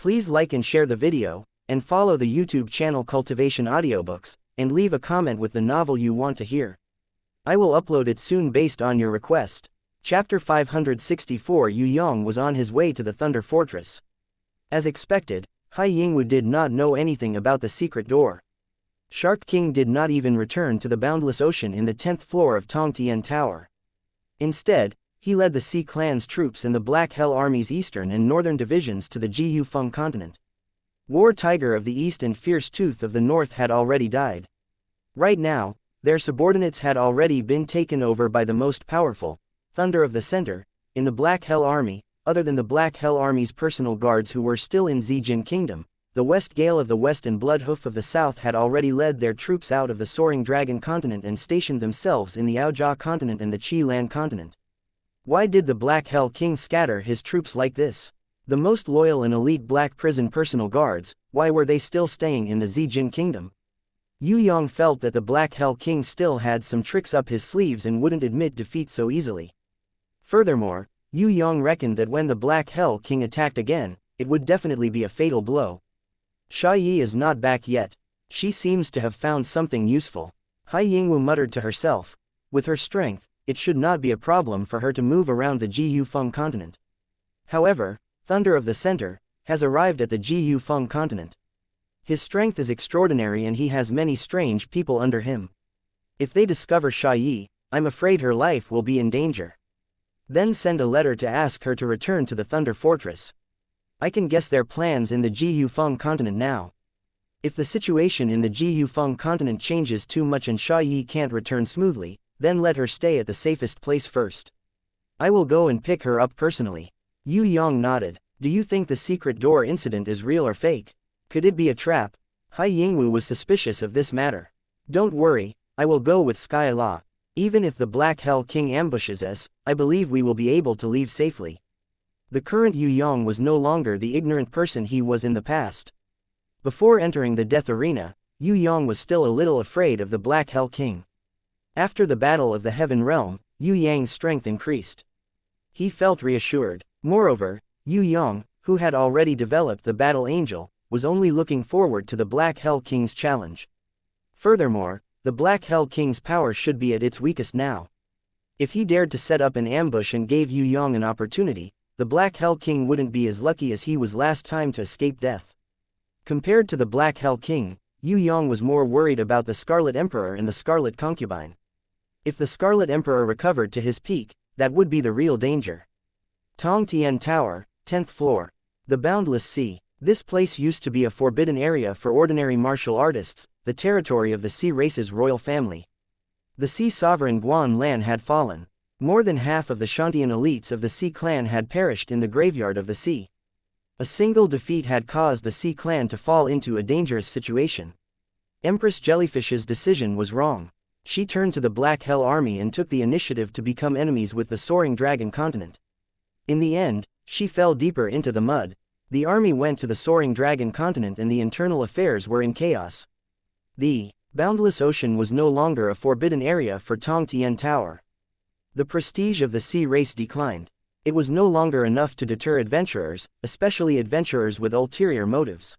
Please like and share the video, and follow the YouTube channel Cultivation Audiobooks, and leave a comment with the novel you want to hear. I will upload it soon based on your request. Chapter 564. Yue Yang was on his way to the Thunder Fortress. As expected, Hai Yingwu did not know anything about the secret door. Shark King did not even return to the boundless ocean in the 10th floor of Tong Tian Tower. Instead, he led the Sea Clan's troops and the Black Hell Army's eastern and northern divisions to the Jiyu Feng continent. War Tiger of the East and Fierce Tooth of the North had already died. Right now, their subordinates had already been taken over by the most powerful, Thunder of the Center, in the Black Hell Army, other than the Black Hell Army's personal guards who were still in Zijin Kingdom. The West Gale of the West and Bloodhoof of the South had already led their troops out of the Soaring Dragon continent and stationed themselves in the Aojia continent and the Qi Lan continent. Why did the Black Hell King scatter his troops like this? The most loyal and elite Black Prison personal guards, why were they still staying in the Zijin Kingdom? Yue Yang felt that the Black Hell King still had some tricks up his sleeves and wouldn't admit defeat so easily. Furthermore, Yue Yang reckoned that when the Black Hell King attacked again, it would definitely be a fatal blow. Xia Yi is not back yet. She seems to have found something useful. Hai Yingwu muttered to herself. With her strength, it should not be a problem for her to move around the Jiyu Feng continent. However, Thunder of the Center has arrived at the Jiyu Feng continent. His strength is extraordinary and he has many strange people under him. If they discover Xia Yi, I'm afraid her life will be in danger. Then send a letter to ask her to return to the Thunder Fortress. I can guess their plans in the Jiyu Feng continent now. If the situation in the Jiyu Feng continent changes too much and Xia Yi can't return smoothly, then let her stay at the safest place first. I will go and pick her up personally. Yue Yang nodded. Do you think the secret door incident is real or fake? Could it be a trap? Hai Yingwu was suspicious of this matter. Don't worry, I will go with Sky La. Even if the Black Hell King ambushes us, I believe we will be able to leave safely. The current Yue Yang was no longer the ignorant person he was in the past. Before entering the death arena, Yue Yang was still a little afraid of the Black Hell King. After the Battle of the Heaven Realm, Yue Yang's strength increased. He felt reassured. Moreover, Yue Yang, who had already developed the Battle Angel, was only looking forward to the Black Hell King's challenge. Furthermore, the Black Hell King's power should be at its weakest now. If he dared to set up an ambush and gave Yue Yang an opportunity, the Black Hell King wouldn't be as lucky as he was last time to escape death. Compared to the Black Hell King, Yue Yang was more worried about the Scarlet Emperor and the Scarlet Concubine. If the Scarlet Emperor recovered to his peak, that would be the real danger. Tong Tian Tower, 10th floor. The Boundless Sea. This place used to be a forbidden area for ordinary martial artists, the territory of the Sea race's royal family. The Sea sovereign Guan Lan had fallen. More than half of the Shantian elites of the Sea clan had perished in the graveyard of the sea. A single defeat had caused the Sea clan to fall into a dangerous situation. Empress Jellyfish's decision was wrong. She turned to the Black Hell Army and took the initiative to become enemies with the Soaring Dragon continent. In the end, she fell deeper into the mud. The army went to the Soaring Dragon continent and the internal affairs were in chaos. The Boundless Ocean was no longer a forbidden area for Tong Tian Tower. The prestige of the Sea race declined. It was no longer enough to deter adventurers, especially adventurers with ulterior motives.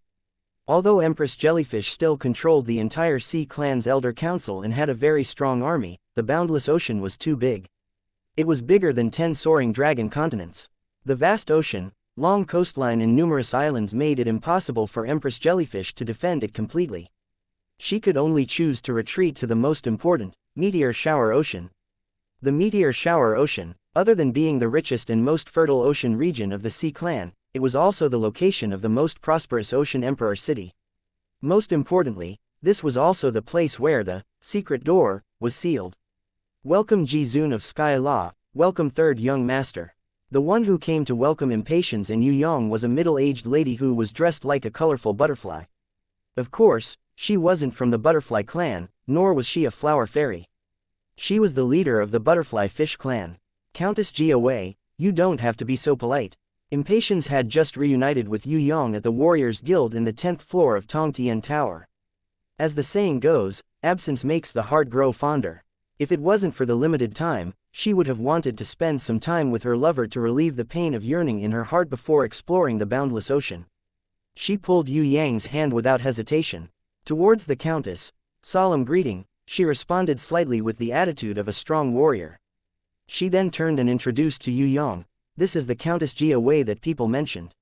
Although Empress Jellyfish still controlled the entire Sea clan's elder council and had a very strong army, the Boundless Ocean was too big. It was bigger than 10 Soaring Dragon continents. The vast ocean, long coastline and numerous islands made it impossible for Empress Jellyfish to defend it completely. She could only choose to retreat to the most important, Meteor Shower Ocean. The Meteor Shower Ocean, other than being the richest and most fertile ocean region of the Sea clan, it was also the location of the most prosperous Ocean Emperor city. Most importantly, this was also the place where the secret door was sealed. Welcome Ji-Zun of Sky La, welcome third young master. The one who came to welcome Impatience and Yue Yang was a middle-aged lady who was dressed like a colorful butterfly. Of course, she wasn't from the butterfly clan, nor was she a flower fairy. She was the leader of the butterfly fish clan. Countess Jia Wei, you don't have to be so polite. Impatience had just reunited with Yue Yang at the Warriors Guild in the 10th floor of Tong Tian Tower. As the saying goes, absence makes the heart grow fonder. If it wasn't for the limited time, she would have wanted to spend some time with her lover to relieve the pain of yearning in her heart before exploring the boundless ocean. She pulled Yue Yang's hand without hesitation. Towards the Countess, solemn greeting, she responded slightly with the attitude of a strong warrior. She then turned and introduced to Yue Yang, "This is the Countess Jia Wei that people mentioned."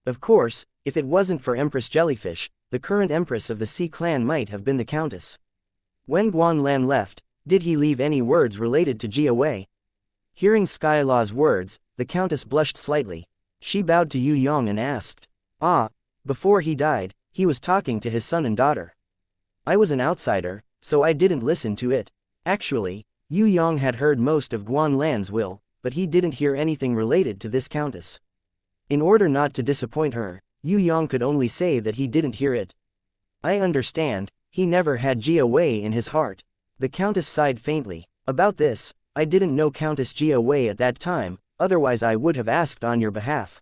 Of course, if it wasn't for Empress Jellyfish, the current empress of the Sea clan might have been the Countess. When Guanlan left, did he leave any words related to Jia Wei? Hearing Skylaw's words, the Countess blushed slightly. She bowed to Yue Yang and asked, "Ah, before he died, he was talking to his son and daughter. I was an outsider, so I didn't listen to it." Actually, Yue Yang had heard most of Guanlan's will, but he didn't hear anything related to this Countess. In order not to disappoint her, Yue Yang could only say that he didn't hear it. "I understand, he never had Jia Wei in his heart." The Countess sighed faintly. "About this, I didn't know Countess Jia Wei at that time, otherwise I would have asked on your behalf."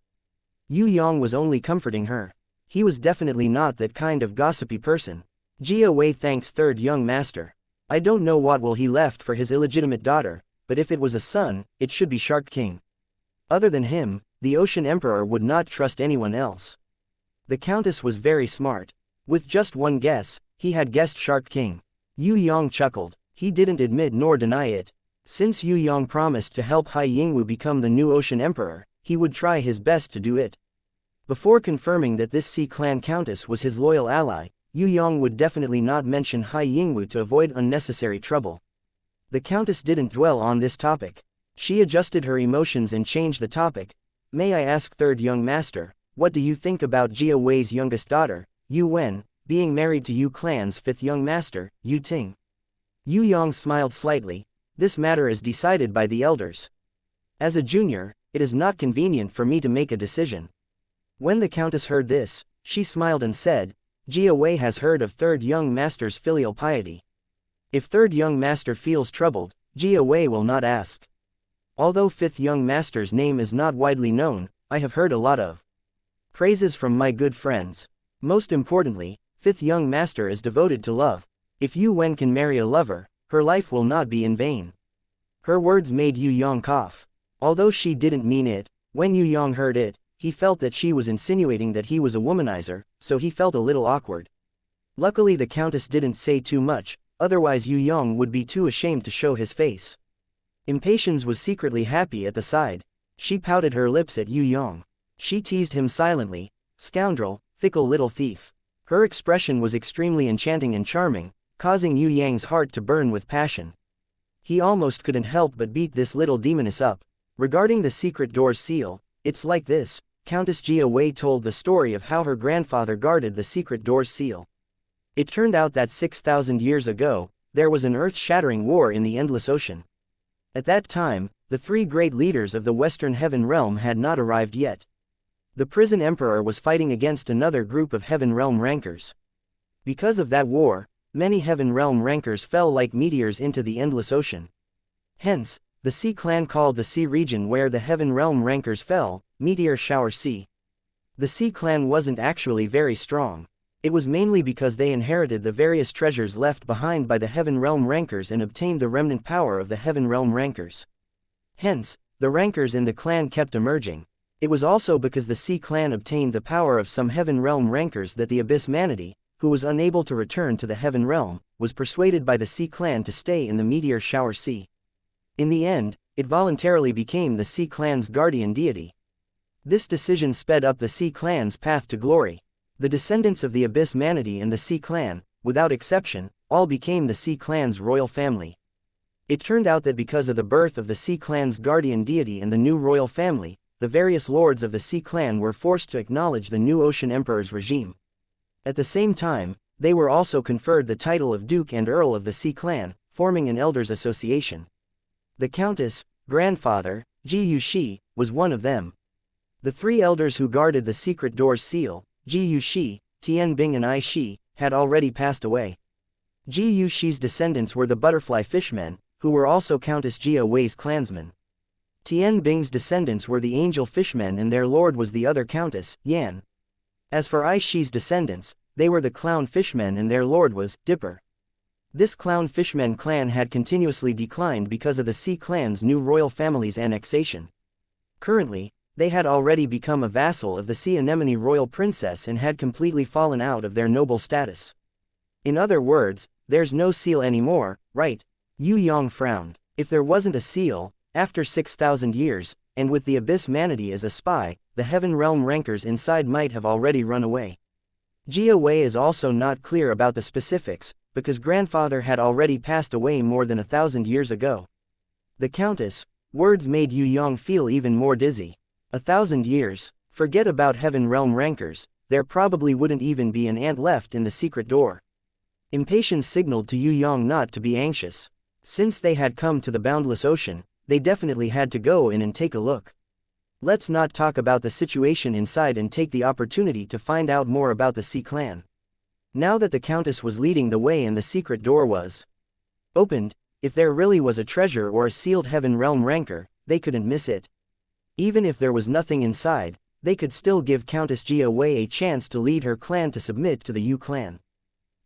Yue Yang was only comforting her. He was definitely not that kind of gossipy person. Jia Wei thanked third young master. "I don't know what will he left for his illegitimate daughter, but if it was a son, it should be Shark King. Other than him, the Ocean Emperor would not trust anyone else." The Countess was very smart. With just one guess, he had guessed Shark King. Yue Yang chuckled. He didn't admit nor deny it. Since Yue Yang promised to help Hai Yingwu become the new Ocean Emperor, he would try his best to do it. Before confirming that this Sea Clan Countess was his loyal ally, Yue Yang would definitely not mention Hai Yingwu to avoid unnecessary trouble. The Countess didn't dwell on this topic. She adjusted her emotions and changed the topic. "May I ask third young master, what do you think about Jia Wei's youngest daughter, Yue Wen, being married to Yue Clan's fifth young master, Yue Ting?" Yue Yang smiled slightly. "This matter is decided by the elders. As a junior, it is not convenient for me to make a decision." When the Countess heard this, she smiled and said, "Jia Wei has heard of third young master's filial piety. If third young master feels troubled, Jia Wei will not ask. Although fifth young master's name is not widely known, I have heard a lot of praises from my good friends. Most importantly, fifth young master is devoted to love. If Yue Wen can marry a lover, her life will not be in vain." Her words made Yue Yang cough. Although she didn't mean it, when Yue Yang heard it, he felt that she was insinuating that he was a womanizer, so he felt a little awkward. Luckily the Countess didn't say too much, otherwise Yue Yang would be too ashamed to show his face. Impatience was secretly happy at the side. She pouted her lips at Yue Yang. She teased him silently, "Scoundrel, fickle little thief." Her expression was extremely enchanting and charming, causing Yue Yang's heart to burn with passion. He almost couldn't help but beat this little demoness up. Regarding the secret door's seal, "It's like this." Countess Jia Wei told the story of how her grandfather guarded the secret door's seal. It turned out that 6,000 years ago, there was an earth-shattering war in the Endless Ocean. At that time, the three great leaders of the Western Heaven Realm had not arrived yet. The Prison Emperor was fighting against another group of Heaven Realm rankers. Because of that war, many Heaven Realm rankers fell like meteors into the Endless Ocean. Hence, the Sea Clan called the sea region where the Heaven Realm rankers fell, Meteor Shower Sea. The Sea Clan wasn't actually very strong. It was mainly because they inherited the various treasures left behind by the Heaven Realm rankers and obtained the remnant power of the Heaven Realm rankers. Hence, the rankers in the clan kept emerging. It was also because the Sea Clan obtained the power of some Heaven Realm rankers that the Abyss Manatee, who was unable to return to the Heaven Realm, was persuaded by the Sea Clan to stay in the Meteor Shower Sea. In the end, it voluntarily became the Sea Clan's guardian deity. This decision sped up the Sea Clan's path to glory. The descendants of the Abyss Manatee and the Sea Clan, without exception, all became the Sea Clan's royal family. It turned out that because of the birth of the Sea Clan's guardian deity and the new royal family, the various lords of the Sea Clan were forced to acknowledge the new Ocean Emperor's regime. At the same time, they were also conferred the title of Duke and Earl of the Sea Clan, forming an elders' association. The Countess, grandfather, Ji Yushi, was one of them. The three elders who guarded the secret door's seal, Ji Yushi, Tian Bing and Ai Shi, had already passed away. Ji Yushi's descendants were the butterfly fishmen, who were also Countess Jia Wei's clansmen. Tian Bing's descendants were the angel fishmen and their lord was the other Countess, Yan. As for Ai Shi's descendants, they were the clown fishmen and their lord was Dipper. This clown fishmen clan had continuously declined because of the Sea Clan's new royal family's annexation. Currently, They had already become a vassal of the sea anemone royal princess and had completely fallen out of their noble status. In other words, there's no seal anymore, right? Yue Yang frowned. If there wasn't a seal, after 6,000 years, and with the abyss manatee as a spy, the heaven realm rankers inside might have already run away. Jia Wei is also not clear about the specifics, because grandfather had already passed away more than 1,000 years ago. The Countess, words made Yue Yang feel even more dizzy. 1,000 years, forget about heaven realm rankers, there probably wouldn't even be an ant left in the secret door. Impatience signaled to Yue Yang not to be anxious. Since they had come to the boundless ocean, they definitely had to go in and take a look. Let's not talk about the situation inside and take the opportunity to find out more about the Sea Clan. Now that the Countess was leading the way and the secret door was opened, if there really was a treasure or a sealed heaven realm ranker, they couldn't miss it. Even if there was nothing inside, they could still give Countess Jia Wei a chance to lead her clan to submit to the Yu clan.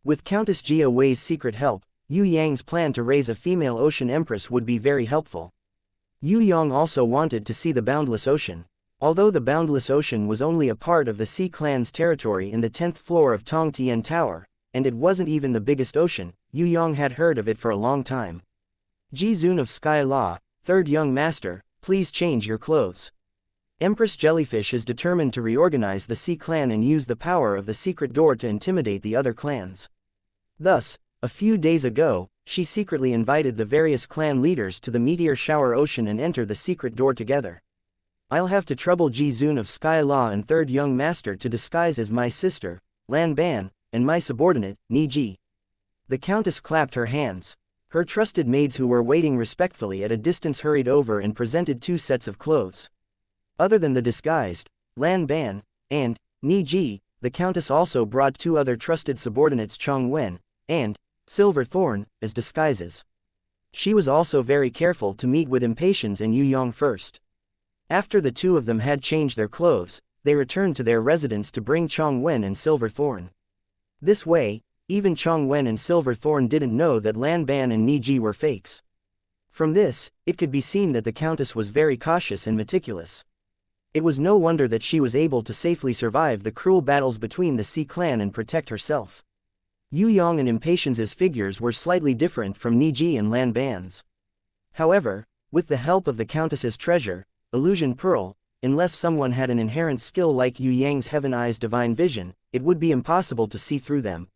With Countess Jia Wei's secret help, Yue Yang's plan to raise a female ocean empress would be very helpful. Yue Yang also wanted to see the boundless ocean. Although the boundless ocean was only a part of the Sea Clan's territory in the 10th floor of Tong Tian Tower, and it wasn't even the biggest ocean, Yue Yang had heard of it for a long time. Ji Zun of Sky Law, third young master, please change your clothes. Empress Jellyfish is determined to reorganize the Sea Clan and use the power of the secret door to intimidate the other clans. Thus, a few days ago, she secretly invited the various clan leaders to the Meteor Shower Ocean and enter the secret door together. I'll have to trouble Ji Zun of Sky Law and third young master to disguise as my sister, Lan Ban, and my subordinate, Ni Ji. The Countess clapped her hands. Her trusted maids who were waiting respectfully at a distance hurried over and presented 2 sets of clothes. Other than the disguised, Lan Ban, and Ni Ji, the Countess also brought 2 other trusted subordinates Chong Wen, and Silver Thorn, as disguises. She was also very careful to meet with Impatience and Yue Yang first. After the 2 of them had changed their clothes, they returned to their residence to bring Chong Wen and Silver Thorn. This way, even Chong Wen and Silver Thorn didn't know that Lan Ban and Ni Ji were fakes. From this, it could be seen that the Countess was very cautious and meticulous. It was no wonder that she was able to safely survive the cruel battles between the Sea Clan and protect herself. Yue Yang and Impatience's figures were slightly different from Ni Ji and Lan Ban's. However, with the help of the Countess's treasure, Illusion Pearl, unless someone had an inherent skill like Yue Yang's Heaven Eyes Divine Vision, it would be impossible to see through them.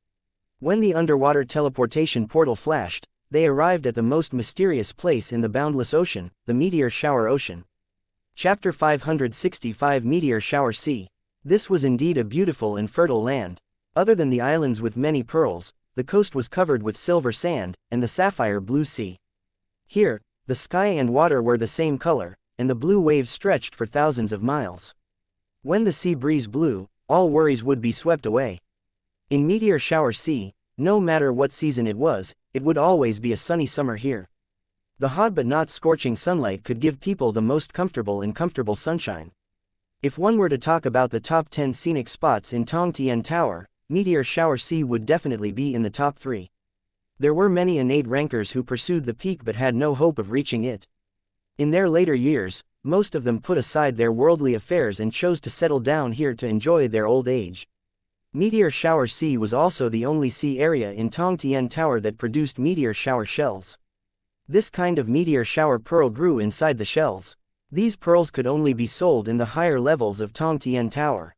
When the underwater teleportation portal flashed, they arrived at the most mysterious place in the boundless ocean, the Meteor Shower Ocean. Chapter 565 Meteor Shower Sea. This was indeed a beautiful and fertile land. Other than the islands with many pearls, the coast was covered with silver sand, and the sapphire blue sea. Here, the sky and water were the same color, and the blue waves stretched for thousands of miles. When the sea breeze blew, all worries would be swept away. In Meteor Shower Sea, no matter what season it would always be a sunny summer here. The hot but not scorching sunlight could give people the most comfortable sunshine. If one were to talk about the top 10 scenic spots in Tong Tian Tower, Meteor Shower Sea would definitely be in the top 3. There were many innate rankers who pursued the peak but had no hope of reaching it. In their later years, most of them put aside their worldly affairs and chose to settle down here to enjoy their old age. Meteor Shower Sea was also the only sea area in Tong Tian Tower that produced meteor shower shells. This kind of meteor shower pearl grew inside the shells. These pearls could only be sold in the higher levels of Tong Tian Tower.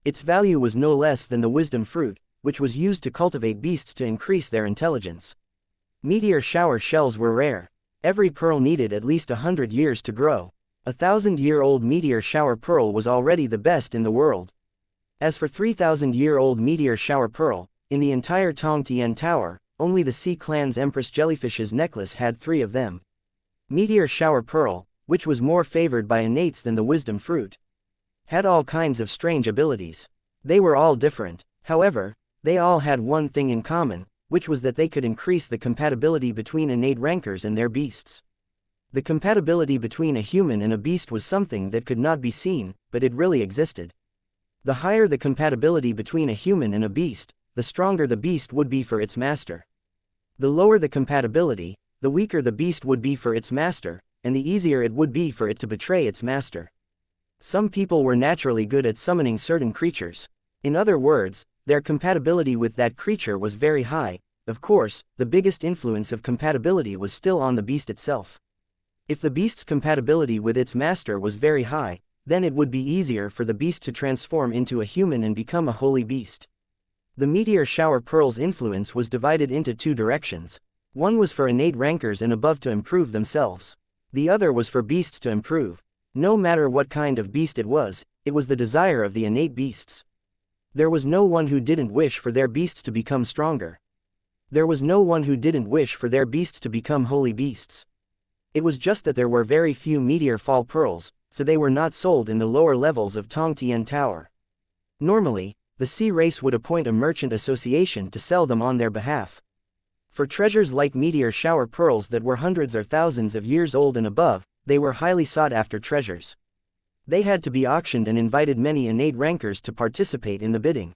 Its value was no less than the wisdom fruit, which was used to cultivate beasts to increase their intelligence. Meteor shower shells were rare. Every pearl needed at least 100 years to grow. 1,000-year-old meteor shower pearl was already the best in the world. As for 3,000-year-old meteor shower pearl, in the entire Tong Tian Tower, only the Sea Clan's Empress Jellyfish's necklace had 3 of them. Meteor shower pearl, which was more favored by innates than the wisdom fruit, had all kinds of strange abilities. They were all different. However, they all had one thing in common, which was that they could increase the compatibility between innate rankers and their beasts. The compatibility between a human and a beast was something that could not be seen, but it really existed. The higher the compatibility between a human and a beast, the stronger the beast would be for its master. The lower the compatibility, the weaker the beast would be for its master, and the easier it would be for it to betray its master. Some people were naturally good at summoning certain creatures. In other words, their compatibility with that creature was very high. Of course, the biggest influence of compatibility was still on the beast itself. If the beast's compatibility with its master was very high, then it would be easier for the beast to transform into a human and become a holy beast. The meteor shower pearl's influence was divided into two directions. One was for innate rankers and above to improve themselves. The other was for beasts to improve. No matter what kind of beast it was the desire of the innate beasts. There was no one who didn't wish for their beasts to become stronger. There was no one who didn't wish for their beasts to become holy beasts. It was just that there were very few meteor fall pearls, so they were not sold in the lower levels of Tong Tian Tower. Normally, the sea race would appoint a merchant association to sell them on their behalf. For treasures like meteor shower pearls that were hundreds or thousands of years old and above, they were highly sought after treasures. They had to be auctioned and invited many innate rankers to participate in the bidding.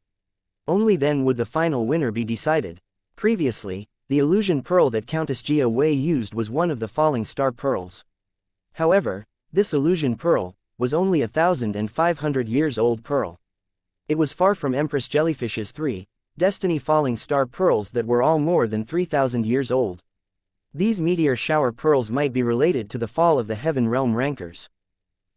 Only then would the final winner be decided. Previously, the illusion pearl that Countess Jia Wei used was one of the falling star pearls. However, this illusion pearl was only 1,500 years old pearl. It was far from Empress Jellyfish's 3 destiny falling star pearls that were all more than 3,000 years old. These meteor shower pearls might be related to the fall of the heaven realm rankers.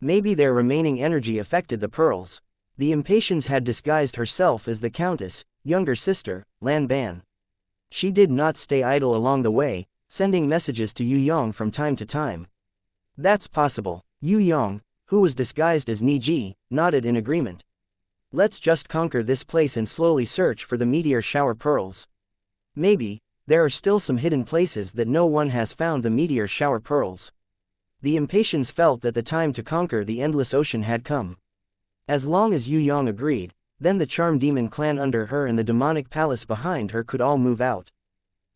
Maybe their remaining energy affected the pearls. The Impatiens had disguised herself as the Countess' younger sister, Lan Ban. She did not stay idle along the way, sending messages to Yue Yang from time to time. That's possible. Yue Yang, who was disguised as Niji, nodded in agreement. Let's just conquer this place and slowly search for the meteor shower pearls. Maybe there are still some hidden places that no one has found the meteor shower pearls. The Impatiens felt that the time to conquer the endless ocean had come. As long as Yue Yang agreed, then the charm demon clan under her and the demonic palace behind her could all move out.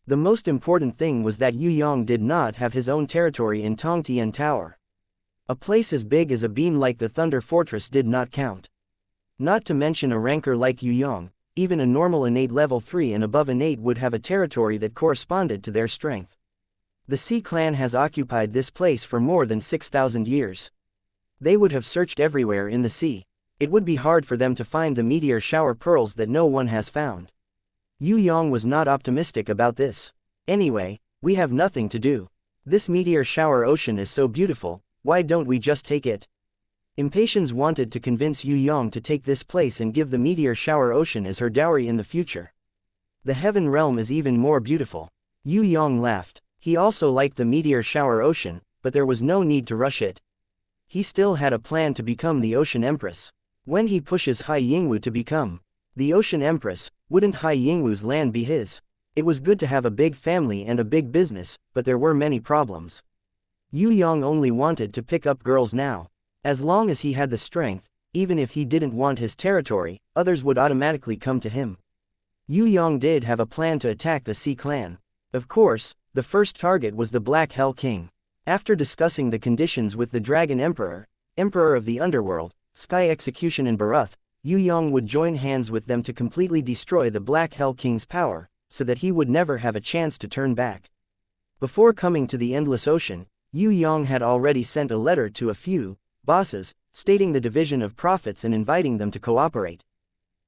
The most important thing was that Yue Yang did not have his own territory in Tong Tian Tower. A place as big as a bean like the Thunder Fortress did not count. Not to mention a ranker like Yue Yang, even a normal innate level 3 and above innate would have a territory that corresponded to their strength. The Sea Clan has occupied this place for more than 6,000 years. They would have searched everywhere in the sea. It would be hard for them to find the meteor shower pearls that no one has found. Yue Yang was not optimistic about this. Anyway, we have nothing to do. This meteor shower ocean is so beautiful, why don't we just take it? Impatiens wanted to convince Yue Yang to take this place and give the meteor shower ocean as her dowry in the future. The heaven realm is even more beautiful. Yue Yang laughed. He also liked the meteor shower ocean, but there was no need to rush it. He still had a plan to become the Ocean Empress. When he pushes Hai Yingwu to become the Ocean Empress, wouldn't Hai Yingwu's land be his? It was good to have a big family and a big business, but there were many problems. Yue Yang only wanted to pick up girls now. As long as he had the strength, even if he didn't want his territory, others would automatically come to him. Yue Yang did have a plan to attack the Sea Clan. Of course, the first target was the Black Hell King. After discussing the conditions with the Dragon Emperor, Emperor of the Underworld, Sky Execution and Barath, Yue Yang would join hands with them to completely destroy the Black Hell King's power, so that he would never have a chance to turn back. Before coming to the Endless Ocean, Yue Yang had already sent a letter to a few bosses, stating the division of profits and inviting them to cooperate.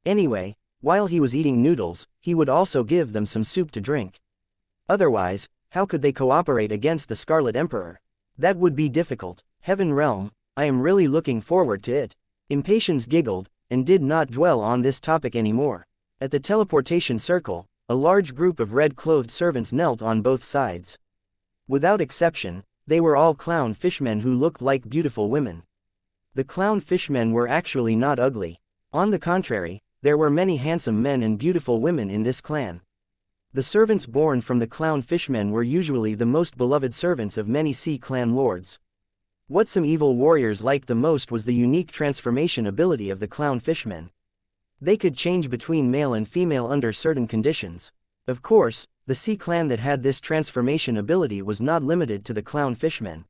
Anyway, while he was eating noodles, he would also give them some soup to drink. Otherwise, how could they cooperate against the Scarlet Emperor? That would be difficult. Heaven Realm, I am really looking forward to it. Impatiens giggled, and did not dwell on this topic anymore. At the teleportation circle, a large group of red-clothed servants knelt on both sides. Without exception, they were all clown fishmen who looked like beautiful women. The clown fishmen were actually not ugly. On the contrary, there were many handsome men and beautiful women in this clan. The servants born from the clown fishmen were usually the most beloved servants of many Sea Clan lords. What some evil warriors liked the most was the unique transformation ability of the clown fishmen. They could change between male and female under certain conditions. Of course, the Sea Clan that had this transformation ability was not limited to the clown fishmen.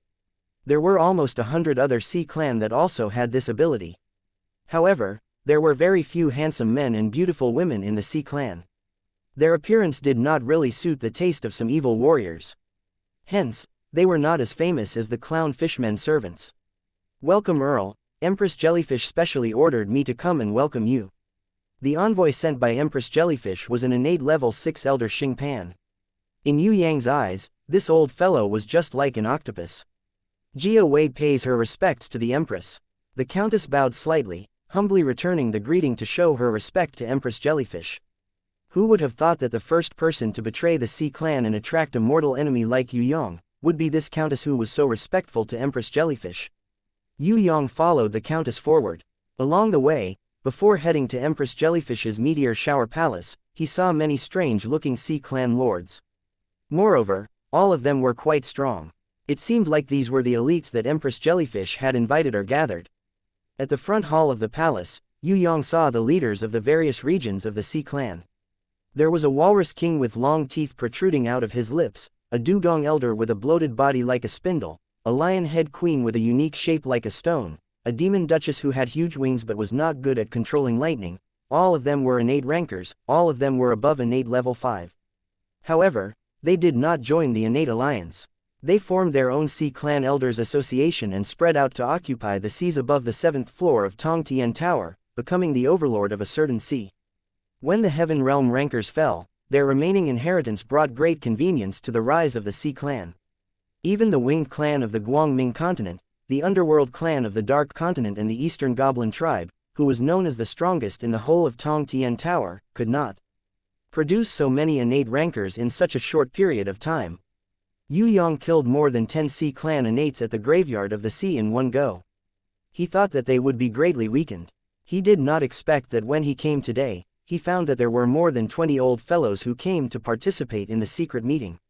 There were almost 100 other Sea Clan that also had this ability. However, there were very few handsome men and beautiful women in the Sea Clan. Their appearance did not really suit the taste of some evil warriors. Hence, they were not as famous as the clown fishmen servants. Welcome Earl, Empress Jellyfish specially ordered me to come and welcome you. The envoy sent by Empress Jellyfish was an innate level 6 elder Xing Pan. In Yue Yang's eyes, this old fellow was just like an octopus. Jia Wei pays her respects to the Empress. The Countess bowed slightly, humbly returning the greeting to show her respect to Empress Jellyfish. Who would have thought that the first person to betray the Sea clan and attract a mortal enemy like Yue Yang would be this Countess who was so respectful to Empress Jellyfish? Yue Yang followed the Countess forward. Along the way, before heading to Empress Jellyfish's Meteor Shower Palace, he saw many strange-looking Sea clan lords. Moreover, all of them were quite strong. It seemed like these were the elites that Empress Jellyfish had invited or gathered. At the front hall of the palace, Yue Yang saw the leaders of the various regions of the Sea clan. There was a walrus king with long teeth protruding out of his lips, a dugong elder with a bloated body like a spindle, a lion-head queen with a unique shape like a stone, a demon duchess who had huge wings but was not good at controlling lightning. All of them were innate rankers, all of them were above innate level 5. However, they did not join the innate alliance. They formed their own Sea Clan Elders Association and spread out to occupy the seas above the 7th floor of Tong Tian Tower, becoming the overlord of a certain sea. When the Heaven Realm rankers fell, their remaining inheritance brought great convenience to the rise of the Sea Clan. Even the Winged Clan of the Guangming continent, the Underworld Clan of the Dark Continent and the Eastern Goblin Tribe, who was known as the strongest in the whole of Tong Tian Tower, could not produce so many innate rankers in such a short period of time. Yue Yang killed more than 10 Sea Clan innates at the graveyard of the sea in one go. He thought that they would be greatly weakened. He did not expect that when he came today, he found that there were more than 20 old fellows who came to participate in the secret meeting.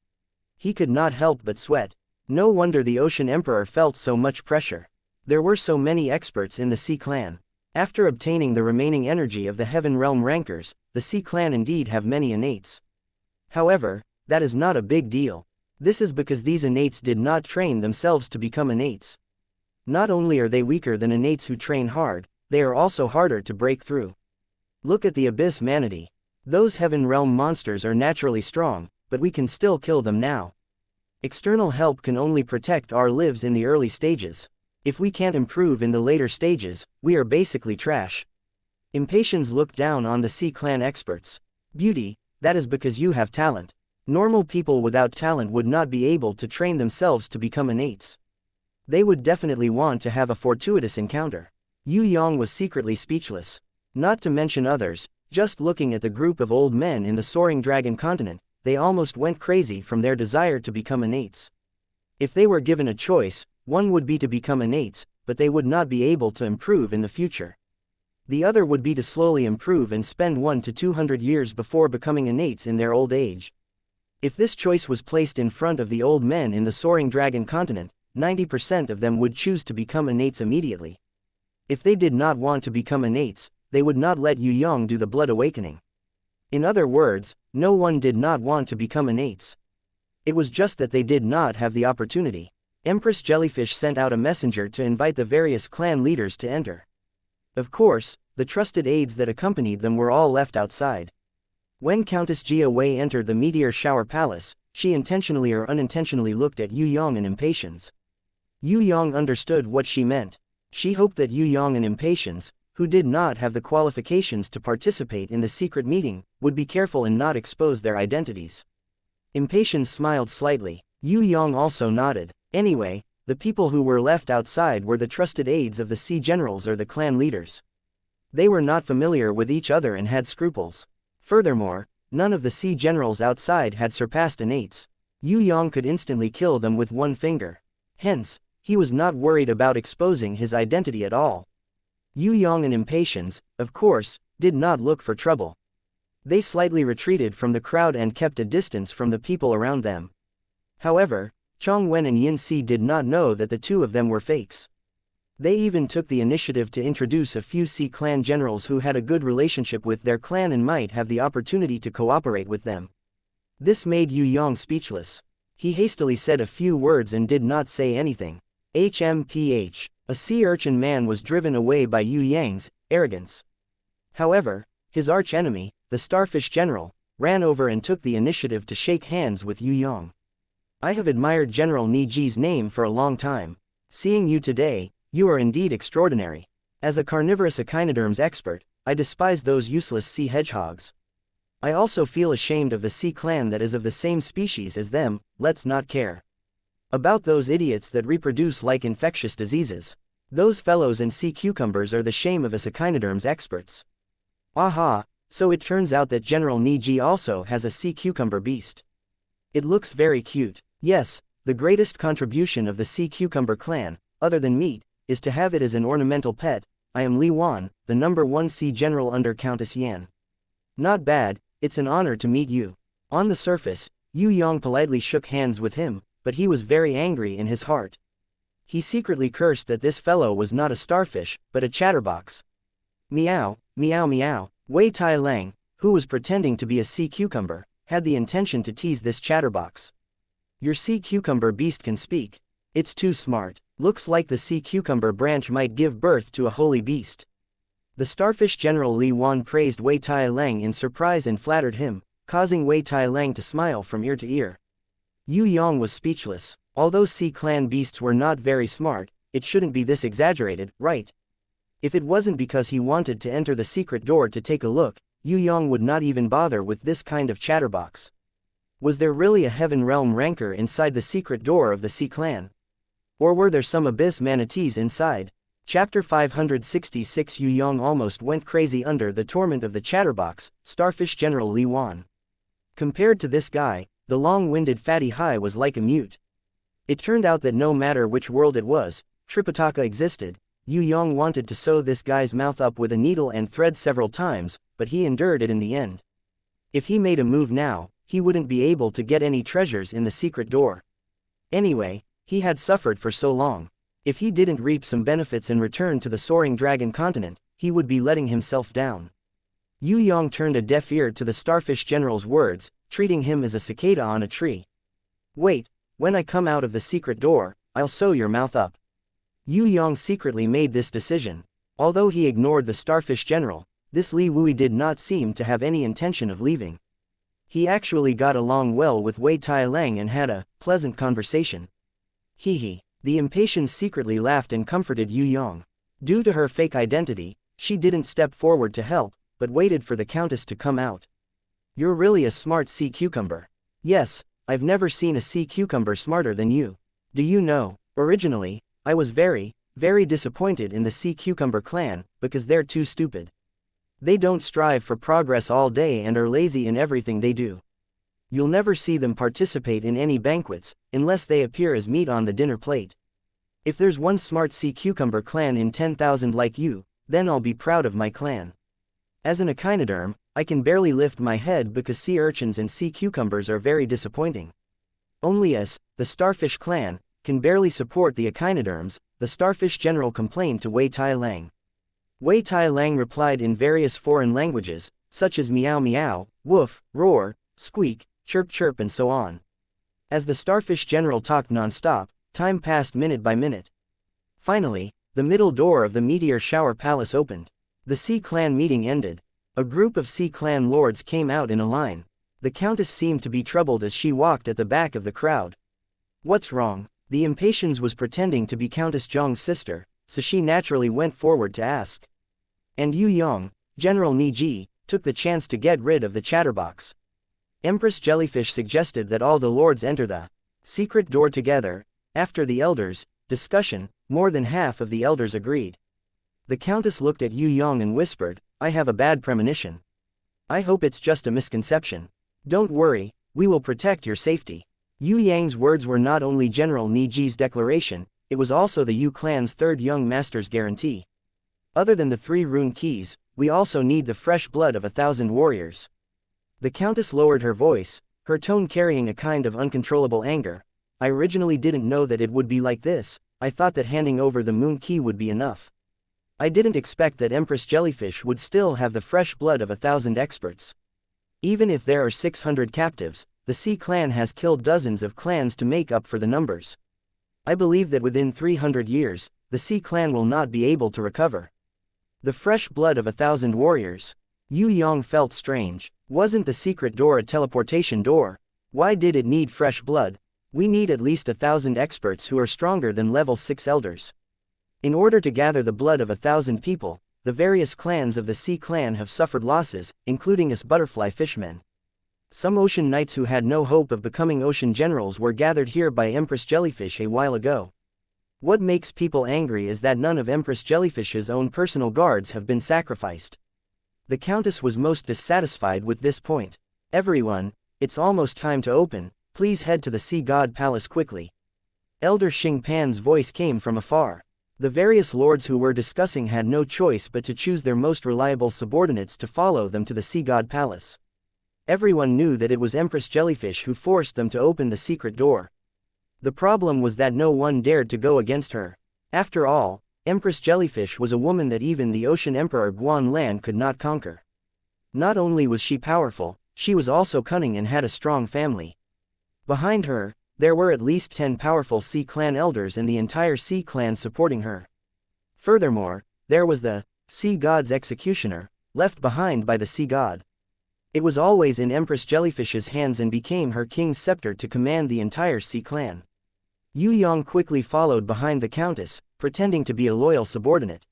He could not help but sweat. No wonder the Ocean Emperor felt so much pressure. There were so many experts in the Sea Clan. After obtaining the remaining energy of the Heaven Realm rankers, the Sea Clan indeed have many innates. However, that is not a big deal. This is because these innates did not train themselves to become innates. Not only are they weaker than innates who train hard, they are also harder to break through. Look at the Abyss Manatee. Those Heaven Realm monsters are naturally strong, but we can still kill them now. External help can only protect our lives in the early stages. If we can't improve in the later stages, we are basically trash. Impatience looked down on the Sea Clan experts. Beauty, that is because you have talent. Normal people without talent would not be able to train themselves to become innates. They would definitely want to have a fortuitous encounter. Yue Yang was secretly speechless. Not to mention others, just looking at the group of old men in the Soaring Dragon continent, they almost went crazy from their desire to become innates. If they were given a choice, one would be to become innates, but they would not be able to improve in the future. The other would be to slowly improve and spend 1 to 200 years before becoming innates in their old age. If this choice was placed in front of the old men in the Soaring Dragon continent, 90% of them would choose to become innates immediately. If they did not want to become innates, they would not let Yue Yang do the blood awakening. In other words, no one did not want to become innates. It was just that they did not have the opportunity. Empress Jellyfish sent out a messenger to invite the various clan leaders to enter. Of course, the trusted aides that accompanied them were all left outside. When Countess Jia Wei entered the Meteor Shower Palace, she intentionally or unintentionally looked at Yue Yang in impatience. Yue Yang understood what she meant. She hoped that Yue Yang in impatience, who did not have the qualifications to participate in the secret meeting, would be careful and not expose their identities. Impatience smiled slightly. Yue Yang also nodded. Anyway, the people who were left outside were the trusted aides of the sea generals or the clan leaders. They were not familiar with each other and had scruples. Furthermore, none of the sea generals outside had surpassed innates. Yue Yang could instantly kill them with one finger. Hence, he was not worried about exposing his identity at all. Yue Yang in impatience, of course, did not look for trouble. They slightly retreated from the crowd and kept a distance from the people around them. However, Chong Wen and Yin Si did not know that the two of them were fakes. They even took the initiative to introduce a few Sea Clan generals who had a good relationship with their clan and might have the opportunity to cooperate with them. This made Yue Yang speechless. He hastily said a few words and did not say anything. HMPH. A sea urchin man was driven away by Yue Yang's arrogance. However, his arch-enemy, the Starfish General, ran over and took the initiative to shake hands with Yue Yang. I have admired General Niji's name for a long time. Seeing you today, You are indeed extraordinary. As a carnivorous echinoderms expert, I despise those useless sea hedgehogs. I also feel ashamed of the sea clan that is of the same species as them. Let's not care about those idiots that reproduce like infectious diseases. Those fellows and sea cucumbers are the shame of us echinoderms experts. Aha, so it turns out that General Niji also has a sea cucumber beast. It looks very cute. Yes, the greatest contribution of the sea cucumber clan, other than meat, is to have it as an ornamental pet. I am Li Wan, the #1 sea general under Countess Yan. Not bad, it's an honor to meet you. On the surface, Yue Yang politely shook hands with him, but he was very angry in his heart. He secretly cursed that this fellow was not a starfish, but a chatterbox. Meow, meow meow. Wei Tai Lang, who was pretending to be a sea cucumber, had the intention to tease this chatterbox. Your sea cucumber beast can speak. It's too smart. Looks like the sea cucumber branch might give birth to a holy beast. The starfish general Li Wan praised Wei Tai Lang in surprise and flattered him, causing Wei Tai Lang to smile from ear to ear. Yue Yang was speechless. Although sea clan beasts were not very smart, it shouldn't be this exaggerated, right? If it wasn't because he wanted to enter the secret door to take a look, Yue Yang would not even bother with this kind of chatterbox. Was there really a heaven realm rancor inside the secret door of the sea clan? Or were there some abyss manatees inside? Chapter 566. Yue Yang almost went crazy under the torment of the chatterbox, starfish general Li Wan. Compared to this guy, the long-winded fatty Hai was like a mute. It turned out that no matter which world it was, Tripitaka existed. Yue Yang wanted to sew this guy's mouth up with a needle and thread several times, but he endured it in the end. If he made a move now, he wouldn't be able to get any treasures in the secret door. Anyway, he had suffered for so long. If he didn't reap some benefits and return to the soaring dragon continent, he would be letting himself down. Yue Yang turned a deaf ear to the starfish general's words, treating him as a cicada on a tree. Wait, when I come out of the secret door, I'll sew your mouth up. Yue Yang secretly made this decision. Although he ignored the starfish general, this Li Wui did not seem to have any intention of leaving. He actually got along well with Wei Tai Lang and had a pleasant conversation. Hee. The impatience secretly laughed and comforted Yue Yang. Due to her fake identity, she didn't step forward to help, but waited for the countess to come out. You're really a smart sea cucumber. Yes, I've never seen a sea cucumber smarter than you. Do you know, originally, I was very, very disappointed in the sea cucumber clan, because they're too stupid. They don't strive for progress all day and are lazy in everything they do. You'll never see them participate in any banquets, unless they appear as meat on the dinner plate. If there's one smart sea cucumber clan in 10,000 like you, then I'll be proud of my clan. As an echinoderm, I can barely lift my head because sea urchins and sea cucumbers are very disappointing. Only us, the starfish clan, can barely support the echinoderms, the starfish general complained to Wei Tai Lang. Wei Tai Lang replied in various foreign languages, such as meow meow, woof, roar, squeak, chirp chirp and so on. As the starfish general talked non-stop, time passed minute by minute. Finally, the middle door of the meteor shower palace opened. The sea clan meeting ended. A group of sea clan lords came out in a line. The countess seemed to be troubled as she walked at the back of the crowd. What's wrong? The impatience was pretending to be Countess Zhang's sister, so she naturally went forward to ask. And Yue Yang, General Niji, took the chance to get rid of the chatterbox. Empress Jellyfish suggested that all the lords enter the secret door together. After the elders' discussion, more than half of the elders agreed. The countess looked at Yue Yang and whispered, I have a bad premonition. I hope it's just a misconception. Don't worry, we will protect your safety. Yue Yang's words were not only General Niji's declaration, it was also the Yu clan's third young master's guarantee. Other than the 3 rune keys, we also need the fresh blood of 1,000 warriors. The countess lowered her voice, her tone carrying a kind of uncontrollable anger. I originally didn't know that it would be like this. I thought that handing over the moon key would be enough. I didn't expect that Empress Jellyfish would still have the fresh blood of 1,000 experts. Even if there are 600 captives, the Sea clan has killed dozens of clans to make up for the numbers. I believe that within 300 years, the Sea clan will not be able to recover. The fresh blood of 1,000 warriors. Yue Yang felt strange. Wasn't the secret door a teleportation door? Why did it need fresh blood? We need at least 1,000 experts who are stronger than level 6 elders. In order to gather the blood of 1,000 people, the various clans of the Sea Clan have suffered losses, including us butterfly fishmen. Some ocean knights who had no hope of becoming ocean generals were gathered here by Empress Jellyfish a while ago. What makes people angry is that none of Empress Jellyfish's own personal guards have been sacrificed. The Countess was most dissatisfied with this point. Everyone, it's almost time to open, please head to the Sea God Palace quickly. Elder Xing Pan's voice came from afar. The various lords who were discussing had no choice but to choose their most reliable subordinates to follow them to the Sea God Palace. Everyone knew that it was Empress Jellyfish who forced them to open the secret door. The problem was that no one dared to go against her. After all, Empress Jellyfish was a woman that even the Ocean Emperor Guan Lan could not conquer. Not only was she powerful, she was also cunning and had a strong family. Behind her, there were at least 10 powerful Sea Clan elders and the entire Sea Clan supporting her. Furthermore, there was the Sea God's executioner, left behind by the Sea God. It was always in Empress Jellyfish's hands and became her king's scepter to command the entire Sea Clan. Yue Yang quickly followed behind the Countess, pretending to be a loyal subordinate.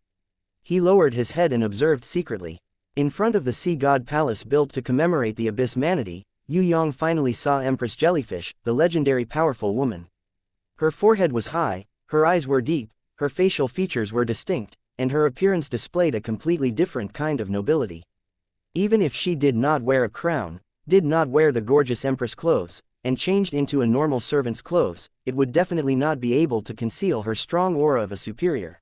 He lowered his head and observed secretly. In front of the Sea God Palace built to commemorate the Abyss Manatee, Yue Yang finally saw Empress Jellyfish, the legendary powerful woman. Her forehead was high, her eyes were deep, her facial features were distinct, and her appearance displayed a completely different kind of nobility. Even if she did not wear a crown, did not wear the gorgeous Empress clothes, and changed into a normal servant's clothes, it would definitely not be able to conceal her strong aura of a superior.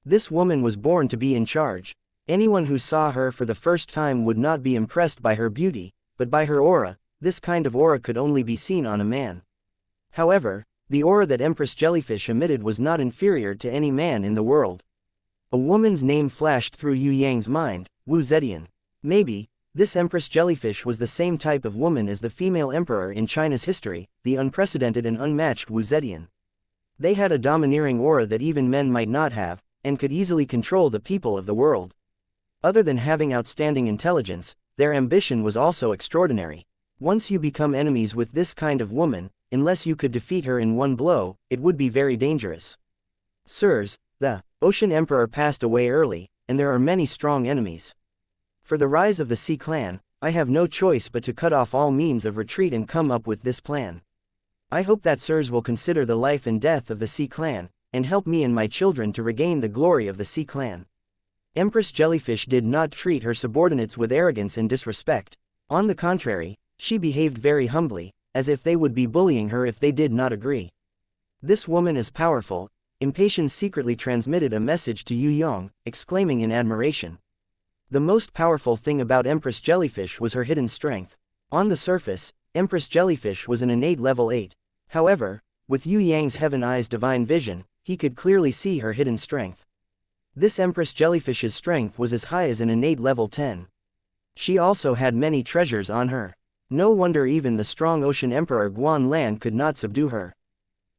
This woman was born to be in charge. Anyone who saw her for the first time would not be impressed by her beauty, but by her aura. This kind of aura could only be seen on a man. However, the aura that Empress Jellyfish emitted was not inferior to any man in the world. A woman's name flashed through Yue Yang's mind, Wu Zetian. Maybe, this Empress Jellyfish was the same type of woman as the female emperor in China's history, the unprecedented and unmatched Wu Zetian. They had a domineering aura that even men might not have, and could easily control the people of the world. Other than having outstanding intelligence, their ambition was also extraordinary. Once you become enemies with this kind of woman, unless you could defeat her in one blow, it would be very dangerous. Sirs, the Ocean Emperor passed away early, and there are many strong enemies. For the rise of the Sea Clan, I have no choice but to cut off all means of retreat and come up with this plan. I hope that sirs will consider the life and death of the Sea Clan, and help me and my children to regain the glory of the Sea Clan. Empress Jellyfish did not treat her subordinates with arrogance and disrespect. On the contrary, she behaved very humbly, as if they would be bullying her if they did not agree. This woman is powerful. Impatience secretly transmitted a message to Yue Yang, exclaiming in admiration. The most powerful thing about Empress Jellyfish was her hidden strength. On the surface, Empress Jellyfish was an innate level 8. However, with Yue Yang's Heaven Eyes divine vision, he could clearly see her hidden strength. This Empress Jellyfish's strength was as high as an innate level 10. She also had many treasures on her. No wonder even the strong Ocean Emperor Guan Lan could not subdue her.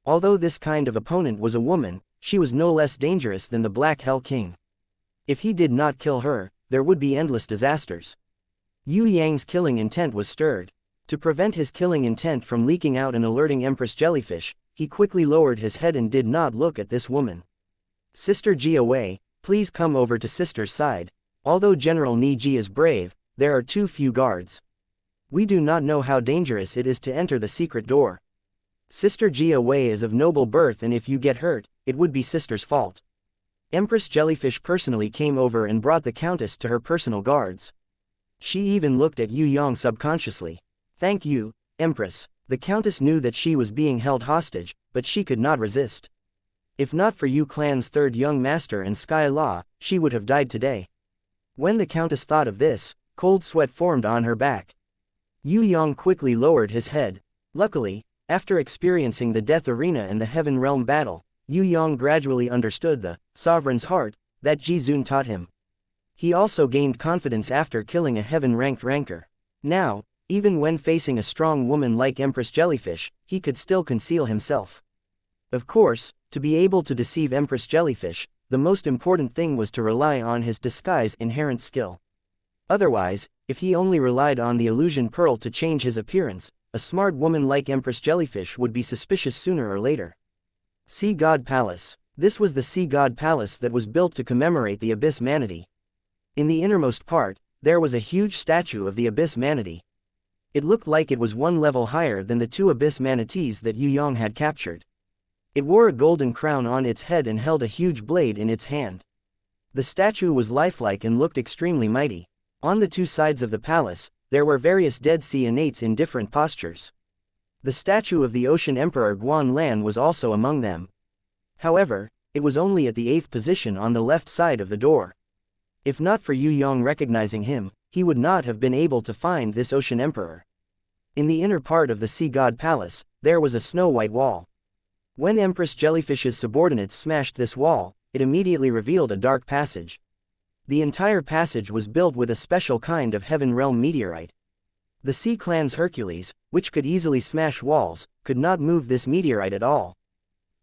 Although this kind of opponent was a woman, she was no less dangerous than the Black Hell King. If he did not kill her, there would be endless disasters. Yue Yang's killing intent was stirred. To prevent his killing intent from leaking out and alerting Empress Jellyfish, he quickly lowered his head and did not look at this woman. Sister Jia Wei, please come over to sister's side. Although General Ni Ji is brave, there are too few guards. We do not know how dangerous it is to enter the secret door. Sister Jia Wei is of noble birth, and if you get hurt, it would be sister's fault. Empress Jellyfish personally came over and brought the Countess to her personal guards. She even looked at Yue Yang subconsciously. Thank you, Empress. The Countess knew that she was being held hostage, but she could not resist. If not for Yu Clan's third young master and Sky Law, she would have died today. When the Countess thought of this, cold sweat formed on her back. Yue Yang quickly lowered his head. Luckily, after experiencing the Death Arena and the Heaven Realm battle, Yue Yang gradually understood the sovereign's heart that Ji Zun taught him. He also gained confidence after killing a heaven-ranked ranker. Now, even when facing a strong woman like Empress Jellyfish, he could still conceal himself. Of course, to be able to deceive Empress Jellyfish, the most important thing was to rely on his disguise inherent skill. Otherwise, if he only relied on the illusion pearl to change his appearance, a smart woman like Empress Jellyfish would be suspicious sooner or later. Sea God Palace. This was the sea god palace that was built to commemorate the abyss manatee. In the innermost part, there was a huge statue of the abyss manatee. It looked like it was one level higher than the two abyss manatees that Yue Yang had captured. It wore a golden crown on its head and held a huge blade in its hand. The statue was lifelike and looked extremely mighty. On the two sides of the palace, there were various Dead Sea innates in different postures. The statue of the Ocean Emperor Guan Lan was also among them. However, it was only at the 8th position on the left side of the door. If not for Yue Yang recognizing him, he would not have been able to find this Ocean Emperor. In the inner part of the Sea God Palace, there was a snow-white wall. When Empress Jellyfish's subordinates smashed this wall, it immediately revealed a dark passage. The entire passage was built with a special kind of Heaven Realm meteorite. The Sea Clan's Hercules, which could easily smash walls, could not move this meteorite at all.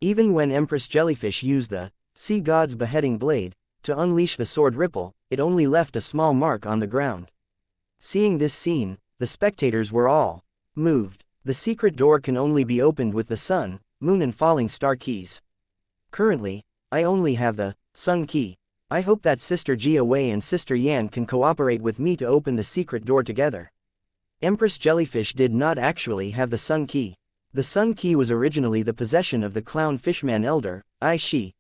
Even when Empress Jellyfish used the Sea God's beheading blade to unleash the sword ripple, it only left a small mark on the ground. Seeing this scene, the spectators were all moved. The secret door can only be opened with the sun, moon and falling star keys. Currently, I only have the sun key. I hope that Sister Jia Wei and Sister Yan can cooperate with me to open the secret door together. Empress Jellyfish did not actually have the sun key. The sun key was originally the possession of the clown fishman elder, Ai Shi.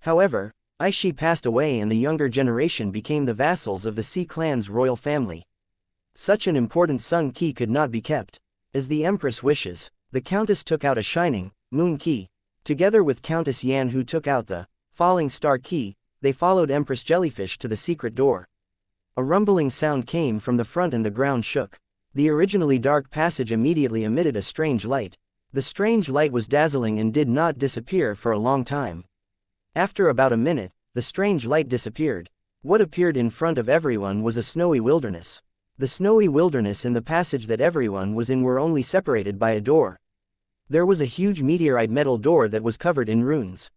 However, Ai Shi passed away and the younger generation became the vassals of the Sea Clan's royal family. Such an important sun key could not be kept. As the Empress wishes, the Countess took out a shining moon key. Together with Countess Yan, who took out the falling star key, they followed Empress Jellyfish to the secret door. A rumbling sound came from the front and the ground shook. The originally dark passage immediately emitted a strange light. The strange light was dazzling and did not disappear for a long time. After about a minute, the strange light disappeared. What appeared in front of everyone was a snowy wilderness. The snowy wilderness and the passage that everyone was in were only separated by a door. There was a huge meteorite metal door that was covered in runes.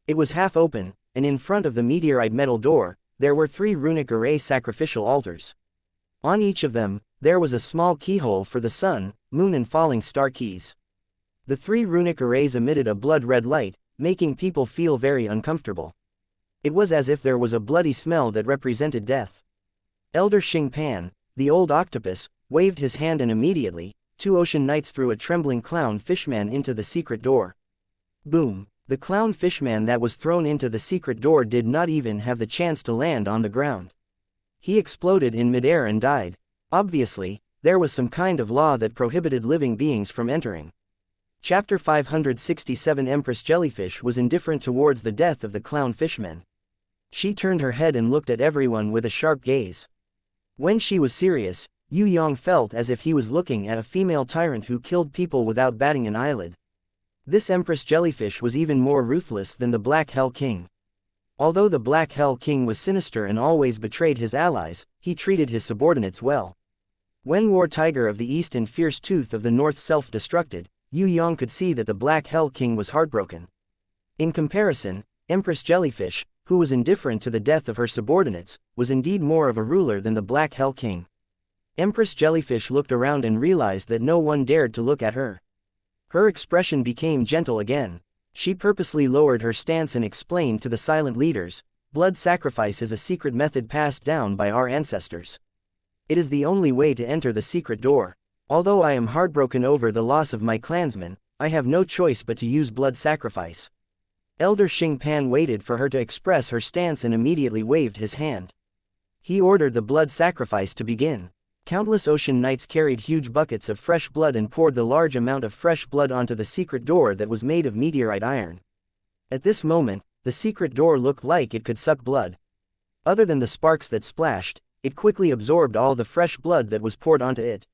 It was half open, and in front of the meteorite metal door, there were 3 runic array sacrificial altars. On each of them, there was a small keyhole for the sun, moon and falling star keys. The 3 runic arrays emitted a blood-red light, making people feel very uncomfortable. It was as if there was a bloody smell that represented death. Elder Xing Pan, the old octopus, waved his hand and immediately, 2 ocean knights threw a trembling clown fishman into the secret door. Boom! The clown fishman that was thrown into the secret door did not even have the chance to land on the ground. He exploded in midair and died. Obviously, there was some kind of law that prohibited living beings from entering. Chapter 567. Empress Jellyfish was indifferent towards the death of the clown fishman. She turned her head and looked at everyone with a sharp gaze. When she was serious, Yue Yang felt as if he was looking at a female tyrant who killed people without batting an eyelid. This Empress Jellyfish was even more ruthless than the Black Hell King. Although the Black Hell King was sinister and always betrayed his allies, he treated his subordinates well. When War Tiger of the East and Fierce Tooth of the North self-destructed, Yue Yang could see that the Black Hell King was heartbroken. In comparison, Empress Jellyfish, who was indifferent to the death of her subordinates, was indeed more of a ruler than the Black Hell King. Empress Jellyfish looked around and realized that no one dared to look at her. Her expression became gentle again. She purposely lowered her stance and explained to the silent leaders, blood sacrifice is a secret method passed down by our ancestors. It is the only way to enter the secret door. Although I am heartbroken over the loss of my clansmen, I have no choice but to use blood sacrifice. Elder Xing Pan waited for her to express her stance and immediately waved his hand. He ordered the blood sacrifice to begin. Countless ocean knights carried huge buckets of fresh blood and poured the large amount of fresh blood onto the secret door that was made of meteorite iron. At this moment, the secret door looked like it could suck blood. Other than the sparks that splashed, it quickly absorbed all the fresh blood that was poured onto it.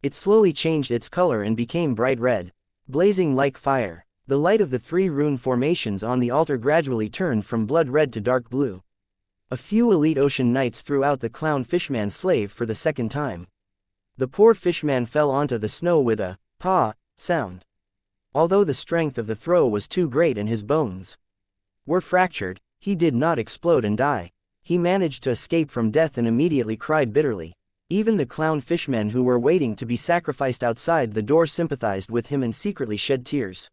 It slowly changed its color and became bright red, blazing like fire. The light of the 3 rune formations on the altar gradually turned from blood red to dark blue. A few elite ocean knights threw out the clown fishman slave for the second time. The poor fishman fell onto the snow with a "pa" sound. Although the strength of the throw was too great and his bones were fractured, he did not explode and die. He managed to escape from death and immediately cried bitterly. Even the clown fishmen who were waiting to be sacrificed outside the door sympathized with him and secretly shed tears.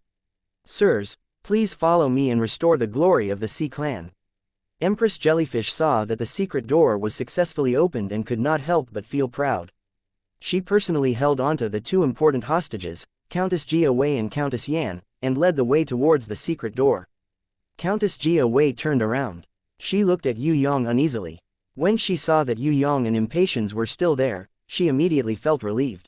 Sirs, Please follow me and restore the glory of the Sea Clan. Empress Jellyfish saw that the secret door was successfully opened and could not help but feel proud. She personally held onto the two important hostages, Countess Yue Yang and Countess Yan, and led the way towards the secret door. Countess Yue Yang turned around. She looked at Yue Yang uneasily. When she saw that Yue Yang and Impatience were still there, she immediately felt relieved.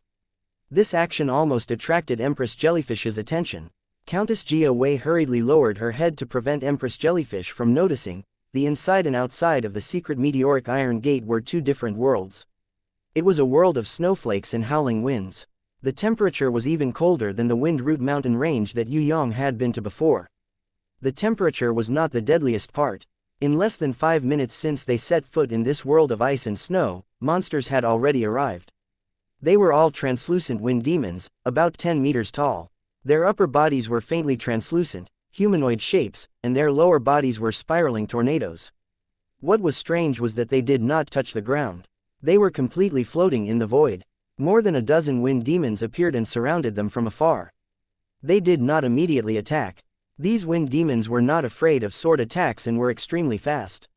This action almost attracted Empress Jellyfish's attention. Countess Yue Yang hurriedly lowered her head to prevent Empress Jellyfish from noticing. The inside and outside of the secret meteoric iron gate were two different worlds. It was a world of snowflakes and howling winds. The temperature was even colder than the Wind Root mountain range that Yue Yang had been to before. The temperature was not the deadliest part. In less than 5 minutes since they set foot in this world of ice and snow, monsters had already arrived. They were all translucent wind demons, about 10 meters tall. Their upper bodies were faintly translucent, humanoid shapes, and their lower bodies were spiraling tornadoes. What was strange was that they did not touch the ground. They were completely floating in the void. More than a dozen wind demons appeared and surrounded them from afar. They did not immediately attack. These wind demons were not afraid of sword attacks and were extremely fast.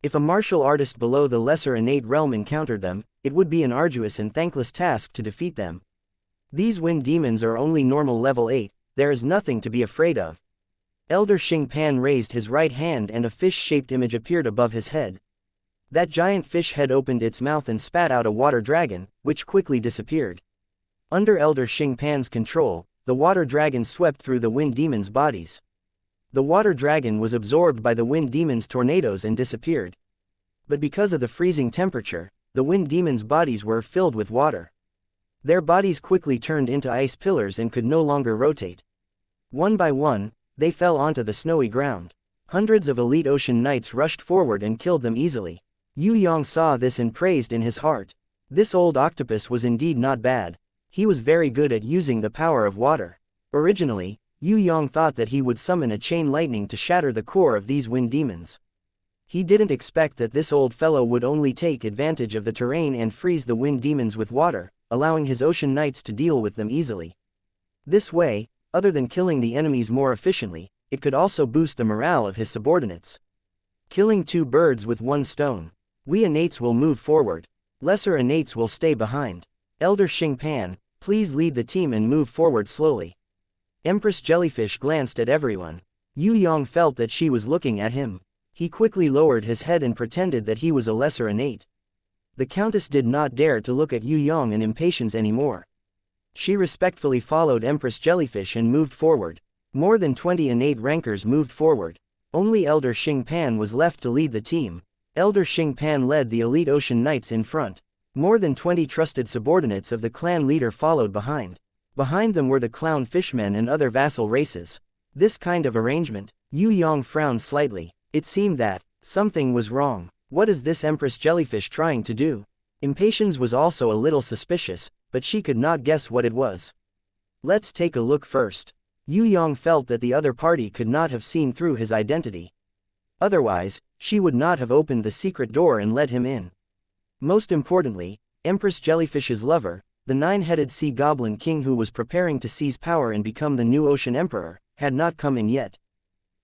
If a martial artist below the lesser innate realm encountered them, it would be an arduous and thankless task to defeat them. These wind demons are only normal level 8, there is nothing to be afraid of. Elder Xingpan raised his right hand and a fish-shaped image appeared above his head. That giant fish head opened its mouth and spat out a water dragon, which quickly disappeared. Under Elder Xingpan's control, the water dragon swept through the wind demons' bodies. The water dragon was absorbed by the wind demons' tornadoes and disappeared. But because of the freezing temperature, the wind demons' bodies were filled with water. Their bodies quickly turned into ice pillars and could no longer rotate. One by one, they fell onto the snowy ground. Hundreds of elite ocean knights rushed forward and killed them easily. Yue Yang saw this and praised in his heart. This old octopus was indeed not bad. He was very good at using the power of water. Originally, Yue Yang thought that he would summon a chain lightning to shatter the core of these wind demons. He didn't expect that this old fellow would only take advantage of the terrain and freeze the wind demons with water, allowing his ocean knights to deal with them easily. This way, other than killing the enemies more efficiently, it could also boost the morale of his subordinates. Killing two birds with one stone. We innates will move forward. Lesser innates will stay behind. Elder Xingpan, please lead the team and move forward slowly. Empress Jellyfish glanced at everyone. Yue Yang felt that she was looking at him. He quickly lowered his head and pretended that he was a lesser innate. The Countess did not dare to look at Yue Yang in impatience anymore. She respectfully followed Empress Jellyfish and moved forward. More than 20 innate rankers moved forward. Only Elder Xingpan was left to lead the team. Elder Xingpan led the elite ocean knights in front. More than 20 trusted subordinates of the clan leader followed behind. Behind them were the clown fishmen and other vassal races. This kind of arrangement, Yue Yang frowned slightly. It seemed that something was wrong. What is this Empress Jellyfish trying to do? Impatience was also a little suspicious, but she could not guess what it was. Let's take a look first. Yue Yang felt that the other party could not have seen through his identity. Otherwise, she would not have opened the secret door and let him in. Most importantly, Empress Jellyfish's lover, the 9-headed sea goblin king who was preparing to seize power and become the new ocean emperor, had not come in yet.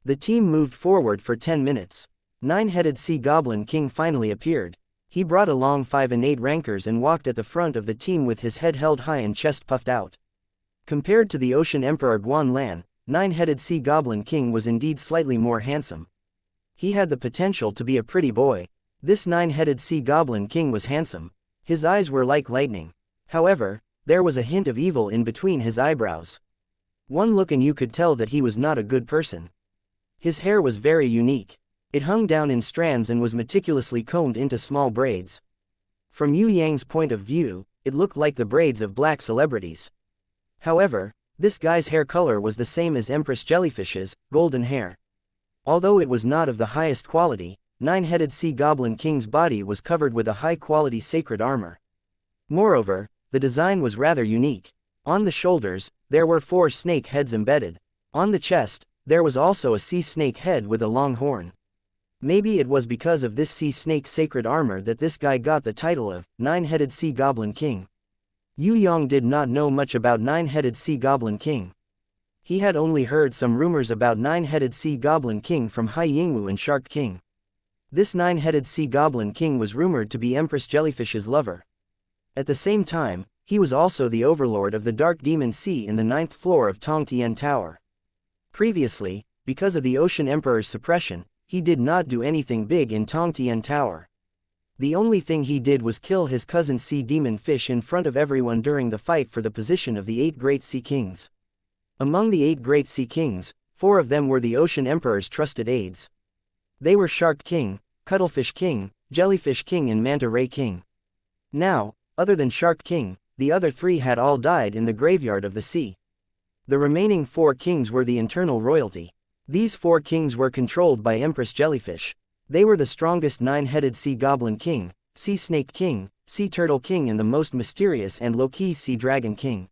The team moved forward for 10 minutes. 9-headed sea goblin king finally appeared. He brought along 5 innate rankers and walked at the front of the team with his head held high and chest puffed out. Compared to the ocean emperor Guan Lan, 9-headed sea goblin king was indeed slightly more handsome. He had the potential to be a pretty boy. This 9-headed sea goblin king was handsome. His eyes were like lightning. However, there was a hint of evil in between his eyebrows. One look and you could tell that he was not a good person. His hair was very unique. It hung down in strands and was meticulously combed into small braids. From Yue Yang's point of view, it looked like the braids of black celebrities. However, this guy's hair color was the same as Empress Jellyfish's, golden hair. Although it was not of the highest quality, 9-headed sea goblin king's body was covered with a high-quality sacred armor. Moreover, the design was rather unique. On the shoulders, there were 4 snake heads embedded. On the chest, there was also a sea snake head with a long horn. Maybe it was because of this sea snake sacred armor that this guy got the title of 9-headed sea goblin king. Yue Yang did not know much about 9-headed sea goblin king. He had only heard some rumors about nine-headed sea goblin king from Hai Yingwu and Shark King. This nine-headed sea goblin king was rumored to be Empress Jellyfish's lover. At the same time, he was also the overlord of the Dark Demon Sea in the 9th floor of Tong Tian Tower. Previously, because of the Ocean Emperor's suppression, he did not do anything big in Tong Tian Tower. The only thing he did was kill his cousin Sea Demon Fish in front of everyone during the fight for the position of the 8 Great Sea Kings. Among the 8 Great Sea Kings, 4 of them were the Ocean Emperor's trusted aides. They were Shark King, Cuttlefish King, Jellyfish King and Manta Ray King. Now, other than Shark King, the other 3 had all died in the graveyard of the sea. The remaining 4 kings were the internal royalty. These 4 kings were controlled by Empress Jellyfish. They were the strongest 9-headed sea goblin king, sea snake king, sea turtle king and the most mysterious and low-key sea dragon king.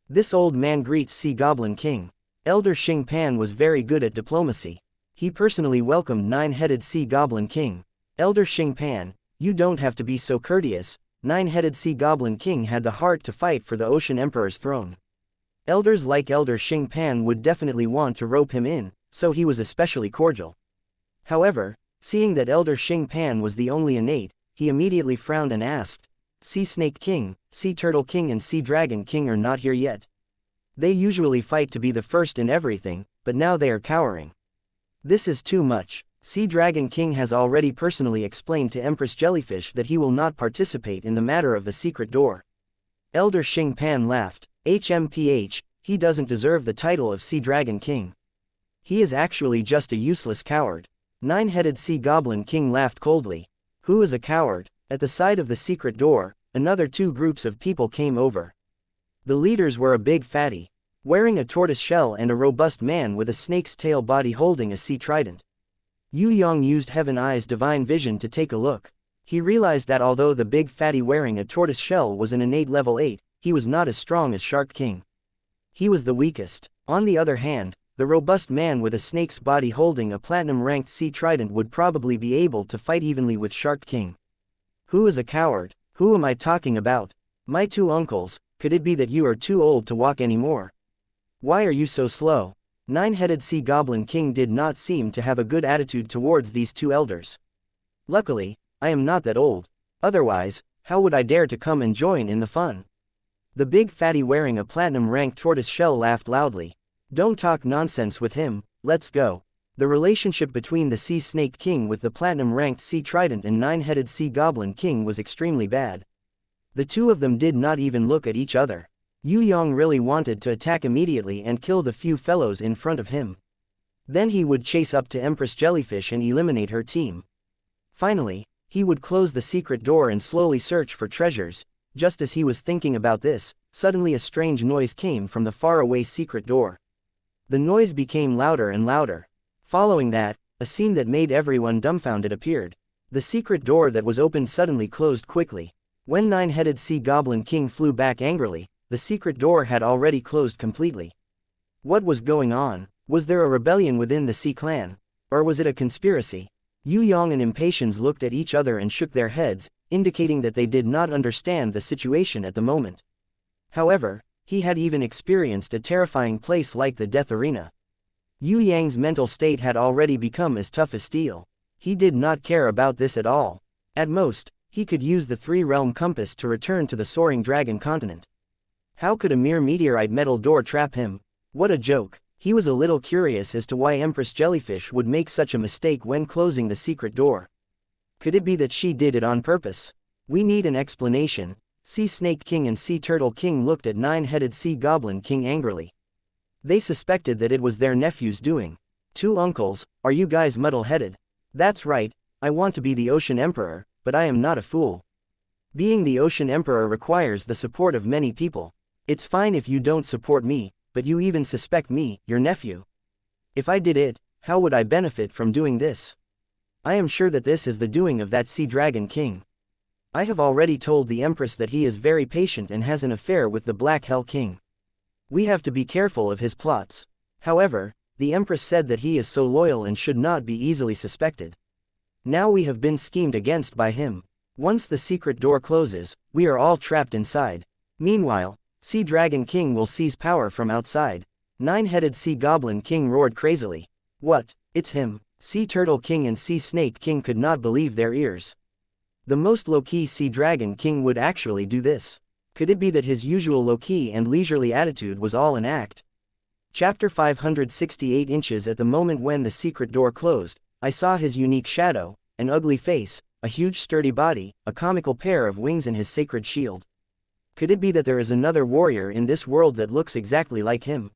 This old man greets sea goblin king. Elder Xing Pan was very good at diplomacy. He personally welcomed 9-headed sea goblin king. Elder Xing Pan, you don't have to be so courteous. 9-headed sea goblin king had the heart to fight for the Ocean Emperor's throne. Elders like Elder Xing Pan would definitely want to rope him in, so he was especially cordial. However, seeing that Elder Xing Pan was the only innate, he immediately frowned and asked, Sea Snake King, Sea Turtle King and Sea Dragon King are not here yet. They usually fight to be the first in everything, but now they are cowering. This is too much. Sea Dragon King has already personally explained to Empress Jellyfish that he will not participate in the matter of the secret door. Elder Xing Pan laughed, HMPH, he doesn't deserve the title of Sea Dragon King. He is actually just a useless coward. 9-headed sea goblin king laughed coldly. Who is a coward? At the side of the secret door, another 2 groups of people came over. The leaders were a big fatty, wearing a tortoise shell and a robust man with a snake's tail body holding a sea trident. Yue Yang used Heaven Eye's divine vision to take a look. He realized that although the big fatty wearing a tortoise shell was an innate level 8, he was not as strong as Shark King. He was the weakest. On the other hand, the robust man with a snake's body holding a platinum-ranked sea trident would probably be able to fight evenly with Shark King. Who is a coward? Who am I talking about? My 2 uncles, could it be that you are too old to walk anymore? Why are you so slow? 9-headed sea goblin king did not seem to have a good attitude towards these 2 elders. Luckily, I am not that old. Otherwise, how would I dare to come and join in the fun? The big fatty wearing a platinum-ranked tortoise shell laughed loudly. Don't talk nonsense with him, let's go. The relationship between the Sea Snake King with the platinum-ranked Sea Trident and 9-headed Sea Goblin King was extremely bad. The 2 of them did not even look at each other. Yue Yang really wanted to attack immediately and kill the few fellows in front of him. Then he would chase up to Empress Jellyfish and eliminate her team. Finally, he would close the secret door and slowly search for treasures. Just as he was thinking about this, suddenly a strange noise came from the faraway secret door. The noise became louder and louder. Following that, a scene that made everyone dumbfounded appeared. The secret door that was opened suddenly closed quickly. When 9-headed Sea Goblin King flew back angrily, the secret door had already closed completely. What was going on? Was there a rebellion within the Sea Clan? Or was it a conspiracy? Yue Yang and Impatience looked at each other and shook their heads, indicating that they did not understand the situation at the moment. However, he had even experienced a terrifying place like the Death Arena. Yue Yang's mental state had already become as tough as steel. He did not care about this at all. At most, he could use the 3-realm compass to return to the Soaring Dragon continent. How could a mere meteorite metal door trap him? What a joke. He was a little curious as to why Empress Jellyfish would make such a mistake when closing the secret door. Could it be that she did it on purpose? We need an explanation. Sea Snake King and Sea Turtle King looked at 9-headed Sea Goblin King angrily. They suspected that it was their nephew's doing. 2 uncles, are you guys muddle-headed? That's right, I want to be the Ocean Emperor, but I am not a fool. Being the Ocean Emperor requires the support of many people. It's fine if you don't support me, but you even suspect me, your nephew. If I did it, how would I benefit from doing this? I am sure that this is the doing of that Sea Dragon King. I have already told the Empress that he is very patient and has an affair with the Black Hell King. We have to be careful of his plots. However, the Empress said that he is so loyal and should not be easily suspected. Now we have been schemed against by him. Once the secret door closes, we are all trapped inside. Meanwhile, Sea Dragon King will seize power from outside. Nine-headed Sea Goblin King roared crazily. What? It's him. Sea Turtle King and Sea Snake King could not believe their ears. The most low-key Sea Dragon King would actually do this. Could it be that his usual low-key and leisurely attitude was all an act? Chapter 568 Inches. At the moment when the secret door closed, I saw his unique shadow, an ugly face, a huge sturdy body, a comical pair of wings and his sacred shield. Could it be that there is another warrior in this world that looks exactly like him?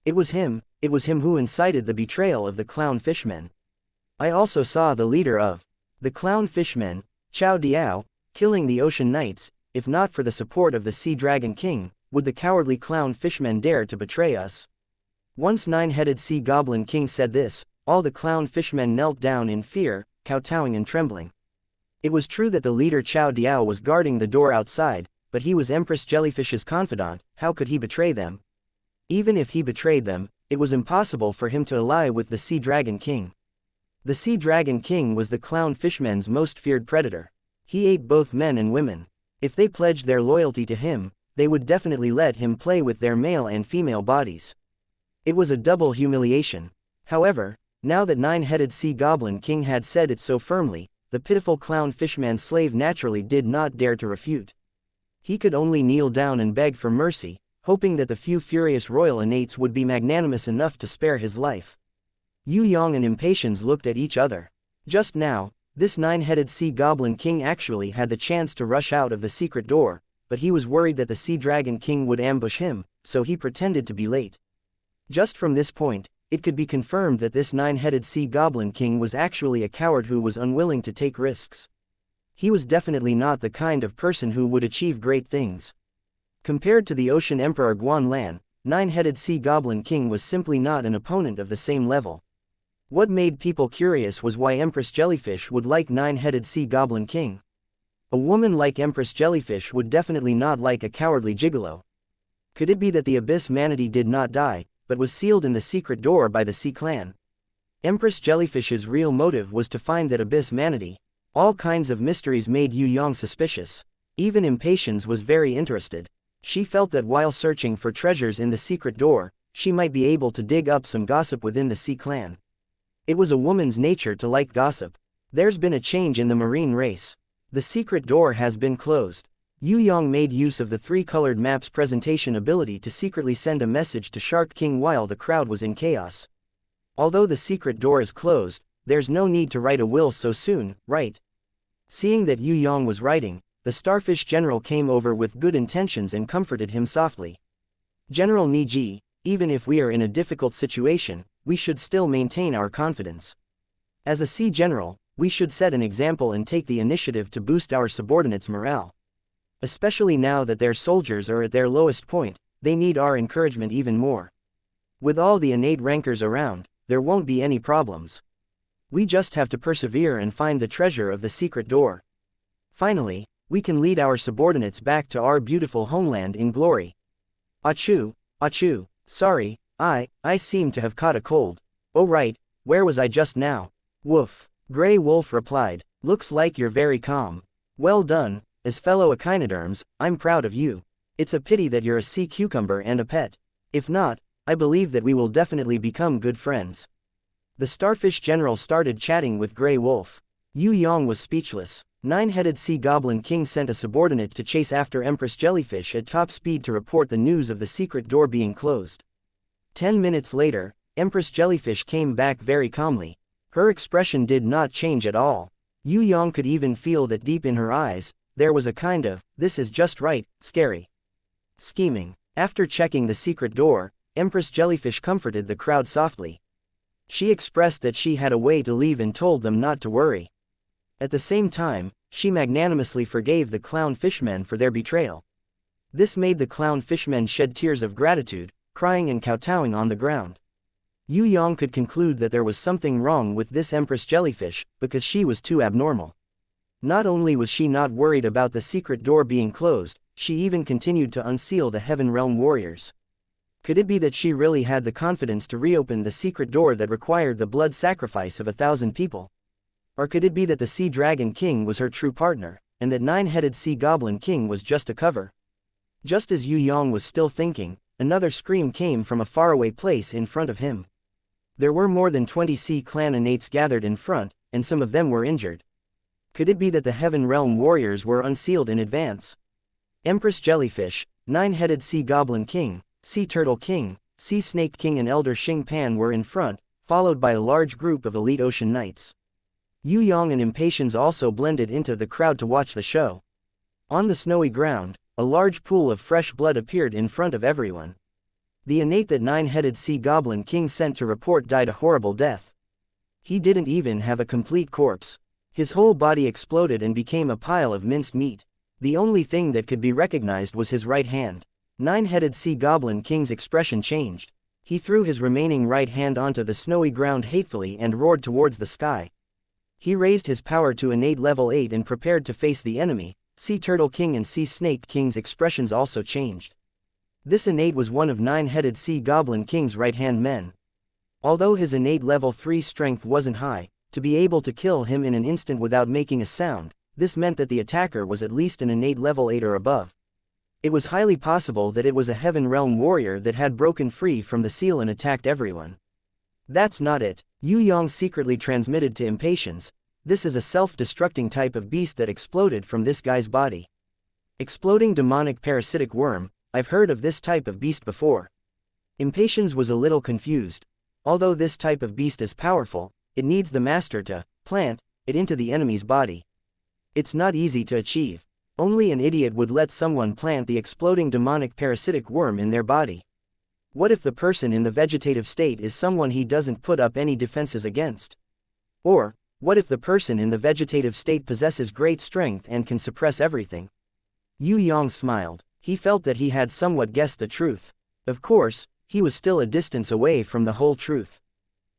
It was him who incited the betrayal of the clown fishmen. I also saw the leader of the clown fishmen, Chao Diao, killing the ocean knights. If not for the support of the Sea Dragon King, would the cowardly clown fishmen dare to betray us? Once Nine-Headed Sea Goblin King said this, all the clown fishmen knelt down in fear, kowtowing and trembling. It was true that the leader Chao Diao was guarding the door outside, but he was Empress Jellyfish's confidant. How could he betray them? Even if he betrayed them, it was impossible for him to ally with the Sea Dragon King. The Sea Dragon King was the clown fishmen's most feared predator. He ate both men and women. If they pledged their loyalty to him, they would definitely let him play with their male and female bodies. It was a double humiliation. However, now that Nine-Headed Sea Goblin King had said it so firmly, the pitiful clown fishman slave naturally did not dare to refute. He could only kneel down and beg for mercy, hoping that the few furious royal innates would be magnanimous enough to spare his life. Yue Yang and Impatience looked at each other. Just now, this Nine-Headed Sea Goblin King actually had the chance to rush out of the secret door, but he was worried that the Sea Dragon King would ambush him, so he pretended to be late. Just from this point, it could be confirmed that this Nine-Headed Sea Goblin King was actually a coward who was unwilling to take risks. He was definitely not the kind of person who would achieve great things. Compared to the Ocean Emperor Guan Lan, Nine-Headed Sea Goblin King was simply not an opponent of the same level. What made people curious was why Empress Jellyfish would like Nine-Headed Sea Goblin King. A woman like Empress Jellyfish would definitely not like a cowardly gigolo. Could it be that the Abyss Manatee did not die, but was sealed in the secret door by the Sea Clan? Empress Jellyfish's real motive was to find that Abyss Manatee. All kinds of mysteries made Yue Yang suspicious. Even Impatience was very interested. She felt that while searching for treasures in the secret door, she might be able to dig up some gossip within the Sea Clan. It was a woman's nature to like gossip. There's been a change in the marine race. The secret door has been closed. Yue Yang made use of the three-colored map's presentation ability to secretly send a message to Shark King while the crowd was in chaos. Although the secret door is closed, there's no need to write a will so soon, right? Seeing that Yue Yang was writing, the Starfish General came over with good intentions and comforted him softly. General Niji, even if we are in a difficult situation, we should still maintain our confidence. As a sea general, we should set an example and take the initiative to boost our subordinates' morale. Especially now that their soldiers are at their lowest point, they need our encouragement even more. With all the innate rankers around, there won't be any problems. We just have to persevere and find the treasure of the secret door. Finally, we can lead our subordinates back to our beautiful homeland in glory. Achoo, achoo, sorry, I seem to have caught a cold. Oh right, where was I just now? Woof. Grey Wolf replied, looks like you're very calm. Well done, as fellow echinoderms, I'm proud of you. It's a pity that you're a sea cucumber and a pet. If not, I believe that we will definitely become good friends. The Starfish General started chatting with Grey Wolf. Yue Yang was speechless. Nine-Headed Sea Goblin King sent a subordinate to chase after Empress Jellyfish at top speed to report the news of the secret door being closed. 10 minutes later, Empress Jellyfish came back very calmly. Her expression did not change at all. Yue Yang could even feel that deep in her eyes, there was a kind of, this is just right, scary scheming. After checking the secret door, Empress Jellyfish comforted the crowd softly. She expressed that she had a way to leave and told them not to worry. At the same time, she magnanimously forgave the clown fishmen for their betrayal. This made the clown fishmen shed tears of gratitude, crying and kowtowing on the ground. Yue Yang could conclude that there was something wrong with this Empress Jellyfish, because she was too abnormal. Not only was she not worried about the secret door being closed, she even continued to unseal the Heaven Realm warriors. Could it be that she really had the confidence to reopen the secret door that required the blood sacrifice of 1,000 people? Or could it be that the Sea Dragon King was her true partner, and that Nine-Headed Sea Goblin King was just a cover? Just as Yue Yang was still thinking, another scream came from a faraway place in front of him. There were more than 20 Sea Clan innates gathered in front, and some of them were injured. Could it be that the Heaven Realm warriors were unsealed in advance? Empress Jellyfish, Nine-Headed Sea Goblin King, Sea Turtle King, Sea Snake King and Elder Xing Pan were in front, followed by a large group of elite ocean knights. Yue Yang and Impatience also blended into the crowd to watch the show. On the snowy ground, a large pool of fresh blood appeared in front of everyone. The innate that Nine-Headed Sea Goblin King sent to report died a horrible death. He didn't even have a complete corpse. His whole body exploded and became a pile of minced meat. The only thing that could be recognized was his right hand. Nine-Headed Sea Goblin King's expression changed. He threw his remaining right hand onto the snowy ground hatefully and roared towards the sky. He raised his power to innate level 8 and prepared to face the enemy. Sea Turtle King and Sea Snake King's expressions also changed. This innate was one of Nine-Headed Sea Goblin King's right-hand men. Although his innate level 3 strength wasn't high, to be able to kill him in an instant without making a sound, this meant that the attacker was at least an innate level 8 or above. It was highly possible that it was a Heaven Realm warrior that had broken free from the seal and attacked everyone. That's not it, Yue Yang secretly transmitted to Impatience. This is a self-destructing type of beast that exploded from this guy's body. Exploding demonic parasitic worm, I've heard of this type of beast before. Impatience was a little confused. Although this type of beast is powerful, it needs the master to plant it into the enemy's body. It's not easy to achieve. Only an idiot would let someone plant the exploding demonic parasitic worm in their body. What if the person in the vegetative state is someone he doesn't put up any defenses against? Or, what if the person in the vegetative state possesses great strength and can suppress everything? Yue Yang smiled. He felt that he had somewhat guessed the truth. Of course, he was still a distance away from the whole truth.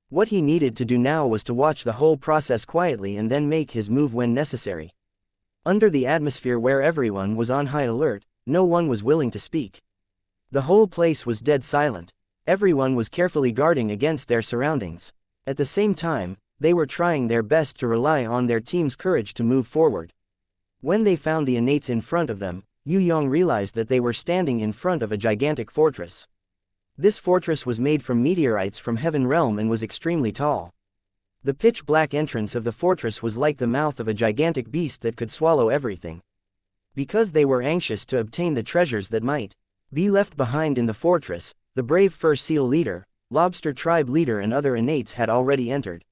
What he needed to do now was to watch the whole process quietly and then make his move when necessary. Under the atmosphere where everyone was on high alert, no one was willing to speak. The whole place was dead silent. Everyone was carefully guarding against their surroundings. At the same time, they were trying their best to rely on their team's courage to move forward. When they found the innates in front of them, Yue Yang realized that they were standing in front of a gigantic fortress. This fortress was made from meteorites from Heaven Realm and was extremely tall. The pitch-black entrance of the fortress was like the mouth of a gigantic beast that could swallow everything. Because they were anxious to obtain the treasures that might be left behind in the fortress, the brave Fur Seal leader, Lobster Tribe leader and other innates had already entered.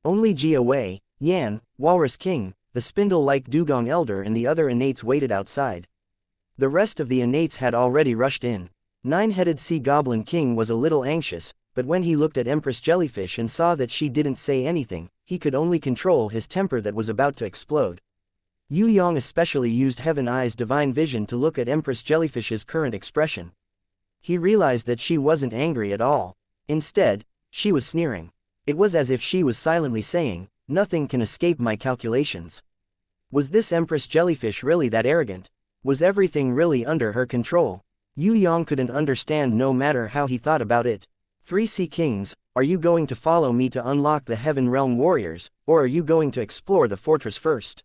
Only Yue Yang, Walrus King, the spindle-like Dugong Elder and the other innates waited outside. The rest of the innates had already rushed in. Nine-Headed Sea Goblin King was a little anxious, but when he looked at Empress Jellyfish and saw that she didn't say anything, he could only control his temper that was about to explode. Yue Yang especially used Heaven Eye's divine vision to look at Empress Jellyfish's current expression. He realized that she wasn't angry at all. Instead, she was sneering. It was as if she was silently saying, "Nothing can escape my calculations." Was this Empress Jellyfish really that arrogant? Was everything really under her control? Yue Yang couldn't understand no matter how he thought about it. 3 Sea Kings, are you going to follow me to unlock the Heaven Realm warriors, or are you going to explore the fortress first?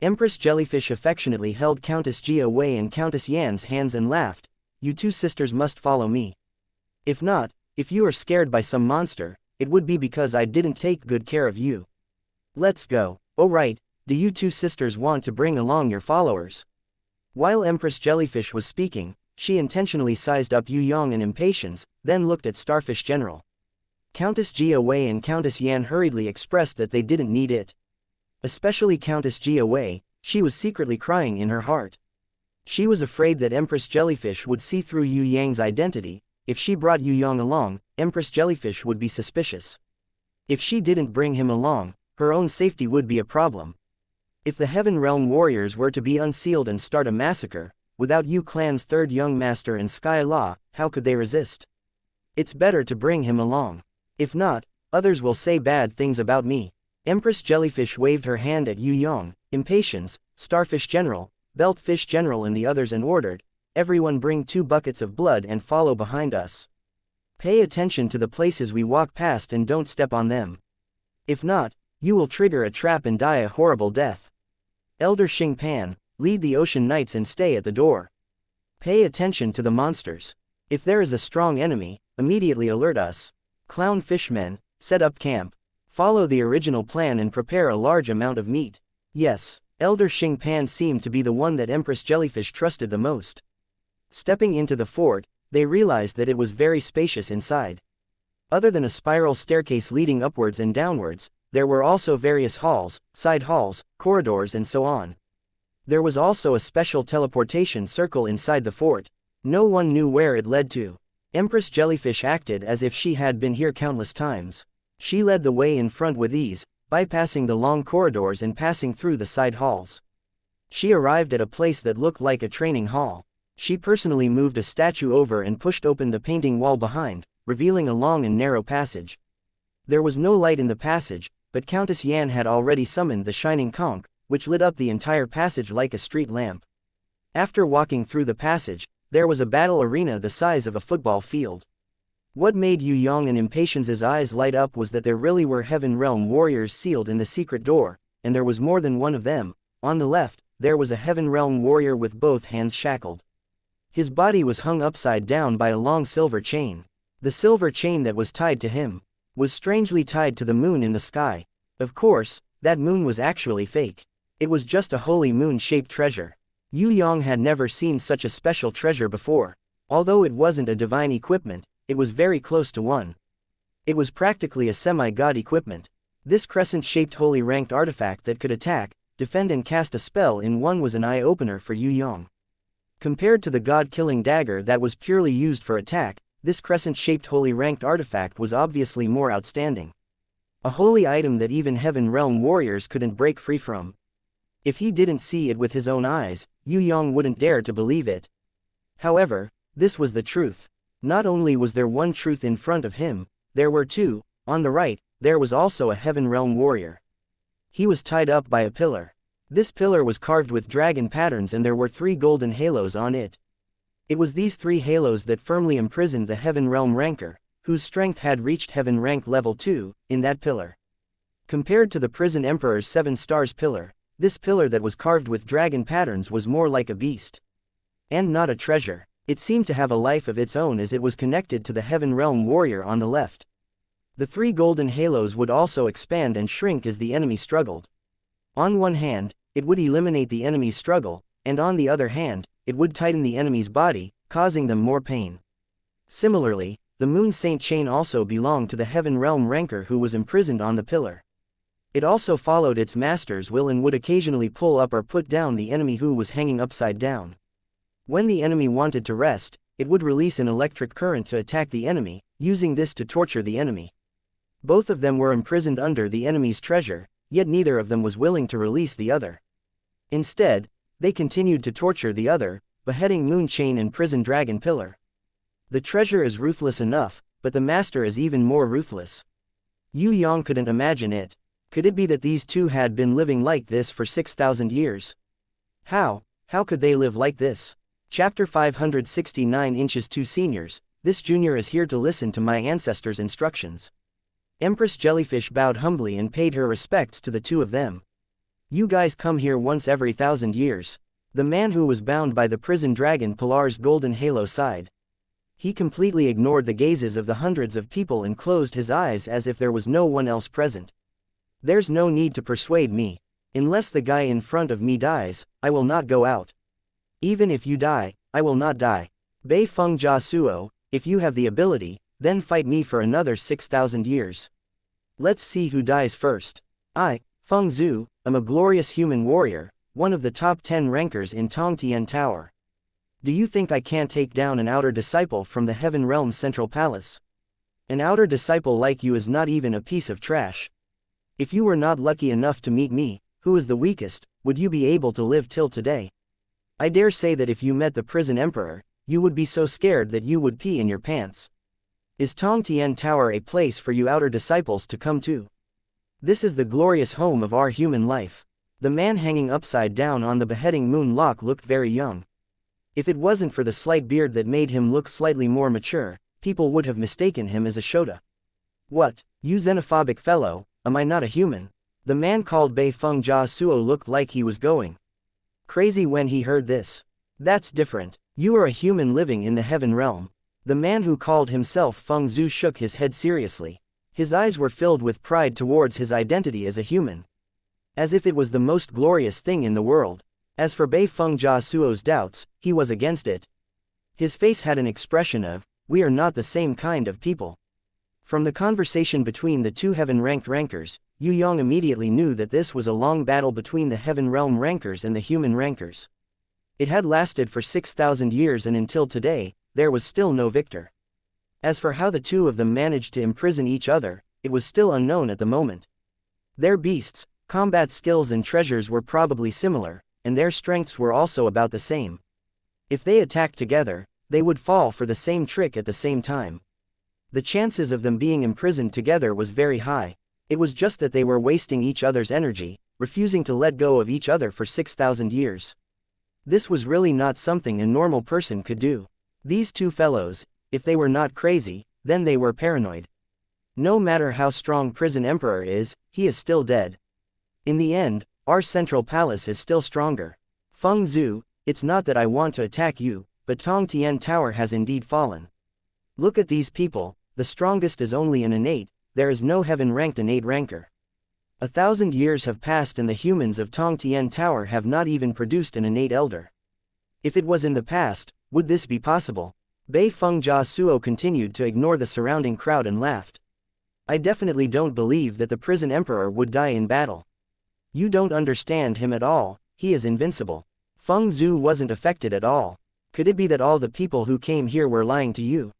Empress Jellyfish affectionately held Countess Jia Wei and Countess Yan's hands and laughed. You two sisters must follow me. If not, if you are scared by some monster, it would be because I didn't take good care of you. Let's go. Oh right, do you two sisters want to bring along your followers? While Empress Jellyfish was speaking, she intentionally sized up Yue Yang in Impatience, then looked at Starfish General. Countess Jia Wei and Countess Yan hurriedly expressed that they didn't need it. Especially Countess Jia Wei, she was secretly crying in her heart. She was afraid that Empress Jellyfish would see through Yue Yang's identity. If she brought Yue Yang along, Empress Jellyfish would be suspicious. If she didn't bring him along, her own safety would be a problem. If the Heaven Realm warriors were to be unsealed and start a massacre, without Yu Clan's third young master and Sky Law, how could they resist? It's better to bring him along. If not, others will say bad things about me. Empress Jellyfish waved her hand at Yue Yang, Impatience, Starfish General, Beltfish General and the others and ordered, everyone bring 2 buckets of blood and follow behind us. Pay attention to the places we walk past and don't step on them. If not, you will trigger a trap and die a horrible death. Elder Xing Pan, lead the Ocean Knights and stay at the door. Pay attention to the monsters. If there is a strong enemy, immediately alert us. Clown fishmen, set up camp. Follow the original plan and prepare a large amount of meat. Yes, Elder Xing Pan seemed to be the one that Empress Jellyfish trusted the most. Stepping into the fort, they realized that it was very spacious inside. Other than a spiral staircase leading upwards and downwards, there were also various halls, side halls, corridors and so on. There was also a special teleportation circle inside the fort. No one knew where it led to. Empress Jellyfish acted as if she had been here countless times. She led the way in front with ease, bypassing the long corridors and passing through the side halls. She arrived at a place that looked like a training hall. She personally moved a statue over and pushed open the painting wall behind, revealing a long and narrow passage. There was no light in the passage, but Countess Yan had already summoned the shining conch, which lit up the entire passage like a street lamp. After walking through the passage, there was a battle arena the size of a football field. What made Yue Yang and Impatience's eyes light up was that there really were Heaven Realm warriors sealed in the secret door, and there was more than one of them. On the left, there was a Heaven Realm warrior with both hands shackled. His body was hung upside down by a long silver chain. The silver chain that was tied to him was strangely tied to the moon in the sky. Of course, that moon was actually fake. It was just a holy moon-shaped treasure. Yue Yang had never seen such a special treasure before. Although it wasn't a divine equipment, it was very close to one. It was practically a semi-god equipment. This crescent-shaped holy ranked artifact that could attack, defend and cast a spell in one was an eye-opener for Yue Yang. Compared to the god-killing dagger that was purely used for attack, this crescent-shaped holy ranked artifact was obviously more outstanding. A holy item that even Heaven Realm warriors couldn't break free from. If he didn't see it with his own eyes, Yue Yang wouldn't dare to believe it. However, this was the truth. Not only was there one truth in front of him, there were two. On the right, there was also a Heaven Realm warrior. He was tied up by a pillar. This pillar was carved with dragon patterns and there were 3 golden halos on it. It was these 3 halos that firmly imprisoned the Heaven Realm ranker, whose strength had reached Heaven rank level 2, in that pillar. Compared to the Prison Emperor's 7 stars pillar, this pillar that was carved with dragon patterns was more like a beast. And not a treasure. It seemed to have a life of its own as it was connected to the Heaven Realm warrior on the left. The 3 golden halos would also expand and shrink as the enemy struggled. On one hand, it would eliminate the enemy's struggle, and on the other hand, it would tighten the enemy's body, causing them more pain. Similarly, the Moon Saint chain also belonged to the Heaven Realm ranker who was imprisoned on the pillar. It also followed its master's will and would occasionally pull up or put down the enemy who was hanging upside down. When the enemy wanted to rest, it would release an electric current to attack the enemy, using this to torture the enemy. Both of them were imprisoned under the enemy's treasure, yet neither of them was willing to release the other. Instead, they continued to torture the other, beheading Moon Chain and Prison Dragon Pillar. The treasure is ruthless enough, but the master is even more ruthless. Yue Yang couldn't imagine it. Could it be that these two had been living like this for 6,000 years? How could they live like this? Chapter 569 Inches 2 Seniors, this junior is here to listen to my ancestors' instructions. Empress Jellyfish bowed humbly and paid her respects to the two of them. You guys come here once every 1,000 years. The man who was bound by the prison dragon Pilar's golden halo sighed. He completely ignored the gazes of the hundreds of people and closed his eyes as if there was no one else present. There's no need to persuade me. Unless the guy in front of me dies, I will not go out. Even if you die, I will not die. Bei Feng Jia Suo, if you have the ability, then fight me for another 6,000 years. Let's see who dies first. I, Feng Zhu, am a glorious human warrior, one of the top 10 rankers in Tong Tian Tower. Do you think I can't take down an outer disciple from the Heaven Realm Central Palace? An outer disciple like you is not even a piece of trash. If you were not lucky enough to meet me, who is the weakest, would you be able to live till today? I dare say that if you met the prison emperor, you would be so scared that you would pee in your pants. Is Tong Tian Tower a place for you outer disciples to come to? This is the glorious home of our human life. The man hanging upside down on the beheading moon lock looked very young. If it wasn't for the slight beard that made him look slightly more mature, people would have mistaken him as a Shota. What, you xenophobic fellow, am I not a human? The man called Bei Feng Jia Suo looked like he was going crazy when he heard this. That's different. You are a human living in the Heaven Realm. The man who called himself Feng Zhu shook his head seriously. His eyes were filled with pride towards his identity as a human. As if it was the most glorious thing in the world. As for Bei Feng Jia Suo's doubts, he was against it. His face had an expression of, "We are not the same kind of people." From the conversation between the two heaven-ranked rankers, Yue Yang immediately knew that this was a long battle between the heaven realm rankers and the human rankers. It had lasted for 6,000 years, and until today, there was still no victor. As for how the two of them managed to imprison each other, it was still unknown at the moment. Their beasts, combat skills and treasures were probably similar, and their strengths were also about the same. If they attacked together, they would fall for the same trick at the same time. The chances of them being imprisoned together was very high. It was just that they were wasting each other's energy, refusing to let go of each other for 6,000 years. This was really not something a normal person could do. These two fellows, if they were not crazy, then they were paranoid. No matter how strong Prison Emperor is, he is still dead. In the end, our central palace is still stronger. Feng Zhu, it's not that I want to attack you, but Tong Tian Tower has indeed fallen. Look at these people, the strongest is only an innate, there is no heaven-ranked innate ranker. 1,000 years have passed and the humans of Tong Tian Tower have not even produced an innate elder. If it was in the past, would this be possible? Bei Feng Jia Suo continued to ignore the surrounding crowd and laughed. I definitely don't believe that the Prison Emperor would die in battle. You don't understand him at all, he is invincible. Feng Zhu wasn't affected at all. Could it be that all the people who came here were lying to you?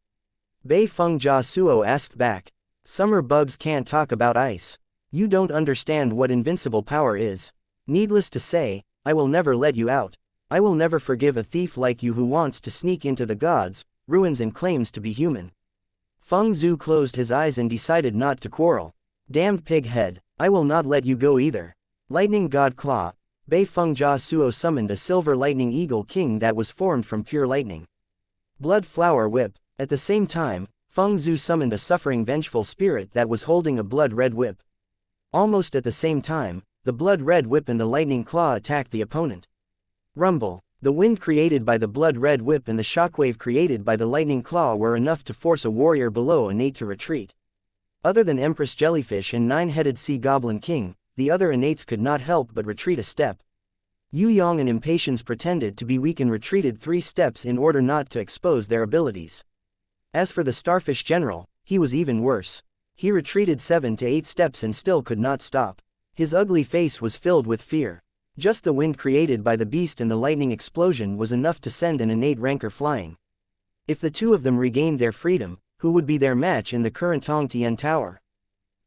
Bei Feng Jia Suo asked back. Summer bugs can't talk about ice. You don't understand what invincible power is. Needless to say, I will never let you out. I will never forgive a thief like you who wants to sneak into the gods' ruins and claims to be human. Feng Zhu closed his eyes and decided not to quarrel. Damned pig head, I will not let you go either. Lightning God Claw. Bei Feng Jia Suo summoned a silver lightning eagle king that was formed from pure lightning. Blood Flower Whip. At the same time, Feng Zhu summoned a suffering vengeful spirit that was holding a blood red whip. Almost at the same time, the blood red whip and the lightning claw attacked the opponent. Rumble. The wind created by the blood red whip and the shockwave created by the lightning claw were enough to force a warrior below innate to retreat. Other than Empress Jellyfish and nine-headed Sea Goblin King, the other innates could not help but retreat a step. Yue Yang and Impatience pretended to be weak and retreated 3 steps in order not to expose their abilities. As for the Starfish General, he was even worse. He retreated 7 to 8 steps and still could not stop. His ugly face was filled with fear. Just the wind created by the beast and the lightning explosion was enough to send an innate ranker flying. If the two of them regained their freedom, who would be their match in the current Tong Tian Tower?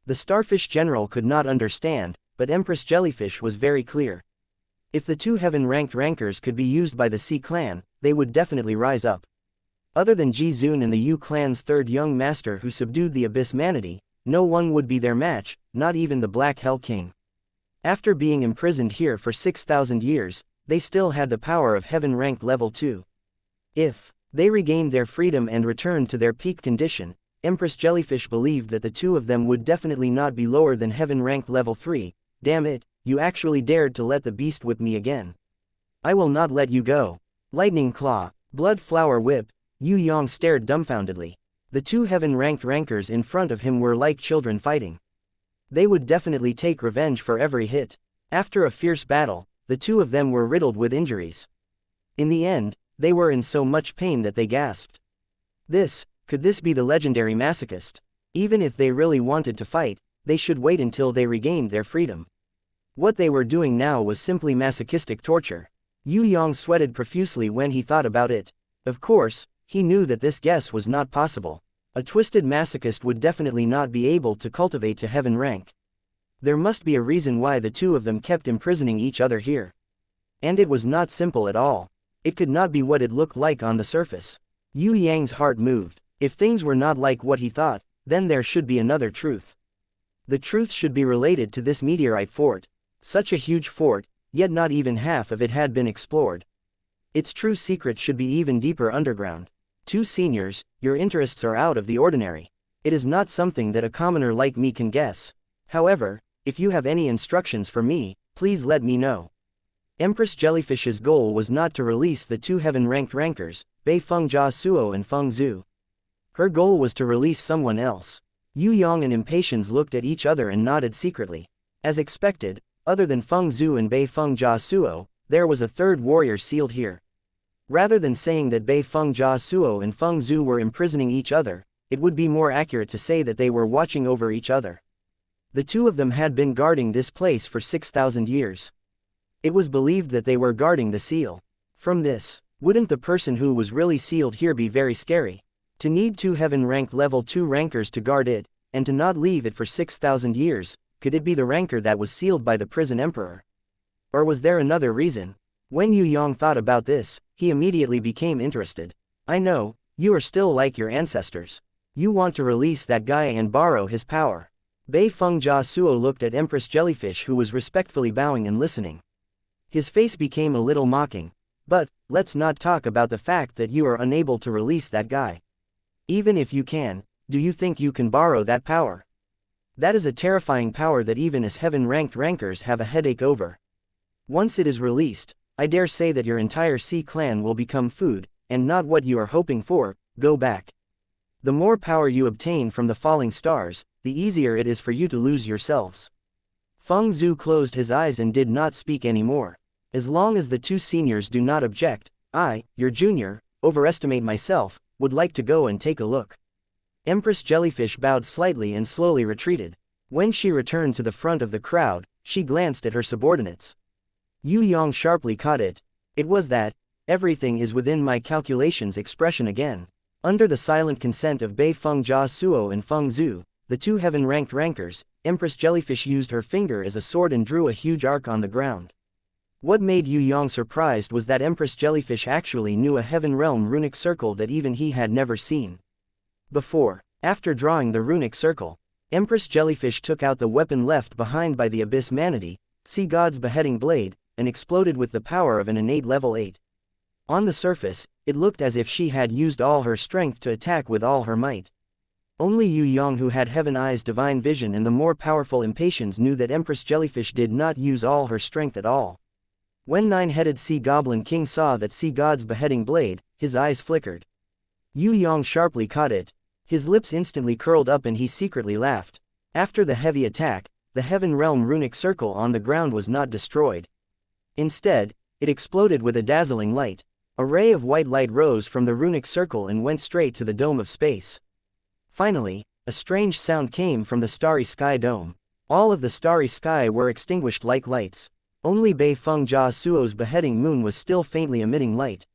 The Starfish General could not understand, but Empress Jellyfish was very clear. If the two heaven-ranked rankers could be used by the Sea Clan, they would definitely rise up. Other than Ji Zun and the Yu Clan's third young master who subdued the Abyss Manatee, no one would be their match, not even the Black Hell King. After being imprisoned here for 6,000 years, they still had the power of heaven-ranked level 2. If they regained their freedom and returned to their peak condition, Empress Jellyfish believed that the two of them would definitely not be lower than heaven-ranked level 3. Damn it, you actually dared to let the beast whip me again. I will not let you go. Lightning Claw. Blood Flower Whip. Yue Yang stared dumbfoundedly. The two heaven-ranked rankers in front of him were like children fighting. They would definitely take revenge for every hit. After a fierce battle, the two of them were riddled with injuries. In the end, they were in so much pain that they gasped. Could this be the legendary masochist? Even if they really wanted to fight, they should wait until they regained their freedom. What they were doing now was simply masochistic torture. Yue Yang sweated profusely when he thought about it. Of course, he knew that this guess was not possible. A twisted masochist would definitely not be able to cultivate to heaven rank. There must be a reason why the two of them kept imprisoning each other here. And it was not simple at all. It could not be what it looked like on the surface. Yue Yang's heart moved. If things were not like what he thought, then there should be another truth. The truth should be related to this meteorite fort. Such a huge fort, yet not even half of it had been explored. Its true secret should be even deeper underground. Two seniors, your interests are out of the ordinary. It is not something that a commoner like me can guess. However, if you have any instructions for me, please let me know. Empress Jellyfish's goal was not to release the two heaven-ranked rankers, Bei Feng Jia Suo and Feng Zhu. Her goal was to release someone else. Yue Yang and Impatience looked at each other and nodded secretly. As expected, other than Feng Zhu and Bei Feng Jia Suo, there was a third warrior sealed here. Rather than saying that Bei Feng Jia Suo and Feng Zhu were imprisoning each other, it would be more accurate to say that they were watching over each other. The two of them had been guarding this place for 6,000 years. It was believed that they were guarding the seal. From this, wouldn't the person who was really sealed here be very scary? To need 2 heaven-ranked level 2 rankers to guard it, and to not leave it for 6,000 years, could it be the ranker that was sealed by the prison emperor? Or was there another reason? When Yue Yang thought about this, he immediately became interested. I know, you are still like your ancestors. You want to release that guy and borrow his power. Bei Feng Jia Suo looked at Empress Jellyfish, who was respectfully bowing and listening. His face became a little mocking. But, let's not talk about the fact that you are unable to release that guy. Even if you can, do you think you can borrow that power? That is a terrifying power that even as heaven-ranked rankers have a headache over. Once it is released, I dare say that your entire Sea clan will become food, and not what you are hoping for. Go back. The more power you obtain from the falling stars, the easier it is for you to lose yourselves. Feng Zhu closed his eyes and did not speak anymore. As long as the two seniors do not object, I, your junior, overestimate myself, would like to go and take a look. Empress Jellyfish bowed slightly and slowly retreated. When she returned to the front of the crowd, she glanced at her subordinates. Yue Yang sharply caught it. It was that, everything is within my calculations expression again. Under the silent consent of Bei Feng Jia Suo and Feng Zhu, the two heaven-ranked rankers, Empress Jellyfish used her finger as a sword and drew a huge arc on the ground. What made Yue Yang surprised was that Empress Jellyfish actually knew a heaven realm runic circle that even he had never seen before. After drawing the runic circle, Empress Jellyfish took out the weapon left behind by the Abyss Manatee, Sea God's beheading blade, and exploded with the power of an innate level 8. On the surface, it looked as if she had used all her strength to attack with all her might. Only Yue Yang, who had Heaven Eye's divine vision and the more powerful Impatience, knew that Empress Jellyfish did not use all her strength at all. When Nine-Headed Sea Goblin King saw that Sea God's beheading blade, his eyes flickered. Yue Yang sharply caught it. His lips instantly curled up and he secretly laughed. After the heavy attack, the Heaven Realm runic circle on the ground was not destroyed. Instead, it exploded with a dazzling light. A ray of white light rose from the runic circle and went straight to the dome of space. Finally, a strange sound came from the starry sky dome. All of the starry sky were extinguished like lights. Only Bei Feng Jia Suo's beheading moon was still faintly emitting light.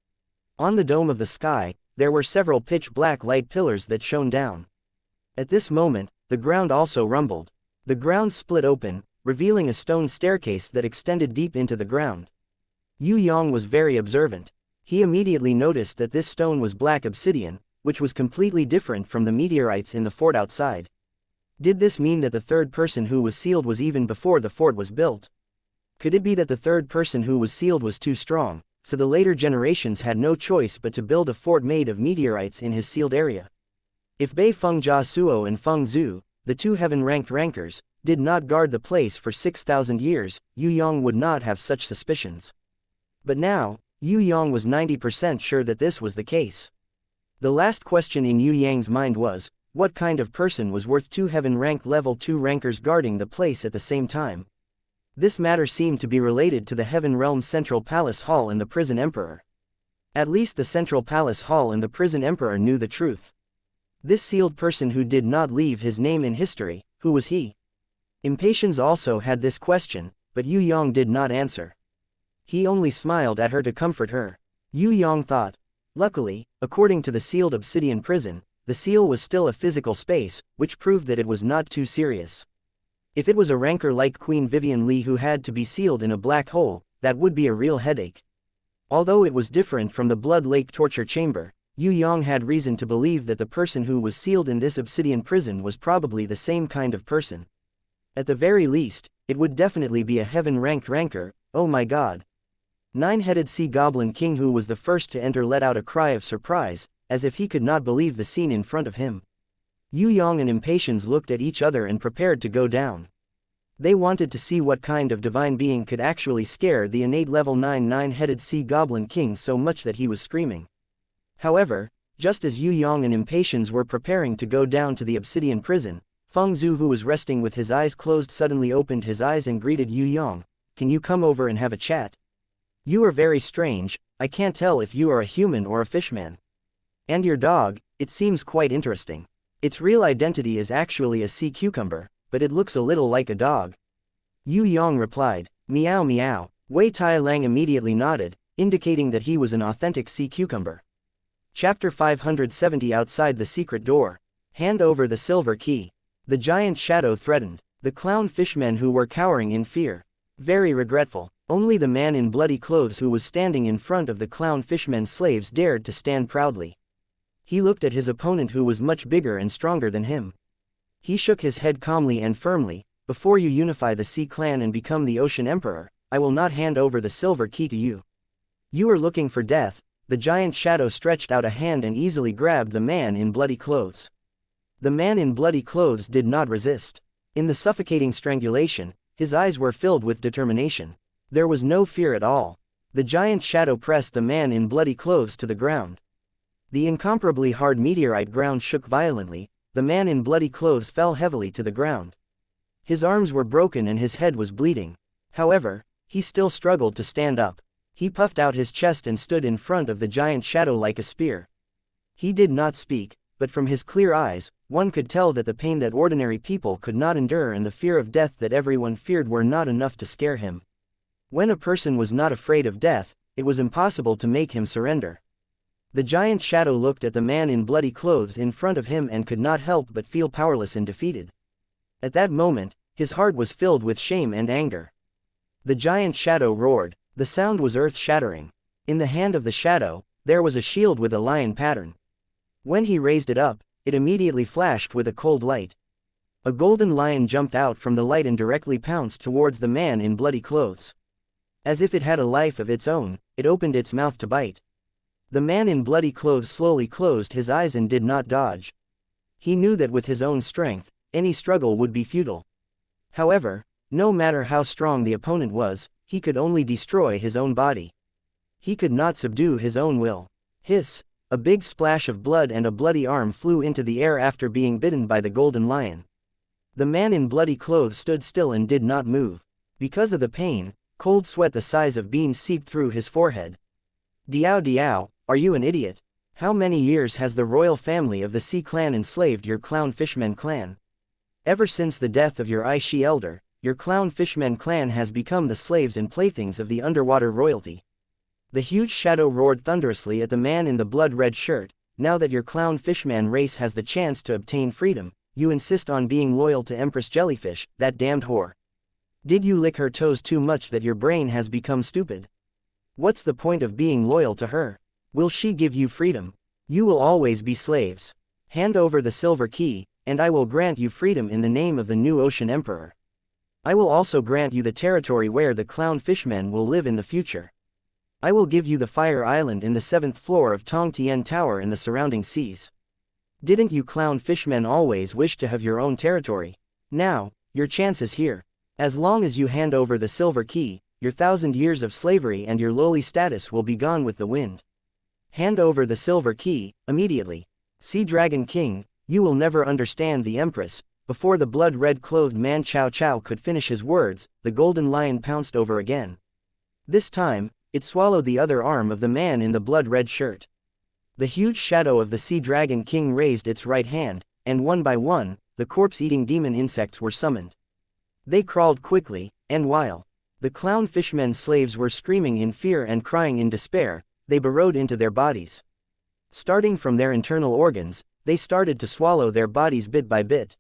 On the dome of the sky, there were several pitch-black light pillars that shone down. At this moment, the ground also rumbled. The ground split open, revealing a stone staircase that extended deep into the ground. Yue Yang was very observant. He immediately noticed that this stone was black obsidian, which was completely different from the meteorites in the fort outside. Did this mean that the third person who was sealed was even before the fort was built? Could it be that the third person who was sealed was too strong, so the later generations had no choice but to build a fort made of meteorites in his sealed area? If Bei Feng Jia Suo and Feng Zhu, the two heaven-ranked rankers, did not guard the place for 6,000 years, Yue Yang would not have such suspicions. But now, Yue Yang was 90% sure that this was the case. The last question in Yue Yang's mind was, what kind of person was worth two heaven-ranked level 2 rankers guarding the place at the same time? This matter seemed to be related to the Heaven Realm Central Palace Hall and the Prison Emperor. At least the Central Palace Hall and the Prison Emperor knew the truth. This sealed person who did not leave his name in history, who was he? Impatience also had this question, but Yue Yang did not answer. He only smiled at her to comfort her. Yue Yang thought. Luckily, according to the sealed obsidian prison, the seal was still a physical space, which proved that it was not too serious. If it was a ranker like Queen Vivian Li who had to be sealed in a black hole, that would be a real headache. Although it was different from the Blood Lake torture chamber, Yue Yang had reason to believe that the person who was sealed in this obsidian prison was probably the same kind of person. At the very least, it would definitely be a heaven-ranked ranker. Oh my god. Nine-Headed Sea Goblin King, who was the first to enter, let out a cry of surprise, as if he could not believe the scene in front of him. Yue Yang and Impatience looked at each other and prepared to go down. They wanted to see what kind of divine being could actually scare the innate level 9 Nine-Headed Sea Goblin King so much that he was screaming. However, Just as Yue Yang and Impatience were preparing to go down to the obsidian prison, Feng Zhu, who was resting with his eyes closed, suddenly opened his eyes and greeted Yue Yang. "Can you come over and have a chat? You are very strange, I can't tell if you are a human or a fishman. And your dog, it seems quite interesting. Its real identity is actually a sea cucumber, but it looks a little like a dog." Yue Yang replied, "Meow meow." Wei Tai-lang immediately nodded, indicating that he was an authentic sea cucumber. Chapter 570. Outside the secret door. Hand over the silver key. The giant shadow threatened. The clown fishmen who were cowering in fear. Very regretful. Only the man in bloody clothes who was standing in front of the clown fishmen's slaves dared to stand proudly. He looked at his opponent, who was much bigger and stronger than him. He shook his head calmly and firmly. "Before you unify the Sea Clan and become the Ocean Emperor, I will not hand over the silver key to you. You are looking for death." The giant shadow stretched out a hand and easily grabbed the man in bloody clothes. The man in bloody clothes did not resist. In the suffocating strangulation, his eyes were filled with determination. There was no fear at all. The giant shadow pressed the man in bloody clothes to the ground. The incomparably hard meteorite ground shook violently. The man in bloody clothes fell heavily to the ground. His arms were broken and his head was bleeding. However, he still struggled to stand up. He puffed out his chest and stood in front of the giant shadow like a spear. He did not speak, but from his clear eyes, one could tell that the pain that ordinary people could not endure and the fear of death that everyone feared were not enough to scare him. When a person was not afraid of death, it was impossible to make him surrender. The giant shadow looked at the man in bloody clothes in front of him and could not help but feel powerless and defeated. At that moment, his heart was filled with shame and anger. The giant shadow roared. The sound was earth-shattering. In the hand of the shadow, there was a shield with a lion pattern. When he raised it up, it immediately flashed with a cold light. A golden lion jumped out from the light and directly pounced towards the man in bloody clothes. As if it had a life of its own, it opened its mouth to bite. The man in bloody clothes slowly closed his eyes and did not dodge. He knew that with his own strength, any struggle would be futile. However, no matter how strong the opponent was, he could only destroy his own body. He could not subdue his own will. Hiss! A big splash of blood and a bloody arm flew into the air after being bitten by the golden lion. The man in bloody clothes stood still and did not move. Because of the pain, cold sweat the size of beans seeped through his forehead. "Diao Diao, are you an idiot? How many years has the royal family of the Sea Clan enslaved your clown fishmen clan? Ever since the death of your Aishi elder, your clown fishmen clan has become the slaves and playthings of the underwater royalty." The huge shadow roared thunderously at the man in the blood-red shirt. "Now that your clown fishman race has the chance to obtain freedom, you insist on being loyal to Empress Jellyfish, that damned whore. Did you lick her toes too much that your brain has become stupid? What's the point of being loyal to her? Will she give you freedom? You will always be slaves. Hand over the silver key, and I will grant you freedom in the name of the new Ocean Emperor. I will also grant you the territory where the clown fishmen will live in the future. I will give you the Fire Island in the 7th floor of Tong Tian Tower and the surrounding seas. Didn't you clown fishmen always wish to have your own territory? Now, your chance is here. As long as you hand over the silver key, your 1,000 years of slavery and your lowly status will be gone with the wind. Hand over the silver key, immediately. Sea Dragon King, you will never understand the Empress." Before the blood-red clothed man Cao Cao could finish his words, the golden lion pounced over again. This time, it swallowed the other arm of the man in the blood-red shirt. The huge shadow of the Sea Dragon King raised its right hand, and one by one, the corpse-eating demon insects were summoned. They crawled quickly, and while the clown fishmen slaves were screaming in fear and crying in despair, they burrowed into their bodies. Starting from their internal organs, they started to swallow their bodies bit by bit.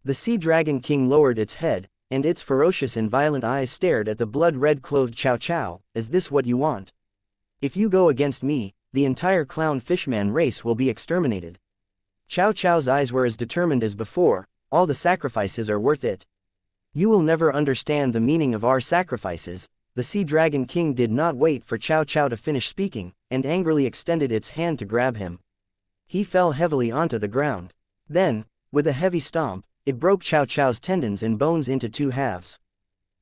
The Sea Dragon King lowered its head, and its ferocious and violent eyes stared at the blood-red clothed Cao Cao. "Is this what you want? If you go against me, the entire clown fishman race will be exterminated." Cao Cao's eyes were as determined as before. "All the sacrifices are worth it. You will never understand the meaning of our sacrifices." The Sea Dragon King did not wait for Cao Cao to finish speaking, and angrily extended its hand to grab him. He fell heavily onto the ground. Then, with a heavy stomp, it broke Cao Cao's tendons and bones into 2 halves.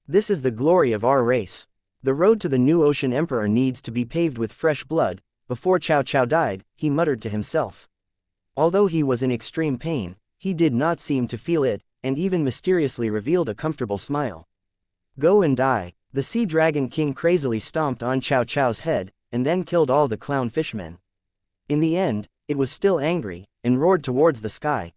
"This is the glory of our race. The road to the new Ocean Emperor needs to be paved with fresh blood. before Cao Cao died, he muttered to himself. Although he was in extreme pain, he did not seem to feel it, and even mysteriously revealed a comfortable smile. Go and die. The Sea Dragon King crazily stomped on Cao Cao's head, and then killed all the clown fishmen. In the end, it was still angry, and roared towards the sky.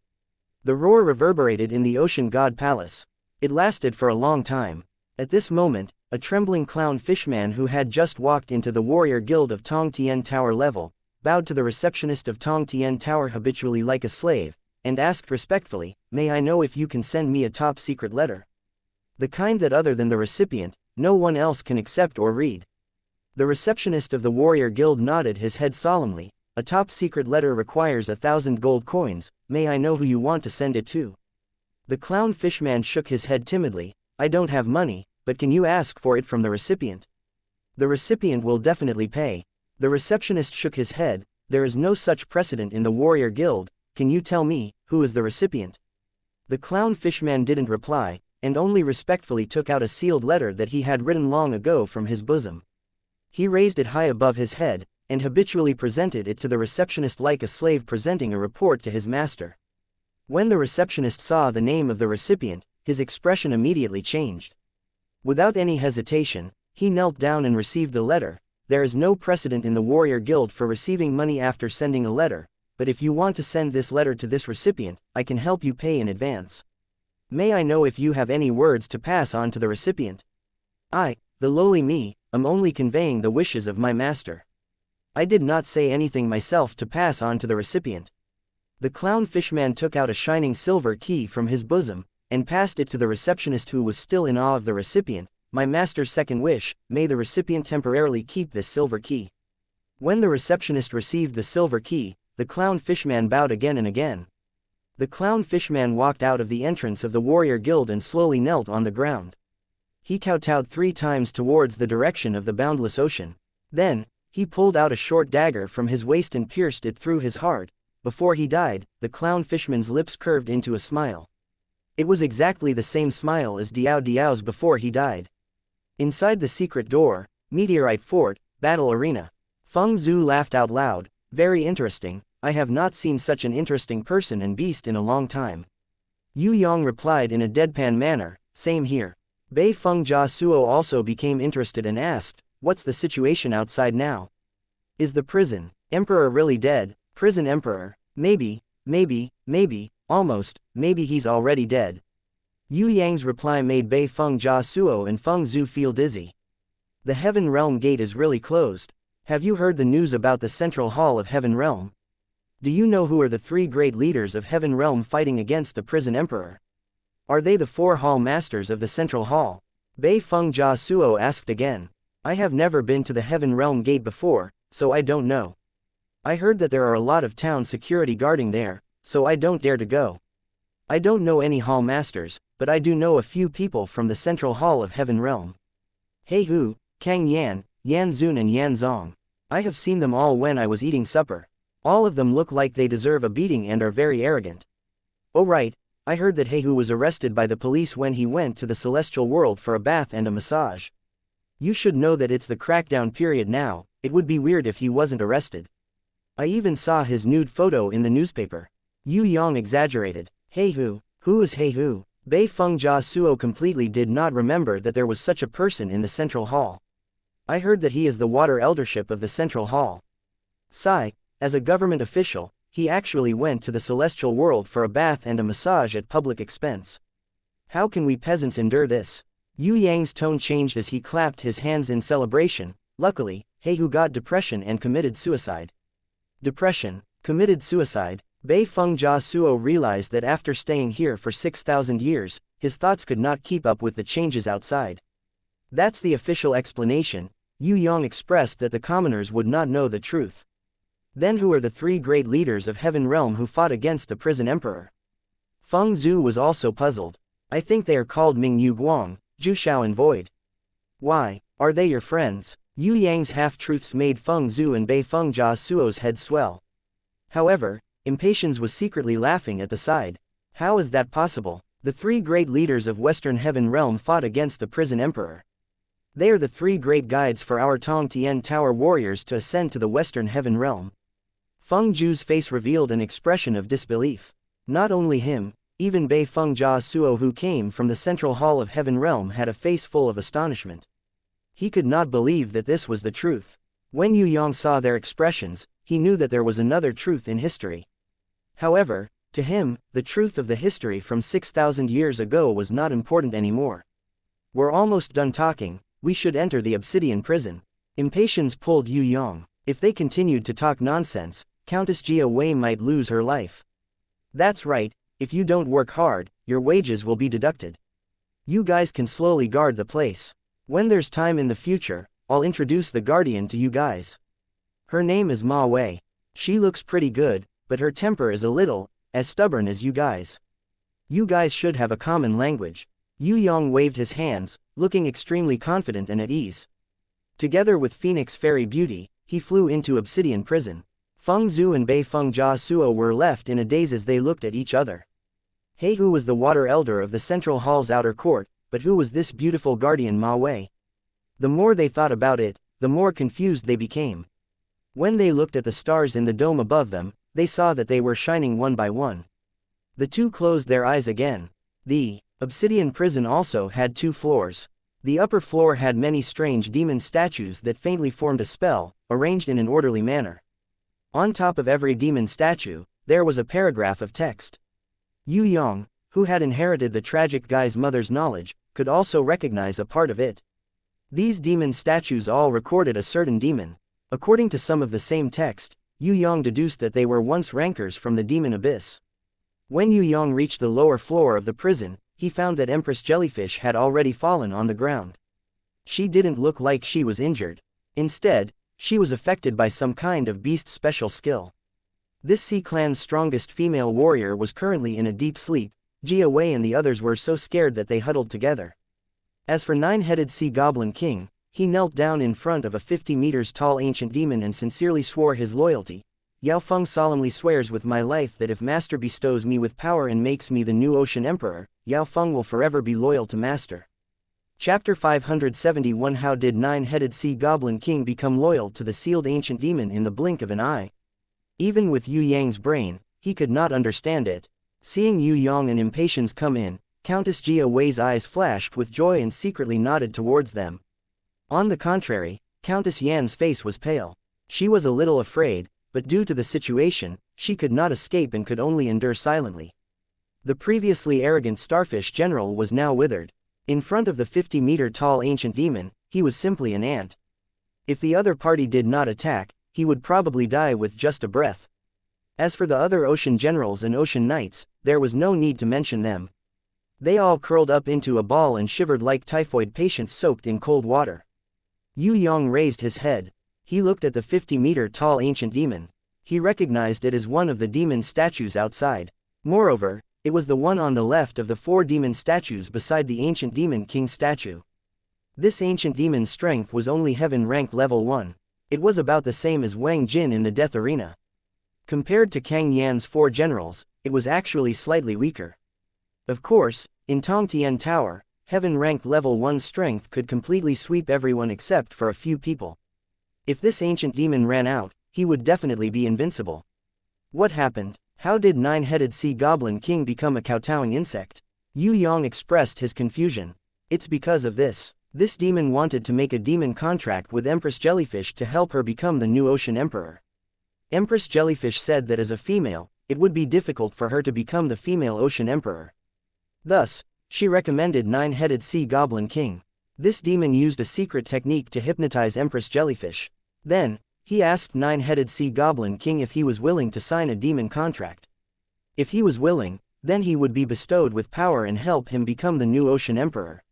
The roar reverberated in the Ocean God Palace. It lasted for a long time. At this moment, a trembling clown fishman who had just walked into the warrior guild of Tong Tian Tower level, bowed to the receptionist of Tong Tian Tower habitually like a slave, and asked respectfully, "May I know if you can send me a top-secret letter? The kind that other than the recipient, no one else can accept or read." The receptionist of the warrior guild nodded his head solemnly. "A top-secret letter requires 1,000 gold coins, may I know who you want to send it to?" The clown fishman shook his head timidly. "I don't have money, but can you ask for it from the recipient? The recipient will definitely pay." The receptionist shook his head. "There is no such precedent in the warrior guild, can you tell me, who is the recipient?" The clown fishman didn't reply, and only respectfully took out a sealed letter that he had written long ago from his bosom. He raised it high above his head, and habitually presented it to the receptionist like a slave presenting a report to his master. When the receptionist saw the name of the recipient, his expression immediately changed. Without any hesitation, he knelt down and received the letter. "There is no precedent in the warrior guild for receiving money after sending a letter, but if you want to send this letter to this recipient, I can help you pay in advance. May I know if you have any words to pass on to the recipient?" "I, the lowly me, am only conveying the wishes of my master. I did not say anything myself to pass on to the recipient." The clown fishman took out a shining silver key from his bosom, and passed it to the receptionist who was still in awe of the recipient. "My master's second wish, may the recipient temporarily keep this silver key." When the receptionist received the silver key, the clown fishman bowed again and again. The clown fishman walked out of the entrance of the warrior guild and slowly knelt on the ground. He kowtowed 3 times towards the direction of the boundless ocean. Then, he pulled out a short dagger from his waist and pierced it through his heart. Before he died, the clown fishman's lips curved into a smile. It was exactly the same smile as Diao Diao's before he died. Inside the secret door, meteorite fort, battle arena. Feng Zhu laughed out loud. "Very interesting, I have not seen such an interesting person and beast in a long time." Yue Yang replied in a deadpan manner, "Same here." Bei Feng Jia Suo also became interested and asked, "What's the situation outside now? Is the prison emperor really dead?" "Prison emperor? Maybe, almost, maybe he's already dead." Yue Yang's reply made Bei Feng Jia Suo and Feng Zhu feel dizzy. "The Heaven Realm gate is really closed. Have you heard the news about the Central Hall of Heaven Realm? Do you know who are the 3 great leaders of Heaven Realm fighting against the prison emperor? Are they the 4 hall masters of the Central Hall?" Bei Feng Jia Suo asked again. "I have never been to the Heaven Realm gate before, so I don't know. I heard that there are a lot of town security guarding there, so I don't dare to go. I don't know any hall masters, but I do know a few people from the Central Hall of Heaven Realm. He Hu, Kang Yan, Yan Zun and Yan Zong. I have seen them all when I was eating supper. All of them look like they deserve a beating and are very arrogant. Oh right, I heard that He Hu was arrested by the police when he went to the celestial world for a bath and a massage. You should know that it's the crackdown period now, it would be weird if he wasn't arrested. I even saw his nude photo in the newspaper." Yue Yang exaggerated. "He Hu? Who is He Hu?" Bei Feng Jia Suo completely did not remember that there was such a person in the Central Hall. "I heard that he is the water eldership of the Central Hall. Sigh, as a government official, he actually went to the celestial world for a bath and a massage at public expense. How can we peasants endure this?" Yue Yang's tone changed as he clapped his hands in celebration. "Luckily, He Hu got depression and committed suicide." Depression, committed suicide. Bei Feng Jia Suo realized that after staying here for 6,000 years, his thoughts could not keep up with the changes outside. "That's the official explanation." Yue Yang expressed that the commoners would not know the truth. "Then who are the 3 great leaders of Heaven Realm who fought against the prison emperor?" Feng Zhu was also puzzled. "I think they are called Ming Yu Guang, Zhu Xiao and Void." "Why, are they your friends?" Yue Yang's half-truths made Feng Zhu and Bei Feng Jia Suo's head swell. However, Impatience was secretly laughing at the side. "How is that possible? The 3 great leaders of Western Heaven Realm fought against the prison emperor. They are the three great guides for our Tong Tian Tower warriors to ascend to the Western Heaven Realm. Feng Zhu's face revealed an expression of disbelief. Not only him, even Bei Feng Jia Suo, who came from the Central Hall of Heaven Realm, had a face full of astonishment. He could not believe that this was the truth. When Yue Yang saw their expressions, he knew that there was another truth in history. However, to him, the truth of the history from 6,000 years ago was not important anymore. We're almost done talking, we should enter the obsidian prison. Impatience pulled Yue Yang. If they continued to talk nonsense, Countess Jia Wei might lose her life. That's right, if you don't work hard, your wages will be deducted. You guys can slowly guard the place. When there's time in the future, I'll introduce the guardian to you guys. Her name is Ma Wei. She looks pretty good, but her temper is a little, as stubborn as you guys. You guys should have a common language. Yue Yang waved his hands, looking extremely confident and at ease. Together with Phoenix Fairy Beauty, he flew into Obsidian Prison. Feng Zhu and Bei Feng Jia Suo were left in a daze as they looked at each other. He who was the Water Elder of the Central Hall's outer court, but who was this beautiful guardian Ma Wei? The more they thought about it, the more confused they became. When they looked at the stars in the dome above them, they saw that they were shining one by one. The two closed their eyes again. The Obsidian Prison also had 2 floors. The upper floor had many strange demon statues that faintly formed a spell, arranged in an orderly manner. On top of every demon statue, there was a paragraph of text. Yue Yang, who had inherited the tragic guy's mother's knowledge, could also recognize a part of it. These demon statues all recorded a certain demon. According to some of the same text, Yue Yang deduced that they were once rankers from the demon abyss. When Yue Yang reached the lower floor of the prison, he found that Empress Jellyfish had already fallen on the ground. She didn't look like she was injured. Instead, she was affected by some kind of beast special skill. This Sea Clan's strongest female warrior was currently in a deep sleep. Jia Wei and the others were so scared that they huddled together. As for Nine-Headed Sea Goblin King, he knelt down in front of a 50 meters tall ancient demon and sincerely swore his loyalty. Yao Feng solemnly swears with my life that if Master bestows me with power and makes me the new Ocean Emperor, Yao Feng will forever be loyal to Master. Chapter 571. How did Nine-Headed Sea Goblin King become loyal to the sealed ancient demon in the blink of an eye? Even with Yue Yang's brain, he could not understand it. Seeing Yue Yang and Impatience come in, Countess Jia Wei's eyes flashed with joy and secretly nodded towards them. On the contrary, Countess Yan's face was pale. She was a little afraid, but due to the situation, she could not escape and could only endure silently. The previously arrogant starfish general was now withered. In front of the 50-meter-tall ancient demon, he was simply an ant. If the other party did not attack, he would probably die with just a breath. As for the other ocean generals and ocean knights, there was no need to mention them. They all curled up into a ball and shivered like typhoid patients soaked in cold water. Yue Yang raised his head. He looked at the 50-meter-tall ancient demon. He recognized it as one of the demon statues outside. Moreover, it was the one on the left of the 4 demon statues beside the ancient demon king statue. This ancient demon's strength was only heaven rank level 1. It was about the same as Wang Jin in the death arena. Compared to Kang Yan's 4 generals, it was actually slightly weaker. Of course, in Tong Tian Tower, heaven rank level 1 strength could completely sweep everyone except for a few people. If this ancient demon ran out, he would definitely be invincible. What happened? How did Nine-Headed Sea Goblin King become a kowtowing insect? Yue Yang expressed his confusion. It's because of this. This demon wanted to make a demon contract with Empress Jellyfish to help her become the new Ocean Emperor. Empress Jellyfish said that as a female, it would be difficult for her to become the female Ocean Emperor. Thus, she recommended Nine-Headed Sea Goblin King. This demon used a secret technique to hypnotize Empress Jellyfish. Then, he asked Nine-Headed Sea Goblin King if he was willing to sign a demon contract. If he was willing, then he would be bestowed with power and help him become the new Ocean Emperor.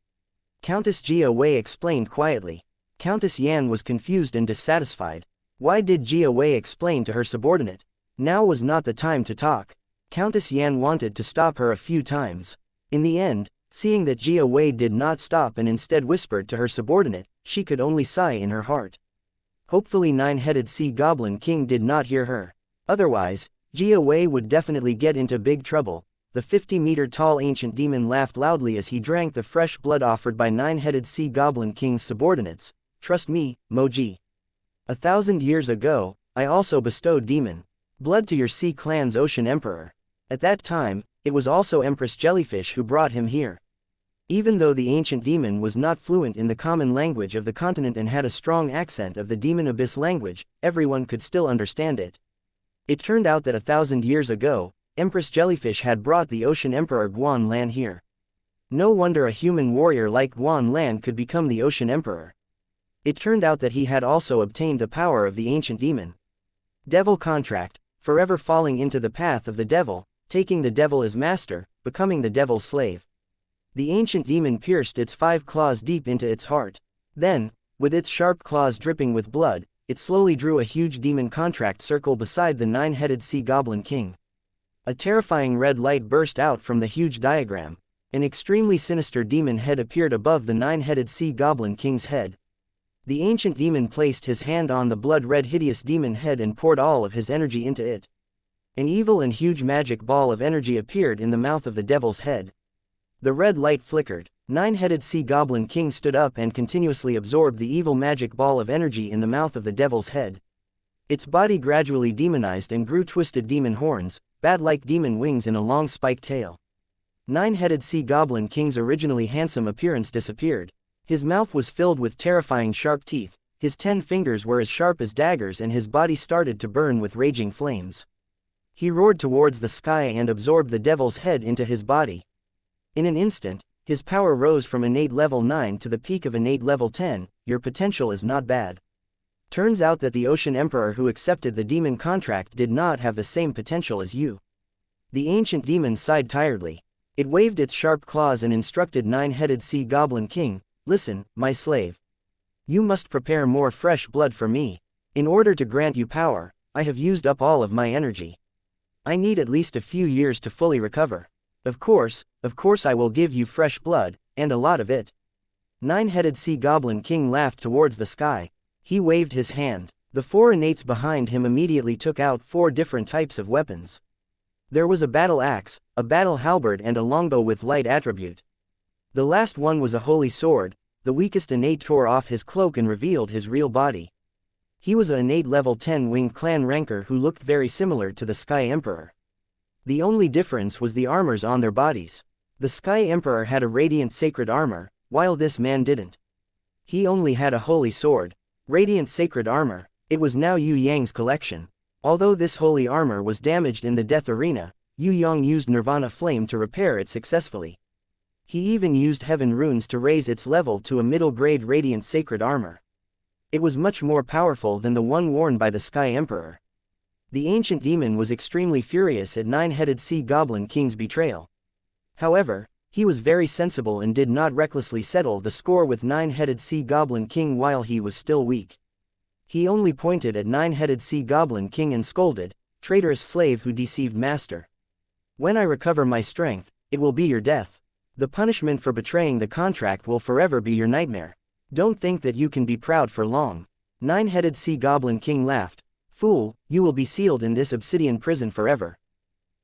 Countess Jia Wei explained quietly. Countess Yan was confused and dissatisfied. Why did Jia Wei explain to her subordinate? Now was not the time to talk. Countess Yan wanted to stop her a few times. In the end, seeing that Jia Wei did not stop and instead whispered to her subordinate, she could only sigh in her heart. Hopefully Nine-Headed Sea Goblin King did not hear her. Otherwise, Jia Wei would definitely get into big trouble. the 50-meter-tall ancient demon laughed loudly as he drank the fresh blood offered by nine-headed sea goblin king's subordinates. Trust me, Moji. 1,000 years ago, I also bestowed demon blood to your sea clan's ocean emperor. At that time, it was also Empress Jellyfish who brought him here. Even though the ancient demon was not fluent in the common language of the continent and had a strong accent of the demon abyss language, everyone could still understand it. It turned out that 1,000 years ago, Empress Jellyfish had brought the ocean emperor Guan Lan here. No wonder a human warrior like Guan Lan could become the ocean emperor. It turned out that he had also obtained the power of the ancient demon. Devil contract, forever falling into the path of the devil, taking the devil as master, becoming the devil's slave. The ancient demon pierced its 5 claws deep into its heart. Then, with its sharp claws dripping with blood, it slowly drew a huge demon contract circle beside the 9-headed sea goblin king. A terrifying red light burst out from the huge diagram. An extremely sinister demon head appeared above the 9-headed sea goblin king's head. The ancient demon placed his hand on the blood-red hideous demon head and poured all of his energy into it. An evil and huge magic ball of energy appeared in the mouth of the devil's head. The red light flickered. 9-headed sea goblin king stood up and continuously absorbed the evil magic ball of energy in the mouth of the devil's head. Its body gradually demonized and grew twisted demon horns, bat-like demon wings and a long spiked tail. 9-headed sea goblin king's originally handsome appearance disappeared. His mouth was filled with terrifying sharp teeth, his 10 fingers were as sharp as daggers and his body started to burn with raging flames. He roared towards the sky and absorbed the devil's head into his body. In an instant, his power rose from innate level 9 to the peak of innate level 10. Your potential is not bad. Turns out that the Ocean Emperor who accepted the demon contract did not have the same potential as you. The ancient demon sighed tiredly. It waved its sharp claws and instructed 9-headed sea goblin king, "Listen, my slave. You must prepare more fresh blood for me. In order to grant you power, I have used up all of my energy. I need at least a few years to fully recover. Of course I will give you fresh blood, and a lot of it." 9-headed sea goblin king laughed towards the sky. He waved his hand. The 4 innates behind him immediately took out 4 different types of weapons. There was a battle axe, a battle halberd and a longbow with light attribute. The last one was a holy sword. The weakest innate tore off his cloak and revealed his real body. He was an innate level 10 winged clan ranker who looked very similar to the Sky Emperor. The only difference was the armors on their bodies. The Sky Emperor had a radiant sacred armor, while this man didn't. He only had a holy sword. Radiant sacred armor. It was now Yue Yang's collection. Although this holy armor was damaged in the death arena, Yue Yang used Nirvana Flame to repair it successfully. He even used Heaven Runes to raise its level to a middle-grade radiant sacred armor. It was much more powerful than the one worn by the Sky Emperor. The ancient demon was extremely furious at 9-headed sea goblin king's betrayal. However, he was very sensible and did not recklessly settle the score with 9-headed sea goblin king while he was still weak. He only pointed at 9-headed sea goblin king and scolded, "Traitorous slave who deceived master. When I recover my strength, it will be your death. The punishment for betraying the contract will forever be your nightmare. Don't think that you can be proud for long." 9-headed sea goblin king laughed. "Fool, you will be sealed in this obsidian prison forever.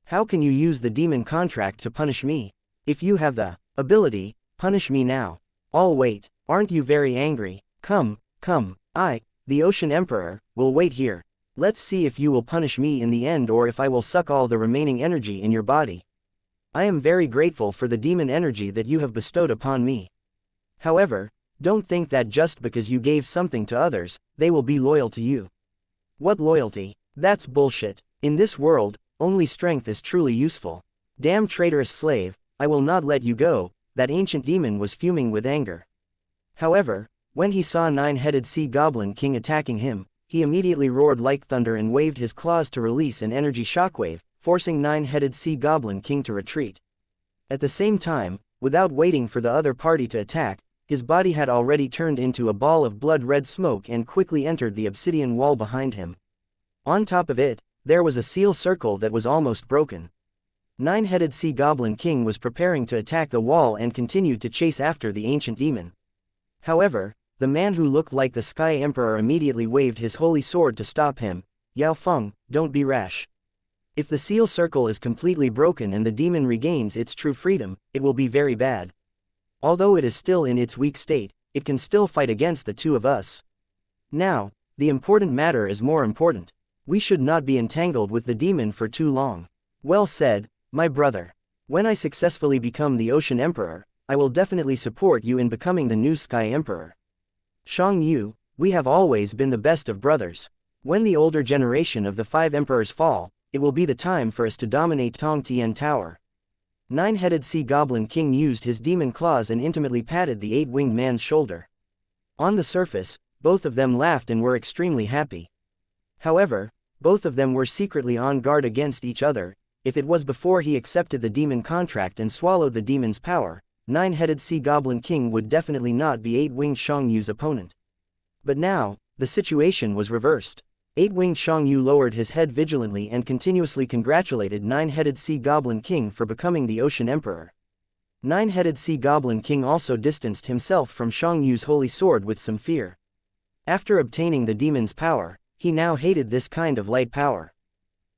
How can you use the demon contract to punish me? If you have the ability, punish me now. I'll wait. Aren't you very angry? Come, I, the Ocean Emperor, will wait here. Let's see if you will punish me in the end or if I will suck all the remaining energy in your body. I am very grateful for the demon energy that you have bestowed upon me. However, don't think that just because you gave something to others, they will be loyal to you. What loyalty? That's bullshit. In this world, only strength is truly useful. Damn traitorous slave, I will not let you go." That ancient demon was fuming with anger. However, when he saw 9-headed sea goblin king attacking him, he immediately roared like thunder and waved his claws to release an energy shockwave, forcing 9-headed sea goblin king to retreat. At the same time, without waiting for the other party to attack, his body had already turned into a ball of blood-red smoke and quickly entered the obsidian wall behind him. On top of it, there was a seal circle that was almost broken. 9-headed sea goblin king was preparing to attack the wall and continued to chase after the ancient demon. However, the man who looked like the Sky Emperor immediately waved his holy sword to stop him. "Yao Feng, don't be rash. If the seal circle is completely broken and the demon regains its true freedom, it will be very bad. Although it is still in its weak state, it can still fight against the two of us. Now, the important matter is more important. We should not be entangled with the demon for too long. Well said, my brother. When I successfully become the Ocean Emperor, I will definitely support you in becoming the new Sky Emperor. Shang Yu, we have always been the best of brothers. When the older generation of the 5 emperors fall, it will be the time for us to dominate Tong Tian Tower. Nine-headed sea goblin king used his demon claws and intimately patted the 8-winged man's shoulder. On the surface, both of them laughed and were extremely happy. However, both of them were secretly on guard against each other. If it was before he accepted the demon contract and swallowed the demon's power, Nine-headed sea goblin king would definitely not be 8-winged Shang Yu's opponent. But now, the situation was reversed. 8-winged Shang Yu lowered his head vigilantly and continuously congratulated Nine-headed sea goblin king for becoming the Ocean Emperor. Nine-headed sea goblin king also distanced himself from Shang Yu's holy sword with some fear. After obtaining the demon's power, he now hated this kind of light power.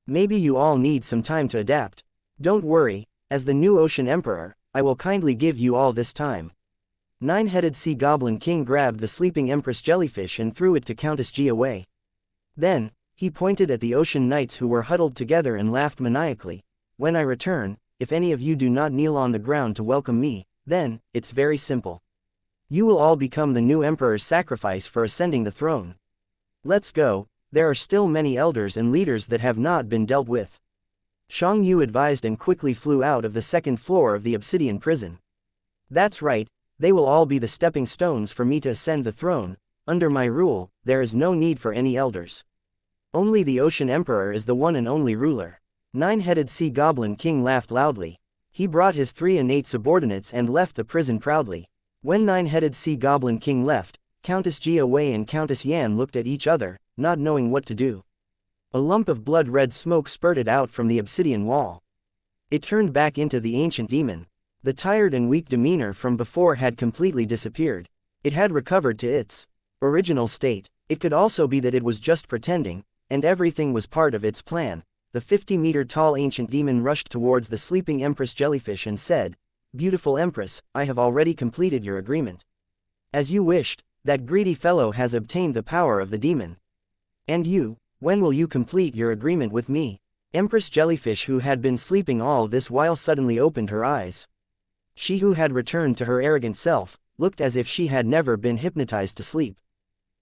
Maybe you all need some time to adapt. Don't worry, as the new Ocean Emperor, I will kindly give you all this time. Nine-headed sea goblin king grabbed the sleeping Empress jellyfish and threw it to Countess Ji away. Then, he pointed at the ocean knights who were huddled together and laughed maniacally. When I return, if any of you do not kneel on the ground to welcome me, then, it's very simple. You will all become the new emperor's sacrifice for ascending the throne. Let's go, there are still many elders and leaders that have not been dealt with. Shang Yu advised and quickly flew out of the second floor of the obsidian prison. That's right, they will all be the stepping stones for me to ascend the throne. Under my rule, there is no need for any elders. Only the Ocean Emperor is the one and only ruler. Nine-headed sea goblin king laughed loudly. He brought his 3 innate subordinates and left the prison proudly. When Nine-headed sea goblin king left, Countess Ji Wei and Countess Yan looked at each other, not knowing what to do. A lump of blood-red smoke spurted out from the obsidian wall. It turned back into the ancient demon. The tired and weak demeanor from before had completely disappeared. It had recovered to its original state. It could also be that it was just pretending, and everything was part of its plan. The 50-meter-tall ancient demon rushed towards the sleeping Empress jellyfish and said, "Beautiful Empress, I have already completed your agreement. As you wished, that greedy fellow has obtained the power of the demon. And you, when will you complete your agreement with me?" Empress jellyfish, who had been sleeping all this while, suddenly opened her eyes. She, who had returned to her arrogant self, looked as if she had never been hypnotized to sleep.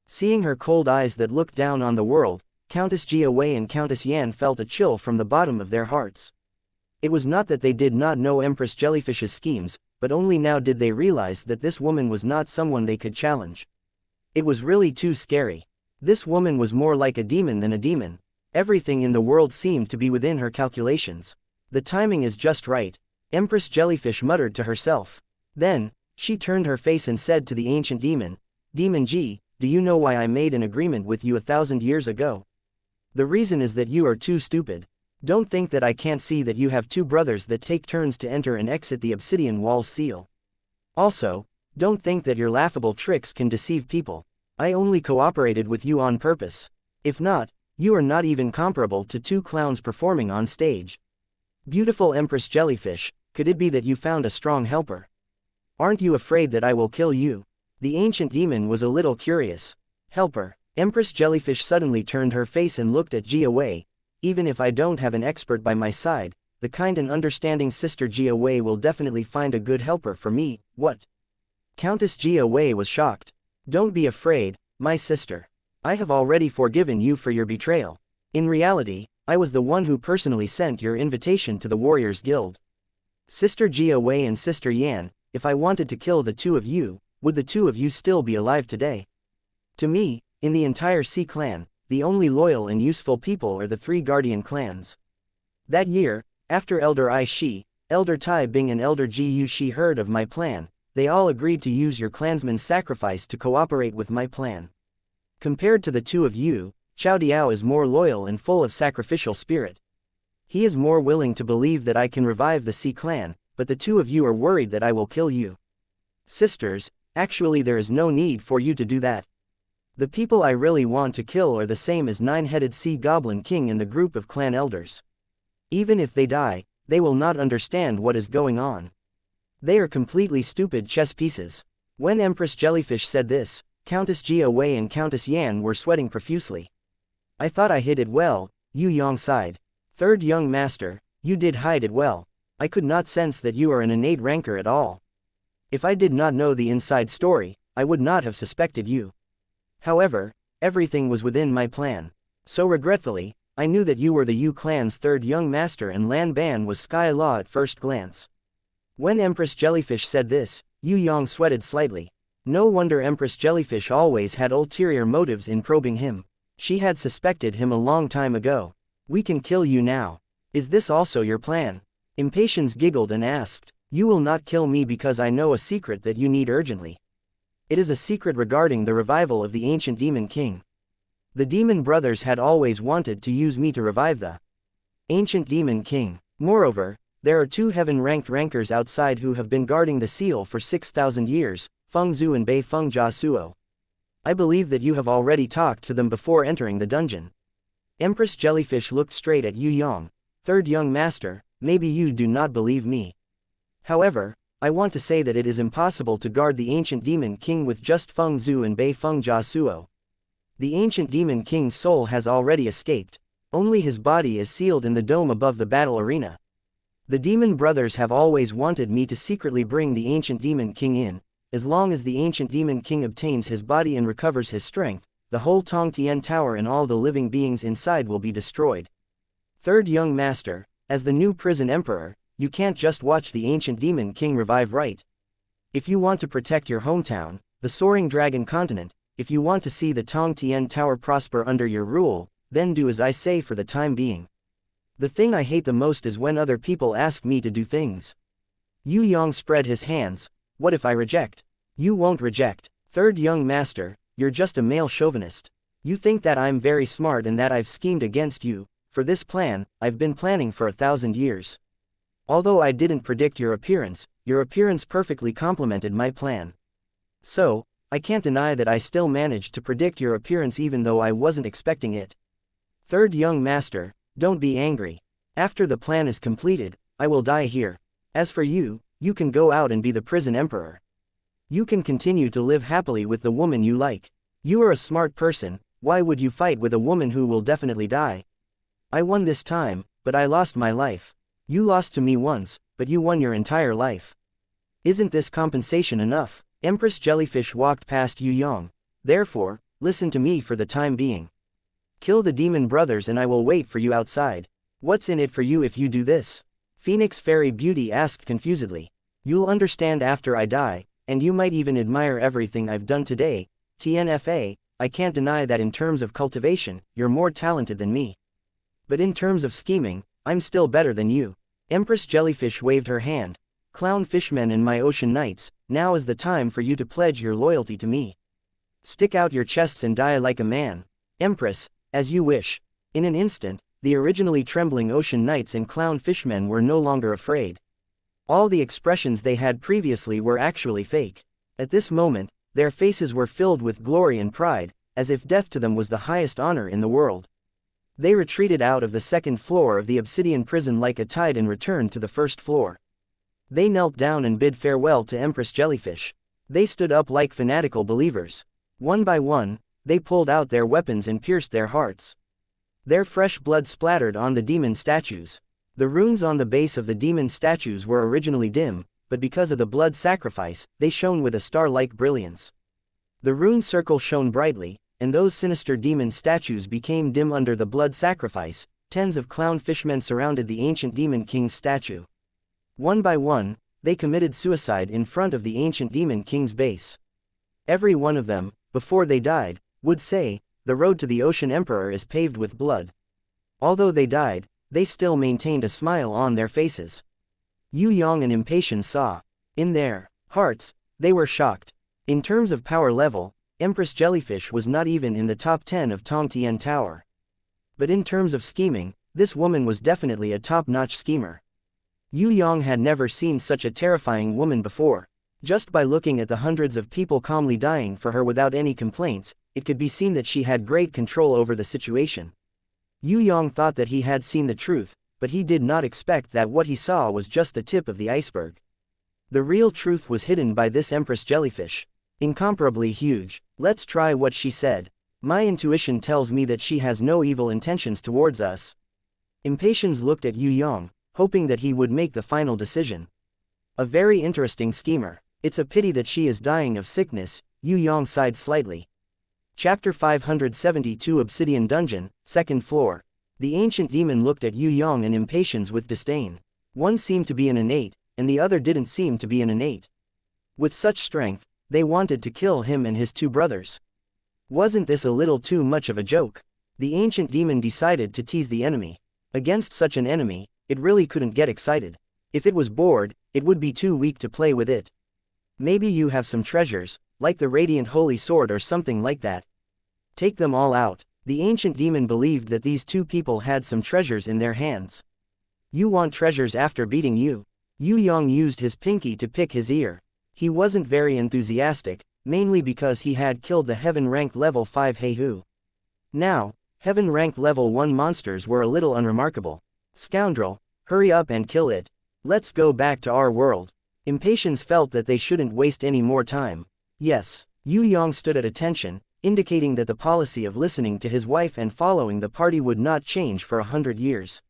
Seeing her cold eyes that looked down on the world, Countess Ji Wei and Countess Yan felt a chill from the bottom of their hearts. It was not that they did not know Empress Jellyfish's schemes, but only now did they realize that this woman was not someone they could challenge. It was really too scary. This woman was more like a demon than a demon. Everything in the world seemed to be within her calculations. The timing is just right, Empress Jellyfish muttered to herself. Then, she turned her face and said to the ancient demon, "Demon Ji, do you know why I made an agreement with you 1,000 years ago? The reason is that you are too stupid. Don't think that I can't see that you have 2 brothers that take turns to enter and exit the obsidian wall's seal. Also, don't think that your laughable tricks can deceive people. I only cooperated with you on purpose. If not, you are not even comparable to 2 clowns performing on stage. Beautiful Empress Jellyfish, could it be that you found a strong helper? Aren't you afraid that I will kill you?" The ancient demon was a little curious. Helper. Empress Jellyfish suddenly turned her face and looked at Ji Wei. "Even if I don't have an expert by my side, the kind and understanding sister Ji Wei will definitely find a good helper for me." "What?" Countess Ji Wei was shocked. "Don't be afraid, my sister. I have already forgiven you for your betrayal. In reality, I was the one who personally sent your invitation to the Warriors Guild. Sister Ji Wei and Sister Yan, if I wanted to kill the 2 of you, would the 2 of you still be alive today? To me, in the entire Sea Clan, the only loyal and useful people are the 3 Guardian clans." That year, after Elder Ai Shi, Elder Tai Bing and Elder Ji Yu Shi heard of my plan, they all agreed to use your clansman's sacrifice to cooperate with my plan. Compared to the 2 of you, Chao Diao is more loyal and full of sacrificial spirit. He is more willing to believe that I can revive the Sea Clan, but the 2 of you are worried that I will kill you. Sisters, actually there is no need for you to do that. The people I really want to kill are the same as Nine-headed Sea Goblin King and the group of clan elders. Even if they die, they will not understand what is going on. They are completely stupid chess pieces. When Empress Jellyfish said this, Countess Jia Wei and Countess Yan were sweating profusely. I thought I hid it well, Yue Yang sighed. Third young master, you did hide it well. I could not sense that you are an innate rancor at all. If I did not know the inside story, I would not have suspected you. However, everything was within my plan. So regretfully, I knew that you were the Yu clan's third young master and Lan Ban was Sky Law at first glance. When Empress Jellyfish said this, Yue Yang sweated slightly. No wonder Empress Jellyfish always had ulterior motives in probing him. She had suspected him a long time ago. We can kill you now. Is this also your plan? Impatience giggled and asked. You will not kill me because I know a secret that you need urgently. It is a secret regarding the revival of the ancient demon king. The demon brothers had always wanted to use me to revive the ancient demon king. Moreover, there are 2 heaven-ranked rankers outside who have been guarding the seal for 6,000 years, Feng Zhu and Bei Feng Jia Suo. I believe that you have already talked to them before entering the dungeon. Empress Jellyfish looked straight at Yue Yang. Third young master, maybe you do not believe me. However, I want to say that it is impossible to guard the ancient demon king with just Feng Zhu and Bei Feng Jia Suo. The ancient demon king's soul has already escaped. Only his body is sealed in the dome above the battle arena. The demon brothers have always wanted me to secretly bring the ancient demon king in. As long as the ancient demon king obtains his body and recovers his strength, the whole Tong Tian Tower and all the living beings inside will be destroyed. Third young master, as the new prison emperor, you can't just watch the ancient demon king revive, right? If you want to protect your hometown, the soaring dragon continent, if you want to see the Tong Tian Tower prosper under your rule, then do as I say for the time being. The thing I hate the most is when other people ask me to do things. Yue Yang spread his hands. What if I reject? You won't reject. Third young master, you're just a male chauvinist. You think that I'm very smart and that I've schemed against you. For this plan, I've been planning for 1,000 years. Although I didn't predict your appearance perfectly complemented my plan. So, I can't deny that I still managed to predict your appearance even though I wasn't expecting it. Third young master, don't be angry. After the plan is completed, I will die here. As for you, you can go out and be the prison emperor. You can continue to live happily with the woman you like. You are a smart person, why would you fight with a woman who will definitely die? I won this time, but I lost my life. You lost to me once, but you won your entire life. Isn't this compensation enough? Empress Jellyfish walked past Yue Yang. Therefore, listen to me for the time being. Kill the demon brothers and I will wait for you outside. What's in it for you if you do this? Phoenix Fairy Beauty asked confusedly. You'll understand after I die, and you might even admire everything I've done today. TNFA, I can't deny that in terms of cultivation, you're more talented than me. But in terms of scheming, I'm still better than you. Empress Jellyfish waved her hand. Clown fishmen and my ocean knights, now is the time for you to pledge your loyalty to me. Stick out your chests and die like a man. Empress, as you wish. In an instant, the originally trembling ocean knights and clown fishmen were no longer afraid. All the expressions they had previously were actually fake. At this moment, their faces were filled with glory and pride, as if death to them was the highest honor in the world. They retreated out of the second floor of the obsidian prison like a tide and returned to the first floor. They knelt down and bid farewell to Empress Jellyfish. They stood up like fanatical believers. One by one, they pulled out their weapons and pierced their hearts. Their fresh blood splattered on the demon statues. The runes on the base of the demon statues were originally dim, but because of the blood sacrifice, they shone with a star-like brilliance. The rune circle shone brightly, and those sinister demon statues became dim under the blood sacrifice. Tens of clown fishmen surrounded the ancient demon king's statue. One by one, they committed suicide in front of the ancient demon king's base. Every one of them, before they died, would say, "The road to the ocean emperor is paved with blood." Although they died, they still maintained a smile on their faces. Yue Yang and Impatience saw. In their hearts, they were shocked. In terms of power level, Empress Jellyfish was not even in the top 10 of Tong Tian Tower. But in terms of scheming, this woman was definitely a top-notch schemer. Yue Yang had never seen such a terrifying woman before. Just by looking at the hundreds of people calmly dying for her without any complaints, it could be seen that she had great control over the situation. Yue Yang thought that he had seen the truth, but he did not expect that what he saw was just the tip of the iceberg. The real truth was hidden by this Empress jellyfish. Incomparably huge. Let's try what she said. My intuition tells me that she has no evil intentions towards us. Impatience looked at Yue Yang, hoping that he would make the final decision. A very interesting schemer. It's a pity that she is dying of sickness, Yue Yang sighed slightly. Chapter 572 Obsidian Dungeon, 2nd floor. The ancient demon looked at Yue Yang and Impatience with disdain. One seemed to be an innate, and the other didn't seem to be an innate. With such strength, they wanted to kill him and his two brothers. Wasn't this a little too much of a joke? The ancient demon decided to tease the enemy. Against such an enemy, it really couldn't get excited. If it was bored, it would be too weak to play with it. Maybe you have some treasures, like the radiant holy sword or something like that. Take them all out. The ancient demon believed that these two people had some treasures in their hands. You want treasures after beating you? Yue Yang used his pinky to pick his ear. He wasn't very enthusiastic, mainly because he had killed the heaven rank level 5 Heihu. Now, heaven rank level 1 monsters were a little unremarkable. Scoundrel, hurry up and kill it. Let's go back to our world. Impatience felt that they shouldn't waste any more time. Yes, Yue Yang stood at attention, indicating that the policy of listening to his wife and following the party would not change for 100 years.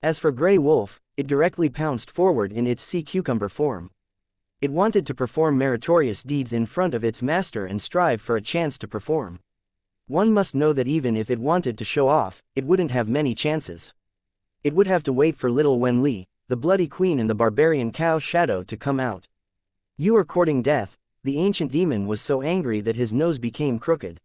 As for Grey Wolf, it directly pounced forward in its sea cucumber form. It wanted to perform meritorious deeds in front of its master and strive for a chance to perform. One must know that even if it wanted to show off, it wouldn't have many chances. It would have to wait for little Wen Li, the bloody queen and the barbarian cow shadow to come out. You are courting death. The ancient demon was so angry that his nose became crooked.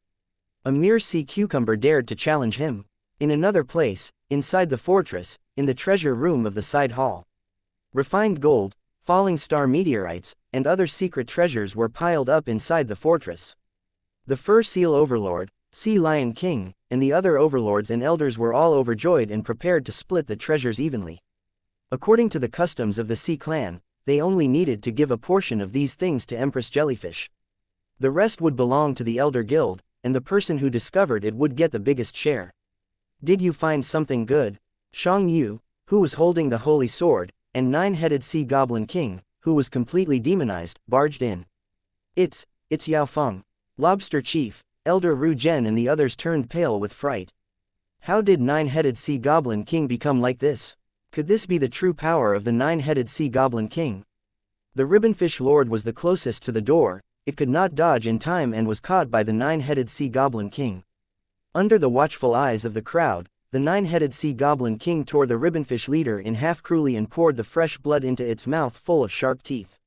A mere sea cucumber dared to challenge him. In another place, inside the fortress, in the treasure room of the side hall. Refined gold, falling star meteorites, and other secret treasures were piled up inside the fortress. The Fur Seal Overlord, Sea Lion King, and the other overlords and elders were all overjoyed and prepared to split the treasures evenly. According to the customs of the Sea Clan, they only needed to give a portion of these things to Empress Jellyfish. The rest would belong to the Elder Guild, and the person who discovered it would get the biggest share. Did you find something good? Shang Yu, who was holding the holy sword, and Nine-Headed Sea Goblin King, who was completely demonized, barged in. It's Yao Feng. Lobster Chief, Elder Ru Zhen and the others turned pale with fright. How did Nine-Headed Sea Goblin King become like this? Could this be the true power of the Nine-Headed Sea Goblin King? The Ribbonfish Lord was the closest to the door. It could not dodge in time and was caught by the Nine-Headed Sea Goblin King. Under the watchful eyes of the crowd, the Nine-Headed Sea Goblin King tore the Ribbonfish leader in half cruelly and poured the fresh blood into its mouth full of sharp teeth.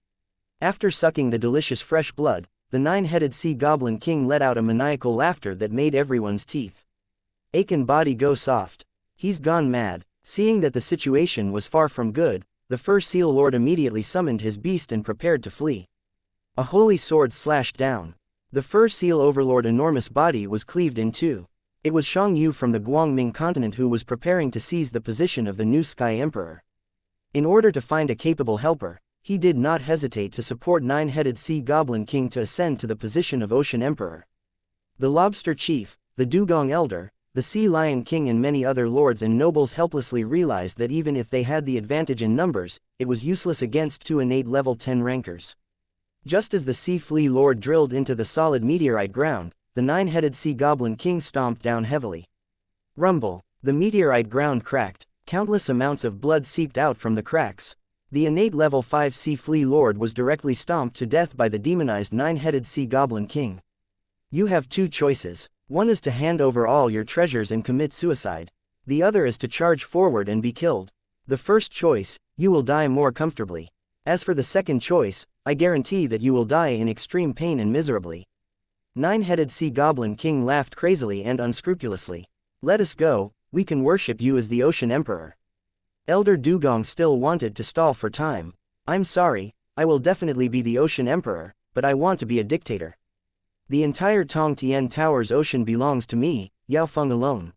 After sucking the delicious fresh blood, the Nine-Headed Sea Goblin King let out a maniacal laughter that made everyone's teeth ache and body go soft. He's gone mad. Seeing that the situation was far from good, the Fur Seal Lord immediately summoned his beast and prepared to flee. A holy sword slashed down. The Fur Seal Overlord's enormous body was cleaved in two. It was Shang Yu from the Guangming continent who was preparing to seize the position of the new Sky Emperor. In order to find a capable helper, he did not hesitate to support Nine-Headed Sea Goblin King to ascend to the position of Ocean Emperor. The Lobster Chief, the Dugong Elder, the Sea Lion King and many other lords and nobles helplessly realized that even if they had the advantage in numbers, it was useless against two innate level 10 rankers. Just as the Sea Flea Lord drilled into the solid meteorite ground, the Nine-Headed Sea Goblin King stomped down heavily. Rumble. The meteorite ground cracked. Countless amounts of blood seeped out from the cracks. The innate level 5 Sea Flea Lord was directly stomped to death by the demonized Nine-Headed Sea Goblin King. You have two choices. One is to hand over all your treasures and commit suicide. The other is to charge forward and be killed. The first choice, you will die more comfortably. As for the second choice, I guarantee that you will die in extreme pain and miserably. Nine-Headed Sea Goblin King laughed crazily and unscrupulously. Let us go, we can worship you as the Ocean Emperor. Elder Dugong still wanted to stall for time. I'm sorry, I will definitely be the Ocean Emperor, but I want to be a dictator. The entire Tong Tian Tower's ocean belongs to me, Yao Feng alone.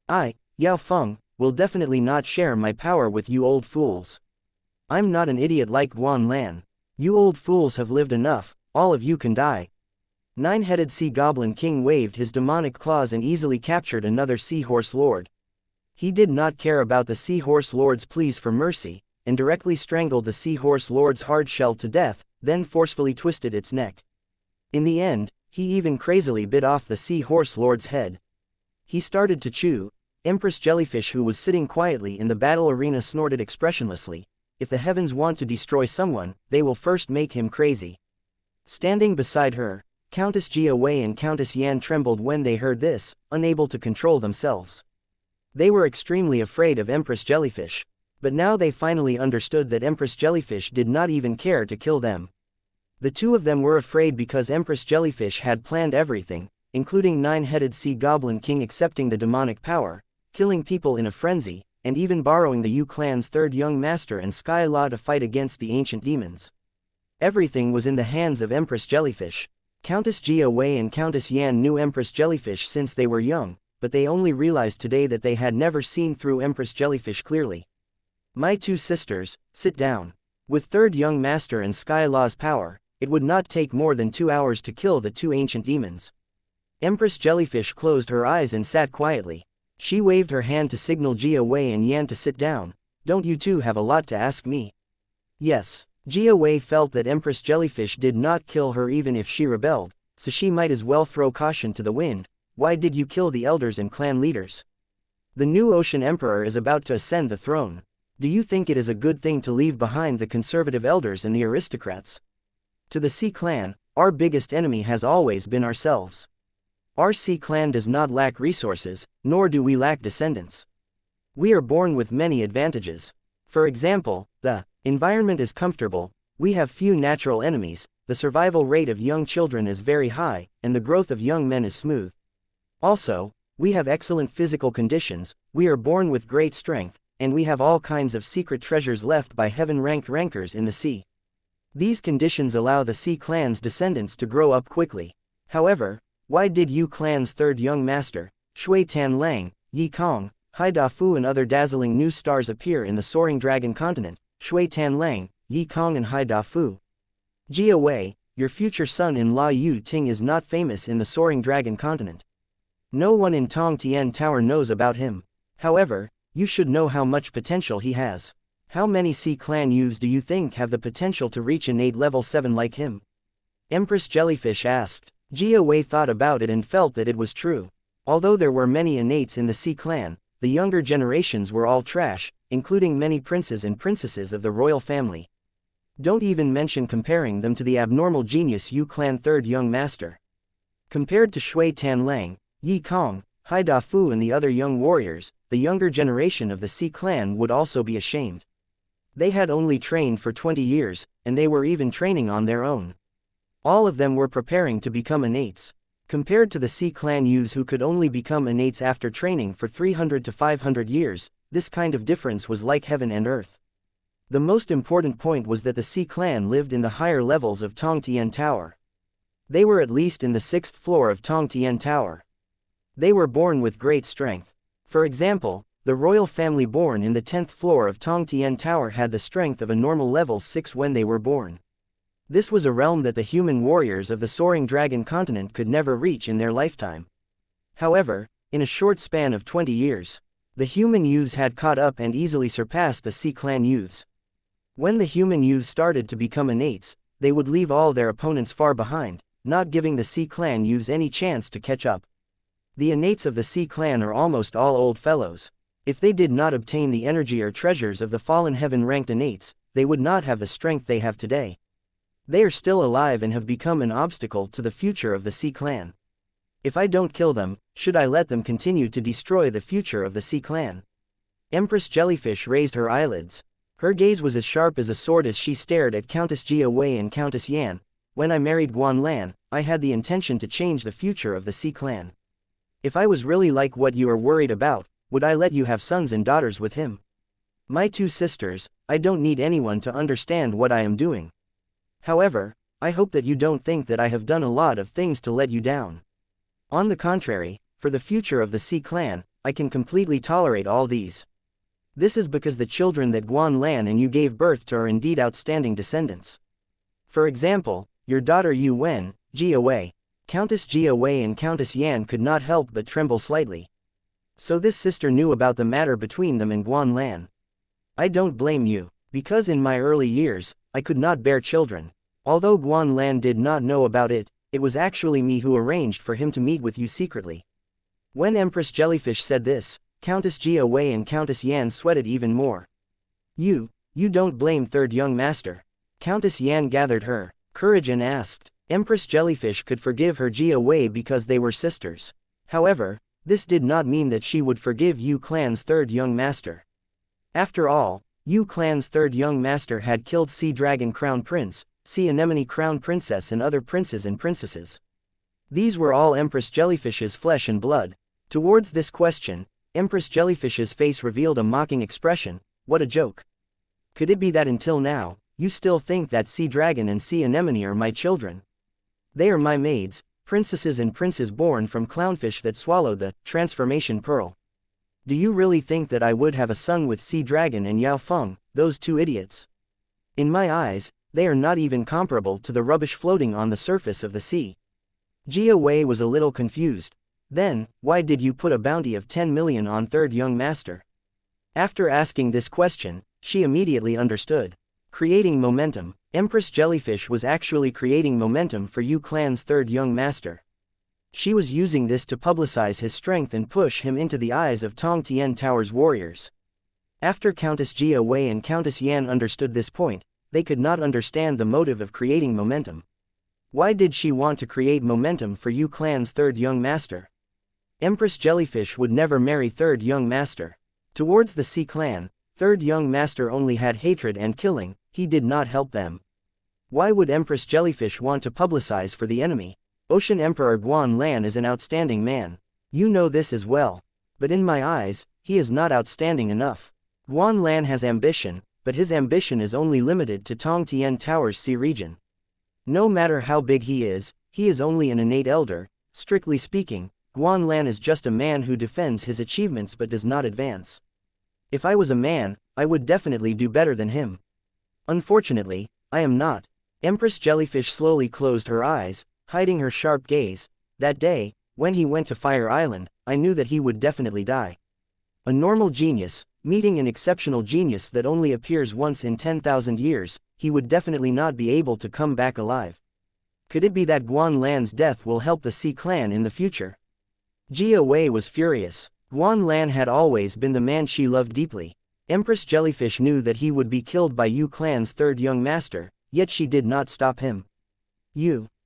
I, Yao Feng, will definitely not share my power with you old fools. I'm not an idiot like Guan Lan. You old fools have lived enough, all of you can die. Nine-Headed Sea Goblin King waved his demonic claws and easily captured another Seahorse Lord. He did not care about the Seahorse Lord's pleas for mercy, and directly strangled the Seahorse Lord's hard shell to death, then forcefully twisted its neck. In the end, he even crazily bit off the Seahorse Lord's head. He started to chew. Empress Jellyfish, who was sitting quietly in the battle arena, snorted expressionlessly. If the heavens want to destroy someone, they will first make him crazy. Standing beside her, Countess Yue and Countess Yan trembled when they heard this, unable to control themselves. They were extremely afraid of Empress Jellyfish, but now they finally understood that Empress Jellyfish did not even care to kill them. The two of them were afraid because Empress Jellyfish had planned everything, including nine-headed sea goblin king accepting the demonic power, killing people in a frenzy, and even borrowing the Yu clan's third young master and Sky Law to fight against the ancient demons. Everything was in the hands of Empress Jellyfish. Countess Yue and Countess Yan knew Empress Jellyfish since they were young, but they only realized today that they had never seen through Empress Jellyfish clearly. My two sisters, sit down. With third young master and Sky Law's power, it would not take more than 2 hours to kill the two ancient demons. Empress Jellyfish closed her eyes and sat quietly. She waved her hand to signal Yue and Yan to sit down. Don't you two have a lot to ask me? Yes. Yue felt that Empress Jellyfish did not kill her even if she rebelled, so she might as well throw caution to the wind. Why did you kill the elders and clan leaders? The new Ocean Emperor is about to ascend the throne. Do you think it is a good thing to leave behind the conservative elders and the aristocrats? To the Sea Clan, our biggest enemy has always been ourselves. Our Sea Clan does not lack resources, nor do we lack descendants. We are born with many advantages. For example, the environment is comfortable, we have few natural enemies, the survival rate of young children is very high, and the growth of young men is smooth. Also, we have excellent physical conditions, we are born with great strength, and we have all kinds of secret treasures left by heaven-ranked rankers in the sea. These conditions allow the Sea Clan's descendants to grow up quickly. However, why did Yu Clan's third young master, Shui Tan Lang, Yi Kong, Hai Da Fu and other dazzling new stars appear in the soaring dragon continent? Shui Tan Lang, Yi Kong and Hai Da Fu. Jia, your future son-in-law Yu Ting is not famous in the soaring dragon continent. No one in Tong Tian Tower knows about him. However, you should know how much potential he has. How many Sea Clan youths do you think have the potential to reach innate level 7 like him? Empress Jellyfish asked. Jia thought about it and felt that it was true. Although there were many innates in the Sea Clan, the younger generations were all trash, including many princes and princesses of the royal family. Don't even mention comparing them to the abnormal genius Yu Clan third young master. Compared to Shui Tan Lang, Yi Kong, Hai Da Fu and the other young warriors, the younger generation of the Sea Clan would also be ashamed. They had only trained for 20 years, and they were even training on their own. All of them were preparing to become innates. Compared to the Sea Clan youths who could only become innates after training for 300 to 500 years, this kind of difference was like heaven and earth. The most important point was that the Sea Clan lived in the higher levels of Tong Tian Tower. They were at least in the 6th floor of Tong Tian Tower. They were born with great strength. For example, the royal family born in the 10th floor of Tong Tian Tower had the strength of a normal level 6 when they were born. This was a realm that the human warriors of the soaring dragon continent could never reach in their lifetime. However, in a short span of 20 years, the human youths had caught up and easily surpassed the Sea Clan youths. When the human youths started to become innates, they would leave all their opponents far behind, not giving the Sea Clan youths any chance to catch up. The innates of the Sea Clan are almost all old fellows. If they did not obtain the energy or treasures of the fallen heaven-ranked innates, they would not have the strength they have today. They are still alive and have become an obstacle to the future of the Sea Clan. If I don't kill them, should I let them continue to destroy the future of the Sea Clan? Empress Jellyfish raised her eyelids. Her gaze was as sharp as a sword as she stared at Countess Jia and Countess Yan. When I married Guan Lan, I had the intention to change the future of the Sea Clan. If I was really like what you are worried about, would I let you have sons and daughters with him? My two sisters, I don't need anyone to understand what I am doing. However, I hope that you don't think that I have done a lot of things to let you down. On the contrary, for the future of the Sea Clan, I can completely tolerate all these. This is because the children that Guan Lan and you gave birth to are indeed outstanding descendants. For example, your daughter Yu Wen, Jia, Countess Jia and Countess Yan could not help but tremble slightly. So this sister knew about the matter between them and Guan Lan. I don't blame you, because in my early years, I could not bear children. Although Guan Lan did not know about it, it was actually me who arranged for him to meet with you secretly. When Empress Jellyfish said this, Countess Jia Wei and Countess Yan sweated even more. You don't blame third young master. Countess Yan gathered her courage and asked. Empress Jellyfish could forgive her Jia Wei because they were sisters. However, this did not mean that she would forgive Yu Clan's third young master. After all, Yu Clan's third young master had killed Sea Dragon Crown Prince, Sea Anemone Crown Princess and other princes and princesses. These were all Empress Jellyfish's flesh and blood. Towards this question, Empress Jellyfish's face revealed a mocking expression. What a joke. Could it be that until now, you still think that Sea Dragon and Sea Anemone are my children? They are my maids, princesses and princes born from clownfish that swallowed the transformation pearl. Do you really think that I would have a son with Sea Dragon and Yao Feng, those two idiots? In my eyes, they are not even comparable to the rubbish floating on the surface of the sea. Jia Wei was a little confused. Then, why did you put a bounty of 10 million on third young master? After asking this question, she immediately understood. Creating momentum. Empress Jellyfish was actually creating momentum for Yu Clan's third young master. She was using this to publicize his strength and push him into the eyes of Tong Tian Tower's warriors. After Countess Jia Wei and Countess Yan understood this point, they could not understand the motive of creating momentum. Why did she want to create momentum for Yu Clan's third young master? Empress Jellyfish would never marry third young master. Towards the Sea Clan, third young master only had hatred and killing, he did not help them. Why would Empress Jellyfish want to publicize for the enemy? Ocean Emperor Guan Lan is an outstanding man. You know this as well. But in my eyes, he is not outstanding enough. Guan Lan has ambition, but his ambition is only limited to Tong Tian Tower's sea region. No matter how big he is only an innate elder. Strictly speaking, Guan Lan is just a man who defends his achievements but does not advance. If I was a man, I would definitely do better than him. Unfortunately, I am not. Empress Jellyfish slowly closed her eyes, hiding her sharp gaze. That day, when he went to Fire Island, I knew that he would definitely die. A normal genius, meeting an exceptional genius that only appears once in 10,000 years, he would definitely not be able to come back alive. Could it be that Guan Lan's death will help the Sea Clan in the future? Jia Wei was furious. Guan Lan had always been the man she loved deeply. Empress Jellyfish knew that he would be killed by Yu Clan's third young master, yet she did not stop him.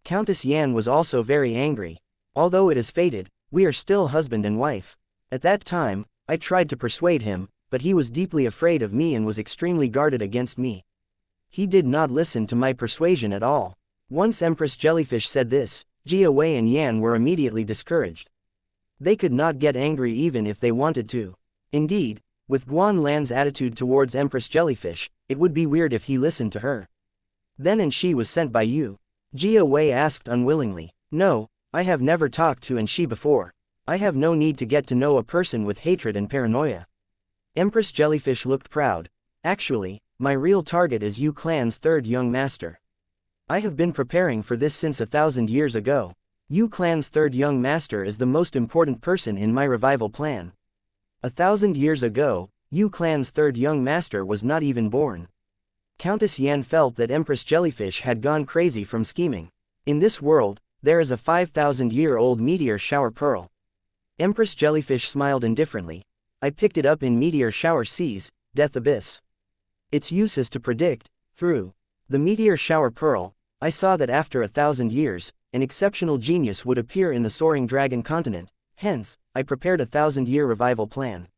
Countess Yan was also very angry. Although it is fated, we are still husband and wife. At that time, I tried to persuade him, but he was deeply afraid of me and was extremely guarded against me. He did not listen to my persuasion at all. Once Empress Jellyfish said this, Jia Wei and Yan were immediately discouraged. They could not get angry even if they wanted to. Indeed, with Guan Lan's attitude towards Empress Jellyfish, it would be weird if he listened to her. Then and she was sent by you? Jia Wei asked unwillingly. No, I have never talked to and she before. I have no need to get to know a person with hatred and paranoia. Empress Jellyfish looked proud. Actually, my real target is Yu Clan's third young master. I have been preparing for this since 1,000 years ago. Yu Clan's third young master is the most important person in my revival plan. 1,000 years ago, Yu Clan's third young master was not even born. Countess Yan felt that Empress Jellyfish had gone crazy from scheming. In this world, there is a 5,000-year-old meteor shower pearl. Empress Jellyfish smiled indifferently. I picked it up in meteor shower seas, death abyss. Its use is to predict, through the meteor shower pearl, I saw that after 1,000 years, an exceptional genius would appear in the soaring dragon continent. Hence, I prepared a 1,000-year revival plan.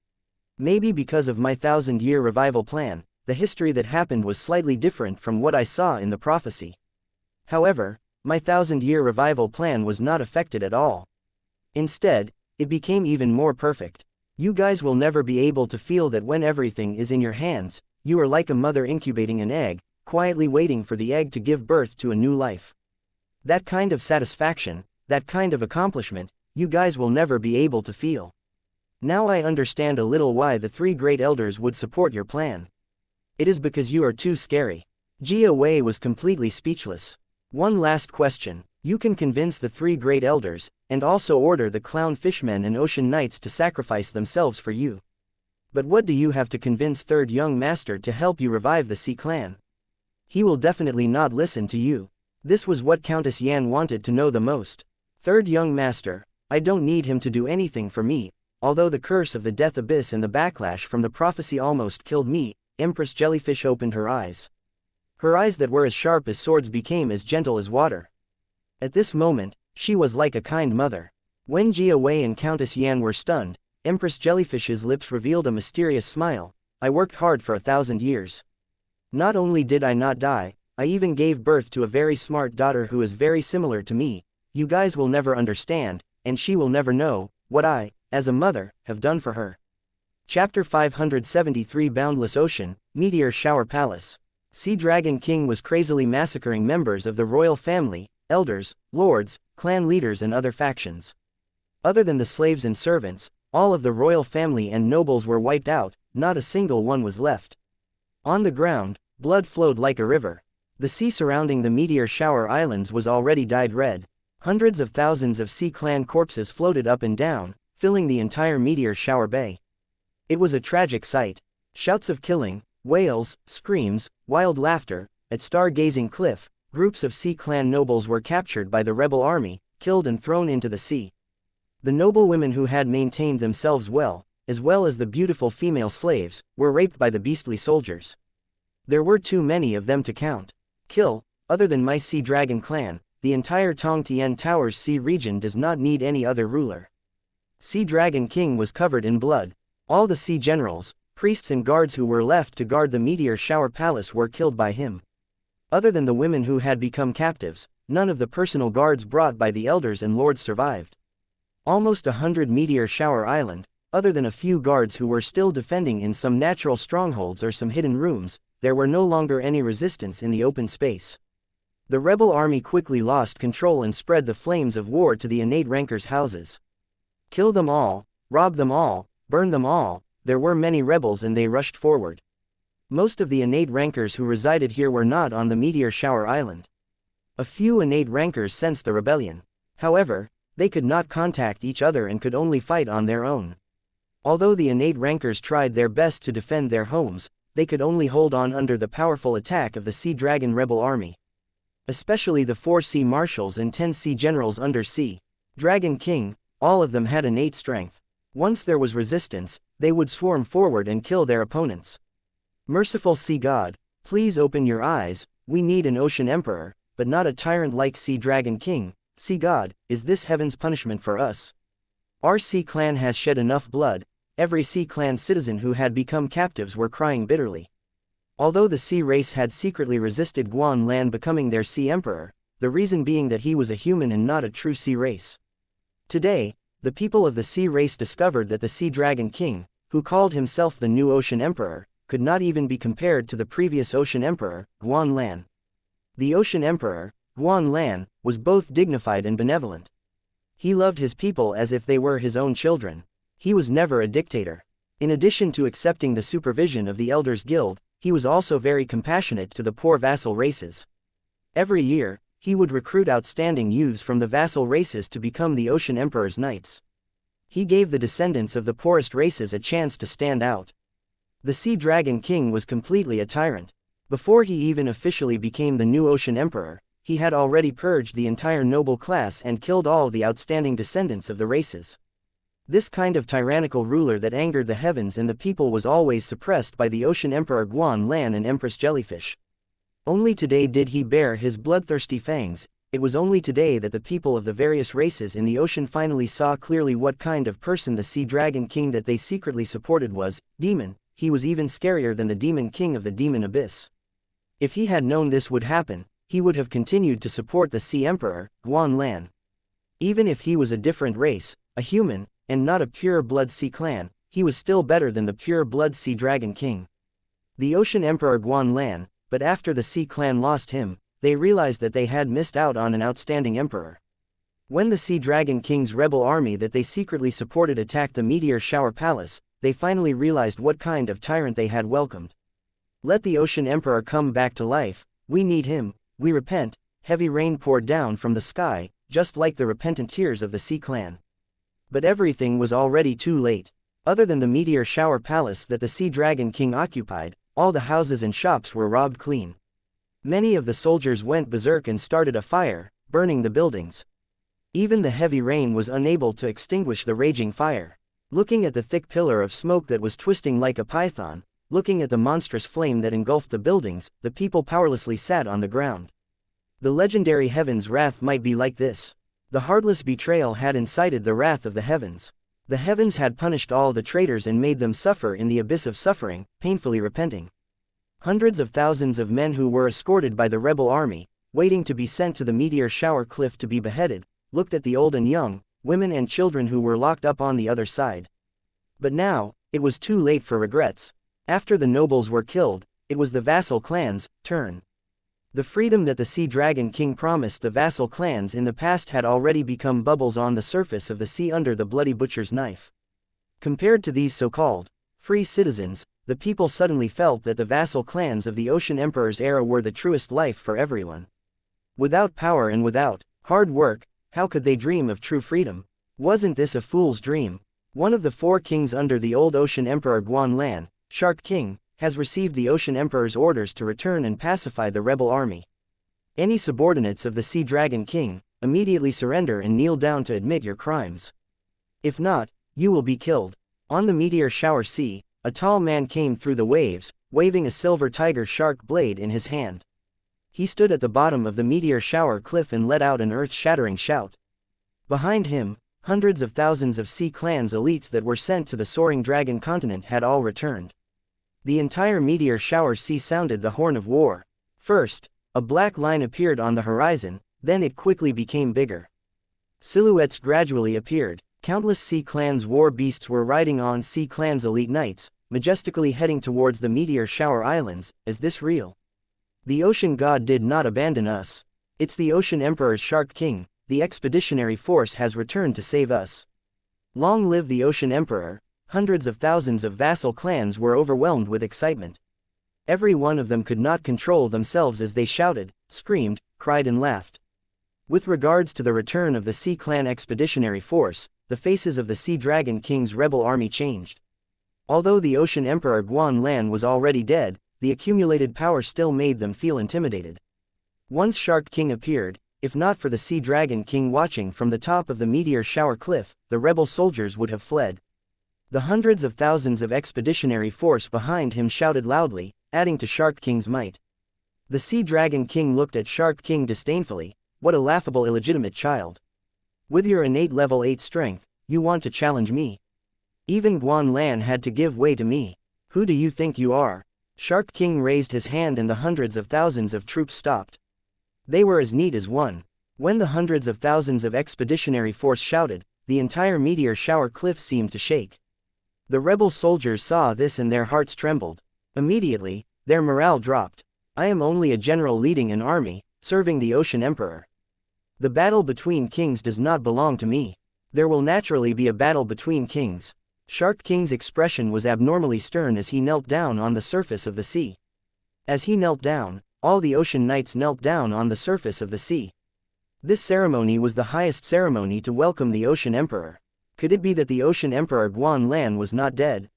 Maybe because of my 1,000-year revival plan, the history that happened was slightly different from what I saw in the prophecy. However, my 1,000-year revival plan was not affected at all. Instead, it became even more perfect. You guys will never be able to feel that when everything is in your hands, you are like a mother incubating an egg, quietly waiting for the egg to give birth to a new life. That kind of satisfaction, that kind of accomplishment, you guys will never be able to feel. Now I understand a little why the three great elders would support your plan. It is because you are too scary. Jia Wei was completely speechless. One last question. You can convince the 3 great elders, and also order the clown fishmen and ocean knights to sacrifice themselves for you. But what do you have to convince third young master to help you revive the Sea clan? He will definitely not listen to you. This was what Countess Yan wanted to know the most. Third young master, I don't need him to do anything for me, although the curse of the death abyss and the backlash from the prophecy almost killed me. Empress Jellyfish opened her eyes. Her eyes that were as sharp as swords became as gentle as water. At this moment, she was like a kind mother. When Jia Wei and Countess Yan were stunned, Empress Jellyfish's lips revealed a mysterious smile. I worked hard for 1,000 years. Not only did I not die, I even gave birth to a very smart daughter who is very similar to me. You guys will never understand, and she will never know, what I, as a mother, have done for her. Chapter 573 Boundless Ocean, Meteor Shower Palace. Sea Dragon King was crazily massacring members of the royal family, elders, lords, clan leaders and other factions. Other than the slaves and servants, all of the royal family and nobles were wiped out, not a single one was left. On the ground, blood flowed like a river. The sea surrounding the Meteor Shower Islands was already dyed red. Hundreds of thousands of Sea Clan corpses floated up and down, filling the entire Meteor Shower Bay. It was a tragic sight. Shouts of killing, wails, screams, wild laughter. At Stargazing Cliff, groups of Sea Clan nobles were captured by the rebel army, killed and thrown into the sea. The noble women who had maintained themselves well as the beautiful female slaves, were raped by the beastly soldiers. There were too many of them to count. Kill, other than my Sea Dragon clan, the entire Tong Tian Tower's sea region does not need any other ruler. Sea Dragon King was covered in blood. All the sea generals, priests and guards who were left to guard the Meteor Shower Palace were killed by him. Other than the women who had become captives, none of the personal guards brought by the elders and lords survived. Almost 100 Meteor Shower Island, other than a few guards who were still defending in some natural strongholds or some hidden rooms, there were no longer any resistance in the open space. The rebel army quickly lost control and spread the flames of war to the innate rankers' houses. Kill them all, rob them all, burn them all. There were many rebels and they rushed forward. Most of the innate rankers who resided here were not on the Meteor Shower Island. A few innate rankers sensed the rebellion. However, they could not contact each other and could only fight on their own. Although the innate rankers tried their best to defend their homes, they could only hold on under the powerful attack of the Sea Dragon rebel army. Especially the 4 sea marshals and 10 sea generals under Sea Dragon King, all of them had innate strength. Once there was resistance, they would swarm forward and kill their opponents. Merciful Sea God, please open your eyes. We need an ocean emperor, but not a tyrant like Sea Dragon King. Sea God, is this heaven's punishment for us? Our Sea Clan has shed enough blood. Every Sea Clan citizen who had become captives were crying bitterly. Although the Sea race had secretly resisted Guan Lan becoming their Sea Emperor, the reason being that he was a human and not a true Sea race. Today, the people of the Sea race discovered that the Sea Dragon King, who called himself the new Ocean Emperor, could not even be compared to the previous Ocean Emperor, Guan Lan. The Ocean Emperor, Guan Lan, was both dignified and benevolent. He loved his people as if they were his own children. He was never a dictator. In addition to accepting the supervision of the Elders Guild, he was also very compassionate to the poor vassal races. Every year, he would recruit outstanding youths from the vassal races to become the Ocean Emperor's knights. He gave the descendants of the poorest races a chance to stand out. The Sea Dragon King was completely a tyrant. Before he even officially became the new Ocean Emperor, he had already purged the entire noble class and killed all the outstanding descendants of the races. This kind of tyrannical ruler that angered the heavens and the people was always suppressed by the Ocean Emperor Guan Lan and Empress Jellyfish. Only today did he bare his bloodthirsty fangs. It was only today that the people of the various races in the ocean finally saw clearly what kind of person the Sea Dragon King that they secretly supported was. Demon. He was even scarier than the Demon King of the Demon Abyss. If he had known this would happen, he would have continued to support the Sea Emperor, Guan Lan. Even if he was a different race, a human, and not a pure-blood Sea Clan, he was still better than the pure-blood Sea Dragon King. The Ocean Emperor Guan Lan, but after the Sea Clan lost him, they realized that they had missed out on an outstanding emperor. When the Sea Dragon King's rebel army that they secretly supported attacked the Meteor Shower Palace, they finally realized what kind of tyrant they had welcomed. Let the Ocean Emperor come back to life. We need him. We repent. heavy rain poured down from the sky, just like the repentant tears of the Sea Clan. But everything was already too late. Other than the meteor shower palace that the Sea Dragon King occupied, all the houses and shops were robbed clean. Many of the soldiers went berserk and started a fire, burning the buildings. Even the heavy rain was unable to extinguish the raging fire. Looking at the thick pillar of smoke that was twisting like a python, looking at the monstrous flame that engulfed the buildings, the people powerlessly sat on the ground. The legendary heaven's wrath might be like this. The heartless betrayal had incited the wrath of the heavens. The heavens had punished all the traitors and made them suffer in the abyss of suffering, painfully repenting. Hundreds of thousands of men who were escorted by the rebel army, waiting to be sent to the meteor shower cliff to be beheaded, looked at the old and young, women and children who were locked up on the other side. But now, it was too late for regrets. After the nobles were killed, it was the vassal clans' turn. The freedom that the Sea Dragon King promised the vassal clans in the past had already become bubbles on the surface of the sea under the bloody butcher's knife. Compared to these so-called free citizens, the people suddenly felt that the vassal clans of the Ocean Emperor's era were the truest life for everyone. Without power and without hard work, how could they dream of true freedom? Wasn't this a fool's dream? One of the 4 kings under the old Ocean Emperor Guan Lan, Shark King, has received the Ocean Emperor's orders to return and pacify the rebel army. Any subordinates of the Sea Dragon King, immediately surrender and kneel down to admit your crimes. If not, you will be killed. On the meteor shower sea, a tall man came through the waves, waving a silver tiger shark blade in his hand. He stood at the bottom of the meteor shower cliff and let out an earth-shattering shout. Behind him, hundreds of thousands of Sea Clan's elites that were sent to the soaring dragon continent had all returned. The entire meteor shower sea sounded the horn of war. First, a black line appeared on the horizon, then it quickly became bigger. Silhouettes gradually appeared. Countless Sea Clan's war beasts were riding on Sea Clan's elite knights, majestically heading towards the meteor shower islands. Is this real? The ocean god did not abandon us. It's the Ocean Emperor's Shark King. The expeditionary force has returned to save us. Long live the Ocean Emperor. Hundreds of thousands of vassal clans were overwhelmed with excitement. Every one of them could not control themselves as they shouted, screamed, cried and laughed. With regards to the return of the Sea Clan expeditionary force, the faces of the Sea Dragon King's rebel army changed. Although the Ocean Emperor Guan Lan was already dead, the accumulated power still made them feel intimidated. Once Shark King appeared, if not for the Sea Dragon King watching from the top of the meteor shower cliff, the rebel soldiers would have fled. The hundreds of thousands of expeditionary force behind him shouted loudly, adding to Shark King's might. The Sea Dragon King looked at Shark King disdainfully. What a laughable illegitimate child. With your innate level 8 strength, you want to challenge me? Even Guan Lan had to give way to me. Who do you think you are? Shark King raised his hand and the hundreds of thousands of troops stopped. They were as neat as one. When the hundreds of thousands of expeditionary force shouted, the entire meteor shower cliff seemed to shake. The rebel soldiers saw this and their hearts trembled. Immediately, their morale dropped. I am only a general leading an army, serving the Ocean Emperor. The battle between kings does not belong to me. There will naturally be a battle between kings. Shark King's expression was abnormally stern as he knelt down on the surface of the sea. As he knelt down, all the ocean knights knelt down on the surface of the sea. This ceremony was the highest ceremony to welcome the Ocean Emperor. Could it be that the Ocean Emperor Guan Lan was not dead?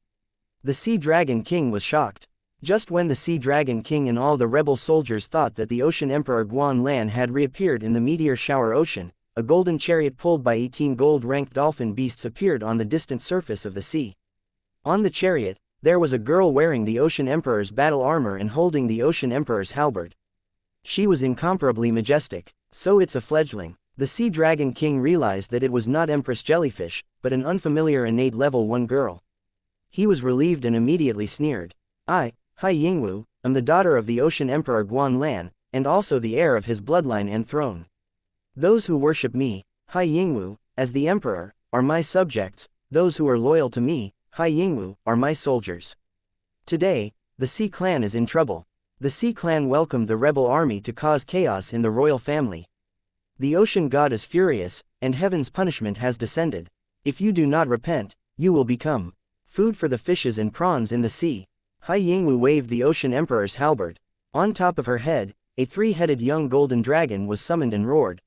The Sea Dragon King was shocked. Just when the Sea Dragon King and all the rebel soldiers thought that the Ocean Emperor Guan Lan had reappeared in the meteor shower ocean, a golden chariot pulled by 18 gold-ranked dolphin beasts appeared on the distant surface of the sea. On the chariot, there was a girl wearing the Ocean Emperor's battle armor and holding the Ocean Emperor's halberd. She was incomparably majestic. So it's a fledgling. The Sea Dragon King realized that it was not Empress Jellyfish, but an unfamiliar innate level 1 girl. He was relieved and immediately sneered. I, Hai Yingwu, am the daughter of the Ocean Emperor Guan Lan, and also the heir of his bloodline and throne. Those who worship me, Hai Yingwu, as the Emperor, are my subjects. Those who are loyal to me, Hai Yingwu, are my soldiers. Today, the Sea Clan is in trouble. The Sea Clan welcomed the rebel army to cause chaos in the royal family. The ocean god is furious, and heaven's punishment has descended. If you do not repent, you will become food for the fishes and prawns in the sea. Hai Yingwu waved the Ocean Emperor's halberd. On top of her head, a three-headed young golden dragon was summoned and roared.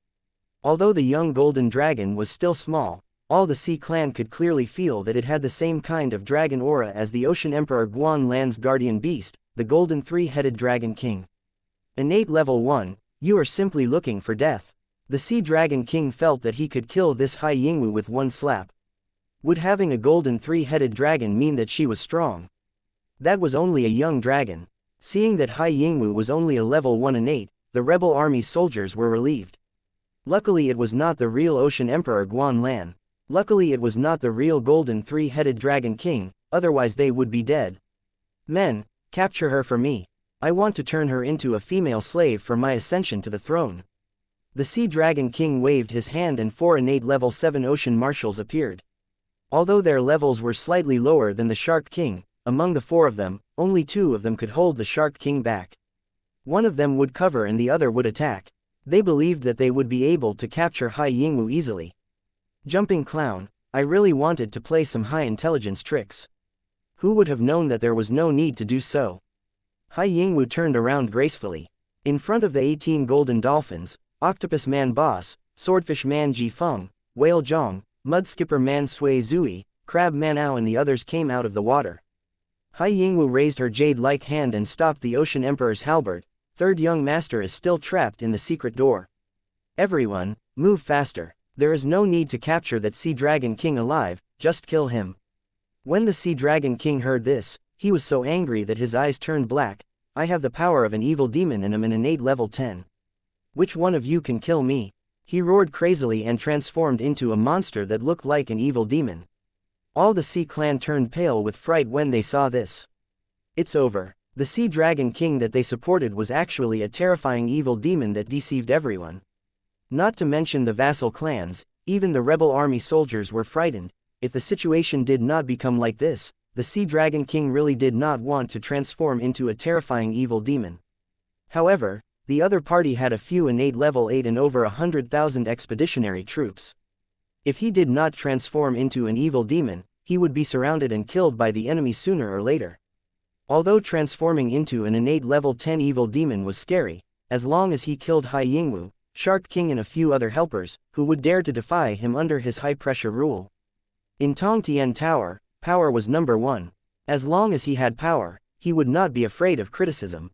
Although the young golden dragon was still small, all the Sea Clan could clearly feel that it had the same kind of dragon aura as the Ocean Emperor Guan Lan's guardian beast, the golden three-headed dragon king. Innate level 1, you are simply looking for death. The Sea Dragon King felt that he could kill this Hai Yingwu with one slap. Would having a golden three-headed dragon mean that she was strong? That was only a young dragon. Seeing that Hai Yingwu was only a level 1 innate, the rebel army's soldiers were relieved. Luckily it was not the real Ocean Emperor Guan Lan. Luckily it was not the real golden three-headed dragon king, otherwise they would be dead. Men, capture her for me. I want to turn her into a female slave for my ascension to the throne. The Sea Dragon King waved his hand and 4 innate level 7 ocean marshals appeared. Although their levels were slightly lower than the Shark King, among the 4 of them, only 2 of them could hold the Shark King back. One of them would cover and the other would attack. They believed that they would be able to capture Hai Yingwu easily. Jumping clown, I really wanted to play some high intelligence tricks. Who would have known that there was no need to do so? Hai Yingwu turned around gracefully. In front of the 18 golden dolphins, Octopus Man Boss, Swordfish Man Ji Feng, Whale Zhong, Mud Skipper Man Sui Zui, Crab Man Ao and the others came out of the water. Hai Yingwu raised her jade-like hand and stopped the Ocean Emperor's halberd. Third young master is still trapped in the secret door. Everyone, move faster. There is no need to capture that Sea Dragon King alive, just kill him. When the Sea Dragon King heard this, he was so angry that his eyes turned black. I have the power of an evil demon and am an innate level 10. Which one of you can kill me? He roared crazily and transformed into a monster that looked like an evil demon. All the Sea Clan turned pale with fright when they saw this. It's over. The Sea Dragon King that they supported was actually a terrifying evil demon that deceived everyone. Not to mention the vassal clans, even the rebel army soldiers were frightened. If the situation did not become like this, the Sea Dragon King really did not want to transform into a terrifying evil demon. However, the other party had a few innate level 8 and over 100,000 expeditionary troops. If he did not transform into an evil demon, he would be surrounded and killed by the enemy sooner or later. Although transforming into an innate level 10 evil demon was scary, as long as he killed Hai Yingwu, Shark King and a few other helpers, who would dare to defy him under his high-pressure rule. In Tong Tian Tower, power was number 1. As long as he had power, he would not be afraid of criticism.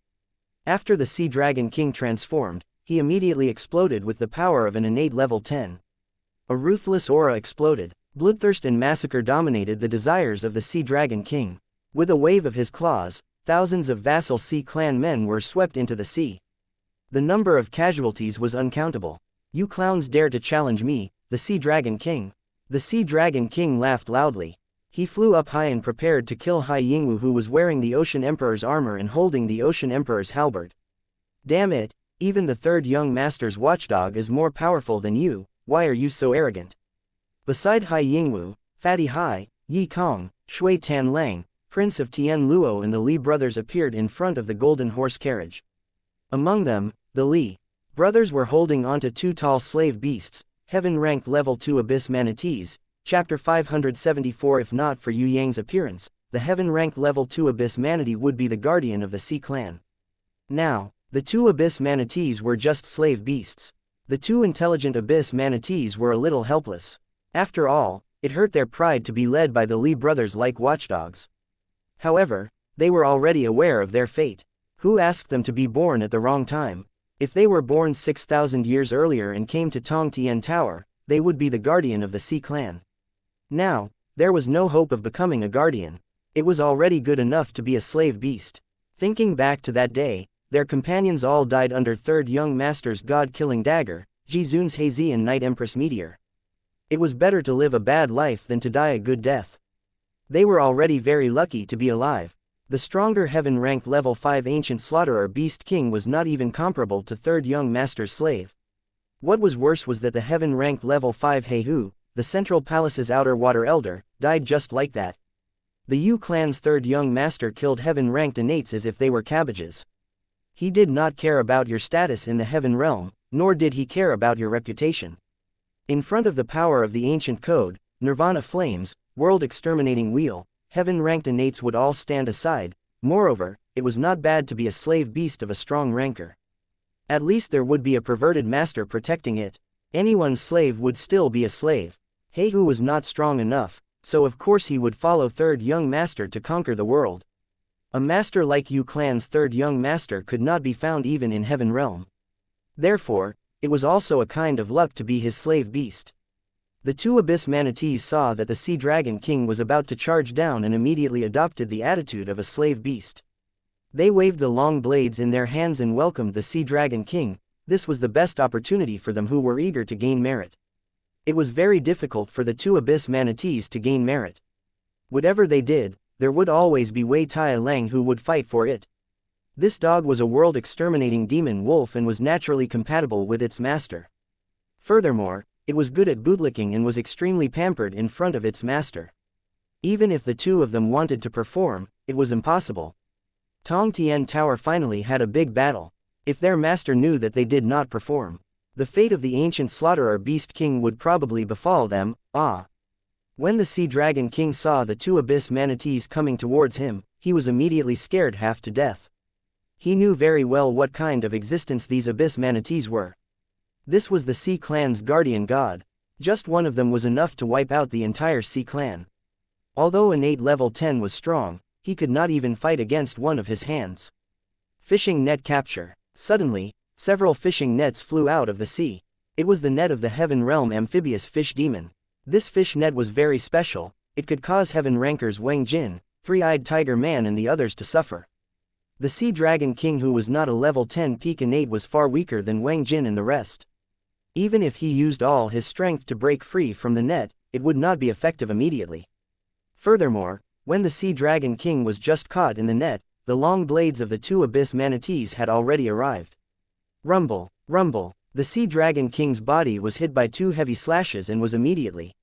After the Sea Dragon King transformed, he immediately exploded with the power of an innate level 10. A ruthless aura exploded. Bloodthirst and massacre dominated the desires of the Sea Dragon King. With a wave of his claws, thousands of vassal Sea Clan men were swept into the sea. The number of casualties was uncountable. You clowns dare to challenge me, the Sea Dragon King? The Sea Dragon King laughed loudly. He flew up high and prepared to kill Hai Yingwu, who was wearing the Ocean Emperor's armor and holding the Ocean Emperor's halberd. Damn it, even the third young master's watchdog is more powerful than you, why are you so arrogant? Beside Hai Yingwu, Fatty Hai, Yi Kong, Shui Tan Lang, Prince of Tian Luo and the Li brothers appeared in front of the golden horse carriage. Among them, the Li brothers were holding onto 2 tall slave beasts, heaven-ranked level 2 abyss manatees. Chapter 574. If not for Yue Yang's appearance, the heaven-ranked level 2 abyss manatee would be the guardian of the Sea Clan. Now, the 2 abyss manatees were just slave beasts. The 2 intelligent abyss manatees were a little helpless. After all, it hurt their pride to be led by the Li brothers like watchdogs. However, they were already aware of their fate. Who asked them to be born at the wrong time? If they were born 6,000 years earlier and came to Tong Tian Tower, they would be the guardian of the Sea Clan. Now, there was no hope of becoming a guardian. It was already good enough to be a slave beast. Thinking back to that day, their companions all died under Third Young Master's god-killing dagger, Jizun's Hazian Night Empress meteor. It was better to live a bad life than to die a good death. They were already very lucky to be alive. The stronger heaven-ranked level 5 ancient slaughterer Beast King was not even comparable to Third Young Master's slave. What was worse was that the heaven-ranked level 5 Heihu, the Central Palace's outer water elder, died just like that. The Yu clan's Third Young Master killed heaven-ranked innates as if they were cabbages. He did not care about your status in the heaven realm, nor did he care about your reputation. In front of the power of the ancient code, Nirvana flames, world exterminating wheel, heaven-ranked innates would all stand aside. Moreover, it was not bad to be a slave beast of a strong rancor. At least there would be a perverted master protecting it. Anyone's slave would still be a slave. Heihu was not strong enough, so of course he would follow third young master to conquer the world. A master like Yu clan's third young master could not be found even in Heaven Realm. Therefore, it was also a kind of luck to be his slave beast. The two abyss manatees saw that the Sea Dragon King was about to charge down and immediately adopted the attitude of a slave beast. They waved the long blades in their hands and welcomed the Sea Dragon King. This was the best opportunity for them who were eager to gain merit. It was very difficult for the two abyss manatees to gain merit. Whatever they did, there would always be Wei Tai Lang who would fight for it. This dog was a world-exterminating demon wolf and was naturally compatible with its master. Furthermore, it was good at bootlicking and was extremely pampered in front of its master. Even if the two of them wanted to perform, it was impossible. Tong Tian Tower finally had a big battle. If their master knew that they did not perform, the fate of the ancient slaughterer Beast King would probably befall them. When the Sea Dragon King saw the two abyss manatees coming towards him, he was immediately scared half to death. He knew very well what kind of existence these abyss manatees were. This was the Sea Clan's guardian god. Just one of them was enough to wipe out the entire Sea Clan. Although innate level 10 was strong, he could not even fight against one of his hands. Fishing net capture. Suddenly, several fishing nets flew out of the sea. It was the net of the Heaven Realm amphibious fish demon. This fish net was very special. It could cause Heaven rankers Wang Jin, Three-Eyed Tiger Man and the others to suffer. The Sea Dragon King, who was not a level 10 peak innate, was far weaker than Wang Jin and the rest. Even if he used all his strength to break free from the net, it would not be effective immediately. Furthermore, when the Sea Dragon King was just caught in the net, the long blades of the two abyss manatees had already arrived. Rumble, rumble. The Sea Dragon King's body was hit by two heavy slashes and was immediately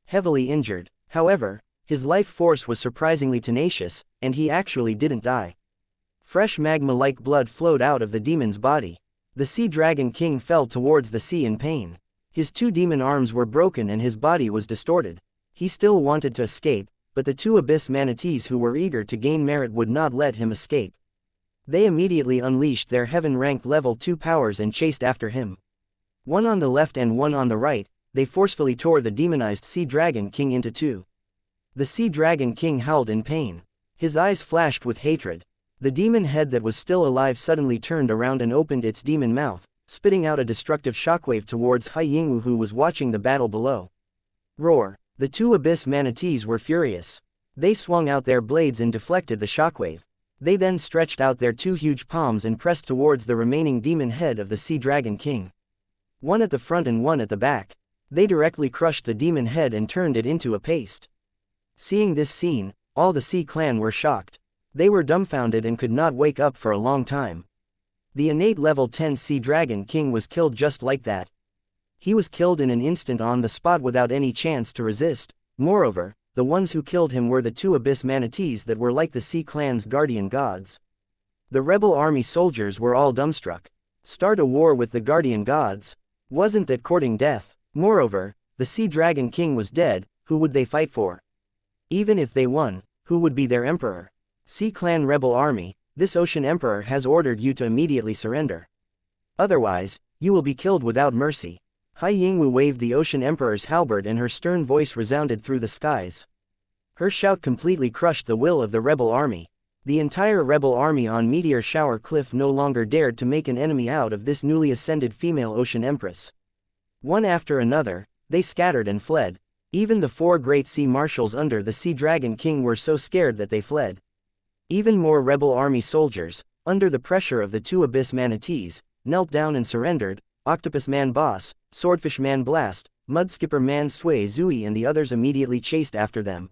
heavily injured. However, his life force was surprisingly tenacious, and he actually didn't die. Fresh magma-like blood flowed out of the demon's body. The Sea Dragon King fell towards the sea in pain. His two demon arms were broken and his body was distorted. He still wanted to escape, but the two abyss manatees who were eager to gain merit would not let him escape. They immediately unleashed their heaven rank level 2 powers and chased after him. One on the left and one on the right, they forcefully tore the demonized Sea Dragon King into two. The Sea Dragon King howled in pain. His eyes flashed with hatred. The demon head that was still alive suddenly turned around and opened its demon mouth, spitting out a destructive shockwave towards Hai Yingwu, who was watching the battle below. Roar! The two abyss manatees were furious. They swung out their blades and deflected the shockwave. They then stretched out their two huge palms and pressed towards the remaining demon head of the Sea Dragon King. One at the front and one at the back. They directly crushed the demon head and turned it into a paste. Seeing this scene, all the Sea Clan were shocked. They were dumbfounded and could not wake up for a long time. The innate level 10 Sea Dragon King was killed just like that. He was killed in an instant on the spot without any chance to resist. Moreover, the ones who killed him were the two abyss manatees that were like the Sea Clan's guardian gods. The rebel army soldiers were all dumbstruck. Start a war with the guardian gods? Wasn't that courting death? Moreover, the Sea Dragon King was dead. Who would they fight for? Even if they won, who would be their emperor? Sea Clan rebel army, this ocean emperor has ordered you to immediately surrender. Otherwise, you will be killed without mercy. Hai Yingwu waved the ocean emperor's halberd and her stern voice resounded through the skies. Her shout completely crushed the will of the rebel army. The entire rebel army on Meteor Shower Cliff no longer dared to make an enemy out of this newly ascended female ocean empress. One after another, they scattered and fled. Even the four great sea marshals under the Sea Dragon King were so scared that they fled. Even more rebel army soldiers, under the pressure of the two abyss manatees, knelt down and surrendered. Octopus Man Boss, Swordfish Man Blast, Mudskipper Man Sui Zui and the others immediately chased after them.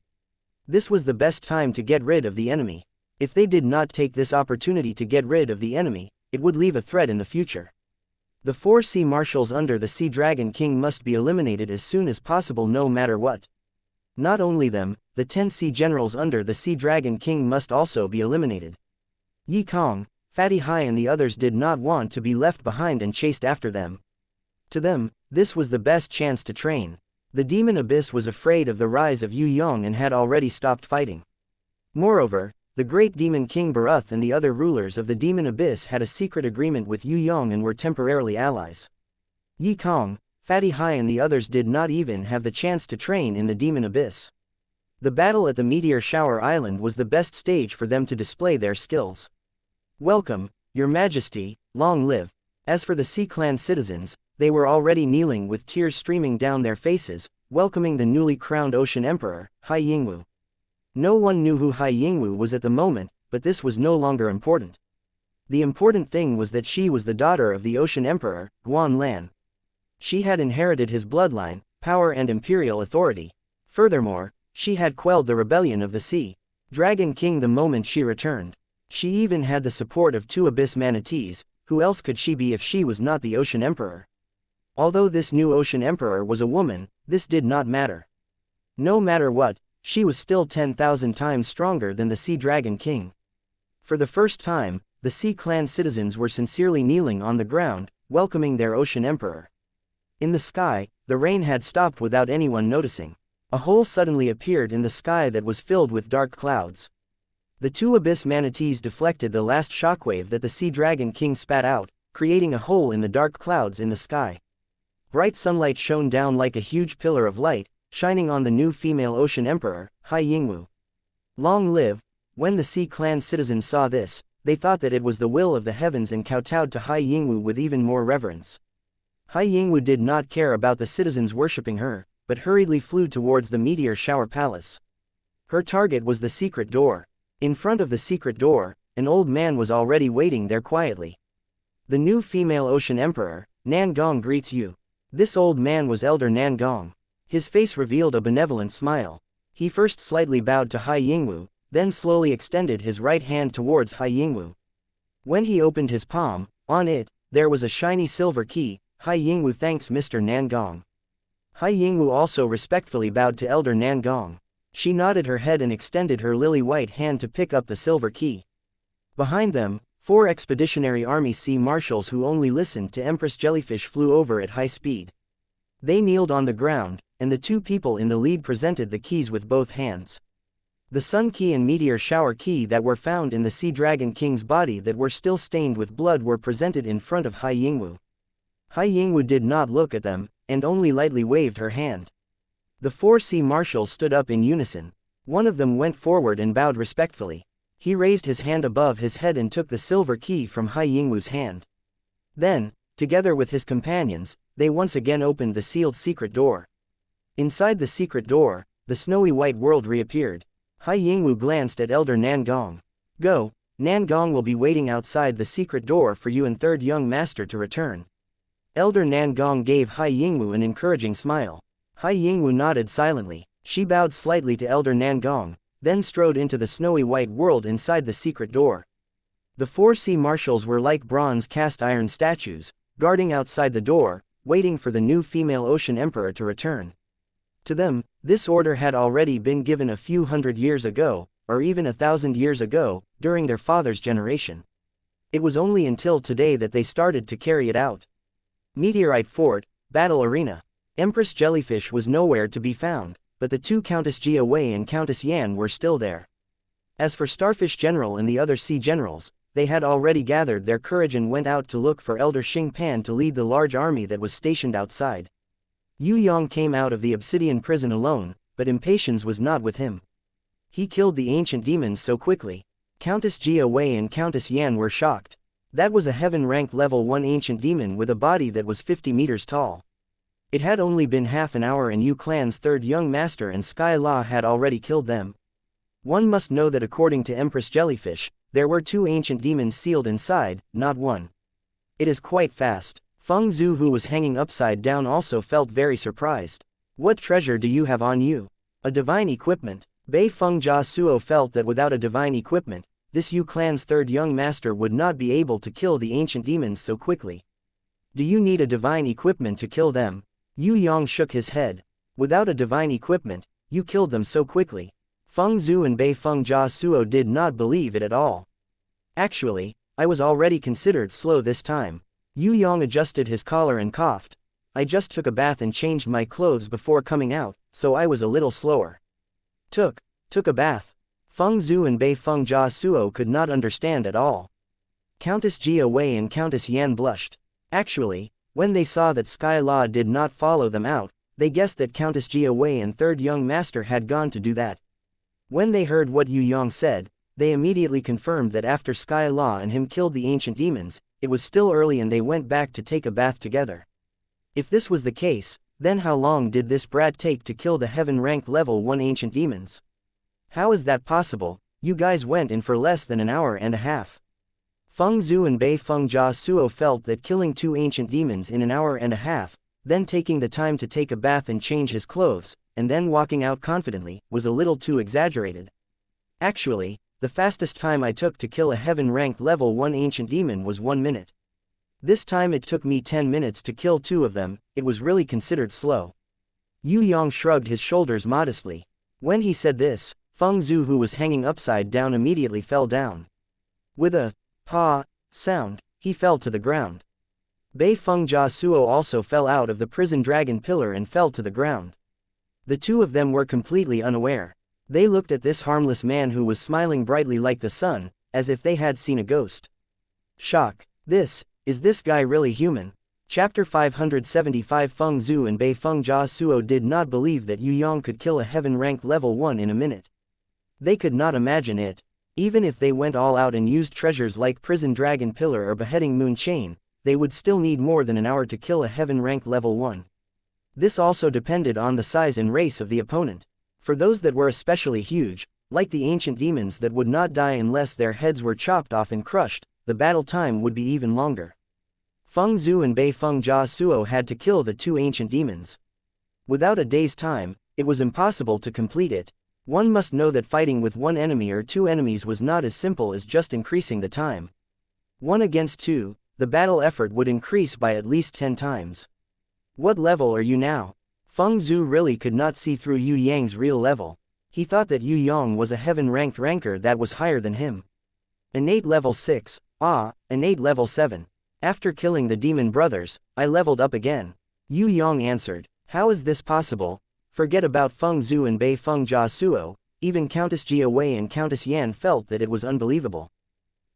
This was the best time to get rid of the enemy. If they did not take this opportunity to get rid of the enemy, it would leave a threat in the future. The four sea marshals under the Sea Dragon King must be eliminated as soon as possible no matter what. Not only them, the 10 sea generals under the Sea Dragon King must also be eliminated. Yi Kong, Fatty Hai and the others did not want to be left behind and chased after them. To them, this was the best chance to train. The Demon Abyss was afraid of the rise of Yue Yang and had already stopped fighting. Moreover, the great demon King Baruth and the other rulers of the demon abyss had a secret agreement with Yue Yang and were temporarily allies. Yi Kong, Fatty Hai and the others did not even have the chance to train in the demon abyss. The battle at the Meteor Shower Island was the best stage for them to display their skills. "Welcome, Your Majesty, long live." As for the Sea Clan citizens, they were already kneeling with tears streaming down their faces, welcoming the newly crowned Ocean Emperor, Hai Yingwu. No one knew who Hai Yingwu was at the moment, but this was no longer important. The important thing was that she was the daughter of the Ocean Emperor, Guan Lan. She had inherited his bloodline, power and imperial authority. Furthermore, she had quelled the rebellion of the Sea Dragon King the moment she returned. She even had the support of 2 abyss manatees. Who else could she be if she was not the Ocean Emperor? Although this new Ocean Emperor was a woman, this did not matter. No matter what, she was still 10,000 times stronger than the Sea Dragon King. For the first time, the Sea Clan citizens were sincerely kneeling on the ground, welcoming their Ocean Emperor. In the sky, the rain had stopped without anyone noticing. A hole suddenly appeared in the sky that was filled with dark clouds. The 2 abyss manatees deflected the last shockwave that the Sea Dragon King spat out, creating a hole in the dark clouds in the sky. Bright sunlight shone down like a huge pillar of light, shining on the new female Ocean Emperor, Hai Yingwu. Long live. When the Sea Clan citizens saw this, they thought that it was the will of the heavens and kowtowed to Hai Yingwu with even more reverence. Hai Yingwu did not care about the citizens worshipping her, but hurriedly flew towards the Meteor Shower Palace. Her target was the secret door. In front of the secret door, an old man was already waiting there quietly. "The new female Ocean Emperor, Nan Gong greets you." This old man was Elder Nan Gong. His face revealed a benevolent smile. He first slightly bowed to Hai Yingwu, then slowly extended his right hand towards Hai Yingwu. When he opened his palm, on it, there was a shiny silver key. Hai Yingwu thanks Mr. Nan Gong. Hai Yingwu also respectfully bowed to Elder Nan Gong. She nodded her head and extended her lily-white hand to pick up the silver key. Behind them, 4 expeditionary army sea marshals who only listened to Empress Jellyfish flew over at high speed. They kneeled on the ground, and the 2 people in the lead presented the keys with both hands. The Sun Key and Meteor Shower Key that were found in the Sea Dragon King's body that were still stained with blood were presented in front of Hai Yingwu. Hai Yingwu did not look at them, and only lightly waved her hand. The 4 sea marshals stood up in unison. One of them went forward and bowed respectfully. He raised his hand above his head and took the silver key from Hai Yingwu's hand. Then, together with his companions, they once again opened the sealed secret door. Inside the secret door, the snowy white world reappeared. Hai Yingwu glanced at Elder Nan Gong. "Go, Nan Gong will be waiting outside the secret door for you and 3rd young master to return." Elder Nan Gong gave Hai Yingwu an encouraging smile. Hai Yingwu nodded silently. She bowed slightly to Elder Nan Gong, then strode into the snowy white world inside the secret door. The 4 sea marshals were like bronze cast iron statues, guarding outside the door, waiting for the new female Ocean Emperor to return. To them, this order had already been given a few hundred years ago, or even 1,000 years ago, during their father's generation. It was only until today that they started to carry it out. Meteorite Fort, Battle Arena. Empress Jellyfish was nowhere to be found, but the 2 Countess Jia Wei and Countess Yan were still there. As for Starfish General and the other sea generals, they had already gathered their courage and went out to look for Elder Xing Pan to lead the large army that was stationed outside. Yue Yang came out of the obsidian prison alone, but impatience was not with him. He killed the ancient demons so quickly. Countess Jia Wei and Countess Yan were shocked. That was a heaven-rank level 1 ancient demon with a body that was 50 meters tall. It had only been half an hour and Yu Clan's 3rd young master and Sky La had already killed them. One must know that according to Empress Jellyfish, there were 2 ancient demons sealed inside, not 1. It is quite fast. Feng Zhu, who was hanging upside down, also felt very surprised. "What treasure do you have on you?" "A divine equipment." Bei Feng Jia Suo felt that without a divine equipment, this Yu Clan's 3rd young master would not be able to kill the ancient demons so quickly. "Do you need a divine equipment to kill them?" Yu Yang shook his head. "Without a divine equipment, you killed them so quickly." Feng Zhu and Bei Feng Jia Suo did not believe it at all. "Actually, I was already considered slow this time." Yu Yang adjusted his collar and coughed. "I just took a bath and changed my clothes before coming out, so I was a little slower." Took a bath. Feng Zhu and Bei Feng Jia Suo could not understand at all. Countess Jia Wei and Countess Yan blushed. Actually, when they saw that Sky Law did not follow them out, they guessed that Countess Jia Wei and third young master had gone to do that. When they heard what Yue Yang said, they immediately confirmed that after Sky Law and him killed the ancient demons, it was still early and they went back to take a bath together. If this was the case, then how long did this brat take to kill the heaven rank level 1 ancient demons? How is that possible? You guys went in for less than an hour and a half. Feng Zhu and Bei Feng Jia Suo felt that killing 2 ancient demons in an hour and a half, then taking the time to take a bath and change his clothes, and then walking out confidently, was a little too exaggerated. Actually, the fastest time I took to kill a heaven rank level 1 ancient demon was 1 minute. This time it took me 10 minutes to kill 2 of them. It was really considered slow. Yue Yang shrugged his shoulders modestly. When he said this, Feng Zhu, who was hanging upside down, immediately fell down. With a "pa" sound, he fell to the ground. Bei Feng Jia Suo also fell out of the prison dragon pillar and fell to the ground. The 2 of them were completely unaware. They looked at this harmless man who was smiling brightly like the sun, as if they had seen a ghost. Shock. Is this guy really human? Chapter 575. Feng Zhu and Bei Feng Jia Suo did not believe that Yue Yang could kill a heaven rank level 1 in a minute. They could not imagine it. Even if they went all out and used treasures like prison dragon pillar or beheading moon chain, they would still need more than an hour to kill a heaven rank level 1. This also depended on the size and race of the opponent. For those that were especially huge, like the ancient demons that would not die unless their heads were chopped off and crushed, the battle time would be even longer. Feng Zhu and Bei Feng Jia Suo had to kill the 2 ancient demons. Without a day's time, it was impossible to complete it. One must know that fighting with 1 enemy or 2 enemies was not as simple as just increasing the time. 1 against 2, the battle effort would increase by at least 10 times. What level are you now? Feng Zhu really could not see through Yue Yang's real level. He thought that Yue Yang was a heaven-ranked ranker that was higher than him. Innate level 6, innate level 7. After killing the demon brothers, I leveled up again. Yue Yang answered. How is this possible? Forget about Feng Zhu and Bei Feng Jia Suo, even Countess Jia Wei and Countess Yan felt that it was unbelievable.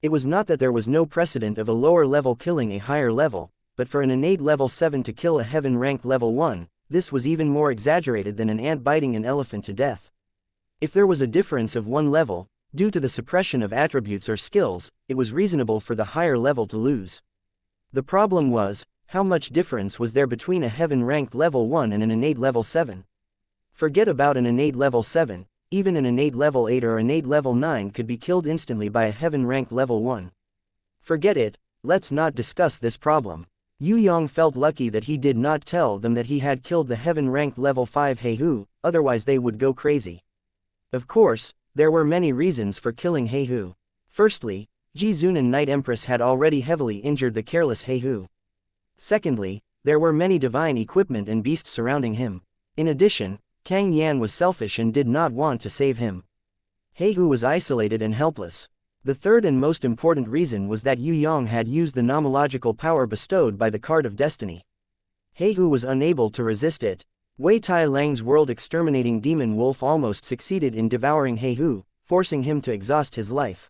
It was not that there was no precedent of a lower level killing a higher level, but for an innate level 7 to kill a heaven rank level 1, this was even more exaggerated than an ant biting an elephant to death. If there was a difference of 1 level, due to the suppression of attributes or skills, it was reasonable for the higher level to lose. The problem was, how much difference was there between a heaven rank level 1 and an innate level 7? Forget about an innate level 7, even an innate level 8 or innate level 9 could be killed instantly by a heaven rank level 1. Forget it, let's not discuss this problem. Yue Yang felt lucky that he did not tell them that he had killed the heaven rank level 5 Heihu, otherwise they would go crazy. Of course, there were many reasons for killing Heihu. Firstly, Jizun and Night Empress had already heavily injured the careless Heihu. Secondly, there were many divine equipment and beasts surrounding him. In addition, Kang Yan was selfish and did not want to save him. Heihu was isolated and helpless. The third and most important reason was that Yue Yang had used the nomological power bestowed by the Card of Destiny. Heihu was unable to resist it. Wei Tai Lang's world-exterminating demon wolf almost succeeded in devouring Heihu, forcing him to exhaust his life.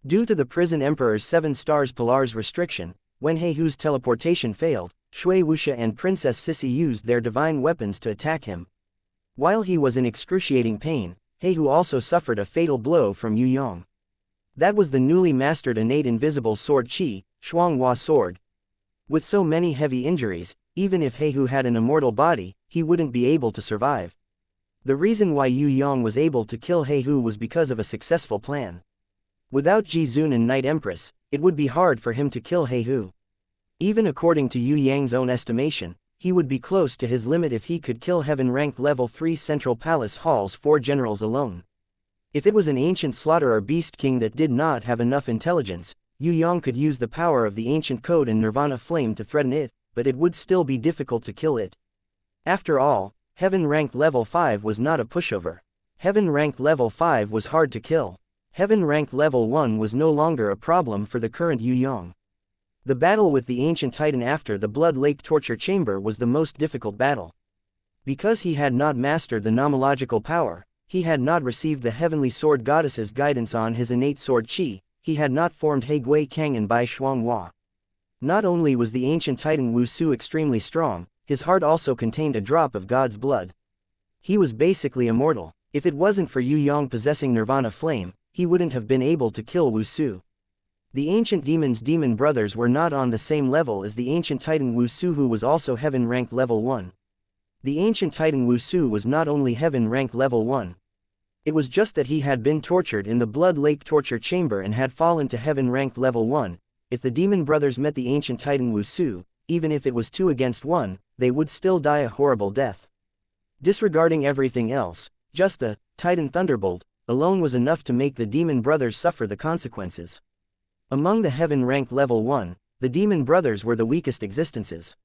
Due to the Prison Emperor's 7 stars Pilar's restriction, when Heihu's teleportation failed, Shui Wuxia and Princess Sissy used their divine weapons to attack him. While he was in excruciating pain, Heihu also suffered a fatal blow from Yue Yang. That was the newly mastered innate invisible sword Qi, Shuanghua sword. With so many heavy injuries, even if Heihu had an immortal body, he wouldn't be able to survive. The reason why Yue Yang was able to kill Heihu was because of a successful plan. Without Jizun and Night Empress, it would be hard for him to kill Heihu. Even according to Yue Yang's own estimation, he would be close to his limit if he could kill heaven rank level 3 Central Palace Hall's 4 generals alone. If it was an ancient slaughterer beast king that did not have enough intelligence, Yue Yang could use the power of the ancient code and Nirvana flame to threaten it, but it would still be difficult to kill it. After all, heaven rank level 5 was not a pushover. Heaven rank level 5 was hard to kill. Heaven rank level 1 was no longer a problem for the current Yue Yang. The battle with the ancient titan after the Blood Lake torture chamber was the most difficult battle. Because he had not mastered the nomological power, he had not received the heavenly sword goddess's guidance on his innate sword qi, he had not formed He Gui Kangen Bai Shuang Hua. Not only was the ancient titan Wu Su extremely strong, his heart also contained a drop of God's blood. He was basically immortal. If it wasn't for Yue Yang possessing Nirvana flame, he wouldn't have been able to kill Wu Su. The ancient demon's demon brothers were not on the same level as the ancient titan Wu Su, who was also heaven rank level 1. The ancient titan Wu Su was not only heaven rank level 1. It was just that he had been tortured in the Blood Lake torture chamber and had fallen to heaven rank level 1. If the demon brothers met the ancient titan Wu Su, even if it was 2 against 1, they would still die a horrible death. Disregarding everything else, just the Titan Thunderbolt alone was enough to make the demon brothers suffer the consequences. Among the heaven rank level 1, the demon brothers were the weakest existences.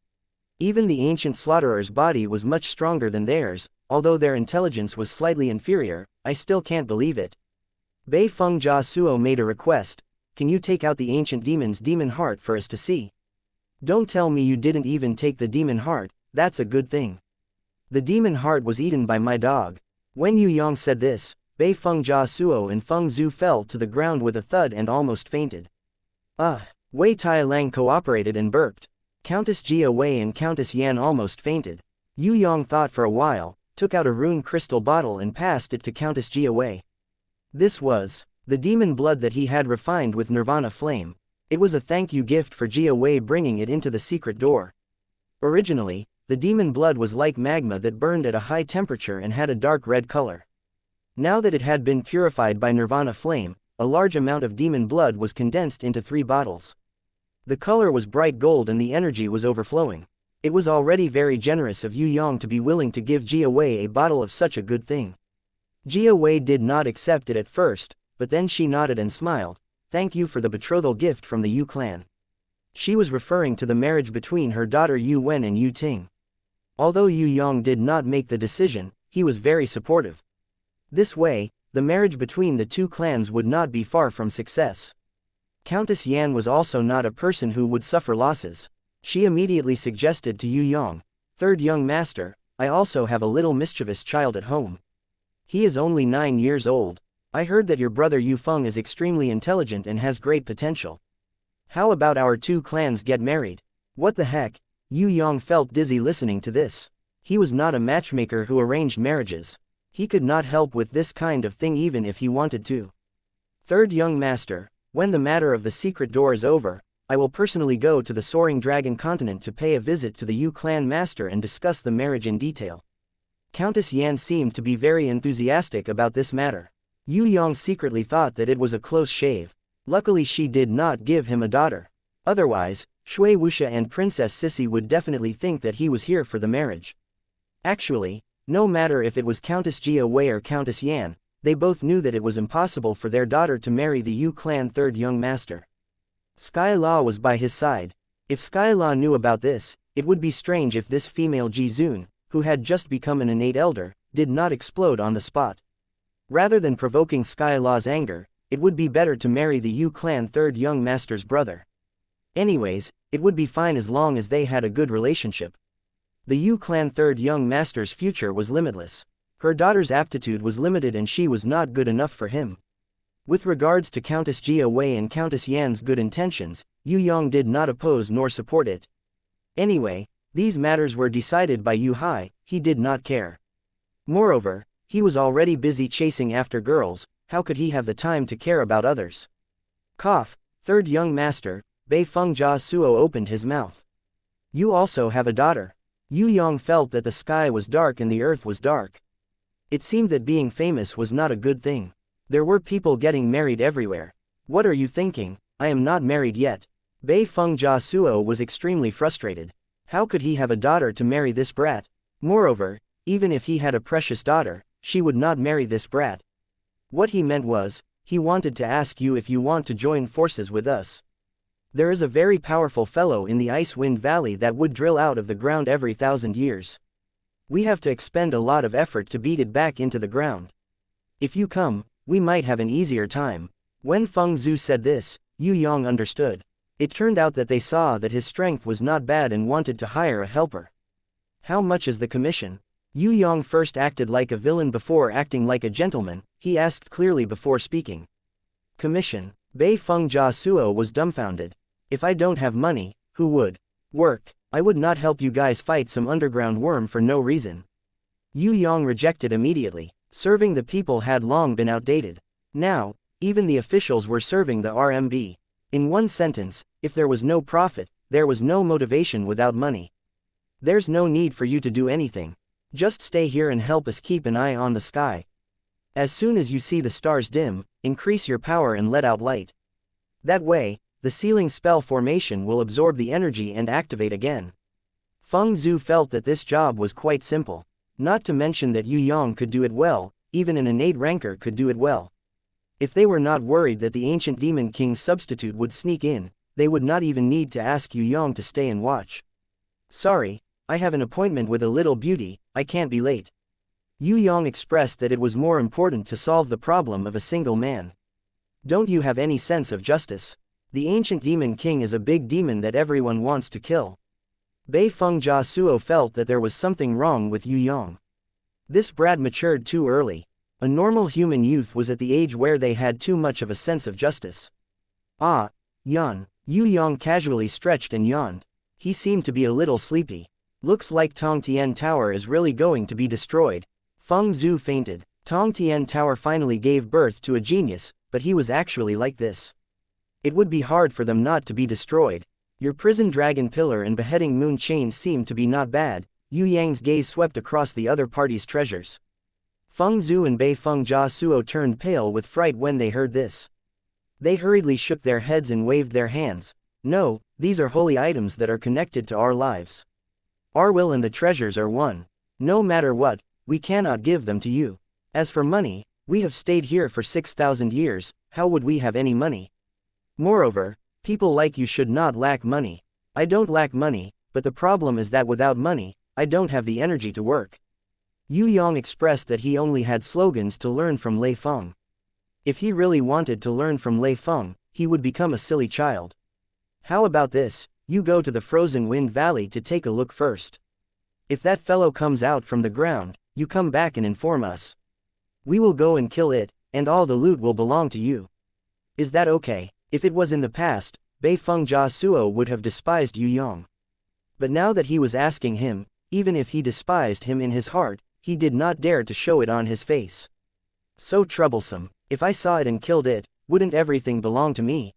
Even the ancient slaughterer's body was much stronger than theirs, although their intelligence was slightly inferior. I still can't believe it. Bei Feng Jia Suo made a request. Can you take out the ancient demon's demon heart for us to see? Don't tell me you didn't even take the demon heart. That's a good thing. The demon heart was eaten by my dog. When Yue Yang said this, Bei Feng Jia Suo and Feng Zhu fell to the ground with a thud and almost fainted. Wei Tai-lang cooperated and burped. Countess Jia Wei and Countess Yan almost fainted. Yue Yang thought for a while, took out a rune crystal bottle and passed it to Countess Jia Wei. This was the demon blood that he had refined with Nirvana flame. It was a thank you gift for Jia Wei bringing it into the secret door. Originally, the demon blood was like magma that burned at a high temperature and had a dark red color. Now that it had been purified by Nirvana flame, a large amount of demon blood was condensed into 3 bottles. The color was bright gold and the energy was overflowing. It was already very generous of Yue Yang to be willing to give Jia Wei a bottle of such a good thing. Jia Wei did not accept it at first, but then she nodded and smiled. Thank you for the betrothal gift from the Yu clan. She was referring to the marriage between her daughter Yu Wen and Yu Ting. Although Yue Yang did not make the decision, he was very supportive. This way, the marriage between the 2 clans would not be far from success. Countess Yan was also not a person who would suffer losses. She immediately suggested to Yue Yang, "Third young master, I also have a little mischievous child at home. He is only 9 years old. I heard that your brother Yu Feng is extremely intelligent and has great potential. How about our 2 clans get married?" What the heck? Yue Yang felt dizzy listening to this. He was not a matchmaker who arranged marriages. He could not help with this kind of thing even if he wanted to. "Third young master, when the matter of the secret door is over, I will personally go to the Soaring Dragon continent to pay a visit to the Yu clan master and discuss the marriage in detail." Countess Yan seemed to be very enthusiastic about this matter. Yue Yang secretly thought that it was a close shave. Luckily she did not give him a daughter. Otherwise, Shui Wuxia and Princess Sissy would definitely think that he was here for the marriage. Actually, no matter if it was Countess Jia Wei or Countess Yan, they both knew that it was impossible for their daughter to marry the Yu clan 3rd young master. Sky La was by his side. If Sky La knew about this, it would be strange if this female Ji Zun, who had just become an innate elder, did not explode on the spot. Rather than provoking Sky La's anger, it would be better to marry the Yu clan 3rd young master's brother. Anyways, it would be fine as long as they had a good relationship. The Yu clan 3rd young master's future was limitless. Her daughter's aptitude was limited and she was not good enough for him. With regards to Countess Jia Wei and Countess Yan's good intentions, Yue Yang did not oppose nor support it. Anyway, these matters were decided by Yu Hai, he did not care. Moreover, he was already busy chasing after girls, how could he have the time to care about others? Cough, 3rd young master, Bei Feng Jia Suo opened his mouth. You also have a daughter. Yue Yang felt that the sky was dark and the earth was dark. It seemed that being famous was not a good thing. There were people getting married everywhere. What are you thinking? I am not married yet. Bei Feng Jia Suo was extremely frustrated. How could he have a daughter to marry this brat? Moreover, even if he had a precious daughter, she would not marry this brat. What he meant was, he wanted to ask you if you want to join forces with us. There is a very powerful fellow in the Ice Wind Valley that would drill out of the ground every 1,000 years. We have to expend a lot of effort to beat it back into the ground. If you come, we might have an easier time. When Feng Zhu said this, Yue Yang understood. It turned out that they saw that his strength was not bad and wanted to hire a helper. How much is the commission? Yue Yang first acted like a villain before acting like a gentleman, he asked clearly before speaking. Commission. Bei Feng Jia Suo was dumbfounded. If I don't have money, who would? Work. I would not help you guys fight some underground worm for no reason. Yue Yang rejected immediately. Serving the people had long been outdated. Now, even the officials were serving the RMB. In one sentence, if there was no profit, there was no motivation without money. There's no need for you to do anything. Just stay here and help us keep an eye on the sky. As soon as you see the stars dim, increase your power and let out light. That way, the sealing spell formation will absorb the energy and activate again. Feng Zhu felt that this job was quite simple. Not to mention that Yue Yang could do it well, even an innate ranker could do it well. If they were not worried that the ancient demon king's substitute would sneak in, they would not even need to ask Yue Yang to stay and watch. Sorry, I have an appointment with a little beauty, I can't be late. Yue Yang expressed that it was more important to solve the problem of a single man. Don't you have any sense of justice? The ancient demon king is a big demon that everyone wants to kill. Bei Feng Jia Suo felt that there was something wrong with Yue Yang. This brat matured too early. A normal human youth was at the age where they had too much of a sense of justice. Ah, yawn. Yue Yang casually stretched and yawned. He seemed to be a little sleepy. Looks like Tong Tian Tower is really going to be destroyed. Feng Zhu fainted. Tong Tian Tower finally gave birth to a genius, but he was actually like this. It would be hard for them not to be destroyed. Your prison dragon pillar and beheading moon chain seem to be not bad. Yue Yang's gaze swept across the other party's treasures. Feng Zhu and Bei Feng Jia Suo turned pale with fright when they heard this. They hurriedly shook their heads and waved their hands. No, these are holy items that are connected to our lives. Our will and the treasures are one. No matter what, we cannot give them to you. As for money, we have stayed here for 6,000 years, how would we have any money? Moreover, people like you should not lack money. I don't lack money, but the problem is that without money, I don't have the energy to work. Yue Yang expressed that he only had slogans to learn from Lei Feng. If he really wanted to learn from Lei Feng, he would become a silly child. How about this, you go to the frozen wind valley to take a look first. If that fellow comes out from the ground, you come back and inform us. We will go and kill it, and all the loot will belong to you. Is that okay? If it was in the past, Bei Feng Jia Suo would have despised Yue Yang. But now that he was asking him, even if he despised him in his heart, he did not dare to show it on his face. So troublesome. If I saw it and killed it, wouldn't everything belong to me?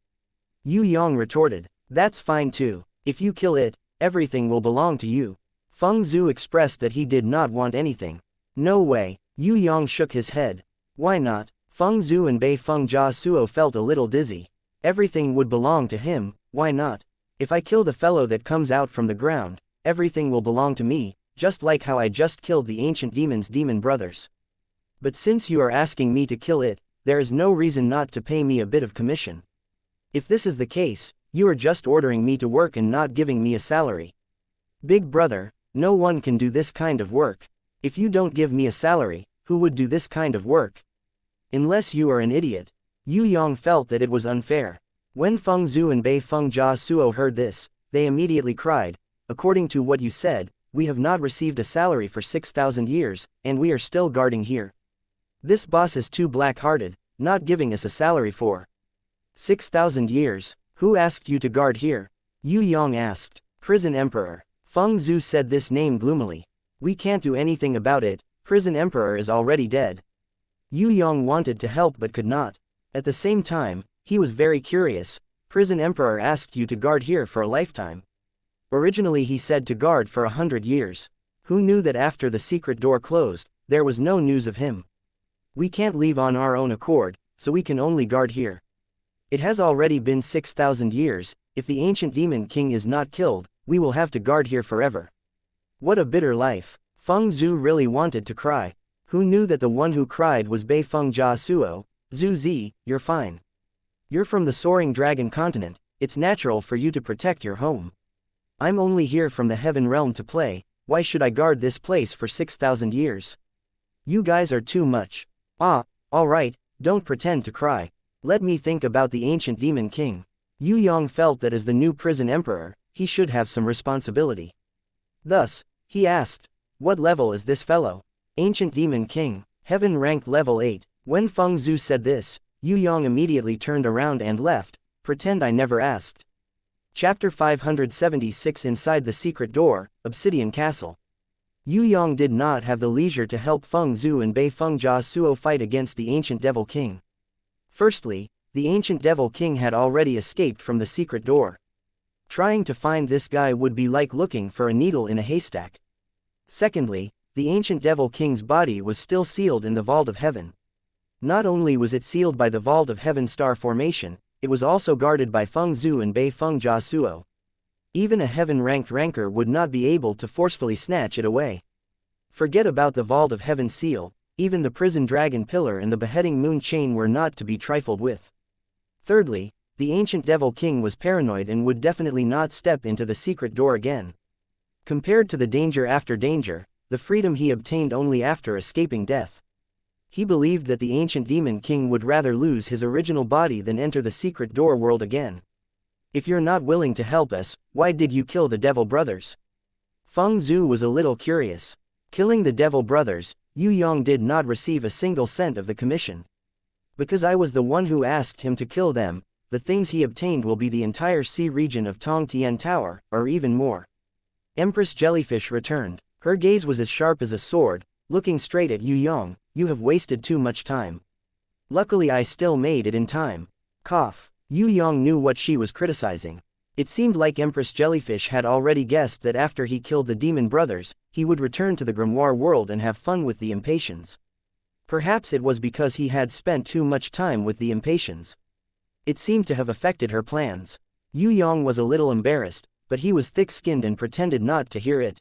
Yue Yang retorted. That's fine too. If you kill it, everything will belong to you. Feng Zhu expressed that he did not want anything. No way. Yue Yang shook his head. Why not? Feng Zhu and Bei Feng Jia Suo felt a little dizzy. Everything would belong to him, why not? If I kill the fellow that comes out from the ground, everything will belong to me, just like how I just killed the ancient demon's demon brothers. But since you are asking me to kill it, there is no reason not to pay me a bit of commission. If this is the case, you are just ordering me to work and not giving me a salary. Big brother, no one can do this kind of work. If you don't give me a salary, who would do this kind of work? Unless you are an idiot. Yue Yang felt that it was unfair. When Feng Zhu and Bei Feng Jia Suo heard this, they immediately cried, according to what you said, we have not received a salary for 6,000 years, and we are still guarding here. This boss is too black-hearted, not giving us a salary for 6,000 years. Who asked you to guard here? Yue Yang asked. Prison Emperor. Feng Zhu said this name gloomily. We can't do anything about it, Prison Emperor is already dead. Yue Yang wanted to help but could not. At the same time, he was very curious. Prison Emperor asked you to guard here for a lifetime. Originally he said to guard for 100 years. Who knew that after the secret door closed, there was no news of him? We can't leave on our own accord, so we can only guard here. It has already been 6,000 years, if the ancient demon king is not killed, we will have to guard here forever. What a bitter life. Feng Zhu really wanted to cry. Who knew that the one who cried was Bei Feng Jia Suo? Zhu Zi, you're fine. You're from the soaring dragon continent, it's natural for you to protect your home. I'm only here from the heaven realm to play, why should I guard this place for 6,000 years? You guys are too much. Ah, alright, don't pretend to cry. Let me think about the ancient demon king. Yue Yang felt that as the new prison emperor, he should have some responsibility. Thus, he asked, What level is this fellow? Ancient Demon King, Heaven rank level 8. When Feng Zhu said this, Yue Yang immediately turned around and left. Pretend I never asked. Chapter 576. Inside the Secret Door, Obsidian Castle. Yue Yang did not have the leisure to help Feng Zhu and Bei Feng Jia Suo fight against the Ancient Devil King. Firstly, the Ancient Devil King had already escaped from the secret door. Trying to find this guy would be like looking for a needle in a haystack. Secondly, the Ancient Devil King's body was still sealed in the Vault of Heaven. Not only was it sealed by the Vault of Heaven star formation, it was also guarded by Feng Zhu and Bei Feng Jia Suo. Even a heaven-ranked ranker would not be able to forcefully snatch it away. Forget about the Vault of Heaven seal, even the prison dragon pillar and the beheading moon chain were not to be trifled with. Thirdly, the Ancient Devil King was paranoid and would definitely not step into the secret door again. Compared to the danger after danger, the freedom he obtained only after escaping death. He believed that the Ancient Demon King would rather lose his original body than enter the secret door world again. If you're not willing to help us, why did you kill the Devil Brothers? Feng Zhu was a little curious. Killing the Devil Brothers, Yue Yang did not receive a single cent of the commission. Because I was the one who asked him to kill them, the things he obtained will be the entire sea region of Tong Tian Tower, or even more. Empress Jellyfish returned. Her gaze was as sharp as a sword, looking straight at Yue Yang. You have wasted too much time. Luckily I still made it in time. Cough. Yue Yang knew what she was criticizing. It seemed like Empress Jellyfish had already guessed that after he killed the Demon Brothers, he would return to the Grimoire world and have fun with the Impatiens. Perhaps it was because he had spent too much time with the Impatiens. It seemed to have affected her plans. Yue Yang was a little embarrassed, but he was thick-skinned and pretended not to hear it.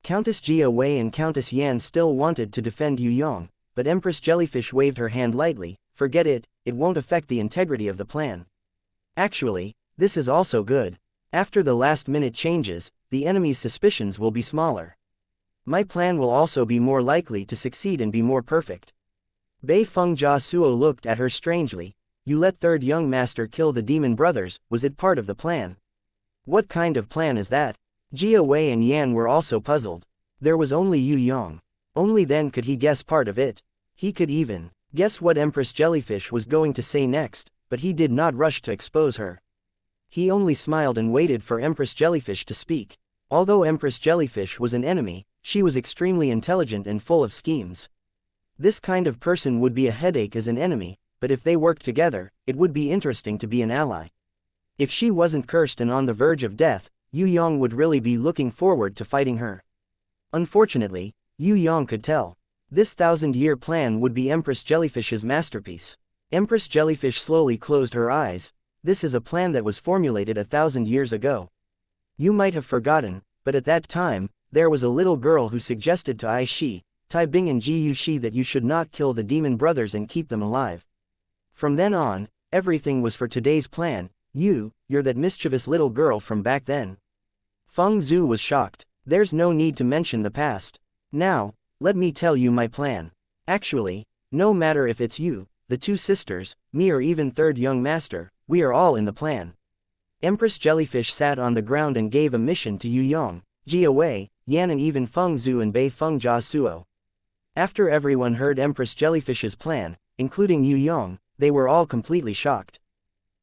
Countess Jia Wei and Countess Yan still wanted to defend Yue Yang, but Empress Jellyfish waved her hand lightly. Forget it, it won't affect the integrity of the plan. Actually, this is also good. After the last-minute changes, the enemy's suspicions will be smaller. My plan will also be more likely to succeed and be more perfect. Bei Feng Jia Suo looked at her strangely. You let Third Young Master kill the Demon Brothers, was it part of the plan? What kind of plan is that? Jia Wei and Yan were also puzzled. There was only Yue Yang. Only then could he guess part of it. He could even guess what Empress Jellyfish was going to say next, but he did not rush to expose her. He only smiled and waited for Empress Jellyfish to speak. Although Empress Jellyfish was an enemy, she was extremely intelligent and full of schemes. This kind of person would be a headache as an enemy, but if they worked together, it would be interesting to be an ally. If she wasn't cursed and on the verge of death, Yue Yang would really be looking forward to fighting her. Unfortunately, Yue Yang could tell. This 1,000-year plan would be Empress Jellyfish's masterpiece. Empress Jellyfish slowly closed her eyes. This is a plan that was formulated 1,000 years ago. You might have forgotten, but at that time, there was a little girl who suggested to Ai Shi, Tai Bing and Ji Yu Shi that you should not kill the Demon Brothers and keep them alive. From then on, everything was for today's plan. You're that mischievous little girl from back then. Feng Zhu was shocked. There's no need to mention the past. Now, let me tell you my plan. Actually, no matter if it's you, the two sisters, me or even Third Young Master, we are all in the plan. Empress Jellyfish sat on the ground and gave a mission to Yue Yang, Jia Wei, Yan and even Feng Zhu and Bei Feng Jia Suo. After everyone heard Empress Jellyfish's plan, including Yue Yang, they were all completely shocked.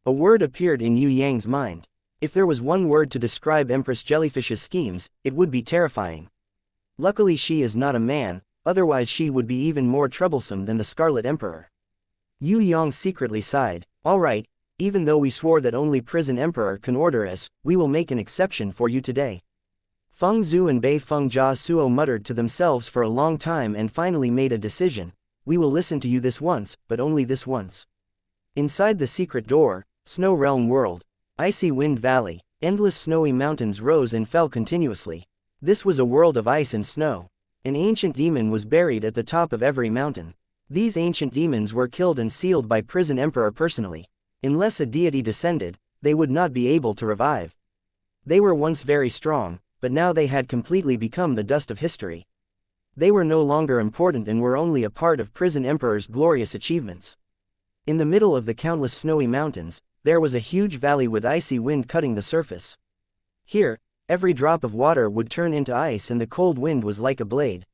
A word appeared in Yue Yang's mind. If there was one word to describe Empress Jellyfish's schemes, it would be terrifying. Luckily she is not a man, otherwise she would be even more troublesome than the Scarlet Emperor. Yue Yang secretly sighed. Alright, even though we swore that only Prison Emperor can order us, we will make an exception for you today. Feng Zhu and Bei Feng Jia Suo muttered to themselves for a long time and finally made a decision. We will listen to you this once, but only this once. Inside the secret door, Snow Realm World. Icy Wind Valley. Endless snowy mountains rose and fell continuously. This was a world of ice and snow. An ancient demon was buried at the top of every mountain. These ancient demons were killed and sealed by Prison Emperor personally. Unless a deity descended, they would not be able to revive. They were once very strong, but now they had completely become the dust of history. They were no longer important and were only a part of Prison Emperor's glorious achievements. In the middle of the countless snowy mountains, there was a huge valley with icy wind cutting the surface. Here, Every drop of water would turn into ice and the cold wind was like a blade.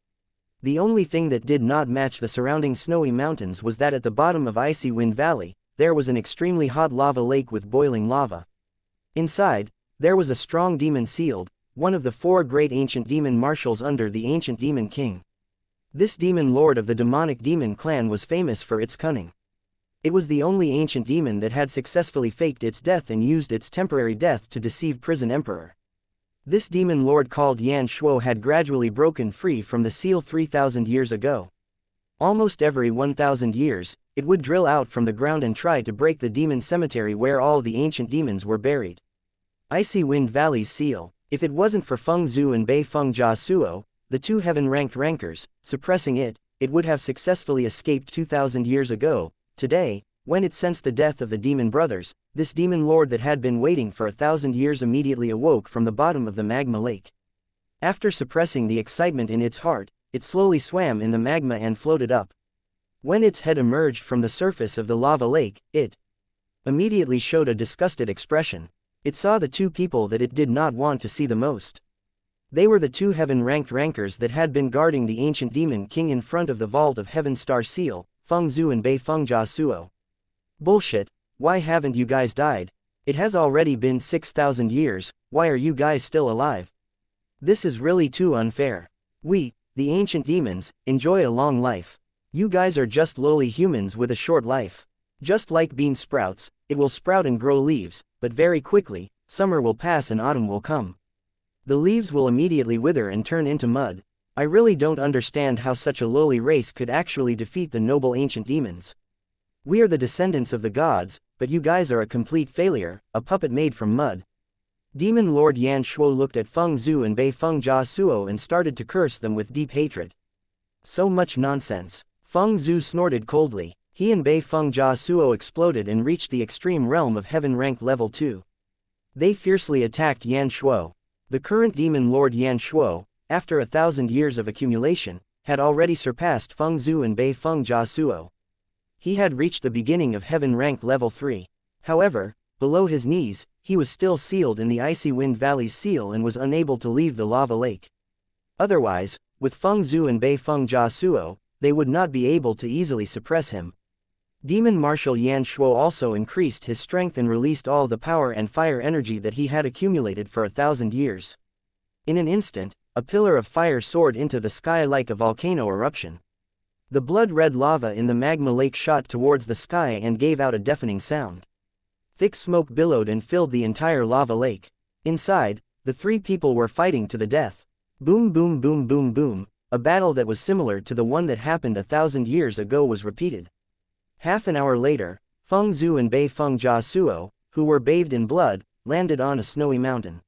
The only thing that did not match the surrounding snowy mountains was that at the bottom of Icy Wind Valley, there was an extremely hot lava lake with boiling lava. Inside, there was a strong demon sealed, one of the 4 great ancient demon marshals under the ancient demon king. This demon lord of the demonic demon clan was famous for its cunning. It was the only ancient demon that had successfully faked its death and used its temporary death to deceive prison emperor. This demon lord called Yan Shuo had gradually broken free from the seal 3,000 years ago. Almost every 1,000 years, it would drill out from the ground and try to break the demon cemetery where all the ancient demons were buried. Icy Wind Valley's seal, if it wasn't for Feng Zhu and Bei Feng Jia Suo, the 2 heaven-ranked rankers, suppressing it, it would have successfully escaped 2,000 years ago. Today, when it sensed the death of the demon brothers, this demon lord that had been waiting for 1,000 years immediately awoke from the bottom of the magma lake. After suppressing the excitement in its heart, it slowly swam in the magma and floated up. When its head emerged from the surface of the lava lake, it immediately showed a disgusted expression. It saw the 2 people that it did not want to see the most. They were the 2 heaven-ranked rankers that had been guarding the ancient demon king in front of the vault of Heaven Star Seal, Feng Zhu and Bei Feng Jia Suo. Bullshit, why haven't you guys died? It has already been 6,000 years, why are you guys still alive? This is really too unfair. We, the ancient demons, enjoy a long life. You guys are just lowly humans with a short life. Just like bean sprouts, it will sprout and grow leaves, but very quickly, summer will pass and autumn will come. The leaves will immediately wither and turn into mud. I really don't understand how such a lowly race could actually defeat the noble ancient demons. We are the descendants of the gods, but you guys are a complete failure, a puppet made from mud. Demon Lord Yan Shuo looked at Feng Zhu and Bei Feng Jia Suo and started to curse them with deep hatred. So much nonsense. Feng Zhu snorted coldly. He and Bei Feng Jia Suo exploded and reached the extreme realm of heaven rank level 2. They fiercely attacked Yan Shuo. The current demon lord Yan Shuo, after 1,000 years of accumulation, had already surpassed Feng Zhu and Bei Feng Jia Suo. He had reached the beginning of heaven rank level 3. However, below his knees, he was still sealed in the Icy Wind Valley's seal and was unable to leave the lava lake. Otherwise, with Feng Zhu and Bei Feng Jia Suo, they would not be able to easily suppress him. Demon Marshal Yan Shuo also increased his strength and released all the power and fire energy that he had accumulated for 1,000 years. In an instant, a pillar of fire soared into the sky like a volcano eruption. The blood-red lava in the magma lake shot towards the sky and gave out a deafening sound. Thick smoke billowed and filled the entire lava lake. Inside, the 3 people were fighting to the death. Boom boom boom boom boom, a battle that was similar to the one that happened 1,000 years ago was repeated. Half an hour later, Feng Zhu and Bei Feng Jia Suo, who were bathed in blood, landed on a snowy mountain.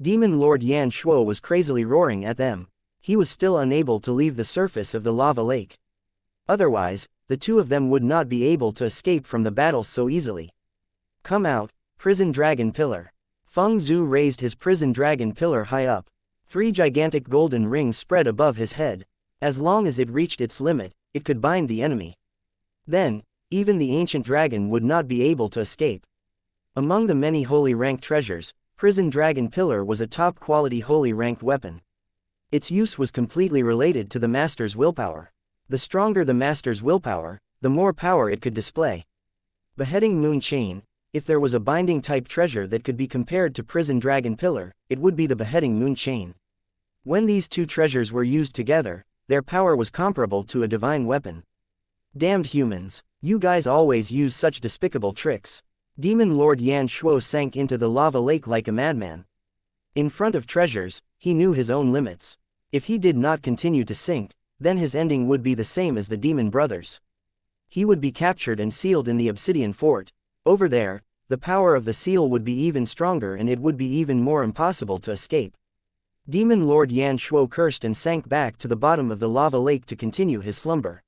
Demon Lord Yan Shuo was crazily roaring at them. He was still unable to leave the surface of the lava lake. Otherwise, the 2 of them would not be able to escape from the battle so easily. Come out, prison dragon pillar. Feng Zhu raised his prison dragon pillar high up. 3 gigantic golden rings spread above his head. As long as it reached its limit, it could bind the enemy. Then, even the ancient dragon would not be able to escape. Among the many holy rank treasures, prison dragon pillar was a top-quality holy ranked weapon. Its use was completely related to the master's willpower. The stronger the master's willpower, the more power it could display. Beheading Moon Chain. If there was a binding-type treasure that could be compared to Prison Dragon Pillar, it would be the Beheading Moon Chain. When these 2 treasures were used together, their power was comparable to a divine weapon. Damned humans, you guys always use such despicable tricks. Demon Lord Yan Shuo sank into the lava lake like a madman. In front of treasures, he knew his own limits. If he did not continue to sink, then his ending would be the same as the demon brothers. He would be captured and sealed in the obsidian fort. Over there, the power of the seal would be even stronger and it would be even more impossible to escape. Demon Lord Yan Shuo cursed and sank back to the bottom of the lava lake to continue his slumber.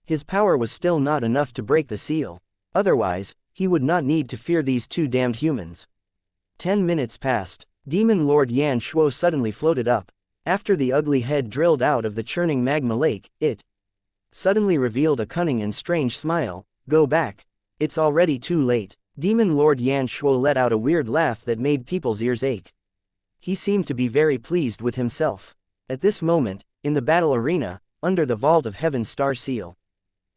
His power was still not enough to break the seal. Otherwise, he would not need to fear these 2 damned humans. 10 minutes passed. Demon Lord Yan Shuo suddenly floated up. After the ugly head drilled out of the churning magma lake, it suddenly revealed a cunning and strange smile. Go back. It's already too late. Demon Lord Yan Shuo let out a weird laugh that made people's ears ache. He seemed to be very pleased with himself. At this moment, in the battle arena, under the vault of heaven's star seal,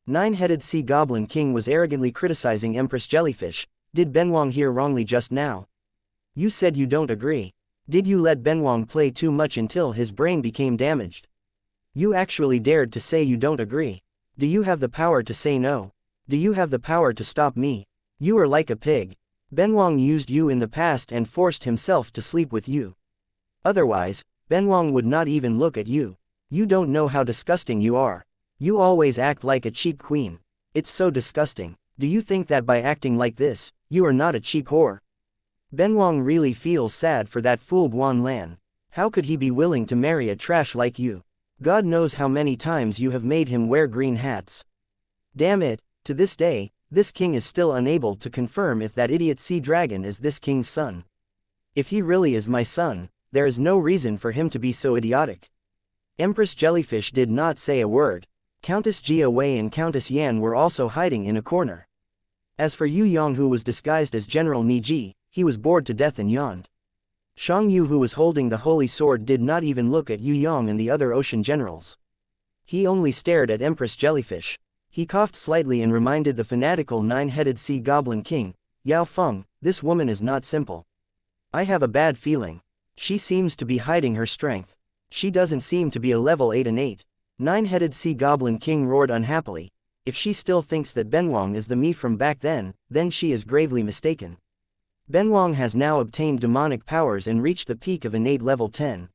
Nine-Headed Sea Goblin King was arrogantly criticizing Empress Jellyfish. Did Benwang hear wrongly just now? You said you don't agree. Did you let Benwang play too much until his brain became damaged? You actually dared to say you don't agree. Do you have the power to say no? Do you have the power to stop me? You are like a pig. Benwang used you in the past and forced himself to sleep with you. Otherwise, Benwang would not even look at you. You don't know how disgusting you are. You always act like a cheap queen. It's so disgusting. Do you think that by acting like this, you are not a cheap whore? Benwang really feels sad for that fool Guan Lan. How could he be willing to marry a trash like you? God knows how many times you have made him wear green hats. Damn it, to this day, this king is still unable to confirm if that idiot sea dragon is this king's son. If he really is my son, there is no reason for him to be so idiotic. Empress Jellyfish did not say a word. Countess Jia Wei and Countess Yan were also hiding in a corner. As for Yue Yang, who was disguised as General Niji, he was bored to death and yawned. Shang Yu, who was holding the holy sword, did not even look at Yue Yang and the other ocean generals. He only stared at Empress Jellyfish. He coughed slightly and reminded the fanatical Nine-Headed Sea Goblin King, Yao Feng, this woman is not simple. I have a bad feeling. She seems to be hiding her strength. She doesn't seem to be a level 8 and 8. Nine-Headed Sea Goblin King roared unhappily. If she still thinks that Benwang is the me from back then she is gravely mistaken. Benwang has now obtained demonic powers and reached the peak of innate level 10.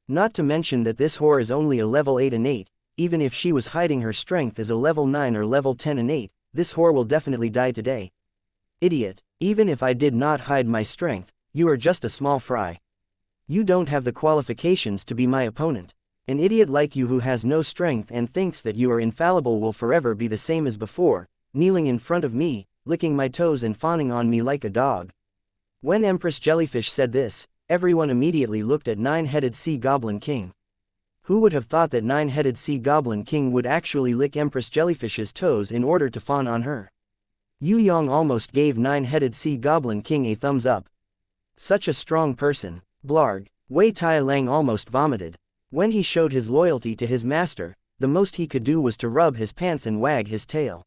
Not to mention that this whore is only a level 8 and 8, even if she was hiding her strength as a level 9 or level 10 and 8, this whore will definitely die today. Idiot, even if I did not hide my strength, you are just a small fry. You don't have the qualifications to be my opponent. An idiot like you who has no strength and thinks that you are infallible will forever be the same as before, kneeling in front of me, licking my toes and fawning on me like a dog. When Empress Jellyfish said this, everyone immediately looked at Nine-Headed Sea Goblin King. Who would have thought that Nine-Headed Sea Goblin King would actually lick Empress Jellyfish's toes in order to fawn on her? Yue Yang almost gave Nine-Headed Sea Goblin King a thumbs up. Such a strong person. Blarg. Wei Tai Lang almost vomited. When he showed his loyalty to his master, the most he could do was to rub his pants and wag his tail.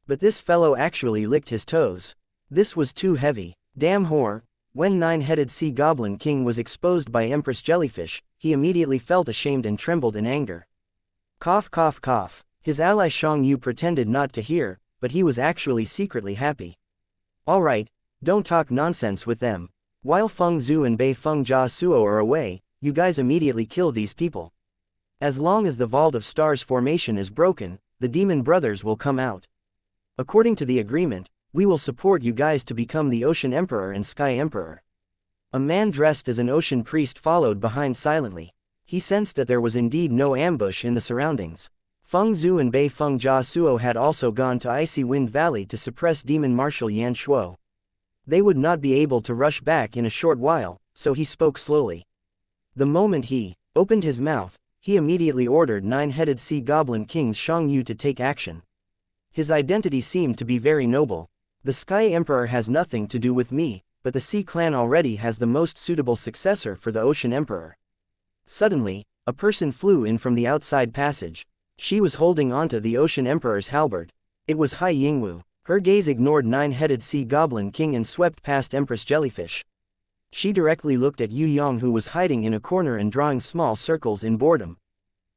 But this fellow actually licked his toes. This was too heavy. Damn whore. When Nine-Headed Sea Goblin King was exposed by Empress Jellyfish, he immediately felt ashamed and trembled in anger. Cough cough cough. His ally Shang Yu pretended not to hear, but he was actually secretly happy. Alright, don't talk nonsense with them. While Feng Zhu and Bei Feng Jia Suo are away, you guys immediately kill these people. As long as the Vault of Stars formation is broken, the Demon Brothers will come out. According to the agreement, we will support you guys to become the Ocean Emperor and Sky Emperor. A man dressed as an ocean priest followed behind silently. He sensed that there was indeed no ambush in the surroundings. Feng Zhu and Bei Feng Jia Suo had also gone to Icy Wind Valley to suppress Demon Marshal Yan Shuo. They would not be able to rush back in a short while, so he spoke slowly. The moment he opened his mouth, he immediately ordered Nine-Headed Sea Goblin King Shang Yu to take action. His identity seemed to be very noble. The Sky Emperor has nothing to do with me, but the Sea Clan already has the most suitable successor for the Ocean Emperor. Suddenly, a person flew in from the outside passage. She was holding onto the Ocean Emperor's halberd. It was Hai Yingwu. Her gaze ignored Nine-Headed Sea Goblin King and swept past Empress Jellyfish. She directly looked at Yue Yang, who was hiding in a corner and drawing small circles in boredom.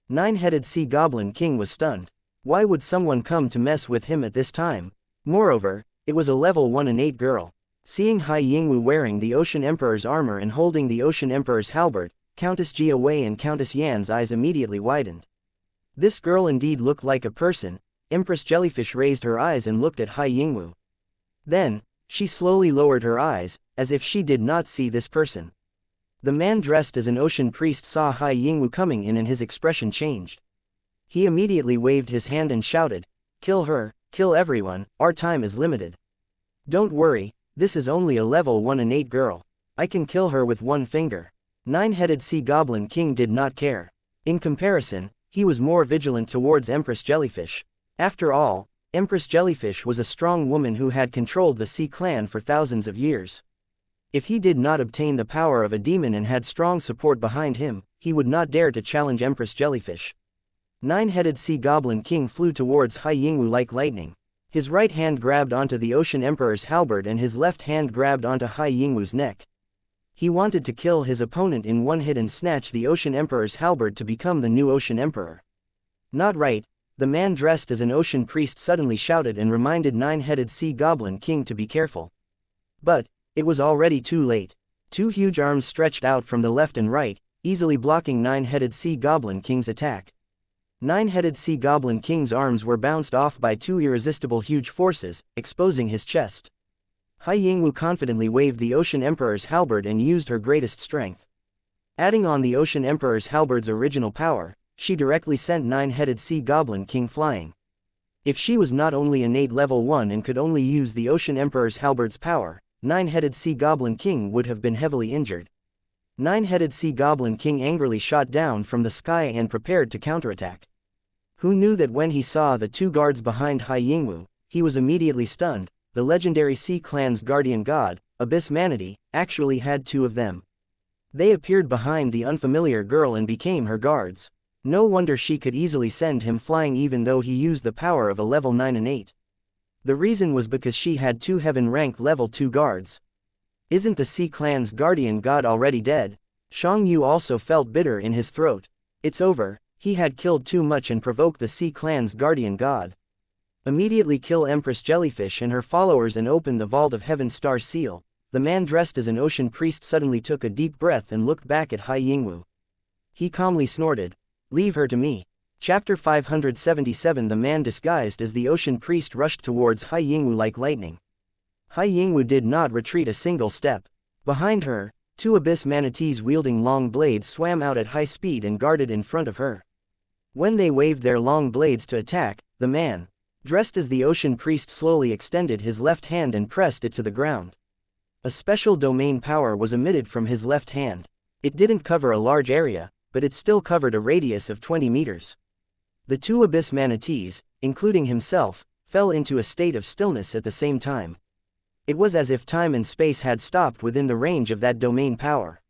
Nine-Headed Sea Goblin King was stunned. Why would someone come to mess with him at this time? Moreover, it was a level 1 and 8 girl. Seeing Hai Yingwu wearing the Ocean Emperor's armor and holding the Ocean Emperor's halberd, Countess Jia Wei and Countess Yan's eyes immediately widened. This girl indeed looked like a person. Empress Jellyfish raised her eyes and looked at Hai Yingwu. Then, she slowly lowered her eyes, as if she did not see this person. The man dressed as an ocean priest saw Hai Yingwu coming in and his expression changed. He immediately waved his hand and shouted, "Kill her, kill everyone, our time is limited. Don't worry, this is only a level 1 and 8 girl. I can kill her with one finger." Nine-Headed Sea Goblin King did not care. In comparison, he was more vigilant towards Empress Jellyfish. After all, Empress Jellyfish was a strong woman who had controlled the Sea Clan for thousands of years. If he did not obtain the power of a demon and had strong support behind him, he would not dare to challenge Empress Jellyfish. Nine-headed Sea Goblin King flew towards Hai Yingwu like lightning. His right hand grabbed onto the Ocean Emperor's halberd and his left hand grabbed onto Hai Yingwu's neck. He wanted to kill his opponent in one hit and snatch the Ocean Emperor's halberd to become the new Ocean Emperor. Not right, the man dressed as an ocean priest suddenly shouted and reminded Nine-headed Sea Goblin King to be careful. But it was already too late. Two huge arms stretched out from the left and right, easily blocking Nine-headed Sea Goblin King's attack. Nine-headed Sea Goblin King's arms were bounced off by two irresistible huge forces, exposing his chest. Hai Yingwu confidently waved the Ocean Emperor's halberd and used her greatest strength. Adding on the Ocean Emperor's halberd's original power, she directly sent Nine-headed Sea Goblin King flying. If she was not only innate level 1 and could only use the Ocean Emperor's halberd's power, Nine-headed Sea Goblin King would have been heavily injured. Nine-headed Sea Goblin King angrily shot down from the sky and prepared to counterattack. Who knew that when he saw the two guards behind Hai Yingwu, he was immediately stunned. The legendary Sea Clan's guardian god, Abyss Manatee, actually had two of them. They appeared behind the unfamiliar girl and became her guards. No wonder she could easily send him flying even though he used the power of a level 9 and 8. The reason was because she had two heaven-rank level 2 guards. Isn't the Sea Clan's guardian god already dead? Xiang Yu also felt bitter in his throat. It's over, he had killed too much and provoked the Sea Clan's guardian god. Immediately kill Empress Jellyfish and her followers and open the Vault of Heaven Star Seal. The man dressed as an ocean priest suddenly took a deep breath and looked back at Hai Yingwu. He calmly snorted, "Leave her to me." Chapter 577. The man disguised as the ocean priest rushed towards Hai Yingwu like lightning. Hai Yingwu did not retreat a single step. Behind her, two abyss manatees wielding long blades swam out at high speed and guarded in front of her. When they waved their long blades to attack, the man, dressed as the ocean priest, slowly extended his left hand and pressed it to the ground. A special domain power was emitted from his left hand. It didn't cover a large area, but it still covered a radius of 20 meters. The two abyss manatees, including himself, fell into a state of stillness at the same time. It was as if time and space had stopped within the range of that domain power.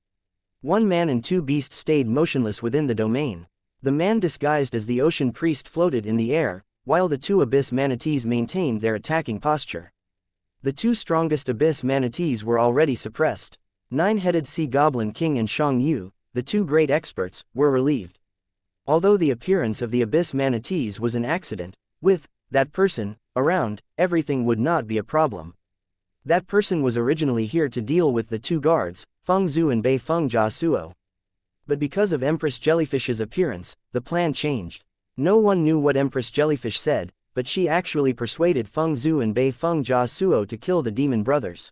One man and two beasts stayed motionless within the domain. The man disguised as the ocean priest floated in the air, while the two abyss manatees maintained their attacking posture. The two strongest abyss manatees were already suppressed. Nine-headed Sea Goblin King and Xiang Yu, the two great experts, were relieved. Although the appearance of the abyss manatees was an accident, with that person around, everything would not be a problem. That person was originally here to deal with the two guards, Feng Zhu and Bei Feng Jia Suo. But because of Empress Jellyfish's appearance, the plan changed. No one knew what Empress Jellyfish said, but she actually persuaded Feng Zhu and Bei Feng Jia Suo to kill the demon brothers.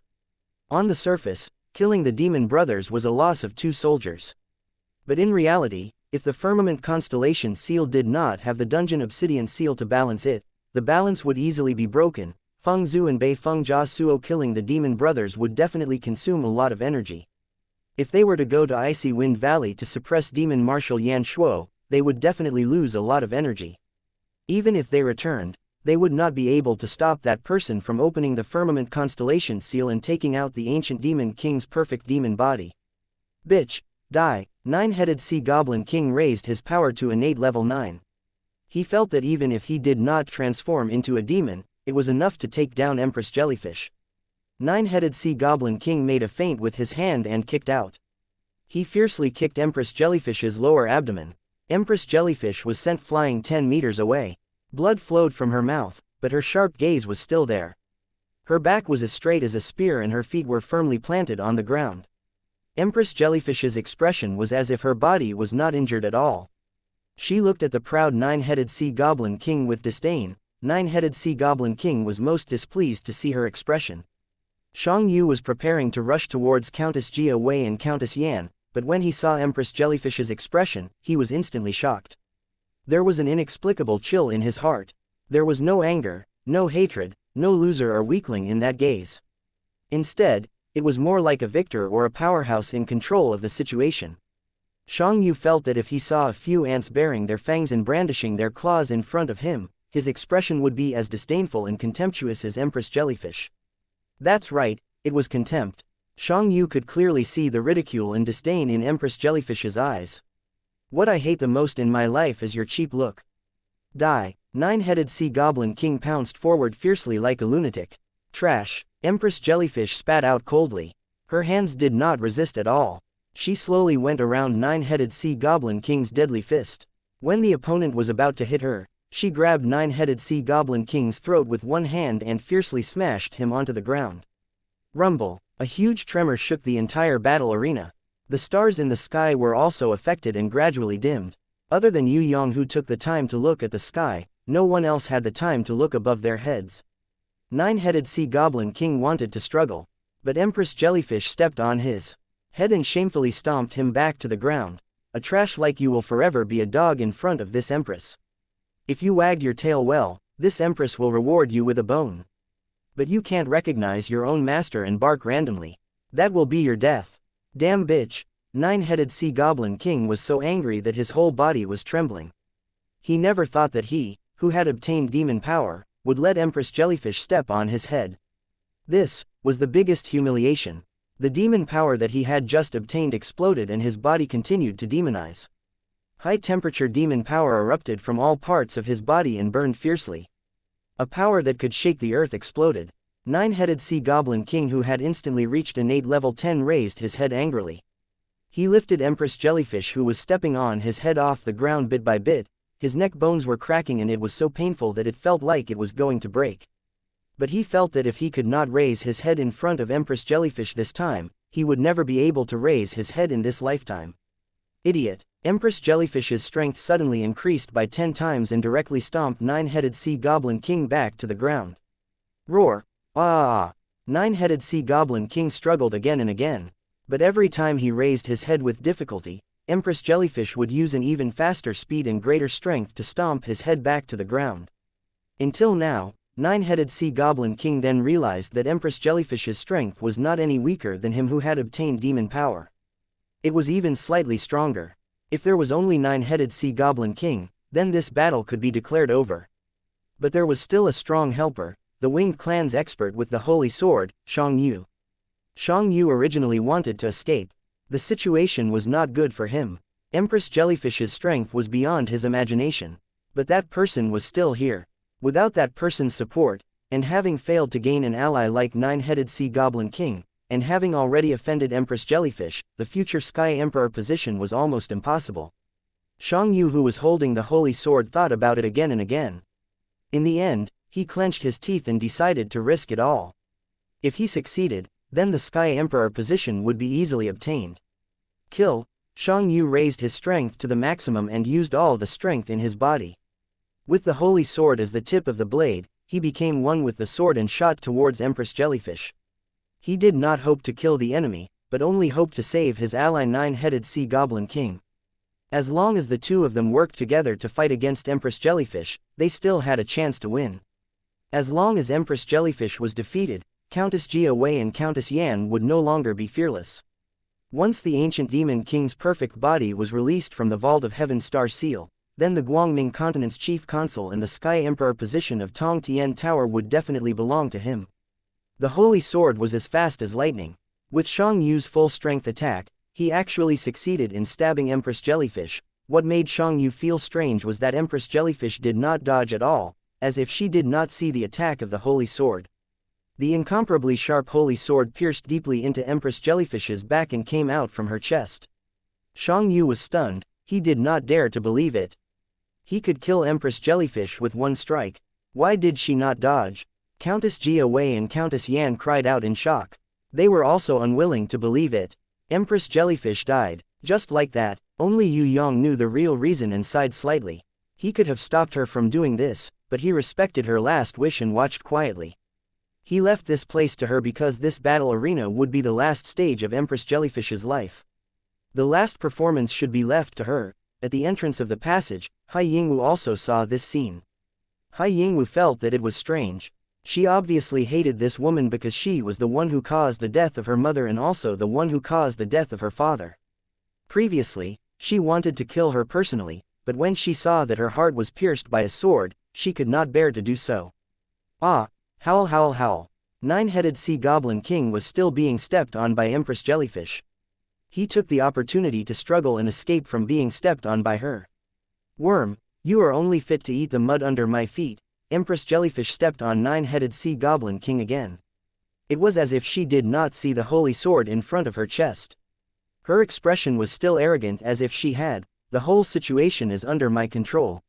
On the surface, killing the demon brothers was a loss of 2 soldiers. But in reality, if the firmament constellation seal did not have the dungeon obsidian seal to balance it, the balance would easily be broken. Feng Zhu and Bei Feng Jia Suo killing the demon brothers would definitely consume a lot of energy. If they were to go to Icy Wind Valley to suppress Demon Marshal Yan Shuo, they would definitely lose a lot of energy. Even if they returned, they would not be able to stop that person from opening the firmament constellation seal and taking out the ancient demon king's perfect demon body. Bitch, die. Nine-headed Sea Goblin King raised his power to innate level 9. He felt that even if he did not transform into a demon, it was enough to take down Empress Jellyfish. Nine-headed Sea Goblin King made a feint with his hand and kicked out. He fiercely kicked Empress Jellyfish's lower abdomen. Empress Jellyfish was sent flying 10 meters away. Blood flowed from her mouth, but her sharp gaze was still there. Her back was as straight as a spear and her feet were firmly planted on the ground. Empress Jellyfish's expression was as if her body was not injured at all. She looked at the proud Nine-headed Sea Goblin King with disdain. Nine-headed Sea Goblin King was most displeased to see her expression. Xiang Yu was preparing to rush towards Countess Jia Wei and Countess Yan, but when he saw Empress Jellyfish's expression, he was instantly shocked. There was an inexplicable chill in his heart. There was no anger, no hatred, no loser or weakling in that gaze. Instead, it was more like a victor or a powerhouse in control of the situation. Xiang Yu felt that if he saw a few ants baring their fangs and brandishing their claws in front of him, his expression would be as disdainful and contemptuous as Empress Jellyfish. That's right, it was contempt. Shang Yu could clearly see the ridicule and disdain in Empress Jellyfish's eyes. What I hate the most in my life is your cheap look. Die. Nine-headed sea goblin king pounced forward fiercely like a lunatic. Trash. Empress Jellyfish spat out coldly. Her hands did not resist at all. She slowly went around nine-headed sea goblin king's deadly fist. When the opponent was about to hit her, she grabbed nine-headed sea goblin king's throat with one hand and fiercely smashed him onto the ground. Rumble. A huge tremor shook the entire battle arena. The stars in the sky were also affected and gradually dimmed. Other than Yue Yang, who took the time to look at the sky, no one else had the time to look above their heads. Nine-headed sea goblin king wanted to struggle, but Empress Jellyfish stepped on his head and shamefully stomped him back to the ground. A trash like you will forever be a dog in front of this empress. If you wagged your tail well, this empress will reward you with a bone. But you can't recognize your own master and bark randomly. That will be your death. Damn bitch. Nine-headed sea goblin king was so angry that his whole body was trembling. He never thought that he, who had obtained demon power, would let Empress Jellyfish step on his head. This was the biggest humiliation. The demon power that he had just obtained exploded and his body continued to demonize. High-temperature demon power erupted from all parts of his body and burned fiercely. A power that could shake the earth exploded. Nine-headed sea goblin king, who had instantly reached innate level 10, raised his head angrily. He lifted Empress Jellyfish, who was stepping on his head, off the ground bit by bit. His neck bones were cracking and it was so painful that it felt like it was going to break. But he felt that if he could not raise his head in front of Empress Jellyfish this time, he would never be able to raise his head in this lifetime. Idiot. Empress Jellyfish's strength suddenly increased by 10 times and directly stomped Nine-headed sea goblin king back to the ground. Roar. Ah! Nine-headed sea goblin king struggled again and again. But every time he raised his head with difficulty, Empress Jellyfish would use an even faster speed and greater strength to stomp his head back to the ground. Until now, Nine-headed sea goblin king then realized that Empress Jellyfish's strength was not any weaker than him who had obtained demon power. It was even slightly stronger. If there was only Nine-headed sea goblin king, then this battle could be declared over. But there was still a strong helper, the winged clan's expert with the holy sword, Shang Yu. Shang Yu originally wanted to escape. The situation was not good for him. Empress Jellyfish's strength was beyond his imagination. But that person was still here. Without that person's support, and having failed to gain an ally like Nine-headed sea goblin king, and having already offended Empress Jellyfish, the future Sky Emperor position was almost impossible. Shang Yu, who was holding the holy sword, thought about it again and again. In the end, he clenched his teeth and decided to risk it all. If he succeeded, then the Sky Emperor position would be easily obtained. Kill. Shang Yu raised his strength to the maximum and used all the strength in his body. With the holy sword as the tip of the blade, he became one with the sword and shot towards Empress Jellyfish. He did not hope to kill the enemy, but only hoped to save his ally Nine-headed sea goblin king. As long as the two of them worked together to fight against Empress Jellyfish, they still had a chance to win. As long as Empress Jellyfish was defeated, Countess Yue Wei and Countess Yan would no longer be fearless. Once the ancient demon king's perfect body was released from the Vault of Heaven's star seal, then the Guangming continent's chief consul and the Sky Emperor position of Tong Tian Tower would definitely belong to him. The holy sword was as fast as lightning. With Shang Yu's full-strength attack, he actually succeeded in stabbing Empress Jellyfish. What made Shang Yu feel strange was that Empress Jellyfish did not dodge at all, as if she did not see the attack of the holy sword. The incomparably sharp holy sword pierced deeply into Empress Jellyfish's back and came out from her chest. Shang Yu was stunned. He did not dare to believe it. He could kill Empress Jellyfish with one strike. Why did she not dodge? Countess Yue Wei and Countess Yan cried out in shock. They were also unwilling to believe it. Empress Jellyfish died. Just like that. Only Yue Yang knew the real reason and sighed slightly. He could have stopped her from doing this, but he respected her last wish and watched quietly. He left this place to her because this battle arena would be the last stage of Empress Jellyfish's life. The last performance should be left to her. At the entrance of the passage, Hai Yingwu also saw this scene. Hai Yingwu felt that it was strange. She obviously hated this woman because she was the one who caused the death of her mother and also the one who caused the death of her father. Previously, she wanted to kill her personally, but when she saw that her heart was pierced by a sword, she could not bear to do so. Ah! Howl howl howl. Nine-headed sea goblin king was still being stepped on by Empress Jellyfish. He took the opportunity to struggle and escape from being stepped on by her. Worm, you are only fit to eat the mud under my feet. Empress Jellyfish stepped on nine-headed sea goblin king again. It was as if she did not see the holy sword in front of her chest. Her expression was still arrogant, as if she had, the whole situation is under my control.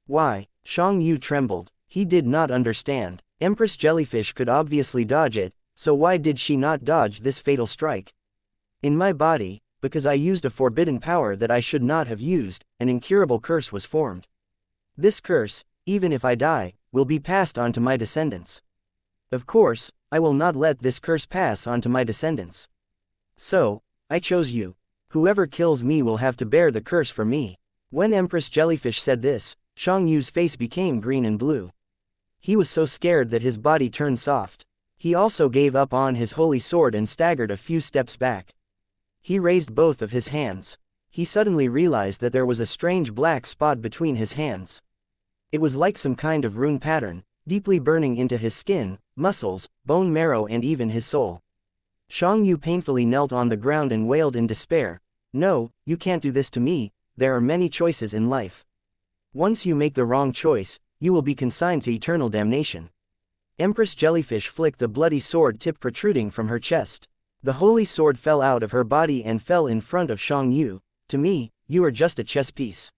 Why? Xianxia trembled. He did not understand. Empress Jellyfish could obviously dodge it, so why did she not dodge this fatal strike? In my body, because I used a forbidden power that I should not have used, an incurable curse was formed. This curse, even if I die, will be passed on to my descendants. Of course, I will not let this curse pass on to my descendants. So, I chose you. Whoever kills me will have to bear the curse for me. When Empress Jellyfish said this, Xiangxi's face became green and blue. He was so scared that his body turned soft. He also gave up on his holy sword and staggered a few steps back. He raised both of his hands. He suddenly realized that there was a strange black spot between his hands. It was like some kind of rune pattern, deeply burning into his skin, muscles, bone marrow and even his soul. Xiangxia painfully knelt on the ground and wailed in despair. No, you can't do this to me. There are many choices in life. Once you make the wrong choice, you will be consigned to eternal damnation. Empress Jellyfish flicked the bloody sword tip protruding from her chest. The holy sword fell out of her body and fell in front of Xiangxia. To me, you are just a chess piece.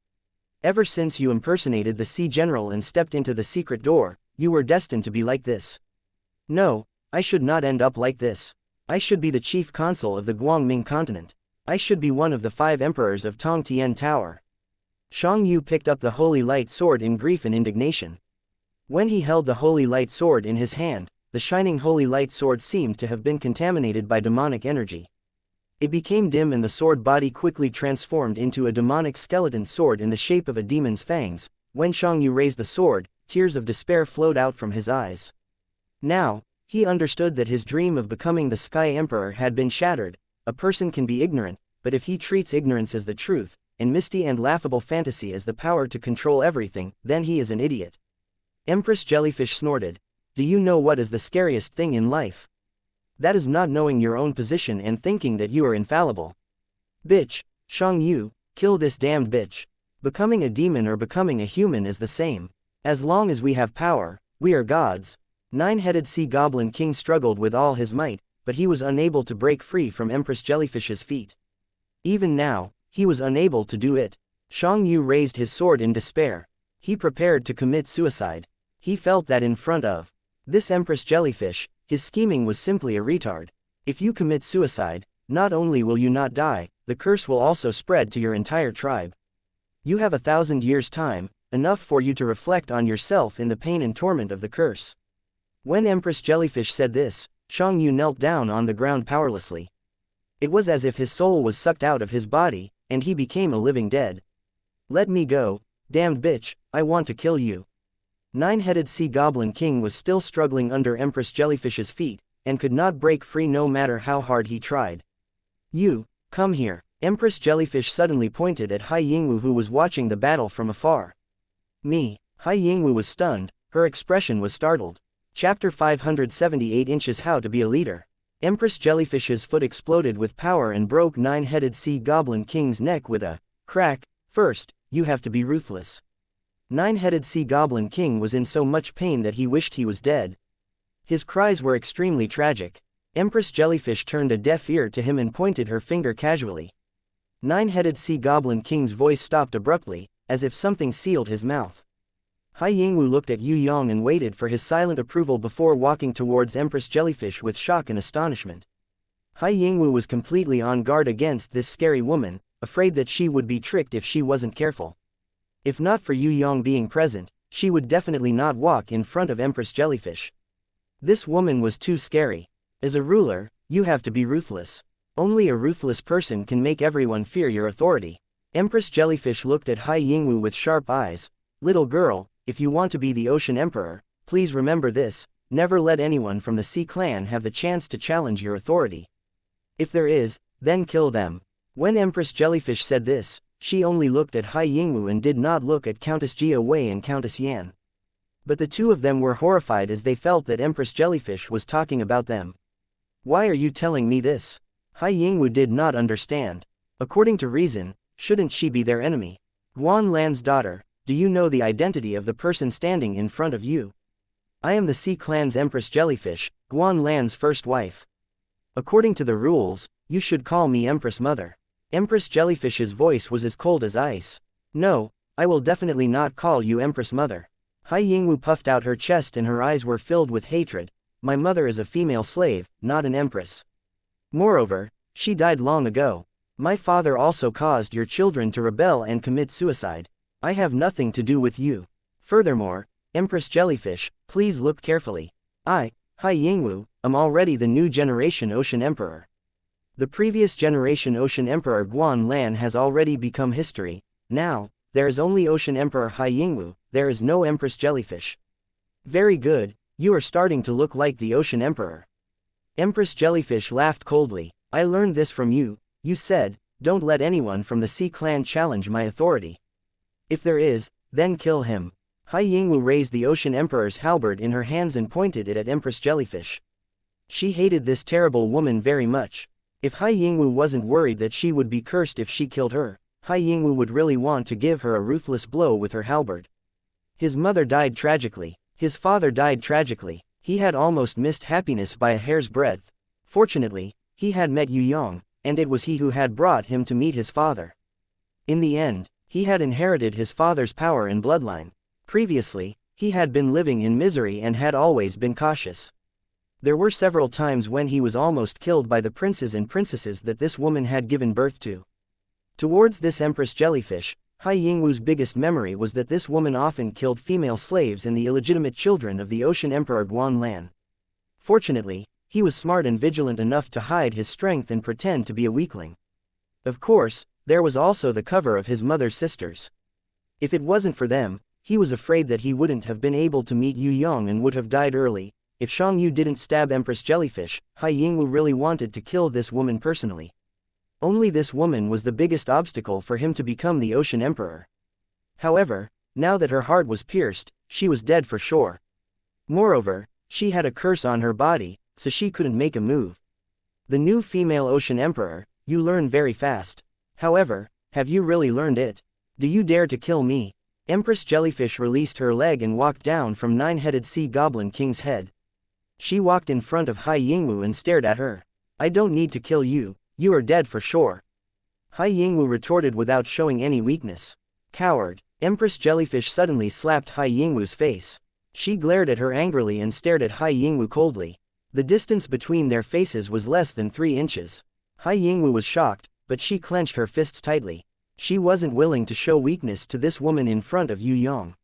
Ever since you impersonated the sea general and stepped into the secret door, you were destined to be like this. No, I should not end up like this. I should be the chief consul of the Guangming continent. I should be one of the 5 emperors of Tong Tian Tower. Xiangxia picked up the holy light sword in grief and indignation. When he held the holy light sword in his hand, the shining holy light sword seemed to have been contaminated by demonic energy. It became dim and the sword body quickly transformed into a demonic skeleton sword in the shape of a demon's fangs. When Xiangxia raised the sword, tears of despair flowed out from his eyes. Now, he understood that his dream of becoming the Sky Emperor had been shattered. A person can be ignorant, but if he treats ignorance as the truth, and misty and laughable fantasy as the power to control everything, then he is an idiot. Empress Jellyfish snorted. Do you know what is the scariest thing in life? That is not knowing your own position and thinking that you are infallible. Bitch, Xiangxia, kill this damned bitch. Becoming a demon or becoming a human is the same. As long as we have power, we are gods. Nine-headed sea goblin king struggled with all his might, but he was unable to break free from Empress Jellyfish's feet. Even now, he was unable to do it. Xiangxia raised his sword in despair. He prepared to commit suicide. He felt that in front of this Empress Jellyfish, his scheming was simply a retard. If you commit suicide, not only will you not die, the curse will also spread to your entire tribe. You have 1,000 years' time, enough for you to reflect on yourself in the pain and torment of the curse. When Empress Jellyfish said this, Xiangxia knelt down on the ground powerlessly. It was as if his soul was sucked out of his body, and he became a living dead. Let me go, damned bitch, I want to kill you. Nine-headed sea goblin king was still struggling under Empress Jellyfish's feet, and could not break free no matter how hard he tried. You, come here. Empress Jellyfish suddenly pointed at Hai Yingwu, who was watching the battle from afar. Me. Hai Yingwu was stunned, her expression was startled. Chapter 578 Inches How to Be a Leader. Empress Jellyfish's foot exploded with power and broke Nine-headed sea goblin king's neck with a crack. First, you have to be ruthless. Nine-headed sea goblin king was in so much pain that he wished he was dead. His cries were extremely tragic. Empress Jellyfish turned a deaf ear to him and pointed her finger casually. Nine-headed sea goblin king's voice stopped abruptly, as if something sealed his mouth. Hai Yingwu looked at Yue Yang and waited for his silent approval before walking towards Empress Jellyfish with shock and astonishment. Hai Yingwu was completely on guard against this scary woman, afraid that she would be tricked if she wasn't careful. If not for Yue Yang being present, she would definitely not walk in front of Empress Jellyfish. This woman was too scary. As a ruler, you have to be ruthless. Only a ruthless person can make everyone fear your authority. Empress Jellyfish looked at Hai Yingwu with sharp eyes. Little girl, if you want to be the Ocean Emperor, please remember this, never let anyone from the Sea Clan have the chance to challenge your authority. If there is, then kill them. When Empress Jellyfish said this, she only looked at Hai Yingwu and did not look at Countess Jia Wei and Countess Yan. But the two of them were horrified as they felt that Empress Jellyfish was talking about them. Why are you telling me this? Hai Yingwu did not understand. According to reason, shouldn't she be their enemy? Guan Lan's daughter, do you know the identity of the person standing in front of you? I am the Sea Clan's Empress Jellyfish, Guan Lan's first wife. According to the rules, you should call me Empress Mother. Empress Jellyfish's voice was as cold as ice. No, I will definitely not call you Empress Mother. Hai Yingwu puffed out her chest and her eyes were filled with hatred. My mother is a female slave, not an empress. Moreover, she died long ago. My father also caused your children to rebel and commit suicide. I have nothing to do with you. Furthermore, Empress Jellyfish, please look carefully. I, Hai Yingwu, am already the new generation Ocean Emperor. The previous generation Ocean Emperor Guan Lan has already become history. Now, there is only Ocean Emperor Hai Yingwu, there is no Empress Jellyfish. Very good, you are starting to look like the Ocean Emperor. Empress Jellyfish laughed coldly. I learned this from you. You said, don't let anyone from the Sea Clan challenge my authority. If there is, then kill him. Hai Yingwu raised the Ocean Emperor's halberd in her hands and pointed it at Empress Jellyfish. She hated this terrible woman very much. If Hai Yingwu wasn't worried that she would be cursed if she killed her, Hai Yingwu would really want to give her a ruthless blow with her halberd. His mother died tragically. His father died tragically. He had almost missed happiness by a hair's breadth. Fortunately, he had met Yue Yang, and it was he who had brought him to meet his father. In the end, he had inherited his father's power and bloodline. Previously, he had been living in misery and had always been cautious. There were several times when he was almost killed by the princes and princesses that this woman had given birth to. Towards this Empress Jellyfish, Hai Yingwu's biggest memory was that this woman often killed female slaves and the illegitimate children of the Ocean Emperor Guan Lan. Fortunately, he was smart and vigilant enough to hide his strength and pretend to be a weakling. Of course, there was also the cover of his mother's sisters. If it wasn't for them, he was afraid that he wouldn't have been able to meet Yue Yang and would have died early. If Shang Yu didn't stab Empress Jellyfish, Hai Yingwu really wanted to kill this woman personally. Only this woman was the biggest obstacle for him to become the Ocean Emperor. However, now that her heart was pierced, she was dead for sure. Moreover, she had a curse on her body, so she couldn't make a move. The new female Ocean Emperor, you learn very fast. However, have you really learned it? Do you dare to kill me? Empress Jellyfish released her leg and walked down from Nine-Headed Sea Goblin King's head. She walked in front of Hai Yingwu and stared at her. I don't need to kill you. You are dead for sure. Hai Yingwu retorted without showing any weakness. Coward. Empress Jellyfish suddenly slapped Hai Yingwu's face. She glared at her angrily and stared at Hai Yingwu coldly. The distance between their faces was less than 3 inches. Hai Yingwu was shocked, but she clenched her fists tightly. She wasn't willing to show weakness to this woman in front of Yue Yang.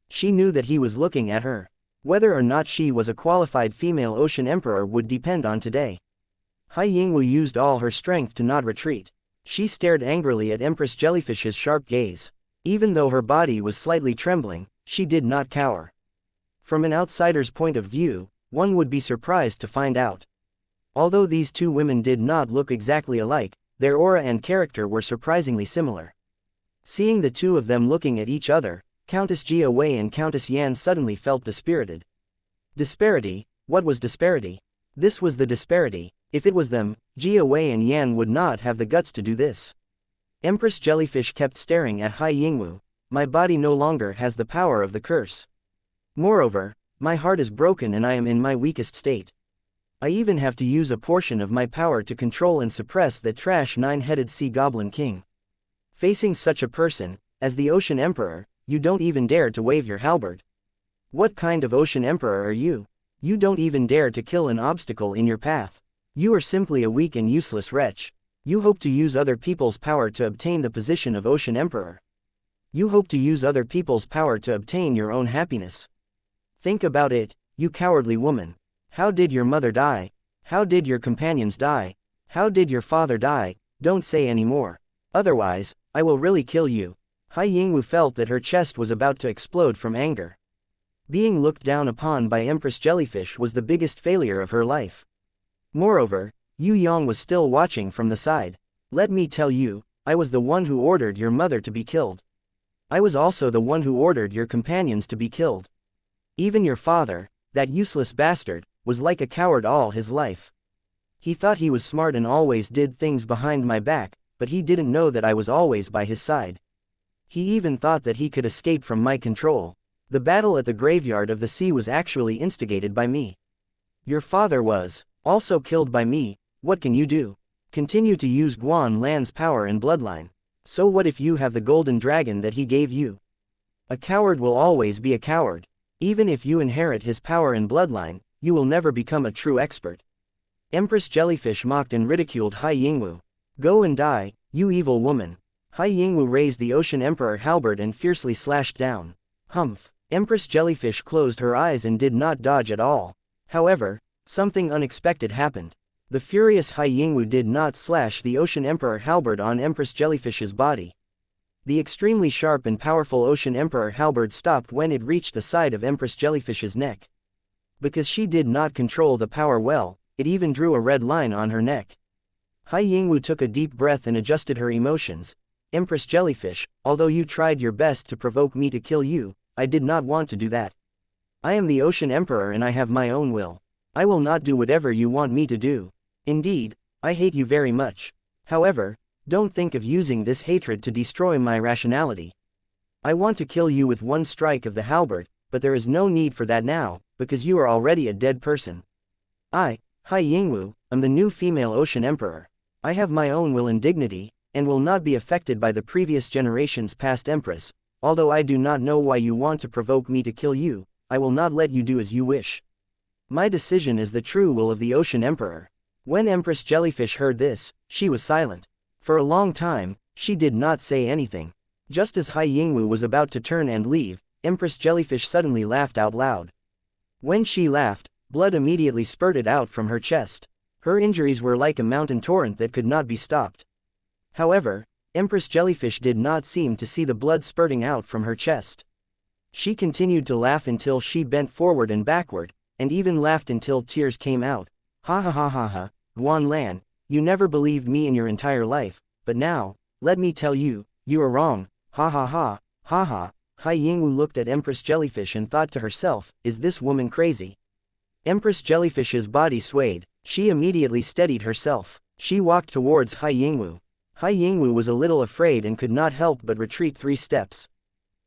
She knew that he was looking at her. Whether or not she was a qualified female Ocean Emperor would depend on today. Hai Yingwu used all her strength to not retreat. She stared angrily at Empress Jellyfish's sharp gaze. Even though her body was slightly trembling, she did not cower. From an outsider's point of view, one would be surprised to find out. Although these two women did not look exactly alike, their aura and character were surprisingly similar. Seeing the two of them looking at each other, Countess Jia Wei and Countess Yan suddenly felt dispirited. Disparity? What was disparity? This was the disparity. If it was them, Jia Wei and Yan would not have the guts to do this. Empress Jellyfish kept staring at Hai Yingwu. My body no longer has the power of the curse. Moreover, my heart is broken and I am in my weakest state. I even have to use a portion of my power to control and suppress that trash Nine-Headed Sea Goblin King. Facing such a person, as the Ocean Emperor, you don't even dare to wave your halberd. What kind of Ocean Emperor are you? You don't even dare to kill an obstacle in your path. You are simply a weak and useless wretch. You hope to use other people's power to obtain the position of Ocean Emperor. You hope to use other people's power to obtain your own happiness. Think about it, you cowardly woman. How did your mother die? How did your companions die? How did your father die? Don't say any more. Otherwise, I will really kill you. Hai Yingwu felt that her chest was about to explode from anger. Being looked down upon by Empress Jellyfish was the biggest failure of her life. Moreover, Yue Yang was still watching from the side. Let me tell you, I was the one who ordered your mother to be killed. I was also the one who ordered your companions to be killed. Even your father, that useless bastard, was like a coward all his life. He thought he was smart and always did things behind my back, but he didn't know that I was always by his side. He even thought that he could escape from my control. The battle at the graveyard of the sea was actually instigated by me. Your father was also killed by me. What can you do? Continue to use Guan Lan's power and bloodline. So what if you have the golden dragon that he gave you? A coward will always be a coward. Even if you inherit his power and bloodline, you will never become a true expert. Empress Jellyfish mocked and ridiculed Hai Yingwu. Go and die, you evil woman. Hai Yingwu raised the Ocean Emperor halberd and fiercely slashed down. Humph. Empress Jellyfish closed her eyes and did not dodge at all. However, something unexpected happened. The furious Hai Yingwu did not slash the Ocean Emperor halberd on Empress Jellyfish's body. The extremely sharp and powerful Ocean Emperor halberd stopped when it reached the side of Empress Jellyfish's neck. Because she did not control the power well, it even drew a red line on her neck. Hai Yingwu took a deep breath and adjusted her emotions. Empress Jellyfish, although you tried your best to provoke me to kill you, I did not want to do that. I am the Ocean Emperor and I have my own will. I will not do whatever you want me to do. Indeed, I hate you very much. However, don't think of using this hatred to destroy my rationality. I want to kill you with one strike of the halberd, but there is no need for that now, because you are already a dead person. I, Hai Yingwu, am the new female Ocean Emperor. I have my own will and dignity, and will not be affected by the previous generation's past empress. Although I do not know why you want to provoke me to kill you, I will not let you do as you wish. My decision is the true will of the Ocean Emperor. When Empress Jellyfish heard this, she was silent. For a long time, she did not say anything. Just as Hai Yingwu was about to turn and leave, Empress Jellyfish suddenly laughed out loud. When she laughed, blood immediately spurted out from her chest. Her injuries were like a mountain torrent that could not be stopped. However, Empress Jellyfish did not seem to see the blood spurting out from her chest. She continued to laugh until she bent forward and backward, and even laughed until tears came out. Ha ha ha ha ha, Guan Lan, you never believed me in your entire life, but now, let me tell you, you are wrong. Ha ha ha, ha ha. Hai Yingwu looked at Empress Jellyfish and thought to herself, is this woman crazy? Empress Jellyfish's body swayed. She immediately steadied herself. She walked towards Hai Yingwu. Hai Yingwu was a little afraid and could not help but retreat 3 steps.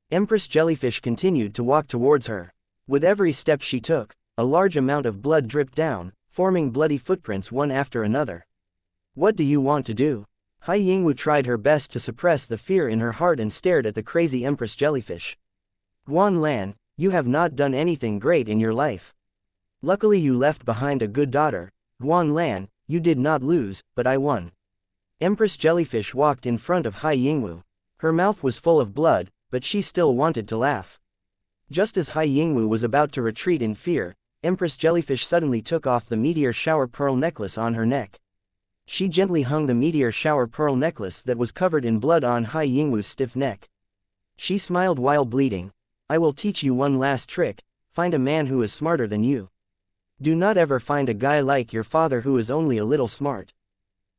Empress Jellyfish continued to walk towards her. With every step she took, a large amount of blood dripped down, forming bloody footprints one after another. What do you want to do? Hai Yingwu tried her best to suppress the fear in her heart and stared at the crazy Empress Jellyfish. Guan Lan, you have not done anything great in your life. Luckily you left behind a good daughter. Guan Lan, you did not lose, but I won. Empress Jellyfish walked in front of Hai Yingwu. Her mouth was full of blood, but she still wanted to laugh. Just as Hai Yingwu was about to retreat in fear, Empress Jellyfish suddenly took off the meteor shower pearl necklace on her neck. She gently hung the meteor shower pearl necklace that was covered in blood on Hai Yingwu's stiff neck. She smiled while bleeding. I will teach you one last trick. Find a man who is smarter than you. Do not ever find a guy like your father who is only a little smart.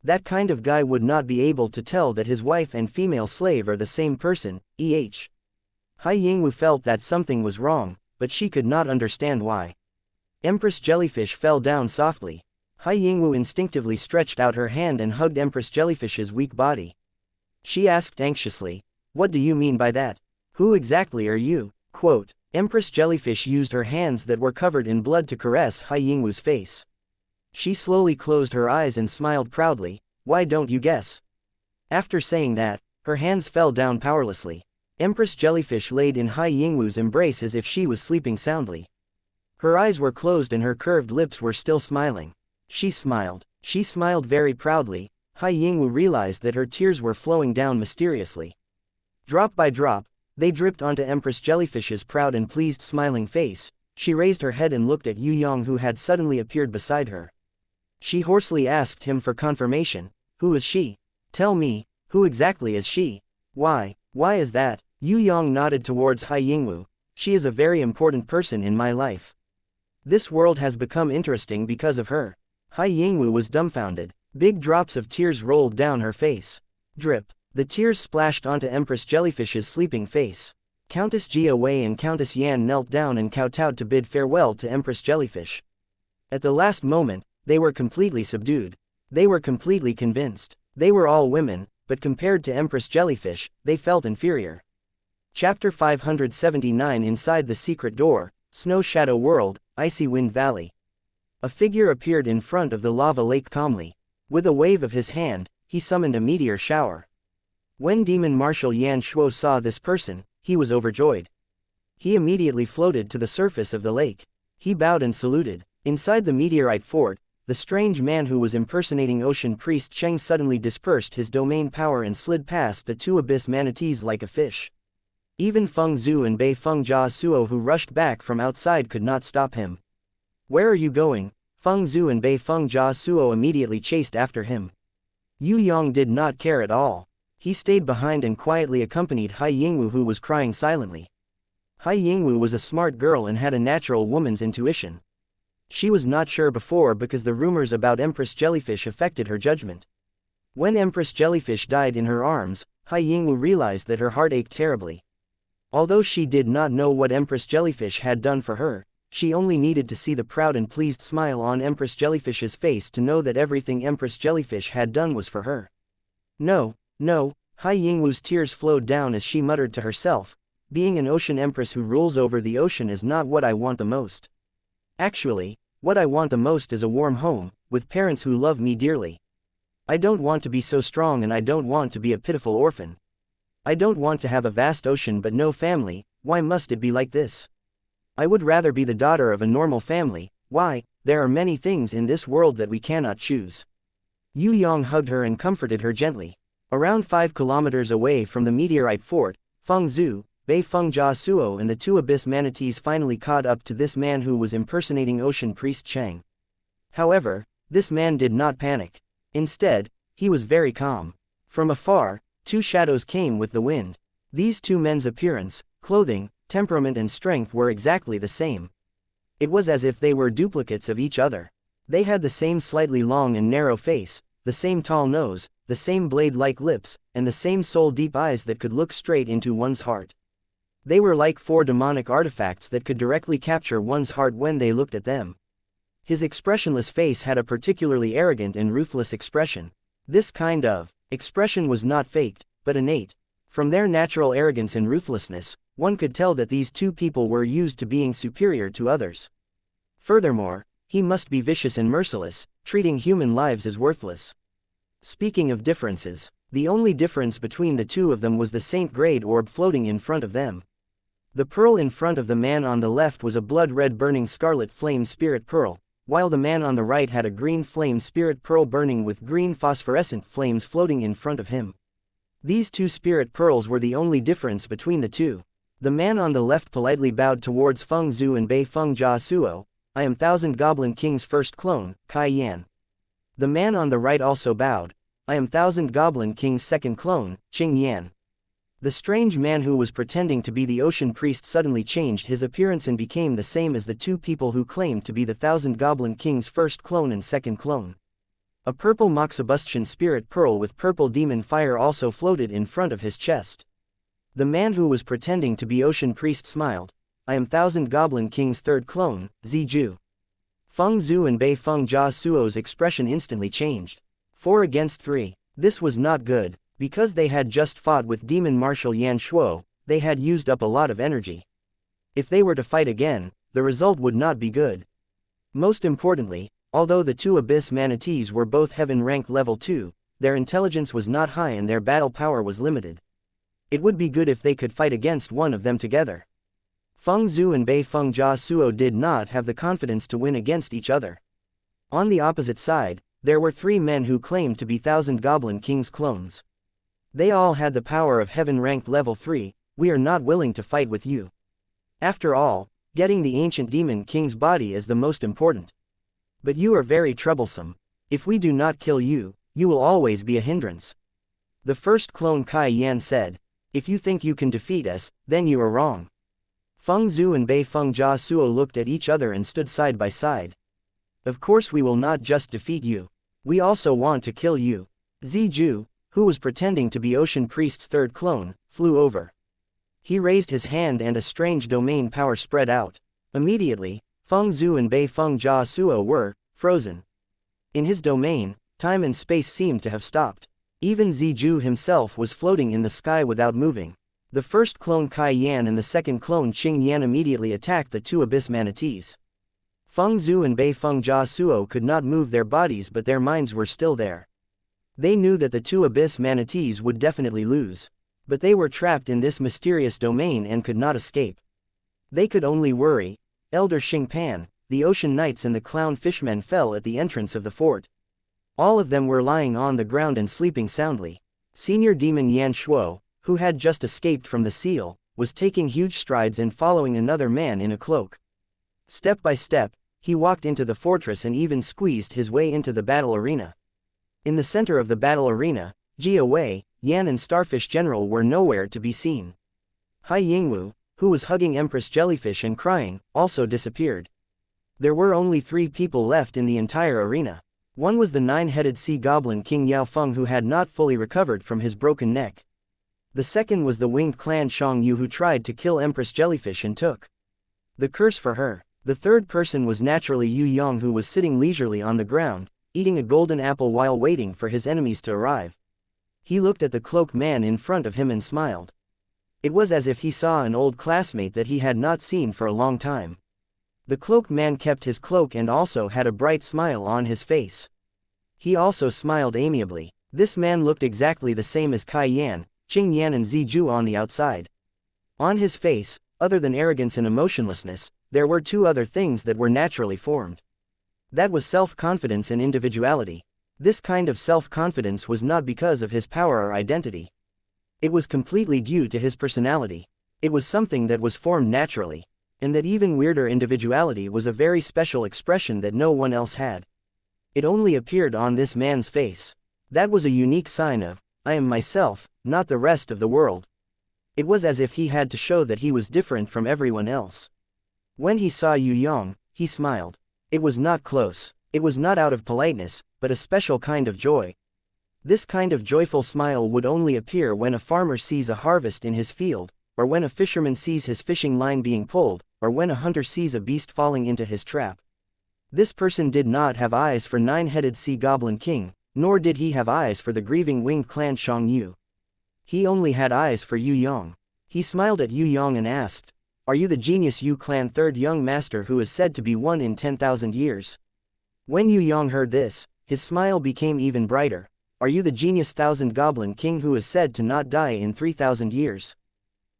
That kind of guy would not be able to tell that his wife and female slave are the same person. Hai Yingwu felt that something was wrong, but she could not understand why. Empress Jellyfish fell down softly. Hai Yingwu instinctively stretched out her hand and hugged Empress Jellyfish's weak body. She asked anxiously, what do you mean by that? Who exactly are you? Quote, Empress Jellyfish used her hands that were covered in blood to caress Hai Yingwu's face. She slowly closed her eyes and smiled proudly. Why don't you guess? After saying that, her hands fell down powerlessly. Empress Jellyfish laid in Hai Yingwu's embrace as if she was sleeping soundly. Her eyes were closed and her curved lips were still smiling. She smiled. She smiled very proudly. Hai Yingwu realized that her tears were flowing down mysteriously. Drop by drop, they dripped onto Empress Jellyfish's proud and pleased smiling face. She raised her head and looked at Yue Yang who had suddenly appeared beside her. She hoarsely asked him for confirmation. Who is she? Tell me, who exactly is she? Why is that? Yue Yang nodded towards Hai Yingwu. She is a very important person in my life. This world has become interesting because of her. Hai Yingwu was dumbfounded. Big drops of tears rolled down her face. Drip. The tears splashed onto Empress Jellyfish's sleeping face. Countess Jia Wei and Countess Yan knelt down and kowtowed to bid farewell to Empress Jellyfish. At the last moment, they were completely subdued. They were completely convinced. They were all women, but compared to Empress Jellyfish, they felt inferior. Chapter 579 Inside the Secret Door, Snow Shadow World, Icy Wind Valley. A figure appeared in front of the lava lake calmly. With a wave of his hand, he summoned a meteor shower. When Demon Marshal Yan Shuo saw this person, he was overjoyed. He immediately floated to the surface of the lake. He bowed and saluted. Inside the meteorite fort, the strange man who was impersonating Ocean Priest Cheng suddenly dispersed his domain power and slid past the two abyss manatees like a fish. Even Feng Zhu and Bei Feng Jia Suo who rushed back from outside could not stop him. "Where are you going?" Feng Zhu and Bei Feng Jia Suo immediately chased after him. Yue Yang did not care at all. He stayed behind and quietly accompanied Hai Yingwu who was crying silently. Hai Yingwu was a smart girl and had a natural woman's intuition. She was not sure before because the rumors about Empress Jellyfish affected her judgment. When Empress Jellyfish died in her arms, Hai Yingwu realized that her heart ached terribly. Although she did not know what Empress Jellyfish had done for her, she only needed to see the proud and pleased smile on Empress Jellyfish's face to know that everything Empress Jellyfish had done was for her. No, no, Hai Yingwu's tears flowed down as she muttered to herself, "Being an ocean empress who rules over the ocean is not what I want the most. Actually, what I want the most is a warm home, with parents who love me dearly. I don't want to be so strong and I don't want to be a pitiful orphan. I don't want to have a vast ocean but no family. Why must it be like this? I would rather be the daughter of a normal family. Why, there are many things in this world that we cannot choose." Yue Yang hugged her and comforted her gently. Around 5 kilometers away from the meteorite fort, Feng Zhu, Bei Feng Jia Suo and the two abyss manatees finally caught up to this man who was impersonating Ocean Priest Cheng. However, this man did not panic. Instead, he was very calm. From afar, two shadows came with the wind. These two men's appearance, clothing, temperament and strength were exactly the same. It was as if they were duplicates of each other. They had the same slightly long and narrow face, the same tall nose, the same blade-like lips, and the same soul-deep eyes that could look straight into one's heart. They were like 4 demonic artifacts that could directly capture one's heart when they looked at them. His expressionless face had a particularly arrogant and ruthless expression. This kind of expression was not faked, but innate. From their natural arrogance and ruthlessness, one could tell that these two people were used to being superior to others. Furthermore, he must be vicious and merciless, treating human lives as worthless. Speaking of differences, the only difference between the two of them was the Saint-grade orb floating in front of them. The pearl in front of the man on the left was a blood-red burning scarlet flame spirit pearl, while the man on the right had a green flame spirit pearl burning with green phosphorescent flames floating in front of him. These two spirit pearls were the only difference between the two. The man on the left politely bowed towards Feng Zhu and Bei Feng Jia Suo. "I am Thousand Goblin King's first clone, Kai Yan." The man on the right also bowed. "I am Thousand Goblin King's second clone, Qing Yan." The strange man who was pretending to be the Ocean Priest suddenly changed his appearance and became the same as the two people who claimed to be the Thousand Goblin King's first clone and second clone. A purple Moxibustion spirit pearl with purple demon fire also floated in front of his chest. The man who was pretending to be Ocean Priest smiled. "I am Thousand Goblin King's third clone, Ziju." Feng Zhu and Bei Feng Jia Suo's expression instantly changed. 4 against 3. This was not good. Because they had just fought with Demon Marshal Yan Shuo, they had used up a lot of energy. If they were to fight again, the result would not be good. Most importantly, although the two abyss manatees were both heaven rank level 2, their intelligence was not high and their battle power was limited. It would be good if they could fight against one of them together. Feng Zhu and Bei Feng Jia Suo did not have the confidence to win against each other. On the opposite side, there were 3 men who claimed to be Thousand Goblin King's clones. They all had the power of heaven rank level 3, "We are not willing to fight with you. After all, getting the ancient demon king's body is the most important. But you are very troublesome. If we do not kill you, you will always be a hindrance." The first clone Kai Yan said, "If you think you can defeat us, then you are wrong." Feng Zhu and Bei Feng Jia Suo looked at each other and stood side by side. "Of course we will not just defeat you. We also want to kill you." Ziju, who was pretending to be Ocean Priest's third clone, flew over. He raised his hand and a strange domain power spread out. Immediately, Feng Zhu and Bei Feng Jia Suo were frozen. In his domain, time and space seemed to have stopped. Even Ziju himself was floating in the sky without moving. The first clone Kai Yan and the second clone Qing Yan immediately attacked the two abyss manatees. Feng Zhu and Bei Feng Jia Suo could not move their bodies, but their minds were still there. They knew that the two abyss manatees would definitely lose. But they were trapped in this mysterious domain and could not escape. They could only worry. Elder Xing Pan, the ocean knights and the clown fishmen fell at the entrance of the fort. All of them were lying on the ground and sleeping soundly. Senior demon Yan Shuo, who had just escaped from the seal, was taking huge strides and following another man in a cloak. Step by step, he walked into the fortress and even squeezed his way into the battle arena. In the center of the battle arena, Jia Wei, Yan and Starfish General were nowhere to be seen. Hai Yingwu, who was hugging Empress Jellyfish and crying, also disappeared. There were only 3 people left in the entire arena. One was the 9-headed sea goblin King Yao Feng, who had not fully recovered from his broken neck. The second was the winged clan Shang Yu, who tried to kill Empress Jellyfish and took the curse for her. The third person was naturally Yue Yang, who was sitting leisurely on the ground, eating a golden apple while waiting for his enemies to arrive. He looked at the cloaked man in front of him and smiled. It was as if he saw an old classmate that he had not seen for a long time. The cloaked man kept his cloak and also had a bright smile on his face. He also smiled amiably. This man looked exactly the same as Kai Yan, Qing Yan and Ziju on the outside. On his face, other than arrogance and emotionlessness, there were 2 other things that were naturally formed. That was self-confidence and individuality. This kind of self-confidence was not because of his power or identity. It was completely due to his personality. It was something that was formed naturally. And that even weirder individuality was a very special expression that no one else had. It only appeared on this man's face. That was a unique sign of, I am myself, not the rest of the world. It was as if he had to show that he was different from everyone else. When he saw Yue Yang, he smiled. It was not close. It was not out of politeness, but a special kind of joy. This kind of joyful smile would only appear when a farmer sees a harvest in his field, or when a fisherman sees his fishing line being pulled, or when a hunter sees a beast falling into his trap. This person did not have eyes for 9-headed sea goblin king, nor did he have eyes for the grieving winged clan Shang Yu. He only had eyes for Yue Yang. He smiled at Yue Yang and asked, "Are you the genius Yu clan third young master who is said to be 1 in 10,000 years?" When Yue Yang heard this, his smile became even brighter. "Are you the genius thousand goblin king who is said to not die in 3,000 years?"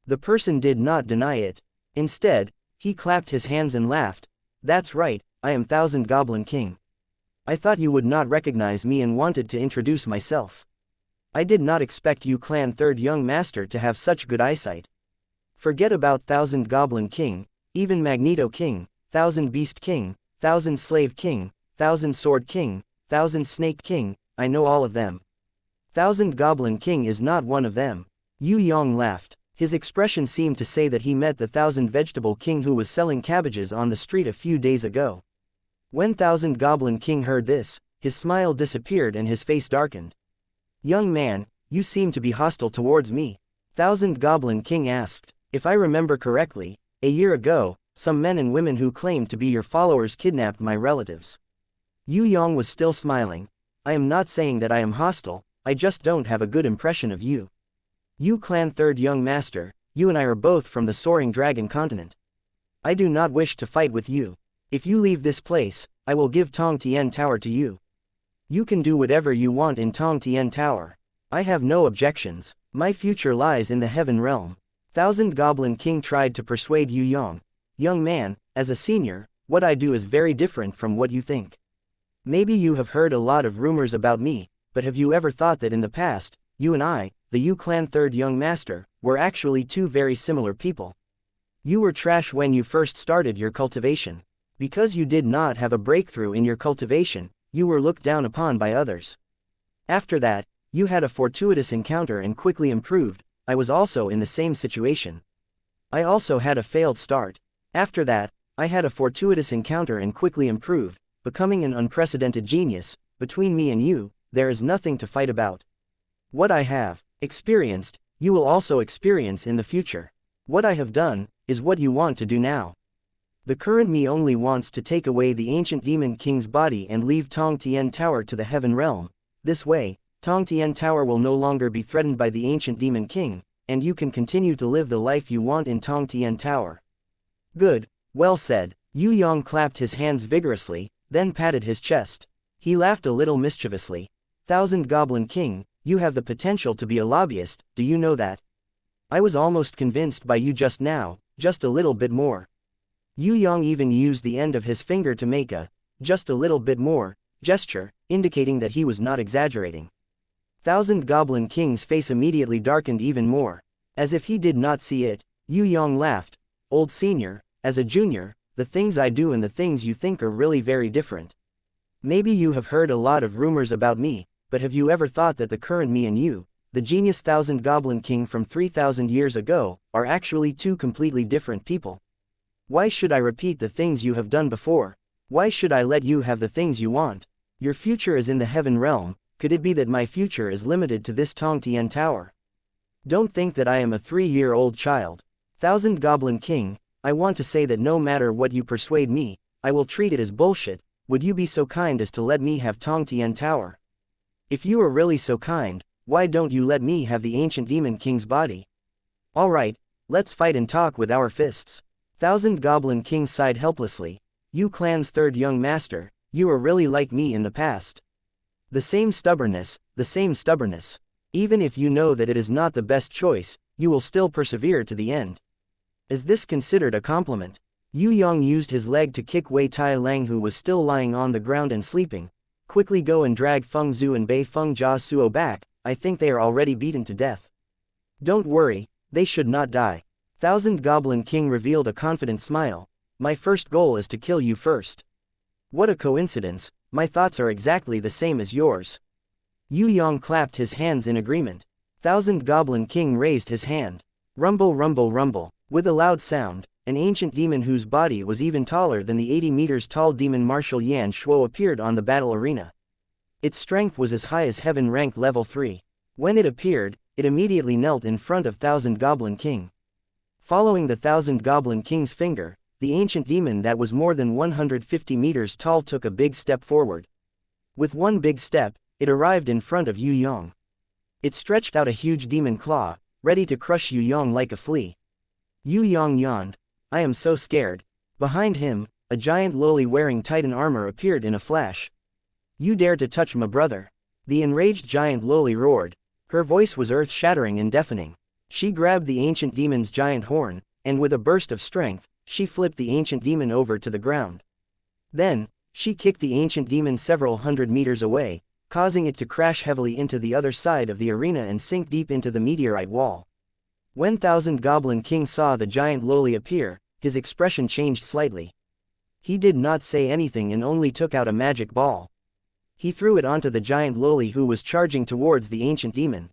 The person did not deny it. Instead, he clapped his hands and laughed. "That's right, I am Thousand Goblin King. I thought you would not recognize me and wanted to introduce myself. I did not expect you clan third young master to have such good eyesight. Forget about Thousand Goblin King, even Magneto King, Thousand Beast King, Thousand Slave King, Thousand Sword King, Thousand Snake King, I know all of them. Thousand Goblin King is not one of them." Yue Yang laughed. His expression seemed to say that he met the Thousand Vegetable King who was selling cabbages on the street a few days ago. When Thousand Goblin King heard this, his smile disappeared and his face darkened. "Young man, you seem to be hostile towards me," Thousand Goblin King asked. "If I remember correctly, a year ago, some men and women who claimed to be your followers kidnapped my relatives." Yue Yang was still smiling. "I am not saying that I am hostile, I just don't have a good impression of you. You clan third young master, you and I are both from the Soaring Dragon continent. I do not wish to fight with you. If you leave this place, I will give Tong Tian Tower to you. You can do whatever you want in Tong Tian Tower. I have no objections. My future lies in the heaven realm." Thousand Goblin King tried to persuade Yue Yang. "Young man, as a senior, what I do is very different from what you think. Maybe you have heard a lot of rumors about me, but have you ever thought that in the past, you and I, the Yu clan third young master, were actually 2 very similar people? You were trash when you first started your cultivation. Because you did not have a breakthrough in your cultivation, you were looked down upon by others. After that, you had a fortuitous encounter and quickly improved. I was also in the same situation. I also had a failed start. After that, I had a fortuitous encounter and quickly improved, becoming an unprecedented genius. Between me and you, there is nothing to fight about. What I have experienced, you will also experience in the future. What I have done, is what you want to do now. The current me only wants to take away the ancient demon king's body and leave Tong Tian Tower to the heaven realm. This way, Tong Tian Tower will no longer be threatened by the ancient demon king, and you can continue to live the life you want in Tong Tian Tower. Good, well said. Yue Yang clapped his hands vigorously, then patted his chest. He laughed a little mischievously. Thousand Goblin King, you have the potential to be a lobbyist, do you know that? I was almost convinced by you just now, just a little bit more. Yue Yang even used the end of his finger to make a, just a little bit more, gesture, indicating that he was not exaggerating. Thousand Goblin King's face immediately darkened even more. As if he did not see it, Yue Yang laughed. Old senior, as a junior, the things I do and the things you think are really very different. Maybe you have heard a lot of rumors about me, but have you ever thought that the current me and you, the genius Thousand Goblin King from 3,000 years ago, are actually two completely different people? Why should I repeat the things you have done before? Why should I let you have the things you want? Your future is in the heaven realm. Could it be that my future is limited to this Tong Tian Tower? Don't think that I am a 3-year-old child. Thousand Goblin King, I want to say that no matter what you persuade me, I will treat it as bullshit. Would you be so kind as to let me have Tong Tian Tower? If you are really so kind, why don't you let me have the ancient demon king's body? Alright, let's fight and talk with our fists. Thousand Goblin King sighed helplessly. You clan's third young master, you are really like me in the past. The same stubbornness, the same stubbornness. Even if you know that it is not the best choice, you will still persevere to the end. Is this considered a compliment? Yue Yang used his leg to kick Wei Tai Lang, who was still lying on the ground and sleeping. Quickly go and drag Feng Zhu and Bei Feng Jia Suo back, I think they are already beaten to death. Don't worry, they should not die. Thousand Goblin King revealed a confident smile. My first goal is to kill you first. What a coincidence, my thoughts are exactly the same as yours. Yue Yang clapped his hands in agreement. Thousand Goblin King raised his hand. Rumble, rumble, rumble. With a loud sound, an ancient demon whose body was even taller than the 80 meters tall demon martial Yan Shuo appeared on the battle arena. Its strength was as high as heaven rank level 3. When it appeared, it immediately knelt in front of Thousand Goblin King. Following the Thousand Goblin King's finger, the ancient demon that was more than 150 meters tall took a big step forward. With one big step, it arrived in front of Yue Yang. It stretched out a huge demon claw, ready to crush Yue Yang like a flea. Yue Yang yawned. I am so scared. Behind him, a giant loli wearing titan armor appeared in a flash. You dare to touch my brother? The enraged giant loli roared. Her voice was earth-shattering and deafening. She grabbed the ancient demon's giant horn, and with a burst of strength, she flipped the ancient demon over to the ground. Then, she kicked the ancient demon several hundred meters away, causing it to crash heavily into the other side of the arena and sink deep into the meteorite wall. When Thousand Goblin King saw the giant loli appear, his expression changed slightly. He did not say anything and only took out a magic ball. He threw it onto the giant loli who was charging towards the ancient demon.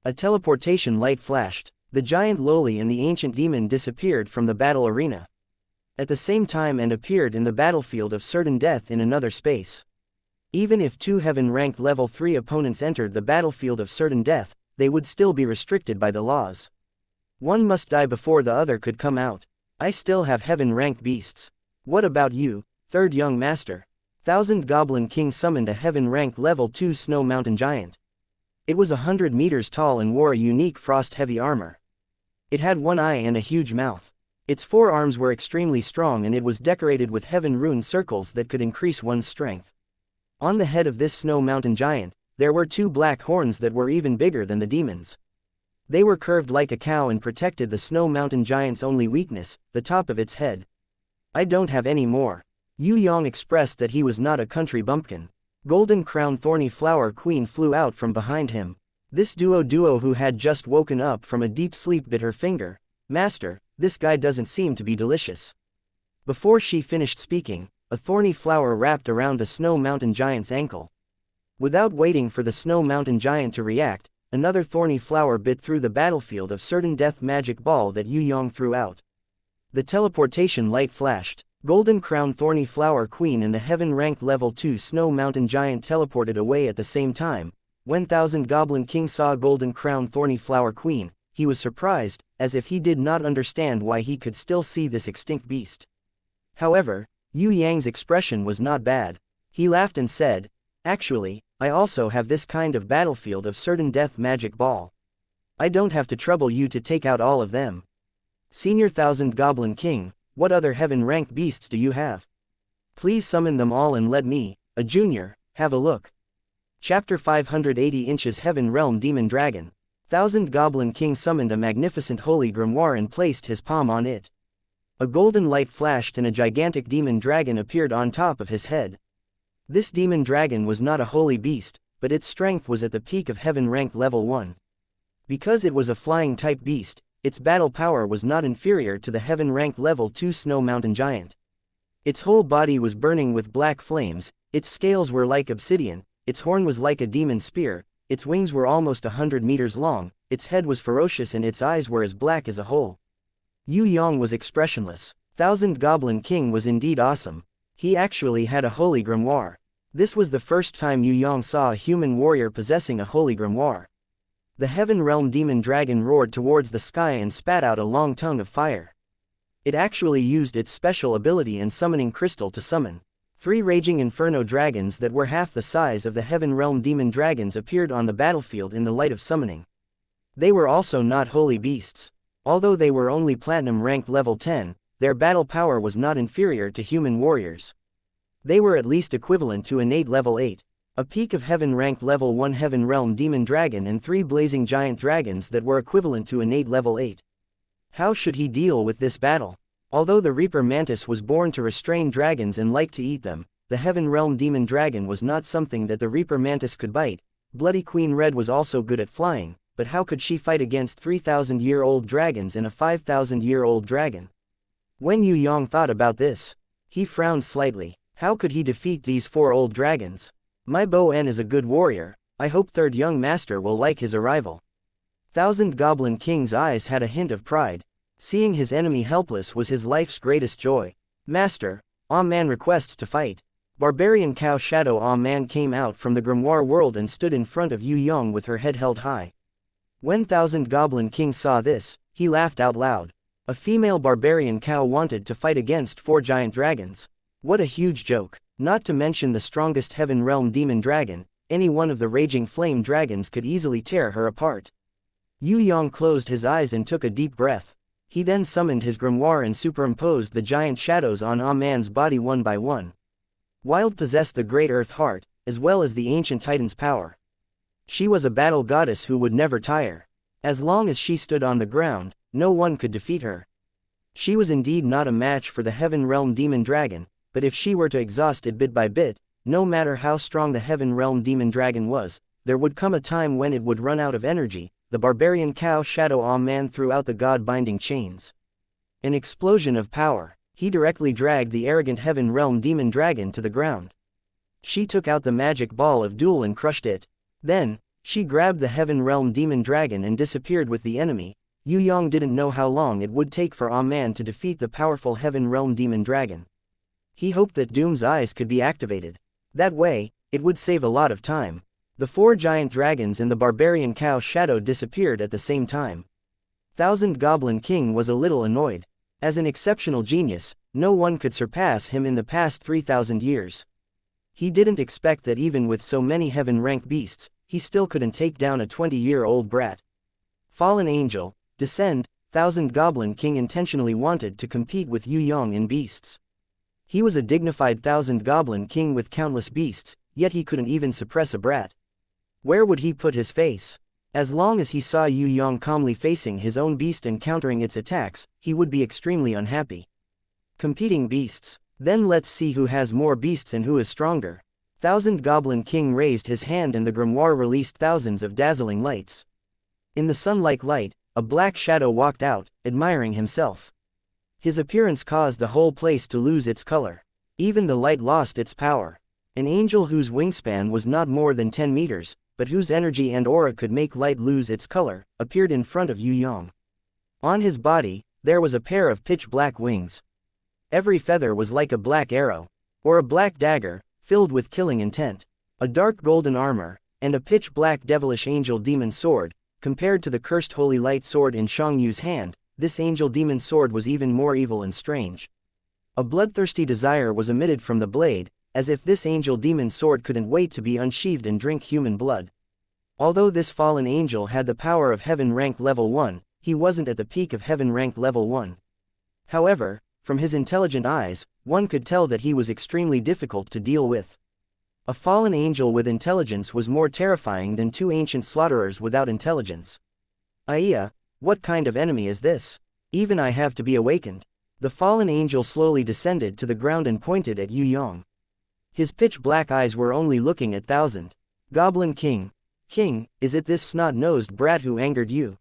A teleportation light flashed. The giant loli and the ancient demon disappeared from the battle arena at the same time and appeared in the battlefield of certain death in another space. Even if two heaven-ranked level 3 opponents entered the battlefield of certain death, they would still be restricted by the laws. One must die before the other could come out. I still have heaven-ranked beasts. What about you, third young master? Thousand Goblin King summoned a heaven-ranked level 2 snow mountain giant. It was 100 meters tall and wore a unique frost-heavy armor. It had one eye and a huge mouth. Its forearms were extremely strong and it was decorated with heaven rune circles that could increase one's strength. On the head of this snow mountain giant, there were two black horns that were even bigger than the demon's. They were curved like a cow and protected the snow mountain giant's only weakness, the top of its head. I don't have any more. Yue Yang expressed that he was not a country bumpkin. Golden Crown Thorny Flower Queen flew out from behind him. This duo who had just woken up from a deep sleep bit her finger. Master, this guy doesn't seem to be delicious. Before she finished speaking, a thorny flower wrapped around the snow mountain giant's ankle. Without waiting for the snow mountain giant to react, another thorny flower bit through the battlefield of certain death magic ball that Yue Yang threw out. The teleportation light flashed. Golden Crown Thorny Flower Queen and the heaven-ranked level 2 snow mountain giant teleported away at the same time. When Thousand Goblin King saw Golden Crown Thorny Flower Queen, he was surprised, as if he did not understand why he could still see this extinct beast. However, Yue Yang's expression was not bad. He laughed and said, "Actually, I also have this kind of battlefield of certain death magic ball. I don't have to trouble you to take out all of them. Senior Thousand Goblin King, what other heaven-rank beasts do you have? Please summon them all and let me, a junior, have a look." Chapter 580 Inches Heaven Realm Demon Dragon. Thousand Goblin King summoned a magnificent holy grimoire and placed his palm on it. A golden light flashed and a gigantic demon dragon appeared on top of his head. This demon dragon was not a holy beast, but its strength was at the peak of heaven rank level 1. Because it was a flying type beast, its battle power was not inferior to the heaven rank level 2 snow mountain giant. Its whole body was burning with black flames, its scales were like obsidian, its horn was like a demon spear, its wings were almost 100 meters long, its head was ferocious and its eyes were as black as a hole. Yue Yang was expressionless. Thousand Goblin King was indeed awesome. He actually had a holy grimoire. This was the first time Yue Yang saw a human warrior possessing a holy grimoire. The Heaven Realm Demon Dragon roared towards the sky and spat out a long tongue of fire. It actually used its special ability in summoning crystal to summon. 3 raging inferno dragons that were half the size of the Heaven Realm Demon Dragons appeared on the battlefield in the light of summoning. They were also not holy beasts. Although they were only platinum rank level 10, their battle power was not inferior to human warriors. They were at least equivalent to innate level 8, a peak of heaven rank level 1 Heaven Realm Demon Dragon and 3 blazing giant dragons that were equivalent to innate level 8. How should he deal with this battle? Although the Reaper Mantis was born to restrain dragons and like to eat them, the Heaven Realm Demon Dragon was not something that the Reaper Mantis could bite. Bloody Queen Red was also good at flying, but how could she fight against 3,000-year-old dragons and a 5,000-year-old dragon? When Yue Yang thought about this, he frowned slightly. How could he defeat these 4 old dragons? My Bo-En is a good warrior, I hope Third Young Master will like his arrival. Thousand Goblin King's eyes had a hint of pride. Seeing his enemy helpless was his life's greatest joy. Master, Man requests to fight. Barbarian Cow Shadow Man came out from the grimoire world and stood in front of Yue Yang with her head held high. When Thousand Goblin King saw this, he laughed out loud. A female barbarian cow wanted to fight against 4 giant dragons. What a huge joke. Not to mention the strongest Heaven Realm Demon Dragon, any one of the raging flame dragons could easily tear her apart. Yue Yang closed his eyes and took a deep breath. He then summoned his grimoire and superimposed the giant shadows on Man's body one by one. Wild possessed the Great Earth Heart, as well as the Ancient Titan's power. She was a battle goddess who would never tire. As long as she stood on the ground, no one could defeat her. She was indeed not a match for the Heaven Realm Demon Dragon, but if she were to exhaust it bit by bit, no matter how strong the Heaven Realm Demon Dragon was, there would come a time when it would run out of energy. The barbarian cow Shadow Man threw out the god-binding chains. An explosion of power. He directly dragged the arrogant Heaven Realm Demon Dragon to the ground. She took out the magic ball of duel and crushed it. Then, she grabbed the Heaven Realm Demon Dragon and disappeared with the enemy. Yue Yang didn't know how long it would take for Man to defeat the powerful Heaven Realm Demon Dragon. He hoped that Doom's eyes could be activated. That way, it would save a lot of time. The 4 giant dragons and the barbarian cow Shadow disappeared at the same time. Thousand Goblin King was a little annoyed. As an exceptional genius, no one could surpass him in the past 3,000 years. He didn't expect that even with so many heaven-rank beasts, he still couldn't take down a 20-year-old brat. Fallen Angel, descend. Thousand Goblin King intentionally wanted to compete with Yue Yang in beasts. He was a dignified Thousand Goblin King with countless beasts, yet he couldn't even suppress a brat. Where would he put his face? As long as he saw Yue Yang calmly facing his own beast and countering its attacks, he would be extremely unhappy. Competing beasts. Then let's see who has more beasts and who is stronger. Thousand Goblin King raised his hand and the grimoire released thousands of dazzling lights. In the sun-like light, a black shadow walked out, admiring himself. His appearance caused the whole place to lose its color. Even the light lost its power. An angel whose wingspan was not more than 10 meters, but whose energy and aura could make light lose its color, appeared in front of Yue Yang. On his body, there was a pair of pitch-black wings. Every feather was like a black arrow, or a black dagger, filled with killing intent. A dark golden armor, and a pitch-black devilish angel demon sword, compared to the cursed holy light sword in Shang Yu's hand, this angel demon sword was even more evil and strange. A bloodthirsty desire was emitted from the blade, as if this angel demon sword couldn't wait to be unsheathed and drink human blood. Although this fallen angel had the power of heaven rank level 1, he wasn't at the peak of heaven rank level 1. However, from his intelligent eyes, one could tell that he was extremely difficult to deal with. A fallen angel with intelligence was more terrifying than two ancient slaughterers without intelligence. Aya, what kind of enemy is this? Even I have to be awakened. The fallen angel slowly descended to the ground and pointed at Yue Yang. His pitch-black eyes were only looking at Thousand. Goblin King. King, is it this snot-nosed brat who angered you?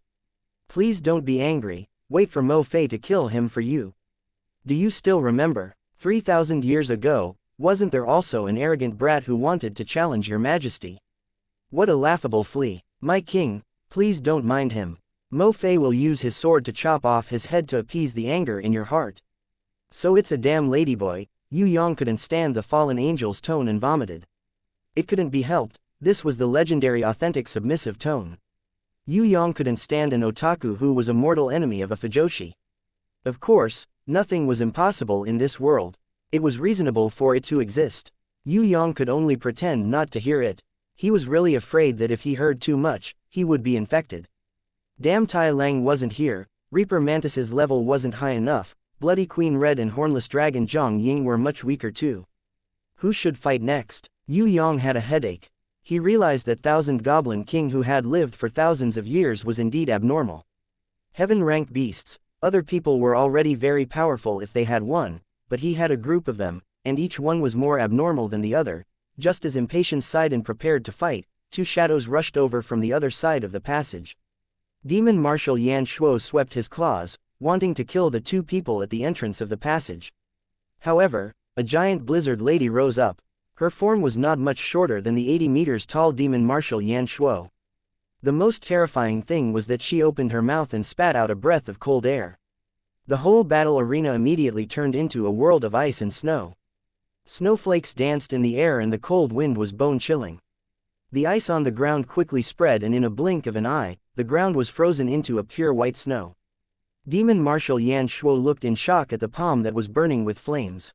Please don't be angry, wait for Mo Fei to kill him for you. Do you still remember, 3,000 years ago, wasn't there also an arrogant brat who wanted to challenge your majesty? What a laughable flea. My king, please don't mind him. Mo Fei will use his sword to chop off his head to appease the anger in your heart. So it's a damn ladyboy. Yue Yang couldn't stand the fallen angel's tone and vomited. It couldn't be helped, this was the legendary authentic submissive tone. Yue Yang couldn't stand an otaku who was a mortal enemy of a fujoshi. Of course, nothing was impossible in this world. It was reasonable for it to exist. Yue Yang could only pretend not to hear it. He was really afraid that if he heard too much, he would be infected. Damn Tai Lang wasn't here, Reaper Mantis's level wasn't high enough, Bloody Queen Red and Hornless Dragon Zhang Ying were much weaker too. Who should fight next? Yue Yang had a headache. He realized that Thousand Goblin King who had lived for thousands of years was indeed abnormal. Heaven-rank beasts, other people were already very powerful if they had one, but he had a group of them, and each one was more abnormal than the other. Just as Impatience sighed and prepared to fight, two shadows rushed over from the other side of the passage. Demon Marshal Yan Shuo swept his claws, wanting to kill the two people at the entrance of the passage. However, a giant blizzard lady rose up. Her form was not much shorter than the 80 meters tall Demon Marshal Yan Shuo. The most terrifying thing was that she opened her mouth and spat out a breath of cold air. The whole battle arena immediately turned into a world of ice and snow. Snowflakes danced in the air and the cold wind was bone-chilling. The ice on the ground quickly spread and in a blink of an eye, the ground was frozen into a pure white snow. Demon Marshal Yan Shuo looked in shock at the palm that was burning with flames.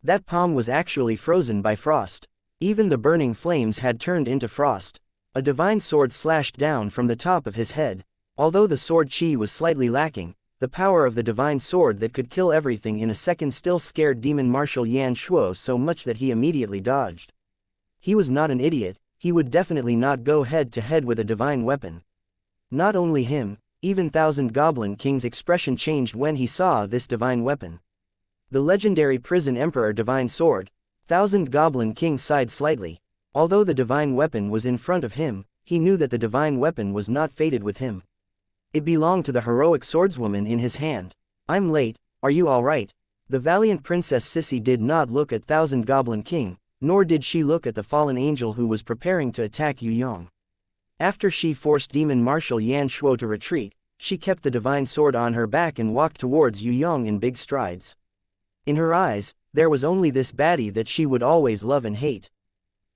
That palm was actually frozen by frost. Even the burning flames had turned into frost. A divine sword slashed down from the top of his head. Although the sword chi was slightly lacking, the power of the divine sword that could kill everything in a second still scared Demon Marshal Yan Shuo so much that he immediately dodged. He was not an idiot, he would definitely not go head-to-head with a divine weapon. Not only him, even Thousand Goblin King's expression changed when he saw this divine weapon. The legendary Prison Emperor Divine Sword. Thousand Goblin King sighed slightly. Although the divine weapon was in front of him, he knew that the divine weapon was not fated with him. It belonged to the heroic swordswoman in his hand. I'm late, are you alright? The valiant Princess Sissy did not look at Thousand Goblin King, nor did she look at the fallen angel who was preparing to attack Yue Yang. After she forced Demon Marshal Yan Shuo to retreat, she kept the divine sword on her back and walked towards Yue Yang in big strides. In her eyes, there was only this baddie that she would always love and hate.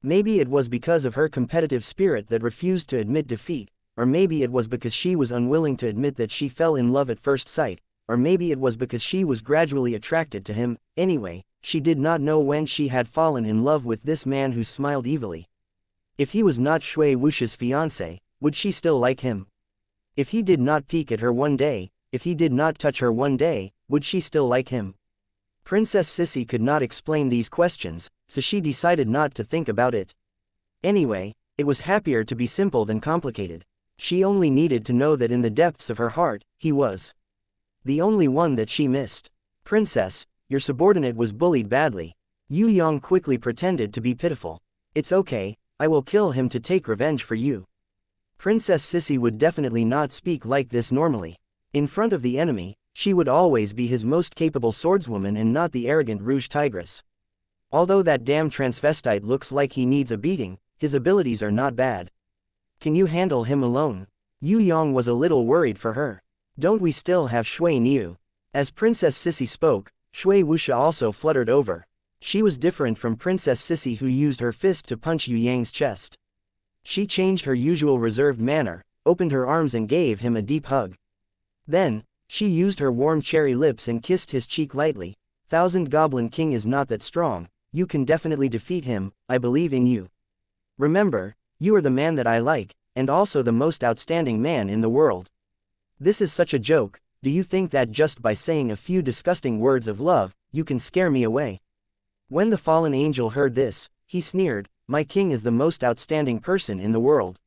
Maybe it was because of her competitive spirit that refused to admit defeat, or maybe it was because she was unwilling to admit that she fell in love at first sight, or maybe it was because she was gradually attracted to him. Anyway, she did not know when she had fallen in love with this man who smiled evilly. If he was not Shui Wuxia's fiancé, would she still like him? If he did not peek at her one day, if he did not touch her one day, would she still like him? Princess Sissy could not explain these questions, so she decided not to think about it. Anyway, it was happier to be simple than complicated. She only needed to know that in the depths of her heart, he was the only one that she missed. Princess, your subordinate was bullied badly. Yue Yang quickly pretended to be pitiful. It's okay, I will kill him to take revenge for you. Princess Sissy would definitely not speak like this normally. In front of the enemy, she would always be his most capable swordswoman and not the arrogant Rouge Tigress. Although that damn transvestite looks like he needs a beating, his abilities are not bad. Can you handle him alone? Yue Yang was a little worried for her. Don't we still have Shui Niu? As Princess Sissy spoke, Shui Wuxia also fluttered over. She was different from Princess Sissy who used her fist to punch Yue Yang's chest. She changed her usual reserved manner, opened her arms and gave him a deep hug. Then, she used her warm cherry lips and kissed his cheek lightly. Thousand Goblin King is not that strong, you can definitely defeat him, I believe in you. Remember, you are the man that I like, and also the most outstanding man in the world. This is such a joke, do you think that just by saying a few disgusting words of love, you can scare me away? When the fallen angel heard this, he sneered, my king is the most outstanding person in the world.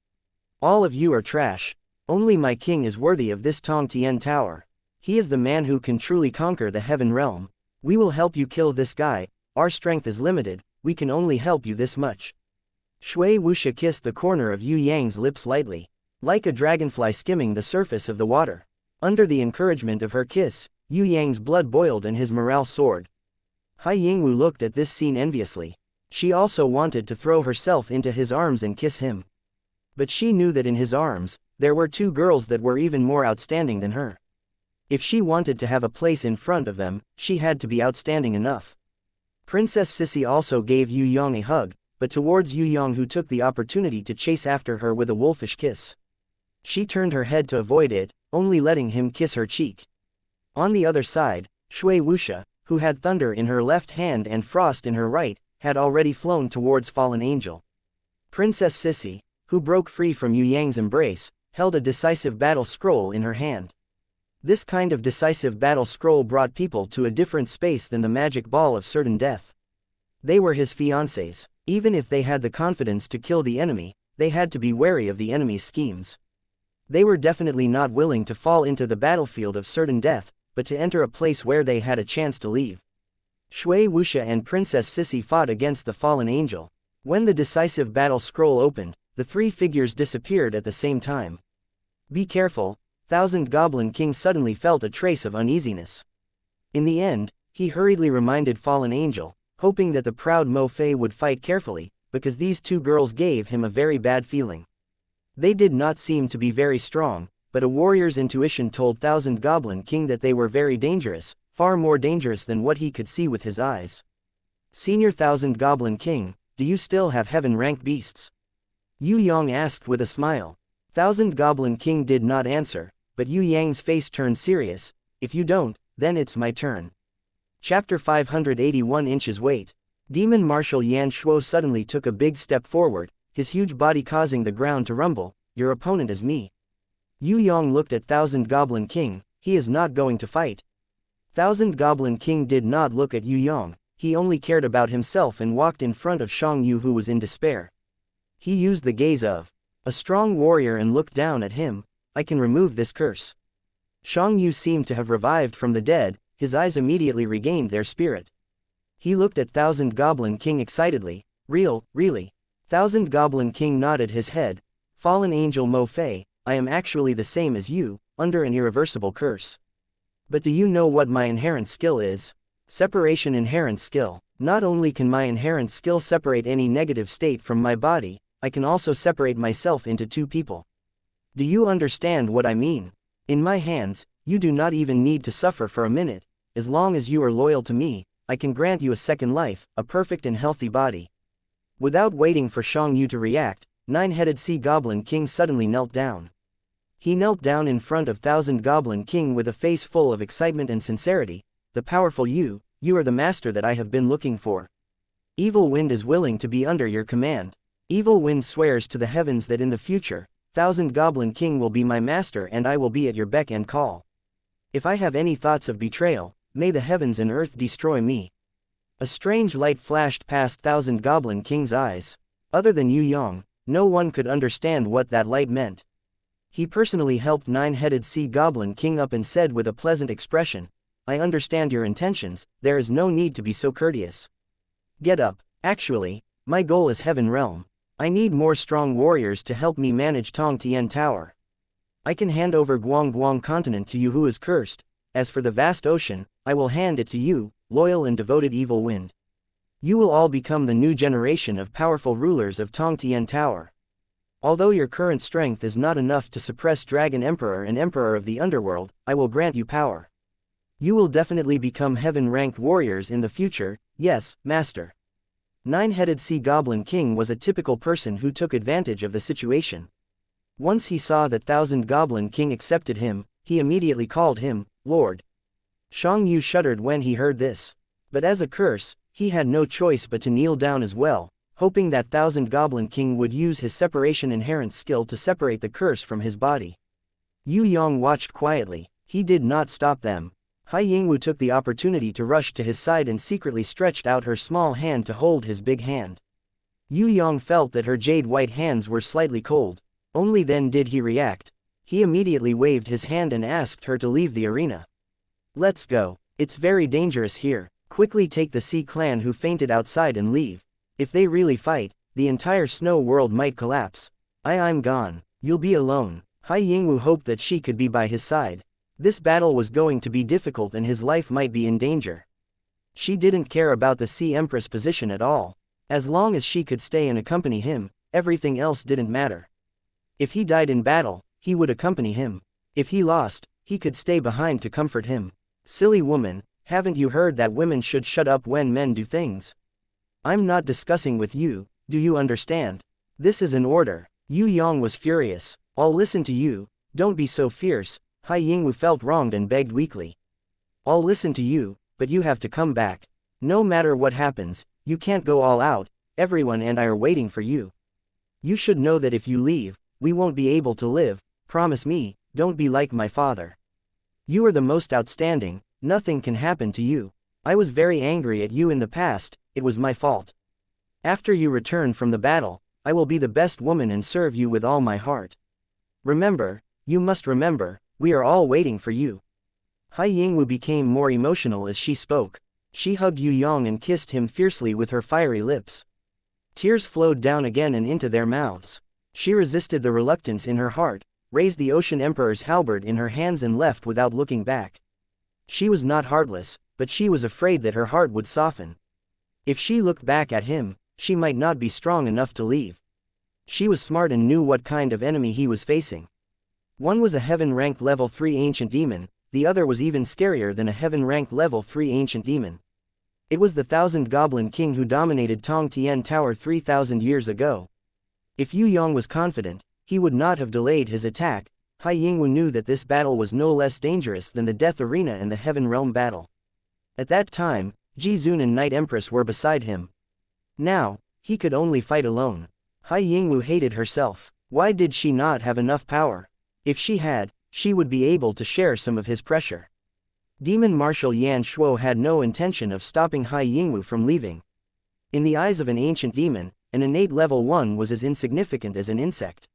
All of you are trash. Only my king is worthy of this Tong Tian Tower. He is the man who can truly conquer the heaven realm. We will help you kill this guy, our strength is limited, we can only help you this much. Shui Wuxia kissed the corner of Yue Yang's lips lightly, like a dragonfly skimming the surface of the water. Under the encouragement of her kiss, Yue Yang's blood boiled and his morale soared. Hai Yingwu looked at this scene enviously. She also wanted to throw herself into his arms and kiss him. But she knew that in his arms, there were two girls that were even more outstanding than her. If she wanted to have a place in front of them, she had to be outstanding enough. Princess Sissy also gave Yue Yang a hug, but towards Yue Yang, who took the opportunity to chase after her with a wolfish kiss. She turned her head to avoid it, only letting him kiss her cheek. On the other side, Shui Wuxia, who had thunder in her left hand and frost in her right, had already flown towards Fallen Angel. Princess Sissy, who broke free from Yue Yang's embrace, held a decisive battle scroll in her hand. This kind of decisive battle scroll brought people to a different space than the magic ball of certain death. They were his fiancés. Even if they had the confidence to kill the enemy, they had to be wary of the enemy's schemes. They were definitely not willing to fall into the battlefield of certain death, but to enter a place where they had a chance to leave. Shui Wuxia and Princess Sissy fought against the fallen angel. When the decisive battle scroll opened, the three figures disappeared at the same time. Be careful, Thousand Goblin King suddenly felt a trace of uneasiness. In the end, he hurriedly reminded Fallen Angel, hoping that the proud Mo Fei would fight carefully, because these two girls gave him a very bad feeling. They did not seem to be very strong, but a warrior's intuition told Thousand Goblin King that they were very dangerous, far more dangerous than what he could see with his eyes. Senior Thousand Goblin King, do you still have heaven-rank beasts? Yue Yang asked with a smile. Thousand Goblin King did not answer, but Yue Yang's face turned serious. If you don't, then it's my turn. Chapter 581 Inches Weight. Demon Marshal Yan Shuo suddenly took a big step forward, his huge body causing the ground to rumble. Your opponent is me. Yue Yang looked at Thousand Goblin King, he is not going to fight. Thousand Goblin King did not look at Yue Yang, he only cared about himself and walked in front of Shang Yu, who was in despair. He used the gaze of a strong warrior and looked down at him. I can remove this curse. Shang Yu seemed to have revived from the dead, his eyes immediately regained their spirit. He looked at Thousand Goblin King excitedly. Really? Thousand Goblin King nodded his head. Fallen Angel Mo Fei, I am actually the same as you, under an irreversible curse. But do you know what my inherent skill is? Separation inherent skill. Not only can my inherent skill separate any negative state from my body, I can also separate myself into two people. Do you understand what I mean? In my hands, you do not even need to suffer for a minute. As long as you are loyal to me, I can grant you a second life, a perfect and healthy body. Without waiting for Shang Yu to react, Nine-Headed Sea Goblin King suddenly knelt down. He knelt down in front of Thousand Goblin King with a face full of excitement and sincerity. The powerful you are the master that I have been looking for. Evil Wind is willing to be under your command. Evil Wind swears to the heavens that in the future, Thousand Goblin King will be my master and I will be at your beck and call. If I have any thoughts of betrayal, may the heavens and earth destroy me. A strange light flashed past Thousand Goblin King's eyes. Other than Yue Yang, no one could understand what that light meant. He personally helped Nine-Headed Sea Goblin King up and said with a pleasant expression, I understand your intentions, there is no need to be so courteous. Get up. Actually, my goal is Heaven Realm. I need more strong warriors to help me manage Tong Tian Tower. I can hand over Guang continent to you who is cursed. As for the vast ocean, I will hand it to you, loyal and devoted Evil Wind. You will all become the new generation of powerful rulers of Tong Tian Tower. Although your current strength is not enough to suppress Dragon Emperor and Emperor of the Underworld, I will grant you power. You will definitely become heaven-ranked warriors in the future, yes, Master. Nine-Headed Sea Goblin King was a typical person who took advantage of the situation. Once he saw that Thousand Goblin King accepted him, he immediately called him Lord. Xianxia shuddered when he heard this. But as a curse, he had no choice but to kneel down as well, hoping that Thousand Goblin King would use his separation inherent skill to separate the curse from his body. Yue Yang watched quietly. He did not stop them. Hai Yingwu took the opportunity to rush to his side and secretly stretched out her small hand to hold his big hand. Yue Yang felt that her jade-white hands were slightly cold. Only then did he react. He immediately waved his hand and asked her to leave the arena. Let's go. It's very dangerous here. Quickly take the Sea Clan who fainted outside and leave. If they really fight, the entire snow world might collapse. I'm gone. You'll be alone. Hai Yingwu hoped that she could be by his side. This battle was going to be difficult and his life might be in danger. She didn't care about the Sea Empress position at all. As long as she could stay and accompany him, everything else didn't matter. If he died in battle, he would accompany him. If he lost, he could stay behind to comfort him. Silly woman, haven't you heard that women should shut up when men do things? I'm not discussing with you, do you understand? This is an order. Yue Yang was furious. I'll listen to you, don't be so fierce. Hai Yingwu felt wronged and begged weakly. I'll listen to you, but you have to come back. No matter what happens, you can't go all out, everyone and I are waiting for you. You should know that if you leave, we won't be able to live. Promise me, don't be like my father. You are the most outstanding, nothing can happen to you. I was very angry at you in the past, it was my fault. After you return from the battle, I will be the best woman and serve you with all my heart. Remember, you must remember, we are all waiting for you. Hai Yingwu became more emotional as she spoke. She hugged Yue Yang and kissed him fiercely with her fiery lips. Tears flowed down again and into their mouths. She resisted the reluctance in her heart, raised the Ocean Emperor's halberd in her hands and left without looking back. She was not heartless, but she was afraid that her heart would soften. If she looked back at him, she might not be strong enough to leave. She was smart and knew what kind of enemy he was facing. One was a heaven-ranked level 3 ancient demon, the other was even scarier than a heaven-ranked level 3 ancient demon. It was the Thousand Goblin King who dominated Tong Tian Tower 3,000 years ago. If Yue Yang was confident, he would not have delayed his attack. Hai Yingwu knew that this battle was no less dangerous than the Death Arena and the Heaven Realm battle. At that time, Ji Zun and Night Empress were beside him. Now, he could only fight alone. Hai Yingwu hated herself. Why did she not have enough power? If she had, she would be able to share some of his pressure. Demon Marshal Yan Shuo had no intention of stopping Hai Yingwu from leaving. In the eyes of an ancient demon, an innate level 1 was as insignificant as an insect.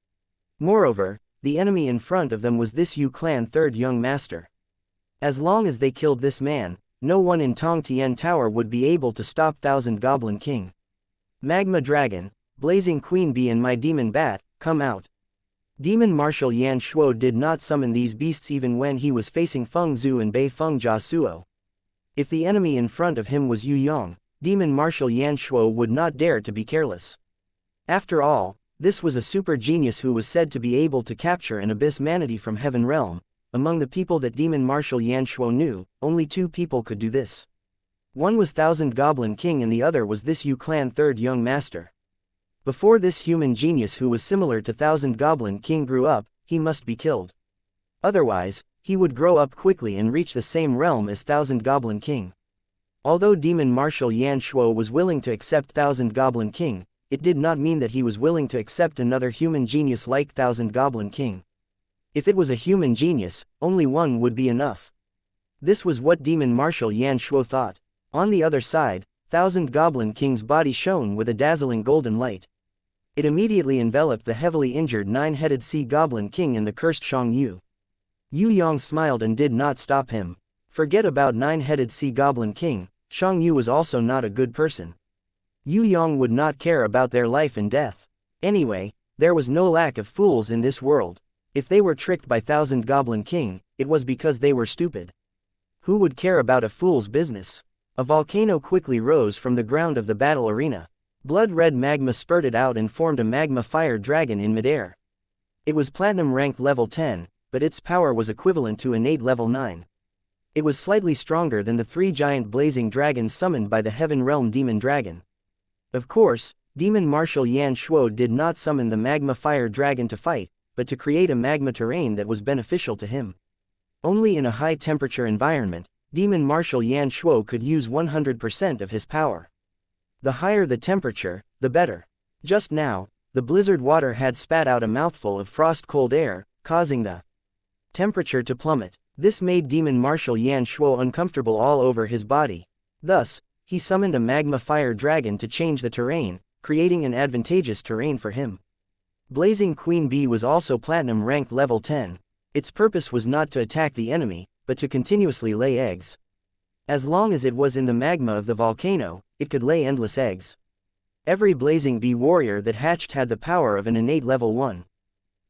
Moreover, the enemy in front of them was this Yu clan third young master. As long as they killed this man, no one in Tong Tian Tower would be able to stop Thousand Goblin King. Magma Dragon, Blazing Queen Bee and my Demon Bat, come out. Demon Marshal Yan Shuo did not summon these beasts even when he was facing Feng Zhu and Bei Feng Jia Suo. If the enemy in front of him was Yue Yang, Demon Marshal Yan Shuo would not dare to be careless. After all, this was a super genius who was said to be able to capture an abyss manatee from Heaven Realm. Among the people that Demon Marshal Yan Shuo knew, only 2 people could do this. One was Thousand Goblin King and the other was this Yu clan third young master. Before this human genius who was similar to Thousand Goblin King grew up, he must be killed. Otherwise, he would grow up quickly and reach the same realm as Thousand Goblin King. Although Demon Marshal Yan Shuo was willing to accept Thousand Goblin King, it did not mean that he was willing to accept another human genius like Thousand Goblin King. If it was a human genius, only one would be enough. This was what Demon Marshal Yan Shuo thought. On the other side, Thousand Goblin King's body shone with a dazzling golden light. It immediately enveloped the heavily injured 9-headed Sea Goblin King and the cursed Xianxia. Yue Yang smiled and did not stop him. Forget about 9-headed Sea Goblin King, Xianxia was also not a good person. Yue Yang would not care about their life and death. Anyway, there was no lack of fools in this world. If they were tricked by Thousand Goblin King, it was because they were stupid. Who would care about a fool's business? A volcano quickly rose from the ground of the battle arena. Blood-red magma spurted out and formed a magma fire dragon in midair. It was platinum rank level 10, but its power was equivalent to innate level 9. It was slightly stronger than the 3 giant blazing dragons summoned by the Heaven Realm Demon Dragon. Of course, Demon Marshal Yan Shuo did not summon the magma fire dragon to fight, but to create a magma terrain that was beneficial to him. Only in a high-temperature environment, Demon Marshal Yan Shuo could use 100% of his power. The higher the temperature, the better. Just now, the blizzard water had spat out a mouthful of frost-cold air, causing the temperature to plummet. This made Demon Marshal Yan Shuo uncomfortable all over his body. Thus, he summoned a magma fire dragon to change the terrain, creating an advantageous terrain for him. Blazing Queen Bee was also platinum rank level 10. Its purpose was not to attack the enemy, but to continuously lay eggs. As long as it was in the magma of the volcano, it could lay endless eggs. Every Blazing Bee warrior that hatched had the power of an innate level 1.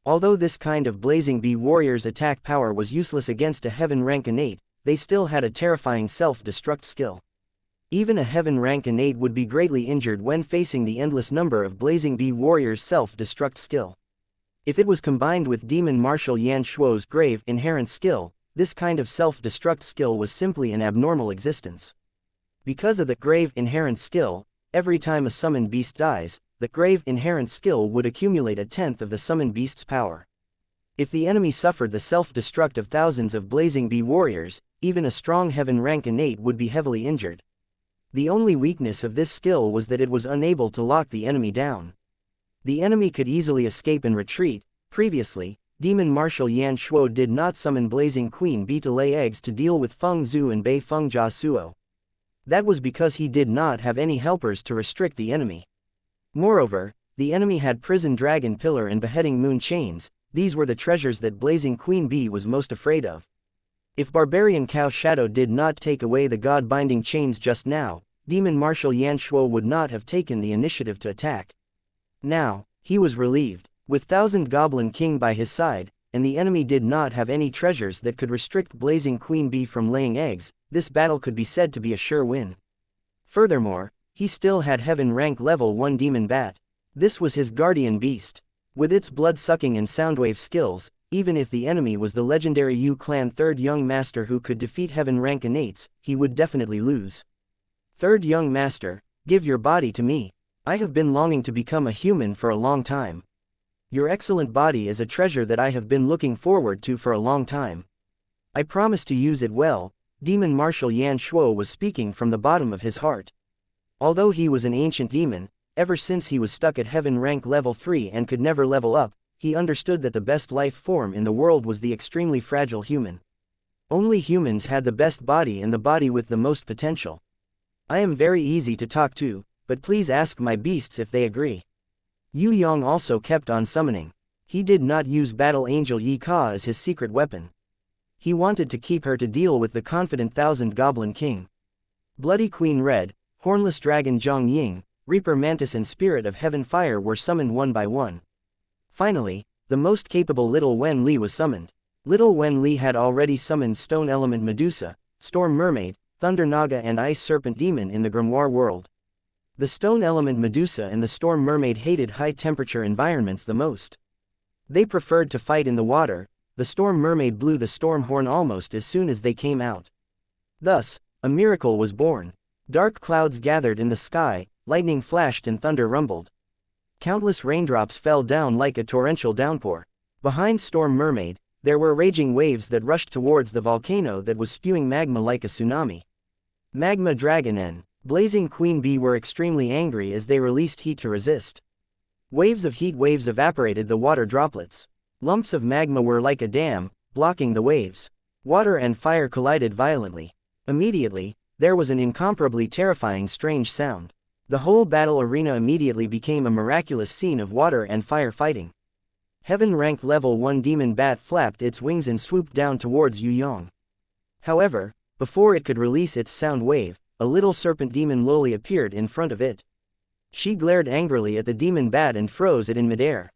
Although this kind of Blazing Bee warrior's attack power was useless against a heaven rank innate, they still had a terrifying self-destruct skill. Even a heaven rank innate would be greatly injured when facing the endless number of Blazing Bee warriors' self-destruct skill. If it was combined with Demon Marshal Yan Shuo's grave inherent skill, this kind of self-destruct skill was simply an abnormal existence. Because of the grave inherent skill, every time a summoned beast dies, the grave inherent skill would accumulate 1/10 of the summoned beast's power. If the enemy suffered the self-destruct of thousands of Blazing Bee warriors, even a strong heaven rank innate would be heavily injured. The only weakness of this skill was that it was unable to lock the enemy down. The enemy could easily escape and retreat. Previously, Demon Marshal Yan Shuo did not summon Blazing Queen Bee to lay eggs to deal with Feng Zhu and Bei Feng Jia Suo. That was because he did not have any helpers to restrict the enemy. Moreover, the enemy had Prison Dragon Pillar and Beheading Moon Chains. These were the treasures that Blazing Queen Bee was most afraid of. If Barbarian Cow Shadow did not take away the God-binding chains just now, Demon Marshal Yan Shuo would not have taken the initiative to attack. Now, he was relieved. With Thousand Goblin King by his side, and the enemy did not have any treasures that could restrict Blazing Queen Bee from laying eggs, this battle could be said to be a sure win. Furthermore, he still had heaven rank level 1 Demon Bat. This was his guardian beast. With its blood-sucking and soundwave skills, even if the enemy was the legendary Yu Clan Third Young Master who could defeat heaven rank innates, he would definitely lose. Third Young Master, give your body to me. I have been longing to become a human for a long time. Your excellent body is a treasure that I have been looking forward to for a long time. I promise to use it well. Demon Marshal Yan Shuo was speaking from the bottom of his heart. Although he was an ancient demon, ever since he was stuck at heaven rank level 3 and could never level up, he understood that the best life form in the world was the extremely fragile human. Only humans had the best body and the body with the most potential. I am very easy to talk to, but please ask my beasts if they agree. Yue Yang also kept on summoning. He did not use Battle Angel Yi Ka as his secret weapon. He wanted to keep her to deal with the confident Thousand Goblin King. Bloody Queen Red, Hornless Dragon Zhang Ying, Reaper Mantis and Spirit of Heaven Fire were summoned one by one. Finally, the most capable Little Wen Li was summoned. Little Wen Li had already summoned Stone Element Medusa, Storm Mermaid, Thunder Naga and Ice Serpent Demon in the Grimoire world. The Stone Element Medusa and the Storm Mermaid hated high-temperature environments the most. They preferred to fight in the water. The Storm Mermaid blew the storm horn almost as soon as they came out. Thus, a miracle was born. Dark clouds gathered in the sky, lightning flashed and thunder rumbled. Countless raindrops fell down like a torrential downpour. Behind Storm Mermaid, there were raging waves that rushed towards the volcano that was spewing magma like a tsunami. Magma Dragon and Blazing Queen Bee were extremely angry as they released heat to resist. Waves of heat waves evaporated the water droplets. Lumps of magma were like a dam, blocking the waves. Water and fire collided violently. Immediately, there was an incomparably terrifying strange sound. The whole battle arena immediately became a miraculous scene of water and fire fighting. Heaven rank level 1 Demon Bat flapped its wings and swooped down towards Yue Yang. However, before it could release its sound wave, a little serpent demon lowly appeared in front of it. She glared angrily at the demon bat and froze it in midair.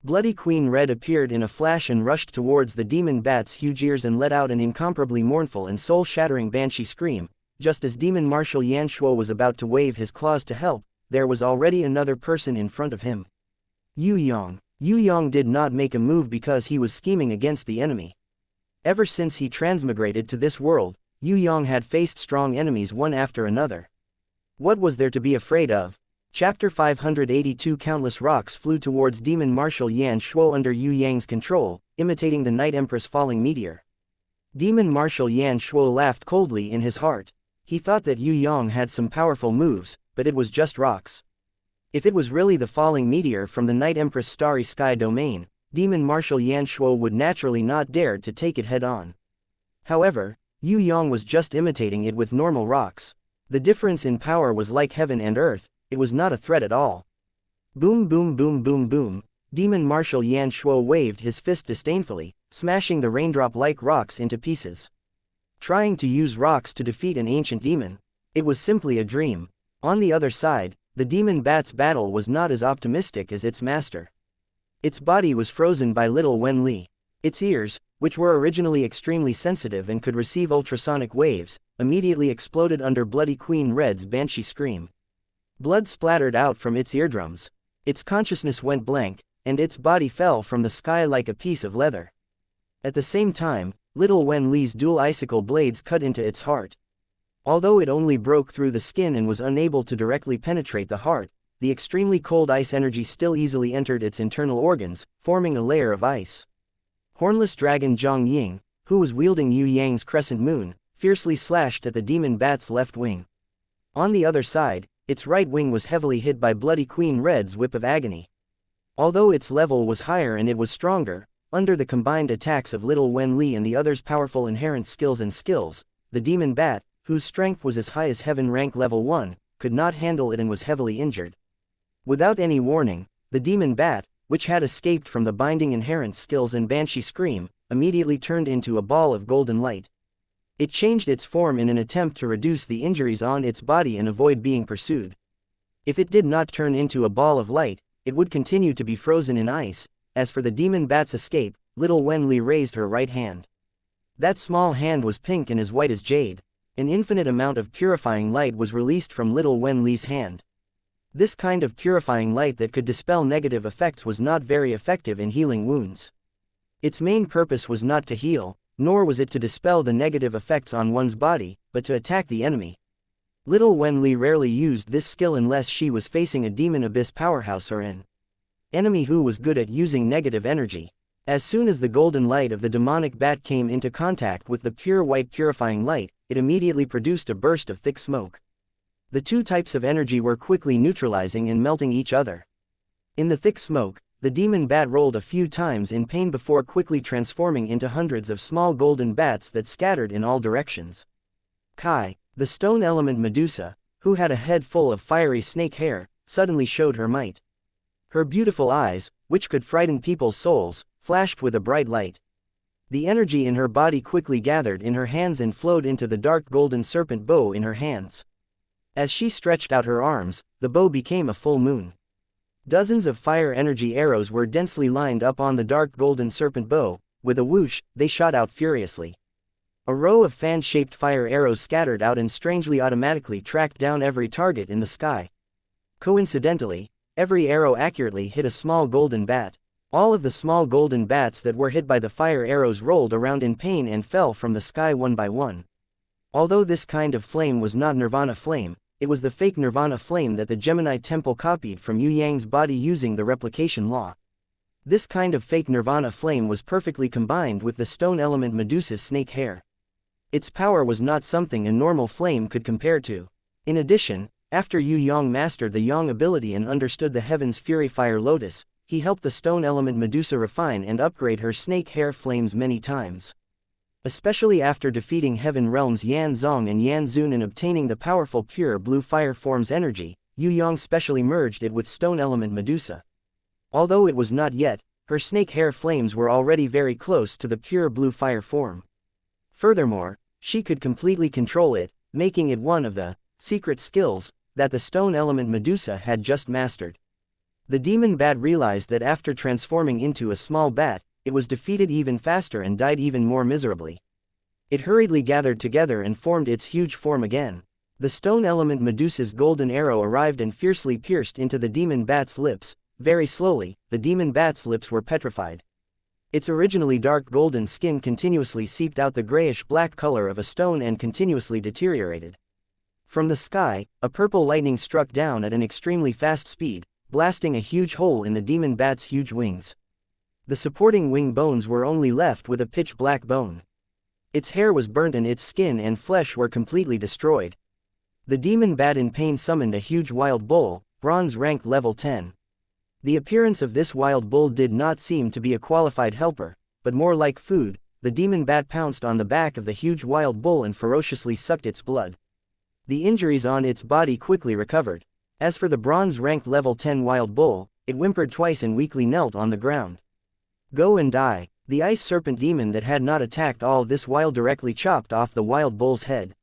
Bloody Queen Red appeared in a flash and rushed towards the demon bat's huge ears and let out an incomparably mournful and soul-shattering banshee scream. Just as Demon Marshal Yan Shuo was about to wave his claws to help, there was already another person in front of him. Yue Yang. Yue Yang did not make a move because he was scheming against the enemy. Ever since he transmigrated to this world, Yue Yang had faced strong enemies one after another. What was there to be afraid of? Chapter 582 Countless rocks flew towards Demon Marshal Yan Shuo under Yue Yang's control, imitating the Night Empress falling meteor. Demon Marshal Yan Shuo laughed coldly in his heart. He thought that Yue Yang had some powerful moves, but it was just rocks. If it was really the falling meteor from the Night Empress' starry sky domain, Demon Marshal Yan Shuo would naturally not dare to take it head-on. However, Yue Yang was just imitating it with normal rocks. The difference in power was like heaven and earth. It was not a threat at all. Boom boom boom boom boom, Demon Marshal Yan Shuo waved his fist disdainfully, smashing the raindrop-like rocks into pieces. Trying to use rocks to defeat an ancient demon? It was simply a dream. On the other side, the demon bat's battle was not as optimistic as its master. Its body was frozen by little Wen Li. Its ears, which were originally extremely sensitive and could receive ultrasonic waves, immediately exploded under Bloody Queen Red's banshee scream. Blood splattered out from its eardrums. Its consciousness went blank, and its body fell from the sky like a piece of leather. At the same time, little Wen Li's dual icicle blades cut into its heart. Although it only broke through the skin and was unable to directly penetrate the heart, the extremely cold ice energy still easily entered its internal organs, forming a layer of ice. Hornless dragon Zhang Ying, who was wielding Yue Yang's crescent moon, fiercely slashed at the demon bat's left wing. On the other side, its right wing was heavily hit by Bloody Queen Red's whip of agony. Although its level was higher and it was stronger, under the combined attacks of little Wen Li and the other's powerful inherent skills, the demon bat, whose strength was as high as heaven rank level 1, could not handle it and was heavily injured. Without any warning, the demon bat, which had escaped from the binding inherent skills and banshee scream, immediately turned into a ball of golden light. It changed its form in an attempt to reduce the injuries on its body and avoid being pursued. If it did not turn into a ball of light, it would continue to be frozen in ice. As for the demon bat's escape, little Wen Li raised her right hand. That small hand was pink and as white as jade. An infinite amount of purifying light was released from little Wen Li's hand. This kind of purifying light that could dispel negative effects was not very effective in healing wounds. Its main purpose was not to heal, nor was it to dispel the negative effects on one's body, but to attack the enemy. Little Wen Li rarely used this skill unless she was facing a demon abyss powerhouse or an enemy who was good at using negative energy. As soon as the golden light of the demonic bat came into contact with the pure white purifying light, it immediately produced a burst of thick smoke. The two types of energy were quickly neutralizing and melting each other. In the thick smoke, the demon bat rolled a few times in pain before quickly transforming into hundreds of small golden bats that scattered in all directions. Kai, the stone element Medusa, who had a head full of fiery snake hair, suddenly showed her might. Her beautiful eyes, which could frighten people's souls, flashed with a bright light. The energy in her body quickly gathered in her hands and flowed into the dark golden serpent bow in her hands. As she stretched out her arms, the bow became a full moon. Dozens of fire energy arrows were densely lined up on the dark golden serpent bow. With a whoosh, they shot out furiously. A row of fan-shaped fire arrows scattered out and strangely automatically tracked down every target in the sky. Coincidentally, every arrow accurately hit a small golden bat. All of the small golden bats that were hit by the fire arrows rolled around in pain and fell from the sky one by one. Although this kind of flame was not Nirvana flame, it was the fake Nirvana flame that the Gemini Temple copied from Yue Yang's body using the replication law. This kind of fake Nirvana flame was perfectly combined with the stone element Medusa's snake hair. Its power was not something a normal flame could compare to. In addition, after Yue Yang mastered the Yang ability and understood the Heaven's Fury Fire Lotus, he helped the stone element Medusa refine and upgrade her snake hair flames many times. Especially after defeating Heaven Realm's Yan Zong and Yan Zun and obtaining the powerful pure blue fire form's energy, Yue Yang specially merged it with stone element Medusa. Although it was not yet, her snake hair flames were already very close to the pure blue fire form. Furthermore, she could completely control it, making it one of the secret skills that the stone element Medusa had just mastered. The demon bat realized that after transforming into a small bat, it was defeated even faster and died even more miserably. It hurriedly gathered together and formed its huge form again. The stone element Medusa's golden arrow arrived and fiercely pierced into the demon bat's lips. Very slowly, the demon bat's lips were petrified. Its originally dark golden skin continuously seeped out the grayish-black color of a stone and continuously deteriorated. From the sky, a purple lightning struck down at an extremely fast speed, blasting a huge hole in the demon bat's huge wings. The supporting wing bones were only left with a pitch-black bone. Its hair was burnt and its skin and flesh were completely destroyed. The demon bat in pain summoned a huge wild bull, bronze rank level 10. The appearance of this wild bull did not seem to be a qualified helper, but more like food. The demon bat pounced on the back of the huge wild bull and ferociously sucked its blood. The injuries on its body quickly recovered. As for the bronze rank level 10 wild bull, it whimpered twice and weakly knelt on the ground. Go and die. The ice serpent demon that had not attacked all this while directly chopped off the wild bull's head.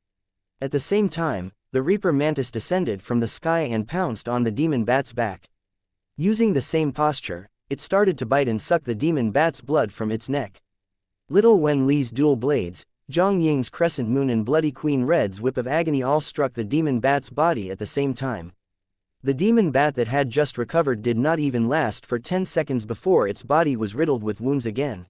At the same time, the reaper mantis descended from the sky and pounced on the demon bat's back. Using the same posture, it started to bite and suck the demon bat's blood from its neck. Little Wen Li's dual blades, Zhang Ying's crescent moon and Bloody Queen Red's whip of agony all struck the demon bat's body at the same time. The demon bat that had just recovered did not even last for 10 seconds before its body was riddled with wounds again.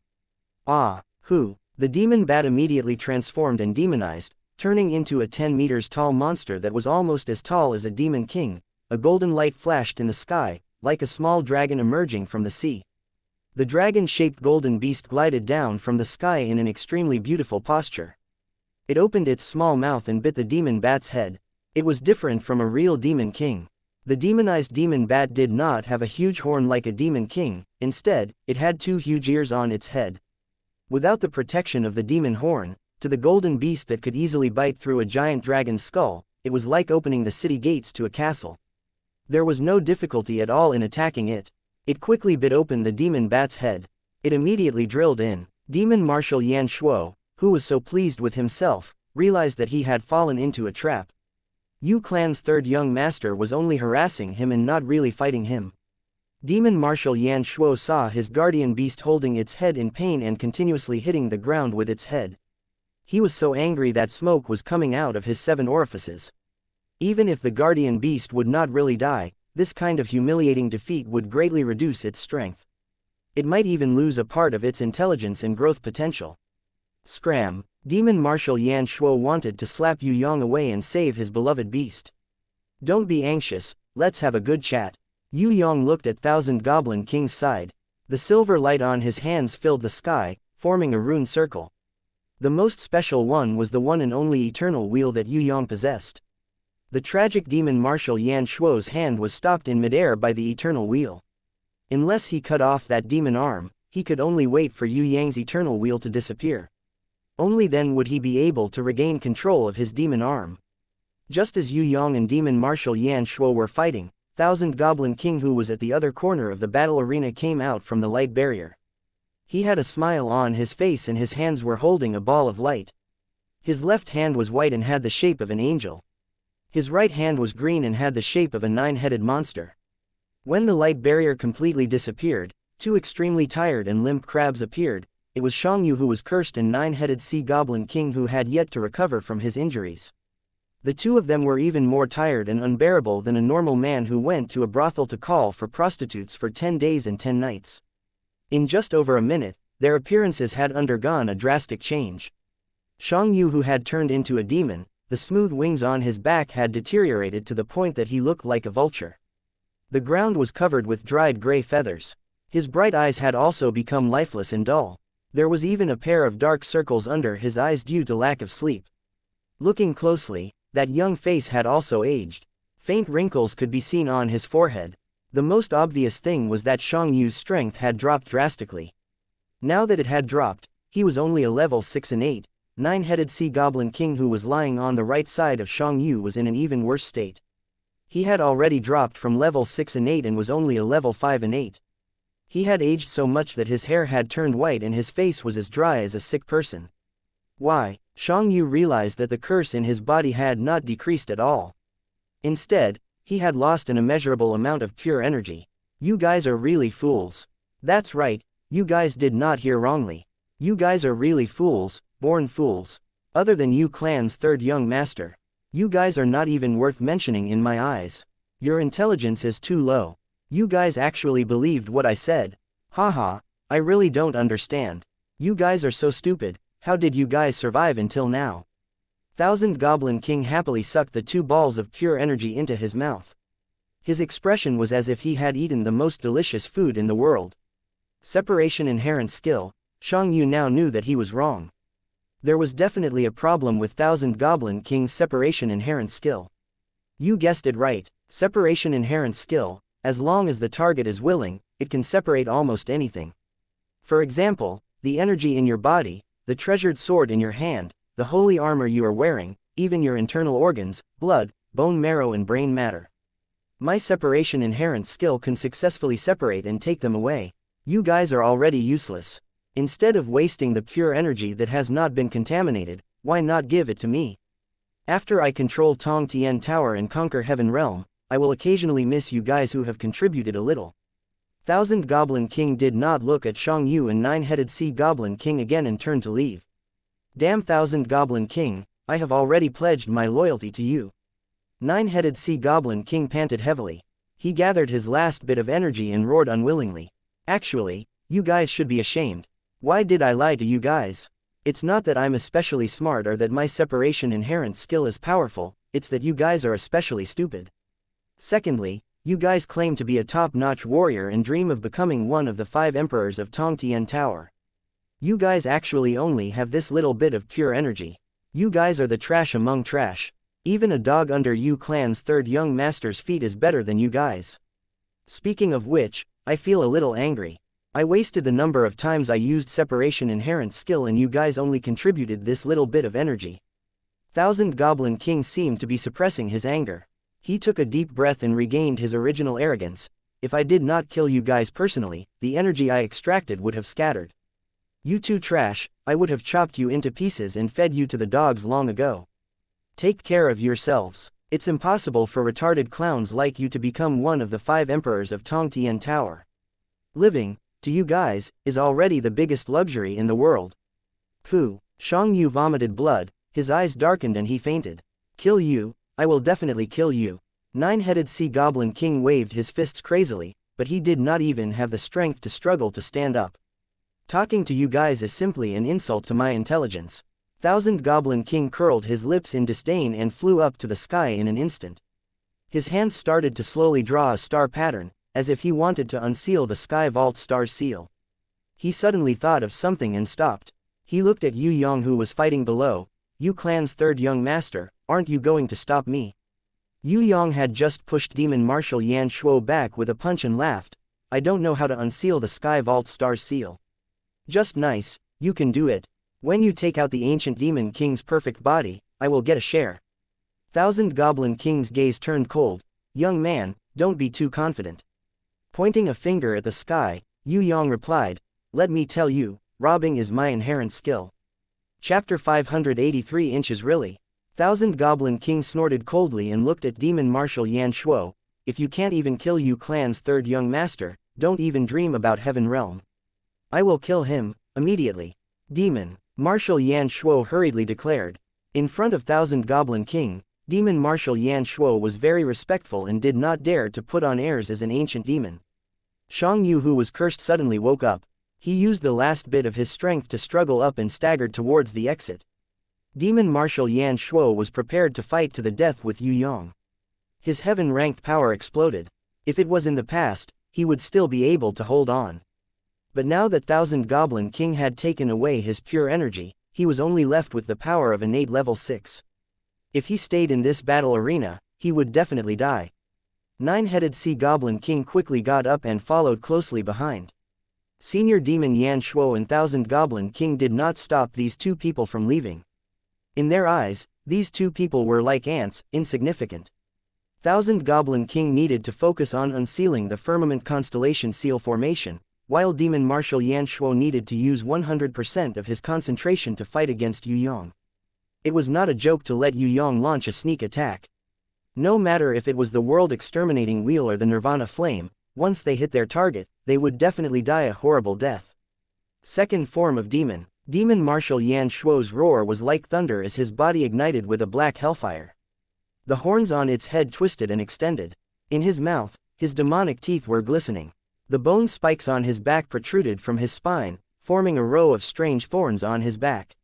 The demon bat immediately transformed and demonized, turning into a 10 meters tall monster that was almost as tall as a demon king. A golden light flashed in the sky, like a small dragon emerging from the sea. The dragon-shaped golden beast glided down from the sky in an extremely beautiful posture. It opened its small mouth and bit the demon bat's head. It was different from a real demon king. The demonized demon bat did not have a huge horn like a demon king, instead, it had 2 huge ears on its head. Without the protection of the demon horn, to the golden beast that could easily bite through a giant dragon's skull, it was like opening the city gates to a castle. There was no difficulty at all in attacking it. It quickly bit open the demon bat's head. It immediately drilled in. Demon Marshal Yan Shuo, who was so pleased with himself, realized that he had fallen into a trap. Yu Clan's third young master was only harassing him and not really fighting him. Demon Marshal Yan Shuo saw his guardian beast holding its head in pain and continuously hitting the ground with its head. He was so angry that smoke was coming out of his 7 orifices. Even if the guardian beast would not really die, this kind of humiliating defeat would greatly reduce its strength. It might even lose a part of its intelligence and growth potential. Scram! Demon Marshal Yan Shuo wanted to slap Yu Yang away and save his beloved beast. Don't be anxious, let's have a good chat. Yu Yang looked at Thousand Goblin King's side. The silver light on his hands filled the sky, forming a rune circle. The most special one was the one and only eternal wheel that Yu Yang possessed. The tragic demon Marshal Yan Shuo's hand was stopped in midair by the eternal wheel. Unless he cut off that demon arm, he could only wait for Yu Yang's eternal wheel to disappear. Only then would he be able to regain control of his demon arm. Just as Yu Yang and demon Marshal Yan Shuo were fighting, Thousand Goblin King, who was at the other corner of the battle arena, came out from the light barrier. He had a smile on his face and his hands were holding a ball of light. His left hand was white and had the shape of an angel. His right hand was green and had the shape of a 9-headed monster. When the light barrier completely disappeared, 2 extremely tired and limp crabs appeared. It was Xianxia, who was cursed, and 9-headed sea goblin king who had yet to recover from his injuries. The 2 of them were even more tired and unbearable than a normal man who went to a brothel to call for prostitutes for 10 days and 10 nights. In just over a minute, their appearances had undergone a drastic change. Xianxia, who had turned into a demon, the smooth wings on his back had deteriorated to the point that he looked like a vulture. The ground was covered with dried gray feathers. His bright eyes had also become lifeless and dull. There was even a pair of dark circles under his eyes due to lack of sleep. Looking closely, that young face had also aged. Faint wrinkles could be seen on his forehead. The most obvious thing was that Xiangxia's strength had dropped drastically. Now that it had dropped, he was only a level 6 and 8. 9-headed sea goblin king who was lying on the right side of Xiangxia was in an even worse state. He had already dropped from level 6 and 8 and was only a level 5 and 8. He had aged so much that his hair had turned white and his face was as dry as a sick person. Why? Xiangxia realized that the curse in his body had not decreased at all. Instead, he had lost an immeasurable amount of pure energy. You guys are really fools. That's right, you guys did not hear wrongly. You guys are really fools, born fools. Other than Yu Clan's third young master. You guys are not even worth mentioning in my eyes. Your intelligence is too low. You guys actually believed what I said. Haha, I really don't understand. You guys are so stupid. How did you guys survive until now? Thousand Goblin King happily sucked the 2 balls of pure energy into his mouth. His expression was as if he had eaten the most delicious food in the world. Separation inherent skill. Xianxia now knew that he was wrong. There was definitely a problem with Thousand Goblin King's separation inherent skill. You guessed it right, separation inherent skill. As long as the target is willing, it can separate almost anything. For example, the energy in your body, the treasured sword in your hand, the holy armor you are wearing, even your internal organs, blood, bone marrow and brain matter. My separation inherent skill can successfully separate and take them away. You guys are already useless. Instead of wasting the pure energy that has not been contaminated, why not give it to me? After I control Tong Tian Tower and conquer Heaven Realm, I will occasionally miss you guys who have contributed a little. Thousand Goblin King did not look at Xianxia and Nine-Headed Sea Goblin King again and turned to leave. Damn Thousand Goblin King, I have already pledged my loyalty to you. Nine-Headed Sea Goblin King panted heavily. He gathered his last bit of energy and roared unwillingly. Actually, you guys should be ashamed. Why did I lie to you guys? It's not that I'm especially smart or that my separation inherent skill is powerful, it's that you guys are especially stupid. Secondly, you guys claim to be a top-notch warrior and dream of becoming one of the 5 emperors of Tong Tian Tower. You guys actually only have this little bit of pure energy. You guys are the trash among trash. Even a dog under you clan's 3rd young master's feet is better than you guys. Speaking of which, I feel a little angry. I wasted the number of times I used separation inherent skill and you guys only contributed this little bit of energy. Thousand Goblin King seemed to be suppressing his anger. He took a deep breath and regained his original arrogance. If I did not kill you guys personally, the energy I extracted would have scattered. You two trash, I would have chopped you into pieces and fed you to the dogs long ago. Take care of yourselves. It's impossible for retarded clowns like you to become one of the 5 emperors of Tong Tian Tower. Living, to you guys, is already the biggest luxury in the world. Pooh. Xianxia vomited blood, his eyes darkened and he fainted. Kill you, I will definitely kill you. Nine-Headed Sea Goblin King waved his fists crazily, but he did not even have the strength to struggle to stand up. Talking to you guys is simply an insult to my intelligence. Thousand Goblin King curled his lips in disdain and flew up to the sky in an instant. His hands started to slowly draw a star pattern, as if he wanted to unseal the Sky Vault star seal. He suddenly thought of something and stopped. He looked at Yue Yang who was fighting below. You clan's 3rd young master, aren't you going to stop me? Yue Yang had just pushed Demon Marshal Yan Shuo back with a punch and laughed. I don't know how to unseal the Sky Vault star seal. Just nice, you can do it. When you take out the ancient Demon King's perfect body, I will get a share. Thousand Goblin King's gaze turned cold. Young man, don't be too confident. Pointing a finger at the sky, Yue Yang replied, let me tell you, robbing is my inherent skill. Chapter 583 Inches Really. Thousand Goblin King snorted coldly and looked at Demon Marshal Yan Shuo. If you can't even kill you clan's 3rd young master, don't even dream about Heaven Realm. I will kill him, immediately. Demon Marshal Yan Shuo hurriedly declared. In front of Thousand Goblin King, Demon Marshal Yan Shuo was very respectful and did not dare to put on airs as an ancient demon. Xianxia who was cursed suddenly woke up. He used the last bit of his strength to struggle up and staggered towards the exit. Demon Marshal Yan Shuo was prepared to fight to the death with Yue Yang. His heaven-ranked power exploded. If it was in the past, he would still be able to hold on. But now that Thousand Goblin King had taken away his pure energy, he was only left with the power of innate level 6. If he stayed in this battle arena, he would definitely die. Nine-Headed Sea Goblin King quickly got up and followed closely behind. Senior Demon Yan Shuo and Thousand Goblin King did not stop these 2 people from leaving. In their eyes, these 2 people were like ants, insignificant. Thousand Goblin King needed to focus on unsealing the firmament constellation seal formation, while Demon Marshal Yan Shuo needed to use 100% of his concentration to fight against Yue Yang. It was not a joke to let Yue Yang launch a sneak attack. No matter if it was the World Exterminating Wheel or the Nirvana Flame, once they hit their target, they would definitely die a horrible death. Second form of Demon. Demon Marshal Yan Shuo's roar was like thunder as his body ignited with a black hellfire. The horns on its head twisted and extended. In his mouth, his demonic teeth were glistening. The bone spikes on his back protruded from his spine, forming a row of strange thorns on his back.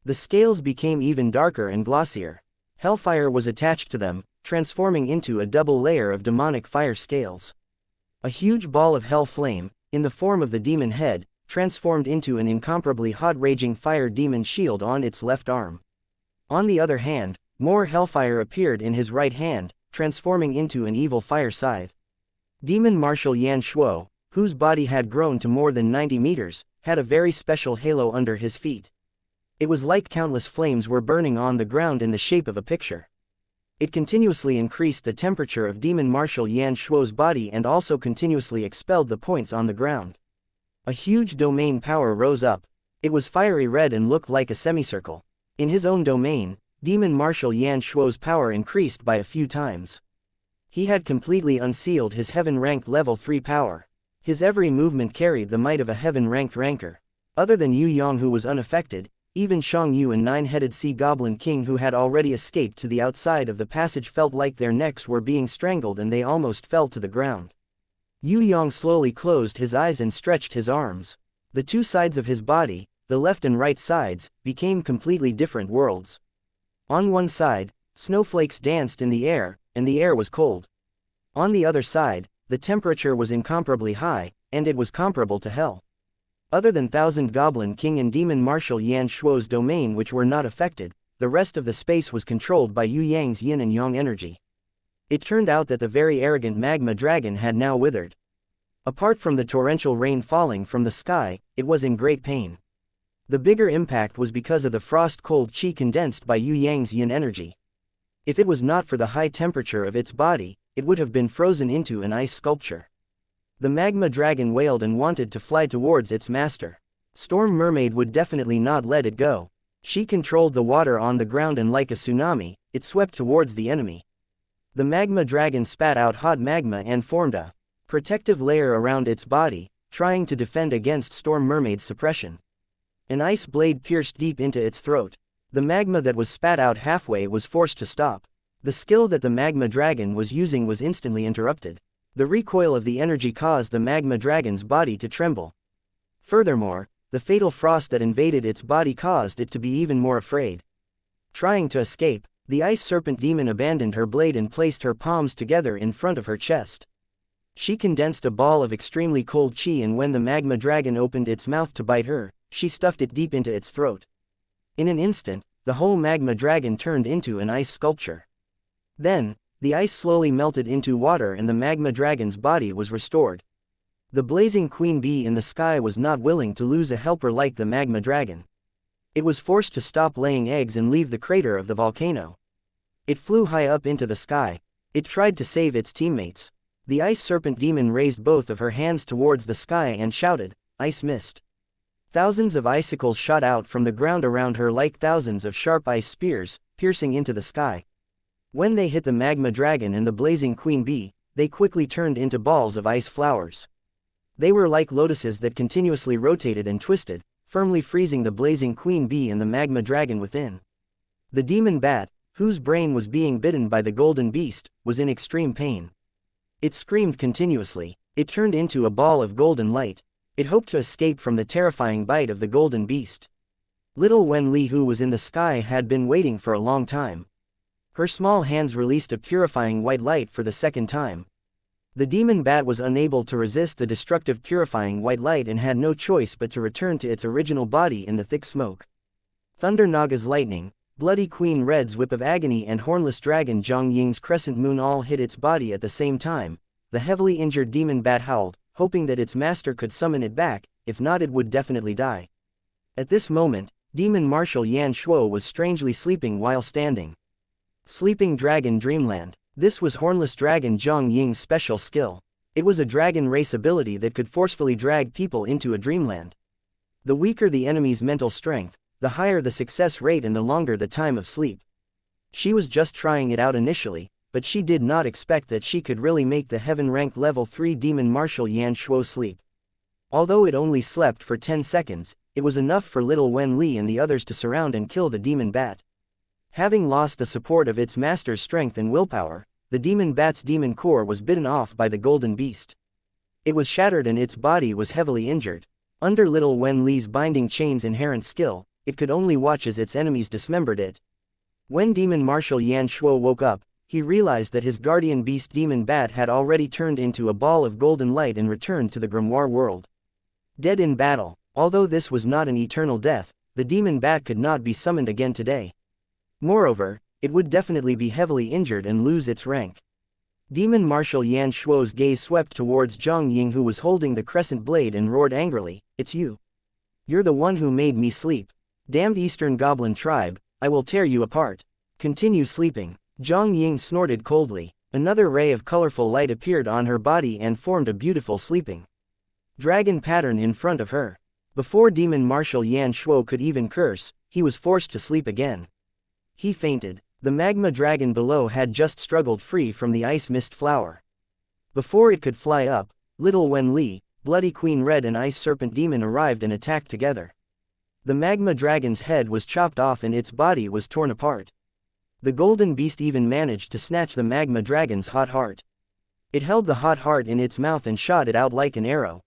The scales became even darker and glossier. Hellfire was attached to them, transforming into a double layer of demonic fire scales. A huge ball of hell flame, in the form of the demon head, transformed into an incomparably hot raging fire demon shield on its left arm. On the other hand, more hellfire appeared in his right hand, transforming into an evil fire scythe. Demon Marshal Yan Shuo, whose body had grown to more than 90 meters, had a very special halo under his feet. It was like countless flames were burning on the ground in the shape of a picture. It continuously increased the temperature of Demon Marshal Yan Shuo's body and also continuously expelled the points on the ground. A huge domain power rose up. It was fiery red and looked like a semicircle. In his own domain, Demon Marshal Yan Shuo's power increased by a few times. He had completely unsealed his heaven-ranked level 3 power. His every movement carried the might of a heaven-ranked ranker. Other than Yue Yang, who was unaffected, even Shang Yu and Nine-Headed Sea Goblin King, who had already escaped to the outside of the passage, felt like their necks were being strangled and they almost fell to the ground. Yue Yang slowly closed his eyes and stretched his arms. The two sides of his body, the left and right sides, became completely different worlds. On one side, snowflakes danced in the air, and the air was cold. On the other side, the temperature was incomparably high, and it was comparable to hell. Other than Thousand Goblin King and Demon Marshal Yan Shuo's domain, which were not affected, the rest of the space was controlled by Yue Yang's yin and yang energy. It turned out that the very arrogant magma dragon had now withered. Apart from the torrential rain falling from the sky, it was in great pain. The bigger impact was because of the frost-cold chi condensed by Yue Yang's yin energy. If it was not for the high temperature of its body, it would have been frozen into an ice sculpture. The magma dragon wailed and wanted to fly towards its master. Storm Mermaid would definitely not let it go. She controlled the water on the ground and like a tsunami, it swept towards the enemy. The magma dragon spat out hot magma and formed a protective layer around its body, trying to defend against Storm Mermaid's suppression. An ice blade pierced deep into its throat. The magma that was spat out halfway was forced to stop. The skill that the magma dragon was using was instantly interrupted. The recoil of the energy caused the magma dragon's body to tremble. Furthermore, the fatal frost that invaded its body caused it to be even more afraid. Trying to escape, the ice serpent demon abandoned her blade and placed her palms together in front of her chest. She condensed a ball of extremely cold chi, and when the magma dragon opened its mouth to bite her, she stuffed it deep into its throat. In an instant, the whole magma dragon turned into an ice sculpture. Then, the ice slowly melted into water and the magma dragon's body was restored. The blazing queen bee in the sky was not willing to lose a helper like the magma dragon. It was forced to stop laying eggs and leave the crater of the volcano. It flew high up into the sky. It tried to save its teammates. The ice serpent demon raised both of her hands towards the sky and shouted, "Ice mist." Thousands of icicles shot out from the ground around her like thousands of sharp ice spears, piercing into the sky. When they hit the magma dragon and the blazing queen bee, they quickly turned into balls of ice flowers. They were like lotuses that continuously rotated and twisted, firmly freezing the blazing queen bee and the magma dragon within. The demon bat, whose brain was being bitten by the golden beast, was in extreme pain. It screamed continuously. It turned into a ball of golden light. It hoped to escape from the terrifying bite of the golden beast. Little Wen Li, who was in the sky, had been waiting for a long time. Her small hands released a purifying white light for the second time. The demon bat was unable to resist the destructive purifying white light and had no choice but to return to its original body in the thick smoke. Thunder Naga's lightning, Bloody Queen Red's whip of agony and Hornless Dragon Zhang Ying's crescent moon all hit its body at the same time. The heavily injured demon bat howled, hoping that its master could summon it back, if not it would definitely die. At this moment, Demon Marshal Yan Shuo was strangely sleeping while standing. Sleeping Dragon Dreamland. This was Hornless Dragon Zhang Ying's special skill. It was a dragon race ability that could forcefully drag people into a dreamland. The weaker the enemy's mental strength, the higher the success rate and the longer the time of sleep. She was just trying it out initially, but she did not expect that she could really make the heaven-ranked level 3 Demon Marshal Yan Shuo sleep. Although it only slept for 10 seconds, it was enough for little Wen Li and the others to surround and kill the demon bat. Having lost the support of its master's strength and willpower, the demon bat's demon core was bitten off by the golden beast. It was shattered and its body was heavily injured. Under little Wen Li's binding chain's inherent skill, it could only watch as its enemies dismembered it. When Demon Marshal Yan Shuo woke up, he realized that his guardian beast Demon Bat had already turned into a ball of golden light and returned to the grimoire world. Dead in battle. Although this was not an eternal death, the Demon Bat could not be summoned again today. Moreover, it would definitely be heavily injured and lose its rank. Demon Marshal Yan Shuo's gaze swept towards Zhang Ying, who was holding the crescent blade, and roared angrily, "It's you. You're the one who made me sleep. Damned Eastern Goblin tribe, I will tear you apart. Continue sleeping." Zhang Ying snorted coldly. Another ray of colorful light appeared on her body and formed a beautiful sleeping dragon pattern in front of her. Before Demon Marshal Yan Shuo could even curse, he was forced to sleep again. He fainted. The magma dragon below had just struggled free from the ice mist flower. Before it could fly up, Little Wen Li, Bloody Queen Red and Ice Serpent Demon arrived and attacked together. The magma dragon's head was chopped off and its body was torn apart. The golden beast even managed to snatch the magma dragon's hot heart. It held the hot heart in its mouth and shot it out like an arrow.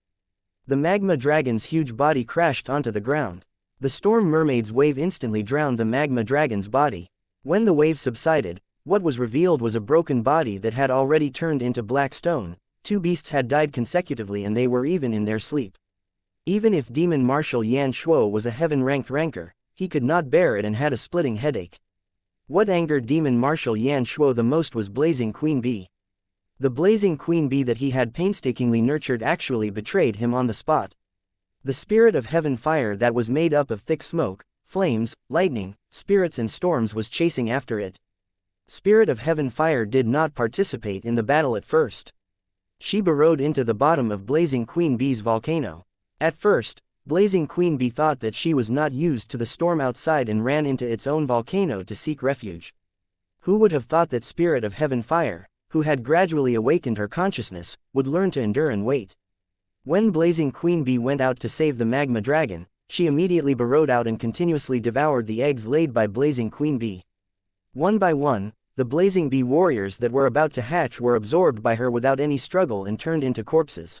The magma dragon's huge body crashed onto the ground. The storm mermaid's wave instantly drowned the magma dragon's body. When the wave subsided, what was revealed was a broken body that had already turned into black stone. Two beasts had died consecutively and they were even in their sleep. Even if Demon Marshal Yan Shuo was a heaven-ranked ranker, he could not bear it and had a splitting headache. What angered Demon Marshal Yan Shuo the most was Blazing Queen Bee. The Blazing Queen Bee that he had painstakingly nurtured actually betrayed him on the spot. The spirit of heaven fire that was made up of thick smoke, flames, lightning, spirits and storms was chasing after it. Spirit of heaven fire did not participate in the battle at first. She burrowed into the bottom of Blazing Queen Bee's volcano. At first, Blazing Queen Bee thought that she was not used to the storm outside and ran into its own volcano to seek refuge. Who would have thought that Spirit of Heaven Fire, who had gradually awakened her consciousness, would learn to endure and wait? When Blazing Queen Bee went out to save the magma dragon, she immediately burrowed out and continuously devoured the eggs laid by Blazing Queen Bee. One by one, the Blazing Bee warriors that were about to hatch were absorbed by her without any struggle and turned into corpses.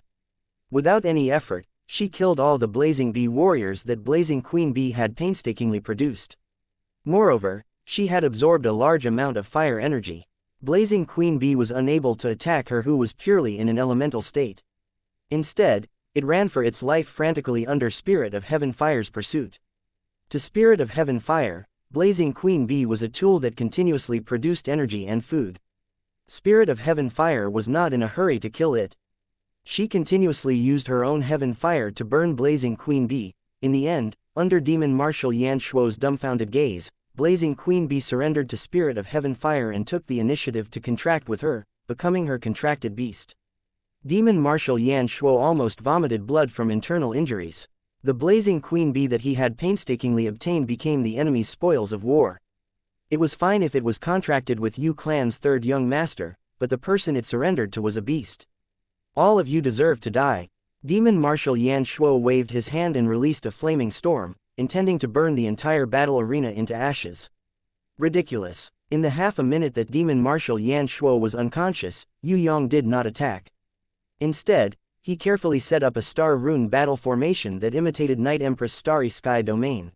Without any effort, she killed all the Blazing Bee warriors that Blazing Queen Bee had painstakingly produced. Moreover, she had absorbed a large amount of fire energy. Blazing Queen Bee was unable to attack her, who was purely in an elemental state. Instead, it ran for its life frantically under Spirit of Heaven Fire's pursuit. To Spirit of Heaven Fire, Blazing Queen Bee was a tool that continuously produced energy and food. Spirit of Heaven Fire was not in a hurry to kill it. She continuously used her own heaven fire to burn Blazing Queen Bee. In the end, under Demon Marshal Yan Shuo's dumbfounded gaze, Blazing Queen Bee surrendered to Spirit of Heaven Fire and took the initiative to contract with her, becoming her contracted beast. Demon Marshal Yan Shuo almost vomited blood from internal injuries. The Blazing Queen Bee that he had painstakingly obtained became the enemy's spoils of war. It was fine if it was contracted with Yu Clan's third young master, but the person it surrendered to was a beast. All of you deserve to die. Demon Marshal Yan Shuo waved his hand and released a flaming storm, intending to burn the entire battle arena into ashes. Ridiculous. In the half a minute that Demon Marshal Yan Shuo was unconscious, Yue Yang did not attack. Instead, he carefully set up a star rune battle formation that imitated Night Empress' starry sky domain.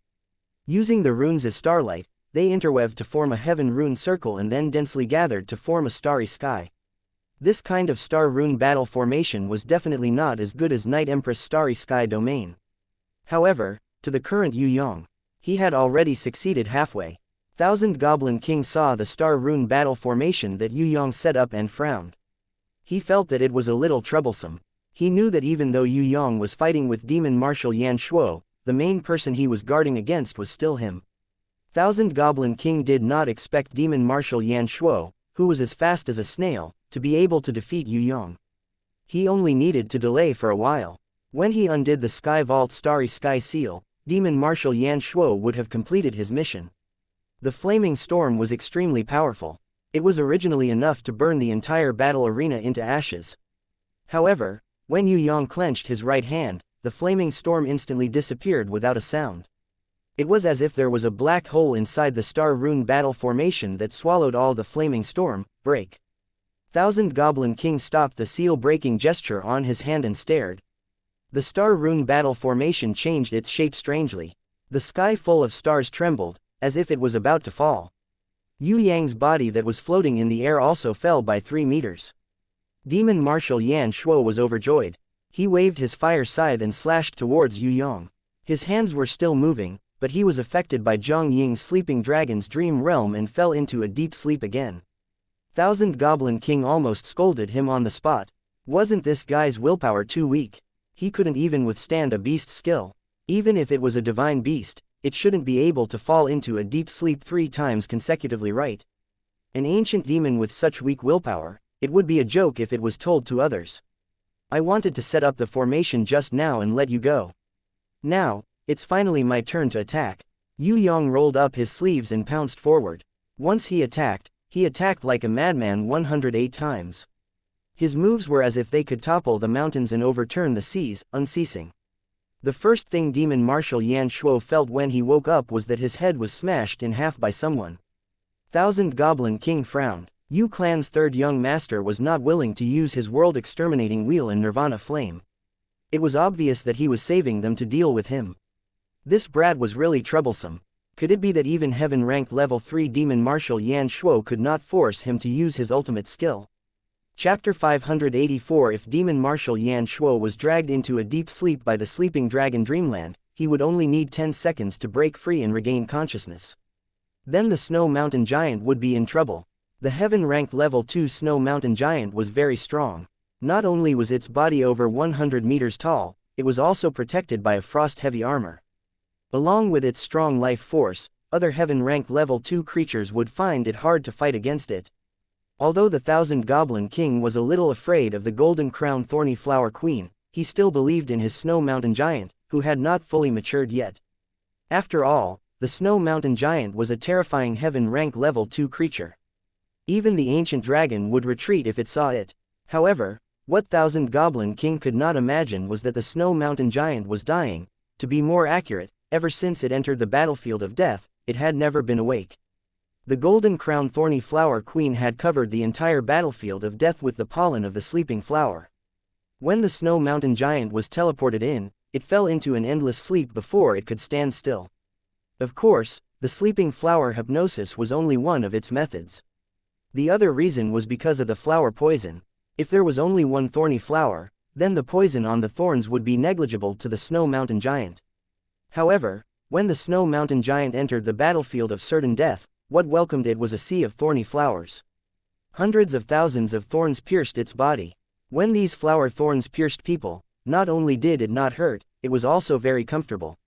Using the runes as starlight, they interweaved to form a heaven rune circle and then densely gathered to form a starry sky. This kind of star rune battle formation was definitely not as good as Night Empress' starry sky domain. However, to the current Yue Yang, he had already succeeded halfway. Thousand Goblin King saw the star rune battle formation that Yue Yang set up and frowned. He felt that it was a little troublesome. He knew that even though Yue Yang was fighting with Demon Marshal Yan Shuo, the main person he was guarding against was still him. Thousand Goblin King did not expect Demon Marshal Yan Shuo, who was as fast as a snail, to be able to defeat Yue Yang. He only needed to delay for a while. When he undid the Sky Vault Starry Sky Seal, Demon Marshal Yan Shuo would have completed his mission. The flaming storm was extremely powerful. It was originally enough to burn the entire battle arena into ashes. However, when Yue Yang clenched his right hand, the flaming storm instantly disappeared without a sound. It was as if there was a black hole inside the star rune battle formation that swallowed all the flaming storm. Break. Thousand Goblin King stopped the seal-breaking gesture on his hand and stared. The star rune battle formation changed its shape strangely. The sky full of stars trembled, as if it was about to fall. Yue Yang's body that was floating in the air also fell by 3 meters. Demon Marshal Yan Shuo was overjoyed. He waved his fire scythe and slashed towards Yue Yang. His hands were still moving, but he was affected by Zhang Ying's sleeping dragon's dream realm and fell into a deep sleep again. Thousand Goblin King almost scolded him on the spot. Wasn't this guy's willpower too weak? He couldn't even withstand a beast's skill. Even if it was a divine beast, it shouldn't be able to fall into a deep sleep 3 times consecutively, right? An ancient demon with such weak willpower, it would be a joke if it was told to others. I wanted to set up the formation just now and let you go. Now, it's finally my turn to attack. Yue Yang rolled up his sleeves and pounced forward. Once he attacked like a madman 108 times. His moves were as if they could topple the mountains and overturn the seas, unceasing. The first thing Demon Marshal Yan Shuo felt when he woke up was that his head was smashed in half by someone. Thousand Goblin King frowned. Yu Clan's third young master was not willing to use his world-exterminating wheel and Nirvana flame. It was obvious that he was saving them to deal with him. This brat was really troublesome. Could it be that even heaven-ranked level 3 Demon Marshal Yan Shuo could not force him to use his ultimate skill? Chapter 584. If Demon Marshal Yan Shuo was dragged into a deep sleep by the sleeping dragon Dreamland, he would only need 10 seconds to break free and regain consciousness. Then the Snow Mountain Giant would be in trouble. The heaven-ranked level 2 Snow Mountain Giant was very strong. Not only was its body over 100 meters tall, it was also protected by a frost-heavy armor. Along with its strong life force, other heaven-ranked level 2 creatures would find it hard to fight against it. Although the Thousand Goblin King was a little afraid of the Golden Crown Thorny Flower Queen, he still believed in his Snow Mountain Giant, who had not fully matured yet. After all, the Snow Mountain Giant was a terrifying heaven-rank level 2 creature. Even the ancient dragon would retreat if it saw it. However, what Thousand Goblin King could not imagine was that the Snow Mountain Giant was dying. To be more accurate, ever since it entered the battlefield of death, it had never been awake. The Golden Crown Thorny Flower Queen had covered the entire battlefield of death with the pollen of the sleeping flower. When the Snow Mountain Giant was teleported in, it fell into an endless sleep before it could stand still. Of course, the sleeping flower hypnosis was only one of its methods. The other reason was because of the flower poison. If there was only one thorny flower, then the poison on the thorns would be negligible to the Snow Mountain Giant. However, when the Snow Mountain Giant entered the battlefield of certain death, what welcomed it was a sea of thorny flowers. Hundreds of thousands of thorns pierced its body. When these flower thorns pierced people, not only did it not hurt, it was also very comfortable.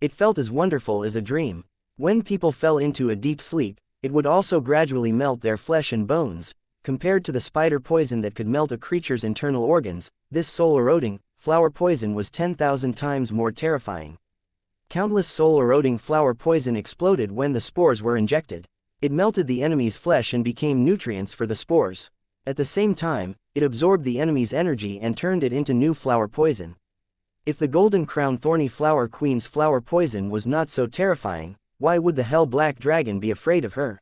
It felt as wonderful as a dream. When people fell into a deep sleep, it would also gradually melt their flesh and bones. Compared to the spider poison that could melt a creature's internal organs, this soul-eroding, flower poison was 10,000 times more terrifying. Countless soul-eroding flower poison exploded when the spores were injected. It melted the enemy's flesh and became nutrients for the spores. At the same time, it absorbed the enemy's energy and turned it into new flower poison. If the Golden Crown Thorny Flower Queen's flower poison was not so terrifying, why would the Hell Black Dragon be afraid of her?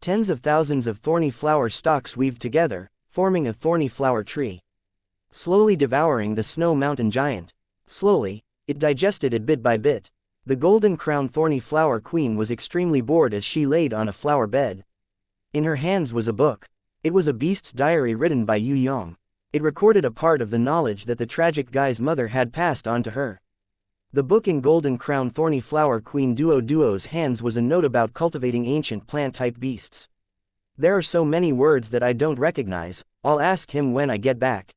Tens of thousands of thorny flower stalks weaved together, forming a thorny flower tree. Slowly devouring the Snow Mountain Giant. Slowly, it digested it bit by bit. The Golden Crown Thorny Flower Queen was extremely bored as she laid on a flower bed. In her hands was a book. It was a beast's diary written by Yue Yang. It recorded a part of the knowledge that the tragic guy's mother had passed on to her. The book in Golden Crown Thorny Flower Queen Duo's hands was a note about cultivating ancient plant-type beasts. There are so many words that I don't recognize, I'll ask him when I get back.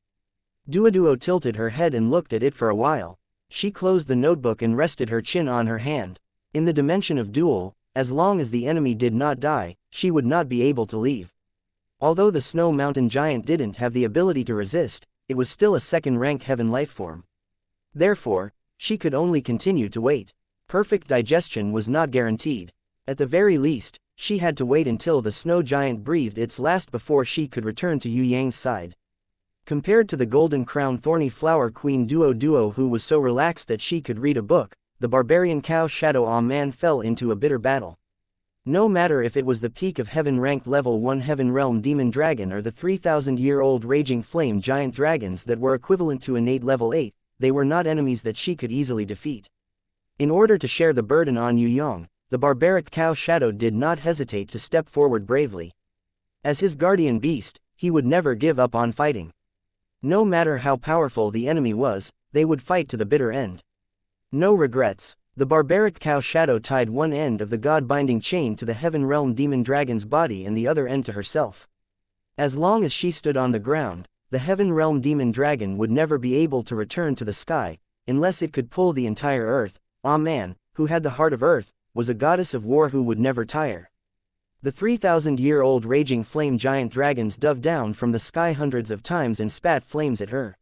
Duo tilted her head and looked at it for a while. She closed the notebook and rested her chin on her hand. In the dimension of duel, as long as the enemy did not die, she would not be able to leave. Although the Snow Mountain Giant didn't have the ability to resist, it was still a second-rank heaven lifeform. Therefore, she could only continue to wait. Perfect digestion was not guaranteed. At the very least, she had to wait until the Snow Giant breathed its last before she could return to Yue Yang's side. Compared to the Golden Crown Thorny Flower Queen Duo who was so relaxed that she could read a book, the barbarian Cow Shadow Man fell into a bitter battle. No matter if it was the peak of heaven rank level 1 Heaven Realm Demon Dragon or the 3,000-year-old Raging Flame Giant Dragons that were equivalent to innate level 8, they were not enemies that she could easily defeat. In order to share the burden on Yue Yang, the barbaric cow shadow did not hesitate to step forward bravely. As his guardian beast, he would never give up on fighting. No matter how powerful the enemy was, they would fight to the bitter end. No regrets. The barbaric cow shadow tied one end of the god-binding chain to the heaven realm demon dragon's body and the other end to herself. As long as she stood on the ground, the heaven realm demon dragon would never be able to return to the sky, unless it could pull the entire earth. Man, who had the heart of earth, was a goddess of war who would never tire. The 3,000-year-old raging flame giant dragons dove down from the sky hundreds of times and spat flames at her.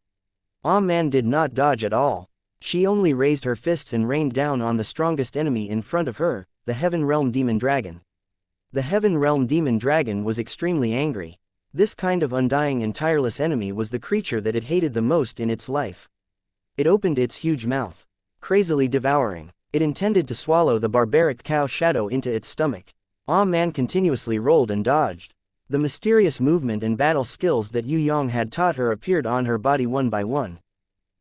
Man did not dodge at all. She only raised her fists and rained down on the strongest enemy in front of her, the Heaven Realm Demon Dragon. The Heaven Realm Demon Dragon was extremely angry. This kind of undying and tireless enemy was the creature that it hated the most in its life. It opened its huge mouth, crazily devouring. It intended to swallow the barbaric cow shadow into its stomach. Man continuously rolled and dodged. The mysterious movement and battle skills that Yue Yang had taught her appeared on her body one by one.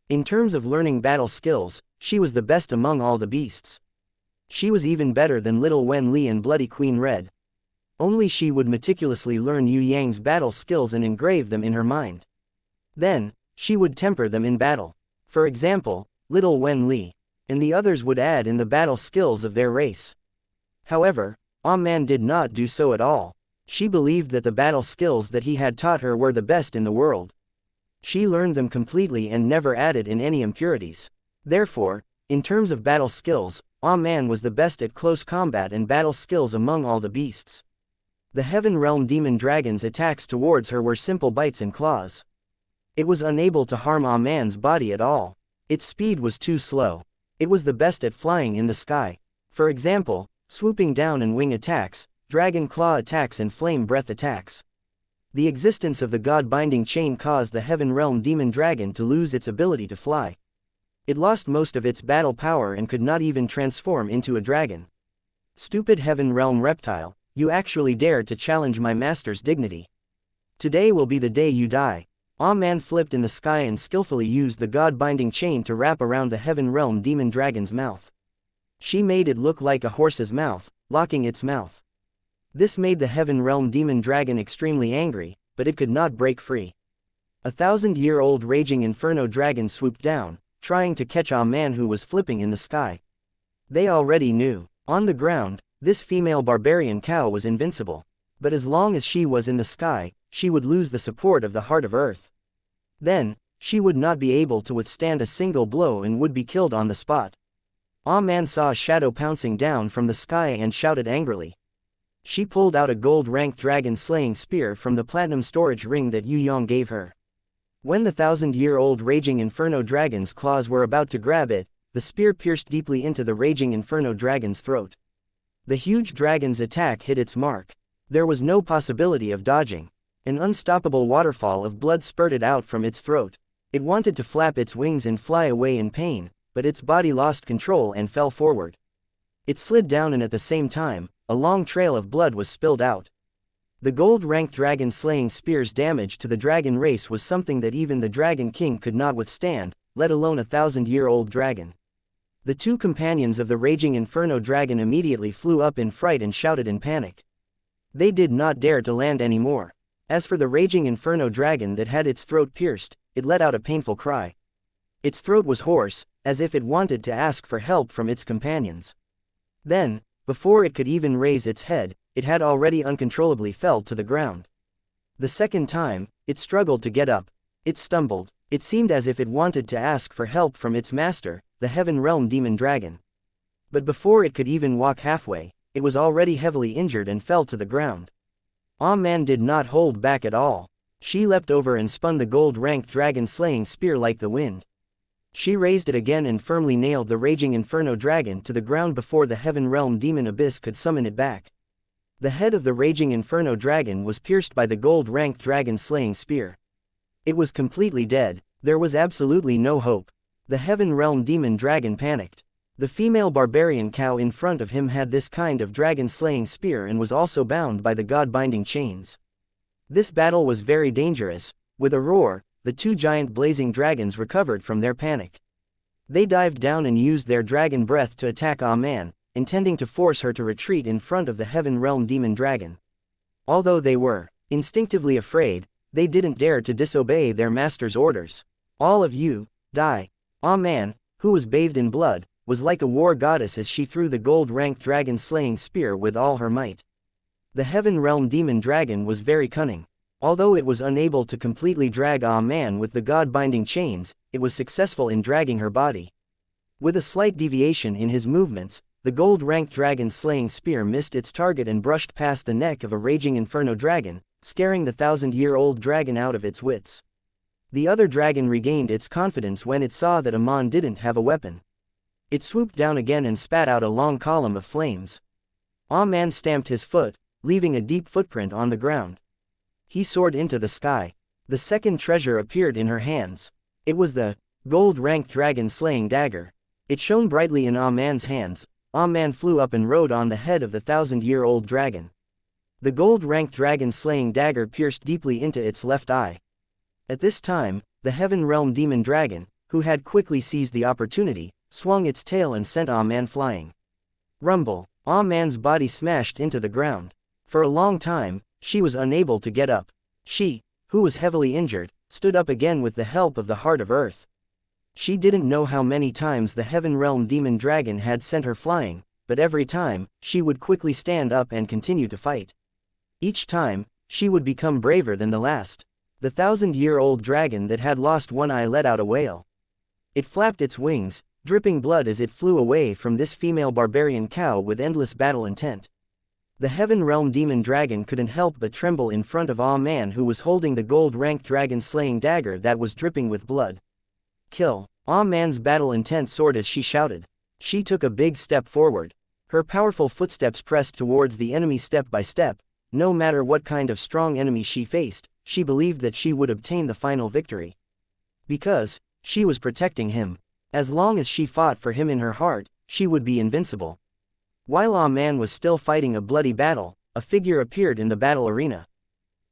In terms of learning battle skills, she was the best among all the beasts. She was even better than Little Wen Li and Bloody Queen Red. Only she would meticulously learn Yue Yang's battle skills and engrave them in her mind. Then, she would temper them in battle. For example, Little Wen Li and the others would add in the battle skills of their race. However, Man did not do so at all. She believed that the battle skills that he had taught her were the best in the world. She learned them completely and never added in any impurities. Therefore, in terms of battle skills, Man was the best at close combat and battle skills among all the beasts. The Heaven Realm Demon Dragon's attacks towards her were simple bites and claws. It was unable to harm Man's body at all. Its speed was too slow. It was the best at flying in the sky. For example, swooping down and wing attacks, dragon claw attacks and flame breath attacks. The existence of the god-binding chain caused the Heaven Realm Demon Dragon to lose its ability to fly. It lost most of its battle power and could not even transform into a dragon. Stupid Heaven Realm reptile, you actually dared to challenge my master's dignity. Today will be the day you die. Man flipped in the sky and skillfully used the god-binding chain to wrap around the Heaven Realm Demon Dragon's mouth. She made it look like a horse's mouth, locking its mouth. This made the Heaven Realm Demon Dragon extremely angry, but it could not break free. 1,000-year-old raging inferno dragon swooped down, trying to catch Man who was flipping in the sky. They already knew. On the ground, this female barbarian cow was invincible. But as long as she was in the sky, she would lose the support of the heart of earth. Then, she would not be able to withstand a single blow and would be killed on the spot. Man saw a shadow pouncing down from the sky and shouted angrily. She pulled out a gold-ranked dragon-slaying spear from the platinum storage ring that Yue Yang gave her. When the 1,000-year-old raging inferno dragon's claws were about to grab it, the spear pierced deeply into the raging inferno dragon's throat. The huge dragon's attack hit its mark. There was no possibility of dodging. An unstoppable waterfall of blood spurted out from its throat. It wanted to flap its wings and fly away in pain, but its body lost control and fell forward. It slid down and at the same time, a long trail of blood was spilled out. The gold-ranked dragon-slaying spear's damage to the dragon race was something that even the Dragon King could not withstand, let alone a 1,000-year-old dragon. The two companions of the raging inferno dragon immediately flew up in fright and shouted in panic. They did not dare to land anymore. As for the raging inferno dragon that had its throat pierced, it let out a painful cry. Its throat was hoarse, as if it wanted to ask for help from its companions. Then, before it could even raise its head, it had already uncontrollably fell to the ground. The second time, it struggled to get up. It stumbled. It seemed as if it wanted to ask for help from its master, the Heaven Realm Demon Dragon. But before it could even walk halfway, it was already heavily injured and fell to the ground. Man did not hold back at all. She leapt over and spun the gold-ranked dragon-slaying spear like the wind. She raised it again and firmly nailed the raging inferno dragon to the ground before the Heaven Realm Demon Abyss could summon it back. The head of the raging inferno dragon was pierced by the gold-ranked dragon-slaying spear. It was completely dead. There was absolutely no hope. The Heaven Realm Demon Dragon panicked. The female barbarian cow in front of him had this kind of dragon-slaying spear and was also bound by the god-binding chains. This battle was very dangerous. With a roar, the two giant blazing dragons recovered from their panic. They dived down and used their dragon breath to attack Ah Man, intending to force her to retreat in front of the Heaven Realm Demon Dragon. Although they were instinctively afraid, they didn't dare to disobey their master's orders. All of you, die. Ah Man, who was bathed in blood, was like a war goddess as she threw the gold-ranked dragon-slaying spear with all her might. The Heaven Realm Demon Dragon was very cunning. Although it was unable to completely drag Ah Man with the god-binding chains, it was successful in dragging her body. With a slight deviation in his movements, the gold-ranked dragon-slaying spear missed its target and brushed past the neck of a raging inferno dragon, scaring the 1,000-year-old dragon out of its wits. The other dragon regained its confidence when it saw that Amon didn't have a weapon. It swooped down again and spat out a long column of flames. Ah Man stamped his foot, leaving a deep footprint on the ground. He soared into the sky. The second treasure appeared in her hands. It was the gold-ranked dragon-slaying dagger. It shone brightly in Ah Man's hands. Ah Man flew up and rode on the head of the 1,000-year-old dragon. The gold-ranked dragon-slaying dagger pierced deeply into its left eye. At this time, the Heaven Realm Demon Dragon, who had quickly seized the opportunity, swung its tail and sent Ah Man flying. Rumble! Ah Man's body smashed into the ground. For a long time, she was unable to get up. She, who was heavily injured, stood up again with the help of the Heart of Earth. She didn't know how many times the Heaven Realm Demon Dragon had sent her flying, but every time, she would quickly stand up and continue to fight. Each time, she would become braver than the last. The 1,000-year-old dragon that had lost one eye let out a wail. It flapped its wings, dripping blood as it flew away from this female barbarian cow with endless battle intent. The Heaven Realm Demon Dragon couldn't help but tremble in front of Ah Man, who was holding the gold-ranked dragon-slaying dagger that was dripping with blood. Kill! Ah Man's battle intent soared as she shouted. She took a big step forward. Her powerful footsteps pressed towards the enemy step by step. No matter what kind of strong enemy she faced, she believed that she would obtain the final victory. Because she was protecting him. As long as she fought for him in her heart, she would be invincible. While Ah Man was still fighting a bloody battle, a figure appeared in the battle arena.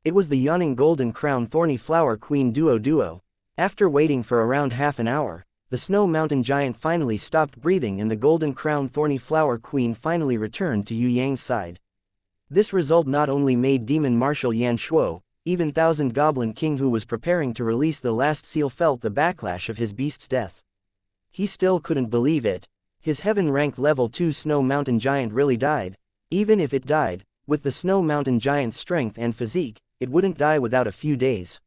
It was the yawning golden crown thorny flower queen Duo. After waiting for around half an hour, the snow mountain giant finally stopped breathing and the golden crown thorny flower queen finally returned to Yue Yang's side. This result not only made Demon Marshal Yan Shuo, even Thousand Goblin King who was preparing to release the last seal felt the backlash of his beast's death. He still couldn't believe it. His heaven rank level 2 snow mountain giant really died. Even if it died, with the snow mountain giant's strength and physique, it wouldn't die without a few days.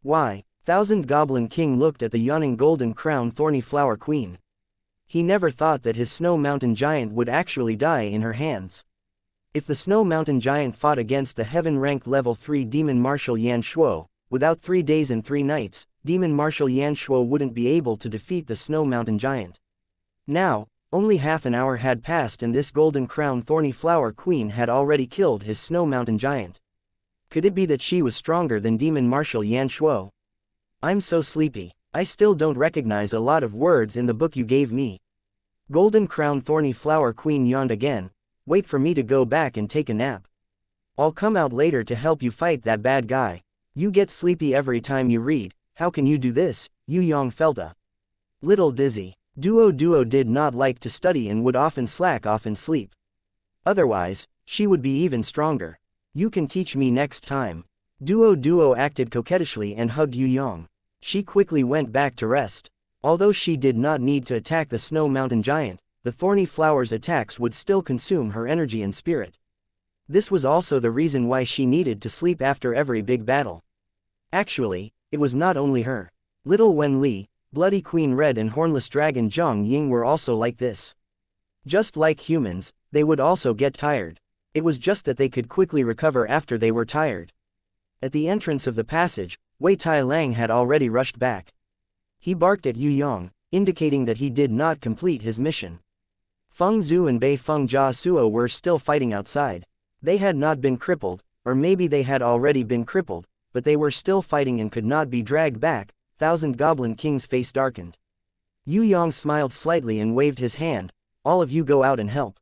Why? Thousand Goblin King looked at the yawning golden crown thorny flower queen. He never thought that his snow mountain giant would actually die in her hands. If the snow mountain giant fought against the heaven rank level 3 demon marshal Yan Shuo, without 3 days and 3 nights, demon marshal Yan Shuo wouldn't be able to defeat the snow mountain giant. Now, only half an hour had passed and this golden crown thorny flower queen had already killed his snow mountain giant. Could it be that she was stronger than demon marshal Yan Shuo? I'm so sleepy, I still don't recognize a lot of words in the book you gave me. Golden crown thorny flower queen yawned again. Wait for me to go back and take a nap. I'll come out later to help you fight that bad guy. You get sleepy every time you read, how can you do this? Yue Yang felt a little dizzy. Duo did not like to study and would often slack off in sleep. Otherwise, she would be even stronger. You can teach me next time. Duo acted coquettishly and hugged Yue Yang. She quickly went back to rest. Although she did not need to attack the snow mountain giant, the thorny flower's attacks would still consume her energy and spirit. This was also the reason why she needed to sleep after every big battle. Actually, it was not only her. Little Wen Li, Bloody Queen Red and Hornless Dragon Zhang Ying were also like this. Just like humans, they would also get tired. It was just that they could quickly recover after they were tired. At the entrance of the passage, Wei Tai Lang had already rushed back. He barked at Yue Yang, indicating that he did not complete his mission. Feng Zhu and Bei Feng Jia Suo were still fighting outside. They had not been crippled, or maybe they had already been crippled, but they were still fighting and could not be dragged back. Thousand Goblin King's face darkened. Yue Yang smiled slightly and waved his hand. All of you go out and help.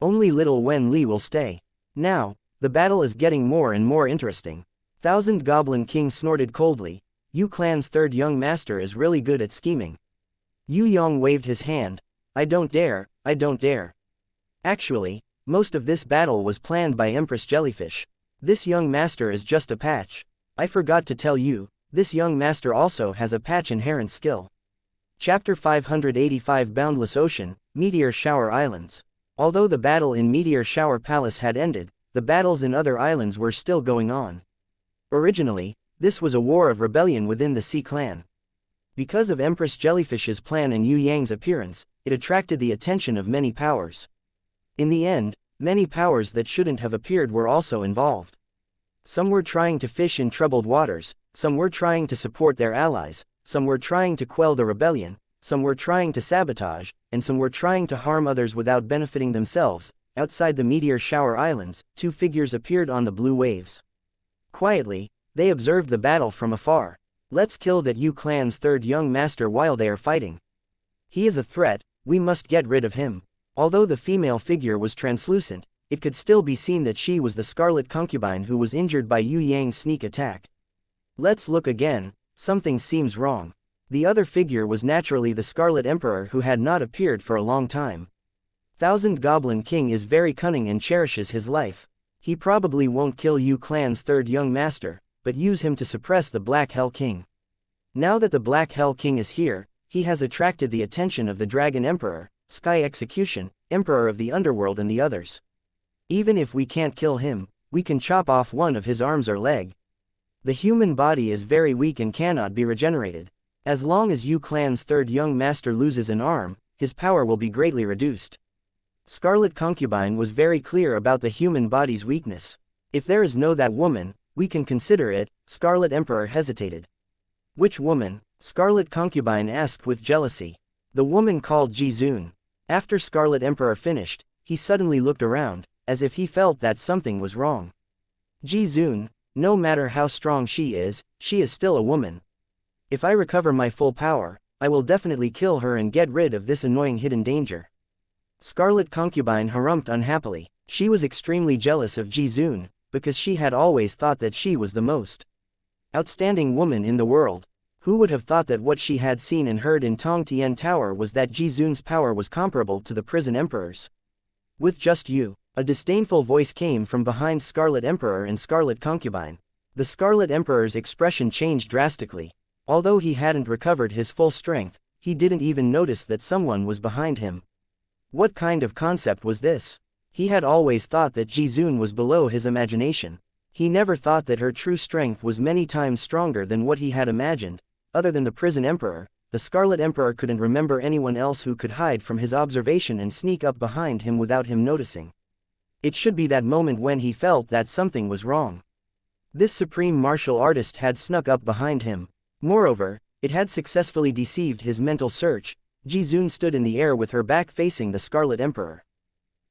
Only little Wen Li will stay. Now, the battle is getting more and more interesting. Thousand Goblin King snorted coldly. Yu Clan's third young master is really good at scheming. Yue Yang waved his hand. I don't dare, I don't dare. Actually, most of this battle was planned by Empress Jellyfish. This young master is just a patch. I forgot to tell you, this young master also has a patch inherent skill. Chapter 585 Boundless Ocean, Meteor Shower Islands. Although the battle in Meteor Shower Palace had ended, the battles in other islands were still going on. Originally, this was a war of rebellion within the Sea Clan. Because of Empress Jellyfish's plan and Yue Yang's appearance, it attracted the attention of many powers. In the end, many powers that shouldn't have appeared were also involved. Some were trying to fish in troubled waters, some were trying to support their allies, some were trying to quell the rebellion, some were trying to sabotage, and some were trying to harm others without benefiting themselves. Outside the Meteor Shower Islands, two figures appeared on the blue waves. Quietly, they observed the battle from afar. Let's kill that Yue clan's third young master while they are fighting. He is a threat, we must get rid of him. Although the female figure was translucent, it could still be seen that she was the Scarlet Concubine who was injured by Yue Yang's sneak attack. Let's look again, something seems wrong. The other figure was naturally the Scarlet Emperor who had not appeared for a long time. Thousand Goblin King is very cunning and cherishes his life. He probably won't kill Yue clan's third young master, but use him to suppress the Black Hell King. Now that the Black Hell King is here, he has attracted the attention of the Dragon Emperor, Sky Execution, Emperor of the Underworld and the others. Even if we can't kill him, we can chop off one of his arms or leg. The human body is very weak and cannot be regenerated. As long as Yue clan's third young master loses an arm, his power will be greatly reduced. Scarlet Concubine was very clear about the human body's weakness. If there is no that woman, we can consider it. Scarlet Emperor hesitated. Which woman? Scarlet Concubine asked with jealousy. The woman called Ji Zun. After Scarlet Emperor finished, he suddenly looked around, as if he felt that something was wrong. Ji Zun, no matter how strong she is still a woman. If I recover my full power, I will definitely kill her and get rid of this annoying hidden danger. Scarlet Concubine harumphed unhappily. She was extremely jealous of Ji Zun, because she had always thought that she was the most outstanding woman in the world. Who would have thought that what she had seen and heard in Tong Tian Tower was that Ji Zun's power was comparable to the prison emperor's? With just you, a disdainful voice came from behind Scarlet Emperor and Scarlet Concubine. The Scarlet Emperor's expression changed drastically. Although he hadn't recovered his full strength, he didn't even notice that someone was behind him. What kind of concept was this? He had always thought that Ji Zun was below his imagination. He never thought that her true strength was many times stronger than what he had imagined. Other than the prison emperor, the Scarlet Emperor couldn't remember anyone else who could hide from his observation and sneak up behind him without him noticing. It should be that moment when he felt that something was wrong. This supreme martial artist had snuck up behind him. Moreover, it had successfully deceived his mental search. Ji Zun stood in the air with her back facing the Scarlet Emperor.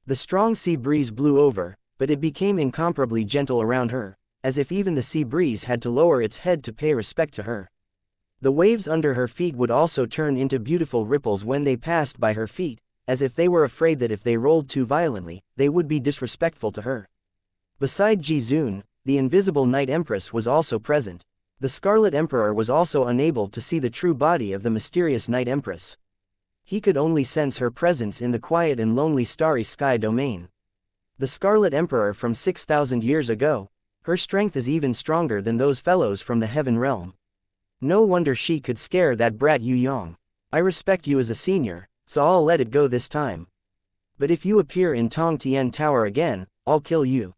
The strong sea breeze blew over, but it became incomparably gentle around her, as if even the sea breeze had to lower its head to pay respect to her. The waves under her feet would also turn into beautiful ripples when they passed by her feet, as if they were afraid that if they rolled too violently, they would be disrespectful to her. Beside Ji Zun, the invisible Night Empress was also present. The Scarlet Emperor was also unable to see the true body of the mysterious Night Empress. He could only sense her presence in the quiet and lonely starry sky domain. The Scarlet Emperor from 6,000 years ago. Her strength is even stronger than those fellows from the Heaven Realm. No wonder she could scare that brat Yue Yang. I respect you as a senior, so I'll let it go this time. But if you appear in Tong Tian Tower again, I'll kill you.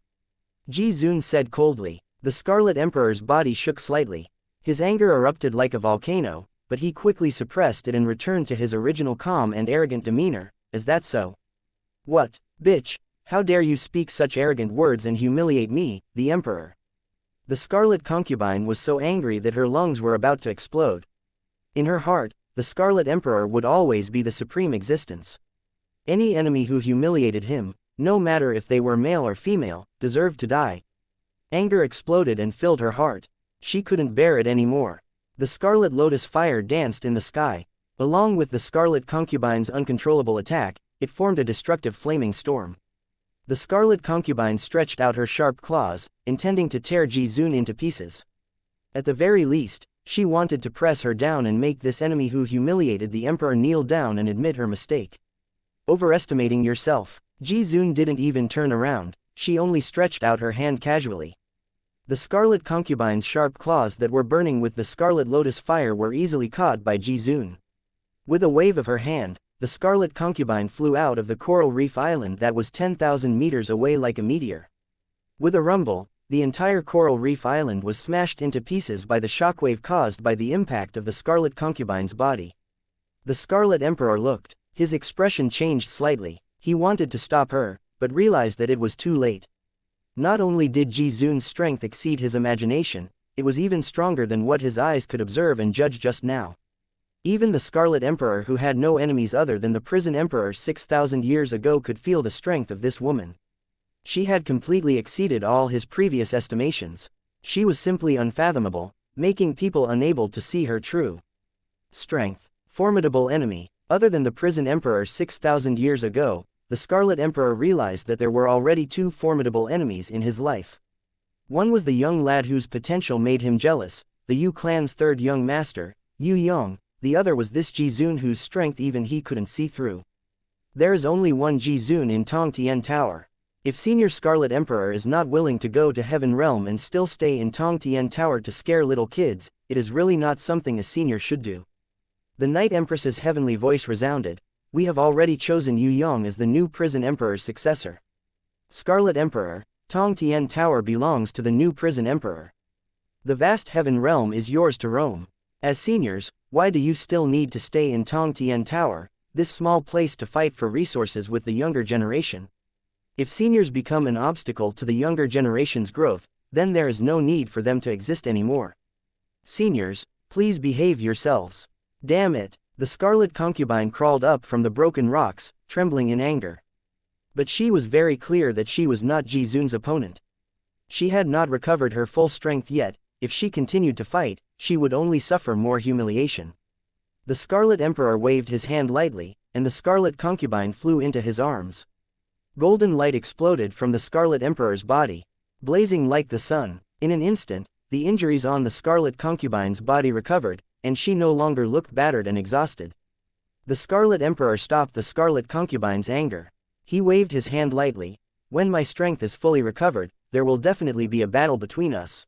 Ji Zun said coldly. The Scarlet Emperor's body shook slightly. His anger erupted like a volcano, but he quickly suppressed it and returned to his original calm and arrogant demeanor. Is that so? What, bitch, how dare you speak such arrogant words and humiliate me, the Emperor? The Scarlet Concubine was so angry that her lungs were about to explode. In her heart, the Scarlet Emperor would always be the supreme existence. Any enemy who humiliated him, no matter if they were male or female, deserved to die. Anger exploded and filled her heart. She couldn't bear it anymore. The Scarlet Lotus fire danced in the sky. Along with the Scarlet Concubine's uncontrollable attack, it formed a destructive flaming storm. The Scarlet Concubine stretched out her sharp claws, intending to tear Ji Zun into pieces. At the very least, She wanted to press her down and make this enemy who humiliated the emperor kneel down and admit her mistake. Overestimating yourself. Ji Zun didn't even turn around, she only stretched out her hand casually. The scarlet concubine's sharp claws that were burning with the scarlet lotus fire were easily caught by Ji Zun. With a wave of her hand, the scarlet concubine flew out of the coral reef island that was 10,000 meters away like a meteor. With a rumble, the entire coral reef island was smashed into pieces by the shockwave caused by the impact of the scarlet concubine's body. The Scarlet Emperor looked. His expression changed slightly. He wanted to stop her, but realized that it was too late. Not only did Ji Zun's strength exceed his imagination, it was even stronger than what his eyes could observe and judge just now. Even the Scarlet Emperor, who had no enemies other than the prison emperor 6,000 years ago, could feel the strength of this woman. She had completely exceeded all his previous estimations. She was simply unfathomable, making people unable to see her true strength. Formidable enemy. Other than the prison emperor 6,000 years ago, the Scarlet Emperor realized that there were already two formidable enemies in his life. One was the young lad whose potential made him jealous, the Yu clan's third young master, Yue Yang. The other was this Ji Zun whose strength even he couldn't see through. There is only one Ji Zun in Tong Tian Tower. If Senior Scarlet Emperor is not willing to go to Heaven Realm and still stay in Tong Tian Tower to scare little kids, it is really not something a senior should do. The Night Empress's heavenly voice resounded. We have already chosen Yue Yang as the new prison emperor's successor. Scarlet Emperor, Tong Tian Tower belongs to the new prison emperor. The vast Heaven Realm is yours to roam. As seniors, why do you still need to stay in Tong Tian Tower, this small place to fight for resources with the younger generation? If seniors become an obstacle to the younger generation's growth, then there is no need for them to exist anymore. Seniors, please behave yourselves. Damn it! The scarlet concubine crawled up from the broken rocks, trembling in anger. But she was very clear that she was not Ji Zun's opponent. She had not recovered her full strength yet. If she continued to fight, she would only suffer more humiliation. The Scarlet Emperor waved his hand lightly, and the scarlet concubine flew into his arms. Golden light exploded from the Scarlet Emperor's body, blazing like the sun. In an instant, the injuries on the scarlet concubine's body recovered, and she no longer looked battered and exhausted. The Scarlet Emperor stopped the scarlet concubine's anger. He waved his hand lightly. When my strength is fully recovered, there will definitely be a battle between us.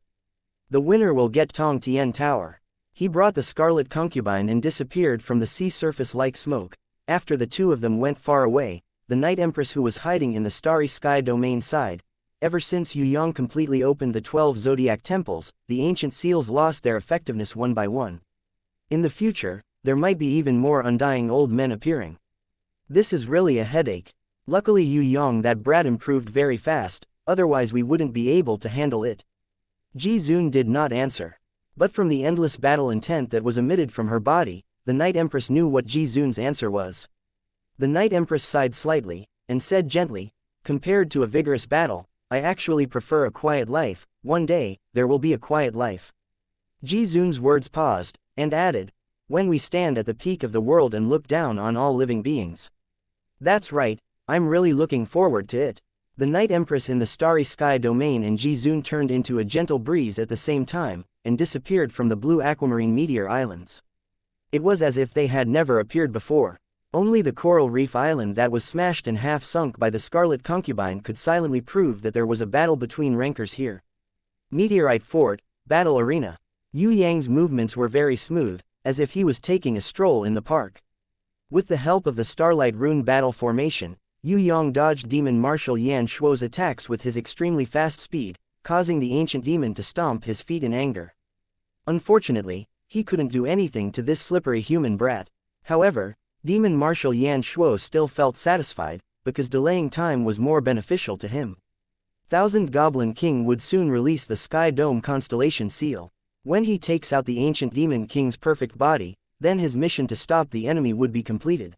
The winner will get Tong Tian Tower. He brought the scarlet concubine and disappeared from the sea surface like smoke. After the two of them went far away, the Night Empress, who was hiding in the starry sky domain, sighed. Ever since Yue Yang completely opened the 12 zodiac temples, the ancient seals lost their effectiveness one by one. In the future, there might be even more undying old men appearing. This is really a headache. Luckily Yue Yang, that brat, improved very fast, otherwise we wouldn't be able to handle it. Ji Zun did not answer. But from the endless battle intent that was emitted from her body, the Night Empress knew what Ji Zun's answer was. The Night Empress sighed slightly, and said gently, compared to a vigorous battle, I actually prefer a quiet life. One day, there will be a quiet life. Ji Zun's words paused, and added, when we stand at the peak of the world and look down on all living beings. That's right, I'm really looking forward to it. The Night Empress in the starry sky domain and Ji Zun turned into a gentle breeze at the same time, and disappeared from the blue aquamarine meteor islands. It was as if they had never appeared before. Only the coral reef island that was smashed and half sunk by the scarlet concubine could silently prove that there was a battle between rankers here. Meteorite Fort, Battle Arena. Yue Yang's movements were very smooth, as if he was taking a stroll in the park. With the help of the Starlight Rune battle formation, Yue Yang dodged Demon Marshal Yan Shuo's attacks with his extremely fast speed, causing the ancient demon to stomp his feet in anger. Unfortunately, he couldn't do anything to this slippery human brat. However, Demon Marshal Yan Shuo still felt satisfied, because delaying time was more beneficial to him. Thousand Goblin King would soon release the Sky Dome constellation seal. When he takes out the ancient Demon King's perfect body, then his mission to stop the enemy would be completed.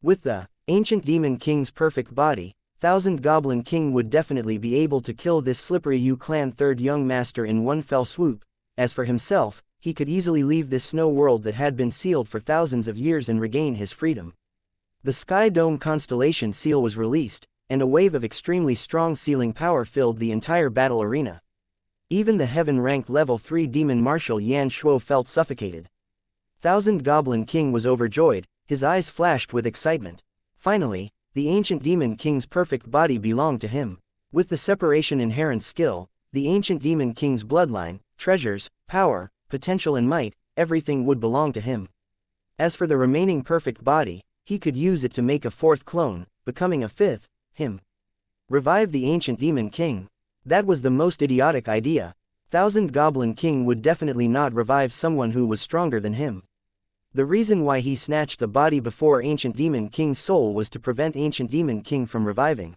With the ancient Demon King's perfect body, Thousand Goblin King would definitely be able to kill this slippery Yu clan third young master in one fell swoop. As for himself, he could easily leave this snow world that had been sealed for thousands of years and regain his freedom. The Sky Dome constellation seal was released, and a wave of extremely strong sealing power filled the entire battle arena. Even the heaven-ranked level 3 demon marshal Yan Shuo felt suffocated. Thousand Goblin King was overjoyed, his eyes flashed with excitement. Finally, the ancient demon king's perfect body belonged to him. With the separation inherent skill, the ancient demon king's bloodline, treasures, power, potential and might, everything would belong to him. As for the remaining perfect body, he could use it to make a fourth clone, becoming a fifth, him. Revive the ancient demon king. That was the most idiotic idea. Thousand Goblin King would definitely not revive someone who was stronger than him. The reason why he snatched the body before Ancient Demon King's soul was to prevent Ancient Demon King from reviving.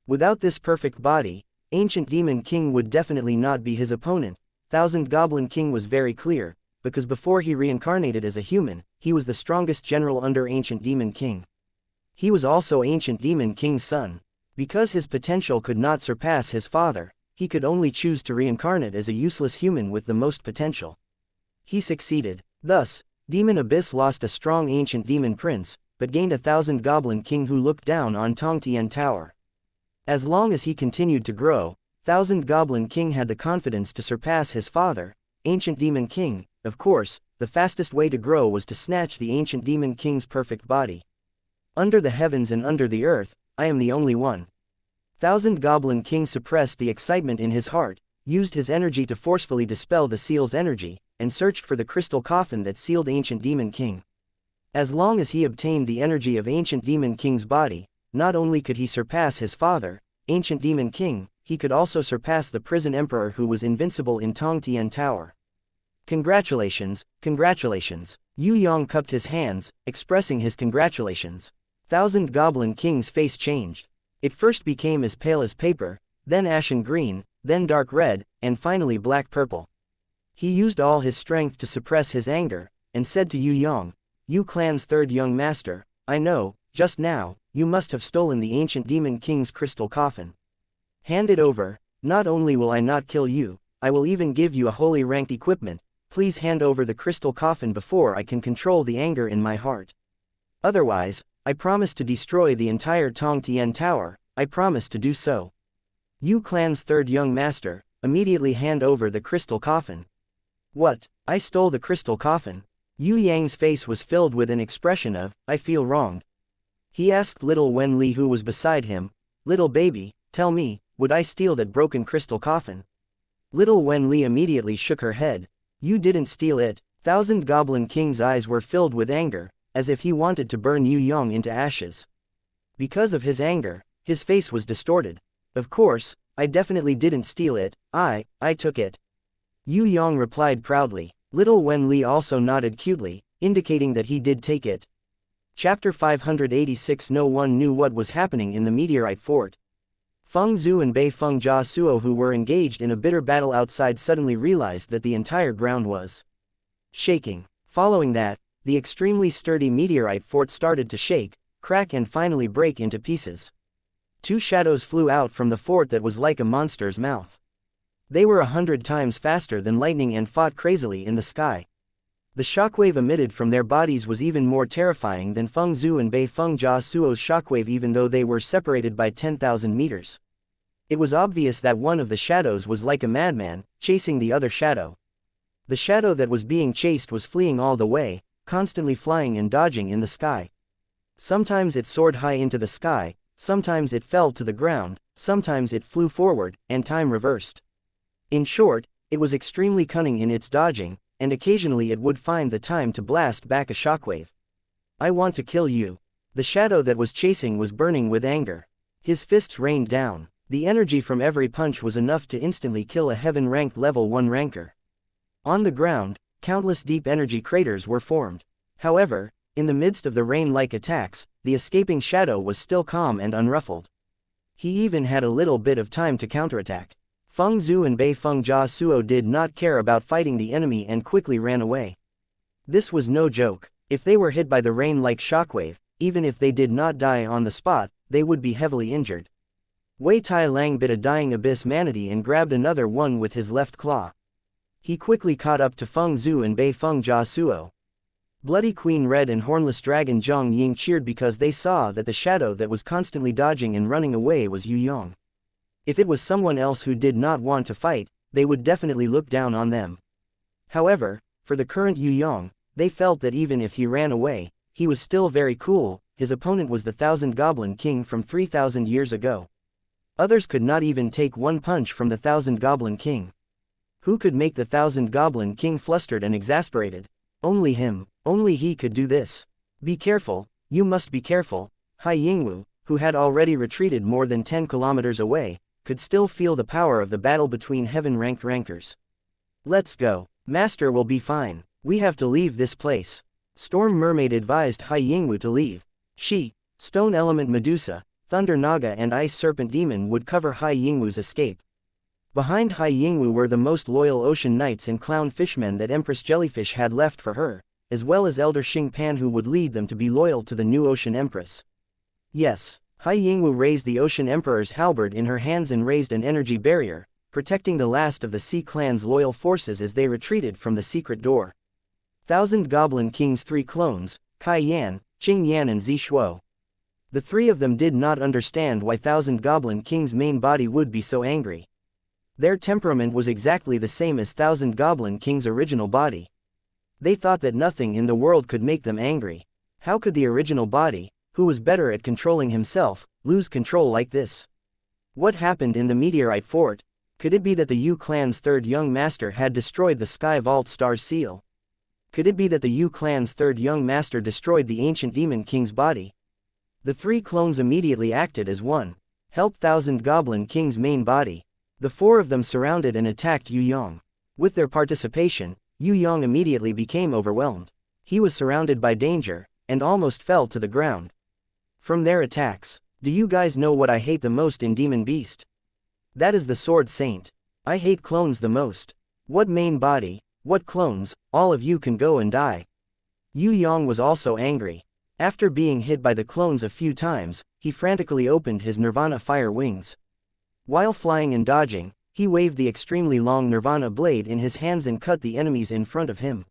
Without this perfect body, Ancient Demon King would definitely not be his opponent. Thousand Goblin King was very clear, because before he reincarnated as a human, he was the strongest general under Ancient Demon King. He was also Ancient Demon King's son. Because his potential could not surpass his father, he could only choose to reincarnate as a useless human with the most potential. He succeeded. Thus, Demon Abyss lost a strong ancient demon prince, but gained a Thousand Goblin King who looked down on Tong Tian Tower. As long as he continued to grow, Thousand Goblin King had the confidence to surpass his father, Ancient Demon King. Of course, the fastest way to grow was to snatch the Ancient Demon King's perfect body. Under the heavens and under the earth, I am the only one. Thousand Goblin King suppressed the excitement in his heart, used his energy to forcefully dispel the seal's energy, and searched for the crystal coffin that sealed Ancient Demon King. As long as he obtained the energy of Ancient Demon King's body, not only could he surpass his father, Ancient Demon King, he could also surpass the prison emperor who was invincible in Tong Tian Tower. Congratulations, congratulations. Yue Yang cupped his hands, expressing his congratulations. Thousand Goblin King's face changed. It first became as pale as paper, then ashen green, then dark red, and finally black-purple. He used all his strength to suppress his anger, and said to Yue Yang, "You clan's third young master, I know, just now, you must have stolen the Ancient Demon King's crystal coffin. Hand it over. Not only will I not kill you, I will even give you a holy ranked equipment. Please hand over the crystal coffin before I can control the anger in my heart. Otherwise, I promise to destroy the entire Tong Tian Tower, I promise to do so. You clan's third young master, immediately hand over the crystal coffin." "What? I stole the crystal coffin?" Yue Yang's face was filled with an expression of, "I feel wronged." He asked little Wen Li who was beside him, "Little baby, tell me, would I steal that broken crystal coffin?" Little Wen Li immediately shook her head. "You didn't steal it." Thousand Goblin King's eyes were filled with anger, as if he wanted to burn Yue Yang into ashes. Because of his anger, his face was distorted. "Of course, I definitely didn't steal it, I took it." Yue Yang replied proudly. Little Wen Li also nodded cutely, indicating that he did take it. Chapter 586. No one knew what was happening in the meteorite fort. Feng Zhu and Bei Feng Jia Suo, who were engaged in a bitter battle outside, suddenly realized that the entire ground was shaking. Following that, the extremely sturdy meteorite fort started to shake, crack and finally break into pieces. Two shadows flew out from the fort that was like a monster's mouth. They were 100 times faster than lightning and fought crazily in the sky. The shockwave emitted from their bodies was even more terrifying than Feng Zhu and Bei Feng Jia Suo's shockwave, even though they were separated by 10,000 meters. It was obvious that one of the shadows was like a madman, chasing the other shadow. The shadow that was being chased was fleeing all the way, constantly flying and dodging in the sky. Sometimes it soared high into the sky, sometimes it fell to the ground, sometimes it flew forward, and time reversed. In short, it was extremely cunning in its dodging, and occasionally it would find the time to blast back a shockwave. "I want to kill you." The shadow that was chasing was burning with anger. His fists rained down. The energy from every punch was enough to instantly kill a heaven-ranked level 1 ranker. On the ground, countless deep energy craters were formed. However, in the midst of the rain-like attacks, the escaping shadow was still calm and unruffled. He even had a little bit of time to counterattack. Feng Zhu and Bei Feng Jia Suo did not care about fighting the enemy and quickly ran away. This was no joke. If they were hit by the rain-like shockwave, even if they did not die on the spot, they would be heavily injured. Wei Tai Lang bit a dying abyss manatee and grabbed another one with his left claw. He quickly caught up to Feng Zhu and Bei Feng Jia Suo. Bloody Queen Red and Hornless Dragon Zhang Ying cheered because they saw that the shadow that was constantly dodging and running away was Yue Yang. If it was someone else who did not want to fight, they would definitely look down on them. However, for the current Yue Yang, they felt that even if he ran away, he was still very cool. His opponent was the 1,000 Goblin King from 3,000 years ago. Others could not even take one punch from the 1,000 Goblin King. Who could make the 1,000 Goblin King flustered and exasperated? Only him, only he could do this. Be careful, you must be careful. Hai Yingwu, who had already retreated more than 10 kilometers away, could still feel the power of the battle between heaven-ranked rankers. Let's go. Master will be fine. We have to leave this place. Storm Mermaid advised Hai Yingwu to leave. She, Stone Element Medusa, Thunder Naga and Ice Serpent Demon would cover Hai Yingwu's escape. Behind Hai Yingwu were the most loyal ocean knights and clown fishmen that Empress Jellyfish had left for her, as well as Elder Xing Pan who would lead them to be loyal to the new Ocean Empress. Yes, Hai Yingwu raised the Ocean Emperor's halberd in her hands and raised an energy barrier, protecting the last of the Sea Clan's loyal forces as they retreated from the secret door. 1,000 Goblin King's 3 clones, Kai Yan, Qing Yan and Zi Shuo. The 3 of them did not understand why 1,000 Goblin King's main body would be so angry. Their temperament was exactly the same as 1,000 Goblin King's original body. They thought that nothing in the world could make them angry. How could the original body, who was better at controlling himself, lose control like this? What happened in the meteorite fort? Could it be that the Yu clan's 3rd young master had destroyed the Sky Vault Star's seal? Could it be that the Yu clan's 3rd young master destroyed the ancient demon king's body? The 3 clones immediately acted as one. Help 1,000 Goblin King's main body. The 4 of them surrounded and attacked Yue Yang. With their participation, Yue Yang immediately became overwhelmed. He was surrounded by danger, and almost fell to the ground. From their attacks, do you guys know what I hate the most in Demon Beast? That is the Sword Saint. I hate clones the most. What main body, what clones, all of you can go and die. Yue Yang was also angry. After being hit by the clones a few times, he frantically opened his Nirvana fire wings. While flying and dodging, he waved the extremely long Nirvana blade in his hands and cut the enemies in front of him.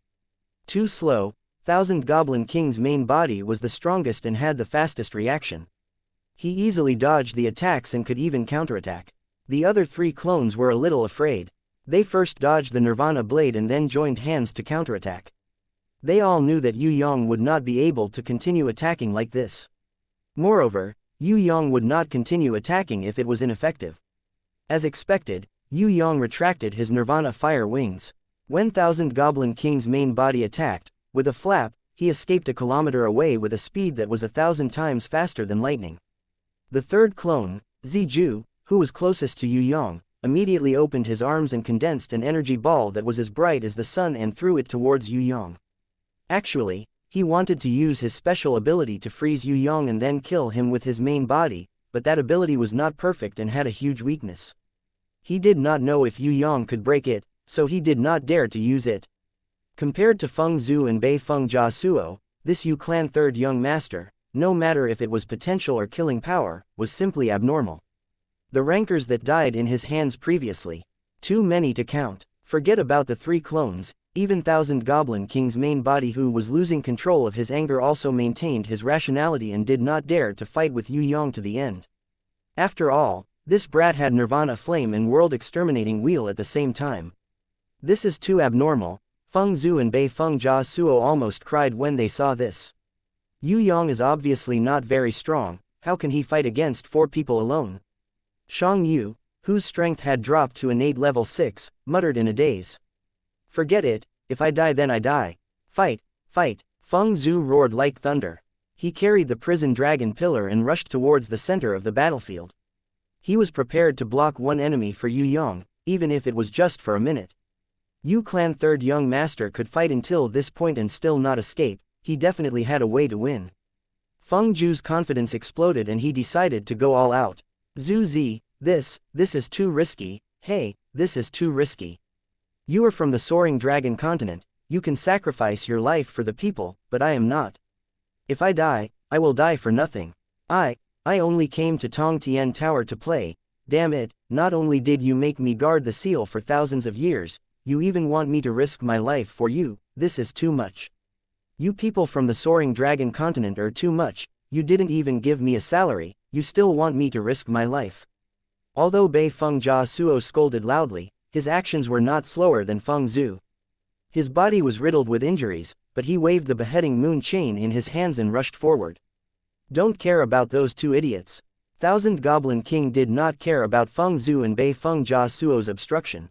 Too slow, 1,000 Goblin King's main body was the strongest and had the fastest reaction. He easily dodged the attacks and could even counterattack. The other 3 clones were a little afraid. They first dodged the Nirvana blade and then joined hands to counterattack. They all knew that Yue Yang would not be able to continue attacking like this. Moreover, Yue Yang would not continue attacking if it was ineffective. As expected, Yue Yang retracted his Nirvana fire wings. When 1,000 Goblin King's main body attacked, with a flap, he escaped a kilometer away with a speed that was 1,000 times faster than lightning. The 3rd clone, Ziju, who was closest to Yue Yang, immediately opened his arms and condensed an energy ball that was as bright as the sun and threw it towards Yue Yang. Actually, he wanted to use his special ability to freeze Yue Yang and then kill him with his main body, but that ability was not perfect and had a huge weakness. He did not know if Yue Yang could break it, so he did not dare to use it. Compared to Feng Zhu and Bei Feng Jia Suo, this Yu clan 3rd young master, no matter if it was potential or killing power, was simply abnormal. The rankers that died in his hands previously, too many to count. Forget about the 3 clones, even 1,000 Goblin King's main body who was losing control of his anger also maintained his rationality and did not dare to fight with Yue Yang to the end. After all, this brat had Nirvana Flame and World Exterminating Wheel at the same time. This is too abnormal. Feng Zhu and Bei Feng Jia Suo almost cried when they saw this. Yue Yang is obviously not very strong, how can he fight against 4 people alone? Shang Yu, whose strength had dropped to innate level 6, muttered in a daze. Forget it, if I die then I die. Fight, fight, Feng Zhu roared like thunder. He carried the prison dragon pillar and rushed towards the center of the battlefield. He was prepared to block one enemy for Yue Yang, even if it was just for a minute. Yu clan 3rd young master could fight until this point and still not escape, he definitely had a way to win. Feng Zhu's confidence exploded and he decided to go all out. Zhu Zi, this is too risky, hey, this is too risky. You are from the Soaring Dragon continent, you can sacrifice your life for the people, but I am not. If I die, I will die for nothing. I only came to Tong Tian Tower to play, damn it, not only did you make me guard the seal for thousands of years, you even want me to risk my life for you, this is too much. You people from the Soaring Dragon continent are too much, you didn't even give me a salary, you still want me to risk my life. Although Bei Feng Jia Suo scolded loudly, his actions were not slower than Feng Zhu. His body was riddled with injuries, but he waved the beheading moon chain in his hands and rushed forward. Don't care about those two idiots. Thousand Goblin King did not care about Feng Zhu and Bei Feng Jia Suo's obstruction.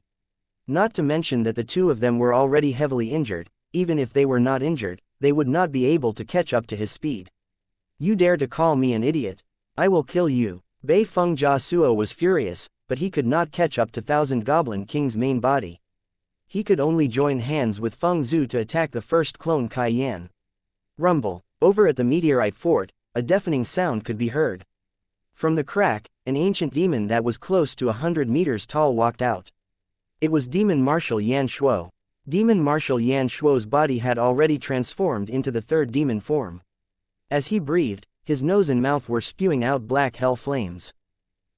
Not to mention that the two of them were already heavily injured. Even if they were not injured, they would not be able to catch up to his speed. You dare to call me an idiot? I will kill you. Bei Feng Jia Suo was furious, but he could not catch up to Thousand Goblin King's main body. He could only join hands with Feng Zhu to attack the first clone Kai Yan. Rumble. Over at the meteorite fort, a deafening sound could be heard. From the crack, an ancient demon that was close to 100 meters tall walked out. It was Demon Marshal Yan Shuo. Demon Marshal Yan Shuo's body had already transformed into the third demon form. As he breathed, his nose and mouth were spewing out black hell flames.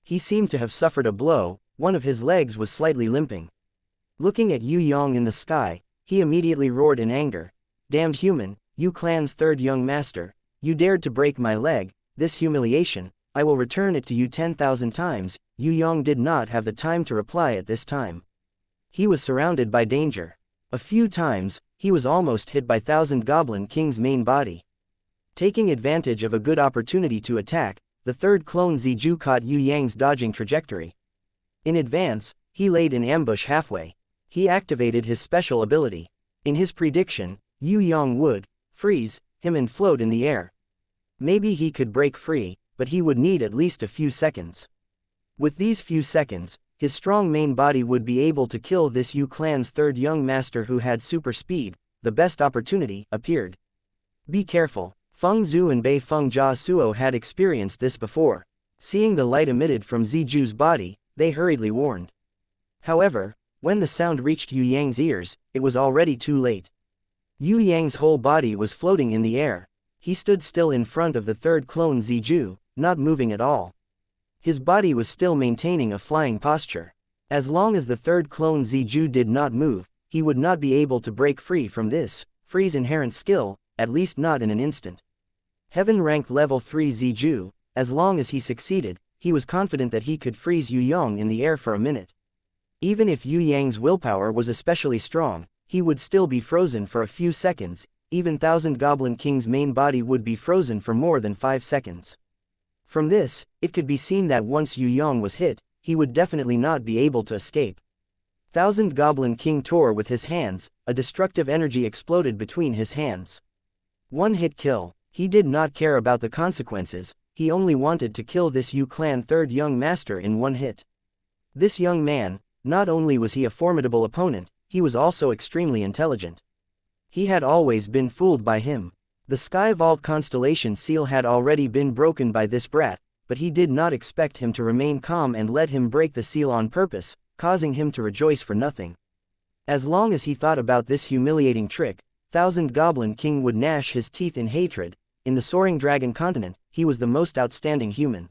He seemed to have suffered a blow. One of his legs was slightly limping. Looking at Yue Yang in the sky, he immediately roared in anger. Damned human, you clan's third young master, you dared to break my leg. This humiliation, I will return it to you 10,000 times. Yue Yang did not have the time to reply at this time. He was surrounded by danger. A few times, he was almost hit by Thousand Goblin King's main body. Taking advantage of a good opportunity to attack, the third clone Ziju caught Yue Yang's dodging trajectory. In advance, he laid in ambush halfway. He activated his special ability. In his prediction, Yue Yang would freeze him and float in the air. Maybe he could break free, but he would need at least a few seconds. With these few seconds, his strong main body would be able to kill this Yu clan's third young master who had super speed. The best opportunity appeared. Be careful. Feng Zhu and Bei Feng Jia Suo had experienced this before. Seeing the light emitted from Ziju's body, they hurriedly warned. However, when the sound reached Yue Yang's ears, it was already too late. Yue Yang's whole body was floating in the air. He stood still in front of the third clone Ziju, not moving at all. His body was still maintaining a flying posture. As long as the third clone Ziju did not move, he would not be able to break free from this freeze inherent skill, at least not in an instant. Heaven ranked level 3 Ziju, as long as he succeeded, he was confident that he could freeze Yue Yang in the air for a minute. Even if Yue Yang's willpower was especially strong, he would still be frozen for a few seconds. Even Thousand Goblin King's main body would be frozen for more than 5 seconds. From this, it could be seen that once Yue Yang was hit, he would definitely not be able to escape. Thousand Goblin King tore with his hands, a destructive energy exploded between his hands. One hit kill. He did not care about the consequences, he only wanted to kill this Yu clan third young master in one hit. This young man, not only was he a formidable opponent, he was also extremely intelligent. He had always been fooled by him. The Sky Vault constellation seal had already been broken by this brat, but he did not expect him to remain calm and let him break the seal on purpose, causing him to rejoice for nothing. As long as he thought about this humiliating trick, Thousand Goblin King would gnash his teeth in hatred. In the Soaring Dragon continent, he was the most outstanding human.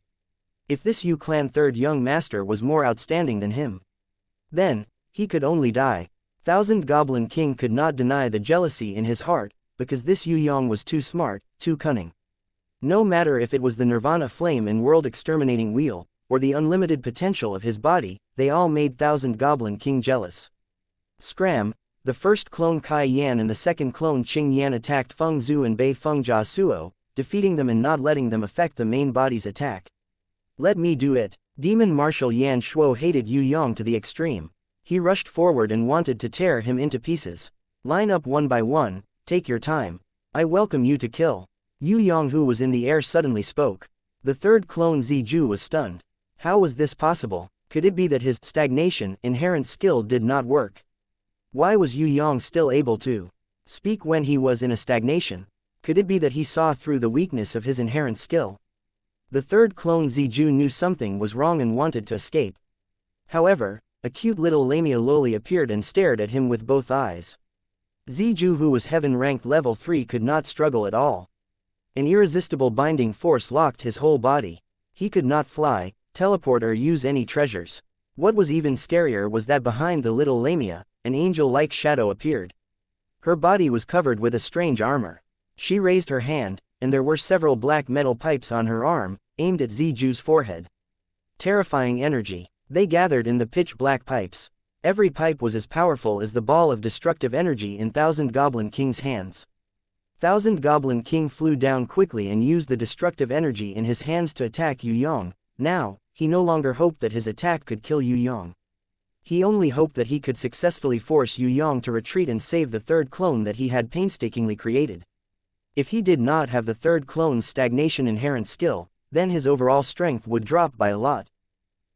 If this Yu clan third young master was more outstanding than him, then he could only die. Thousand Goblin King could not deny the jealousy in his heart, because this Yue Yang was too smart, too cunning. No matter if it was the Nirvana flame and world exterminating wheel, or the unlimited potential of his body, they all made Thousand Goblin King jealous. Scram! The first clone Kai Yan and the second clone Qing Yan attacked Feng Zhu and Bei Feng Jia Suo, defeating them and not letting them affect the main body's attack. Let me do it. Demon Marshal Yan Shuo hated Yue Yang to the extreme. He rushed forward and wanted to tear him into pieces. Line up one by one, take your time. I welcome you to kill. Yue Yang, who was in the air, suddenly spoke. The third clone Ziju was stunned. How was this possible? Could it be that his stagnation inherent skill did not work? Why was Yue Yang still able to speak when he was in a stagnation? Could it be that he saw through the weakness of his inherent skill? The third clone Ziju knew something was wrong and wanted to escape. However, a cute little lamia loli appeared and stared at him with both eyes. Ziju, who was heaven ranked level 3, could not struggle at all. An irresistible binding force locked his whole body. He could not fly, teleport, or use any treasures. What was even scarier was that behind the little lamia, an angel-like shadow appeared. Her body was covered with a strange armor. She raised her hand, and there were several black metal pipes on her arm, aimed at Ziju's forehead. Terrifying energy. They gathered in the pitch-black pipes. Every pipe was as powerful as the ball of destructive energy in Thousand Goblin King's hands. Thousand Goblin King flew down quickly and used the destructive energy in his hands to attack Yue Yang. Now, he no longer hoped that his attack could kill Yue Yang. He only hoped that he could successfully force Yue Yang to retreat and save the third clone that he had painstakingly created. If he did not have the third clone's stagnation inherent skill, then his overall strength would drop by a lot.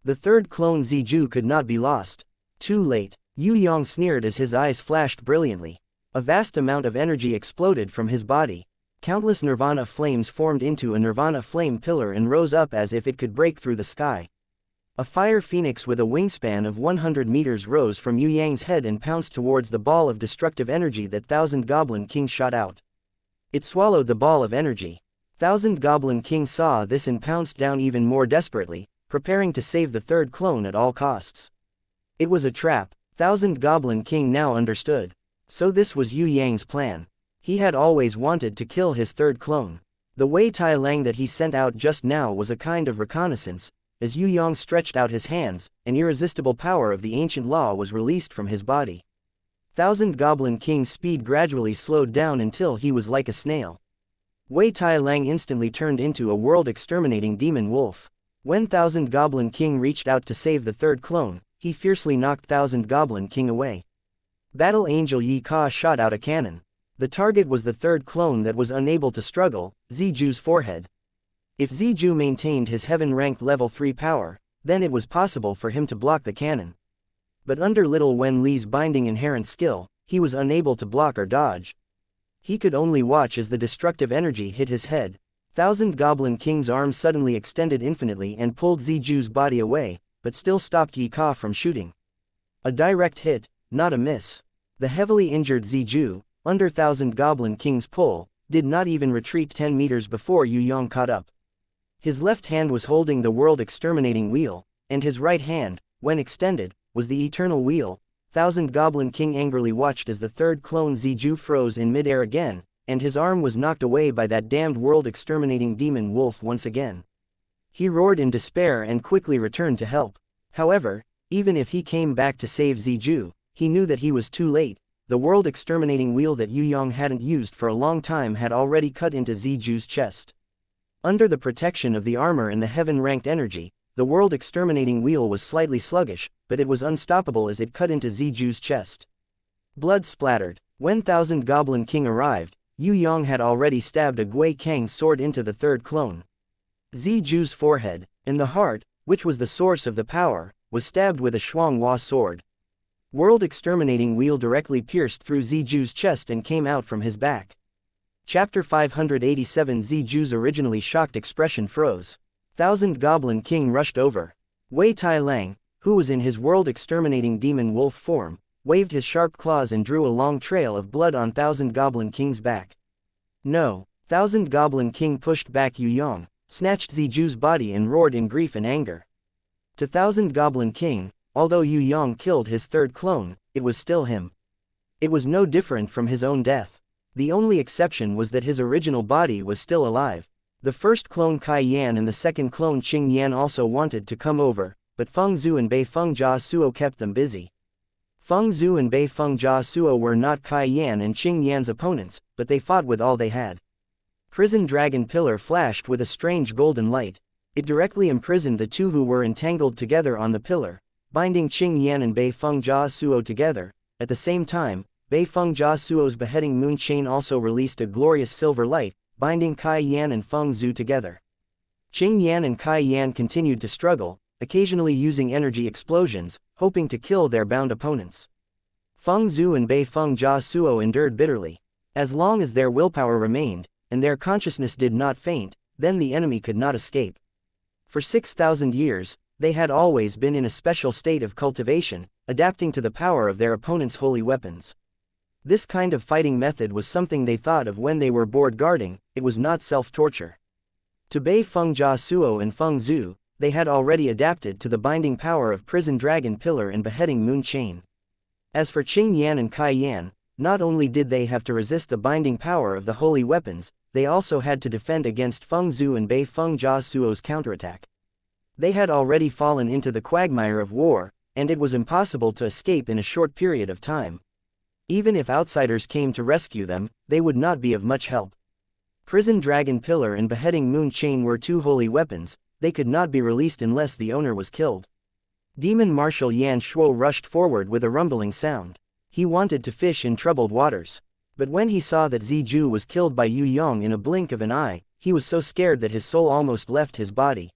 The third clone Ziju could not be lost. Too late, Yue Yang sneered as his eyes flashed brilliantly. A vast amount of energy exploded from his body. Countless nirvana flames formed into a nirvana flame pillar and rose up as if it could break through the sky. A fire phoenix with a wingspan of 100 meters rose from Yue Yang's head and pounced towards the ball of destructive energy that Thousand Goblin King shot out. It swallowed the ball of energy. Thousand Goblin King saw this and pounced down even more desperately, preparing to save the third clone at all costs. It was a trap. Thousand Goblin King now understood. So this was Yue Yang's plan. He had always wanted to kill his third clone. The Wei Tai Lang that he sent out just now was a kind of reconnaissance. As Yue Yang stretched out his hands, an irresistible power of the ancient law was released from his body. Thousand Goblin King's speed gradually slowed down until he was like a snail. Wei Tai Lang instantly turned into a world-exterminating demon wolf. When Thousand Goblin King reached out to save the third clone, he fiercely knocked Thousand Goblin King away. Battle Angel Yi Ka shot out a cannon. The target was the third clone that was unable to struggle, Ziju's forehead. If Ziju maintained his heaven-ranked level 3 power, then it was possible for him to block the cannon. But under Little Wen Li's binding inherent skill, he was unable to block or dodge. He could only watch as the destructive energy hit his head. Thousand Goblin King's arms suddenly extended infinitely and pulled Ziju's body away, but still stopped Yi Ka from shooting. A direct hit, not a miss. The heavily injured Ziju, under Thousand Goblin King's pull, did not even retreat 10 meters before Yue Yang caught up. His left hand was holding the world-exterminating wheel, and his right hand, when extended, was the eternal wheel. Thousand Goblin King angrily watched as the third clone Ziju froze in midair again, and his arm was knocked away by that damned world-exterminating demon wolf once again. He roared in despair and quickly returned to help. However, even if he came back to save Ziju, he knew that he was too late. The world-exterminating wheel that Yue Yang hadn't used for a long time had already cut into Ziju's chest. Under the protection of the armor and the heaven-ranked energy, the world-exterminating wheel was slightly sluggish, but it was unstoppable as it cut into Ziju's chest. Blood splattered. When Thousand Goblin King arrived, Yue Yang had already stabbed a Gui Kang sword into the third clone. Ziju's forehead, and the heart, which was the source of the power, was stabbed with a xianxia sword. World-exterminating wheel directly pierced through Ziju's chest and came out from his back. Chapter 587. Ziju's originally shocked expression froze. Thousand Goblin King rushed over. Wei Tai Lang, who was in his world-exterminating demon wolf form, waved his sharp claws and drew a long trail of blood on Thousand Goblin King's back. No! Thousand Goblin King pushed back Yue Yang, snatched Ziju's body and roared in grief and anger. To Thousand Goblin King, although Yue Yang killed his third clone, it was still him. It was no different from his own death. The only exception was that his original body was still alive. The first clone Kai Yan and the second clone Qing Yan also wanted to come over, but Feng Zhu and Bei Feng Jia Suo kept them busy. Feng Zhu and Bei Feng Jia Suo were not Kai Yan and Qing Yan's opponents, but they fought with all they had. Prison Dragon Pillar flashed with a strange golden light. It directly imprisoned the two who were entangled together on the pillar, binding Qing Yan and Bei Feng Jia Suo together. At the same time, Bei Feng Jia Suo's beheading moon chain also released a glorious silver light, binding Kai Yan and Feng Zhu together. Qing Yan and Kai Yan continued to struggle, occasionally using energy explosions, hoping to kill their bound opponents. Feng Zhu and Bei Feng Jia Suo endured bitterly. As long as their willpower remained, and their consciousness did not faint, then the enemy could not escape. For 6,000 years, they had always been in a special state of cultivation, adapting to the power of their opponent's holy weapons. This kind of fighting method was something they thought of when they were bored guarding. It was not self-torture. To Bei Feng Jia Suo and Feng Zhu, they had already adapted to the binding power of Prison Dragon Pillar and Beheading Moon Chain. As for Qing Yan and Kai Yan, not only did they have to resist the binding power of the holy weapons, they also had to defend against Feng Zhu and Bei Feng Jia Suo's counterattack. They had already fallen into the quagmire of war, and it was impossible to escape in a short period of time. Even if outsiders came to rescue them, they would not be of much help. Prison dragon pillar and beheading moon chain were two holy weapons, they could not be released unless the owner was killed. Demon Marshal Yan Shuo rushed forward with a rumbling sound. He wanted to fish in troubled waters. But when he saw that Ziju was killed by Yue Yang in a blink of an eye, he was so scared that his soul almost left his body.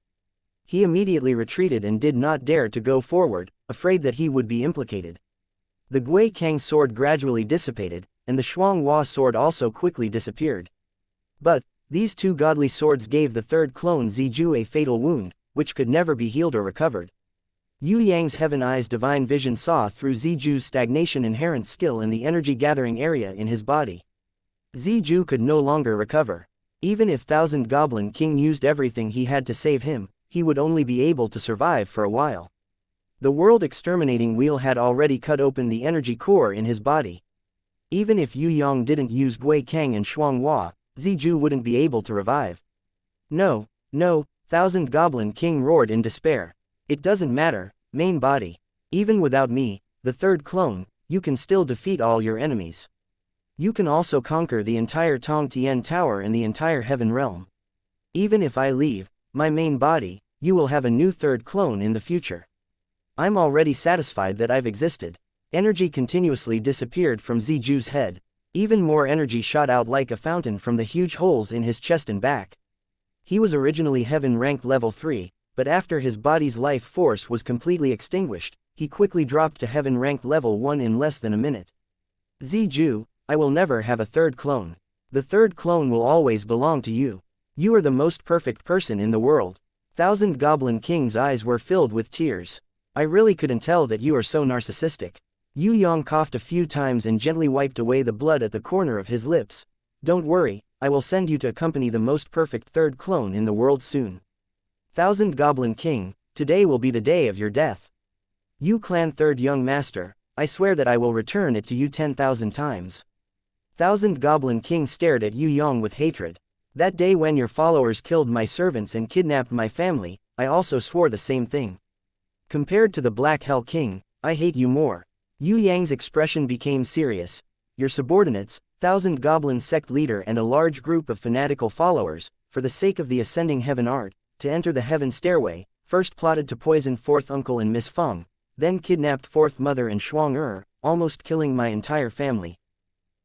He immediately retreated and did not dare to go forward, afraid that he would be implicated. The Gui Kang sword gradually dissipated, and the Xianxia sword also quickly disappeared. But these two godly swords gave the third clone Ziju a fatal wound, which could never be healed or recovered. Yue Yang's Heaven Eyes divine vision saw through Ziju's stagnation inherent skill in the energy gathering area in his body. Ziju could no longer recover. Even if Thousand Goblin King used everything he had to save him, he would only be able to survive for a while. The world exterminating wheel had already cut open the energy core in his body. Even if Yue Yang didn't use Gui Kang and Xianxia, Ziju wouldn't be able to revive. No, no, Thousand Goblin King roared in despair. It doesn't matter, main body. Even without me, the third clone, you can still defeat all your enemies. You can also conquer the entire Tong Tian Tower and the entire Heaven Realm. Even if I leave my main body, you will have a new third clone in the future. I'm already satisfied that I've existed. Energy continuously disappeared from Ziju's head. Even more energy shot out like a fountain from the huge holes in his chest and back. He was originally Heaven rank level 3, but after his body's life force was completely extinguished, he quickly dropped to Heaven rank level 1 in less than a minute. Ziju, I will never have a third clone. The third clone will always belong to you. You are the most perfect person in the world. Thousand Goblin King's eyes were filled with tears. I really couldn't tell that you are so narcissistic. Yue Yang coughed a few times and gently wiped away the blood at the corner of his lips. Don't worry, I will send you to accompany the most perfect third clone in the world soon. Thousand Goblin King, today will be the day of your death. You clan third young master, I swear that I will return it to you 10,000 times. Thousand Goblin King stared at Yue Yang with hatred. That day when your followers killed my servants and kidnapped my family, I also swore the same thing. Compared to the Black Hell King, I hate you more. Yue Yang's expression became serious. Your subordinates, Thousand Goblin sect leader and a large group of fanatical followers, for the sake of the ascending heaven art, to enter the heaven stairway, first plotted to poison fourth uncle and Miss Feng, then kidnapped fourth mother and Shuang, almost killing my entire family.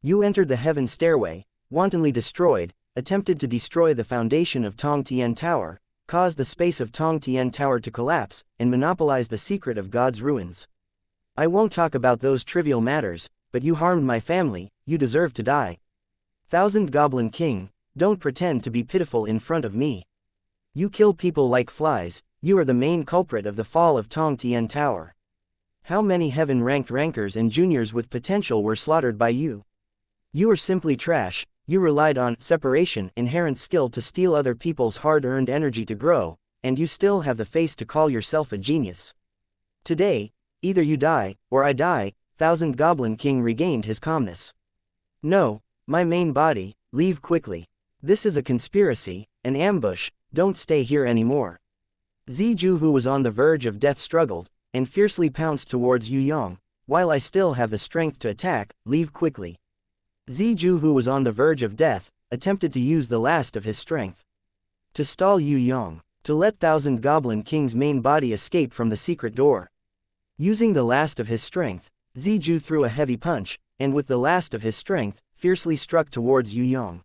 You entered the heaven stairway, wantonly destroyed, attempted to destroy the foundation of Tong Tian Tower, caused the space of Tong Tian Tower to collapse, and monopolized the secret of God's ruins. I won't talk about those trivial matters, but you harmed my family, you deserve to die. Thousand Goblin King, don't pretend to be pitiful in front of me. You kill people like flies, you are the main culprit of the fall of Tong Tian Tower. How many heaven-ranked rankers and juniors with potential were slaughtered by you? You are simply trash, you relied on separation, inherent skill to steal other people's hard-earned energy to grow, and you still have the face to call yourself a genius. Today, either you die, or I die. Thousand Goblin King regained his calmness. No, my main body, leave quickly. This is a conspiracy, an ambush, don't stay here anymore. Ziju, who was on the verge of death, struggled, and fiercely pounced towards Yue Yang. While I still have the strength to attack, leave quickly. Ziju, who was on the verge of death, attempted to use the last of his strength to stall Yue Yang, to let Thousand Goblin King's main body escape from the secret door. Using the last of his strength, Ziju threw a heavy punch, and with the last of his strength, fiercely struck towards Yue Yang.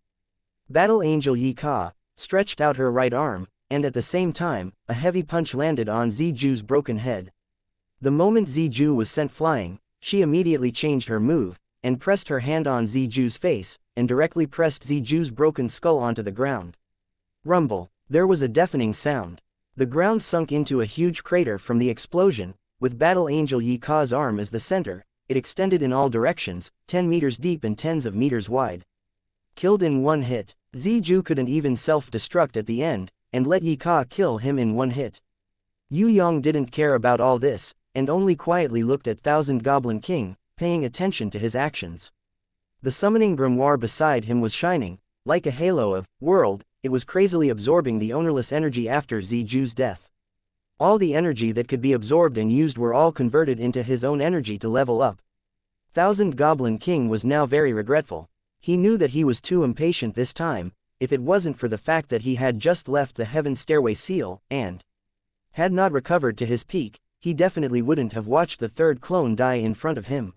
Battle Angel Yi Ka stretched out her right arm, and at the same time, a heavy punch landed on Ziju's broken head. The moment Ziju was sent flying, she immediately changed her move, and pressed her hand on Ziju's face, and directly pressed Ziju's broken skull onto the ground. Rumble, there was a deafening sound. The ground sunk into a huge crater from the explosion. With Battle Angel Yi Ka's arm as the center, it extended in all directions, 10 meters deep and tens of meters wide. Killed in one hit, Ziju couldn't even self-destruct at the end, and let Yi Ka kill him in one hit. Yue Yang didn't care about all this, and only quietly looked at Thousand Goblin King, paying attention to his actions. The summoning grimoire beside him was shining, like a halo of world, it was crazily absorbing the ownerless energy after Ziju's death. All the energy that could be absorbed and used were all converted into his own energy to level up. Thousand Goblin King was now very regretful. He knew that he was too impatient this time. If it wasn't for the fact that he had just left the Heaven Stairway seal, and had not recovered to his peak, he definitely wouldn't have watched the third clone die in front of him.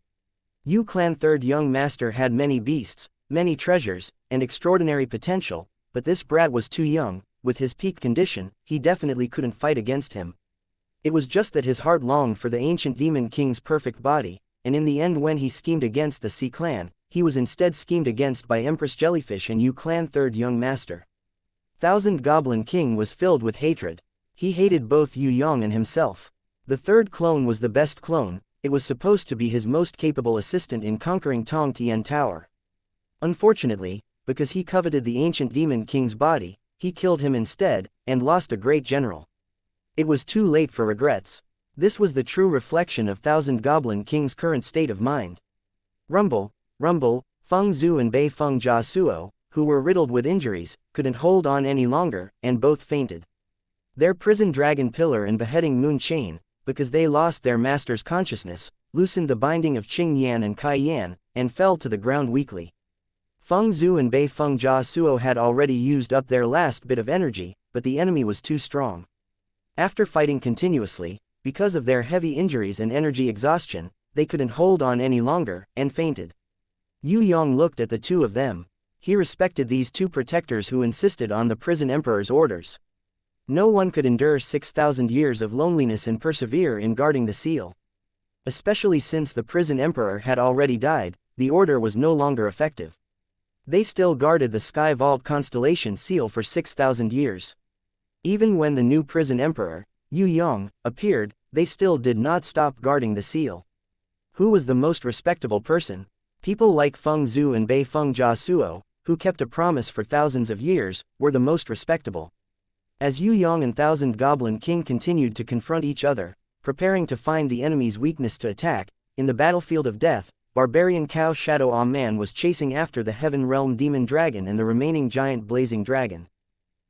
Yu Clan Third Young Master had many beasts, many treasures, and extraordinary potential, but this brat was too young. With his peak condition, he definitely couldn't fight against him. It was just that his heart longed for the ancient Demon King's perfect body, and in the end when he schemed against the Sea Clan, he was instead schemed against by Empress Jellyfish and Yu Clan Third Young Master. Thousand Goblin King was filled with hatred. He hated both Yu Yang and himself. The third clone was the best clone. It was supposed to be his most capable assistant in conquering Tong Tian Tower. Unfortunately, because he coveted the ancient Demon King's body, he killed him instead, and lost a great general. It was too late for regrets. This was the true reflection of Thousand Goblin King's current state of mind. Rumble, Feng Zhu and Bei Feng Jia Suo, who were riddled with injuries, couldn't hold on any longer, and both fainted. Their prison dragon pillar and beheading moon chain, because they lost their master's consciousness, loosened the binding of Qing Yan and Kai Yan, and fell to the ground weakly. Feng Zhu and Bei Feng Jia Suo had already used up their last bit of energy, but the enemy was too strong. After fighting continuously, because of their heavy injuries and energy exhaustion, they couldn't hold on any longer, and fainted. Yue Yang looked at the two of them. He respected these two protectors who insisted on the prison emperor's orders. No one could endure 6,000 years of loneliness and persevere in guarding the seal. Especially since the prison emperor had already died, the order was no longer effective. They still guarded the Sky Vault constellation seal for 6,000 years. Even when the new prison emperor, Yue Yang, appeared, they still did not stop guarding the seal. Who was the most respectable person? People like Feng Zhu and Bei Feng Jia Suo, who kept a promise for thousands of years, were the most respectable. As Yue Yang and Thousand Goblin King continued to confront each other, preparing to find the enemy's weakness to attack, in the battlefield of death, Barbarian Cow Shadow Man was chasing after the Heaven Realm Demon Dragon and the remaining giant Blazing Dragon.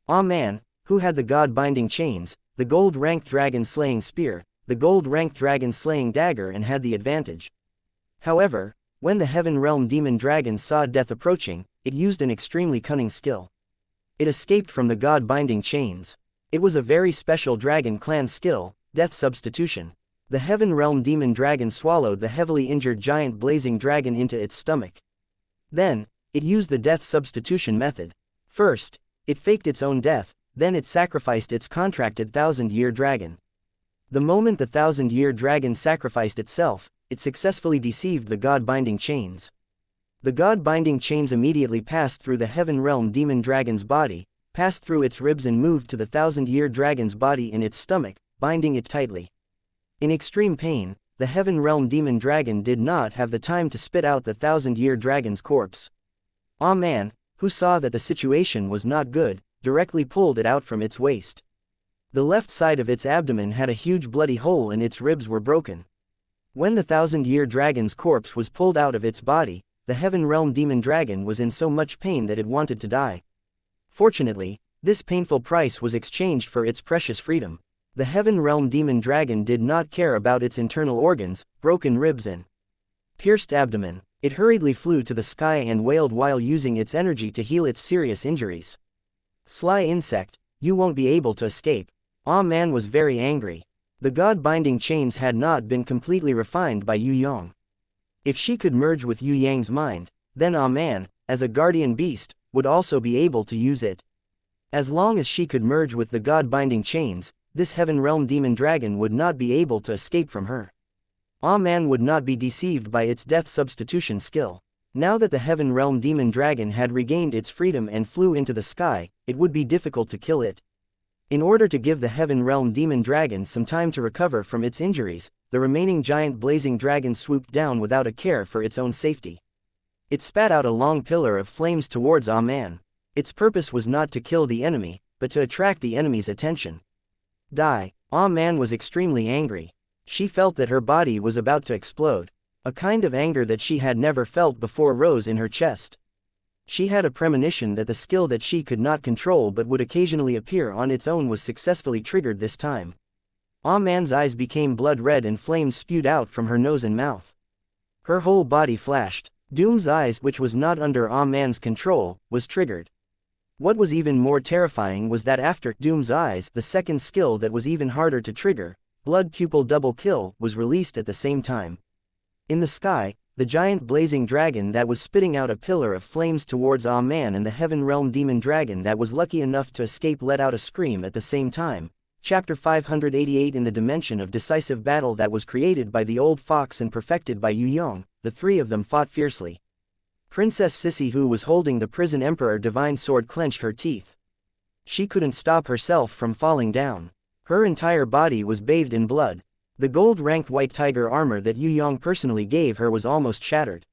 Man, who had the God-binding chains, the gold-ranked dragon-slaying spear, the gold-ranked dragon-slaying dagger and had the advantage. However, when the Heaven Realm Demon Dragon saw death approaching, it used an extremely cunning skill. It escaped from the God-binding chains. It was a very special Dragon Clan skill, Death Substitution. The Heaven Realm Demon Dragon swallowed the heavily injured giant Blazing Dragon into its stomach. Then, it used the Death Substitution method. First, it faked its own death, then it sacrificed its contracted thousand-year dragon. The moment the thousand-year dragon sacrificed itself, it successfully deceived the God-binding chains. The God-binding chains immediately passed through the Heaven Realm Demon Dragon's body, passed through its ribs and moved to the thousand-year dragon's body in its stomach, binding it tightly. In extreme pain, the Heaven Realm Demon Dragon did not have the time to spit out the thousand-year dragon's corpse. Man, who saw that the situation was not good, directly pulled it out from its waist. The left side of its abdomen had a huge bloody hole and its ribs were broken. When the thousand-year dragon's corpse was pulled out of its body, the Heaven Realm Demon Dragon was in so much pain that it wanted to die. Fortunately, this painful price was exchanged for its precious freedom. The Heaven Realm Demon Dragon did not care about its internal organs, broken ribs and pierced abdomen. It hurriedly flew to the sky and wailed while using its energy to heal its serious injuries. Sly insect, you won't be able to escape. Man was very angry. The God-binding chains had not been completely refined by Yue Yang. If she could merge with Yue Yang's mind, then Man, as a guardian beast, would also be able to use it. As long as she could merge with the God-binding chains, this Heaven Realm Demon Dragon would not be able to escape from her. Man would not be deceived by its death substitution skill. Now that the Heaven Realm Demon Dragon had regained its freedom and flew into the sky, it would be difficult to kill it. In order to give the Heaven Realm Demon Dragon some time to recover from its injuries, the remaining giant Blazing Dragon swooped down without a care for its own safety. It spat out a long pillar of flames towards Man. Its purpose was not to kill the enemy, but to attract the enemy's attention. Die. Man was extremely angry. She felt that her body was about to explode. A kind of anger that she had never felt before rose in her chest. She had a premonition that the skill that she could not control but would occasionally appear on its own was successfully triggered this time. Man's eyes became blood red and flames spewed out from her nose and mouth. Her whole body flashed. Doom's eyes, which was not under Man's control, was triggered. What was even more terrifying was that after Doom's eyes, the second skill that was even harder to trigger, Blood Pupil Double Kill, was released at the same time. In the sky, the giant blazing dragon that was spitting out a pillar of flames towards Man and the Heaven Realm demon dragon that was lucky enough to escape let out a scream at the same time. Chapter 588. In the dimension of decisive battle that was created by the old fox and perfected by Yue Yang, the three of them fought fiercely. Princess Sissy, who was holding the prison emperor divine sword, clenched her teeth. She couldn't stop herself from falling down. Her entire body was bathed in blood. The gold-ranked white tiger armor that Yue Yang personally gave her was almost shattered.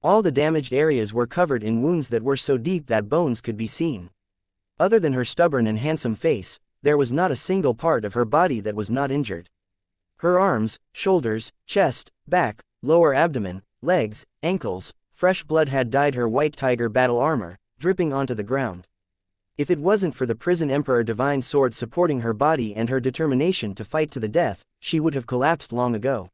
All the damaged areas were covered in wounds that were so deep that bones could be seen. Other than her stubborn and handsome face, there was not a single part of her body that was not injured. Her arms, shoulders, chest, back, lower abdomen, legs, ankles, fresh blood had dyed her white tiger battle armor, dripping onto the ground. If it wasn't for the prison emperor divine sword supporting her body and her determination to fight to the death, she would have collapsed long ago.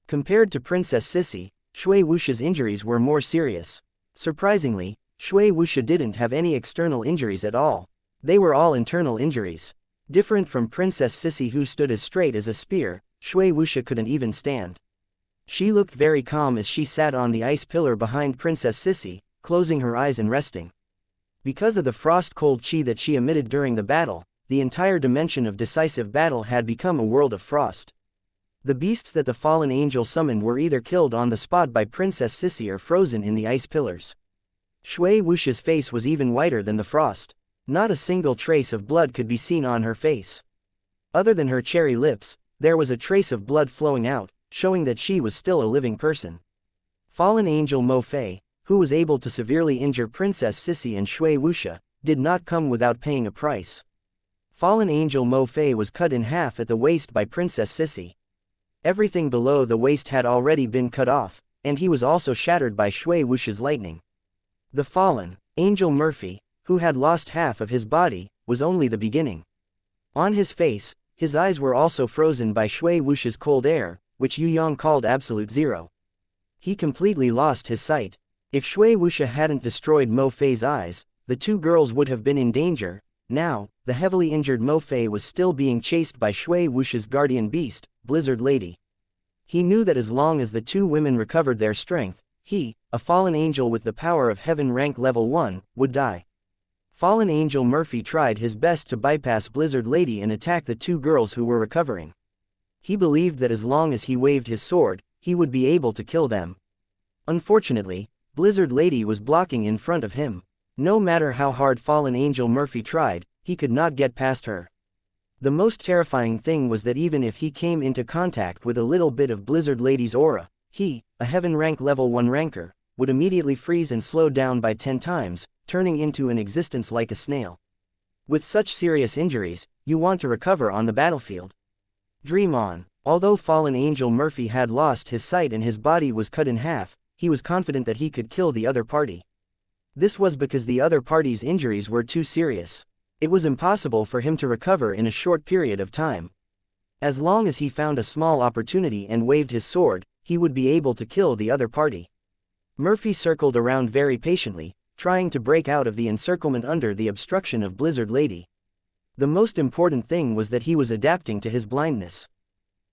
Compared to Princess Sissy, Shui Wuxia's injuries were more serious. Surprisingly, Shui Wuxia didn't have any external injuries at all. They were all internal injuries. Different from Princess Sissy, who stood as straight as a spear, Shui Wuxia couldn't even stand. She looked very calm as she sat on the ice pillar behind Princess Sissy, closing her eyes and resting. Because of the frost-cold chi that she emitted during the battle, the entire dimension of decisive battle had become a world of frost. The beasts that the fallen angel summoned were either killed on the spot by Princess Sissy or frozen in the ice pillars. Shui Wuxia's face was even whiter than the frost. Not a single trace of blood could be seen on her face. Other than her cherry lips, there was a trace of blood flowing out, showing that she was still a living person. Fallen angel Mo Fei, who was able to severely injure Princess Sissy and Shui Wuxia, did not come without paying a price. Fallen angel Mo Fei was cut in half at the waist by Princess Sissy. Everything below the waist had already been cut off, and he was also shattered by Shui Wuxia's lightning. The fallen angel Murphy, who had lost half of his body, was only the beginning. On his face, his eyes were also frozen by Shui Wuxia's cold air, which Yue Yang called absolute zero. He completely lost his sight. If Shui Wuxia hadn't destroyed Mo Fei's eyes, the two girls would have been in danger. Now, the heavily injured Mo Fei was still being chased by Shui Wuxia's guardian beast, Blizzard Lady. He knew that as long as the two women recovered their strength, he, a fallen angel with the power of heaven rank level 1, would die. Fallen angel Murphy tried his best to bypass Blizzard Lady and attack the two girls who were recovering. He believed that as long as he waved his sword, he would be able to kill them. Unfortunately, Blizzard Lady was blocking in front of him. No matter how hard fallen angel Murphy tried, he could not get past her. The most terrifying thing was that even if he came into contact with a little bit of Blizzard Lady's aura, he, a heaven rank level 1 ranker, would immediately freeze and slow down by 10 times, turning into an existence like a snail. With such serious injuries, you want to recover on the battlefield. Dream on. Although fallen angel Murphy had lost his sight and his body was cut in half, he was confident that he could kill the other party. This was because the other party's injuries were too serious. It was impossible for him to recover in a short period of time. As long as he found a small opportunity and waved his sword, he would be able to kill the other party. Murphy circled around very patiently, trying to break out of the encirclement under the obstruction of Blizzard Lady. The most important thing was that he was adapting to his blindness.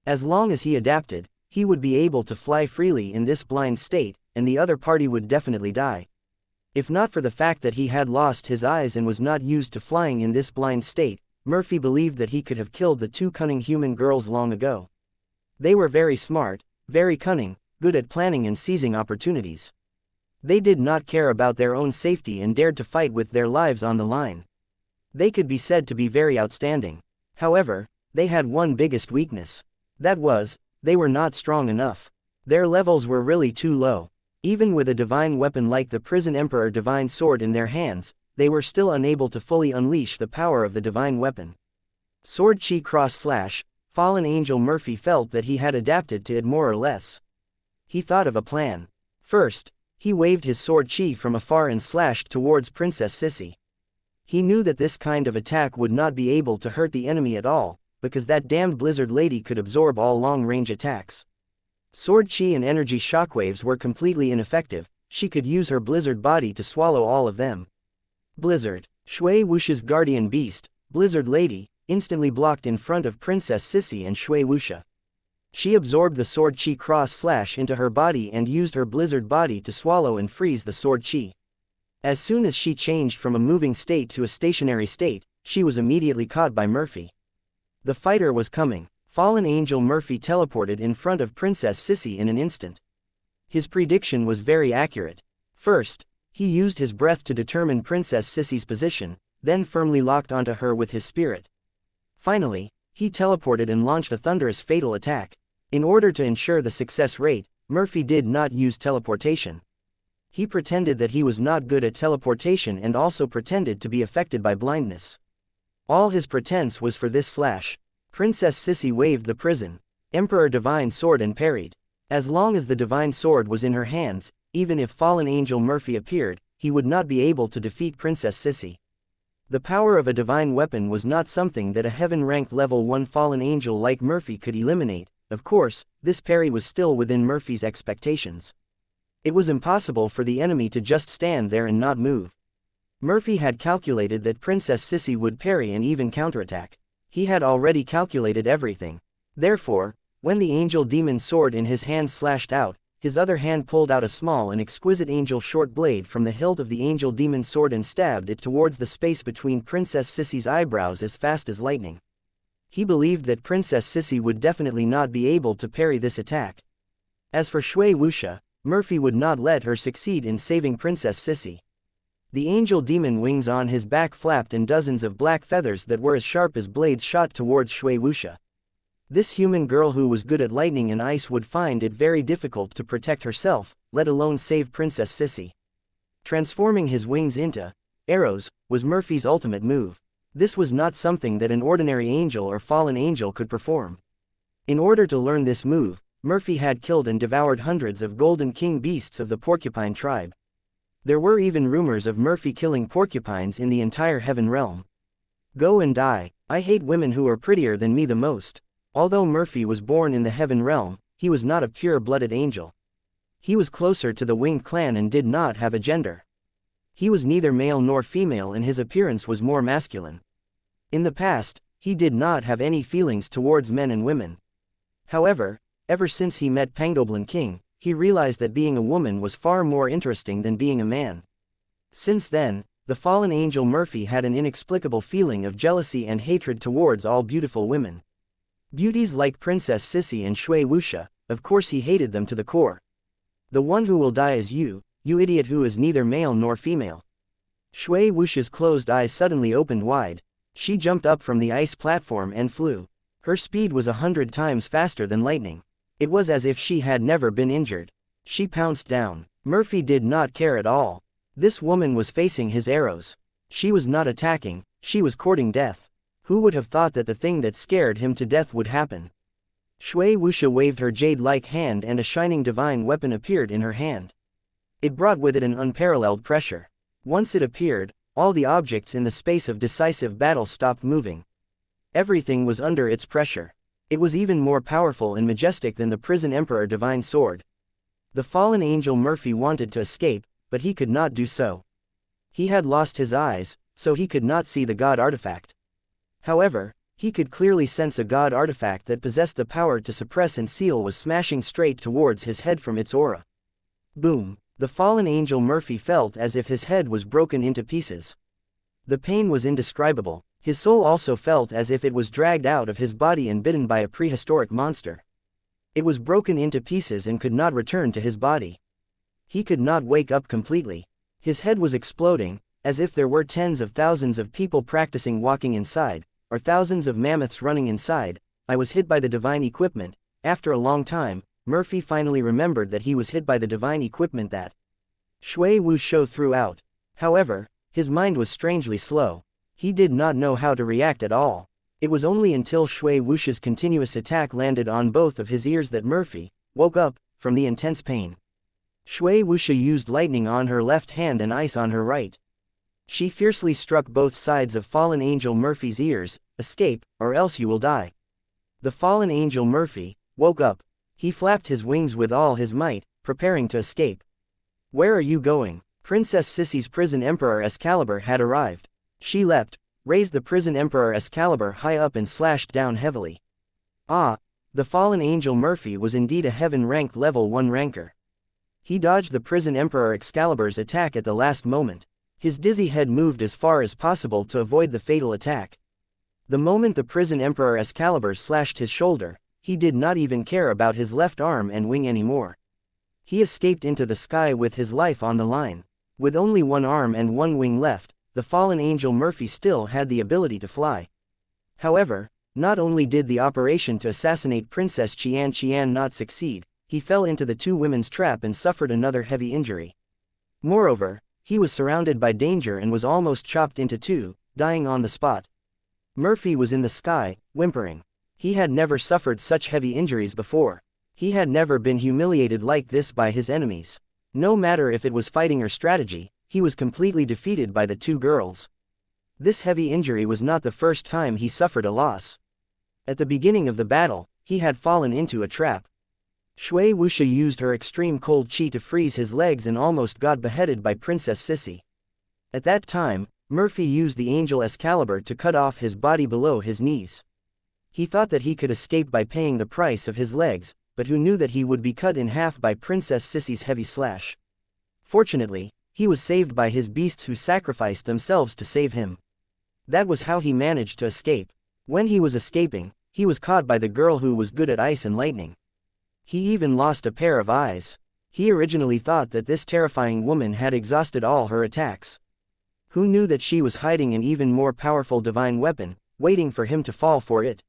As long as he adapted, he would be able to fly freely in this blind state, and the other party would definitely die. If not for the fact that he had lost his eyes and was not used to flying in this blind state, Murphy believed that he could have killed the two cunning human girls long ago. They were very smart, very cunning, good at planning and seizing opportunities. They did not care about their own safety and dared to fight with their lives on the line. They could be said to be very outstanding. However, they had one biggest weakness. That was, they were not strong enough. Their levels were really too low. Even with a divine weapon like the Prison Emperor divine sword in their hands, they were still unable to fully unleash the power of the divine weapon. Sword chi cross slash, fallen angel Murphy felt that he had adapted to it more or less. He thought of a plan. First, he waved his sword chi from afar and slashed towards Princess Sissy. He knew that this kind of attack would not be able to hurt the enemy at all, because that damned blizzard lady could absorb all long-range attacks. Sword chi and energy shockwaves were completely ineffective. She could use her blizzard body to swallow all of them. Blizzard. Shui Wuxia's guardian beast, Blizzard Lady, instantly blocked in front of Princess Sissy and Shui Wuxia. She absorbed the sword chi cross-slash into her body and used her blizzard body to swallow and freeze the sword chi. As soon as she changed from a moving state to a stationary state, she was immediately caught by Murphy. The fighter was coming. Fallen Angel Murphy teleported in front of Princess Sissy in an instant. His prediction was very accurate. First, he used his breath to determine Princess Sissy's position, then firmly locked onto her with his spirit. Finally, he teleported and launched a thunderous fatal attack. In order to ensure the success rate, Murphy did not use teleportation. He pretended that he was not good at teleportation and also pretended to be affected by blindness. All his pretense was for this slash. Princess Sissy waved the prison Emperor Divine Sword and parried. As long as the Divine Sword was in her hands, even if Fallen Angel Murphy appeared, he would not be able to defeat Princess Sissy. The power of a divine weapon was not something that a heaven-ranked level 1 fallen angel like Murphy could eliminate. Of course, this parry was still within Murphy's expectations. It was impossible for the enemy to just stand there and not move. Murphy had calculated that Princess Sissy would parry and even counterattack. He had already calculated everything. Therefore, when the angel demon sword in his hand slashed out, his other hand pulled out a small and exquisite angel short blade from the hilt of the angel demon sword and stabbed it towards the space between Princess Sissy's eyebrows as fast as lightning. He believed that Princess Sissy would definitely not be able to parry this attack. As for Shui Wuxia, Murphy would not let her succeed in saving Princess Sissy. The angel demon wings on his back flapped and dozens of black feathers that were as sharp as blades shot towards Shui Wuxia. This human girl who was good at lightning and ice would find it very difficult to protect herself, let alone save Princess Sissy. Transforming his wings into arrows was Murphy's ultimate move. This was not something that an ordinary angel or fallen angel could perform. In order to learn this move, Murphy had killed and devoured hundreds of golden king beasts of the porcupine tribe. There were even rumors of Murphy killing porcupines in the entire heaven realm. Go and die. I hate women who are prettier than me the most. Although Murphy was born in the heaven realm, he was not a pure-blooded angel. He was closer to the winged clan and did not have a gender. He was neither male nor female and his appearance was more masculine. In the past, he did not have any feelings towards men and women. However, ever since he met Pangolin King, he realized that being a woman was far more interesting than being a man. Since then, the fallen angel Murphy had an inexplicable feeling of jealousy and hatred towards all beautiful women. Beauties like Princess Sissy and Shui Wuxia, of course he hated them to the core. The one who will die is you idiot who is neither male nor female. Shui Wuxia's closed eyes suddenly opened wide. She jumped up from the ice platform and flew. Her speed was 100 times faster than lightning. It was as if she had never been injured. She pounced down. Murphy did not care at all. This woman was facing his arrows. She was not attacking, she was courting death. Who would have thought that the thing that scared him to death would happen? Shui Wuxia waved her jade-like hand and a shining divine weapon appeared in her hand. It brought with it an unparalleled pressure. Once it appeared, all the objects in the space of decisive battle stopped moving. Everything was under its pressure. It was even more powerful and majestic than the prison emperor divine sword. The fallen angel Murphy wanted to escape, but he could not do so. He had lost his eyes, so he could not see the god artifact. However, he could clearly sense a god artifact that possessed the power to suppress and seal was smashing straight towards his head from its aura. Boom! The fallen angel Murphy felt as if his head was broken into pieces. The pain was indescribable. His soul also felt as if it was dragged out of his body and bitten by a prehistoric monster. It was broken into pieces and could not return to his body. He could not wake up completely. His head was exploding, as if there were tens of thousands of people practicing walking inside, or thousands of mammoths running inside. I was hit by the divine equipment. After a long time, Murphy finally remembered that he was hit by the divine equipment that Shui Wuxia threw out. However, his mind was strangely slow. He did not know how to react at all. It was only until Shui Wuxia's continuous attack landed on both of his ears that Murphy woke up from the intense pain. Shui Wuxia used lightning on her left hand and ice on her right. She fiercely struck both sides of fallen angel Murphy's ears, escape, or else you will die. The fallen angel Murphy woke up. He flapped his wings with all his might, preparing to escape. Where are you going? Princess Sissy's prison Emperor Excalibur had arrived. She leapt, raised the prison Emperor Excalibur high up and slashed down heavily. Ah! The fallen angel Murphy was indeed a heaven-ranked level 1 ranker. He dodged the prison Emperor Excalibur's attack at the last moment. His dizzy head moved as far as possible to avoid the fatal attack. The moment the prison Emperor Excalibur slashed his shoulder, he did not even care about his left arm and wing anymore. He escaped into the sky with his life on the line. With only one arm and one wing left, the fallen angel Murphy still had the ability to fly. However, not only did the operation to assassinate Princess Xianxia not succeed, he fell into the two women's trap and suffered another heavy injury. Moreover, he was surrounded by danger and was almost chopped into two, dying on the spot. Murphy was in the sky, whimpering. He had never suffered such heavy injuries before. He had never been humiliated like this by his enemies. No matter if it was fighting or strategy, he was completely defeated by the two girls. This heavy injury was not the first time he suffered a loss. At the beginning of the battle, he had fallen into a trap. Shui Wuxia used her extreme cold chi to freeze his legs and almost got beheaded by Princess Sissy. At that time, Murphy used the angel Excalibur to cut off his body below his knees. He thought that he could escape by paying the price of his legs, but who knew that he would be cut in half by Princess Sissy's heavy slash. Fortunately, he was saved by his beasts who sacrificed themselves to save him. That was how he managed to escape. When he was escaping, he was caught by the girl who was good at ice and lightning. He even lost a pair of eyes. He originally thought that this terrifying woman had exhausted all her attacks. Who knew that she was hiding an even more powerful divine weapon, waiting for him to fall for it?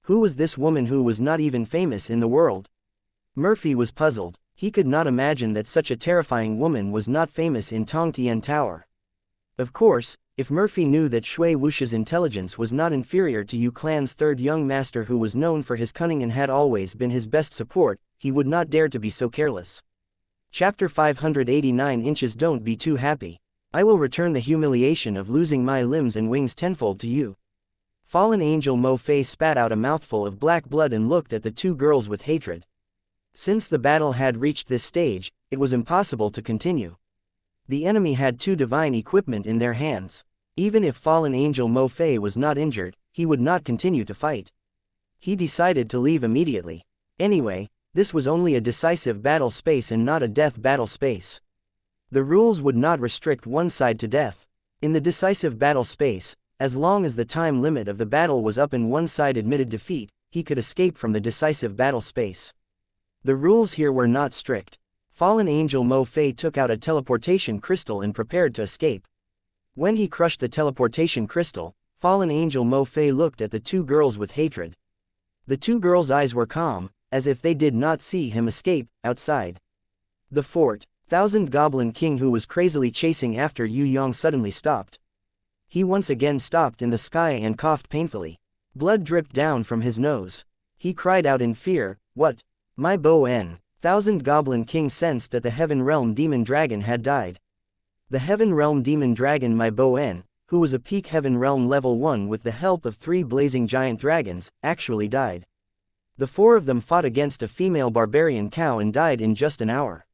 Who was this woman who was not even famous in the world? Murphy was puzzled. He could not imagine that such a terrifying woman was not famous in Tong Tian Tower. Of course, if Murphy knew that Shui Wuxia's intelligence was not inferior to Yu Clan's third young master who was known for his cunning and had always been his best support, he would not dare to be so careless. Chapter 589 Inches Don't be too happy. I will return the humiliation of losing my limbs and wings tenfold to you. Fallen angel Mo Fei spat out a mouthful of black blood and looked at the two girls with hatred. Since the battle had reached this stage, it was impossible to continue. The enemy had two divine equipment in their hands. Even if fallen angel Mo Fei was not injured, he would not continue to fight. He decided to leave immediately. Anyway, this was only a decisive battle space and not a death battle space. The rules would not restrict one side to death. In the decisive battle space, as long as the time limit of the battle was up and one side admitted defeat, he could escape from the decisive battle space. The rules here were not strict. Fallen angel Mo Fei took out a teleportation crystal and prepared to escape. When he crushed the teleportation crystal, fallen angel Mo Fei looked at the two girls with hatred. The two girls' eyes were calm, as if they did not see him escape. Outside the fort, Thousand Goblin King, who was crazily chasing after Yue Yang, suddenly stopped. He once again stopped in the sky and coughed painfully. Blood dripped down from his nose. He cried out in fear, "What? My bow-en!" Thousand Goblin King sensed that the Heaven Realm Demon Dragon had died. The Heaven Realm Demon Dragon My Boen, who was a peak Heaven Realm level 1 with the help of 3 blazing giant dragons, actually died. The 4 of them fought against a female barbarian cow and died in just an hour.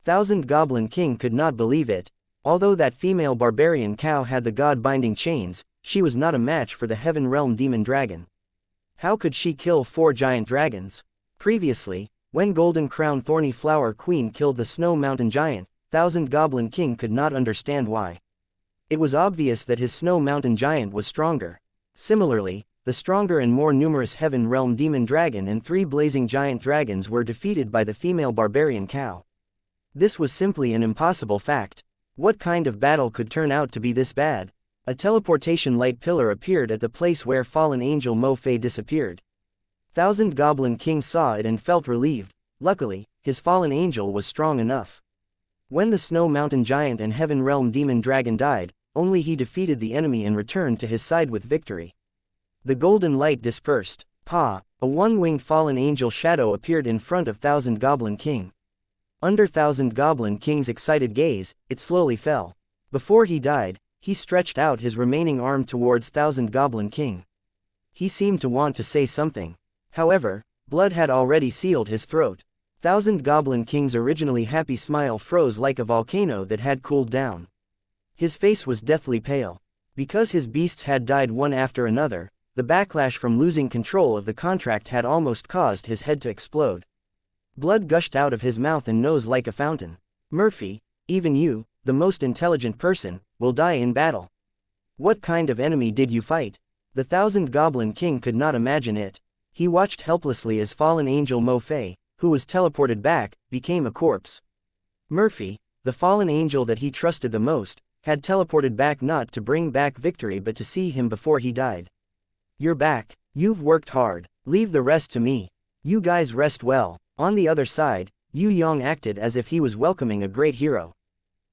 Thousand Goblin King could not believe it. Although that female barbarian cow had the god-binding chains, she was not a match for the Heaven Realm Demon Dragon. How could she kill 4 giant dragons? Previously, when Golden Crown Thorny Flower Queen killed the Snow Mountain Giant, Thousand Goblin King could not understand why. It was obvious that his Snow Mountain Giant was stronger. Similarly, the stronger and more numerous Heaven Realm Demon Dragon and 3 blazing giant dragons were defeated by the female barbarian cow. This was simply an impossible fact. What kind of battle could turn out to be this bad? A teleportation light pillar appeared at the place where fallen angel Mo Fei disappeared. Thousand Goblin King saw it and felt relieved. Luckily, his fallen angel was strong enough. When the Snow Mountain Giant and Heaven Realm Demon Dragon died, only he defeated the enemy and returned to his side with victory. The golden light dispersed. A one-winged fallen angel shadow appeared in front of Thousand Goblin King. Under Thousand Goblin King's excited gaze, it slowly fell. Before he died, he stretched out his remaining arm towards Thousand Goblin King. He seemed to want to say something. However, blood had already sealed his throat. Thousand Goblin King's originally happy smile froze like a volcano that had cooled down. His face was deathly pale. Because his beasts had died one after another, the backlash from losing control of the contract had almost caused his head to explode. Blood gushed out of his mouth and nose like a fountain. Murphy, even you, the most intelligent person, will die in battle. What kind of enemy did you fight? The Thousand Goblin King could not imagine it. He watched helplessly as fallen angel Mo Fei, who was teleported back, became a corpse. Murphy, the fallen angel that he trusted the most, had teleported back not to bring back victory but to see him before he died. You're back. You've worked hard. Leave the rest to me. You guys rest well. On the other side, Yue Yang acted as if he was welcoming a great hero.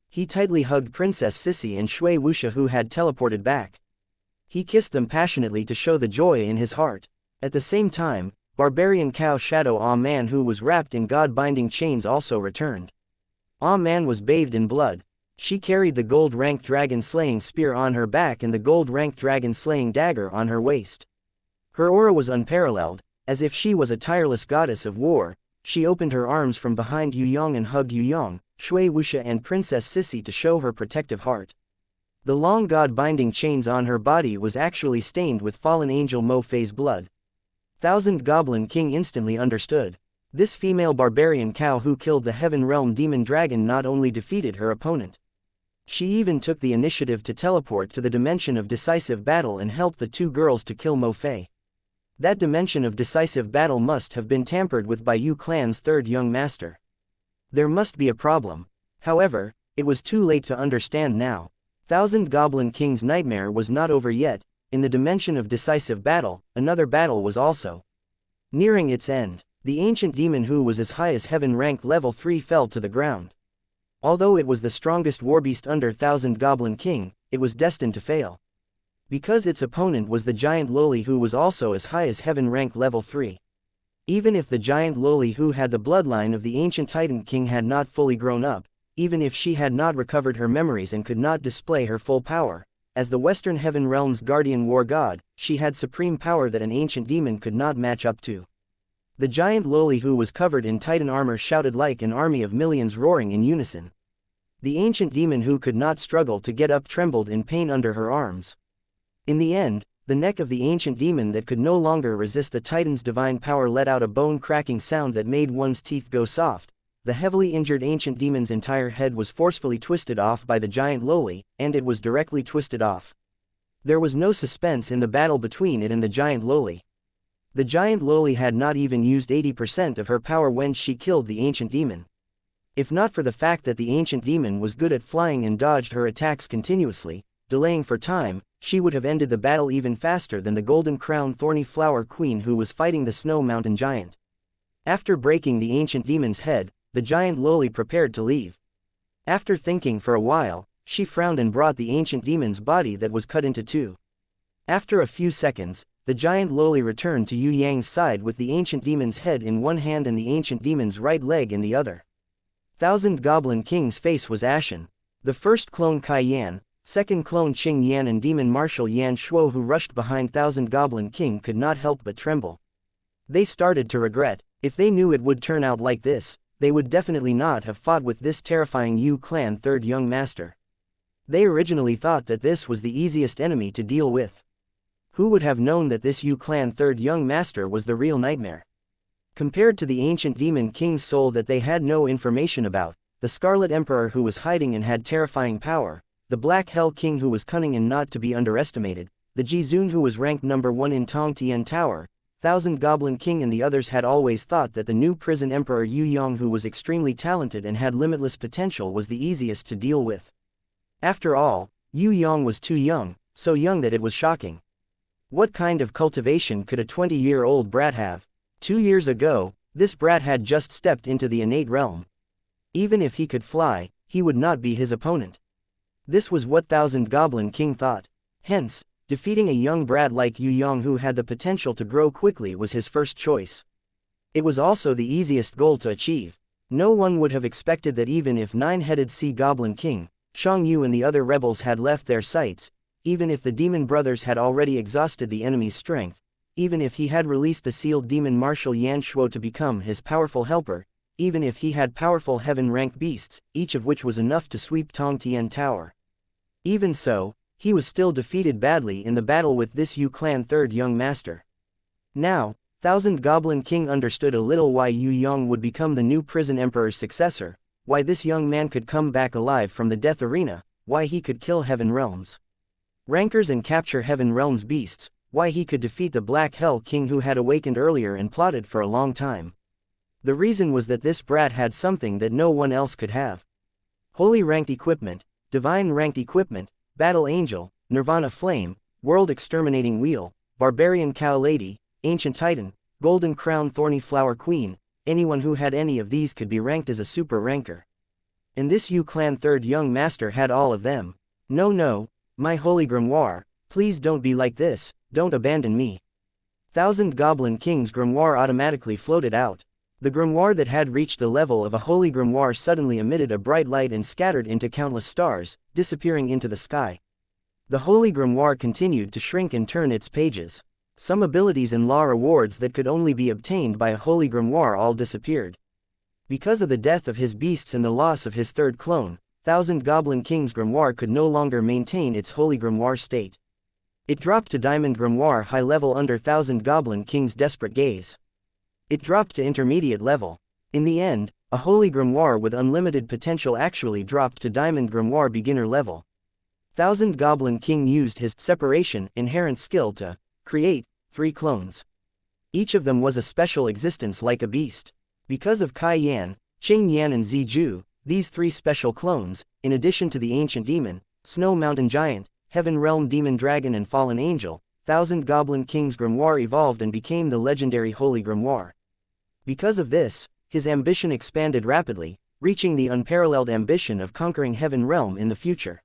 He tightly hugged Princess Sissy and Shui Wuxia who had teleported back. He kissed them passionately to show the joy in his heart. At the same time, Barbarian Cow Shadow Ah Man who was wrapped in god-binding chains also returned. Ah Man was bathed in blood. She carried the gold-ranked dragon-slaying spear on her back and the gold-ranked dragon-slaying dagger on her waist. Her aura was unparalleled, as if she was a tireless goddess of war. She opened her arms from behind Yue Yang and hugged Yue Yang, Shui Wuxia and Princess Sissy to show her protective heart. The long god-binding chains on her body was actually stained with fallen angel Mo Fei's blood. Thousand Goblin King instantly understood. This female barbarian cow who killed the Heaven Realm demon dragon not only defeated her opponent. She even took the initiative to teleport to the dimension of decisive battle and help the two girls to kill Mo Fei. That dimension of decisive battle must have been tampered with by Yu Clan's third young master. There must be a problem. However, it was too late to understand now. Thousand Goblin King's nightmare was not over yet. In the dimension of decisive battle, another battle was also nearing its end. The ancient demon who was as high as heaven rank level 3 fell to the ground. Although it was the strongest warbeast under Thousand Goblin King, it was destined to fail. Because its opponent was the giant loli who was also as high as heaven rank level 3. Even if the giant loli who had the bloodline of the ancient Titan King had not fully grown up, even if she had not recovered her memories and could not display her full power, as the Western Heaven Realm's guardian war god, she had supreme power that an ancient demon could not match up to. The giant loli who was covered in Titan armor shouted like an army of millions roaring in unison. The ancient demon who could not struggle to get up trembled in pain under her arms. In the end, the neck of the ancient demon that could no longer resist the Titan's divine power let out a bone-cracking sound that made one's teeth go soft. The heavily injured ancient demon's entire head was forcefully twisted off by the giant loli, and it was directly twisted off. There was no suspense in the battle between it and the giant loli. The giant loli had not even used 80% of her power when she killed the ancient demon. If not for the fact that the ancient demon was good at flying and dodged her attacks continuously, delaying for time, she would have ended the battle even faster than the Golden Crown Thorny Flower Queen who was fighting the Snow Mountain Giant. After breaking the ancient demon's head, the giant loli prepared to leave. After thinking for a while, she frowned and brought the ancient demon's body that was cut into two. After a few seconds, the giant loli returned to Yue Yang's side with the ancient demon's head in one hand and the ancient demon's right leg in the other. Thousand Goblin King's face was ashen. The first clone Kai Yan, second clone Qing Yan and demon marshal Yan Shuo who rushed behind Thousand Goblin King could not help but tremble. They started to regret. If they knew it would turn out like this, they would definitely not have fought with this terrifying Yu Clan third young master. They originally thought that this was the easiest enemy to deal with. Who would have known that this Yu Clan third young master was the real nightmare? Compared to the ancient demon king's soul that they had no information about, the Scarlet Emperor who was hiding and had terrifying power, the Black Hell King who was cunning and not to be underestimated, the Jizun who was ranked number 1 in Tong Tian Tower, Thousand Goblin King and the others had always thought that the new prison emperor Yue Yang who was extremely talented and had limitless potential was the easiest to deal with. After all, Yue Yang was too young, so young that it was shocking. What kind of cultivation could a 20-year-old brat have? 2 years ago, this brat had just stepped into the innate realm. Even if he could fly, he would not be his opponent. This was what Thousand Goblin King thought. Hence, defeating a young brat like Yue Yang who had the potential to grow quickly was his first choice. It was also the easiest goal to achieve. No one would have expected that even if Nine-Headed Sea Goblin King, Shang Yu and the other rebels had left their sights, even if the demon brothers had already exhausted the enemy's strength, even if he had released the sealed demon marshal Yan Shuo to become his powerful helper, even if he had powerful heaven-ranked beasts, each of which was enough to sweep Tong Tian Tower. Even so, he was still defeated badly in the battle with this Yu clan third young master. Now, Thousand Goblin King understood a little why Yue Yang would become the new prison emperor's successor, why this young man could come back alive from the death arena, why he could kill Heaven Realms rankers and capture Heaven Realms beasts, why he could defeat the Black Hell King who had awakened earlier and plotted for a long time. The reason was that this brat had something that no one else could have. Holy ranked equipment, divine ranked equipment, battle angel, nirvana flame, world exterminating wheel, barbarian cow lady, ancient titan, golden crown thorny flower queen. Anyone who had any of these could be ranked as a super ranker. And this Yu clan third young master had all of them. No, my holy grimoire, please don't be like this, don't abandon me. Thousand Goblin King's grimoire automatically floated out. The grimoire that had reached the level of a holy grimoire suddenly emitted a bright light and scattered into countless stars, disappearing into the sky. The holy grimoire continued to shrink and turn its pages. Some abilities and law rewards that could only be obtained by a holy grimoire all disappeared. Because of the death of his beasts and the loss of his third clone, Thousand Goblin King's grimoire could no longer maintain its holy grimoire state. It dropped to Diamond Grimoire high level under Thousand Goblin King's desperate gaze. It dropped to intermediate level. In the end, a holy grimoire with unlimited potential actually dropped to Diamond Grimoire beginner level. Thousand Goblin King used his separation inherent skill to create 3 clones. Each of them was a special existence like a beast. Because of Kai Yan, Qing Yan and Ziju, these 3 special clones, in addition to the ancient demon, Snow Mountain Giant, Heaven Realm Demon Dragon and Fallen Angel, Thousand Goblin King's grimoire evolved and became the legendary Holy Grimoire. Because of this, his ambition expanded rapidly, reaching the unparalleled ambition of conquering Heaven Realm in the future.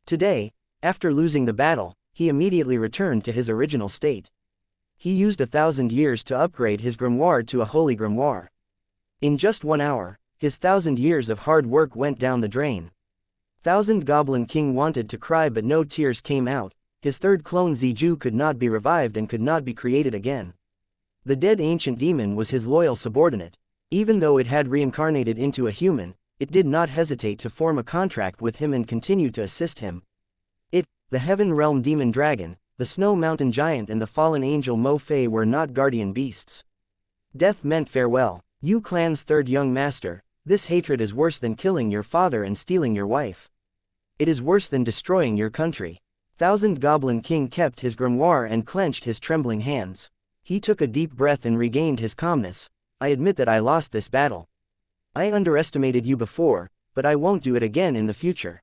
Today, after losing the battle, he immediately returned to his original state. He used 1,000 years to upgrade his grimoire to a holy grimoire. In just 1 hour, his 1,000 years of hard work went down the drain. Thousand Goblin King wanted to cry but no tears came out. His third clone Ziju could not be revived and could not be created again. The dead ancient demon was his loyal subordinate. Even though it had reincarnated into a human, it did not hesitate to form a contract with him and continue to assist him. The Heaven Realm Demon Dragon, the Snow Mountain Giant and the Fallen Angel Mo Fei were not guardian beasts. Death meant farewell. Yu clan's third young master, this hatred is worse than killing your father and stealing your wife. It is worse than destroying your country. Thousand Goblin King kept his grimoire and clenched his trembling hands. He took a deep breath and regained his calmness. I admit that I lost this battle. I underestimated you before, but I won't do it again in the future.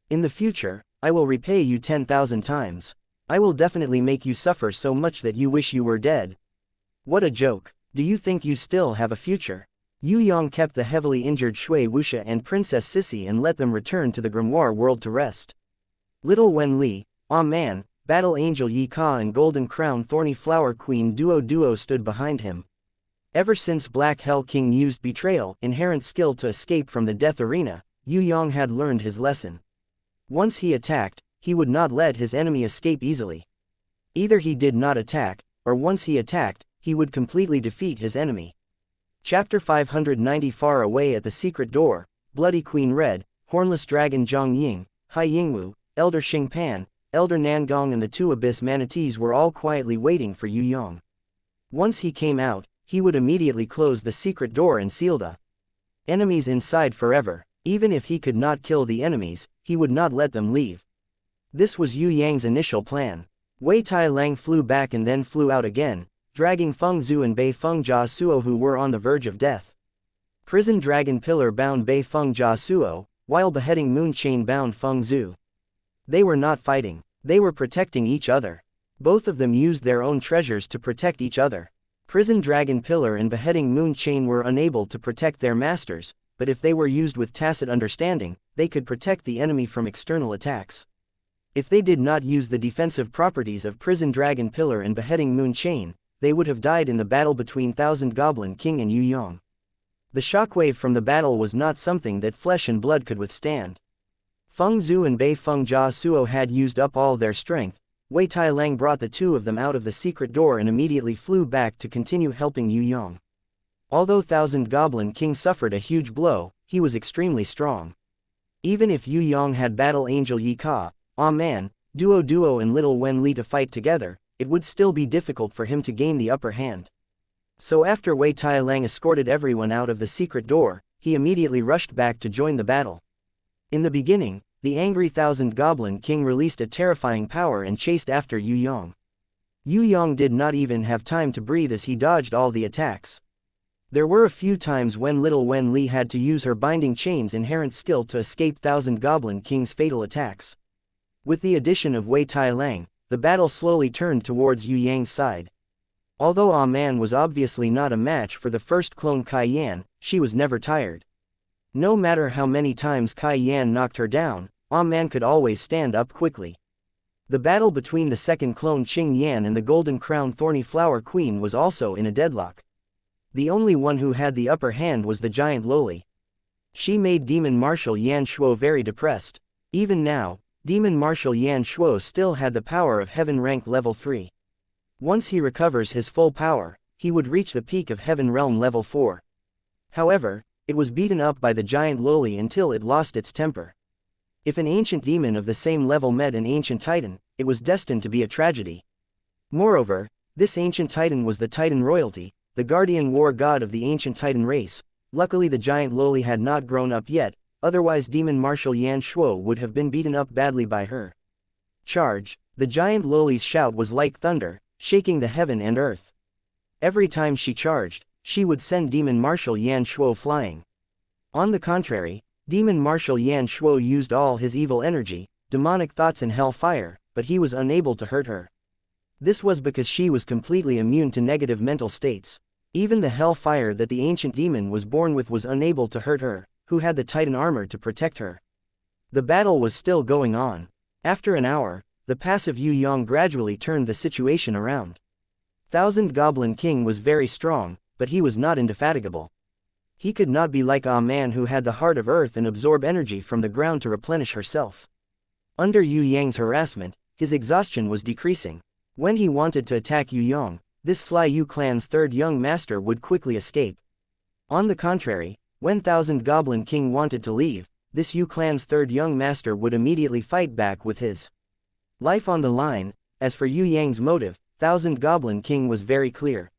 In the future, I will repay you 10,000 times. I will definitely make you suffer so much that you wish you were dead. What a joke. Do you think you still have a future? Yue Yang kept the heavily injured Shui Wuxia and Princess Sissy and let them return to the grimoire world to rest. Little Wen Li, Aw Man, Battle Angel Yi Ka and Golden Crown Thorny Flower Queen Duo stood behind him. Ever since Black Hell King used betrayal, inherent skill to escape from the death arena, Yue Yang had learned his lesson. Once he attacked, he would not let his enemy escape easily. Either he did not attack, or once he attacked, he would completely defeat his enemy. Chapter 590 Far away at the secret door, Bloody Queen Red, Hornless Dragon Zhang Ying, Hai Yingwu, Elder Xing Pan, Elder Nangong and the 2 Abyss Manatees were all quietly waiting for Yue Yang. Once he came out, he would immediately close the secret door and seal the enemies inside forever. Even if he could not kill the enemies, he would not let them leave. This was Yue Yang's initial plan. Wei Tai Lang flew back and then flew out again, dragging Feng Zhu and Bei Feng Jia Suo who were on the verge of death. Prison Dragon Pillar bound Bei Feng Jia Suo, while beheading Moon Chain bound Feng Zhu. They were not fighting, they were protecting each other. Both of them used their own treasures to protect each other. Prison Dragon Pillar and beheading Moon Chain were unable to protect their masters, but if they were used with tacit understanding, they could protect the enemy from external attacks. If they did not use the defensive properties of Prison Dragon Pillar and beheading Moon Chain, they would have died in the battle between Thousand Goblin King and Yue Yang. The shockwave from the battle was not something that flesh and blood could withstand. Feng Zhu and Bei Feng Jia Suo had used up all their strength, Wei Tailang brought the two of them out of the secret door and immediately flew back to continue helping Yue Yang. Although Thousand Goblin King suffered a huge blow, he was extremely strong. Even if Yue Yang had Battle Angel Yi Ka, Man, Duo and Little Wen Li to fight together, it would still be difficult for him to gain the upper hand. So after Wei Tailang escorted everyone out of the secret door, he immediately rushed back to join the battle. In the beginning, the angry Thousand Goblin King released a terrifying power and chased after Yue Yang. Yue Yang did not even have time to breathe as he dodged all the attacks. There were a few times when Little Wen Li had to use her binding chain's inherent skill to escape Thousand Goblin King's fatal attacks. With the addition of Wei Tailang, the battle slowly turned towards Yue Yang's side. Although Man was obviously not a match for the first clone Kai Yan, she was never tired. No matter how many times Kai Yan knocked her down, Man could always stand up quickly. The battle between the second clone Qing Yan and the Golden Crown Thorny Flower Queen was also in a deadlock. The only one who had the upper hand was the giant Loli. She made Demon Marshal Yan Shuo very depressed. Even now, Demon Marshal Yan Shuo still had the power of Heaven rank level 3. Once he recovers his full power, he would reach the peak of Heaven realm level 4. However, it was beaten up by the giant Loli until it lost its temper. If an ancient demon of the same level met an ancient titan, it was destined to be a tragedy. Moreover, this ancient titan was the Titan royalty, the guardian war god of the ancient titan race. Luckily the giant Loli had not grown up yet, otherwise Demon Marshal Yan Shuo would have been beaten up badly by her. Charge! The giant Loli's shout was like thunder, shaking the heaven and earth. Every time she charged, she would send Demon Marshal Yan Shuo flying. On the contrary, Demon Marshal Yan Shuo used all his evil energy, demonic thoughts and hellfire, but he was unable to hurt her. This was because she was completely immune to negative mental states. Even the hellfire that the ancient demon was born with was unable to hurt her, who had the Titan armor to protect her. The battle was still going on. After an hour, the passive Yue Yang gradually turned the situation around. Thousand Goblin King was very strong, but he was not indefatigable. He could not be like Man who had the heart of earth and absorb energy from the ground to replenish herself. Under Yue Yang's harassment, his exhaustion was decreasing. When he wanted to attack Yue Yang, this Sly Yu clan's third young master would quickly escape. On the contrary, when Thousand Goblin King wanted to leave, this Yu clan's third young master would immediately fight back with his life on the line. As for Yue Yang's motive, Thousand Goblin King was very clear.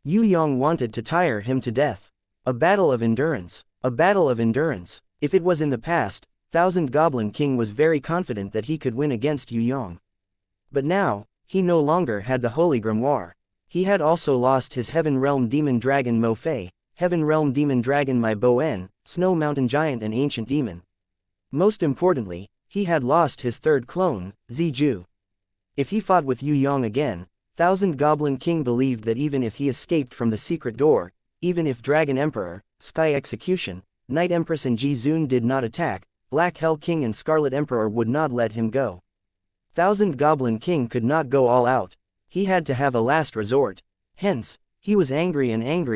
Yue Yang wanted to tire him to death. A battle of endurance. A battle of endurance. If it was in the past, Thousand Goblin King was very confident that he could win against Yue Yang. But now, he no longer had the Holy Grimoire. He had also lost his Heaven Realm Demon Dragon Mo Fei, Heaven Realm Demon Dragon Mai Bo En, Snow Mountain Giant and Ancient Demon. Most importantly, he had lost his third clone, Ziju. If he fought with Yue Yang again, Thousand Goblin King believed that even if he escaped from the secret door, even if Dragon Emperor, Sky Execution, Night Empress and Ji Zun did not attack, Black Hell King and Scarlet Emperor would not let him go. Thousand Goblin King could not go all out. He had to have a last resort. Hence, he was angry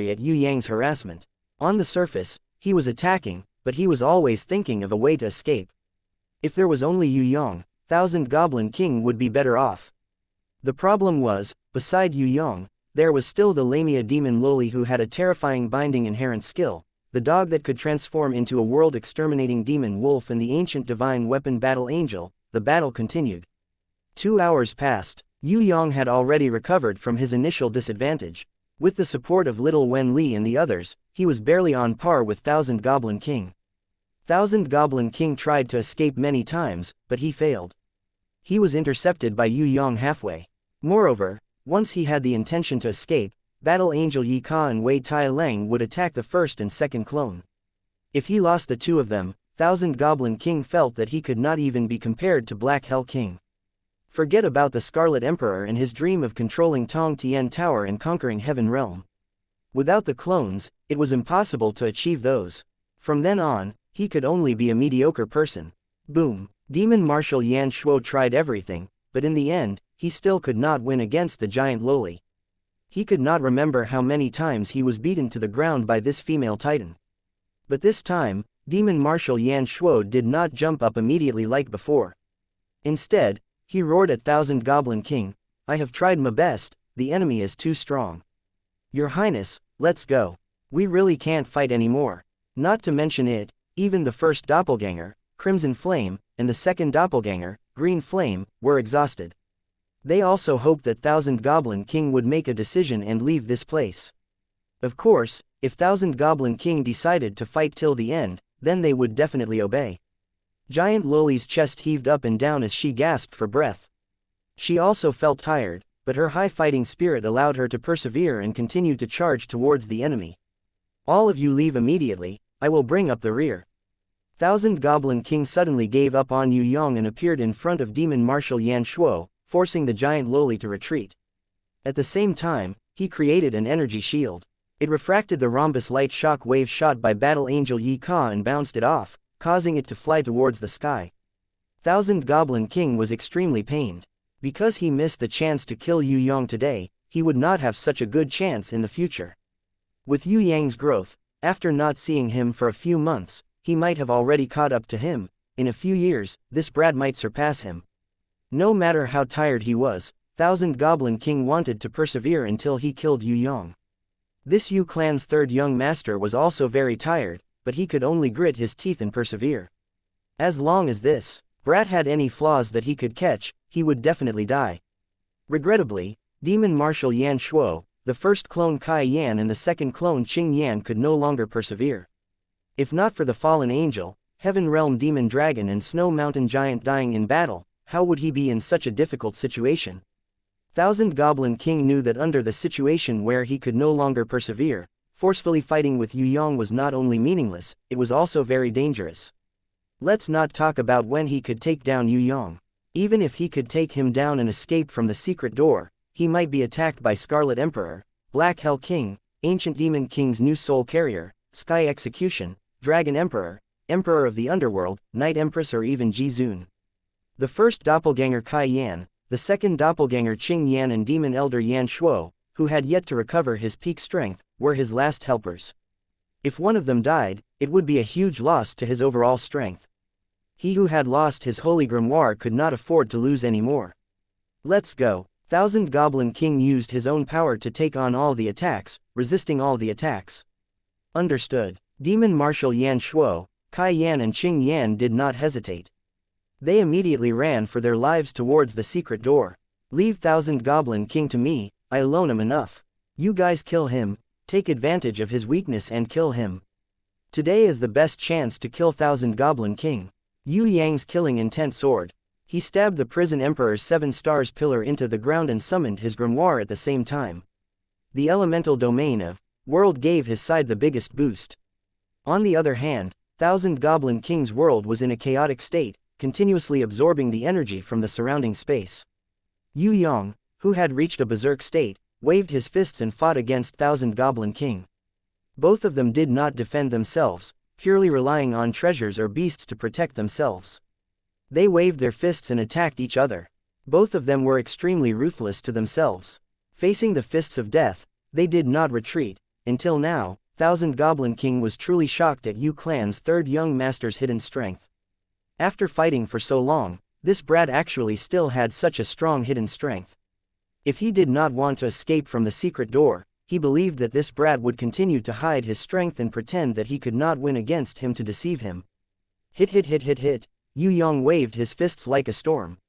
at Yue Yang's harassment. On the surface, he was attacking, but he was always thinking of a way to escape. If there was only Yue Yang, Thousand Goblin King would be better off. The problem was, beside Yue Yang, there was still the Lamia demon Loli who had a terrifying binding inherent skill, the dog that could transform into a world-exterminating demon wolf and the ancient divine weapon Battle Angel. The battle continued. 2 hours passed. Yue Yang had already recovered from his initial disadvantage. With the support of Little Wen Li and the others, he was barely on par with Thousand Goblin King. Thousand Goblin King tried to escape many times, but he failed. He was intercepted by Yue Yang halfway. Moreover, once he had the intention to escape, Battle Angel Yi Ka and Wei Tailang would attack the first and second clone. If he lost the two of them, Thousand Goblin King felt that he could not even be compared to Black Hell King. Forget about the Scarlet Emperor and his dream of controlling Tong Tian Tower and conquering Heaven Realm. Without the clones, it was impossible to achieve those. From then on, he could only be a mediocre person. Boom. Demon Marshal Yan Shuo tried everything, but in the end, he still could not win against the giant Loli. He could not remember how many times he was beaten to the ground by this female titan. But this time, Demon Marshal Yan Shuo did not jump up immediately like before. Instead, He roared at Thousand Goblin King, "I have tried my best, the enemy is too strong. Your Highness, let's go. We really can't fight anymore. Not to mention it, even the first doppelganger, Crimson Flame, and the second doppelganger, Green Flame, were exhausted. They also hoped that Thousand Goblin King would make a decision and leave this place. Of course, if Thousand Goblin King decided to fight till the end, then they would definitely obey." Giant Loli's chest heaved up and down as she gasped for breath. She also felt tired, but her high fighting spirit allowed her to persevere and continue to charge towards the enemy. "All of you leave immediately, I will bring up the rear." Thousand Goblin King suddenly gave up on Yue Yang and appeared in front of Demon Marshal Yan Shuo, forcing the giant Loli to retreat. At the same time, he created an energy shield. It refracted the rhombus light shock wave shot by Battle Angel Yi Ka and bounced it off, causing it to fly towards the sky. Thousand Goblin King was extremely pained. Because he missed the chance to kill Yue Yang today, he would not have such a good chance in the future. With Yue Yang's growth, after not seeing him for a few months, he might have already caught up to him. In a few years, this brat might surpass him. No matter how tired he was, Thousand Goblin King wanted to persevere until he killed Yue Yang. This Yu clan's third young master was also very tired, but he could only grit his teeth and persevere. As long as this brat had any flaws that he could catch, he would definitely die. Regrettably, Demon Marshal Yan Shuo, the first clone Kai Yan and the second clone Qing Yan could no longer persevere. If not for the fallen angel, Heaven Realm Demon Dragon and Snow Mountain Giant dying in battle, how would he be in such a difficult situation? Thousand Goblin King knew that under the situation where he could no longer persevere, forcefully fighting with Yue Yang was not only meaningless, it was also very dangerous. Let's not talk about when he could take down Yue Yang. Even if he could take him down and escape from the secret door, he might be attacked by Scarlet Emperor, Black Hell King, Ancient Demon King's new soul carrier, Sky Execution, Dragon Emperor, Emperor of the Underworld, Night Empress or even Ji-Zun. The first doppelganger Kai Yan, the second doppelganger Qing Yan and Demon Elder Yan Shuo, who had yet to recover his peak strength, were his last helpers. If one of them died, it would be a huge loss to his overall strength. He who had lost his holy grimoire could not afford to lose any more. Let's go. Thousand Goblin King used his own power to take on all the attacks, resisting all the attacks. Understood. Demon Marshal Yan Shuo, Kai Yan and Qing Yan did not hesitate. They immediately ran for their lives towards the secret door. "Leave Thousand Goblin King to me, I alone am enough. You guys kill him, take advantage of his weakness and kill him. Today is the best chance to kill Thousand Goblin King." Yue Yang's killing intent soared. He stabbed the prison emperor's 7 stars pillar into the ground and summoned his grimoire at the same time. The elemental domain of world gave his side the biggest boost. On the other hand, Thousand Goblin King's world was in a chaotic state, continuously absorbing the energy from the surrounding space. Yue Yang, who had reached a berserk state, waved his fists and fought against Thousand Goblin King. Both of them did not defend themselves, purely relying on treasures or beasts to protect themselves. They waved their fists and attacked each other. Both of them were extremely ruthless to themselves. Facing the fists of death, they did not retreat. Until now, Thousand Goblin King was truly shocked at Yu clan's third young master's hidden strength. After fighting for so long, this brat actually still had such a strong hidden strength. If he did not want to escape from the secret door, he believed that this brat would continue to hide his strength and pretend that he could not win against him to deceive him. Hit hit hit hit hit, Yue Yang waved his fists like a storm.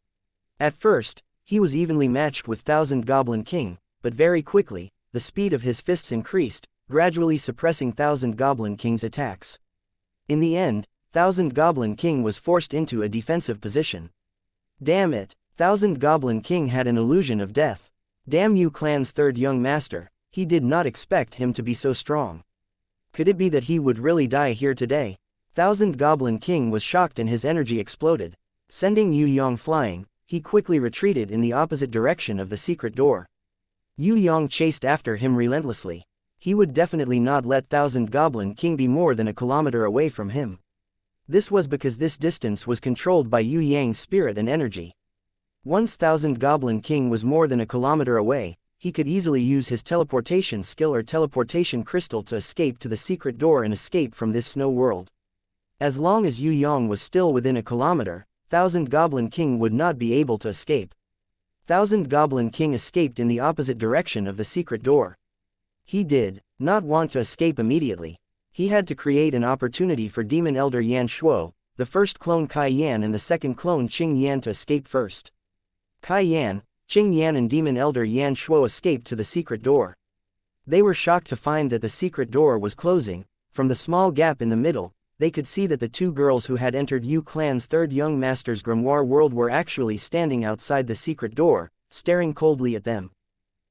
At first, he was evenly matched with Thousand Goblin King, but very quickly, the speed of his fists increased, gradually suppressing Thousand Goblin King's attacks. In the end, Thousand Goblin King was forced into a defensive position. Damn it, Thousand Goblin King had an illusion of death. Damn Yu clan's third young master, he did not expect him to be so strong. Could it be that he would really die here today? Thousand Goblin King was shocked and his energy exploded. Sending Yue Yang flying, he quickly retreated in the opposite direction of the secret door. Yue Yang chased after him relentlessly. He would definitely not let Thousand Goblin King be more than a kilometer away from him. This was because this distance was controlled by Yue Yang's spirit and energy. Once Thousand Goblin King was more than a kilometer away, he could easily use his teleportation skill or teleportation crystal to escape to the secret door and escape from this snow world. As long as Yue Yang was still within a kilometer, Thousand Goblin King would not be able to escape. Thousand Goblin King escaped in the opposite direction of the secret door. He did not want to escape immediately. He had to create an opportunity for Demon Elder Yan Shuo, the first clone Kai Yan and the second clone Qing Yan to escape first. Kai Yan, Qing Yan and Demon Elder Yan Shuo escaped to the secret door. They were shocked to find that the secret door was closing. From the small gap in the middle, they could see that the two girls who had entered Yu Clan's third young master's grimoire world were actually standing outside the secret door, staring coldly at them.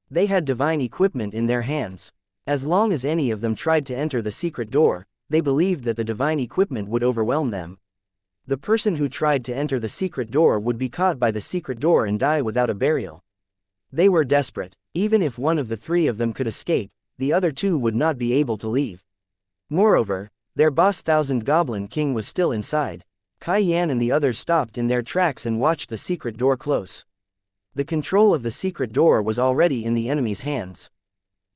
They had divine equipment in their hands. As long as any of them tried to enter the secret door, they believed that the divine equipment would overwhelm them. The person who tried to enter the secret door would be caught by the secret door and die without a burial. They were desperate. Even if one of the three of them could escape, the other two would not be able to leave. Moreover, their boss Thousand Goblin King was still inside. Kai Yan and the others stopped in their tracks and watched the secret door close. The control of the secret door was already in the enemy's hands.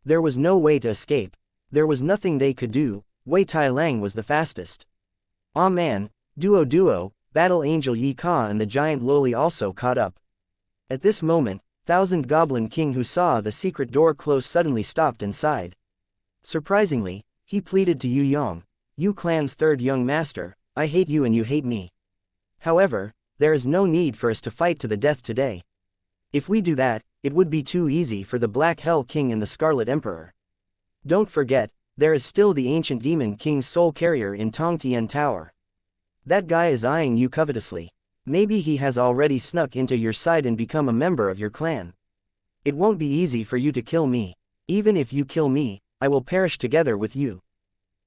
There was no way to escape. There was nothing they could do. Wei Tai Lang was the fastest. Ah man, Duo, Battle Angel Yi Ka and the giant Loli also caught up. At this moment, Thousand Goblin King, who saw the secret door close, suddenly stopped and sighed. Surprisingly, he pleaded to Yu Yang, Yu Clan's third young master, I hate you and you hate me. However, there is no need for us to fight to the death today. If we do that, it would be too easy for the Black Hell King and the Scarlet Emperor. Don't forget, there is still the ancient demon King's soul carrier in Tong Tian Tower. That guy is eyeing you covetously. Maybe he has already snuck into your side and become a member of your clan. It won't be easy for you to kill me. Even if you kill me, I will perish together with you.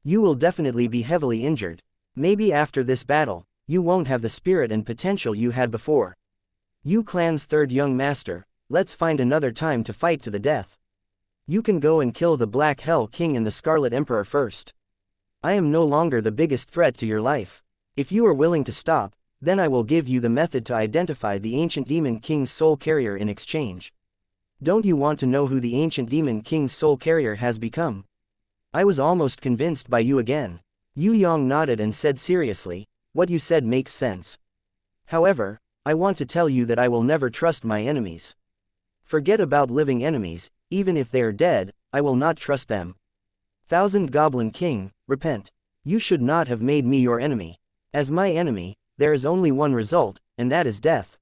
You will definitely be heavily injured. Maybe after this battle, you won't have the spirit and potential you had before. Yu Clan's third young master, let's find another time to fight to the death. You can go and kill the Black Hell King and the Scarlet Emperor first. I am no longer the biggest threat to your life. If you are willing to stop, then I will give you the method to identify the ancient demon King's soul carrier in exchange. Don't you want to know who the ancient demon King's soul carrier has become? I was almost convinced by you again. Yu Yang nodded and said seriously, what you said makes sense. However, I want to tell you that I will never trust my enemies. Forget about living enemies, even if they are dead, I will not trust them. Thousand Goblin King, repent. You should not have made me your enemy. As my enemy, there is only one result, and that is death.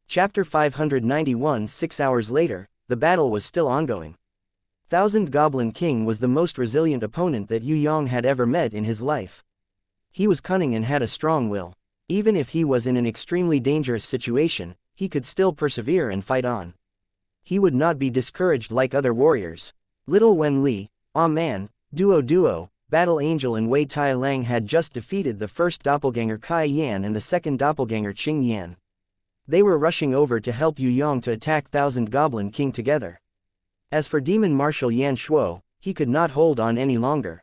Chapter 591. 6 hours later, the battle was still ongoing. Thousand Goblin King was the most resilient opponent that Yu Yang had ever met in his life. He was cunning and had a strong will. Even if he was in an extremely dangerous situation, he could still persevere and fight on. He would not be discouraged like other warriors. Little Wen Li, Ah Man, Duo, Battle Angel and Wei Tai Lang had just defeated the first doppelganger Kai Yan and the second doppelganger Qing Yan. They were rushing over to help Yu Yang to attack Thousand Goblin King together. As for Demon Marshal Yan Shuo, he could not hold on any longer.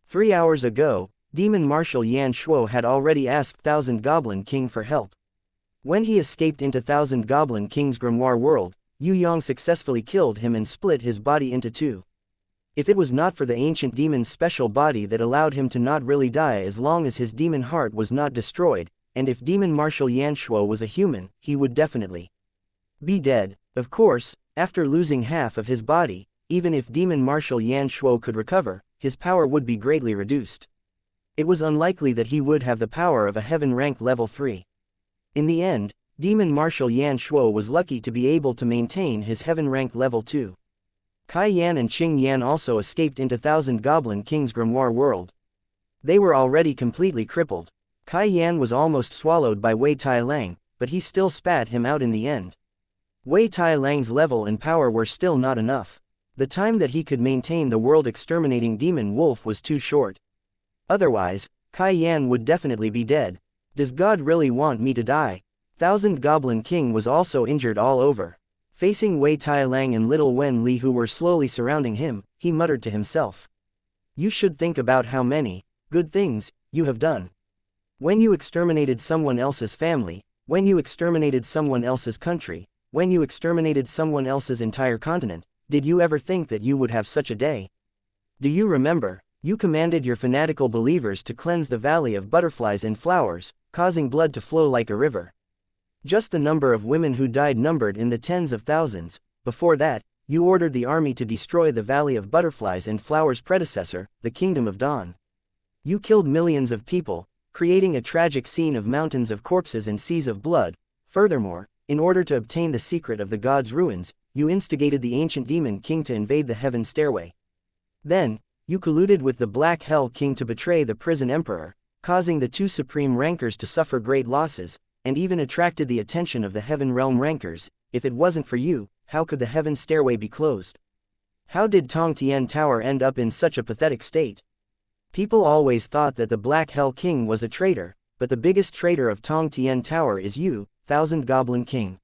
3 hours ago, Demon Marshal Yan Shuo had already asked Thousand Goblin King for help. When he escaped into Thousand Goblin King's grimoire world, Yu Yang successfully killed him and split his body into two. If it was not for the ancient demon's special body that allowed him to not really die as long as his demon heart was not destroyed, and if Demon Marshal Yan Shuo was a human, he would definitely be dead. Of course, after losing half of his body, even if Demon Marshal Yan Shuo could recover, his power would be greatly reduced. It was unlikely that he would have the power of a heaven rank level 3. In the end, Demon Marshal Yan Shuo was lucky to be able to maintain his heaven rank level 2. Kai Yan and Qing Yan also escaped into Thousand Goblin King's grimoire world. They were already completely crippled. Kai Yan was almost swallowed by Wei Tai Lang, but he still spat him out in the end. Wei Tai Lang's level and power were still not enough. The time that he could maintain the world-exterminating demon wolf was too short. Otherwise, Kai Yan would definitely be dead. Does God really want me to die? Thousand Goblin King was also injured all over. Facing Wei Tai Lang and Little Wen Li who were slowly surrounding him, he muttered to himself. You should think about how many good things you have done. When you exterminated someone else's family, when you exterminated someone else's country, when you exterminated someone else's entire continent, did you ever think that you would have such a day? Do you remember, you commanded your fanatical believers to cleanse the valley of butterflies and flowers, causing blood to flow like a river. Just the number of women who died numbered in the tens of thousands. Before that, you ordered the army to destroy the Valley of Butterflies and Flowers' predecessor, the Kingdom of Dawn. You killed millions of people, creating a tragic scene of mountains of corpses and seas of blood. Furthermore, in order to obtain the secret of the gods' ruins, you instigated the ancient demon king to invade the heaven stairway. Then, you colluded with the Black Hell King to betray the prison emperor, causing the two supreme rankers to suffer great losses, and even attracted the attention of the heaven realm rankers. If it wasn't for you, how could the heaven stairway be closed? How did Tong Tian Tower end up in such a pathetic state? People always thought that the Black Hell King was a traitor, but the biggest traitor of Tong Tian Tower is you, Thousand Goblin King.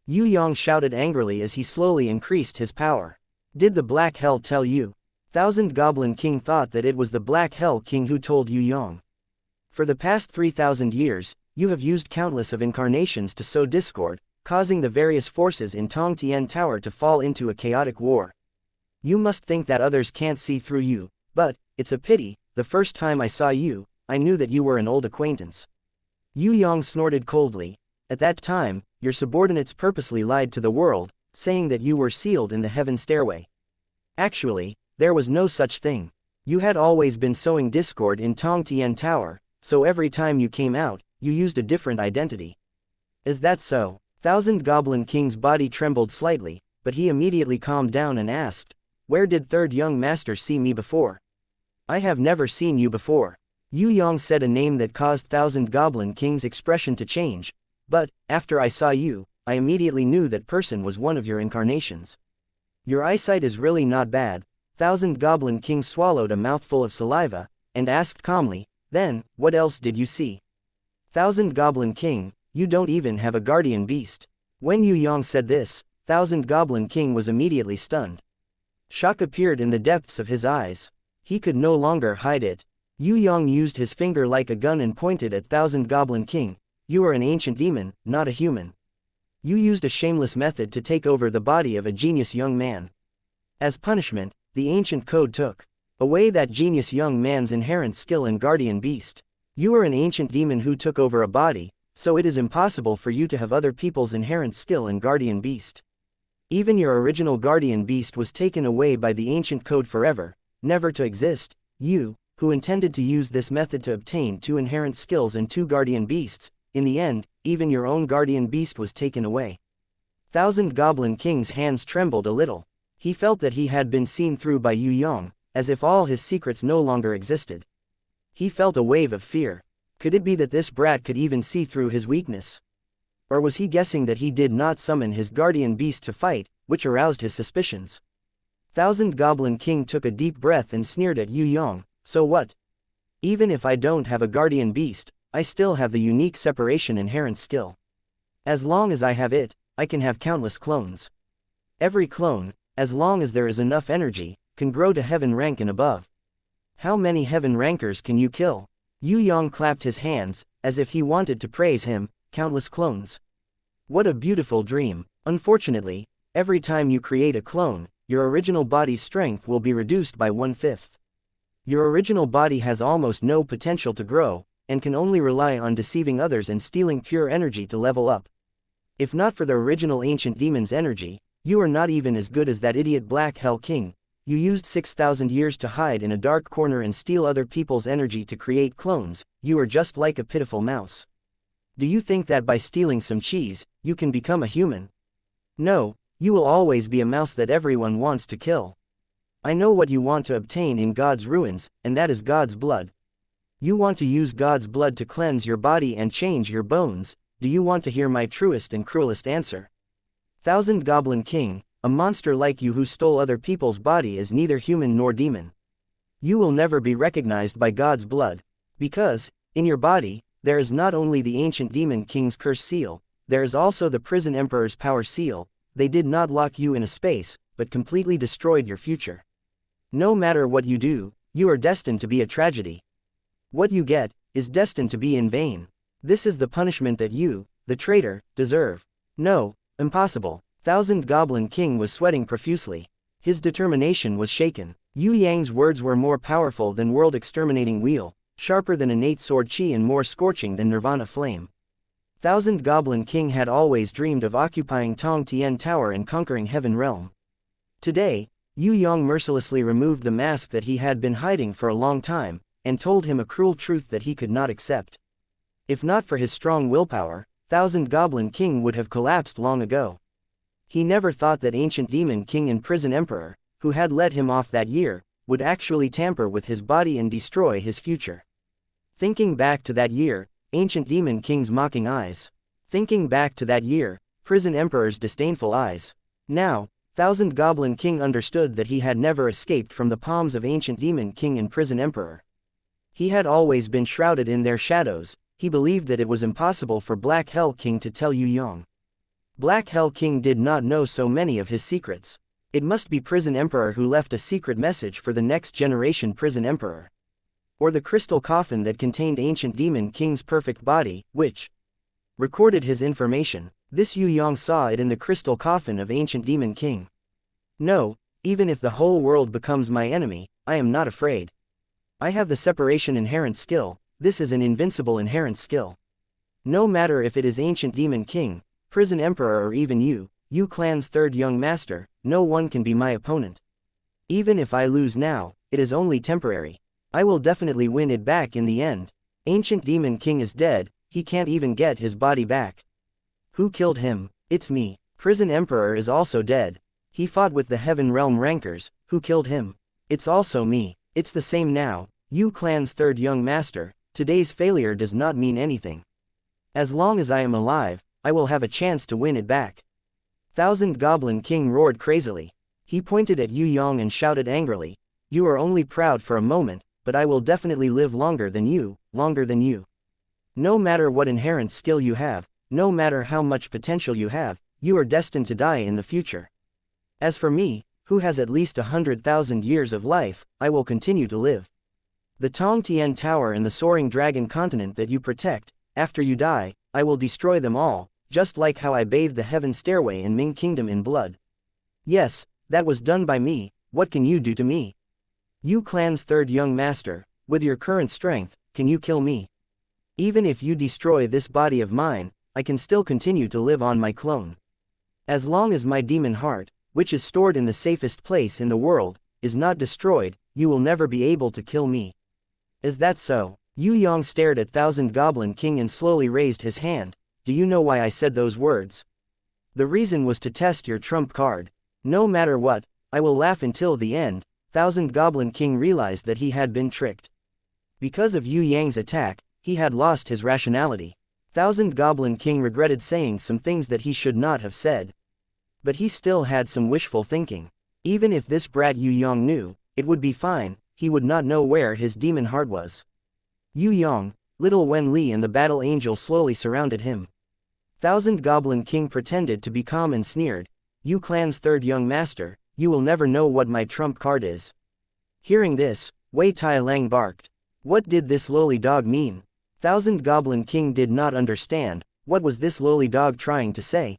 Yue Yang shouted angrily as he slowly increased his power. Did the Black Hell tell you? Thousand Goblin King thought that it was the Black Hell King who told Yue Yang. For the past 3,000 years, you have used countless of incarnations to sow discord, causing the various forces in Tong Tian Tower to fall into a chaotic war. You must think that others can't see through you, but, it's a pity, the first time I saw you, I knew that you were an old acquaintance. Yue Yang snorted coldly. At that time, your subordinates purposely lied to the world, saying that you were sealed in the heaven stairway. Actually, there was no such thing. You had always been sowing discord in Tong Tian Tower, so every time you came out, you used a different identity. Is that so? Thousand Goblin King's body trembled slightly, but he immediately calmed down and asked, "Where did Third Young Master see me before?" "I have never seen you before." Yue Yang said a name that caused Thousand Goblin King's expression to change. "But, after I saw you, I immediately knew that person was one of your incarnations." "Your eyesight is really not bad." Thousand Goblin King swallowed a mouthful of saliva, and asked calmly, "Then, what else did you see?" "Thousand Goblin King, you don't even have a guardian beast." When Yue Yang said this, Thousand Goblin King was immediately stunned. Shock appeared in the depths of his eyes. He could no longer hide it. Yue Yang used his finger like a gun and pointed at Thousand Goblin King. "You are an ancient demon, not a human. You used a shameless method to take over the body of a genius young man. As punishment, the ancient code took away that genius young man's inherent skill and guardian beast. You are an ancient demon who took over a body, so it is impossible for you to have other people's inherent skill and guardian beast. Even your original guardian beast was taken away by the ancient code forever, never to exist. You, who intended to use this method to obtain 2 inherent skills and 2 guardian beasts, in the end, even your own guardian beast was taken away." Thousand Goblin King's hands trembled a little. He felt that he had been seen through by Yue Yang, as if all his secrets no longer existed. He felt a wave of fear. Could it be that this brat could even see through his weakness? Or was he guessing that he did not summon his guardian beast to fight, which aroused his suspicions? Thousand Goblin King took a deep breath and sneered at Yue Yang. "So what? Even if I don't have a guardian beast, I still have the unique separation inherent skill. As long as I have it, I can have countless clones. Every clone, as long as there is enough energy, can grow to heaven rank and above. How many heaven rankers can you kill?" Yue Yang clapped his hands, as if he wanted to praise him. "Countless clones. What a beautiful dream. Unfortunately, every time you create a clone, your original body's strength will be reduced by 1/5. Your original body has almost no potential to grow, and can only rely on deceiving others and stealing pure energy to level up. If not for the original ancient demon's energy, you are not even as good as that idiot Black Hell King. You used 6,000 years to hide in a dark corner and steal other people's energy to create clones. You are just like a pitiful mouse. Do you think that by stealing some cheese, you can become a human? No, you will always be a mouse that everyone wants to kill. I know what you want to obtain in God's ruins, and that is God's blood. You want to use God's blood to cleanse your body and change your bones. Do you want to hear my truest and cruelest answer? Thousand Goblin King, a monster like you who stole other people's body is neither human nor demon. You will never be recognized by God's blood. Because, in your body, there is not only the ancient demon king's curse seal, there is also the prison emperor's power seal. They did not lock you in a space, but completely destroyed your future. No matter what you do, you are destined to be a tragedy. What you get, is destined to be in vain. This is the punishment that you, the traitor, deserve. No, impossible. Thousand Goblin King was sweating profusely. His determination was shaken. Yue Yang's words were more powerful than world-exterminating wheel. sharper than innate sword chi and more scorching than nirvana flame. Thousand Goblin King had always dreamed of occupying Tong Tian Tower and conquering Heaven Realm. Today, Yue Yang mercilessly removed the mask that he had been hiding for a long time, and told him a cruel truth that he could not accept. If not for his strong willpower, Thousand Goblin King would have collapsed long ago. He never thought that Ancient Demon King and Prison Emperor, who had let him off that year, would actually tamper with his body and destroy his future. Thinking back to that year, Ancient Demon King's mocking eyes. Thinking back to that year, Prison Emperor's disdainful eyes. Now, Thousand Goblin King understood that he had never escaped from the palms of Ancient Demon King and Prison Emperor. He had always been shrouded in their shadows. He believed that it was impossible for Black Hell King to tell Yue Yang. Black Hell King did not know so many of his secrets. It must be Prison Emperor who left a secret message for the next generation Prison Emperor. Or the crystal coffin that contained Ancient Demon King's perfect body, which recorded his information. This Yue Yang saw it in the crystal coffin of Ancient Demon King. No, even if the whole world becomes my enemy, I am not afraid. I have the separation inherent skill. This is an invincible inherent skill. No matter if it is Ancient Demon King, Prison Emperor or even Yu Clan's third young master, no one can be my opponent. Even if I lose now, it is only temporary. I will definitely win it back in the end. Ancient Demon King is dead, he can't even get his body back. Who killed him? It's me. Prison Emperor is also dead. He fought with the Heaven Realm rankers. Who killed him? It's also me. It's the same now. Yu Clan's third young master. Today's failure does not mean anything. As long as I am alive, I will have a chance to win it back. Thousand Goblin King roared crazily. He pointed at Yue Yang and shouted angrily, "You are only proud for a moment, but I will definitely live longer than you, longer than you. No matter what inherent skill you have, no matter how much potential you have, you are destined to die in the future. As for me, who has at least 100,000 years of life, I will continue to live. The Tong Tian Tower and the soaring dragon continent that you protect, after you die, I will destroy them all, just like how I bathed the heaven stairway in Ming Kingdom in blood. Yes, that was done by me. What can you do to me? Yu Clan's third young master, with your current strength, can you kill me? Even if you destroy this body of mine, I can still continue to live on my clone. As long as my demon heart, which is stored in the safest place in the world, is not destroyed, you will never be able to kill me. Is that so? Yue Yang stared at Thousand Goblin King and slowly raised his hand. Do you know why I said those words? The reason was to test your trump card. No matter what, I will laugh until the end. Thousand Goblin King realized that he had been tricked. Because of Yue Yang's attack, he had lost his rationality. Thousand Goblin King regretted saying some things that he should not have said. But he still had some wishful thinking. Even if this brat Yue Yang knew, it would be fine, he would not know where his demon heart was. Yue Yang, little Wen Li and the battle angel slowly surrounded him. Thousand Goblin King pretended to be calm and sneered, "Yu Clan's third young master, you will never know what my trump card is." Hearing this, Wei Tai Lang barked. What did this lowly dog mean? Thousand Goblin King did not understand. What was this lowly dog trying to say?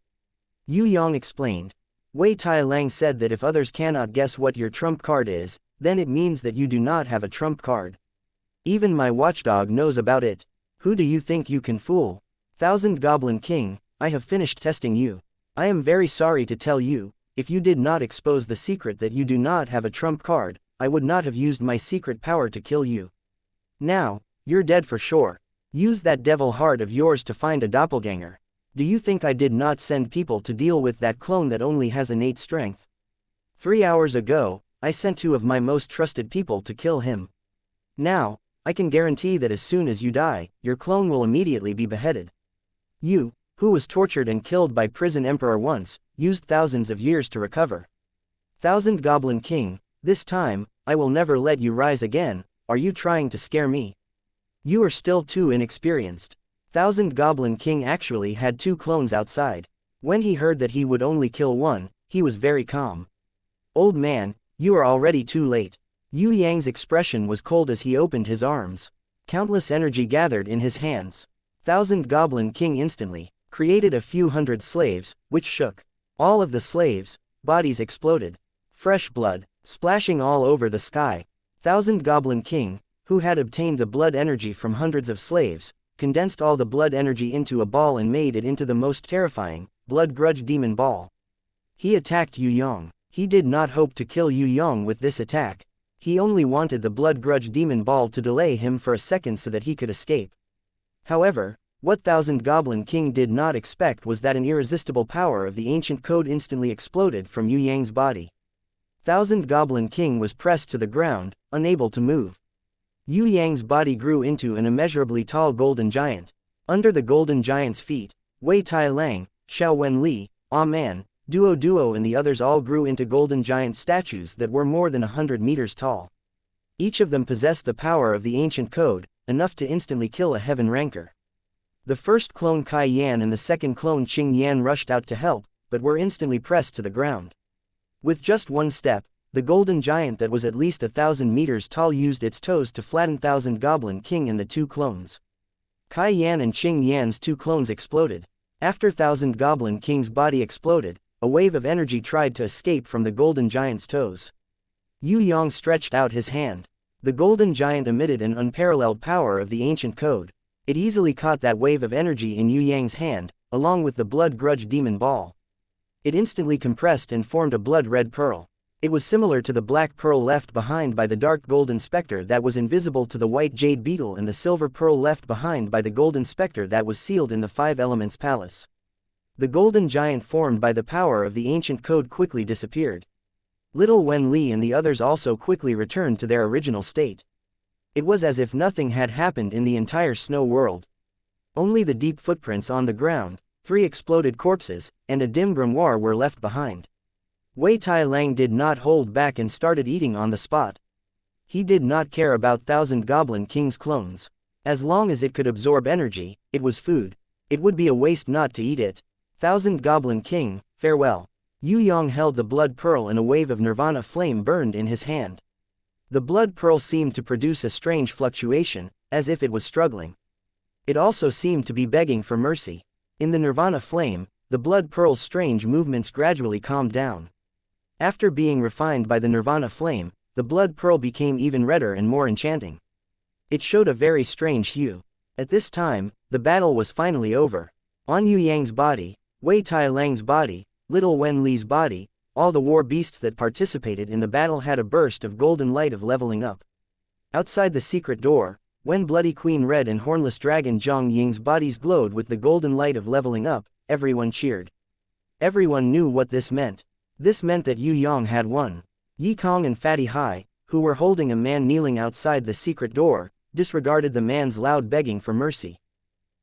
Yue Yang explained. Wei Tai Lang said that if others cannot guess what your trump card is, then it means that you do not have a trump card. Even my watchdog knows about it. Who do you think you can fool? Thousand Goblin King, I have finished testing you. I am very sorry to tell you, if you did not expose the secret that you do not have a trump card, I would not have used my secret power to kill you. Now, you're dead for sure. Use that devil heart of yours to find a doppelganger. Do you think I did not send people to deal with that clone that only has innate strength? 3 hours ago, I sent 2 of my most trusted people to kill him. Now, I can guarantee that as soon as you die, your clone will immediately be beheaded. You, who was tortured and killed by Prison Emperor once, used thousands of years to recover. Thousand Goblin King, this time, I will never let you rise again. Are you trying to scare me? You are still too inexperienced. Thousand Goblin King actually had 2 clones outside. When he heard that he would only kill one, he was very calm. Old man, you are already too late. Yue Yang's expression was cold as he opened his arms. Countless energy gathered in his hands. Thousand Goblin King instantly created a few hundred slaves, which shook. All of the slaves' bodies exploded. Fresh blood, splashing all over the sky. Thousand Goblin King, who had obtained the blood energy from hundreds of slaves, condensed all the blood energy into a ball and made it into the most terrifying, blood grudge demon ball. He attacked Yue Yang. He did not hope to kill Yue Yang with this attack. He only wanted the blood grudge demon ball to delay him for a second so that he could escape. However, what Thousand Goblin King did not expect was that an irresistible power of the ancient code instantly exploded from Yue Yang's body. Thousand Goblin King was pressed to the ground, unable to move. Yue Yang's body grew into an immeasurably tall golden giant. Under the golden giant's feet, Wei Tai Lang, Xiao Wen Li, Ah Man, Duo and the others all grew into golden giant statues that were more than 100 meters tall. Each of them possessed the power of the ancient code, enough to instantly kill a heaven ranker. The first clone Kai Yan and the second clone Qing Yan rushed out to help, but were instantly pressed to the ground. With just one step, the golden giant that was at least 1,000 meters tall used its toes to flatten Thousand Goblin King and the two clones. Kai Yan and Qing Yan's two clones exploded. After Thousand Goblin King's body exploded, a wave of energy tried to escape from the golden giant's toes. Yue Yang stretched out his hand. The golden giant emitted an unparalleled power of the ancient code. It easily caught that wave of energy in Yue Yang's hand, along with the blood grudge demon ball. It instantly compressed and formed a blood-red pearl. It was similar to the black pearl left behind by the dark golden spectre that was invisible to the white jade beetle and the silver pearl left behind by the golden spectre that was sealed in the Five Elements Palace. The golden giant formed by the power of the ancient code quickly disappeared. Little Wen Li and the others also quickly returned to their original state. It was as if nothing had happened in the entire snow world. Only the deep footprints on the ground, 3 exploded corpses, and a dim grimoire were left behind. Wei Tai Lang did not hold back and started eating on the spot. He did not care about Thousand Goblin King's clones. As long as it could absorb energy, it was food. It would be a waste not to eat it. Thousand Goblin King, farewell. Yue Yang held the blood pearl and a wave of nirvana flame burned in his hand. The blood pearl seemed to produce a strange fluctuation, as if it was struggling. It also seemed to be begging for mercy. In the nirvana flame, the blood pearl's strange movements gradually calmed down. After being refined by the nirvana flame, the blood pearl became even redder and more enchanting. It showed a very strange hue. At this time, the battle was finally over. On Yue Yang's body, Wei Tai Lang's body, Little Wen Li's body, all the war beasts that participated in the battle had a burst of golden light of leveling up. Outside the secret door, when Bloody Queen Red and Hornless Dragon Zhang Ying's bodies glowed with the golden light of leveling up, everyone cheered. Everyone knew what this meant. This meant that Yue Yang had won. Yi Kong and Fatty Hai, who were holding a man kneeling outside the secret door, disregarded the man's loud begging for mercy.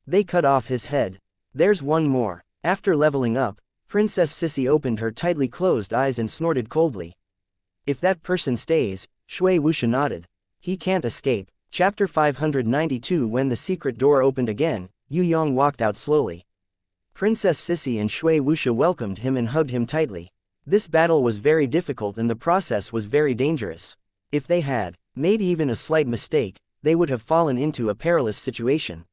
They cut off his head. There's one more. After leveling up, Princess Sissy opened her tightly closed eyes and snorted coldly. If that person stays, Shui Wuxia nodded. He can't escape. Chapter 592. When the secret door opened again, Yue Yang walked out slowly. Princess Sissy and Shui Wuxia welcomed him and hugged him tightly. This battle was very difficult and the process was very dangerous. If they had made even a slight mistake, they would have fallen into a perilous situation.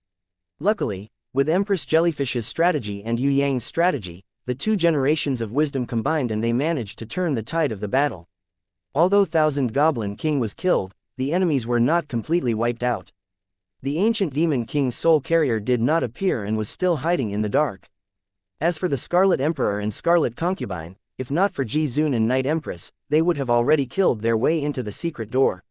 Luckily, with Empress Jellyfish's strategy and Yue Yang's strategy, the two generations of wisdom combined and they managed to turn the tide of the battle. Although Thousand Goblin King was killed, the enemies were not completely wiped out. The ancient Demon King's soul carrier did not appear and was still hiding in the dark. As for the Scarlet Emperor and Scarlet Concubine, if not for Ji Zun and Night Empress, they would have already killed their way into the secret door.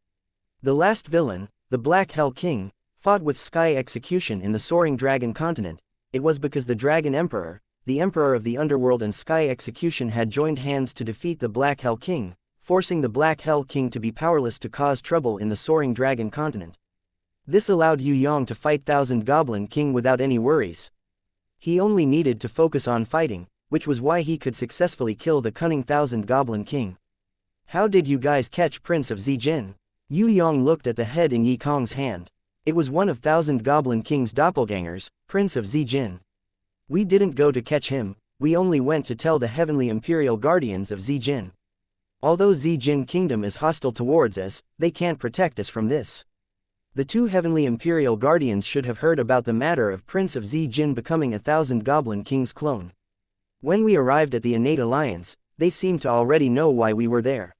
The last villain, the Black Hell King, fought with Sky Execution in the Soaring Dragon Continent. It was because the Dragon Emperor, the Emperor of the Underworld and Sky Execution had joined hands to defeat the Black Hell King, forcing the Black Hell King to be powerless to cause trouble in the Soaring Dragon Continent. This allowed Yue Yang to fight Thousand Goblin King without any worries. He only needed to focus on fighting, which was why he could successfully kill the cunning Thousand Goblin King. How did you guys catch Prince of Zijin? Yue Yang looked at the head in Yi Kong's hand. It was one of Thousand Goblin King's doppelgangers, Prince of Zijin. We didn't go to catch him, we only went to tell the Heavenly Imperial Guardians of Zijin. Although Zijin Kingdom is hostile towards us, they can't protect us from this. The two Heavenly Imperial Guardians should have heard about the matter of Prince of Zijin becoming a Thousand Goblin King's clone. When we arrived at the Innate Alliance, they seemed to already know why we were there.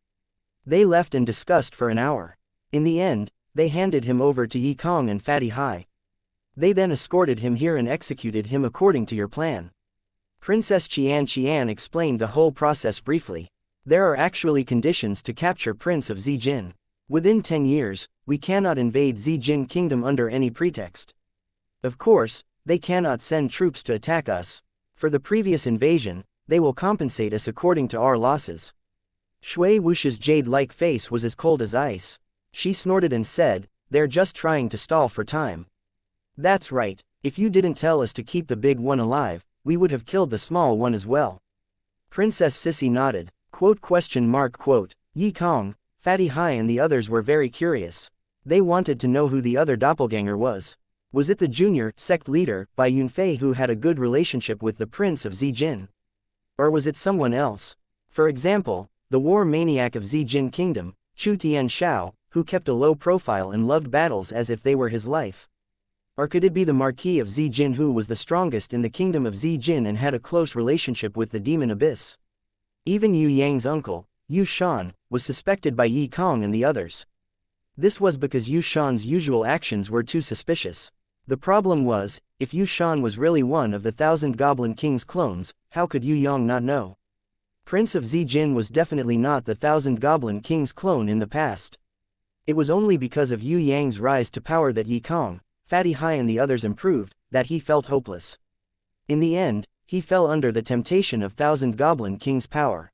They left and discussed for an hour. In the end, They handed him over to Yi Kong and Fatty Hai. They then escorted him here and executed him according to your plan. Princess Xianxia explained the whole process briefly. There are actually conditions to capture Prince of Zijin. Within 10 years, we cannot invade Zijin Kingdom under any pretext. Of course, they cannot send troops to attack us. For the previous invasion, they will compensate us according to our losses. Shui Wuxia's jade-like face was as cold as ice. She snorted and said, "They're just trying to stall for time." "That's right, if you didn't tell us to keep the big one alive, we would have killed the small one as well." Princess Sissy nodded. Yi Kong, Fatty Hai and the others were very curious. They wanted to know who the other doppelganger was. Was it the junior sect leader, Bai Yunfei, who had a good relationship with the Prince of Zijin? Or was it someone else? For example, the war maniac of Zijin Kingdom, Chu Tianshao, who kept a low profile and loved battles as if they were his life. Or could it be the Marquis of Zijin, who was the strongest in the kingdom of Zijin and had a close relationship with the demon abyss? Even Yue Yang's uncle, Yu Shan, was suspected by Yi Kong and the others. This was because Yu Shan's usual actions were too suspicious. The problem was, if Yu Shan was really one of the 1,000 Goblin King's clones, how could Yu Yang not know? Prince of Zijin was definitely not the 1,000 Goblin King's clone in the past. It was only because of Yu Yang's rise to power that Yi Kong, Fatty Hai and the others improved, that he felt hopeless. In the end, he fell under the temptation of 1,000 Goblin King's power.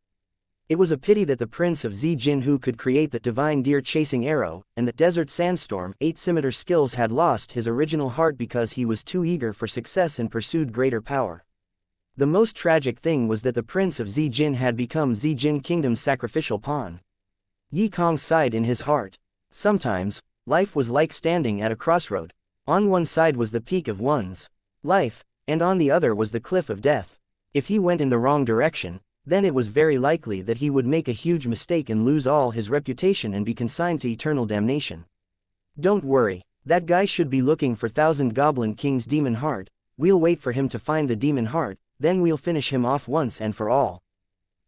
It was a pity that the Prince of Zijin, who could create the divine deer-chasing arrow, and the desert sandstorm 8 scimitar skills, had lost his original heart because he was too eager for success and pursued greater power. The most tragic thing was that the Prince of Zijin had become Zijin Kingdom's sacrificial pawn. Yi Kong sighed in his heart. Sometimes, life was like standing at a crossroad. On one side was the peak of one's life, and on the other was the cliff of death. If he went in the wrong direction, then it was very likely that he would make a huge mistake and lose all his reputation and be consigned to eternal damnation. Don't worry, that guy should be looking for 1,000 Goblin King's demon heart. We'll wait for him to find the demon heart, then we'll finish him off once and for all.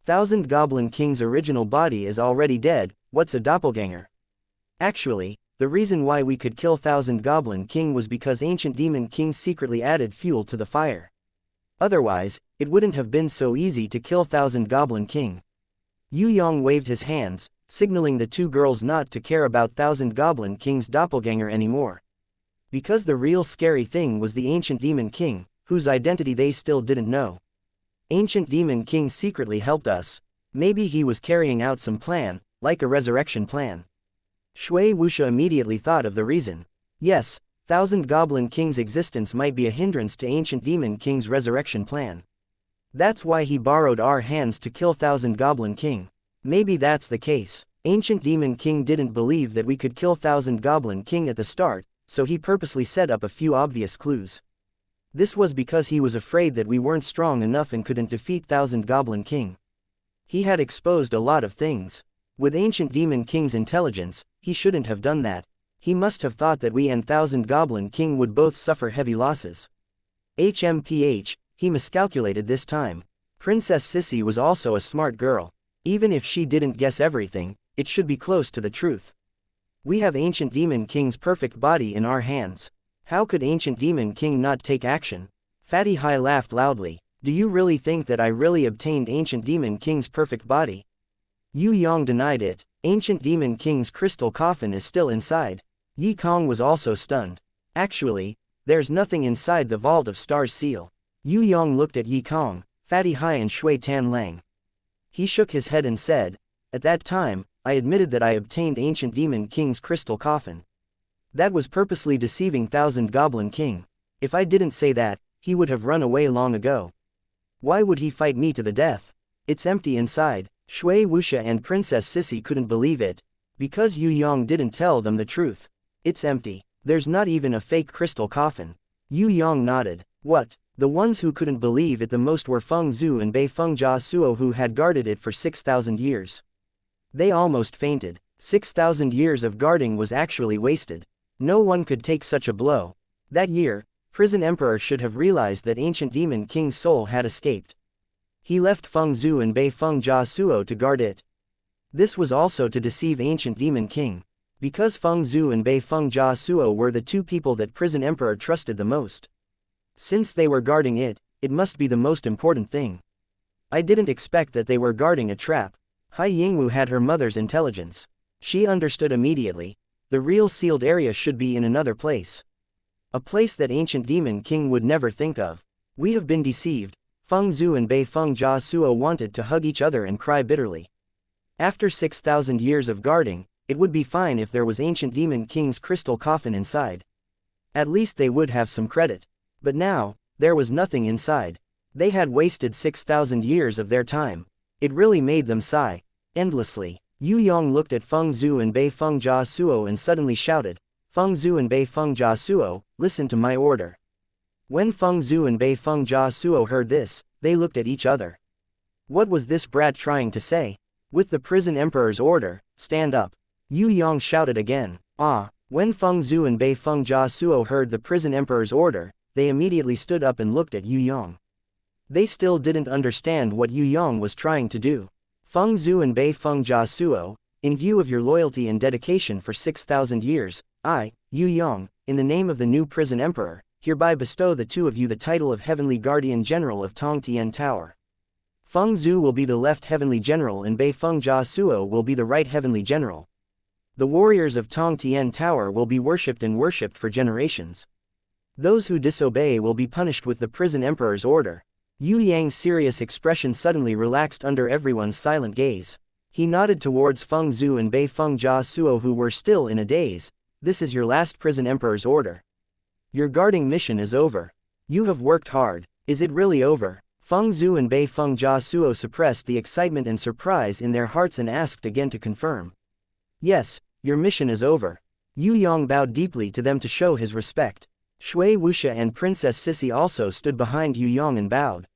1,000 Goblin King's original body is already dead. What's a doppelganger? Actually, the reason why we could kill 1,000 Goblin King was because ancient demon kings secretly added fuel to the fire. Otherwise, it wouldn't have been so easy to kill 1,000 Goblin King. Yu Yang waved his hands, signaling the two girls not to care about 1,000 Goblin King's doppelganger anymore. Because the real scary thing was the ancient demon king, whose identity they still didn't know. Ancient demon king secretly helped us. Maybe he was carrying out some plan, like a resurrection plan. Shui Wuxia immediately thought of the reason. Yes, 1,000 Goblin King's existence might be a hindrance to Ancient Demon King's resurrection plan. That's why he borrowed our hands to kill 1,000 Goblin King. Maybe that's the case. Ancient Demon King didn't believe that we could kill 1,000 Goblin King at the start, so he purposely set up a few obvious clues. This was because he was afraid that we weren't strong enough and couldn't defeat 1,000 Goblin King. He had exposed a lot of things. With Ancient Demon King's intelligence, he shouldn't have done that. He must have thought that we and 1,000 Goblin King would both suffer heavy losses. He miscalculated this time. Princess Sissy was also a smart girl. Even if she didn't guess everything, it should be close to the truth. We have Ancient Demon King's perfect body in our hands. How could Ancient Demon King not take action? Fatty Hai laughed loudly. Do you really think that I really obtained Ancient Demon King's perfect body? Yu Yang denied it. Ancient Demon King's crystal coffin is still inside. Yi Kong was also stunned. Actually, there's nothing inside the Vault of Stars seal. Yu Yang looked at Yi Kong, Fatty Hai and Shui Tan Lang. He shook his head and said, "At that time, I admitted that I obtained Ancient Demon King's crystal coffin. That was purposely deceiving 1,000 Goblin King. If I didn't say that, he would have run away long ago. Why would he fight me to the death? It's empty inside." Shui Wuxia and Princess Sissy couldn't believe it. Because Yu Yang didn't tell them the truth. It's empty. There's not even a fake crystal coffin. Yu Yang nodded. What? The ones who couldn't believe it the most were Feng Zhu and Bei Feng Jia Suo, who had guarded it for 6,000 years. They almost fainted. 6,000 years of guarding was actually wasted. No one could take such a blow. That year, Prison Emperor should have realized that Ancient Demon King's soul had escaped. He left Feng Zhu and Bei Feng Jia Suo to guard it. This was also to deceive Ancient Demon King. Because Feng Zhu and Bei Feng Jia Suo were the two people that Prison Emperor trusted the most. Since they were guarding it, it must be the most important thing. I didn't expect that they were guarding a trap. Hai Yingwu had her mother's intelligence. She understood immediately. The real sealed area should be in another place. A place that ancient demon king would never think of. We have been deceived. Feng Zhu and Bei Feng Jia Suo wanted to hug each other and cry bitterly. After 6,000 years of guarding, it would be fine if there was ancient demon king's crystal coffin inside. At least they would have some credit. But now, there was nothing inside. They had wasted 6,000 years of their time. It really made them sigh. Endlessly. Yue Yang looked at Feng Zhu and Bei Feng Jia Suo and suddenly shouted, Feng Zhu and Bei Feng Jia Suo, listen to my order. When Feng Zhu and Bei Feng Jia Suo heard this, they looked at each other. What was this brat trying to say? With the prison emperor's order, stand up. Yue Yang shouted again. When Feng Zhu and Bei Feng Jia Suo heard the prison emperor's order, they immediately stood up and looked at Yue Yang. They still didn't understand what Yue Yang was trying to do. Feng Zhu and Bei Feng Jia Suo, in view of your loyalty and dedication for 6,000 years, I, Yue Yang, in the name of the new prison emperor, hereby bestow the two of you the title of Heavenly Guardian General of Tong Tian Tower. Feng Zhu will be the left Heavenly General and Bei Feng Jia Suo will be the right Heavenly General. The warriors of Tong Tian Tower will be worshipped and worshipped for generations. Those who disobey will be punished with the prison emperor's order. Yue Yang's serious expression suddenly relaxed under everyone's silent gaze. He nodded towards Feng Zhu and Bei Feng Jia Suo who were still in a daze. This is your last prison emperor's order. Your guarding mission is over. You have worked hard. Is it really over? Feng Zhu and Bei Feng Jia Suo suppressed the excitement and surprise in their hearts and asked again to confirm. Yes, your mission is over. Yue Yang bowed deeply to them to show his respect. Shui Wuxia and Princess Sissy also stood behind Yue Yang and bowed.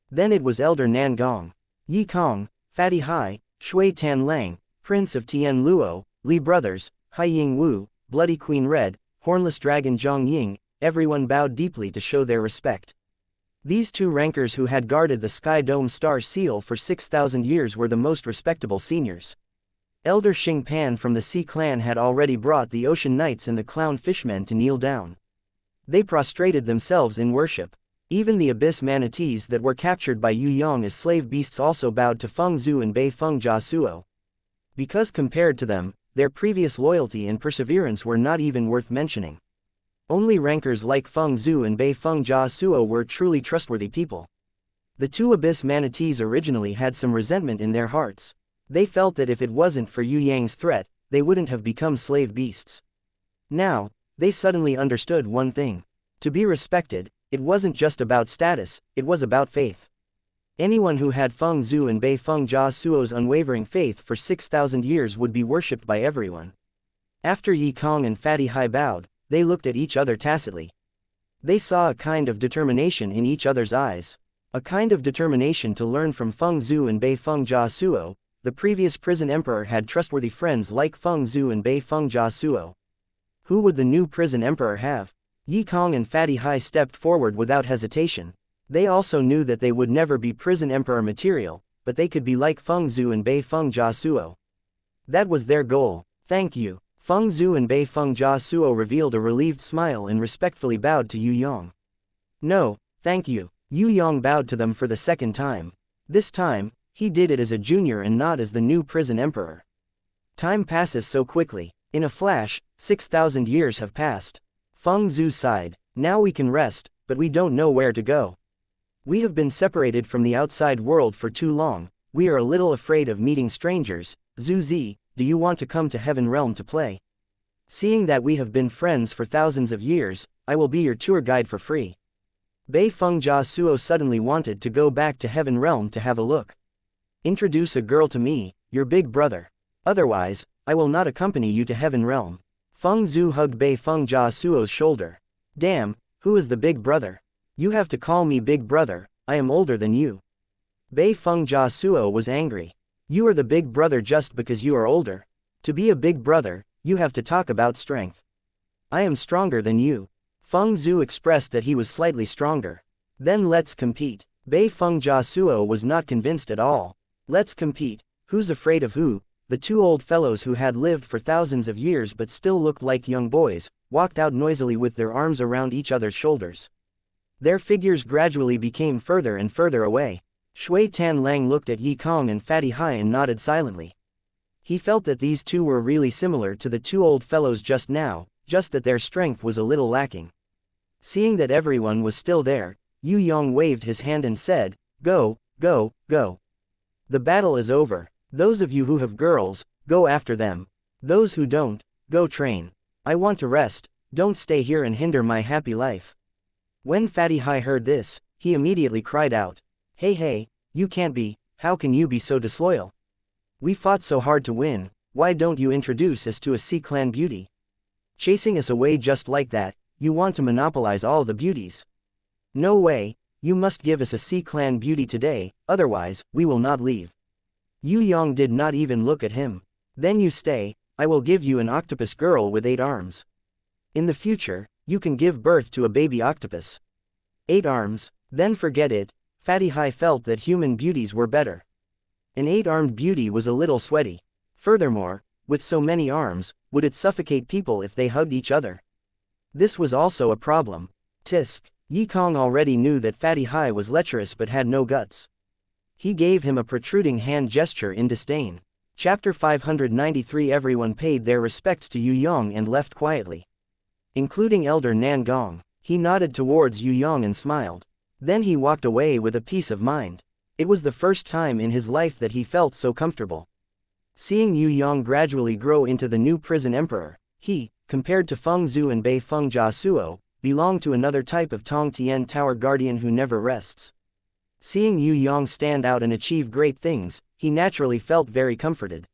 Then it was Elder Nan Gong, Yi Kong, Fatty Hai, Shui Tan Lang, Prince of Tian Luo, Li Brothers, Hai Ying Wu, Bloody Queen Red, Hornless Dragon Zhang Ying, everyone bowed deeply to show their respect. These two rankers who had guarded the Sky Dome Star Seal for 6,000 years were the most respectable seniors. Elder Xing Pan from the Sea Clan had already brought the Ocean Knights and the Clown Fishmen to kneel down. They prostrated themselves in worship. Even the Abyss Manatees that were captured by Yue Yang as slave beasts also bowed to Feng Zhu and Bei Feng Jia Suo. Because compared to them, their previous loyalty and perseverance were not even worth mentioning. Only rankers like Feng Zhu and Bei Feng Jia Suo were truly trustworthy people. The two Abyss Manatees originally had some resentment in their hearts. They felt that if it wasn't for Yue Yang's threat, they wouldn't have become slave beasts. Now, they suddenly understood one thing. To be respected, it wasn't just about status, it was about faith. Anyone who had Feng Zhu and Bei Feng Jia Suo's unwavering faith for 6,000 years would be worshipped by everyone. After Yi Kong and Fatty Hai bowed, they looked at each other tacitly. They saw a kind of determination in each other's eyes. A kind of determination to learn from Feng Zhu and Bei Feng Jia Suo. The previous prison emperor had trustworthy friends like Feng Zhu and Bei Feng Jia Suo. Who would the new prison emperor have? Yi Kong and Fatty Hai stepped forward without hesitation. They also knew that they would never be prison emperor material, but they could be like Feng Zhu and Bei Feng Jia Suo. That was their goal. Thank you. Feng Zhu and Bei Feng Jia Suo revealed a relieved smile and respectfully bowed to Yue Yang. No, thank you. Yue Yang bowed to them for the second time. This time, he did it as a junior and not as the new prison emperor. Time passes so quickly. In a flash, 6,000 years have passed. Feng Zhu sighed. Now we can rest, but we don't know where to go. We have been separated from the outside world for too long. We are a little afraid of meeting strangers. Zhu Zi, do you want to come to Heaven Realm to play? Seeing that we have been friends for thousands of years, I will be your tour guide for free. Bei Feng Jia Suo suddenly wanted to go back to Heaven Realm to have a look. Introduce a girl to me, your big brother. Otherwise, I will not accompany you to Heaven Realm. Feng Zhu hugged Bei Feng Jia Suo's shoulder. Damn, who is the big brother? You have to call me big brother, I am older than you. Bei Feng Jia Suo was angry. You are the big brother just because you are older. To be a big brother, you have to talk about strength. I am stronger than you. Feng Zhu expressed that he was slightly stronger. Then let's compete. Bei Feng Jia Suo was not convinced at all. Let's compete. Who's afraid of who? the two old fellows who had lived for thousands of years but still looked like young boys, walked out noisily with their arms around each other's shoulders. Their figures gradually became further and further away. Shui Tan Lang looked at Yi Kong and Fatty Hai and nodded silently. He felt that these two were really similar to the two old fellows just now, just that their strength was a little lacking. Seeing that everyone was still there, Yue Yang waved his hand and said, "Go, go, go. The battle is over. Those of you who have girls, go after them. Those who don't, go train. I want to rest, don't stay here and hinder my happy life." When Fatty Hai heard this, he immediately cried out, Hey, you can't be, how can you be so disloyal? We fought so hard to win, why don't you introduce us to a Sea Clan beauty? Chasing us away just like that, you want to monopolize all the beauties. No way, you must give us a Sea Clan beauty today, otherwise, we will not leave. Yue Yang did not even look at him. Then you stay, I will give you an octopus girl with 8 arms. In the future, you can give birth to a baby octopus. 8 arms, then forget it. Fatty Hai felt that human beauties were better. An 8-armed beauty was a little sweaty. Furthermore, with so many arms, would it suffocate people if they hugged each other? This was also a problem. Tisk. Yi Kong already knew that Fatty Hai was lecherous but had no guts. He gave him a protruding hand gesture in disdain. Chapter 593. Everyone paid their respects to Yue Yang and left quietly. Including Elder Nan Gong. He nodded towards Yue Yang and smiled. Then he walked away with a peace of mind. It was the first time in his life that he felt so comfortable. Seeing Yue Yang gradually grow into the new prison emperor, he, compared to Feng Zhu and Bei Feng Jia Suo, belonged to another type of Tong Tian Tower guardian who never rests. Seeing Yue Yang stand out and achieve great things, he naturally felt very comforted.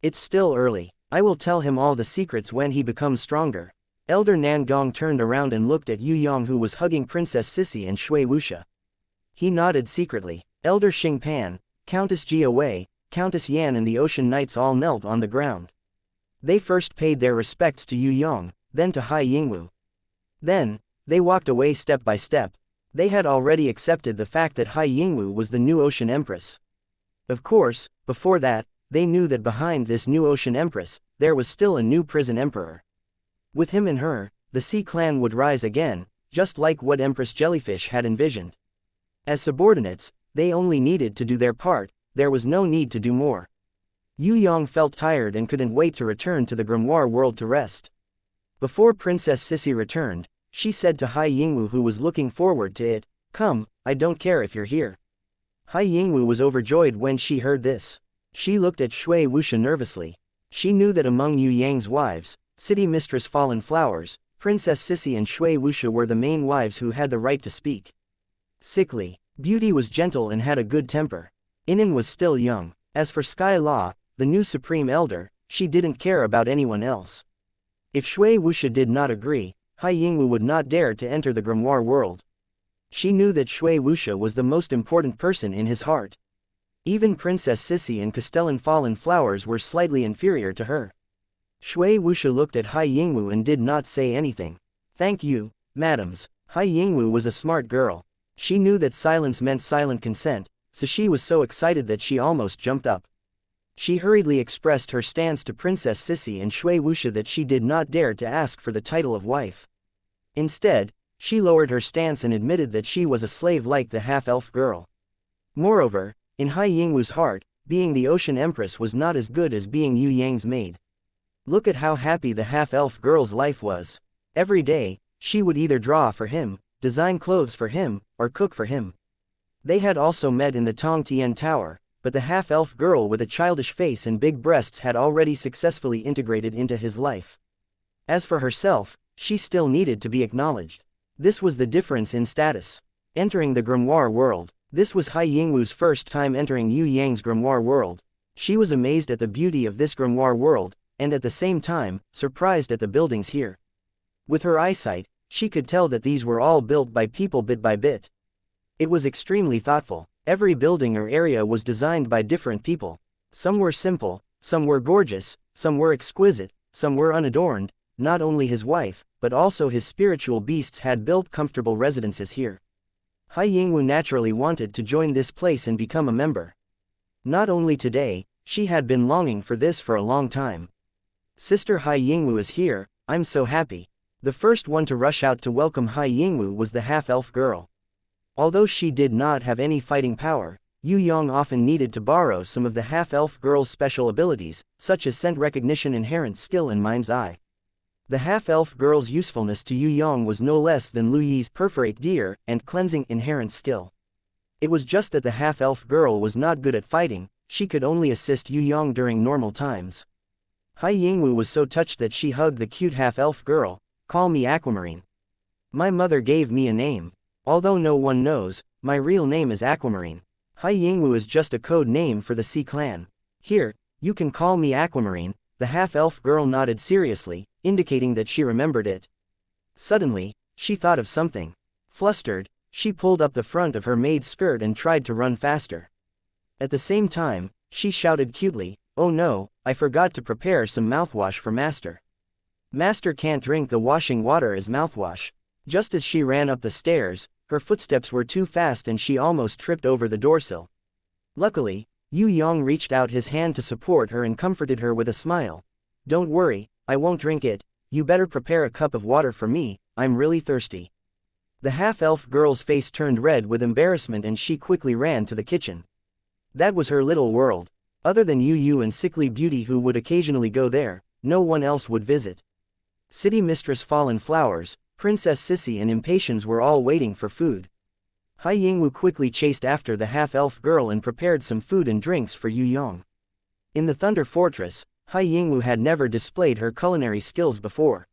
It's still early. I will tell him all the secrets when he becomes stronger. Elder Nan Gong turned around and looked at Yue Yang, who was hugging Princess Sissy and Shui Wuxia. He nodded secretly. Elder Xing Pan, Countess Jia Wei, Countess Yan and the Ocean Knights all knelt on the ground. They first paid their respects to Yue Yang, then to Hai Yingwu. Then, they walked away step by step. They had already accepted the fact that Hai Yingwu was the new Ocean Empress. Of course, before that, they knew that behind this new Ocean Empress, there was still a new prison emperor. With him and her, the Sea Clan would rise again, just like what Empress Jellyfish had envisioned. As subordinates, they only needed to do their part, there was no need to do more. Yue Yang felt tired and couldn't wait to return to the grimoire world to rest. Before Princess Sissy returned, she said to Hai Yingwu, who was looking forward to it, "Come, I don't care if you're here." Hai Yingwu was overjoyed when she heard this. She looked at Shui Wuxia nervously. She knew that among Yue Yang's wives, City Mistress Fallen Flowers, Princess Sissy and Shui Wuxia were the main wives who had the right to speak. Sickly, Beauty was gentle and had a good temper. Inen was still young. As for Sky Law, the new Supreme Elder, she didn't care about anyone else. If Shui Wuxia did not agree, Hai Yingwu would not dare to enter the grimoire world. She knew that Shui Wuxia was the most important person in his heart. Even Princess Sissy and Castellan Fallen Flowers were slightly inferior to her. Shui Wuxia looked at Hai Yingwu and did not say anything. "Thank you, madams." Hai Yingwu was a smart girl. She knew that silence meant silent consent, so she was so excited that she almost jumped up. She hurriedly expressed her stance to Princess Sissy and Shui Wuxia that she did not dare to ask for the title of wife. Instead, she lowered her stance and admitted that she was a slave like the half-elf girl. Moreover, in Hai Yingwu's heart, being the Ocean Empress was not as good as being Yue Yang's maid. Look at how happy the half-elf girl's life was. Every day, she would either draw for him, design clothes for him, or cook for him. They had also met in the Tong Tian Tower, but the half-elf girl with a childish face and big breasts had already successfully integrated into his life. As for herself, she still needed to be acknowledged. This was the difference in status. Entering the grimoire world, this was Hai Yingwu's first time entering Yue Yang's grimoire world. She was amazed at the beauty of this grimoire world, and at the same time, surprised at the buildings here. With her eyesight, she could tell that these were all built by people bit by bit. It was extremely thoughtful. Every building or area was designed by different people. Some were simple, some were gorgeous, some were exquisite, some were unadorned. Not only his wife, but also his spiritual beasts had built comfortable residences here. Hai Yingwu naturally wanted to join this place and become a member. Not only today, She had been longing for this for a long time. Sister Hai Yingwu is here, I'm so happy. The first one to rush out to welcome Hai Yingwu was the half-elf girl. Although she did not have any fighting power, Yue Yang often needed to borrow some of the half-elf girl's special abilities, such as scent recognition, inherent skill, and mind's eye. The half-elf girl's usefulness to Yue Yang was no less than Lu Yi's perforate deer and cleansing inherent skill. It was just that the half-elf girl was not good at fighting, she could only assist Yue Yang during normal times. Hai Yingwu was so touched that she hugged the cute half-elf girl. Call me Aquamarine. My mother gave me a name. Although no one knows, my real name is Aquamarine. Hai Yingwu is just a code name for the Sea Clan. Here, you can call me Aquamarine. The half-elf girl nodded seriously, indicating that she remembered it. Suddenly, she thought of something. Flustered, she pulled up the front of her maid's skirt and tried to run faster. At the same time, she shouted cutely, "Oh no, I forgot to prepare some mouthwash for Master. Master can't drink the washing water as mouthwash." Just as she ran up the stairs, her footsteps were too fast and she almost tripped over the doorsill. Luckily, Yue Yang reached out his hand to support her and comforted her with a smile. "Don't worry, I won't drink it, you better prepare a cup of water for me, I'm really thirsty." The half-elf girl's face turned red with embarrassment and she quickly ran to the kitchen. That was her little world. Other than Yu and Sickly Beauty who would occasionally go there, no one else would visit. City Mistress Fallen Flowers, Princess Sissy and Impatience were all waiting for food. Hai Yingwu quickly chased after the half-elf girl and prepared some food and drinks for Yue Yang. In the Thunder Fortress, Hai Yingwu had never displayed her culinary skills before.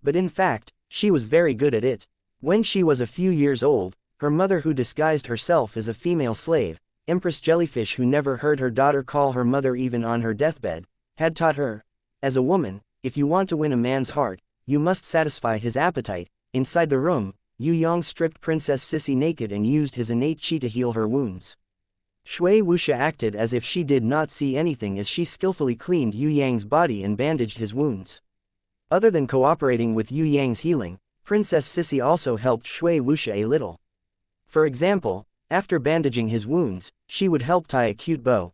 But in fact, she was very good at it. When she was a few years old, her mother, who disguised herself as a female slave, Empress Jellyfish, who never heard her daughter call her mother even on her deathbed, had taught her, as a woman, if you want to win a man's heart, you must satisfy his appetite. Inside the room, Yue Yang stripped Princess Sissy naked and used his innate chi to heal her wounds. Shui Wuxia acted as if she did not see anything as she skillfully cleaned Yue Yang's body and bandaged his wounds. Other than cooperating with Yue Yang's healing, Princess Sissy also helped Shui Wuxia a little. For example, after bandaging his wounds, she would help tie a cute bow.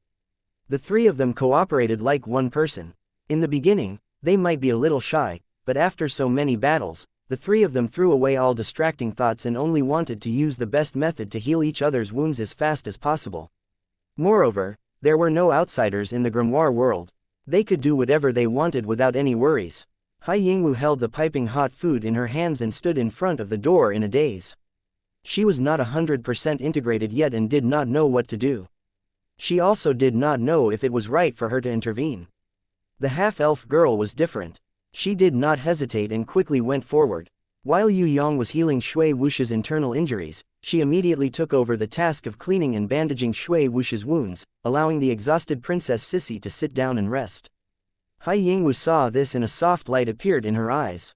The three of them cooperated like one person. In the beginning, they might be a little shy, but after so many battles, the three of them threw away all distracting thoughts and only wanted to use the best method to heal each other's wounds as fast as possible. Moreover, there were no outsiders in the grimoire world. They could do whatever they wanted without any worries. Hai Yingwu held the piping hot food in her hands and stood in front of the door in a daze. She was not 100% integrated yet and did not know what to do. She also did not know if it was right for her to intervene. The half-elf girl was different. She did not hesitate and quickly went forward. While Yue Yang was healing Shui Wuxia's internal injuries, she immediately took over the task of cleaning and bandaging Shui Wuxia's wounds, allowing the exhausted Princess Sissy to sit down and rest. Hai Yingwu saw this and a soft light appeared in her eyes.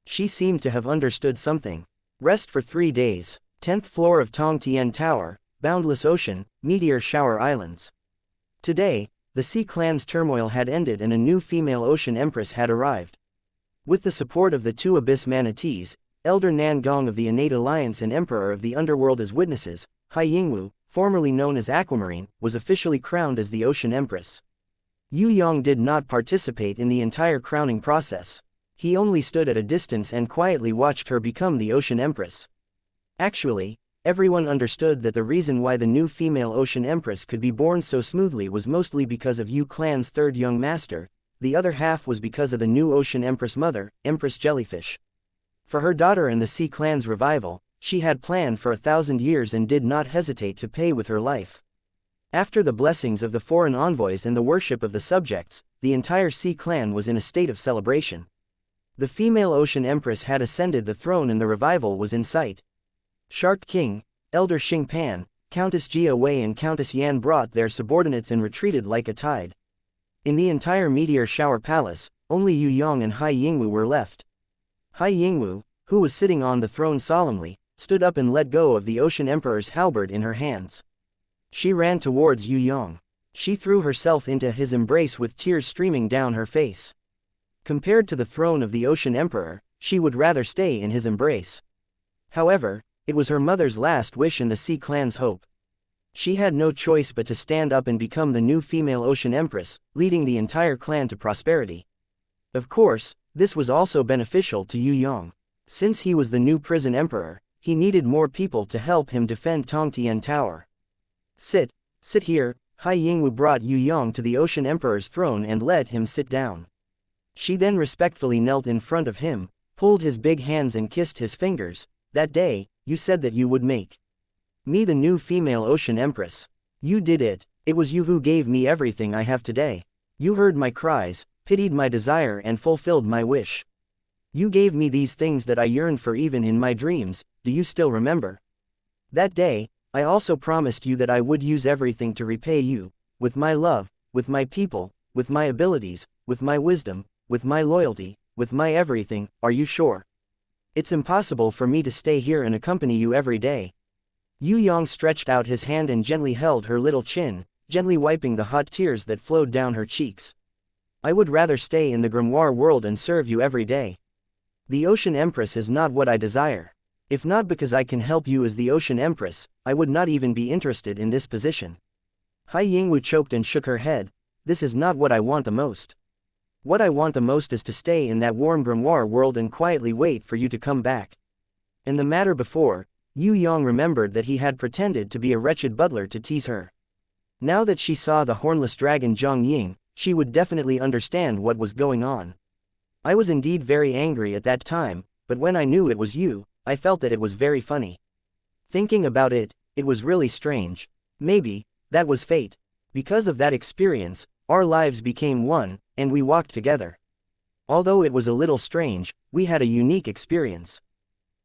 She seemed to have understood something. Rest for 3 days. 10th floor of Tong Tian Tower, Boundless Ocean, Meteor Shower Islands. Today, the Sea Clan's turmoil had ended and a new female ocean empress had arrived. With the support of the 2 abyss manatees, Elder Nan Gong of the Innate Alliance and Emperor of the Underworld as witnesses, Hai Yingwu, formerly known as Aquamarine, was officially crowned as the Ocean Empress. Yue Yang did not participate in the entire crowning process. He only stood at a distance and quietly watched her become the Ocean Empress. Actually, everyone understood that the reason why the new female Ocean Empress could be born so smoothly was mostly because of Yue Clan's third young master. The other half was because of the new Ocean Empress mother, Empress Jellyfish. For her daughter and the Sea Clan's revival, she had planned for 1,000 years and did not hesitate to pay with her life. After the blessings of the foreign envoys and the worship of the subjects, the entire Sea Clan was in a state of celebration. The female Ocean Empress had ascended the throne and the revival was in sight. Shark King, Elder Xing Pan, Countess Jia Wei and Countess Yan brought their subordinates and retreated like a tide. In the entire Meteor Shower Palace, only Yue Yang and Hai Yingwu were left. Hai Yingwu, who was sitting on the throne solemnly, stood up and let go of the Ocean Emperor's halberd in her hands. She ran towards Yue Yang. She threw herself into his embrace with tears streaming down her face. Compared to the throne of the Ocean Emperor, she would rather stay in his embrace. However, it was her mother's last wish and the Sea Clan's hope. She had no choice but to stand up and become the new female Ocean Empress, leading the entire clan to prosperity. Of course, this was also beneficial to Yue Yang. Since he was the new prison emperor, he needed more people to help him defend Tong Tian Tower. Sit here. Hai Yingwu brought Yue Yang to the Ocean Emperor's throne and let him sit down. She then respectfully knelt in front of him, pulled his big hands and kissed his fingers. That day, you said that you would make me the new female Ocean Empress. You did it. It was you who gave me everything I have today. You heard my cries, pitied my desire and fulfilled my wish. You gave me these things that I yearned for even in my dreams. Do you still remember? That day, I also promised you that I would use everything to repay you, with my love, with my people, with my abilities, with my wisdom, with my loyalty, with my everything. Are you sure? It's impossible for me to stay here and accompany you every day. Yue Yang stretched out his hand and gently held her little chin, gently wiping the hot tears that flowed down her cheeks. I would rather stay in the grimoire world and serve you every day. The Ocean Empress is not what I desire. If not because I can help you as the Ocean Empress, I would not even be interested in this position. Hai Yingwu choked and shook her head. This is not what I want the most. What I want the most is to stay in that warm grimoire world and quietly wait for you to come back. In the matter before, Yue Yang remembered that he had pretended to be a wretched butler to tease her. Now that she saw the hornless dragon Zhang Ying, she would definitely understand what was going on. I was indeed very angry at that time, but when I knew it was you, I felt that it was very funny. Thinking about it, it was really strange. Maybe, that was fate. Because of that experience, our lives became one, and we walked together. Although it was a little strange, we had a unique experience.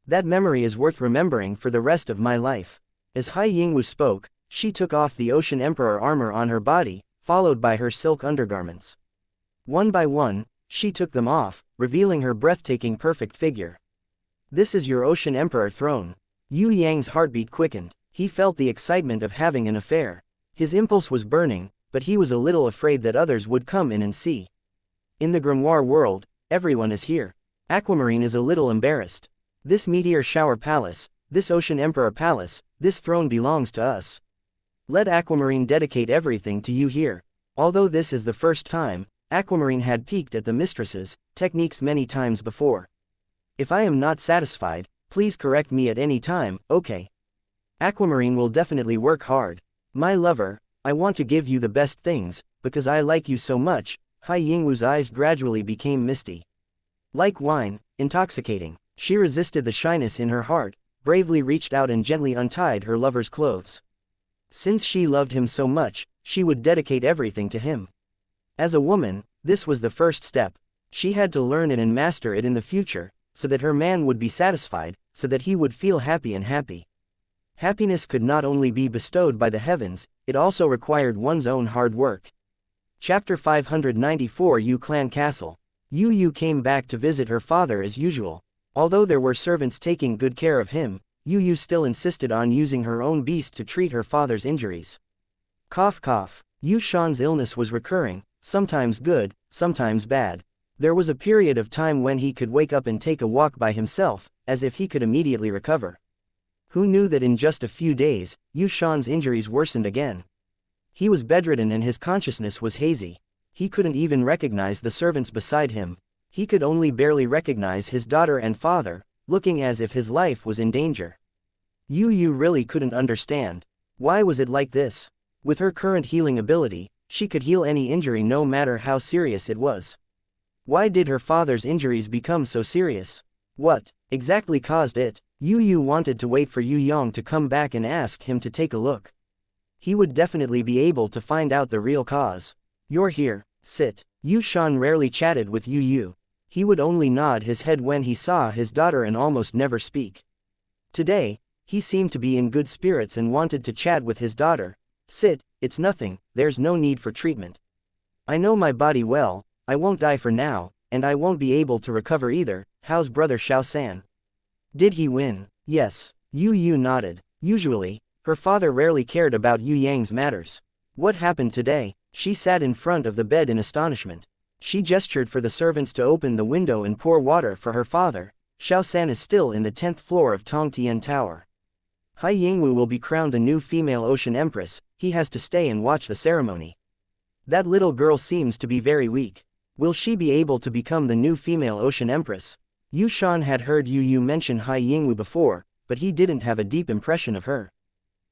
That memory is worth remembering for the rest of my life. As Hai Yingwu spoke, she took off the Ocean Emperor armor on her body, followed by her silk undergarments. One by one, she took them off, revealing her breathtaking perfect figure. This is your Ocean Emperor throne. Yue Yang's heartbeat quickened. He felt the excitement of having an affair. His impulse was burning, but he was a little afraid that others would come in and see. In the grimoire world, everyone is here. Aquamarine is a little embarrassed. This meteor shower palace, this Ocean Emperor palace, this throne belongs to us. Let Aquamarine dedicate everything to you here. Although this is the first time, Aquamarine had peeked at the mistress's techniques many times before. If I am not satisfied, please correct me at any time, okay? Aquamarine will definitely work hard. My lover, I want to give you the best things, because I like you so much. Hai Yingwu's eyes gradually became misty. Like wine, intoxicating. She resisted the shyness in her heart, bravely reached out and gently untied her lover's clothes. Since she loved him so much, she would dedicate everything to him. As a woman, this was the first step. She had to learn it and master it in the future, so that her man would be satisfied, so that he would feel happy and happy. Happiness could not only be bestowed by the heavens, it also required one's own hard work. Chapter 594 Yu Clan Castle. Yu came back to visit her father as usual. Although there were servants taking good care of him, Yu still insisted on using her own beast to treat her father's injuries. Cough cough. Yu Shan's illness was recurring, sometimes good, sometimes bad. There was a period of time when he could wake up and take a walk by himself, as if he could immediately recover. Who knew that in just a few days, Yu Shan's injuries worsened again? He was bedridden and his consciousness was hazy. He couldn't even recognize the servants beside him. He could only barely recognize his daughter and father, looking as if his life was in danger. Yu really couldn't understand. Why was it like this? With her current healing ability, she could heal any injury no matter how serious it was. Why did her father's injuries become so serious? What exactly caused it? Yu wanted to wait for Yue Yang to come back and ask him to take a look. He would definitely be able to find out the real cause. You're here, sit. Yu Shan rarely chatted with Yu. He would only nod his head when he saw his daughter and almost never speak. Today, he seemed to be in good spirits and wanted to chat with his daughter. Sit, it's nothing, there's no need for treatment. I know my body well, I won't die for now, and I won't be able to recover either. How's brother Xiao-san? Did he win? Yes. Yu nodded. Usually, her father rarely cared about Yue Yang's matters. What happened today? She sat in front of the bed in astonishment. She gestured for the servants to open the window and pour water for her father. Xiao-san is still in the 10th floor of Tong Tian Tower. Hai Yingwu will be crowned a new female ocean empress. He has to stay and watch the ceremony. That little girl seems to be very weak. Will she be able to become the new female ocean empress? Yu Shan had heard Yu mention Hai Yingwu before, but he didn't have a deep impression of her.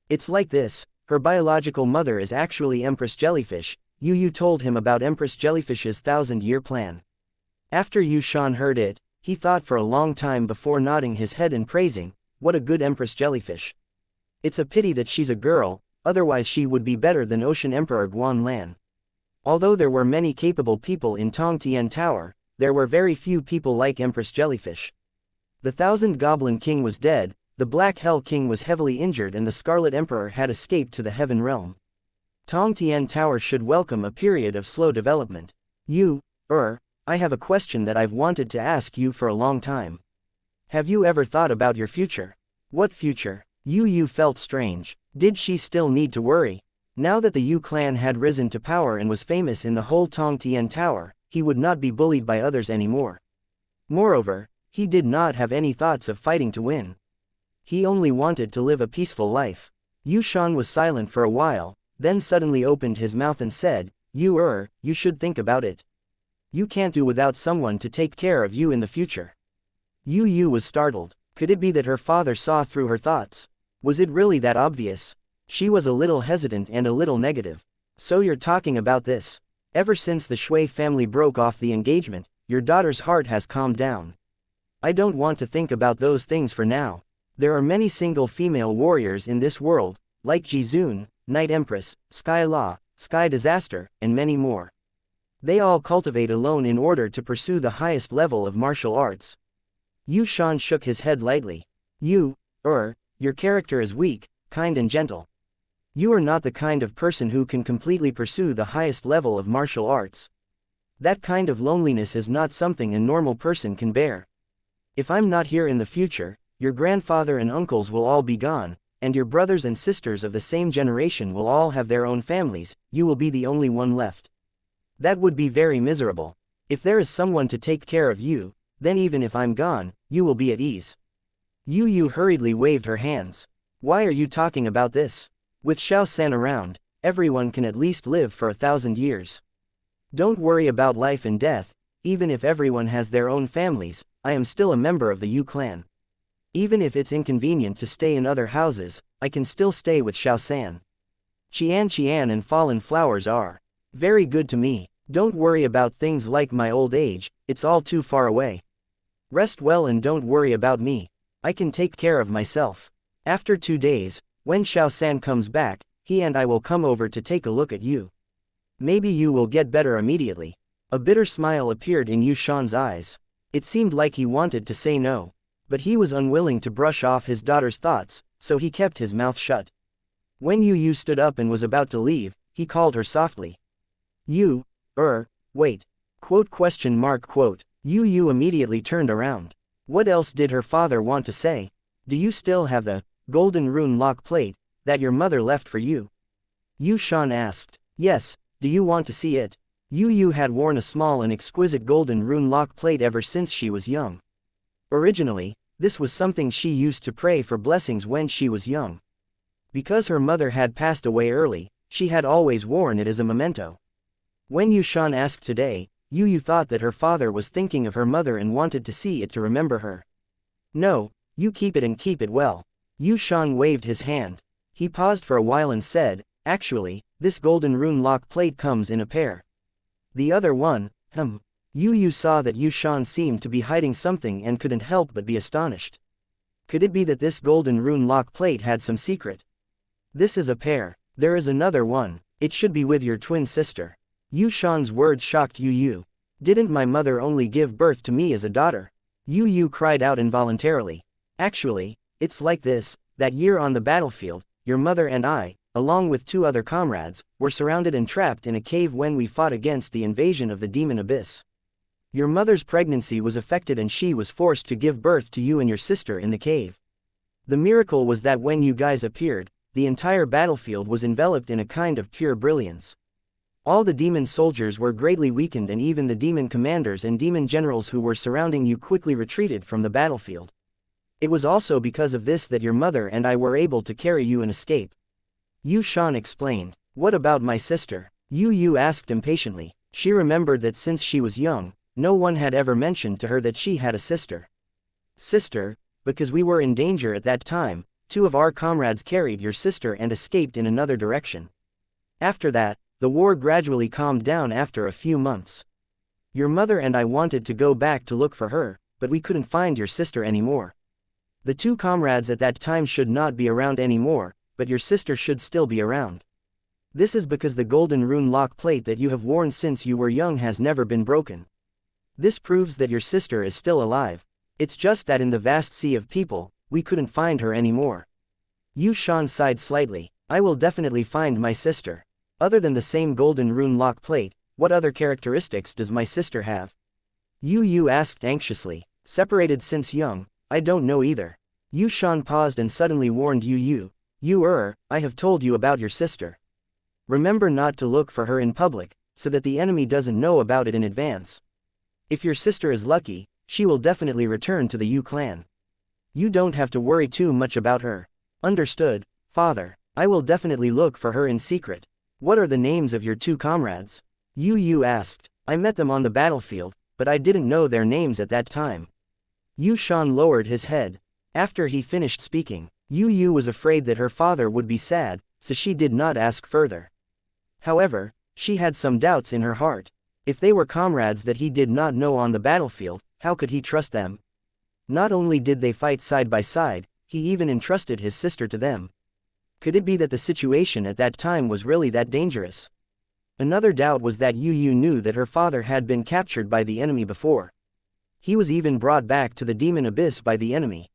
It's like this, her biological mother is actually Empress Jellyfish. Yu told him about Empress Jellyfish's 1,000-year plan. After Yu Shan heard it, he thought for a long time before nodding his head and praising, what a good Empress Jellyfish. It's a pity that she's a girl, otherwise she would be better than Ocean Emperor Guan Lan. Although there were many capable people in Tong Tian Tower, there were very few people like Empress Jellyfish. The 1,000 Goblin King was dead, the Black Hell King was heavily injured and the Scarlet Emperor had escaped to the Heaven Realm. Tong Tian Tower should welcome a period of slow development. I have a question that I've wanted to ask you for a long time. Have you ever thought about your future? What future? Yu felt strange. Did she still need to worry? Now that the Yu clan had risen to power and was famous in the whole Tong Tian Tower, he would not be bullied by others anymore. Moreover, he did not have any thoughts of fighting to win. He only wanted to live a peaceful life. Yu Shan was silent for a while, then suddenly opened his mouth and said, You should think about it. You can't do without someone to take care of you in the future. Yu was startled. Could it be that her father saw through her thoughts? Was it really that obvious? She was a little hesitant and a little negative. So you're talking about this. Ever since the Shui family broke off the engagement, your daughter's heart has calmed down. I don't want to think about those things for now. There are many single female warriors in this world, like Jizun, Night Empress, Sky Law, Sky Disaster, and many more. They all cultivate alone in order to pursue the highest level of martial arts. Yu Shan shook his head lightly. Your character is weak, kind and gentle. You are not the kind of person who can completely pursue the highest level of martial arts. That kind of loneliness is not something a normal person can bear. If I'm not here in the future, your grandfather and uncles will all be gone, and your brothers and sisters of the same generation will all have their own families, you will be the only one left. That would be very miserable. If there is someone to take care of you, then even if I'm gone, you will be at ease. Yu hurriedly waved her hands. Why are you talking about this? With Xiao San around, everyone can at least live for 1,000 years. Don't worry about life and death, even if everyone has their own families, I am still a member of the Yu clan. Even if it's inconvenient to stay in other houses, I can still stay with Xiao San. Xianxia and fallen flowers are very good to me. Don't worry about things like my old age, it's all too far away. Rest well and don't worry about me. I can take care of myself. After 2 days, when Xiao San comes back, he and I will come over to take a look at you. Maybe you will get better immediately. A bitter smile appeared in Yu Shan's eyes. It seemed like he wanted to say no. But he was unwilling to brush off his daughter's thoughts, so he kept his mouth shut. When Yu stood up and was about to leave, he called her softly. Wait. Yu immediately turned around. What else did her father want to say? Do you still have the golden rune lock plate that your mother left for you? Yu Shan asked. Yes, do you want to see it? Yu had worn a small and exquisite golden rune lock plate ever since she was young. Originally, this was something she used to pray for blessings when she was young. Because her mother had passed away early, she had always worn it as a memento. When Yu Shan asked today, Yu thought that her father was thinking of her mother and wanted to see it to remember her. No, you keep it and keep it well. Yu Shan waved his hand. He paused for a while and said, actually, this golden rune lock plate comes in a pair. The other one, Yu saw that Yu Shan seemed to be hiding something and couldn't help but be astonished. Could it be that this golden rune lock plate had some secret? This is a pair. There is another one. It should be with your twin sister. Yu Shan's words shocked Yu. Didn't my mother only give birth to me as a daughter? Yu cried out involuntarily. Actually, it's like this. That year on the battlefield, your mother and I, along with 2 other comrades, were surrounded and trapped in a cave when we fought against the invasion of the demon abyss. Your mother's pregnancy was affected and she was forced to give birth to you and your sister in the cave. The miracle was that when you guys appeared, the entire battlefield was enveloped in a kind of pure brilliance. All the demon soldiers were greatly weakened and even the demon commanders and demon generals who were surrounding you quickly retreated from the battlefield. It was also because of this that your mother and I were able to carry you and escape. Yu Shan explained. What about my sister? Yu asked impatiently. She remembered that since she was young, no one had ever mentioned to her that she had a sister. Sister, because we were in danger at that time, 2 of our comrades carried your sister and escaped in another direction. After that, the war gradually calmed down after a few months. Your mother and I wanted to go back to look for her, but we couldn't find your sister anymore. The 2 comrades at that time should not be around anymore, but your sister should still be around. This is because the golden rune lock plate that you have worn since you were young has never been broken. This proves that your sister is still alive. It's just that in the vast sea of people, we couldn't find her anymore. Yu Shan sighed slightly. I will definitely find my sister. Other than the same golden rune lock plate, what other characteristics does my sister have? Yu asked anxiously. Separated since young, I don't know either. Yu Shan paused and suddenly warned Yu. I have told you about your sister. Remember not to look for her in public, so that the enemy doesn't know about it in advance. If your sister is lucky, she will definitely return to the Yu clan. You don't have to worry too much about her. Understood, father. I will definitely look for her in secret. What are the names of your 2 comrades? Yu asked. I met them on the battlefield, but I didn't know their names at that time. Yu Shan lowered his head. After he finished speaking, Yu was afraid that her father would be sad, so she did not ask further. However, she had some doubts in her heart. If they were comrades that he did not know on the battlefield, how could he trust them? Not only did they fight side by side, he even entrusted his sister to them. Could it be that the situation at that time was really that dangerous? Another doubt was that Yu knew that her father had been captured by the enemy before. He was even brought back to the demon abyss by the enemy.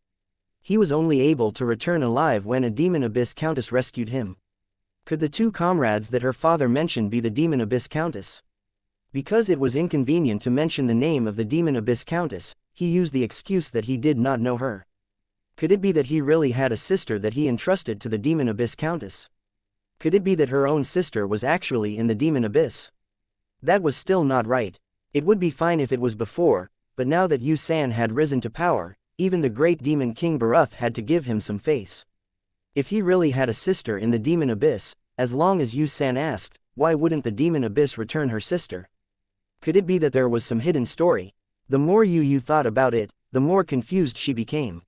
He was only able to return alive when a demon abyss countess rescued him. Could the 2 comrades that her father mentioned be the demon abyss countess? Because it was inconvenient to mention the name of the demon abyss countess, he used the excuse that he did not know her. Could it be that he really had a sister that he entrusted to the demon abyss countess? Could it be that her own sister was actually in the demon abyss? That was still not right. It would be fine if it was before, but now that Yu San had risen to power, even the great demon King Baruth had to give him some face. If he really had a sister in the demon abyss, as long as Yu San asked, why wouldn't the demon abyss return her sister? Could it be that there was some hidden story? The more Yu thought about it, the more confused she became.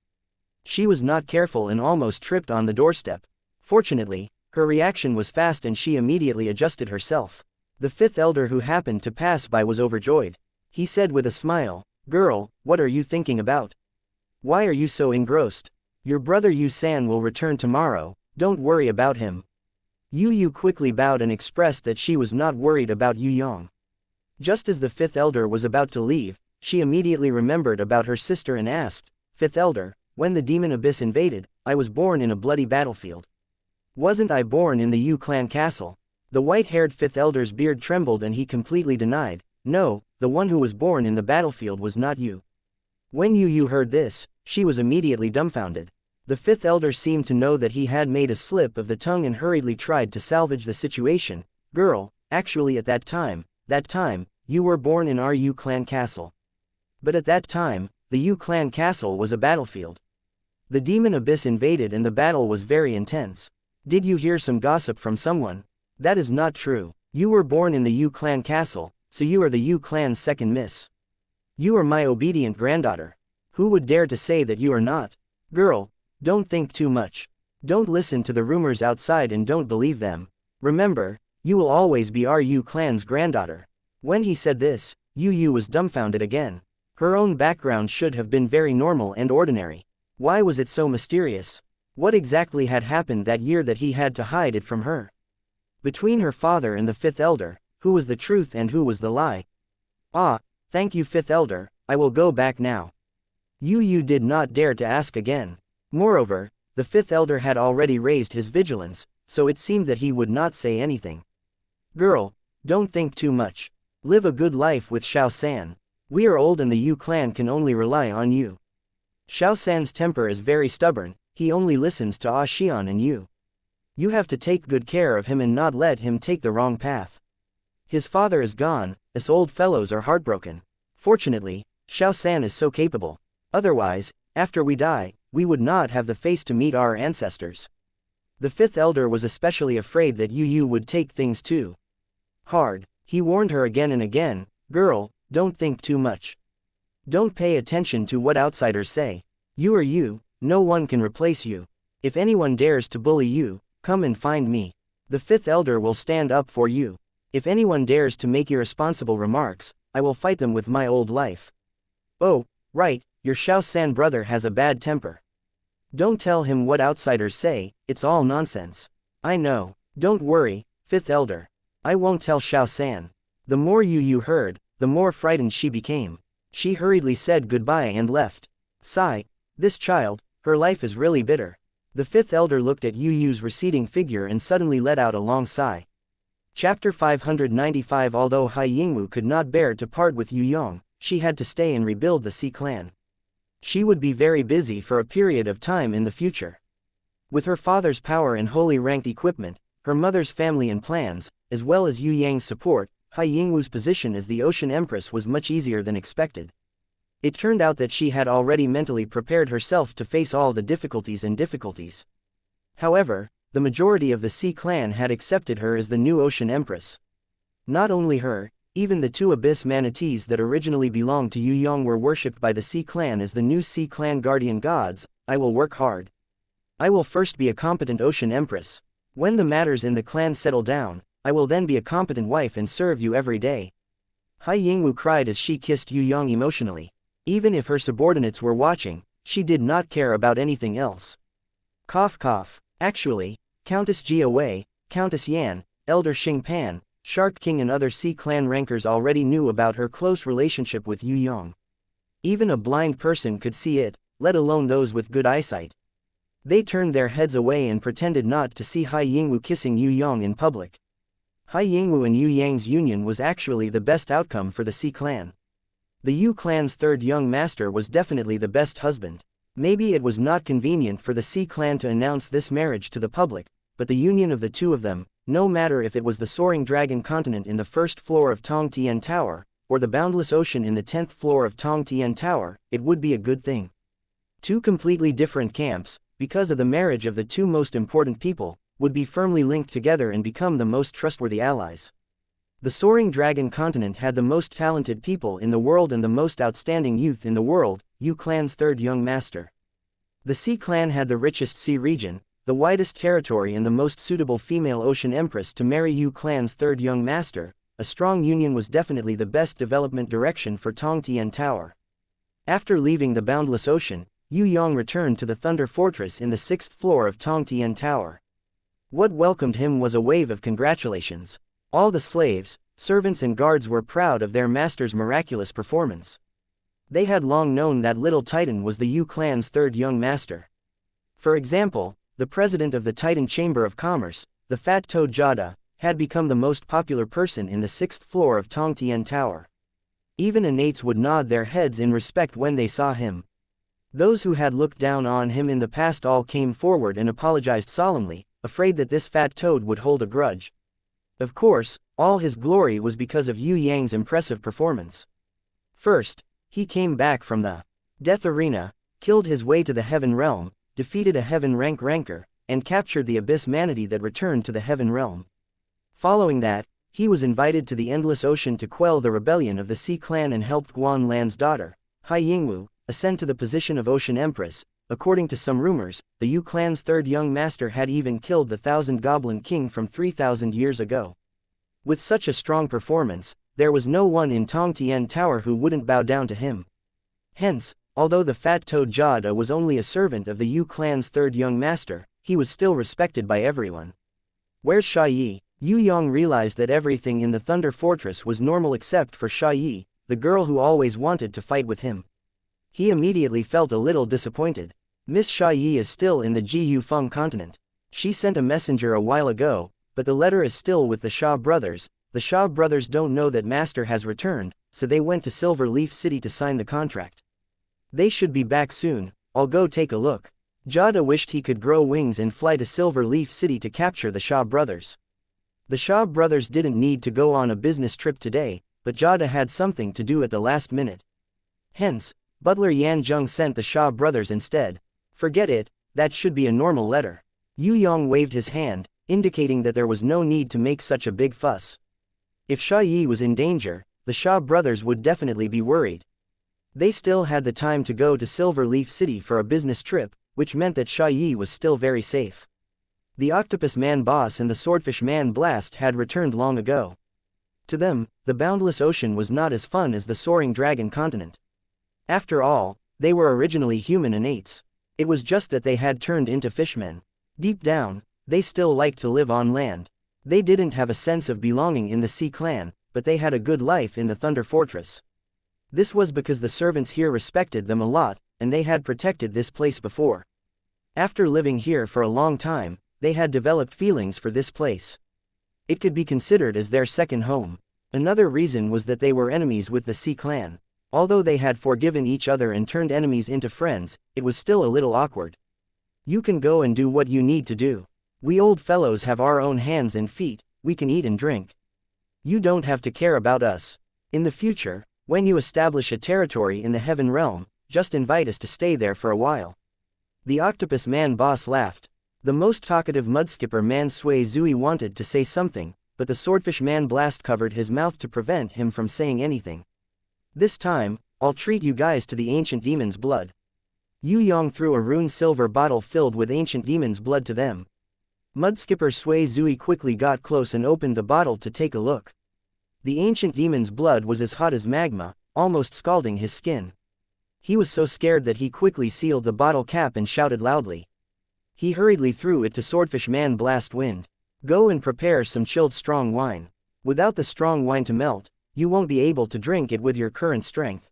She was not careful and almost tripped on the doorstep. Fortunately, her reaction was fast and she immediately adjusted herself. The 5th elder who happened to pass by was overjoyed. He said with a smile, Girl, what are you thinking about? Why are you so engrossed? Your brother Yu San will return tomorrow, don't worry about him. Yu quickly bowed and expressed that she was not worried about Yu Yang. Just as the 5th elder was about to leave, she immediately remembered about her sister and asked, 5th elder, when the demon abyss invaded, I was born in a bloody battlefield. Wasn't I born in the Yu clan castle? The white-haired 5th elder's beard trembled and he completely denied, no, the one who was born in the battlefield was not you. When Yu heard this, she was immediately dumbfounded. The 5th elder seemed to know that he had made a slip of the tongue and hurriedly tried to salvage the situation. Girl, actually at that time, you were born in our Yu clan castle. But at that time, the Yu clan castle was a battlefield. The demon abyss invaded and the battle was very intense. Did you hear some gossip from someone? That is not true. You were born in the Yu clan castle, so you are the Yu clan's second miss. You are my obedient granddaughter. Who would dare to say that you are not? Girl, don't think too much. Don't listen to the rumors outside and don't believe them. Remember, you will always be our Yu clan's granddaughter. When he said this, Yu was dumbfounded again. Her own background should have been very normal and ordinary. Why was it so mysterious? What exactly had happened that year that he had to hide it from her? Between her father and the 5th elder, who was the truth and who was the lie? Ah, thank you 5th elder, I will go back now. Yu did not dare to ask again. Moreover, the 5th elder had already raised his vigilance, so it seemed that he would not say anything. Girl, don't think too much. Live a good life with Xiao San. We are old and the Yu clan can only rely on you. Xiao San's temper is very stubborn, he only listens to Ah Xian and you. You have to take good care of him and not let him take the wrong path. His father is gone, us old fellows are heartbroken. Fortunately, Xiao San is so capable. Otherwise, after we die, we would not have the face to meet our ancestors. The fifth elder was especially afraid that Yu would take things too hard. He warned her again and again, "Girl, don't think too much. Don't pay attention to what outsiders say. You are you, no one can replace you. If anyone dares to bully you, come and find me. The fifth elder will stand up for you. If anyone dares to make irresponsible remarks, I will fight them with my old life. Oh, right, your Xiao-san brother has a bad temper. Don't tell him what outsiders say, it's all nonsense. I know, don't worry, fifth elder. I won't tell Xiao-san." The more Yu heard, the more frightened she became. She hurriedly said goodbye and left. Sigh, this child, her life is really bitter. The fifth elder looked at Yu's receding figure and suddenly let out a long sigh. Chapter 595. Although Hai Yingwu could not bear to part with Yue Yang, she had to stay and rebuild the Sea clan. She would be very busy for a period of time in the future. With her father's power and holy ranked equipment, her mother's family and plans, as well as Yue Yang's support, Hai Yingwu's position as the Ocean Empress was much easier than expected. It turned out that she had already mentally prepared herself to face all the difficulties. However, the majority of the Sea clan had accepted her as the new Ocean Empress. Not only her, even the two abyss manatees that originally belonged to Yue Yang were worshipped by the Sea clan as the new Sea clan guardian gods. I will work hard. I will first be a competent Ocean Empress. When the matters in the clan settle down, I will then be a competent wife and serve you every day. Hai Yingwu cried as she kissed Yue Yang emotionally. Even if her subordinates were watching, she did not care about anything else. Cough cough. Actually, Countess Jia Wei, Countess Yan, Elder Xing Pan, Shark King and other Sea clan rankers already knew about her close relationship with Yue Yang. Even a blind person could see it, let alone those with good eyesight. They turned their heads away and pretended not to see Hai Yingwu kissing Yue Yang in public. Hai Yingwu and Yue Yang's union was actually the best outcome for the Sea clan. The Yue clan's third young master was definitely the best husband. Maybe it was not convenient for the Sea clan to announce this marriage to the public, but the union of the two of them, no matter if it was the soaring dragon continent in the first floor of Tong Tian Tower, or the boundless ocean in the 10th floor of Tong Tian Tower, it would be a good thing. Two completely different camps, because of the marriage of the two most important people, would be firmly linked together and become the most trustworthy allies. The soaring dragon continent had the most talented people in the world and the most outstanding youth in the world, Yue clan's third young master. The Sea clan had the richest sea region, the widest territory and the most suitable female Ocean Empress to marry Yue clan's third young master. A strong union was definitely the best development direction for Tong Tian Tower. After leaving the boundless ocean, Yue Yang returned to the Thunder Fortress in the 6th floor of Tong Tian Tower. What welcomed him was a wave of congratulations. All the slaves, servants and guards were proud of their master's miraculous performance. They had long known that little Titan was the Yue clan's third young master. For example, the president of the Titan Chamber of Commerce, the fat toad Jada, had become the most popular person in the 6th floor of Tong Tian Tower. Even innates would nod their heads in respect when they saw him. Those who had looked down on him in the past all came forward and apologized solemnly, afraid that this fat toad would hold a grudge. Of course, all his glory was because of Yue Yang's impressive performance. First, he came back from the death arena, killed his way to the heaven realm, defeated a heaven ranker, and captured the abyss manatee that returned to the heaven realm. Following that, he was invited to the endless ocean to quell the rebellion of the Sea clan and helped Guan Lan's daughter, Hai Yingwu, ascend to the position of Ocean Empress. According to some rumors, the Yue clan's third young master had even killed the 1,000 Goblin King from 3,000 years ago. With such a strong performance, there was no one in Tong Tian Tower who wouldn't bow down to him. Hence, although the fat toad Jada was only a servant of the Yue clan's third young master, he was still respected by everyone. Where's Sha Yi? Yue Yang realized that everything in the Thunder Fortress was normal except for Sha Yi, the girl who always wanted to fight with him. He immediately felt a little disappointed. Miss Sha Yi is still in the Ji Feng continent. She sent a messenger a while ago, but the letter is still with the Sha brothers. The Sha brothers don't know that Master has returned, so they went to Silver Leaf City to sign the contract. They should be back soon, I'll go take a look. Jada wished he could grow wings and fly to Silver Leaf City to capture the Sha brothers. The Sha brothers didn't need to go on a business trip today, but Jada had something to do at the last minute. Hence, Butler Yan Zheng sent the Sha brothers instead. Forget it, that should be a normal letter. Yue Yang waved his hand, indicating that there was no need to make such a big fuss. If Xia Yi was in danger, the Xia brothers would definitely be worried. They still had the time to go to Silver Leaf City for a business trip, which meant that Xia Yi was still very safe. The Octopus Man boss and the Swordfish Man Blast had returned long ago. To them, the boundless ocean was not as fun as the soaring dragon continent. After all, they were originally human innates. It was just that they had turned into fishmen. Deep down, they still liked to live on land. They didn't have a sense of belonging in the Sea Clan, but they had a good life in the Thunder Fortress. This was because the servants here respected them a lot, and they had protected this place before. After living here for a long time, they had developed feelings for this place. It could be considered as their second home. Another reason was that they were enemies with the Sea Clan. Although they had forgiven each other and turned enemies into friends, it was still a little awkward. You can go and do what you need to do. We old fellows have our own hands and feet, we can eat and drink. You don't have to care about us. In the future, when you establish a territory in the Heaven Realm, just invite us to stay there for a while. The Octopus Man boss laughed. The most talkative mudskipper man Sui Zui wanted to say something, but the Swordfish Man Blast covered his mouth to prevent him from saying anything. This time, I'll treat you guys to the ancient demon's blood. Yue Yang threw a rune silver bottle filled with ancient demon's blood to them. Mudskipper Sui Zui quickly got close and opened the bottle to take a look. The ancient demon's blood was as hot as magma, almost scalding his skin. He was so scared that he quickly sealed the bottle cap and shouted loudly. He hurriedly threw it to Swordfish Man Blast Wind. Go and prepare some chilled strong wine. Without the strong wine to melt, you won't be able to drink it with your current strength.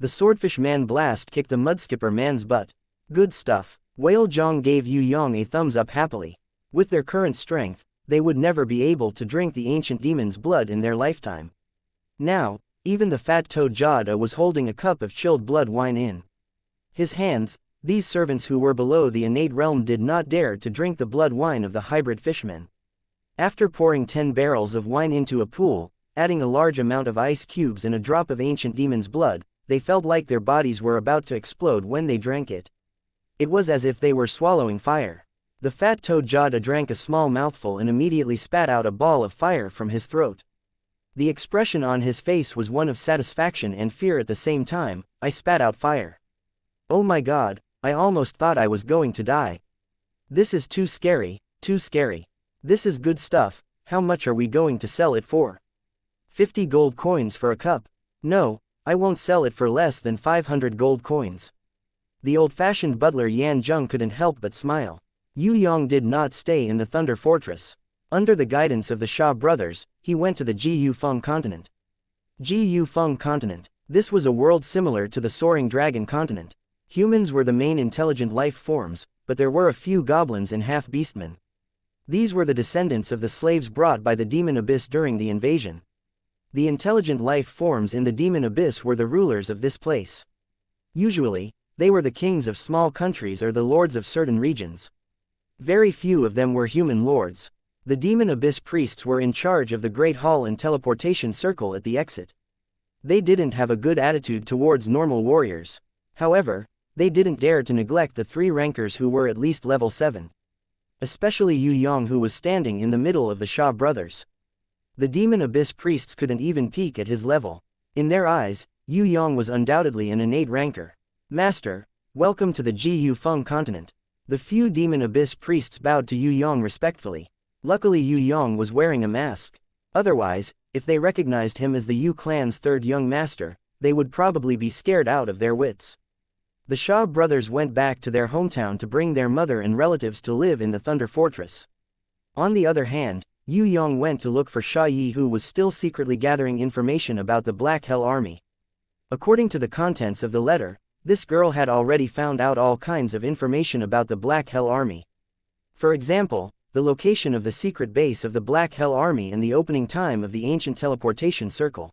The Swordfish Man Blast kicked the Mudskipper Man's butt. Good stuff. Whale Zhang gave Yue Yang a thumbs up happily. With their current strength, they would never be able to drink the ancient demon's blood in their lifetime. Now, even the fat toad Jada was holding a cup of chilled blood wine in his hands. These servants who were below the innate realm did not dare to drink the blood wine of the hybrid fishmen. After pouring 10 barrels of wine into a pool, adding a large amount of ice cubes and a drop of ancient demon's blood, they felt like their bodies were about to explode when they drank it. It was as if they were swallowing fire. The fat toad Jada drank a small mouthful and immediately spat out a ball of fire from his throat. The expression on his face was one of satisfaction and fear at the same time. I spat out fire. Oh my god, I almost thought I was going to die. This is too scary, too scary. This is good stuff. How much are we going to sell it for? 50 gold coins for a cup. No, I won't sell it for less than 500 gold coins. The old-fashioned butler Yan Zheng couldn't help but smile. Yue Yang did not stay in the Thunder Fortress. Under the guidance of the Xia brothers, he went to the Ji Feng continent. Ji Feng continent. This was a world similar to the Soaring Dragon continent. Humans were the main intelligent life forms, but there were a few goblins and half-beastmen. These were the descendants of the slaves brought by the Demon Abyss during the invasion. The intelligent life forms in the Demon Abyss were the rulers of this place. Usually, they were the kings of small countries or the lords of certain regions. Very few of them were human lords. The Demon Abyss priests were in charge of the Great Hall and teleportation circle at the exit. They didn't have a good attitude towards normal warriors. However, they didn't dare to neglect the 3 rankers who were at least level 7. Especially Yue Yang, who was standing in the middle of the Xia brothers. The Demon Abyss priests couldn't even peek at his level. In their eyes, Yue Yang was undoubtedly an innate ranker. Master, welcome to the Ji Feng continent. The few Demon Abyss priests bowed to Yue Yang respectfully. Luckily Yue Yang was wearing a mask. Otherwise, if they recognized him as the Yu clan's 3rd young master, they would probably be scared out of their wits. The Xia brothers went back to their hometown to bring their mother and relatives to live in the Thunder Fortress. On the other hand, Yue Yang went to look for Xia Yi, who was still secretly gathering information about the Black Hell Army. According to the contents of the letter, this girl had already found out all kinds of information about the Black Hell Army. For example, the location of the secret base of the Black Hell Army and the opening time of the ancient teleportation circle.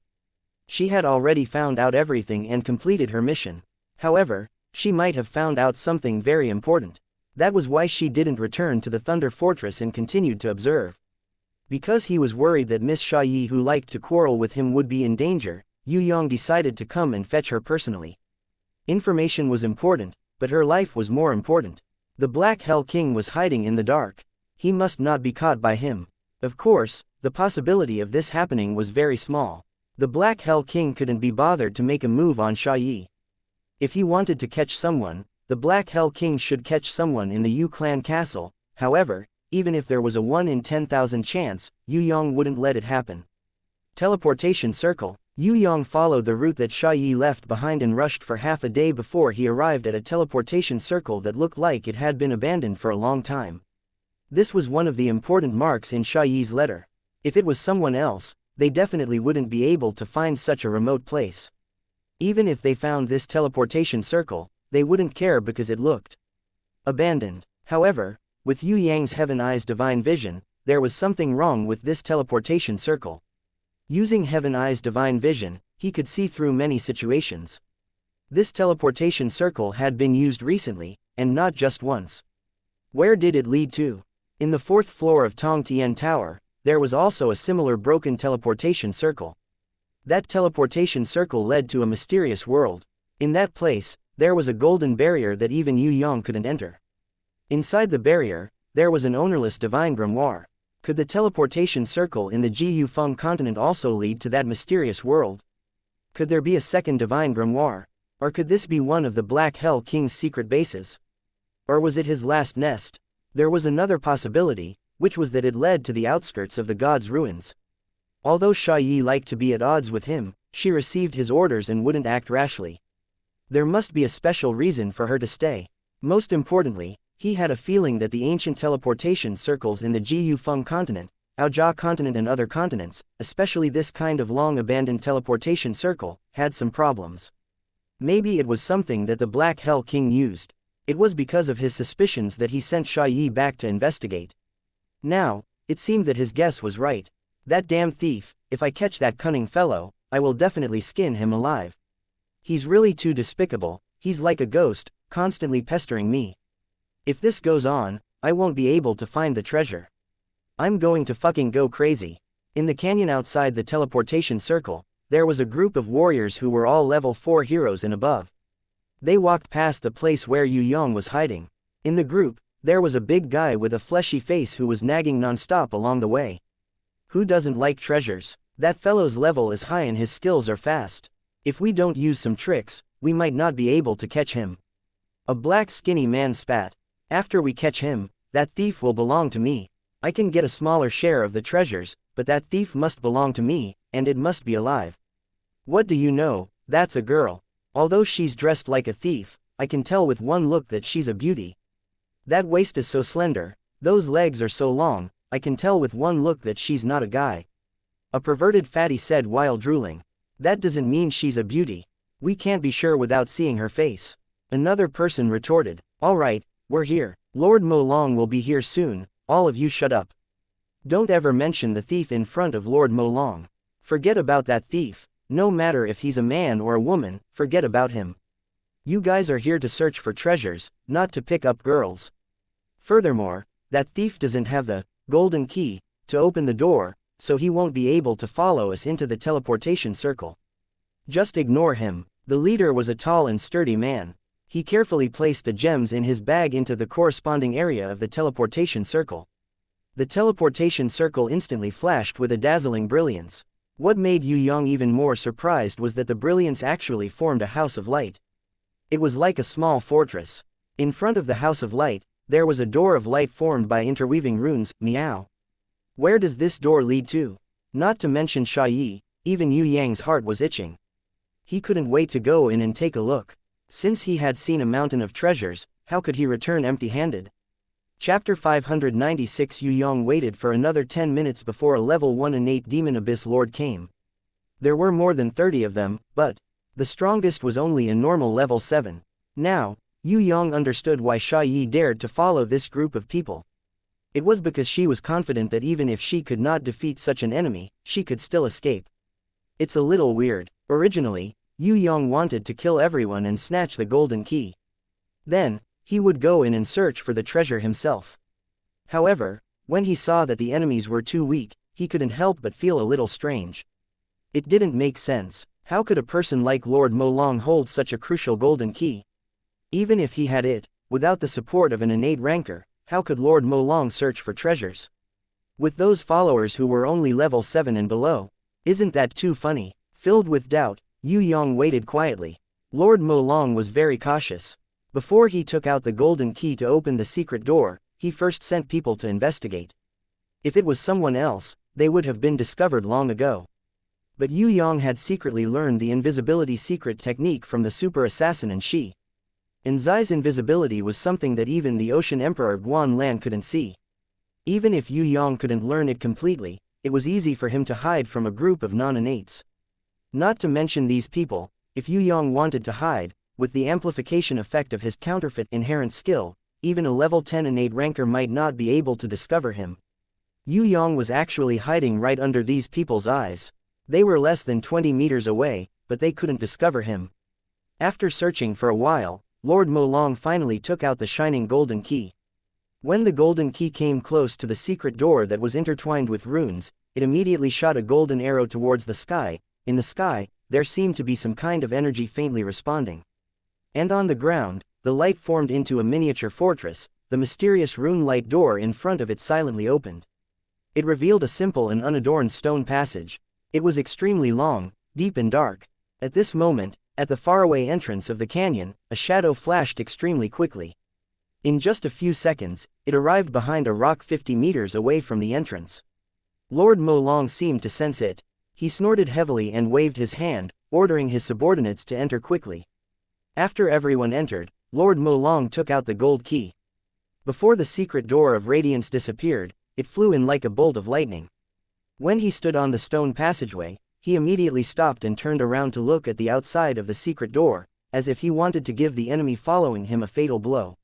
She had already found out everything and completed her mission. However, she might have found out something very important. That was why she didn't return to the Thunder Fortress and continued to observe. Because he was worried that Miss Xia Yi, who liked to quarrel with him, would be in danger, Yue Yang decided to come and fetch her personally. Information was important, but her life was more important. The Black Hell King was hiding in the dark. He must not be caught by him. Of course, the possibility of this happening was very small. The Black Hell King couldn't be bothered to make a move on Xiaoyi. If he wanted to catch someone, the Black Hell King should catch someone in the Yu clan castle. However, even if there was a 1 in 10,000 chance, Yue Yang wouldn't let it happen. Teleportation circle. Yue Yang followed the route that Xiaoyi left behind and rushed for half a day before he arrived at a teleportation circle that looked like it had been abandoned for a long time. This was one of the important marks in Xiaoyi's letter. If it was someone else, they definitely wouldn't be able to find such a remote place. Even if they found this teleportation circle, they wouldn't care because it looked abandoned. However, with Yue Yang's Heaven Eye's divine vision, there was something wrong with this teleportation circle. Using Heaven Eye's divine vision, he could see through many situations. This teleportation circle had been used recently, and not just once. Where did it lead to? In the 4th floor of Tong Tian Tower, there was also a similar broken teleportation circle. That teleportation circle led to a mysterious world. In that place, there was a golden barrier that even Yue Yang couldn't enter. Inside the barrier, there was an ownerless divine grimoire. Could the teleportation circle in the Ji Feng continent also lead to that mysterious world? Could there be a second divine grimoire? Or could this be one of the Black Hell King's secret bases? Or was it his last nest? There was another possibility, which was that it led to the outskirts of the god's ruins. Although Xiaoyi liked to be at odds with him, she received his orders and wouldn't act rashly. There must be a special reason for her to stay. Most importantly, he had a feeling that the ancient teleportation circles in the Ji Feng continent, Aojia continent and other continents, especially this kind of long-abandoned teleportation circle, had some problems. Maybe it was something that the Black Hell King used. It was because of his suspicions that he sent Xiaoyi back to investigate. Now, it seemed that his guess was right. That damn thief, if I catch that cunning fellow, I will definitely skin him alive. He's really too despicable, he's like a ghost, constantly pestering me. If this goes on, I won't be able to find the treasure. I'm going to fucking go crazy. In the canyon outside the teleportation circle, there was a group of warriors who were all level 4 heroes and above. They walked past the place where Yue Yang was hiding. In the group, there was a big guy with a fleshy face who was nagging non-stop along the way. Who doesn't like treasures? That fellow's level is high and his skills are fast. If we don't use some tricks, we might not be able to catch him. A black skinny man spat. After we catch him, that thief will belong to me. I can get a smaller share of the treasures, but that thief must belong to me, and it must be alive. What do you know, that's a girl. Although she's dressed like a thief, I can tell with one look that she's a beauty. That waist is so slender, those legs are so long, I can tell with one look that she's not a guy. A perverted fatty said while drooling. That doesn't mean she's a beauty. We can't be sure without seeing her face. Another person retorted. Alright, we're here. Lord Mo Long will be here soon, all of you shut up. Don't ever mention the thief in front of Lord Mo Long. Forget about that thief. No matter if he's a man or a woman, forget about him. You guys are here to search for treasures, not to pick up girls. Furthermore, that thief doesn't have the golden key to open the door, so he won't be able to follow us into the teleportation circle. Just ignore him. The leader was a tall and sturdy man. He carefully placed the gems in his bag into the corresponding area of the teleportation circle. The teleportation circle instantly flashed with a dazzling brilliance. What made Yue Yang even more surprised was that the brilliance actually formed a house of light. It was like a small fortress. In front of the house of light, there was a door of light formed by interweaving runes. Meow. Where does this door lead to? Not to mention Xiaoyi, even Yue Yang's heart was itching. He couldn't wait to go in and take a look. Since he had seen a mountain of treasures, how could he return empty-handed? Chapter 596. Yue Yang waited for another 10 minutes before a level 1 innate demon abyss lord came. There were more than 30 of them, but the strongest was only a normal level 7. Now, Yue Yang understood why Xiaoyi dared to follow this group of people. It was because she was confident that even if she could not defeat such an enemy, she could still escape. It's a little weird. Originally, Yue Yang wanted to kill everyone and snatch the golden key. Then, he would go in and search for the treasure himself. However, when he saw that the enemies were too weak, he couldn't help but feel a little strange. It didn't make sense. How could a person like Lord Mo Long hold such a crucial golden key? Even if he had it, without the support of an innate rancor, how could Lord Molong search for treasures? With those followers who were only level 7 and below. Isn't that too funny? Filled with doubt, Yue Yang waited quietly. Lord Molong was very cautious. Before he took out the golden key to open the secret door, he first sent people to investigate. If it was someone else, they would have been discovered long ago. But Yue Yang had secretly learned the invisibility secret technique from the super assassin and Shi. And Zai's invisibility was something that even the Ocean Emperor Guan Lan couldn't see. Even if Yue Yang couldn't learn it completely, it was easy for him to hide from a group of non-innates. Not to mention these people, if Yue Yang wanted to hide, with the amplification effect of his counterfeit inherent skill, even a level 10 innate rancor might not be able to discover him. Yue Yang was actually hiding right under these people's eyes. They were less than 20 meters away, but they couldn't discover him. After searching for a while, Lord Molong finally took out the shining golden key. When the golden key came close to the secret door that was intertwined with runes, it immediately shot a golden arrow towards the sky. In the sky, there seemed to be some kind of energy faintly responding. And on the ground, the light formed into a miniature fortress. The mysterious rune light door in front of it silently opened. It revealed a simple and unadorned stone passage. It was extremely long, deep and dark. At this moment, at the faraway entrance of the canyon, a shadow flashed extremely quickly. In just a few seconds, it arrived behind a rock 50 meters away from the entrance. Lord Molong seemed to sense it. He snorted heavily and waved his hand, ordering his subordinates to enter quickly. After everyone entered, Lord Molong took out the gold key. Before the secret door of radiance disappeared, it flew in like a bolt of lightning. When he stood on the stone passageway, he immediately stopped and turned around to look at the outside of the secret door, as if he wanted to give the enemy following him a fatal blow.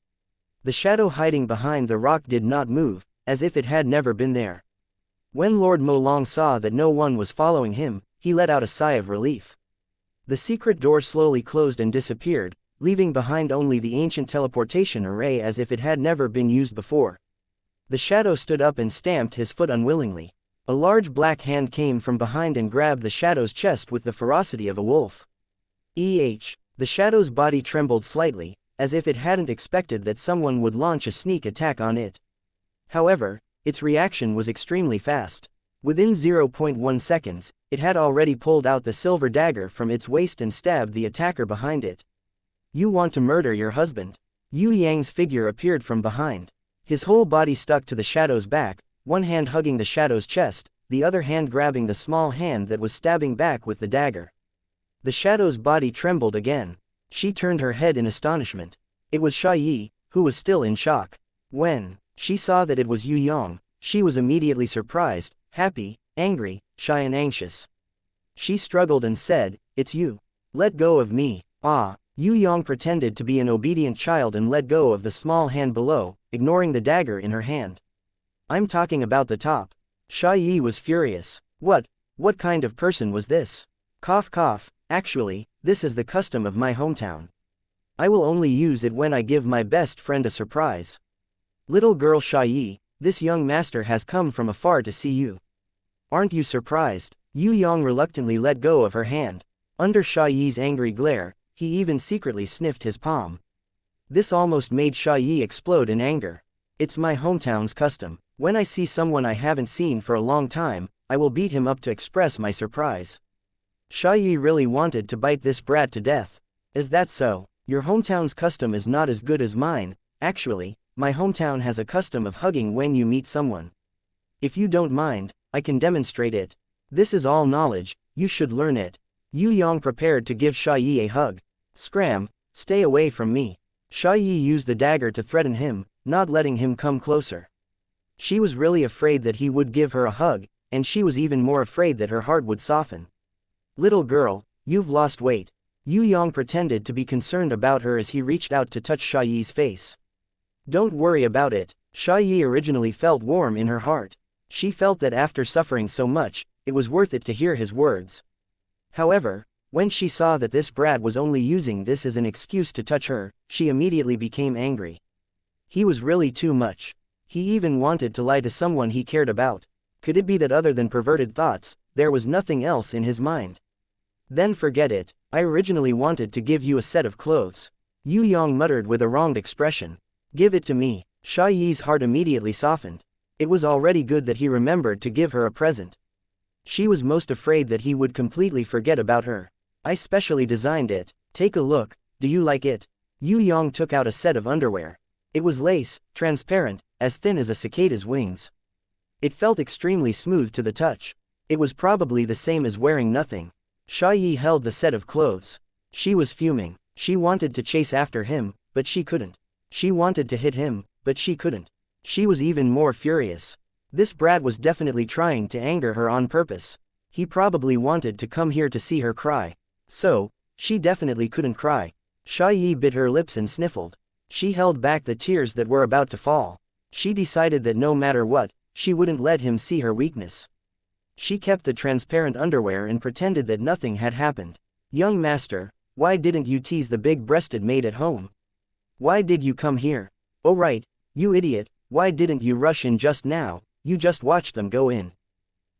The shadow hiding behind the rock did not move, as if it had never been there. When Lord Molong saw that no one was following him, he let out a sigh of relief. The secret door slowly closed and disappeared, leaving behind only the ancient teleportation array as if it had never been used before. The shadow stood up and stamped his foot unwillingly. A large black hand came from behind and grabbed the shadow's chest with the ferocity of a wolf. The shadow's body trembled slightly, as if it hadn't expected that someone would launch a sneak attack on it. However, its reaction was extremely fast. Within 0.1 seconds, it had already pulled out the silver dagger from its waist and stabbed the attacker behind it. "You want to murder your husband?" Yue Yang's figure appeared from behind. His whole body stuck to the shadow's back, one hand hugging the shadow's chest, the other hand grabbing the small hand that was stabbing back with the dagger. The shadow's body trembled again. She turned her head in astonishment. It was Xiaoyi, who was still in shock. When she saw that it was Yue Yang, she was immediately surprised, happy, angry, shy and anxious. She struggled and said, "It's you. Let go of me." Yue Yang pretended to be an obedient child and let go of the small hand below, ignoring the dagger in her hand. "I'm talking about the top." Xiaoyi was furious. What kind of person was this? Cough cough, actually, this is the custom of my hometown. I will only use it when I give my best friend a surprise. Little girl Xiaoyi, this young master has come from afar to see you. Aren't you surprised? Yue Yang reluctantly let go of her hand. Under Xiaoyi's angry glare, he even secretly sniffed his palm. This almost made Xiaoyi explode in anger. "It's my hometown's custom. When I see someone I haven't seen for a long time, I will beat him up to express my surprise." Xiaoyi really wanted to bite this brat to death. "Is that so? Your hometown's custom is not as good as mine. Actually, my hometown has a custom of hugging when you meet someone. If you don't mind, I can demonstrate it. This is all knowledge, you should learn it." Yue Yang prepared to give Xiaoyi a hug. "Scram, stay away from me." Xiaoyi used the dagger to threaten him, not letting him come closer. She was really afraid that he would give her a hug, and she was even more afraid that her heart would soften. "Little girl, you've lost weight." Yue Yang pretended to be concerned about her as he reached out to touch Xiaoyi's face. "Don't worry about it." Xiaoyi originally felt warm in her heart. She felt that after suffering so much, it was worth it to hear his words. However, when she saw that this brat was only using this as an excuse to touch her, she immediately became angry. He was really too much. He even wanted to lie to someone he cared about. Could it be that other than perverted thoughts, there was nothing else in his mind? Then forget it. I originally wanted to give you a set of clothes. Yue Yang muttered with a wronged expression. Give it to me. Xia Yi's heart immediately softened. It was already good that he remembered to give her a present. She was most afraid that he would completely forget about her. I specially designed it. Take a look, do you like it? Yue Yang took out a set of underwear. It was lace, transparent, as thin as a cicada's wings. It felt extremely smooth to the touch. It was probably the same as wearing nothing. Xia Yi held the set of clothes. She was fuming. She wanted to chase after him, but she couldn't. She wanted to hit him, but she couldn't. She was even more furious. This brat was definitely trying to anger her on purpose. He probably wanted to come here to see her cry. So, she definitely couldn't cry. Xia Yi bit her lips and sniffled. She held back the tears that were about to fall. She decided that no matter what, she wouldn't let him see her weakness. She kept the transparent underwear and pretended that nothing had happened. Young master, why didn't you tease the big-breasted maid at home? Why did you come here? Oh right, you idiot, why didn't you rush in just now? You just watched them go in.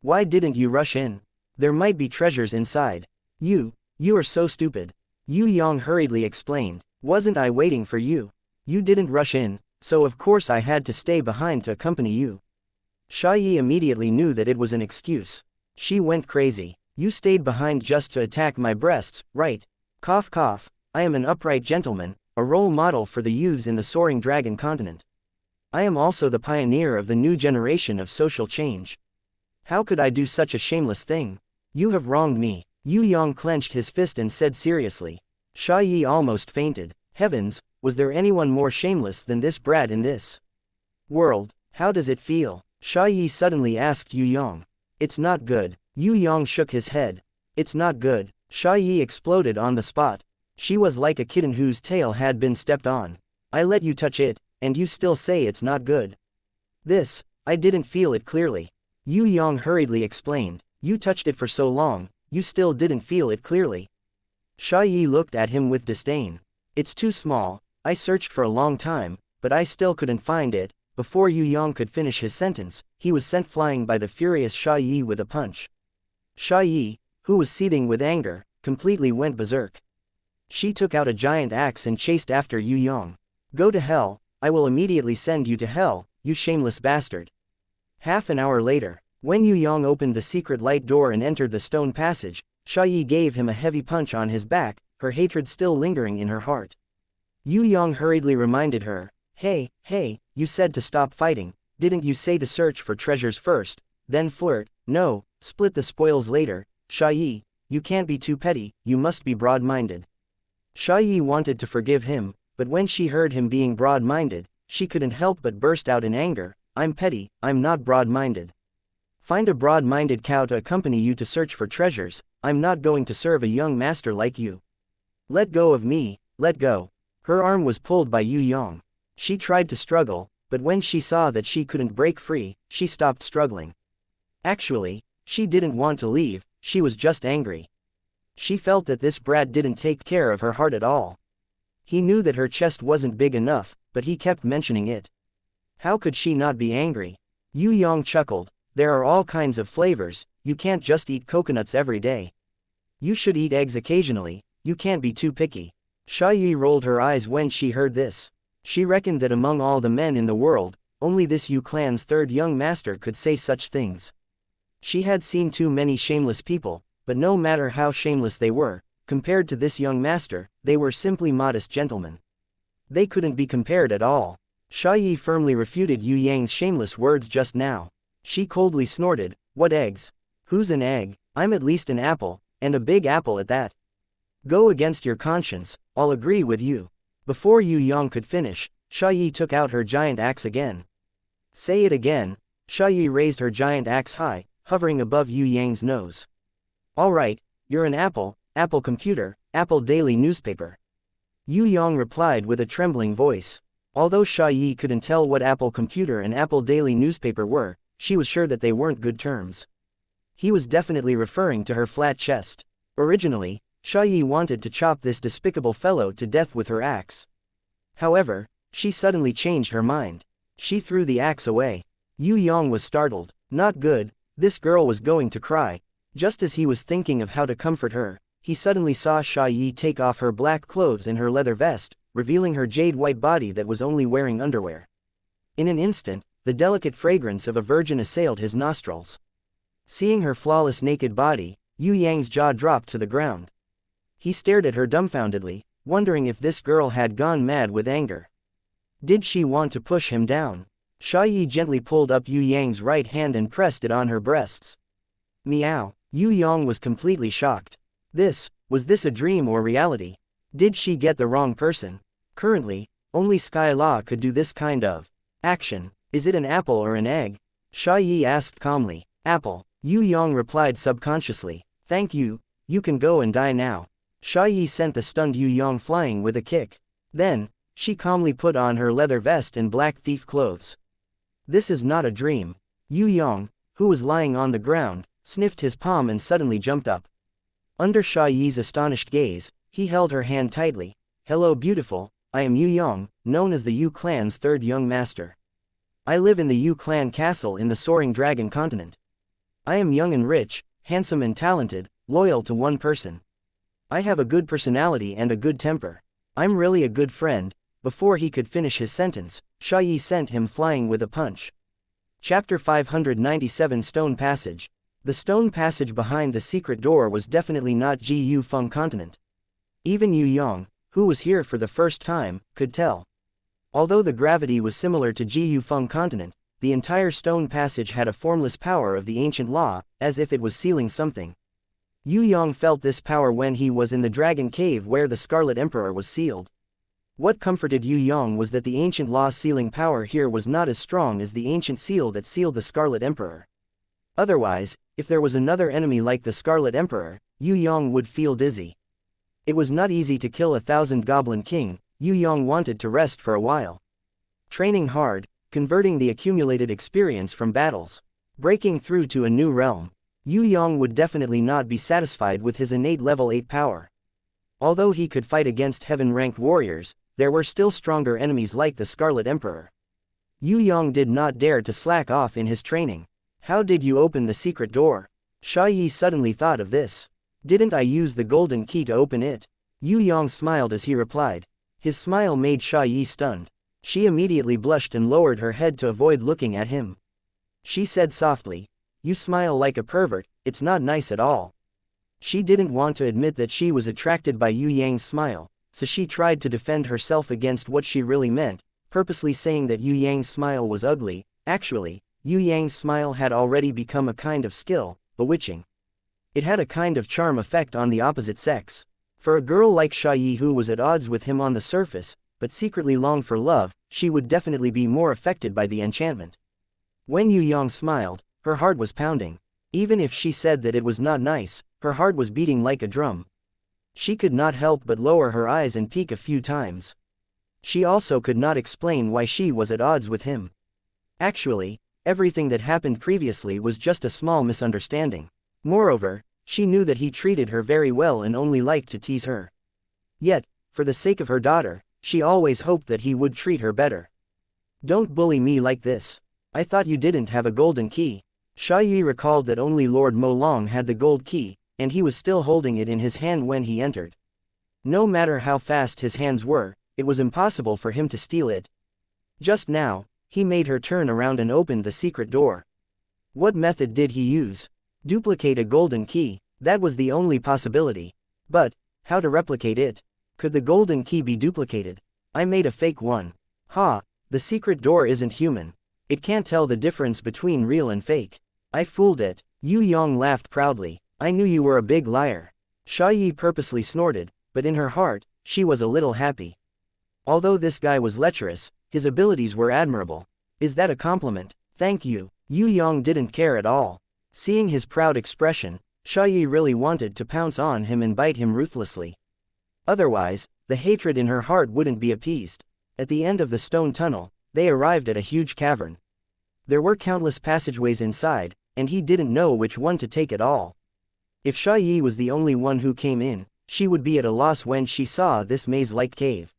Why didn't you rush in? There might be treasures inside. You are so stupid. Yue Yang hurriedly explained. Wasn't I waiting for you? You didn't rush in, so of course I had to stay behind to accompany you. Xia Yi immediately knew that it was an excuse. She went crazy. You stayed behind just to attack my breasts, right? Cough cough, I am an upright gentleman, a role model for the youths in the soaring dragon continent. I am also the pioneer of the new generation of social change. How could I do such a shameless thing? You have wronged me. Yue Yang clenched his fist and said seriously. Xia Yi almost fainted. Heavens, was there anyone more shameless than this brat in this world? How does it feel? Xia Yi suddenly asked Yue Yang. It's not good. Yue Yang shook his head. It's not good. Xia Yi exploded on the spot. She was like a kitten whose tail had been stepped on. I let you touch it, and you still say it's not good. I didn't feel it clearly. Yue Yang hurriedly explained. You touched it for so long, you still didn't feel it clearly. Xia Yi looked at him with disdain. It's too small. I searched for a long time, but I still couldn't find it. Before Yue Yang could finish his sentence, he was sent flying by the furious Xia Yi with a punch. Xia Yi, who was seething with anger, completely went berserk. She took out a giant axe and chased after Yue Yang. Go to hell, I will immediately send you to hell, you shameless bastard. Half an hour later, when Yue Yang opened the secret light door and entered the stone passage, Xia Yi gave him a heavy punch on his back, her hatred still lingering in her heart. Yue Yang hurriedly reminded her. Hey, you said to stop fighting, didn't you say to search for treasures first, then flirt? No, split the spoils later. Xia Yi, you can't be too petty, you must be broad-minded. Xia Yi wanted to forgive him, but when she heard him being broad-minded, she couldn't help but burst out in anger. I'm petty, I'm not broad-minded. Find a broad-minded cow to accompany you to search for treasures. I'm not going to serve a young master like you. Let go of me, let go. Her arm was pulled by Yue Yang. She tried to struggle, but when she saw that she couldn't break free, she stopped struggling. Actually, she didn't want to leave, she was just angry. She felt that this brat didn't take care of her heart at all. He knew that her chest wasn't big enough, but he kept mentioning it. How could she not be angry? Yue Yang chuckled. There are all kinds of flavors, you can't just eat coconuts every day. You should eat eggs occasionally, you can't be too picky. Xia Yi rolled her eyes when she heard this. She reckoned that among all the men in the world, only this Yu clan's third young master could say such things. She had seen too many shameless people, but no matter how shameless they were, compared to this young master, they were simply modest gentlemen. They couldn't be compared at all. Xia Yi firmly refuted Yue Yang's shameless words just now. She coldly snorted, what eggs? Who's an egg? I'm at least an apple, and a big apple at that. Go against your conscience, I'll agree with you. Before Yue Yang could finish, Xia Yi took out her giant axe again. Say it again. Xia Yi raised her giant axe high, hovering above Yue Yang's nose. All right, you're an apple, Apple computer, Apple daily newspaper. Yue Yang replied with a trembling voice. Although Xia Yi couldn't tell what Apple computer and Apple daily newspaper were, she was sure that they weren't good terms. He was definitely referring to her flat chest. Originally, Xia Yi wanted to chop this despicable fellow to death with her axe. However, she suddenly changed her mind. She threw the axe away. Yue Yang was startled. Not good, this girl was going to cry. Just as he was thinking of how to comfort her, he suddenly saw Xia Yi take off her black clothes and her leather vest, revealing her jade-white body that was only wearing underwear. In an instant, the delicate fragrance of a virgin assailed his nostrils. Seeing her flawless naked body, Yue Yang's jaw dropped to the ground. He stared at her dumbfoundedly, wondering if this girl had gone mad with anger. Did she want to push him down? Xiaoyi gently pulled up Yue Yang's right hand and pressed it on her breasts. Meow. Yue Yang was completely shocked. Was this a dream or reality? Did she get the wrong person? Currently, only Sky La could do this kind of action. Is it an apple or an egg? Xiaoyi asked calmly. Apple. Yue Yang replied subconsciously. Thank you, you can go and die now. Xiaoyi sent the stunned Yue Yang flying with a kick. Then, she calmly put on her leather vest and black thief clothes. This is not a dream. Yue Yang, who was lying on the ground, sniffed his palm and suddenly jumped up. Under Xiaoyi's astonished gaze, he held her hand tightly. Hello beautiful, I am Yue Yang, known as the Yue clan's third young master. I live in the Yue clan castle in the Soaring Dragon continent. I am young and rich, handsome and talented, loyal to one person. I have a good personality and a good temper. I'm really a good friend. Before he could finish his sentence, Xiaoyi sent him flying with a punch. Chapter 597 Stone Passage. The stone passage behind the secret door was definitely not Ji Yu Feng continent. Even Yue Yang, who was here for the first time, could tell. Although the gravity was similar to Ji Yu Feng continent, the entire stone passage had a formless power of the ancient law, as if it was sealing something. Yue Yang felt this power when he was in the dragon cave where the Scarlet Emperor was sealed. What comforted Yue Yang was that the ancient law sealing power here was not as strong as the ancient seal that sealed the Scarlet Emperor. Otherwise, if there was another enemy like the Scarlet Emperor, Yue Yang would feel dizzy. It was not easy to kill 1,000 Goblin King. Yue Yang wanted to rest for a while. Training hard, converting the accumulated experience from battles, breaking through to a new realm. Yue Yang would definitely not be satisfied with his innate level 8 power. Although he could fight against heaven-ranked warriors, there were still stronger enemies like the Scarlet Emperor. Yue Yang did not dare to slack off in his training. How did you open the secret door? Xiaoyi suddenly thought of this. Didn't I use the golden key to open it? Yue Yang smiled as he replied. His smile made Xiaoyi stunned. She immediately blushed and lowered her head to avoid looking at him. She said softly, "You smile like a pervert, it's not nice at all." She didn't want to admit that she was attracted by Yue Yang's smile, so she tried to defend herself against what she really meant, purposely saying that Yue Yang's smile was ugly. Actually, Yue Yang's smile had already become a kind of skill, bewitching. It had a kind of charm effect on the opposite sex. For a girl like Xiaoyi who was at odds with him on the surface, but secretly longed for love, she would definitely be more affected by the enchantment. When Yue Yang smiled, her heart was pounding. Even if she said that it was not nice, her heart was beating like a drum. She could not help but lower her eyes and peek a few times. She also could not explain why she was at odds with him. Actually, everything that happened previously was just a small misunderstanding. Moreover, she knew that he treated her very well and only liked to tease her. Yet, for the sake of her daughter, she always hoped that he would treat her better. Don't bully me like this. I thought you didn't have a golden key. Xiaoyi recalled that only Lord Mo Long had the gold key, and he was still holding it in his hand when he entered. No matter how fast his hands were, it was impossible for him to steal it. Just now, he made her turn around and opened the secret door. What method did he use? Duplicate a golden key, that was the only possibility. But, how to replicate it? Could the golden key be duplicated? I made a fake one. Ha, the secret door isn't human. It can't tell the difference between real and fake. I fooled it. Yue Yang laughed proudly. I knew you were a big liar. Xiaoyi purposely snorted, but in her heart, she was a little happy. Although this guy was lecherous, his abilities were admirable. Is that a compliment? Thank you. Yue Yang didn't care at all. Seeing his proud expression, Xiaoyi really wanted to pounce on him and bite him ruthlessly. Otherwise, the hatred in her heart wouldn't be appeased. At the end of the stone tunnel, they arrived at a huge cavern. There were countless passageways inside, and he didn't know which one to take at all. If Xiaoyi was the only one who came in, she would be at a loss when she saw this maze-like cave.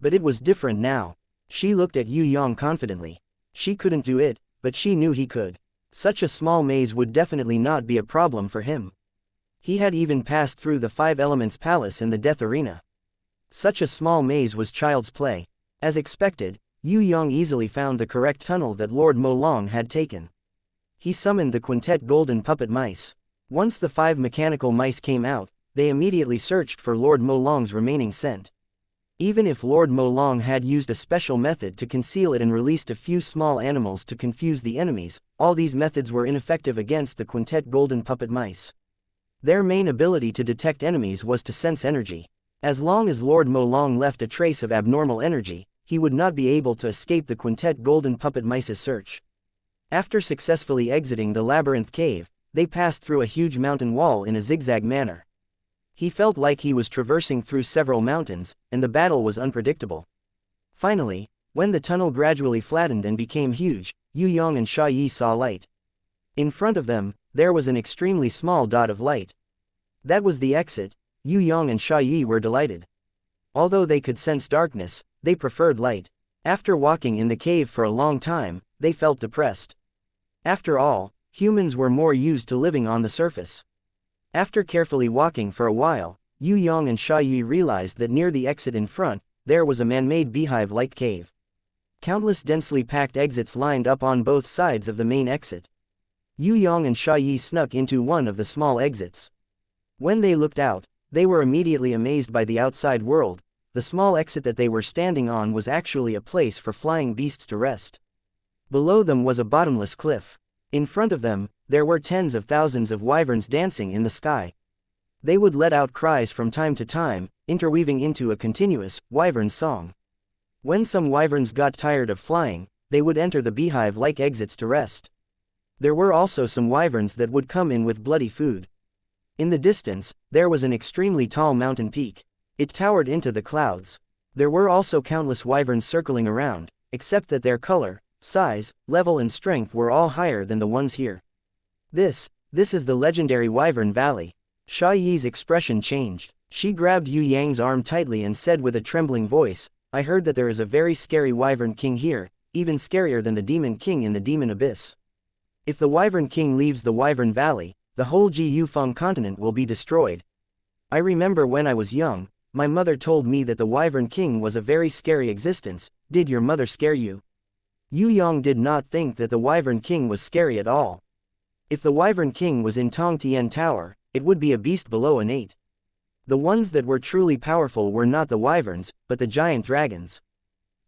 But it was different now. She looked at Yue Yang confidently. She couldn't do it, but she knew he could. Such a small maze would definitely not be a problem for him. He had even passed through the Five Elements Palace in the Death Arena. Such a small maze was child's play. As expected, Yue Yang easily found the correct tunnel that Lord Molong had taken. He summoned the quintet golden puppet mice. Once the 5 mechanical mice came out, they immediately searched for Lord Molong's remaining scent. Even if Lord Molong had used a special method to conceal it and released a few small animals to confuse the enemies, all these methods were ineffective against the quintet golden puppet mice. Their main ability to detect enemies was to sense energy. As long as Lord Molong left a trace of abnormal energy, he would not be able to escape the quintet golden puppet mice's search. After successfully exiting the labyrinth cave, they passed through a huge mountain wall in a zigzag manner. He felt like he was traversing through several mountains, and the battle was unpredictable. Finally, when the tunnel gradually flattened and became huge, Yue Yang and Xia Yi saw light. In front of them, there was an extremely small dot of light. That was the exit. Yue Yang and Xia Yi were delighted. Although they could sense darkness, they preferred light. After walking in the cave for a long time, they felt depressed. After all, humans were more used to living on the surface. After carefully walking for a while, Yue Yang and Xia Yi realized that near the exit in front, there was a man-made beehive-like cave. Countless densely packed exits lined up on both sides of the main exit. Yue Yang and Xia Yi snuck into one of the small exits. When they looked out, they were immediately amazed by the outside world. The small exit that they were standing on was actually a place for flying beasts to rest. Below them was a bottomless cliff. In front of them, there were tens of thousands of wyverns dancing in the sky. They would let out cries from time to time, interweaving into a continuous, wyvern song. When some wyverns got tired of flying, they would enter the beehive-like exits to rest. There were also some wyverns that would come in with bloody food. In the distance, there was an extremely tall mountain peak. It towered into the clouds. There were also countless wyverns circling around, except that their color, size, level and strength were all higher than the ones here. This is the legendary Wyvern Valley. Xia Yi's expression changed. She grabbed Yue Yang's arm tightly and said with a trembling voice, "I heard that there is a very scary Wyvern King here, even scarier than the Demon King in the Demon Abyss. If the Wyvern King leaves the Wyvern Valley, the whole Jiyufeng continent will be destroyed. I remember when I was young, my mother told me that the Wyvern King was a very scary existence. Did your mother scare you?" Yue Yang did not think that the Wyvern King was scary at all. If the Wyvern King was in Tong Tian Tower, it would be a beast below an 8. The ones that were truly powerful were not the wyverns, but the giant dragons.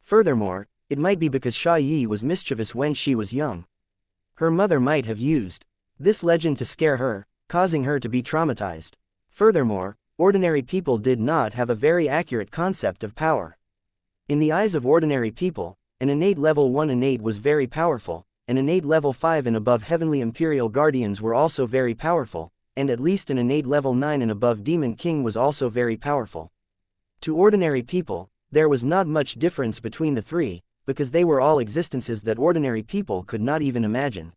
Furthermore, it might be because Xia Yi was mischievous when she was young. Her mother might have used this legend to scare her, causing her to be traumatized. Furthermore, ordinary people did not have a very accurate concept of power. In the eyes of ordinary people, an innate level 1 innate was very powerful, an innate level 5 and above heavenly imperial guardians were also very powerful, and at least an innate level 9 and above Demon King was also very powerful. To ordinary people, there was not much difference between the three, because they were all existences that ordinary people could not even imagine.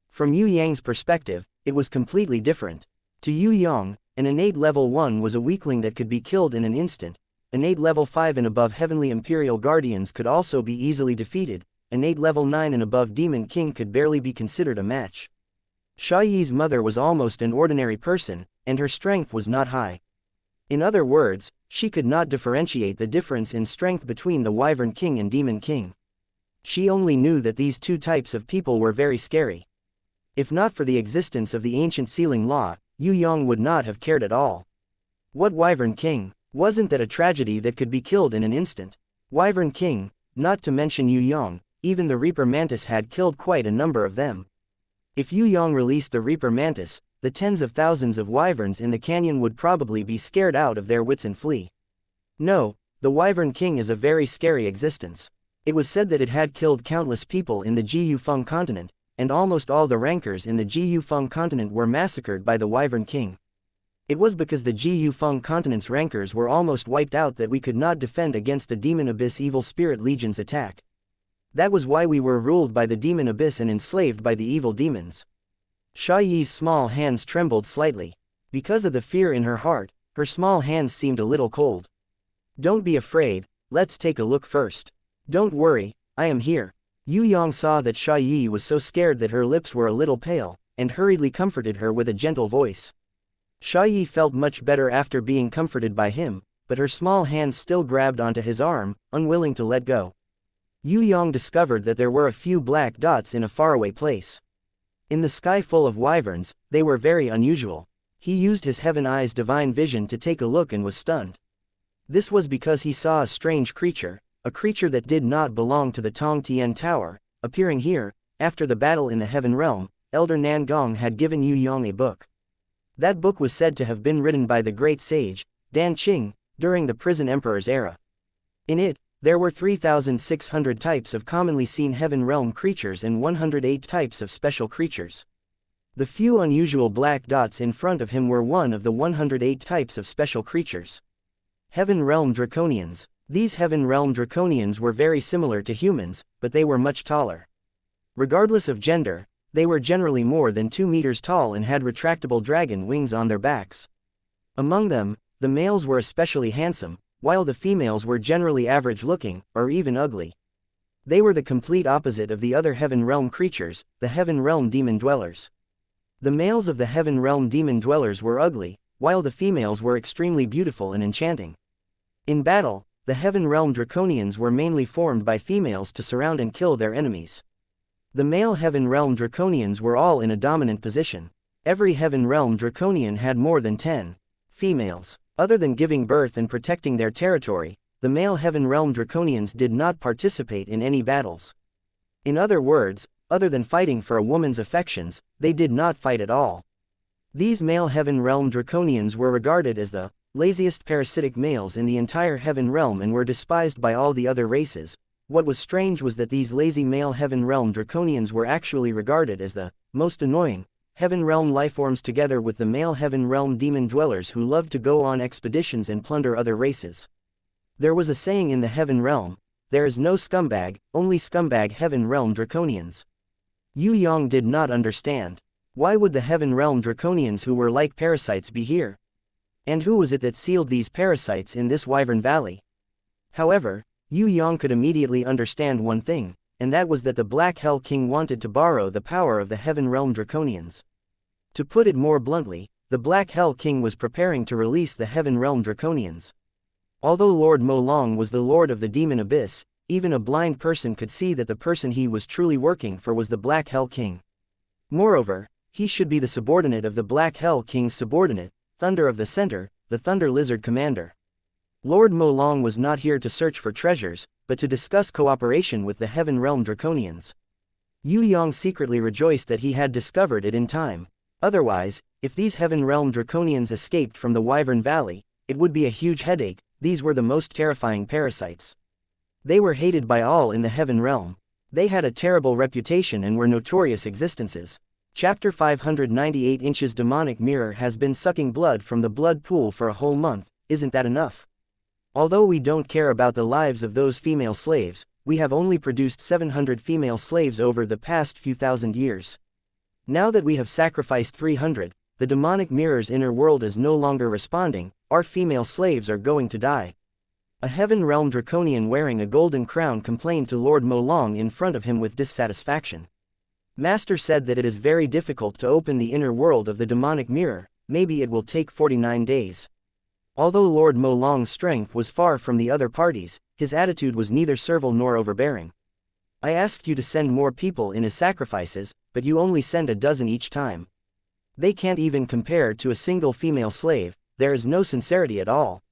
From Yue Yang's perspective, it was completely different. To Yue Yang, an innate level 1 was a weakling that could be killed in an instant. Innate level 5 and above heavenly imperial guardians could also be easily defeated. Innate level 9 and above Demon King could barely be considered a match. Xia Yi's mother was almost an ordinary person, and her strength was not high. In other words, she could not differentiate the difference in strength between the Wyvern King and Demon King. She only knew that these two types of people were very scary. If not for the existence of the ancient sealing law, Yue Yang would not have cared at all. What Wyvern King? Wasn't that a tragedy that could be killed in an instant? Wyvern King, not to mention Yue Yang, even the Reaper Mantis had killed quite a number of them. If Yue Yang released the Reaper Mantis, the tens of thousands of wyverns in the canyon would probably be scared out of their wits and flee. No, the Wyvern King is a very scary existence. It was said that it had killed countless people in the Jiyufeng continent, and almost all the rankers in the Jiyufeng continent were massacred by the Wyvern King. It was because the Jiyufeng continent's rankers were almost wiped out that we could not defend against the Demon Abyss Evil Spirit Legion's attack. That was why we were ruled by the Demon Abyss and enslaved by the evil demons. Xia Yi's small hands trembled slightly. Because of the fear in her heart, her small hands seemed a little cold. "Don't be afraid, let's take a look first. Don't worry, I am here." Yue Yang saw that Xia Yi was so scared that her lips were a little pale, and hurriedly comforted her with a gentle voice. Xia Yi felt much better after being comforted by him, but her small hand still grabbed onto his arm, unwilling to let go. Yue Yang discovered that there were a few black dots in a faraway place. In the sky full of wyverns, they were very unusual. He used his heaven eye's divine vision to take a look and was stunned. This was because he saw a strange creature, a creature that did not belong to the Tong Tian Tower, appearing here. After the battle in the heaven realm, Elder Nangong had given Yue Yang a book. That book was said to have been written by the great sage, Dan Qing, during the prison emperor's era. In it, there were 3,600 types of commonly seen heaven realm creatures and 108 types of special creatures. The few unusual black dots in front of him were one of the 108 types of special creatures. Heaven realm draconians. These heaven realm draconians were very similar to humans, but they were much taller. Regardless of gender, they were generally more than 2 meters tall and had retractable dragon wings on their backs. Among them, the males were especially handsome, while the females were generally average-looking, or even ugly. They were the complete opposite of the other heaven realm creatures, the heaven realm demon dwellers. The males of the heaven realm demon dwellers were ugly, while the females were extremely beautiful and enchanting. In battle, the heaven realm draconians were mainly formed by females to surround and kill their enemies. The male heaven realm draconians were all in a dominant position. Every heaven realm draconian had more than 10 females. Other than giving birth and protecting their territory, the male heaven realm draconians did not participate in any battles. In other words, other than fighting for a woman's affections, they did not fight at all. These male heaven realm draconians were regarded as the laziest parasitic males in the entire heaven realm and were despised by all the other races. What was strange was that these lazy male heaven realm draconians were actually regarded as the most annoying heaven realm lifeforms, together with the male heaven realm demon dwellers who loved to go on expeditions and plunder other races. There was a saying in the heaven realm, "There is no scumbag, only scumbag heaven realm draconians." Yue Yang did not understand. Why would the heaven realm draconians who were like parasites be here? And who was it that sealed these parasites in this wyvern valley? However, Yue Yang could immediately understand one thing, and that was that the Black Hell King wanted to borrow the power of the heaven realm draconians. To put it more bluntly, the Black Hell King was preparing to release the heaven realm draconians. Although Lord Mo Long was the lord of the demon abyss, even a blind person could see that the person he was truly working for was the Black Hell King. Moreover, he should be the subordinate of the Black Hell King's subordinate, Thunder of the Center, the Thunder Lizard Commander. Lord Mo Long was not here to search for treasures, but to discuss cooperation with the heaven realm draconians. Yue Yang secretly rejoiced that he had discovered it in time. Otherwise, if these heaven realm draconians escaped from the Wyvern Valley, it would be a huge headache. These were the most terrifying parasites. They were hated by all in the heaven realm. They had a terrible reputation and were notorious existences. Chapter 598 Inches Demonic Mirror has been sucking blood from the blood pool for a whole month. Isn't that enough? Although we don't care about the lives of those female slaves, we have only produced 700 female slaves over the past few thousand years. Now that we have sacrificed 300, the demonic mirror's inner world is no longer responding. Our female slaves are going to die. A heaven realm draconian wearing a golden crown complained to Lord Mo Long in front of him with dissatisfaction. Master said that it is very difficult to open the inner world of the demonic mirror. Maybe it will take 49 days. Although Lord Mo Long's strength was far from the other parties, his attitude was neither servile nor overbearing. I asked you to send more people in as sacrifices, but you only send a dozen each time. They can't even compare to a single female slave. There is no sincerity at all.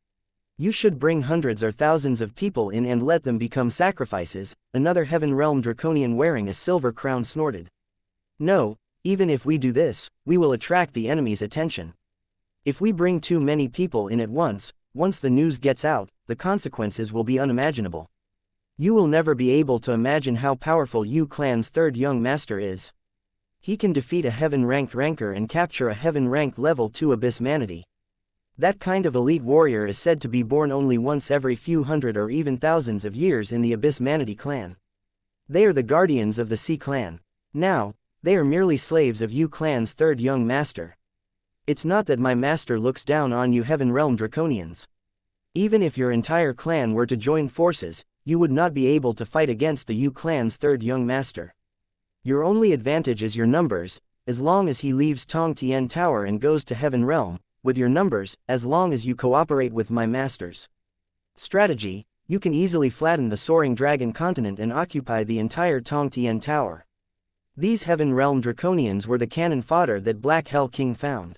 You should bring hundreds or thousands of people in and let them become sacrifices. Another heaven realm draconian wearing a silver crown snorted. No, even if we do this, we will attract the enemy's attention. If we bring too many people in at once the news gets out, the consequences will be unimaginable. You will never be able to imagine how powerful Yu Clan's third young master is. He can defeat a heaven-ranked ranker and capture a heaven-ranked level 2 abyss manatee. That kind of elite warrior is said to be born only once every few hundred or even thousands of years in the abyss manatee clan. They are the guardians of the sea clan. Now, they are merely slaves of Yu Clan's third young master. It's not that my master looks down on you heaven realm draconians. Even if your entire clan were to join forces, you would not be able to fight against the Yu clan's third young master. Your only advantage is your numbers. As long as he leaves Tong Tian Tower and goes to heaven realm, with your numbers, as long as you cooperate with my masters. Strategy: you can easily flatten the soaring dragon continent and occupy the entire Tong Tian Tower. These Heaven Realm Draconians were the cannon fodder that Black Hell King found.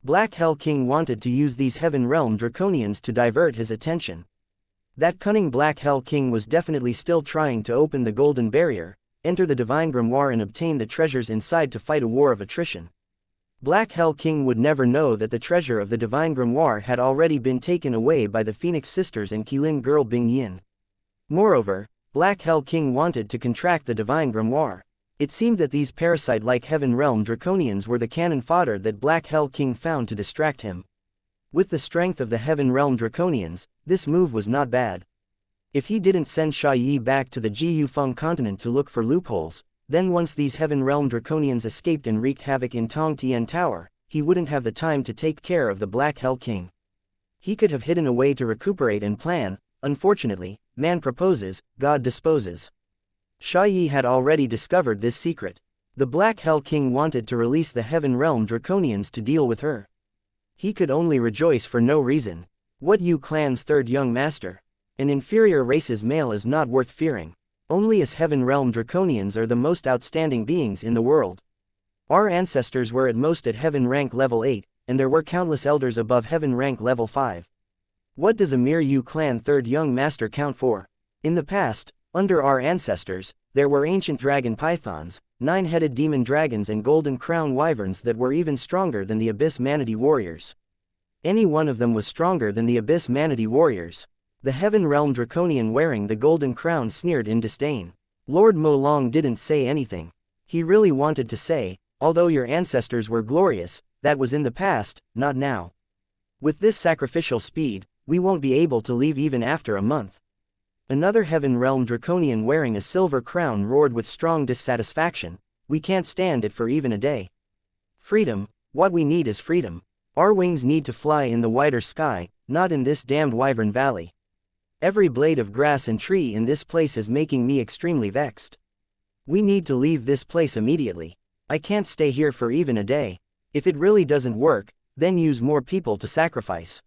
Black Hell King wanted to use these Heaven Realm Draconians to divert his attention. That cunning Black Hell King was definitely still trying to open the Golden Barrier, enter the Divine Grimoire and obtain the treasures inside to fight a war of attrition. Black Hell King would never know that the treasure of the Divine Grimoire had already been taken away by the Phoenix Sisters and Qilin girl Bing Yin. Moreover, Black Hell King wanted to contract the Divine Grimoire. It seemed that these parasite-like Heaven Realm Draconians were the cannon fodder that Black Hell King found to distract him. With the strength of the Heaven Realm Draconians, this move was not bad. If he didn't send Sha Yi back to the Ji Yufeng continent to look for loopholes, then once these Heaven Realm Draconians escaped and wreaked havoc in Tong Tian Tower, he wouldn't have the time to take care of the Black Hell King. He could have hidden away to recuperate and plan. Unfortunately, man proposes, God disposes. Sha Yi had already discovered this secret. The Black Hell King wanted to release the Heaven Realm Draconians to deal with her. He could only rejoice for no reason. What Yu clan's third young master? An inferior race's male is not worth fearing. Only us Heaven Realm Draconians are the most outstanding beings in the world. Our ancestors were at most at Heaven rank level 8, and there were countless elders above Heaven rank level 5. What does a mere Yu clan third young master count for? In the past, under our ancestors, there were ancient dragon pythons, 9-headed demon dragons and golden crown wyverns that were even stronger than the Abyss Manatee warriors. Any one of them was stronger than the Abyss Manatee warriors. The Heaven Realm Draconian wearing the golden crown sneered in disdain. Lord Mo Long didn't say anything. He really wanted to say, although your ancestors were glorious, that was in the past, not now. With this sacrificial speed, we won't be able to leave even after a month. Another Heaven Realm Draconian wearing a silver crown roared with strong dissatisfaction. We can't stand it for even a day. Freedom, what we need is freedom. Our wings need to fly in the wider sky, not in this damned wyvern valley. Every blade of grass and tree in this place is making me extremely vexed. We need to leave this place immediately. I can't stay here for even a day. If it really doesn't work, then use more people to sacrifice.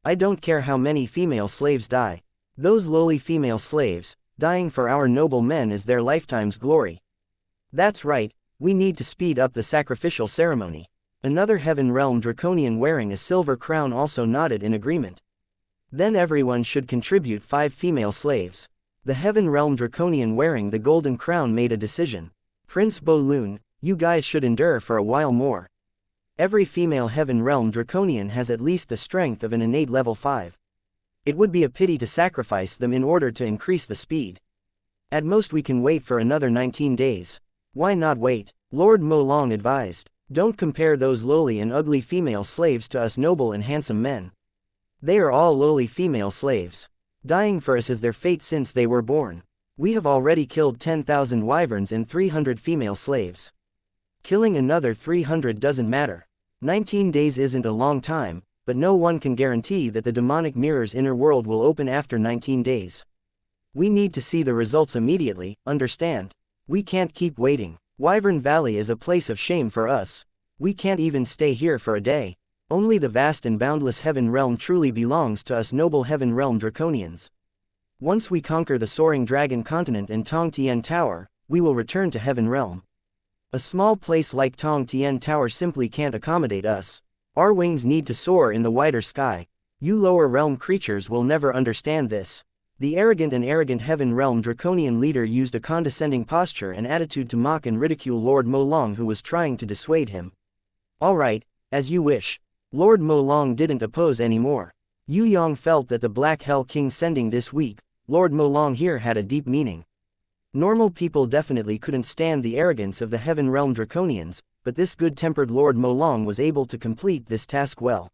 I don't care how many female slaves die. Those lowly female slaves, dying for our noble men is their lifetime's glory. That's right, we need to speed up the sacrificial ceremony. Another Heaven Realm Draconian wearing a silver crown also nodded in agreement. Then everyone should contribute 5 female slaves. The Heaven Realm Draconian wearing the golden crown made a decision. Prince Bo Lun, you guys should endure for a while more. Every female Heaven Realm Draconian has at least the strength of an innate level 5. It would be a pity to sacrifice them in order to increase the speed. At most we can wait for another 19 days. Why not wait? Lord Mo Long advised. Don't compare those lowly and ugly female slaves to us noble and handsome men. They are all lowly female slaves. Dying for us is their fate since they were born. We have already killed 10,000 wyverns and 300 female slaves. Killing another 300 doesn't matter. 19 days isn't a long time, but no one can guarantee that the demonic mirror's inner world will open after 19 days. We need to see the results immediately, understand? We can't keep waiting. Wyvern Valley is a place of shame for us. We can't even stay here for a day. Only the vast and boundless Heaven Realm truly belongs to us noble Heaven Realm Draconians. Once we conquer the soaring dragon continent and Tong Tian Tower, we will return to Heaven Realm. A small place like Tong Tian Tower simply can't accommodate us. Our wings need to soar in the wider sky. You lower realm creatures will never understand this. The arrogant Heaven Realm Draconian leader used a condescending posture and attitude to mock and ridicule Lord Mo Long, who was trying to dissuade him. Alright, as you wish. Lord Mo Long didn't oppose anymore. Yue Yang felt that the Black Hell King sending this week, Lord Mo Long here had a deep meaning. Normal people definitely couldn't stand the arrogance of the Heaven Realm Draconians, but this good-tempered Lord Mo Long was able to complete this task well.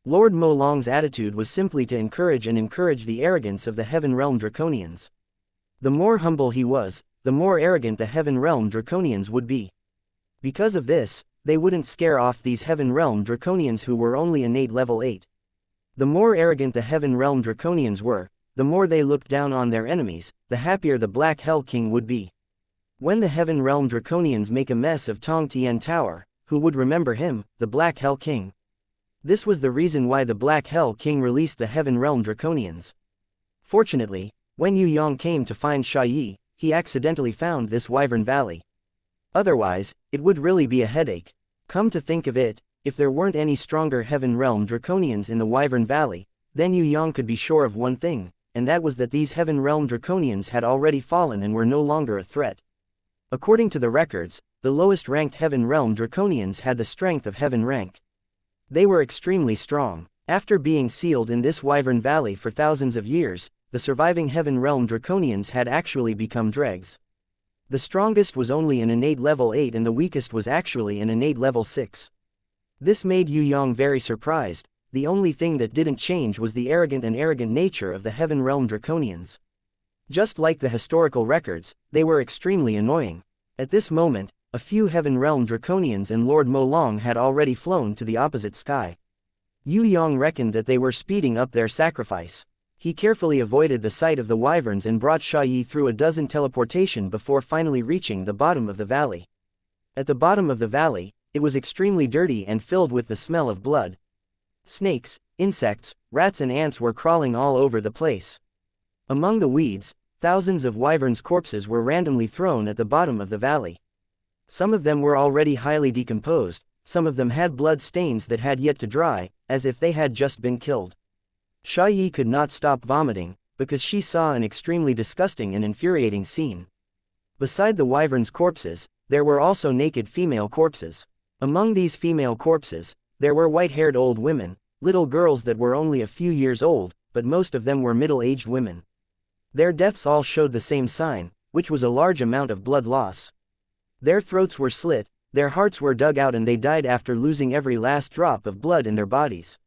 Lord Mo Long's attitude was simply to encourage the arrogance of the Heaven Realm Draconians. The more humble he was, the more arrogant the Heaven Realm Draconians would be. Because of this, they wouldn't scare off these Heaven Realm Draconians who were only innate level 8. The more arrogant the Heaven Realm Draconians were, the more they looked down on their enemies, the happier the Black Hell King would be. When the Heaven Realm Draconians make a mess of Tong Tian Tower, who would remember him, the Black Hell King? This was the reason why the Black Hell King released the Heaven Realm Draconians. Fortunately, when Yue Yang came to find Xiaoyi, he accidentally found this Wyvern Valley. Otherwise, it would really be a headache. Come to think of it, if there weren't any stronger Heaven Realm Draconians in the Wyvern Valley, then Yue Yang could be sure of one thing, and that was that these Heaven Realm Draconians had already fallen and were no longer a threat. According to the records, the lowest ranked Heaven Realm Draconians had the strength of Heaven rank. They were extremely strong. After being sealed in this Wyvern Valley for thousands of years, the surviving Heaven Realm Draconians had actually become dregs. The strongest was only an innate level 8 and the weakest was actually an innate level 6. This made Yue Yang very surprised. The only thing that didn't change was the arrogant nature of the Heaven Realm Draconians. Just like the historical records, they were extremely annoying. At this moment, a few Heaven Realm Draconians and Lord Mo Long had already flown to the opposite sky. Yue Yang reckoned that they were speeding up their sacrifice. He carefully avoided the sight of the wyverns and brought Xiaoyi through a dozen teleportation before finally reaching the bottom of the valley. At the bottom of the valley, it was extremely dirty and filled with the smell of blood. Snakes, insects, rats and ants were crawling all over the place. Among the weeds, thousands of wyverns' corpses were randomly thrown at the bottom of the valley. Some of them were already highly decomposed, some of them had blood stains that had yet to dry, as if they had just been killed. Xiaoyi could not stop vomiting, because she saw an extremely disgusting and infuriating scene. Beside the wyverns' corpses, there were also naked female corpses. Among these female corpses, there were white-haired old women, little girls that were only a few years old, but most of them were middle-aged women. Their deaths all showed the same sign, which was a large amount of blood loss. Their throats were slit, their hearts were dug out and they died after losing every last drop of blood in their bodies.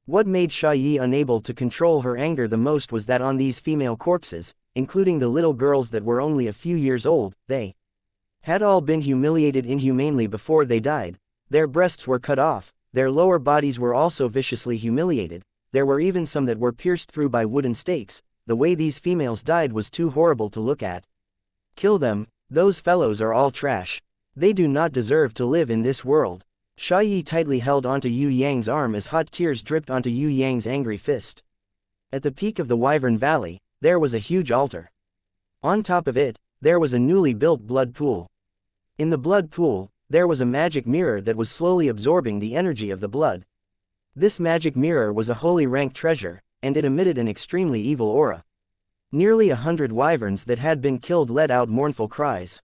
What made Xiaoyi unable to control her anger the most was that on these female corpses, including the little girls that were only a few years old, they had all been humiliated inhumanely before they died. Their breasts were cut off, their lower bodies were also viciously humiliated, there were even some that were pierced through by wooden stakes. The way these females died was too horrible to look at. Kill them, those fellows are all trash. They do not deserve to live in this world. Xiaoyi tightly held onto Yue Yang's arm as hot tears dripped onto Yue Yang's angry fist. At the peak of the Wyvern Valley, there was a huge altar. On top of it, there was a newly built blood pool. In the blood pool, there was a magic mirror that was slowly absorbing the energy of the blood. This magic mirror was a holy rank treasure, and it emitted an extremely evil aura. Nearly 100 wyverns that had been killed let out mournful cries.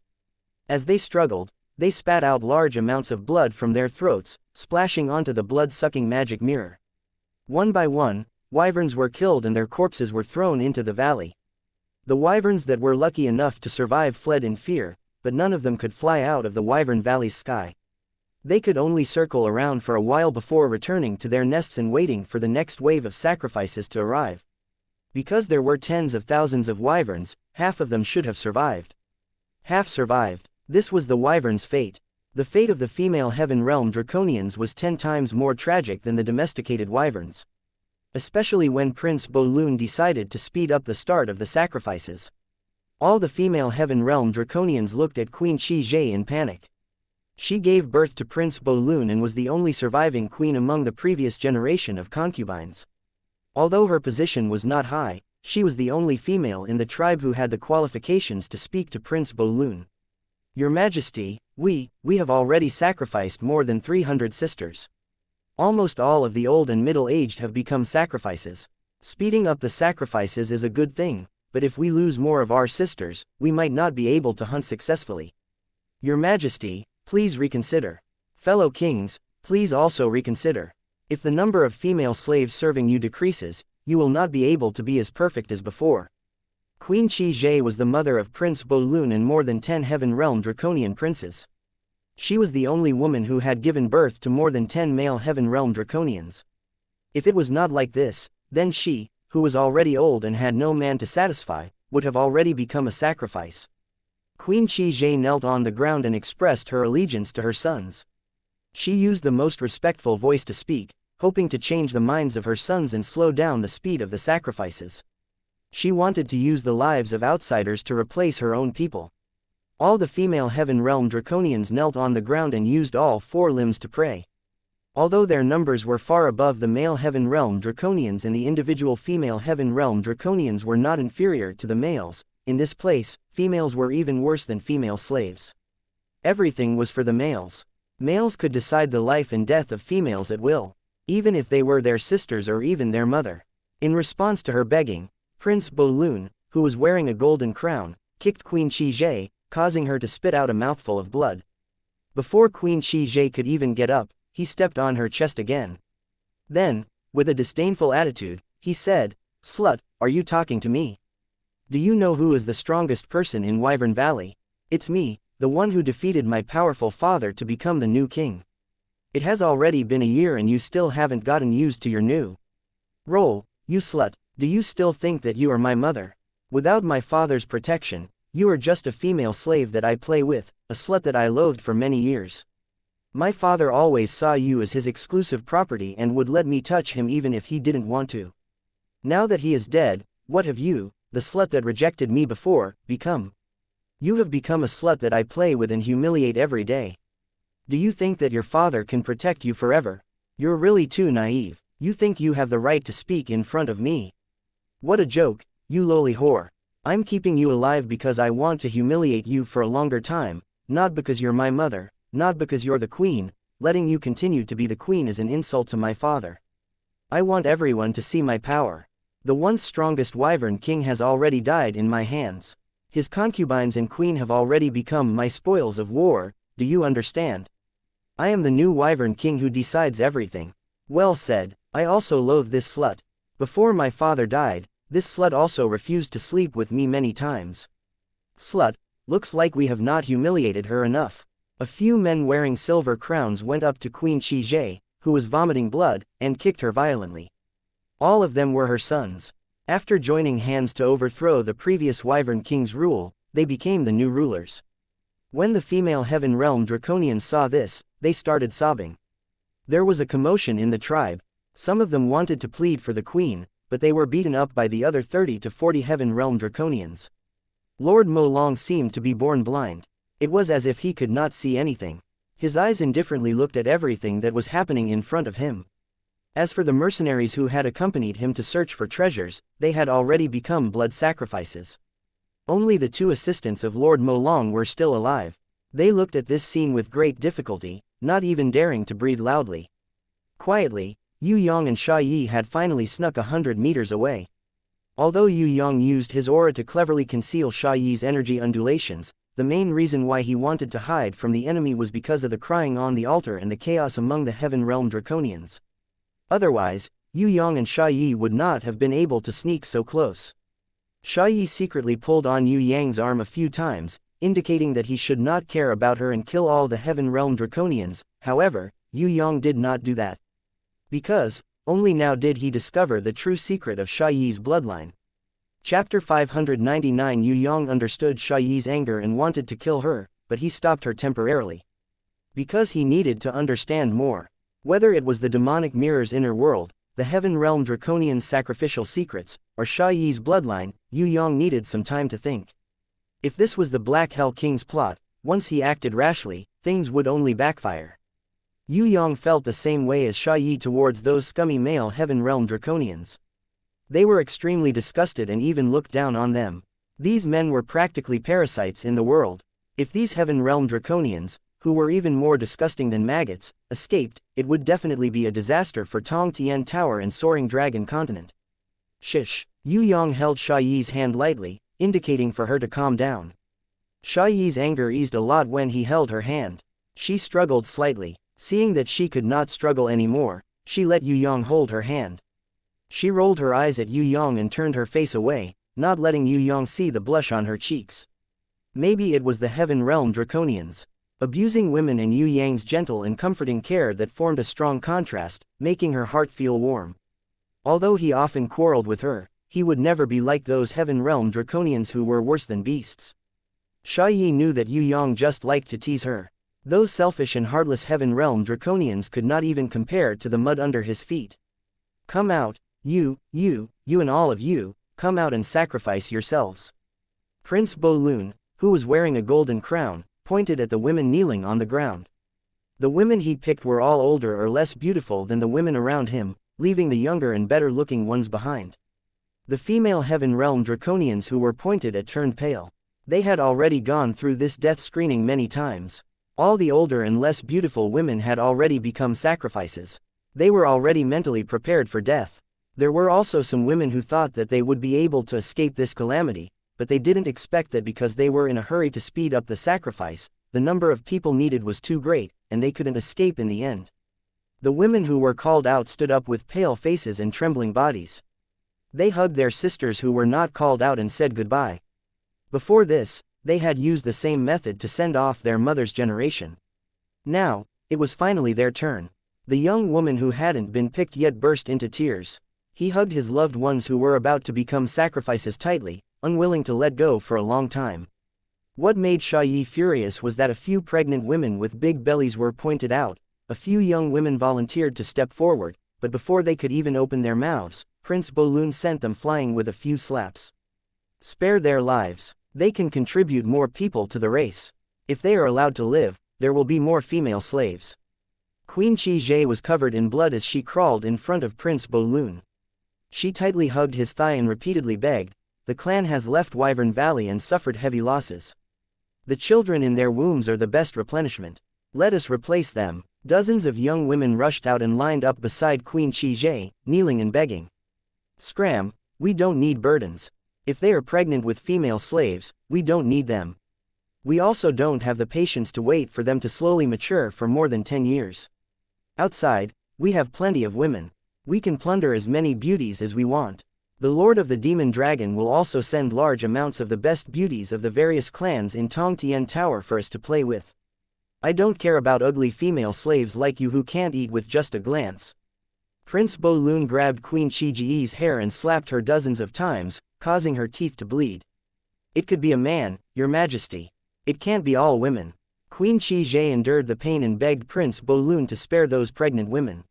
As they struggled, they spat out large amounts of blood from their throats, splashing onto the blood-sucking magic mirror. One by one, wyverns were killed and their corpses were thrown into the valley. The wyverns that were lucky enough to survive fled in fear, but none of them could fly out of the Wyvern Valley's sky. They could only circle around for a while before returning to their nests and waiting for the next wave of sacrifices to arrive. Because there were tens of thousands of wyverns, half of them should have survived. Half survived. This was the wyvern's fate. The fate of the female Heaven Realm Draconians was 10 times more tragic than the domesticated wyverns. Especially when Prince Bolun decided to speed up the start of the sacrifices. All the female Heaven Realm Draconians looked at Queen Shi in panic. She gave birth to Prince Bolun and was the only surviving queen among the previous generation of concubines. Although her position was not high, she was the only female in the tribe who had the qualifications to speak to Prince Bolun. Your Majesty, we have already sacrificed more than 300 sisters. Almost all of the old and middle-aged have become sacrifices. Speeding up the sacrifices is a good thing, but if we lose more of our sisters, we might not be able to hunt successfully. Your Majesty, please reconsider. Fellow kings, please also reconsider. If the number of female slaves serving you decreases, you will not be able to be as perfect as before. Queen Shi was the mother of Prince Bolun and more than 10 Heaven Realm Draconian princes. She was the only woman who had given birth to more than 10 male Heaven Realm Draconians. If it was not like this, then she, who was already old and had no man to satisfy, would have already become a sacrifice. Queen Shi knelt on the ground and expressed her allegiance to her sons. She used the most respectful voice to speak, hoping to change the minds of her sons and slow down the speed of the sacrifices. She wanted to use the lives of outsiders to replace her own people. All the female Heaven Realm Draconians knelt on the ground and used all 4 limbs to pray. Although their numbers were far above the male Heaven Realm Draconians and the individual female Heaven Realm Draconians were not inferior to the males, in this place, females were even worse than female slaves. Everything was for the males. Males could decide the life and death of females at will, even if they were their sisters or even their mother. In response to her begging, Prince Bolun, who was wearing a golden crown, kicked Queen Shizhe, causing her to spit out a mouthful of blood. Before Queen Shizhe could even get up, he stepped on her chest again. Then, with a disdainful attitude, he said, "Slut, are you talking to me? Do you know who is the strongest person in Wyvern Valley? It's me, the one who defeated my powerful father to become the new king. It has already been a year and you still haven't gotten used to your new role, you slut. Do you still think that you are my mother? Without my father's protection, you are just a female slave that I play with, a slut that I loathed for many years. My father always saw you as his exclusive property and would let me touch him even if he didn't want to. Now that he is dead, what have you, the slut that rejected me before, become? You have become a slut that I play with and humiliate every day. Do you think that your father can protect you forever? You're really too naive. You think you have the right to speak in front of me? What a joke, you lowly whore. I'm keeping you alive because I want to humiliate you for a longer time, not because you're my mother, not because you're the queen. Letting you continue to be the queen is an insult to my father. I want everyone to see my power. The once strongest Wyvern King has already died in my hands. His concubines and queen have already become my spoils of war, do you understand? I am the new Wyvern King who decides everything." Well said. I also loathe this slut. Before my father died, this slut also refused to sleep with me many times. Slut, looks like we have not humiliated her enough. A few men wearing silver crowns went up to Queen Shizhe, who was vomiting blood, and kicked her violently. All of them were her sons. After joining hands to overthrow the previous Wyvern King's rule, they became the new rulers. When the female Heaven Realm Draconians saw this, they started sobbing. There was a commotion in the tribe. Some of them wanted to plead for the queen, but they were beaten up by the other 30 to 40 Heaven Realm Draconians. Lord Molong seemed to be born blind. It was as if he could not see anything. His eyes indifferently looked at everything that was happening in front of him. As for the mercenaries who had accompanied him to search for treasures, they had already become blood sacrifices. Only the 2 assistants of Lord Molong were still alive. They looked at this scene with great difficulty, not even daring to breathe loudly. Quietly, Yue Yang and Sha Yi had finally snuck 100 meters away. Although Yue Yang used his aura to cleverly conceal Sha Yi's energy undulations, the main reason why he wanted to hide from the enemy was because of the crying on the altar and the chaos among the Heaven Realm Draconians. Otherwise, Yue Yang and Sha Yi would not have been able to sneak so close. Sha Yi secretly pulled on Yue Yang's arm a few times, indicating that he should not care about her and kill all the Heaven Realm Draconians. However, Yue Yang did not do that. Because, only now did he discover the true secret of Sha Yi's bloodline. Chapter 599. Yue Yang understood Sha Yi's anger and wanted to kill her, but he stopped her temporarily. Because he needed to understand more. Whether it was the demonic mirror's inner world, the Heaven Realm Draconian's sacrificial secrets, or Sha Yi's bloodline, Yue Yang needed some time to think. If this was the Black Hell King's plot, once he acted rashly, things would only backfire. Yue Yang felt the same way as Sha Yi towards those scummy male Heaven Realm Draconians. They were extremely disgusted and even looked down on them. These men were practically parasites in the world. If these Heaven Realm Draconians, who were even more disgusting than maggots, escaped, it would definitely be a disaster for Tong Tian Tower and Soaring Dragon Continent. Shish. Yue Yang held Sha Yi's hand lightly, indicating for her to calm down. Sha Yi's anger eased a lot when he held her hand. She struggled slightly. Seeing that she could not struggle anymore, she let Yue Yang hold her hand. She rolled her eyes at Yue Yang and turned her face away, not letting Yue Yang see the blush on her cheeks. Maybe it was the Heaven Realm Draconians abusing women and Yue Yang's gentle and comforting care that formed a strong contrast, making her heart feel warm. Although he often quarreled with her, he would never be like those Heaven Realm Draconians who were worse than beasts. Sha Yi knew that Yue Yang just liked to tease her. Those selfish and heartless Heaven Realm Draconians could not even compare to the mud under his feet. Come out, you and all of you, come out and sacrifice yourselves. Prince Bolun, who was wearing a golden crown, pointed at the women kneeling on the ground. The women he picked were all older or less beautiful than the women around him, leaving the younger and better-looking ones behind. The female Heaven Realm Draconians who were pointed at turned pale. They had already gone through this death screening many times. All the older and less beautiful women had already become sacrifices. They were already mentally prepared for death. There were also some women who thought that they would be able to escape this calamity, but they didn't expect that because they were in a hurry to speed up the sacrifice, the number of people needed was too great, and they couldn't escape in the end. The women who were called out stood up with pale faces and trembling bodies. They hugged their sisters who were not called out and said goodbye. Before this, they had used the same method to send off their mother's generation. Now, it was finally their turn. The young woman who hadn't been picked yet burst into tears. He hugged his loved ones who were about to become sacrifices tightly, unwilling to let go for a long time. What made Xiaoyi furious was that a few pregnant women with big bellies were pointed out. A few young women volunteered to step forward, but before they could even open their mouths, Prince Bolun sent them flying with a few slaps. Spare their lives. They can contribute more people to the race. If they are allowed to live, there will be more female slaves. Queen Qi was covered in blood as she crawled in front of Prince Bolun. She tightly hugged his thigh and repeatedly begged, "The clan has left Wyvern Valley and suffered heavy losses. The children in their wombs are the best replenishment. Let us replace them." Dozens of young women rushed out and lined up beside Queen Qi, kneeling and begging. "Scram, we don't need burdens. If they are pregnant with female slaves, we don't need them. We also don't have the patience to wait for them to slowly mature for more than 10 years. Outside, we have plenty of women. We can plunder as many beauties as we want. The Lord of the Demon Dragon will also send large amounts of the best beauties of the various clans in Tong Tian Tower for us to play with. I don't care about ugly female slaves like you who can't eat with just a glance." Prince Bolun grabbed Queen Qiji's hair and slapped her dozens of times, causing her teeth to bleed. "It could be a man, Your Majesty. It can't be all women." Queen Qi endured the pain and begged Prince Bolun to spare those pregnant women.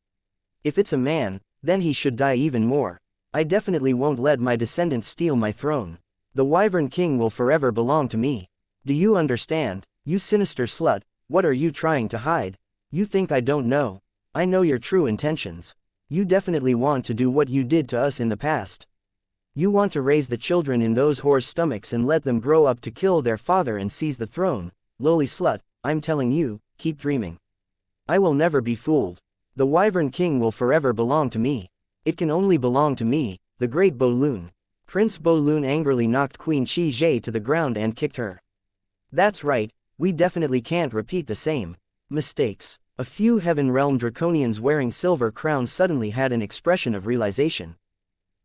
"If it's a man, then he should die even more. I definitely won't let my descendants steal my throne. The Wyvern King will forever belong to me. Do you understand, you sinister slut? What are you trying to hide? You think I don't know? I know your true intentions. You definitely want to do what you did to us in the past. You want to raise the children in those whores' stomachs and let them grow up to kill their father and seize the throne. Lowly slut, I'm telling you, keep dreaming. I will never be fooled. The Wyvern King will forever belong to me. It can only belong to me, the great Bolun." Prince Bolun angrily knocked Queen Qi to the ground and kicked her. "That's right, we definitely can't repeat the same mistakes." A few Heaven Realm Draconians wearing silver crowns suddenly had an expression of realization.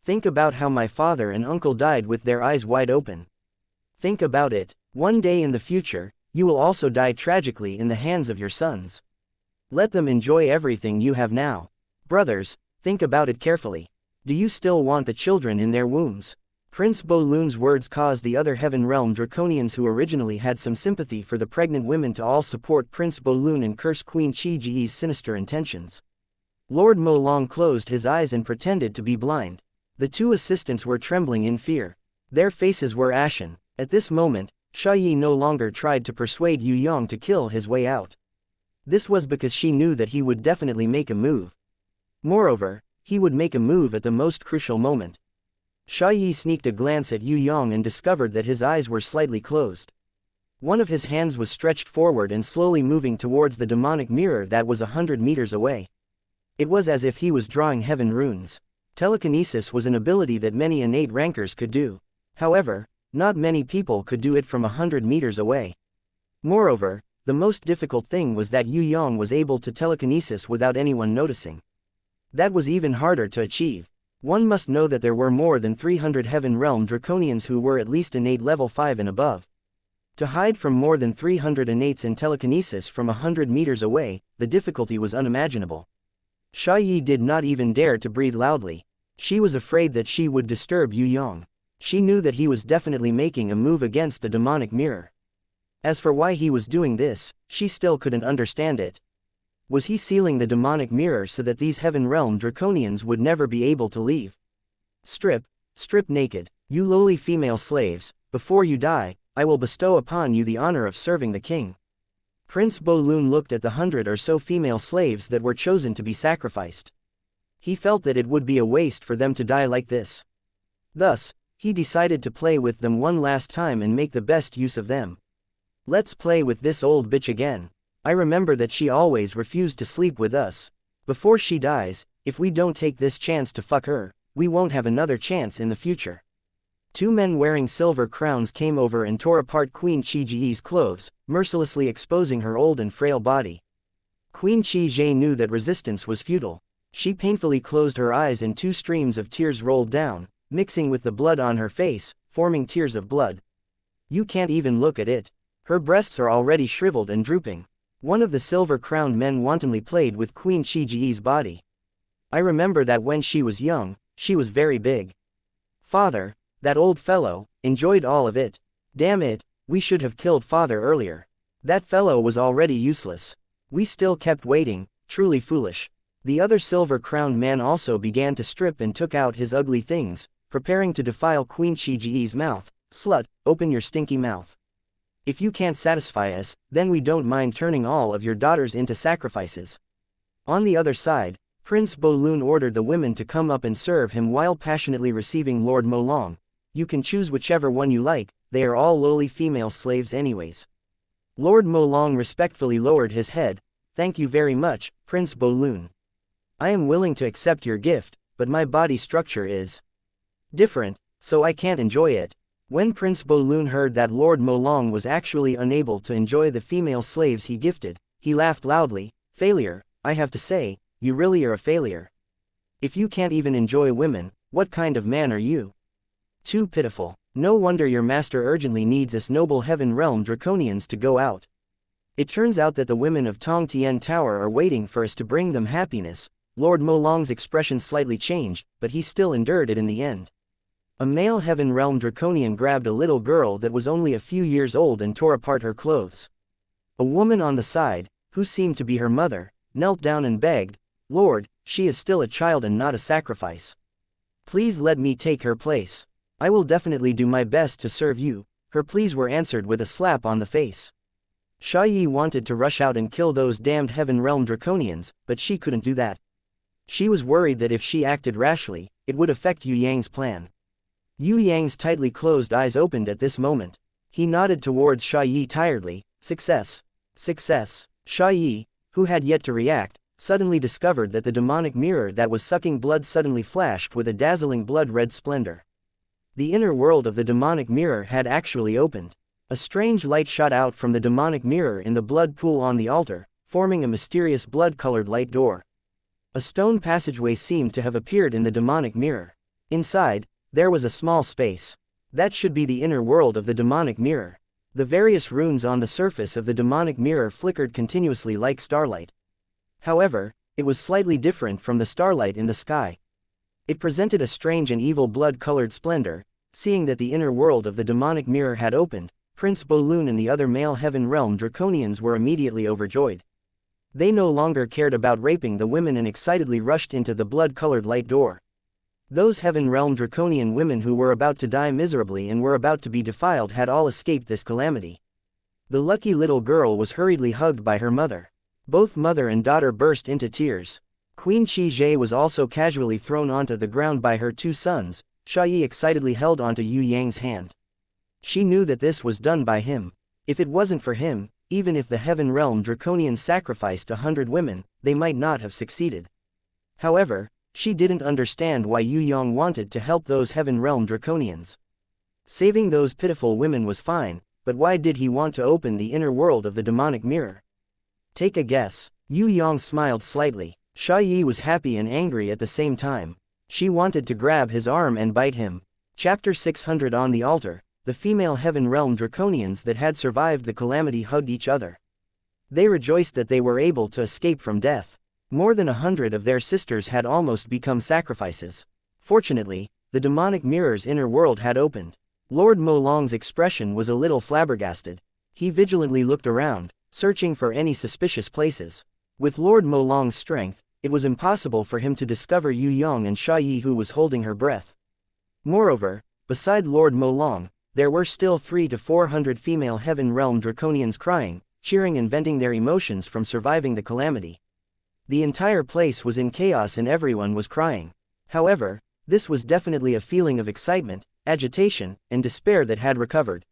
"Think about how my father and uncle died with their eyes wide open. Think about it. One day in the future, you will also die tragically in the hands of your sons. Let them enjoy everything you have now. Brothers, think about it carefully. Do you still want the children in their wombs?" Prince Bolun's words caused the other Heaven Realm Draconians who originally had some sympathy for the pregnant women to all support Prince Bolun and curse Queen Qiji's sinister intentions. Lord Molong closed his eyes and pretended to be blind. The two assistants were trembling in fear. Their faces were ashen. At this moment, Xiaoyi no longer tried to persuade Yue Yang to kill his way out. This was because she knew that he would definitely make a move. Moreover, he would make a move at the most crucial moment. Xiaoyi sneaked a glance at Yue Yang and discovered that his eyes were slightly closed. One of his hands was stretched forward and slowly moving towards the demonic mirror that was 100 meters away. It was as if he was drawing heaven runes. Telekinesis was an ability that many innate rankers could do. However, not many people could do it from 100 meters away. Moreover, the most difficult thing was that Yue Yang was able to telekinesis without anyone noticing. That was even harder to achieve. One must know that there were more than 300 Heaven Realm Draconians who were at least innate level 5 and above. To hide from more than 300 innates in telekinesis from 100 meters away, the difficulty was unimaginable. Xiaoyi did not even dare to breathe loudly. She was afraid that she would disturb Yue Yang. She knew that he was definitely making a move against the demonic mirror. As for why he was doing this, she still couldn't understand it. Was he sealing the demonic mirror so that these Heaven Realm Draconians would never be able to leave? Strip naked, you lowly female slaves, before you die, I will bestow upon you the honor of serving the king." Prince Bolun looked at the 100 or so female slaves that were chosen to be sacrificed. He felt that it would be a waste for them to die like this. Thus, he decided to play with them one last time and make the best use of them. Let's play with this old bitch again. I remember that she always refused to sleep with us. Before she dies, if we don't take this chance to fuck her, we won't have another chance in the future. Two men wearing silver crowns came over and tore apart Queen Qiji's clothes, mercilessly exposing her old and frail body. Queen Qiji knew that resistance was futile. She painfully closed her eyes and 2 streams of tears rolled down, mixing with the blood on her face, forming tears of blood. You can't even look at it. Her breasts are already shriveled and drooping. One of the silver-crowned men wantonly played with Queen Qiji's body. I remember that when she was young, she was very big. Father, that old fellow, enjoyed all of it. Damn it, we should have killed father earlier. That fellow was already useless. We still kept waiting, truly foolish. The other silver-crowned man also began to strip and took out his ugly things, preparing to defile Queen Qiji's mouth. Slut, open your stinky mouth. If you can't satisfy us, then we don't mind turning all of your daughters into sacrifices. On the other side, Prince Bolun ordered the women to come up and serve him while passionately receiving Lord Molong. You can choose whichever one you like, they are all lowly female slaves anyways. Lord Molong respectfully lowered his head. Thank you very much, Prince Bolun. I am willing to accept your gift, but my body structure is different, so I can't enjoy it. When Prince Bolun heard that Lord Molong was actually unable to enjoy the female slaves he gifted, he laughed loudly. Failure, I have to say, you really are a failure. If you can't even enjoy women, what kind of man are you? Too pitiful. No wonder your master urgently needs us noble heaven realm draconians to go out. It turns out that the women of Tong Tian Tower are waiting for us to bring them happiness. Lord Molong's expression slightly changed, but he still endured it in the end. A male heaven realm draconian grabbed a little girl that was only a few years old and tore apart her clothes. A woman on the side, who seemed to be her mother, knelt down and begged, Lord, she is still a child and not a sacrifice. Please let me take her place. I will definitely do my best to serve you. Her pleas were answered with a slap on the face. Xiaoyi wanted to rush out and kill those damned heaven realm draconians, but she couldn't do that. She was worried that if she acted rashly, it would affect Yue Yang's plan. Yue Yang's tightly closed eyes opened at this moment. He nodded towards Xiaoyi tiredly. Success. Success. Xiaoyi, who had yet to react, suddenly discovered that the demonic mirror that was sucking blood suddenly flashed with a dazzling blood-red splendor. The inner world of the demonic mirror had actually opened. A strange light shot out from the demonic mirror in the blood pool on the altar, forming a mysterious blood-colored light door. A stone passageway seemed to have appeared in the demonic mirror. Inside, there was a small space. That should be the inner world of the demonic mirror. The various runes on the surface of the demonic mirror flickered continuously like starlight. However, it was slightly different from the starlight in the sky. It presented a strange and evil blood-colored splendor. Seeing that the inner world of the demonic mirror had opened, Prince Bolun and the other male heaven realm draconians were immediately overjoyed. They no longer cared about raping the women and excitedly rushed into the blood-colored light door. Those heaven realm draconian women who were about to die miserably and were about to be defiled had all escaped this calamity. The lucky little girl was hurriedly hugged by her mother. Both mother and daughter burst into tears. Queen Qiji was also casually thrown onto the ground by her 2 sons. Xiaoyi excitedly held onto Yue Yang's hand. She knew that this was done by him. If it wasn't for him, even if the heaven realm draconians sacrificed 100 women, they might not have succeeded. However, she didn't understand why Yue Yang wanted to help those heaven realm draconians. Saving those pitiful women was fine, but why did he want to open the inner world of the demonic mirror? Take a guess. Yue Yang smiled slightly. Xiaoyi was happy and angry at the same time. She wanted to grab his arm and bite him. Chapter 600. On the altar, the female heaven realm draconians that had survived the calamity hugged each other. They rejoiced that they were able to escape from death. More than 100 of their sisters had almost become sacrifices. Fortunately, the demonic mirror's inner world had opened. Lord Molong's expression was a little flabbergasted. He vigilantly looked around, searching for any suspicious places. With Lord Molong's strength, it was impossible for him to discover Yue Yang and Xiaoyi, who was holding her breath. Moreover, beside Lord Molong, there were still 300 to 400 female heaven realm draconians crying. cheering and venting their emotions from surviving the calamity. The entire place was in chaos and everyone was crying. However, this was definitely a feeling of excitement, agitation, and despair that had recovered.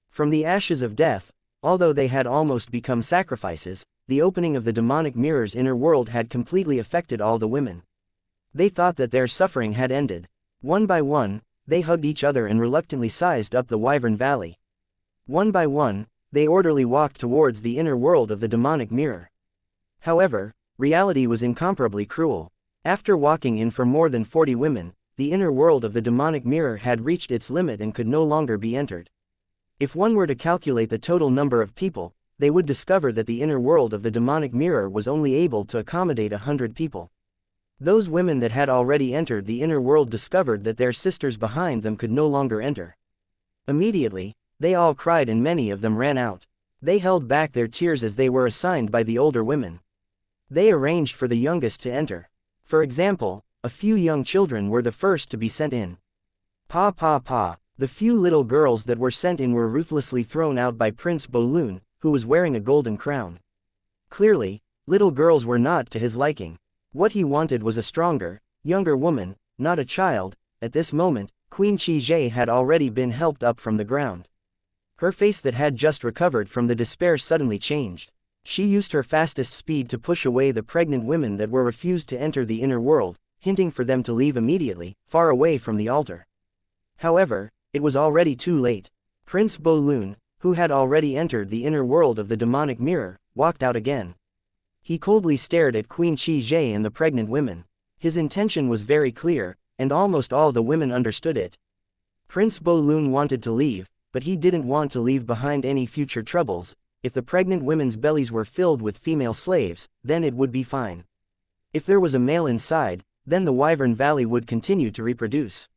From the ashes of death, although they had almost become sacrifices, the opening of the demonic mirror's inner world had completely affected all the women. They thought that their suffering had ended. One by one, they hugged each other and reluctantly sized up the Wyvern Valley. One by one, they orderly walked towards the inner world of the demonic mirror. However, reality was incomparably cruel. After walking in for more than 40 women, the inner world of the demonic mirror had reached its limit and could no longer be entered. If one were to calculate the total number of people, they would discover that the inner world of the demonic mirror was only able to accommodate 100 people. Those women that had already entered the inner world discovered that their sisters behind them could no longer enter. Immediately, they all cried and many of them ran out. They held back their tears as they were assigned by the older women. They arranged for the youngest to enter. For example, a few young children were the first to be sent in. The few little girls that were sent in were ruthlessly thrown out by Prince Bolun, who was wearing a golden crown. Clearly, little girls were not to his liking. What he wanted was a stronger, younger woman, not a child. At this moment, Queen Qizhe had already been helped up from the ground. Her face that had just recovered from the despair suddenly changed. She used her fastest speed to push away the pregnant women that were refused to enter the inner world, hinting for them to leave immediately, far away from the altar. However, it was already too late. Prince Bolun, who had already entered the inner world of the demonic mirror, walked out again. He coldly stared at Queen Qizhe and the pregnant women. His intention was very clear, and almost all the women understood it. Prince Bolun wanted to leave, but he didn't want to leave behind any future troubles. If the pregnant women's bellies were filled with female slaves, then it would be fine. If there was a male inside, then the Wyvern Valley would continue to reproduce.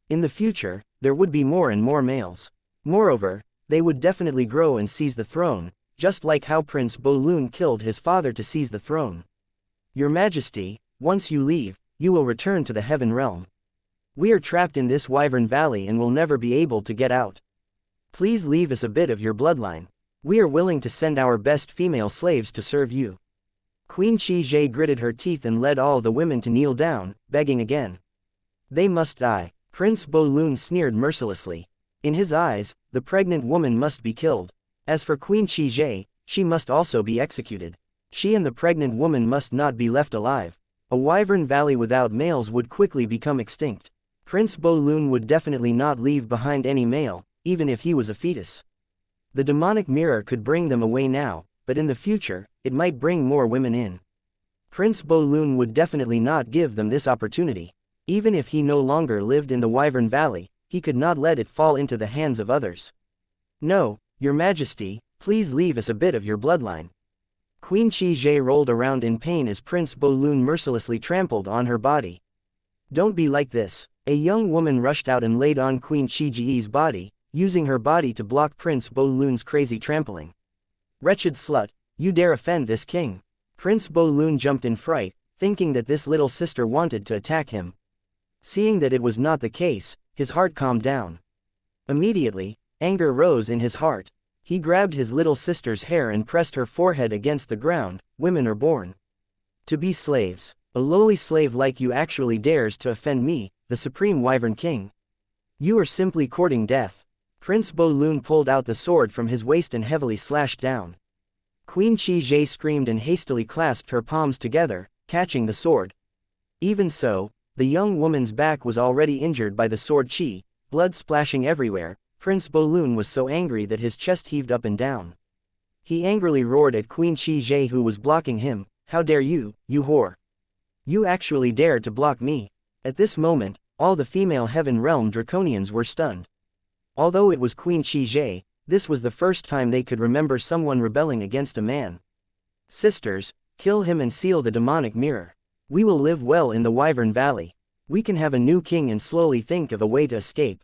In the future, there would be more and more males. Moreover, they would definitely grow and seize the throne, just like how Prince Bolun killed his father to seize the throne. Your Majesty, once you leave, you will return to the Heaven Realm. We are trapped in this Wyvern Valley and will never be able to get out. Please leave us a bit of your bloodline. We are willing to send our best female slaves to serve you. Queen Qizhe gritted her teeth and led all the women to kneel down, begging again. They must die. Prince Bolun sneered mercilessly. In his eyes, the pregnant woman must be killed. As for Queen Qizhe, she must also be executed. She and the pregnant woman must not be left alive. A Wyvern Valley without males would quickly become extinct. Prince Bolun would definitely not leave behind any male, even if he was a fetus. The demonic mirror could bring them away now, but in the future, it might bring more women in. Prince Bolun would definitely not give them this opportunity. Even if he no longer lived in the Wyvern Valley, he could not let it fall into the hands of others. No, Your Majesty, please leave us a bit of your bloodline. Queen Qizhe rolled around in pain as Prince Bolun mercilessly trampled on her body. Don't be like this. A young woman rushed out and laid on Queen Qizhe's body, using her body to block Prince Bolun's crazy trampling. Wretched slut, you dare offend this king. Prince Bolun jumped in fright, thinking that this little sister wanted to attack him. Seeing that it was not the case, his heart calmed down. Immediately, anger rose in his heart. He grabbed his little sister's hair and pressed her forehead against the ground. Women are born to be slaves. A lowly slave like you actually dares to offend me, the Supreme Wyvern King. You are simply courting death. Prince Bolun pulled out the sword from his waist and heavily slashed down. Queen Qizhe screamed and hastily clasped her palms together, catching the sword. Even so, the young woman's back was already injured by the sword chi, blood splashing everywhere. Prince Bolun was so angry that his chest heaved up and down. He angrily roared at Queen Qizhe who was blocking him. How dare you, you whore! You actually dared to block me. At this moment, all the female Heaven Realm Draconians were stunned. Although it was Queen Qizhe, this was the first time they could remember someone rebelling against a man. Sisters, kill him and seal the demonic mirror. We will live well in the Wyvern Valley. We can have a new king and slowly think of a way to escape.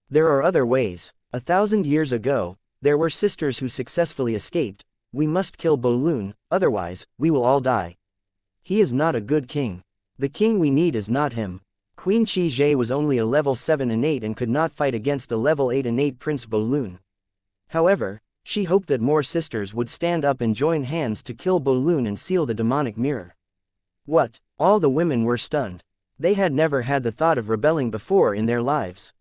There are other ways. 1,000 years ago, there were sisters who successfully escaped. We must kill Bolun, otherwise, we will all die. He is not a good king. The king we need is not him. Queen Qizhe was only a level 7 and 8 and could not fight against the level 8 and 8 Prince Bolun. However, She hoped that more sisters would stand up and join hands to kill Bolun and seal the demonic mirror. What? All the women were stunned. They had never had the thought of rebelling before in their lives.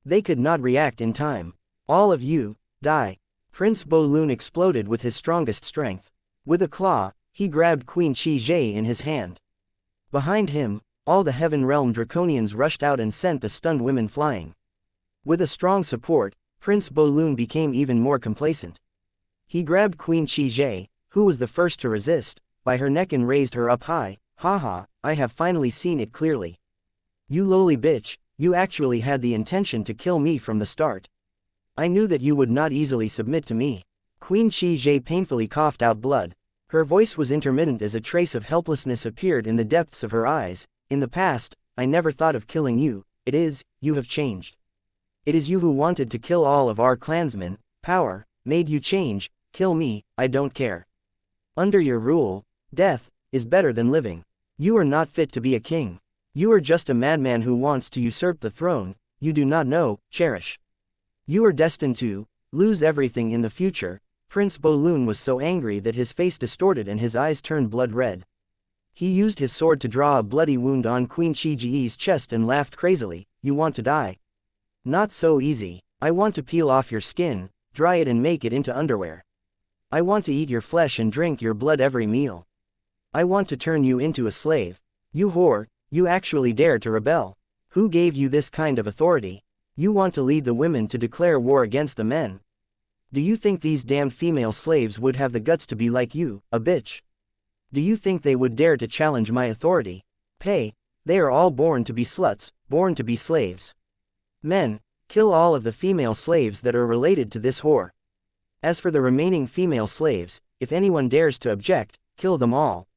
They could not react in time. All of you, die. Prince Bolun exploded with his strongest strength. With a claw, he grabbed Queen Qi in his hand. Behind him, all the Heaven Realm Draconians rushed out and sent the stunned women flying. With a strong support, Prince Bolun became even more complacent. He grabbed Queen Qi, who was the first to resist, by her neck and raised her up high. Haha, I have finally seen it clearly. You lowly bitch, you actually had the intention to kill me from the start. I knew that you would not easily submit to me. Queen Qi painfully coughed out blood. Her voice was intermittent as a trace of helplessness appeared in the depths of her eyes. In the past, I never thought of killing you. You have changed. It is you who wanted to kill all of our clansmen. Power made you change. Kill me, I don't care. Under your rule, death is better than living. You are not fit to be a king. You are just a madman who wants to usurp the throne. You do not know, cherish. You are destined to lose everything in the future. Prince Bolun was so angry that his face distorted and his eyes turned blood red. He used his sword to draw a bloody wound on Queen Qi's chest and laughed crazily. You want to die? Not so easy. I want to peel off your skin, dry it and make it into underwear. I want to eat your flesh and drink your blood every meal. I want to turn you into a slave. You whore, you actually dare to rebel. Who gave you this kind of authority? You want to lead the women to declare war against the men. Do you think these damned female slaves would have the guts to be like you, a bitch? Do you think they would dare to challenge my authority? They are all born to be sluts, born to be slaves. Men, kill all of the female slaves that are related to this whore. As for the remaining female slaves, if anyone dares to object, kill them all.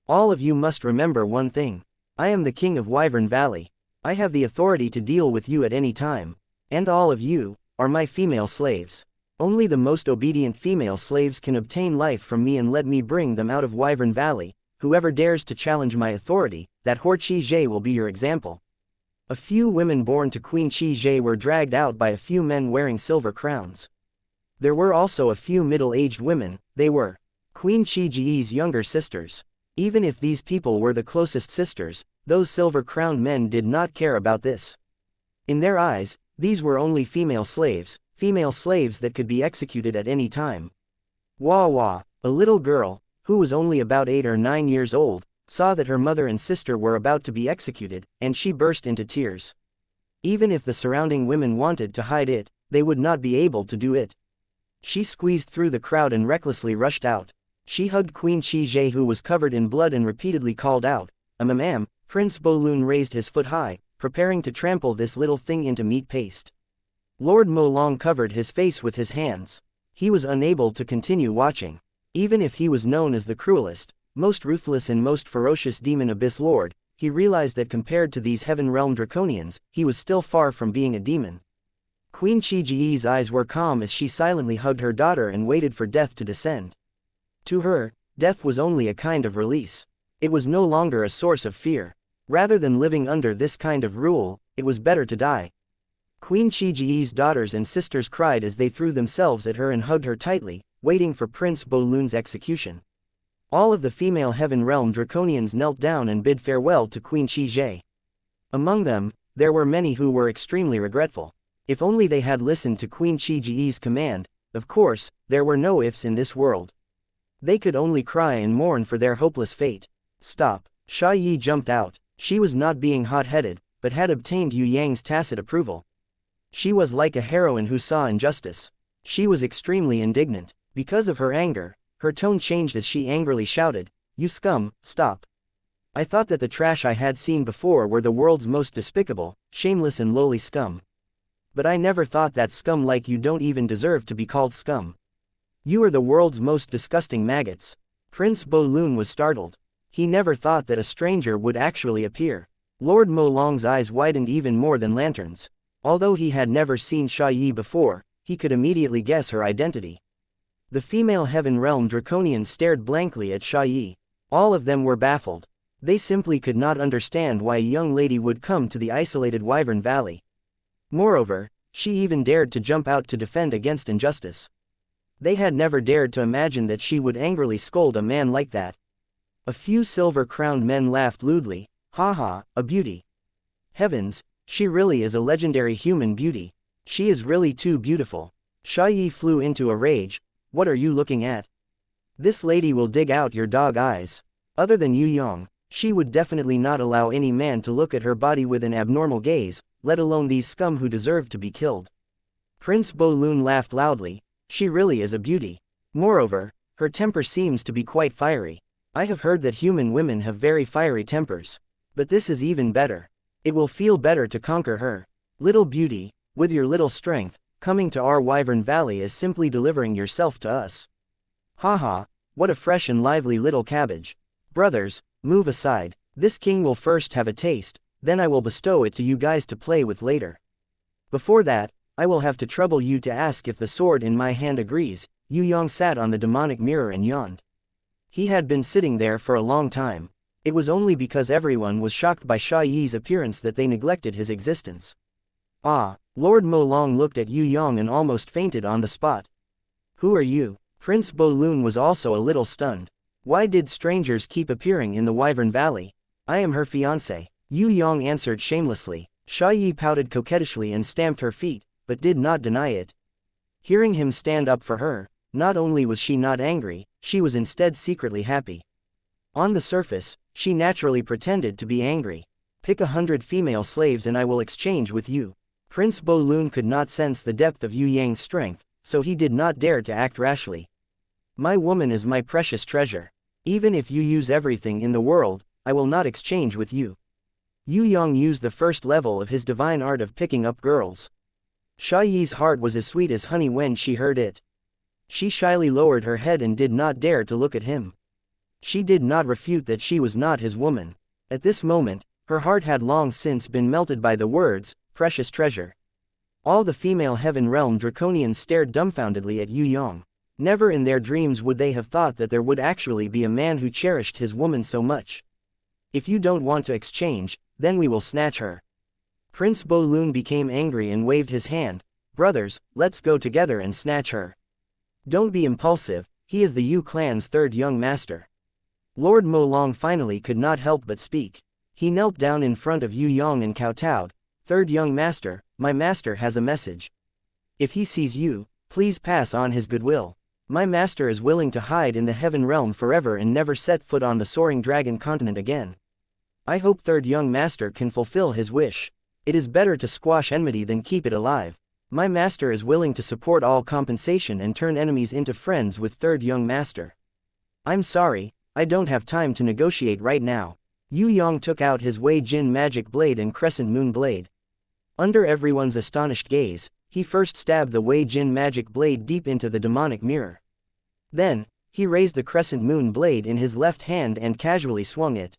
All of you must remember one thing. I am the king of Wyvern Valley. I have the authority to deal with you at any time. And all of you are my female slaves. Only the most obedient female slaves can obtain life from me and let me bring them out of Wyvern Valley. Whoever dares to challenge my authority, that whore Qi will be your example. A few women born to Queen Qi were dragged out by a few men wearing silver crowns. There were also a few middle-aged women. They were Queen Qi's younger sisters. Even if these people were the closest sisters, those silver-crowned men did not care about this. In their eyes, these were only female slaves that could be executed at any time. Wah wah, a little girl, who was only about 8 or 9 years old, saw that her mother and sister were about to be executed, and she burst into tears. Even if the surrounding women wanted to hide it, they would not be able to do it. She squeezed through the crowd and recklessly rushed out. She hugged Queen Qi who was covered in blood and repeatedly called out, "Ma'am." Prince Bolun raised his foot high, preparing to trample this little thing into meat paste. Lord Molong covered his face with his hands. He was unable to continue watching. Even if he was known as the cruelest, most ruthless and most ferocious demon abyss lord, he realized that compared to these Heaven Realm Draconians, he was still far from being a demon. Queen Qi's eyes were calm as she silently hugged her daughter and waited for death to descend. To her, death was only a kind of release. It was no longer a source of fear. Rather than living under this kind of rule, it was better to die. Queen Qi's daughters and sisters cried as they threw themselves at her and hugged her tightly, waiting for Prince Bolun's execution. All of the female Heaven Realm Draconians knelt down and bid farewell to Queen Qi. Among them, there were many who were extremely regretful. If only they had listened to Queen Qi's command. Of course, there were no ifs in this world. They could only cry and mourn for their hopeless fate. Stop. Xia Yi jumped out. She was not being hot-headed, but had obtained Yue Yang's tacit approval. She was like a heroine who saw injustice. She was extremely indignant. Because of her anger, her tone changed as she angrily shouted, "You scum, stop. I thought that the trash I had seen before were the world's most despicable, shameless and lowly scum. But I never thought that scum like you don't even deserve to be called scum. You are the world's most disgusting maggots." Prince Bolun was startled. He never thought that a stranger would actually appear. Lord Molong's eyes widened even more than lanterns. Although he had never seen Xia Yi before, he could immediately guess her identity. The female Heaven Realm Draconians stared blankly at Xia Yi. All of them were baffled. They simply could not understand why a young lady would come to the isolated Wyvern Valley. Moreover, she even dared to jump out to defend against injustice. They had never dared to imagine that she would angrily scold a man like that. A few silver-crowned men laughed lewdly. Ha ha, a beauty. Heavens, she really is a legendary human beauty. She is really too beautiful. Xiaoyi flew into a rage. What are you looking at? This lady will dig out your dog eyes. Other than Yue Yang, she would definitely not allow any man to look at her body with an abnormal gaze, let alone these scum who deserved to be killed. Prince Bo-lun laughed loudly. She really is a beauty. Moreover, her temper seems to be quite fiery. I have heard that human women have very fiery tempers. But this is even better. It will feel better to conquer her. Little beauty, with your little strength, coming to our Wyvern Valley is simply delivering yourself to us. Haha, what a fresh and lively little cabbage. Brothers, move aside. This king will first have a taste, then I will bestow it to you guys to play with later. Before that, I will have to trouble you to ask if the sword in my hand agrees. Yue Yang sat on the demonic mirror and yawned. He had been sitting there for a long time. It was only because everyone was shocked by Xiaoyi's appearance that they neglected his existence. Ah, Lord Molong looked at Yue Yang and almost fainted on the spot. Who are you? Prince Bo-lun was also a little stunned. Why did strangers keep appearing in the Wyvern Valley? I am her fiancé. Yue Yang answered shamelessly. Xiaoyi pouted coquettishly and stamped her feet, but did not deny it. Hearing him stand up for her, not only was she not angry, she was instead secretly happy. On the surface, she naturally pretended to be angry. Pick 100 female slaves and I will exchange with you. Prince Bo-lun could not sense the depth of Yue Yang's strength, so he did not dare to act rashly. My woman is my precious treasure. Even if you use everything in the world, I will not exchange with you. Yue Yang used the first level of his divine art of picking up girls. Xiaoyi's heart was as sweet as honey when she heard it. She shyly lowered her head and did not dare to look at him. She did not refute that she was not his woman. At this moment, her heart had long since been melted by the words, precious treasure. All the female Heaven Realm Draconians stared dumbfoundedly at Yue Yang. Never in their dreams would they have thought that there would actually be a man who cherished his woman so much. If you don't want to exchange, then we will snatch her. Prince Bo-lun became angry and waved his hand. Brothers, let's go together and snatch her. Don't be impulsive, he is the Yu clan's third young master. Lord Molong finally could not help but speak. He knelt down in front of Yue Yang and kowtowed. Third young master, my master has a message. If he sees you, please pass on his goodwill. My master is willing to hide in the Heaven Realm forever and never set foot on the soaring dragon continent again. I hope third young master can fulfill his wish. It is better to squash enmity than keep it alive. My master is willing to support all compensation and turn enemies into friends with third young master. I'm sorry, I don't have time to negotiate right now. Yue Yang took out his Wei Jin magic blade and crescent moon blade. Under everyone's astonished gaze, he first stabbed the Wei Jin magic blade deep into the demonic mirror. Then, he raised the crescent moon blade in his left hand and casually swung it.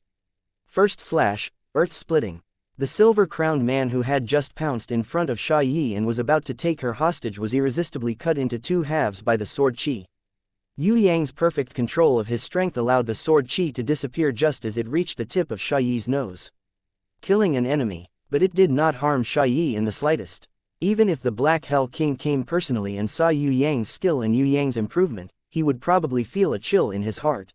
First slash, earth-splitting. The silver-crowned man who had just pounced in front of Xiaoyi and was about to take her hostage was irresistibly cut into two halves by the sword qi. Yue Yang's perfect control of his strength allowed the sword qi to disappear just as it reached the tip of Xiaoyi's nose. Killing an enemy, but it did not harm Xiaoyi in the slightest. Even if the Black Hell King came personally and saw Yue Yang's skill and Yue Yang's improvement, he would probably feel a chill in his heart.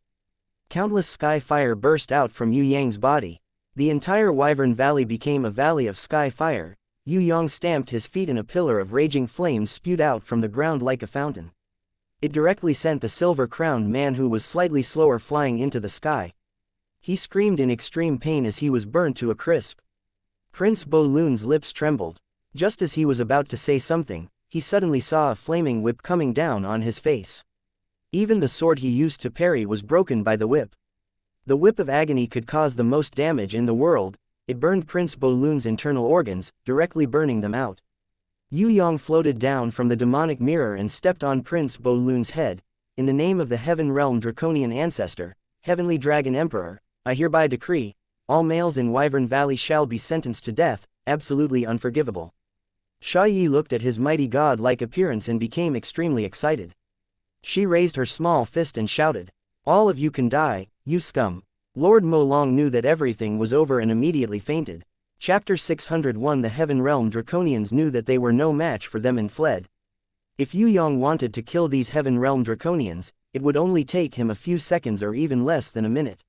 Countless sky fire burst out from Yue Yang's body. The entire Wyvern Valley became a valley of sky fire. Yue Yang stamped his feet and a pillar of raging flames spewed out from the ground like a fountain. It directly sent the silver-crowned man who was slightly slower flying into the sky. He screamed in extreme pain as he was burnt to a crisp. Prince Bo-lun's lips trembled. Just as he was about to say something, he suddenly saw a flaming whip coming down on his face. Even the sword he used to parry was broken by the whip. The whip of agony could cause the most damage in the world. It burned Prince Bo-lun's internal organs, directly burning them out. Yue Yang floated down from the demonic mirror and stepped on Prince Bo-lun's head. In the name of the Heaven Realm Draconian Ancestor, Heavenly Dragon Emperor, I hereby decree, all males in Wyvern Valley shall be sentenced to death, absolutely unforgivable. Xiaoyi looked at his mighty god-like appearance and became extremely excited. She raised her small fist and shouted, all of you can die, you scum. Lord Molong knew that everything was over and immediately fainted. Chapter 601 The Heaven Realm Draconians knew that they were no match for them and fled. If Yue Yang wanted to kill these Heaven Realm Draconians, it would only take him a few seconds or even less than a minute.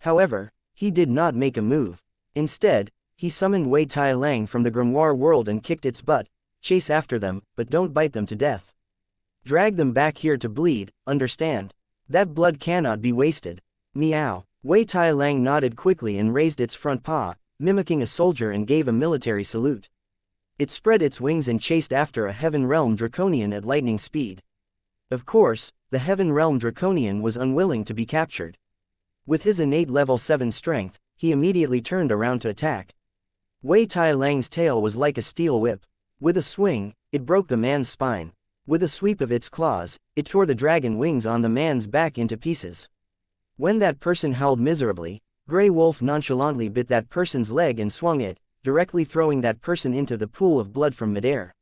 However, he did not make a move. Instead, he summoned Wei Tai-lang from the grimoire world and kicked its butt. Chase after them, but don't bite them to death. Drag them back here to bleed, understand? That blood cannot be wasted. Meow. Wei Tai-lang nodded quickly and raised its front paw, mimicking a soldier, and gave a military salute. It spread its wings and chased after a Heaven Realm Draconian at lightning speed. Of course, the Heaven Realm Draconian was unwilling to be captured. With his innate level 7 strength, he immediately turned around to attack. Wei Tai-lang's tail was like a steel whip. With a swing, it broke the man's spine. With a sweep of its claws, it tore the dragon wings on the man's back into pieces. When that person howled miserably, Grey Wolf nonchalantly bit that person's leg and swung it, directly throwing that person into the pool of blood from midair.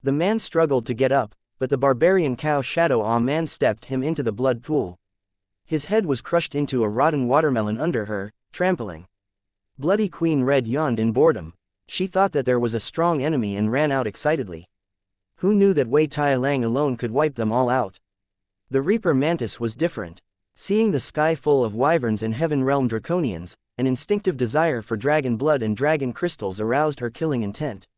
The man struggled to get up, but the barbarian cow Shadow Awe Man stepped him into the blood pool. His head was crushed into a rotten watermelon under her, trampling. Bloody Queen Red yawned in boredom. She thought that there was a strong enemy and ran out excitedly. Who knew that Wei Tai-lang alone could wipe them all out? The Reaper Mantis was different. Seeing the sky full of wyverns and Heaven Realm Draconians, an instinctive desire for dragon blood and dragon crystals aroused her killing intent.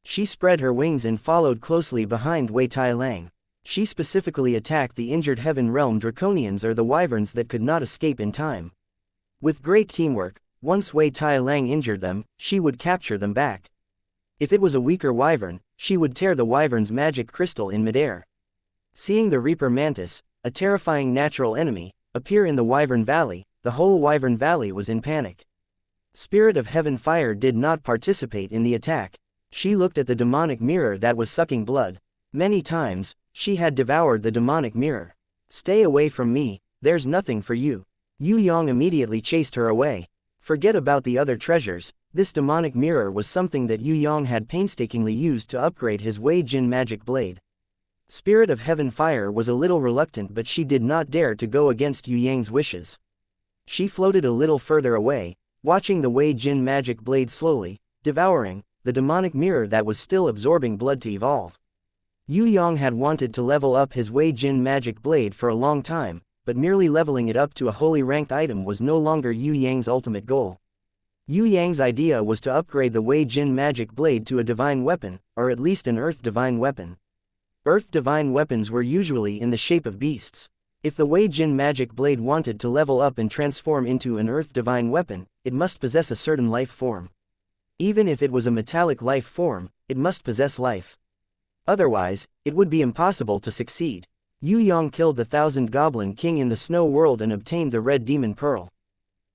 She spread her wings and followed closely behind Wei Tai-lang. She specifically attacked the injured Heaven Realm Draconians or the wyverns that could not escape in time. With great teamwork, once Wei Tai-lang injured them, she would capture them back. If it was a weaker wyvern, she would tear the wyvern's magic crystal in midair. Seeing the Reaper Mantis, a terrifying natural enemy, appear in the Wyvern Valley, the whole Wyvern Valley was in panic. Spirit of Heaven Fire did not participate in the attack. She looked at the demonic mirror that was sucking blood. Many times, she had devoured the demonic mirror. Stay away from me, there's nothing for you. Yue Yang immediately chased her away. Forget about the other treasures, this demonic mirror was something that Yue Yang had painstakingly used to upgrade his Wei Jin magic blade. Spirit of Heaven Fire was a little reluctant, but she did not dare to go against Yue Yang's wishes. She floated a little further away, watching the Wei Jin magic blade slowly, devouring the demonic mirror that was still absorbing blood to evolve. Yue Yang had wanted to level up his Wei Jin magic blade for a long time, but merely leveling it up to a holy ranked item was no longer Yue Yang's ultimate goal. Yue Yang's idea was to upgrade the Wei Jin magic blade to a divine weapon, or at least an earth divine weapon. Earth divine weapons were usually in the shape of beasts. If the Wei Jin magic blade wanted to level up and transform into an earth divine weapon, it must possess a certain life form. Even if it was a metallic life form, it must possess life. Otherwise, it would be impossible to succeed. Yue Yang killed the 1000 Goblin King in the Snow World and obtained the Red Demon Pearl.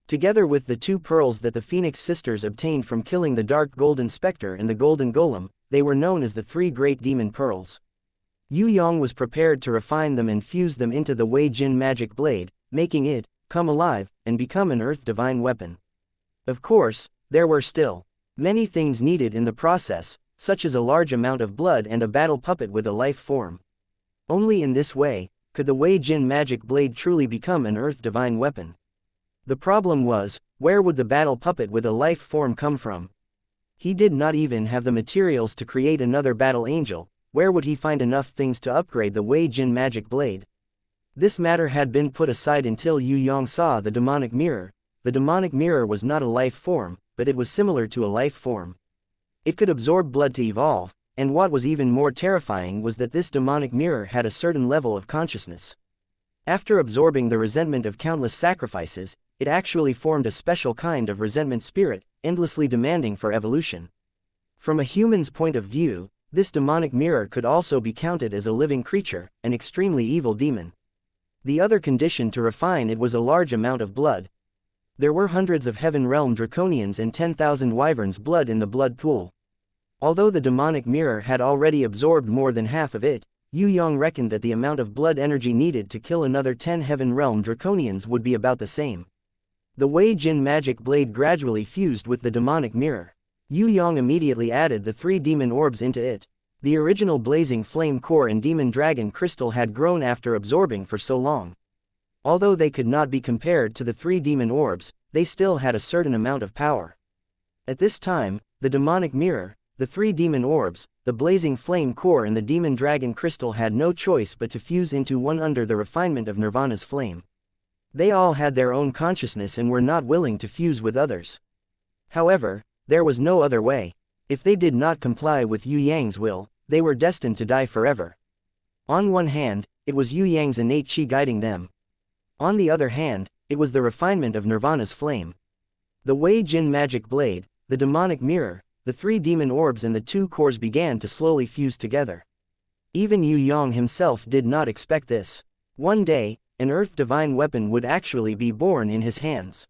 Together with the 2 pearls that the Phoenix Sisters obtained from killing the Dark Golden Spectre and the Golden Golem, they were known as the 3 Great Demon Pearls. Yue Yang was prepared to refine them and fuse them into the Wei Jin magic blade, making it come alive and become an earth divine weapon. Of course, there were still many things needed in the process, such as a large amount of blood and a battle puppet with a life form. Only in this way could the Wei Jin magic blade truly become an earth divine weapon. The problem was, where would the battle puppet with a life form come from? He did not even have the materials to create another battle angel. Where would he find enough things to upgrade the Wei Jin magic blade? This matter had been put aside until Yue Yang saw the demonic mirror. The demonic mirror was not a life form, but it was similar to a life form. It could absorb blood to evolve, and what was even more terrifying was that this demonic mirror had a certain level of consciousness. After absorbing the resentment of countless sacrifices, it actually formed a special kind of resentment spirit, endlessly demanding for evolution. From a human's point of view, this demonic mirror could also be counted as a living creature, an extremely evil demon. The other condition to refine it was a large amount of blood. There were hundreds of Heaven Realm Draconians and 10,000 wyverns' blood in the blood pool. Although the demonic mirror had already absorbed more than half of it, Yue Yang reckoned that the amount of blood energy needed to kill another 10 Heaven Realm Draconians would be about the same. The Wei Jin magic blade gradually fused with the demonic mirror. Yue Yang immediately added the 3 demon orbs into it. The original blazing flame core and demon dragon crystal had grown after absorbing for so long. Although they could not be compared to the 3 demon orbs, they still had a certain amount of power. At this time, the demonic mirror, the three demon orbs, the blazing flame core and the demon dragon crystal had no choice but to fuse into one under the refinement of Nirvana's flame. They all had their own consciousness and were not willing to fuse with others. However, there was no other way. If they did not comply with Yue Yang's will, they were destined to die forever. On one hand, it was Yue Yang's innate qi guiding them. On the other hand, it was the refinement of Nirvana's flame. The Wei Jin magic blade, the demonic mirror, the three demon orbs and the two cores began to slowly fuse together. Even Yue Yang himself did not expect this. One day, an earth divine weapon would actually be born in his hands.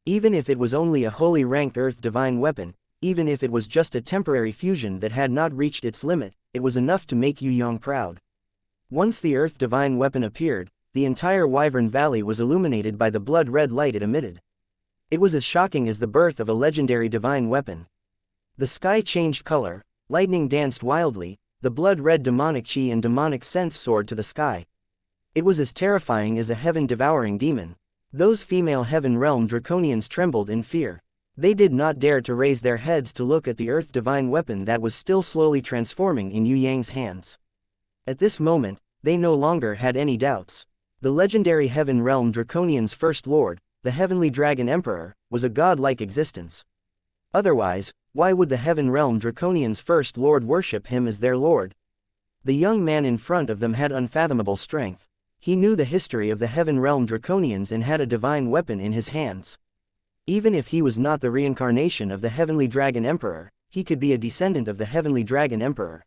Even if it was only a holy ranked earth divine weapon, even if it was just a temporary fusion that had not reached its limit, it was enough to make Yue Yang proud. Once the earth divine weapon appeared, the entire Wyvern Valley was illuminated by the blood-red light it emitted. It was as shocking as the birth of a legendary divine weapon. The sky changed color, lightning danced wildly, the blood-red demonic chi and demonic sense soared to the sky. It was as terrifying as a heaven-devouring demon. Those female heaven realm draconians trembled in fear. They did not dare to raise their heads to look at the earth divine weapon that was still slowly transforming in Yue Yang's hands. At this moment, they no longer had any doubts. The legendary heaven realm draconian's first lord, the heavenly dragon emperor, was a godlike existence. Otherwise, why would the heaven realm draconian's first lord worship him as their lord? The young man in front of them had unfathomable strength. He knew the history of the heaven realm draconians and had a divine weapon in his hands. Even if he was not the reincarnation of the heavenly dragon emperor, he could be a descendant of the heavenly dragon emperor.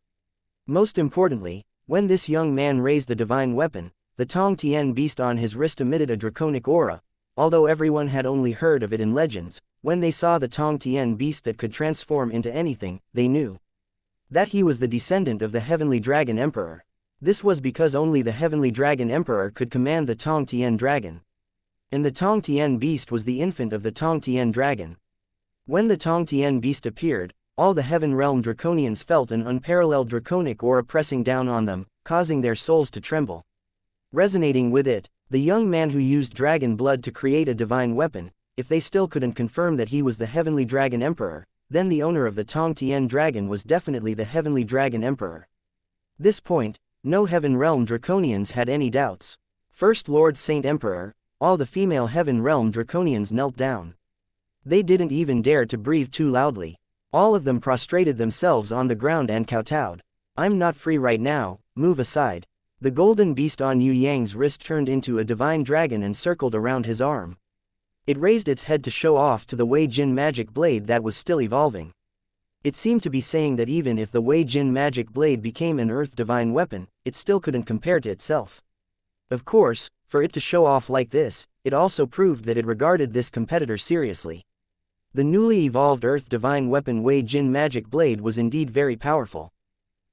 Most importantly, when this young man raised the divine weapon, the Tong Tian beast on his wrist emitted a draconic aura. Although everyone had only heard of it in legends, when they saw the Tong Tian beast that could transform into anything, they knew that he was the descendant of the heavenly dragon emperor. This was because only the heavenly dragon emperor could command the Tong Tian dragon. And the Tong Tian beast was the infant of the Tong Tian dragon. When the Tong Tian beast appeared, all the heaven realm draconians felt an unparalleled draconic aura pressing down on them, causing their souls to tremble. Resonating with it, the young man who used dragon blood to create a divine weapon, if they still couldn't confirm that he was the heavenly dragon emperor, then the owner of the Tong Tian dragon was definitely the heavenly dragon emperor. This point, no heaven realm draconians had any doubts. First Lord Saint Emperor, all the female heaven realm draconians knelt down. They didn't even dare to breathe too loudly. All of them prostrated themselves on the ground and kowtowed. I'm not free right now, move aside. The golden beast on Yue Yang's wrist turned into a divine dragon and circled around his arm. It raised its head to show off to the Wei Jin magic blade that was still evolving. It seemed to be saying that even if the Wei Jin magic blade became an earth divine weapon, it still couldn't compare to itself. Of course, for it to show off like this, it also proved that it regarded this competitor seriously. The newly evolved earth divine weapon Wei Jin magic blade was indeed very powerful.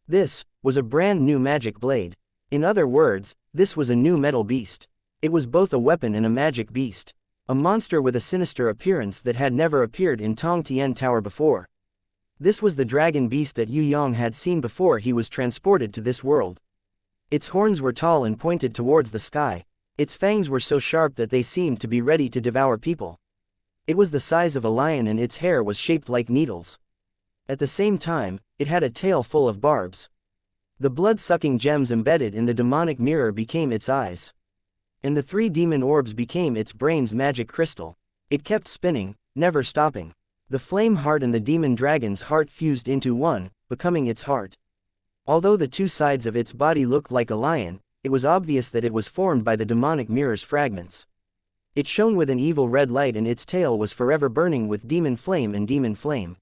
This was a brand new magic blade. In other words, this was a new metal beast. It was both a weapon and a magic beast. A monster with a sinister appearance that had never appeared in Tong Tian Tower before. This was the dragon beast that Yue Yang had seen before he was transported to this world. Its horns were tall and pointed towards the sky. Its fangs were so sharp that they seemed to be ready to devour people. It was the size of a lion and its hair was shaped like needles. At the same time, it had a tail full of barbs. The blood-sucking gems embedded in the demonic mirror became its eyes. And the three demon orbs became its brain's magic crystal. It kept spinning, never stopping. The flame heart and the demon dragon's heart fused into one, becoming its heart. Although the two sides of its body looked like a lion, it was obvious that it was formed by the demonic mirror's fragments. It shone with an evil red light and its tail was forever burning with demon flame and demon flame.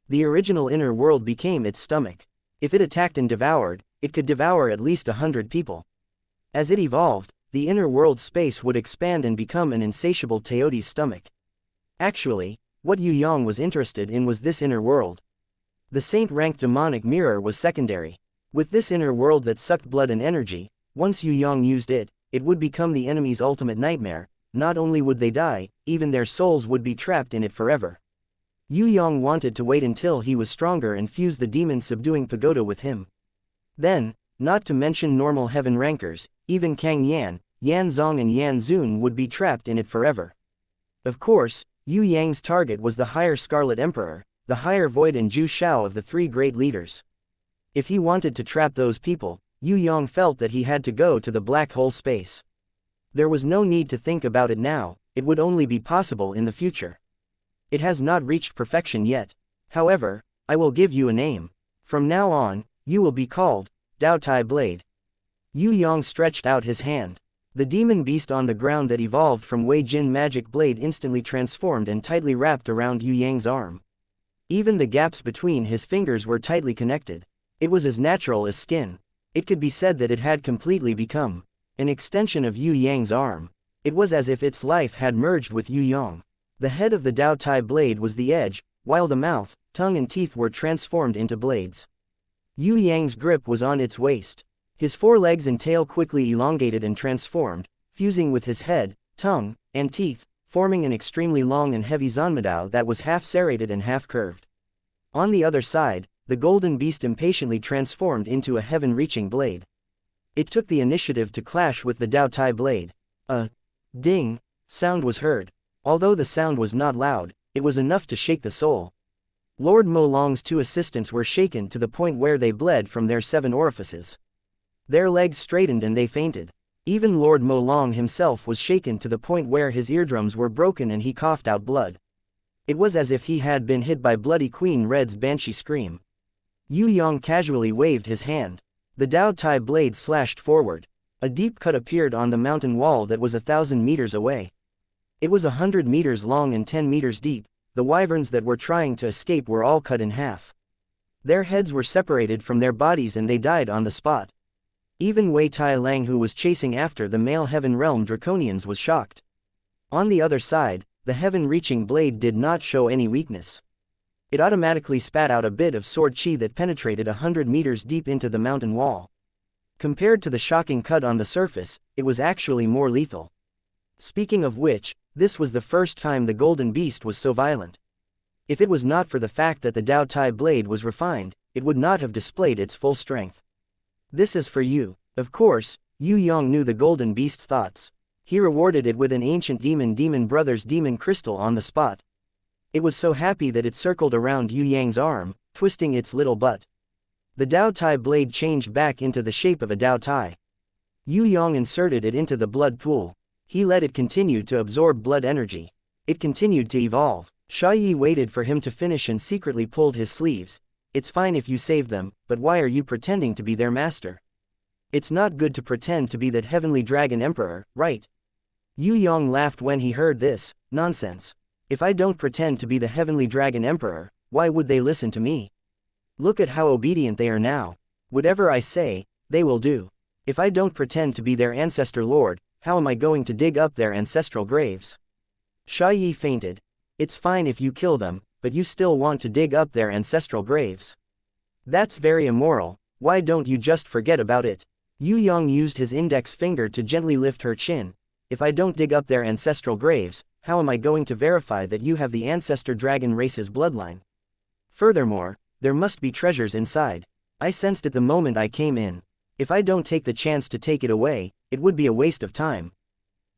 The original inner world became its stomach. If it attacked and devoured, it could devour at least 100 people. As it evolved, the inner world space would expand and become an insatiable Teoti's stomach. Actually, what Yue Yang was interested in was this inner world. The saint-ranked demonic mirror was secondary. With this inner world that sucked blood and energy, once Yue Yang used it, it would become the enemy's ultimate nightmare. Not only would they die, even their souls would be trapped in it forever. Yue Yang wanted to wait until he was stronger and fuse the demon-subduing pagoda with him. Then, not to mention normal heaven rankers, even Kang Yan, Yan Zong and Yan Zun would be trapped in it forever. Of course, Yue Yang's target was the higher Scarlet Emperor, the higher void and Zhu Shao of the three great leaders. If he wanted to trap those people, Yue Yang felt that he had to go to the black hole space. There was no need to think about it now, it would only be possible in the future. It has not reached perfection yet. However, I will give you a name. From now on, you will be called Dao Tai Blade. Yue Yang stretched out his hand. The demon beast on the ground that evolved from Wei Jin magic blade instantly transformed and tightly wrapped around Yue Yang's arm. Even the gaps between his fingers were tightly connected. It was as natural as skin. It could be said that it had completely become an extension of Yue Yang's arm. It was as if its life had merged with Yue Yang. The head of the Dao Tai blade was the edge, while the mouth, tongue and teeth were transformed into blades. Yue Yang's grip was on its waist. His forelegs and tail quickly elongated and transformed, fusing with his head, tongue, and teeth, forming an extremely long and heavy zanmedao that was half serrated and half curved. On the other side, the golden beast impatiently transformed into a heaven-reaching blade. It took the initiative to clash with the Dao Tai blade. A ding sound was heard. Although the sound was not loud, it was enough to shake the soul. Lord Mo Long's two assistants were shaken to the point where they bled from their 7 orifices. Their legs straightened and they fainted. Even Lord Mo Long himself was shaken to the point where his eardrums were broken and he coughed out blood. It was as if he had been hit by Bloody Queen Red's banshee scream. Yue Yang casually waved his hand. The Dao Tai blade slashed forward. A deep cut appeared on the mountain wall that was 1,000 meters away. It was 100 meters long and 10 meters deep. The wyverns that were trying to escape were all cut in half. Their heads were separated from their bodies and they died on the spot. Even Wei Tai Lang, who was chasing after the male Heaven Realm Draconians, was shocked. On the other side, the heaven-reaching blade did not show any weakness. It automatically spat out a bit of sword chi that penetrated 100 meters deep into the mountain wall. Compared to the shocking cut on the surface, it was actually more lethal. Speaking of which, this was the first time the Golden Beast was so violent. If it was not for the fact that the Dao Tai blade was refined, it would not have displayed its full strength. This is for you. Of course, Yue Yang knew the Golden Beast's thoughts. He rewarded it with an ancient Demon Brothers demon crystal on the spot. It was so happy that it circled around Yue Yang's arm, twisting its little butt. The Dao Tai blade changed back into the shape of a Dao Tai. Yue Yang inserted it into the blood pool. He let it continue to absorb blood energy. It continued to evolve. Sha Yi waited for him to finish and secretly pulled his sleeves. It's fine if you save them, but why are you pretending to be their master? It's not good to pretend to be that heavenly dragon emperor, right? Yue Yang laughed when he heard this. Nonsense. If I don't pretend to be the heavenly dragon emperor, why would they listen to me? Look at how obedient they are now. Whatever I say, they will do. If I don't pretend to be their ancestor lord, how am I going to dig up their ancestral graves? Sha Yi fainted. It's fine if you kill them, but you still want to dig up their ancestral graves. That's very immoral. Why don't you just forget about it? Yue Yang used his index finger to gently lift her chin. If I don't dig up their ancestral graves, how am I going to verify that you have the ancestor dragon race's bloodline? Furthermore, there must be treasures inside. I sensed it the moment I came in. If I don't take the chance to take it away, it would be a waste of time.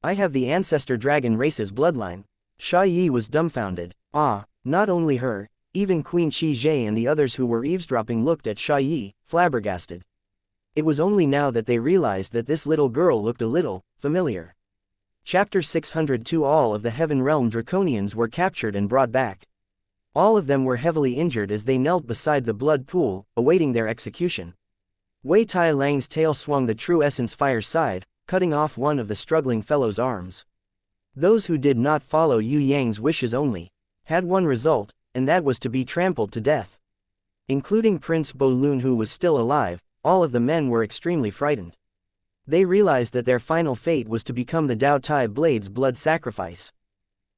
I have the ancestor dragon race's bloodline. Sha Yi was dumbfounded. Ah, not only her, even Queen Qi Zhe and the others who were eavesdropping looked at Sha Yi, flabbergasted. It was only now that they realized that this little girl looked a little familiar. Chapter 602. All of the Heaven Realm Draconians were captured and brought back. All of them were heavily injured as they knelt beside the blood pool, awaiting their execution. Wei Tai Lang's tail swung the true essence fire scythe, cutting off one of the struggling fellow's arms. Those who did not follow Yue Yang's wishes only had one result, and that was to be trampled to death. Including Prince Bo Lun, who was still alive, all of the men were extremely frightened. They realized that their final fate was to become the Dao Tai blade's blood sacrifice.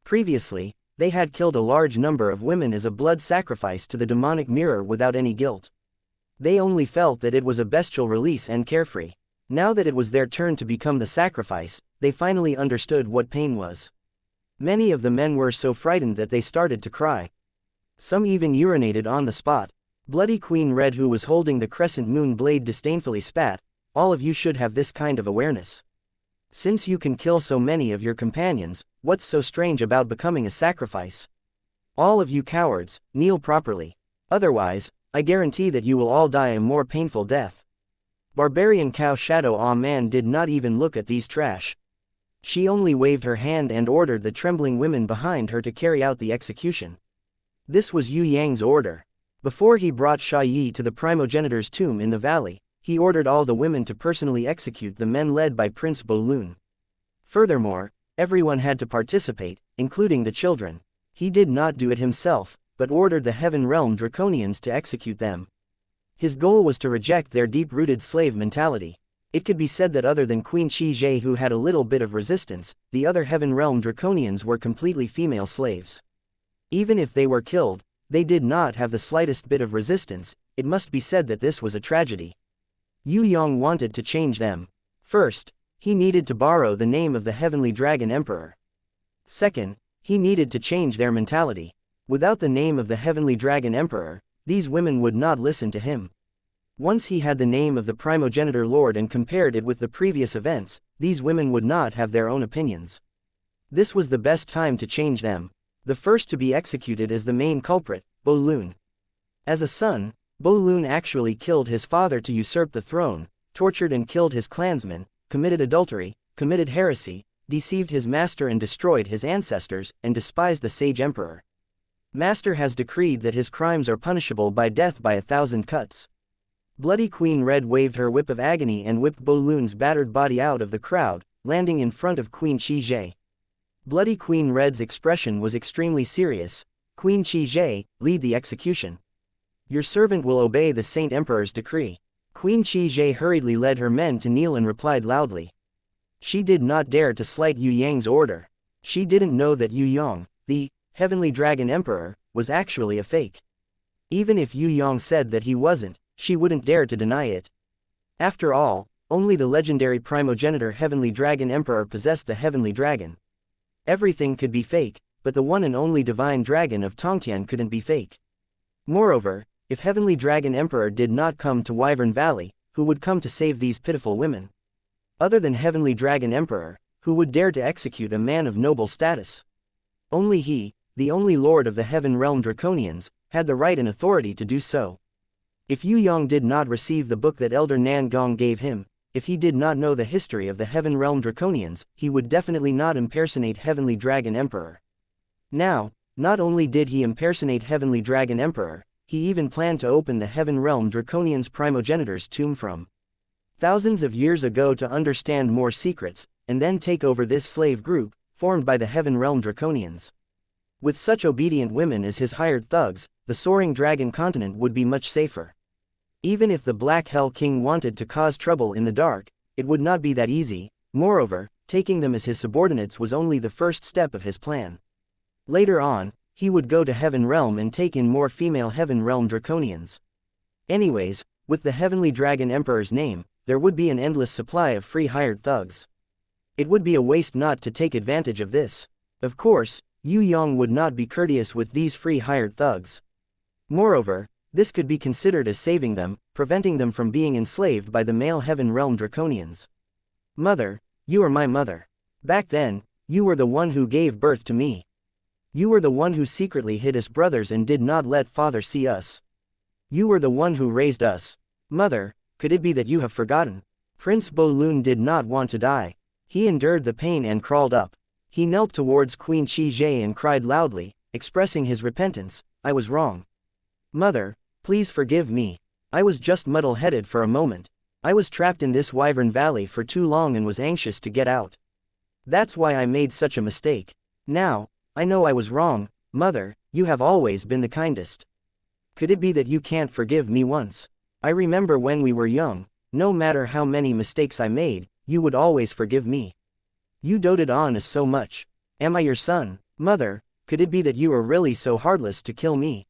Previously, they had killed a large number of women as a blood sacrifice to the demonic mirror without any guilt. They only felt that it was a bestial release and carefree. Now that it was their turn to become the sacrifice, they finally understood what pain was. Many of the men were so frightened that they started to cry. Some even urinated on the spot. Bloody Queen Red, who was holding the crescent moon blade, disdainfully spat, "All of you should have this kind of awareness. Since you can kill so many of your companions, what's so strange about becoming a sacrifice? All of you cowards, kneel properly. Otherwise, I guarantee that you will all die a more painful death. Barbarian Cow Shadow Ah Man did not even look at these trash. She only waved her hand and ordered the trembling women behind her to carry out the execution. This was Yue Yang's order. Before he brought Sha Yi to the primogenitor's tomb in the valley, he ordered all the women to personally execute the men led by Prince Bolun. Furthermore, everyone had to participate, including the children. He did not do it himself, but ordered the Heaven Realm Draconians to execute them. His goal was to reject their deep-rooted slave mentality. It could be said that other than Queen Qi, who had a little bit of resistance, the other Heaven Realm Draconians were completely female slaves. Even if they were killed, they did not have the slightest bit of resistance. It must be said that this was a tragedy. Yue Yang wanted to change them. First, he needed to borrow the name of the Heavenly Dragon Emperor. Second, he needed to change their mentality. Without the name of the Heavenly Dragon Emperor, these women would not listen to him. Once he had the name of the Primogenitor Lord and compared it with the previous events, these women would not have their own opinions. This was the best time to change them. The first to be executed is the main culprit, Bolun. As a son, Bolun actually killed his father to usurp the throne, tortured and killed his clansmen, committed adultery, committed heresy, deceived his master and destroyed his ancestors, and despised the sage emperor. Master has decreed that his crimes are punishable by death by 1,000 cuts. Bloody Queen Red waved her whip of agony and whipped Bolun's battered body out of the crowd, landing in front of Queen Qi. Bloody Queen Red's expression was extremely serious. Queen Qi, lead the execution. Your servant will obey the Saint Emperor's decree. Queen Qi hurriedly led her men to kneel and replied loudly. She did not dare to slight Yue Yang's order. She didn't know that Yue Yang, the Heavenly Dragon Emperor, was actually a fake. Even if Yue Yang said that he wasn't, she wouldn't dare to deny it. After all, only the legendary primogenitor Heavenly Dragon Emperor possessed the Heavenly Dragon. Everything could be fake, but the one and only divine dragon of Tong Tian couldn't be fake. Moreover, if Heavenly Dragon Emperor did not come to Wyvern Valley, who would come to save these pitiful women? Other than Heavenly Dragon Emperor, who would dare to execute a man of noble status? Only he, the only lord of the Heaven Realm Draconians, had the right and authority to do so. If Yue Yang did not receive the book that Elder Nan Gong gave him, if he did not know the history of the Heaven Realm Draconians, he would definitely not impersonate Heavenly Dragon Emperor. Now, not only did he impersonate Heavenly Dragon Emperor, he even planned to open the Heaven Realm Draconians' primogenitor's tomb from thousands of years ago to understand more secrets, and then take over this slave group, formed by the Heaven Realm Draconians. With such obedient women as his hired thugs, the soaring dragon continent would be much safer. Even if the Black Hell King wanted to cause trouble in the dark, it would not be that easy. Moreover, taking them as his subordinates was only the first step of his plan. Later on, he would go to Heaven Realm and take in more female Heaven Realm Draconians. Anyways, with the Heavenly Dragon Emperor's name, there would be an endless supply of free hired thugs. It would be a waste not to take advantage of this. Of course, Yue Yang would not be courteous with these free hired thugs. Moreover, this could be considered as saving them, preventing them from being enslaved by the male Heaven Realm Draconians. Mother, you are my mother. Back then, you were the one who gave birth to me. You were the one who secretly hid us brothers and did not let father see us. You were the one who raised us. Mother, could it be that you have forgotten? Prince Bolun did not want to die. He endured the pain and crawled up. He knelt towards Queen Qi and cried loudly, expressing his repentance. I was wrong. Mother, please forgive me. I was just muddle-headed for a moment. I was trapped in this Wyvern Valley for too long and was anxious to get out. That's why I made such a mistake. Now, I know I was wrong. Mother, you have always been the kindest. Could it be that you can't forgive me once? I remember when we were young, no matter how many mistakes I made, you would always forgive me. You doted on us so much. Am I your son? Mother, could it be that you are really so heartless to kill me?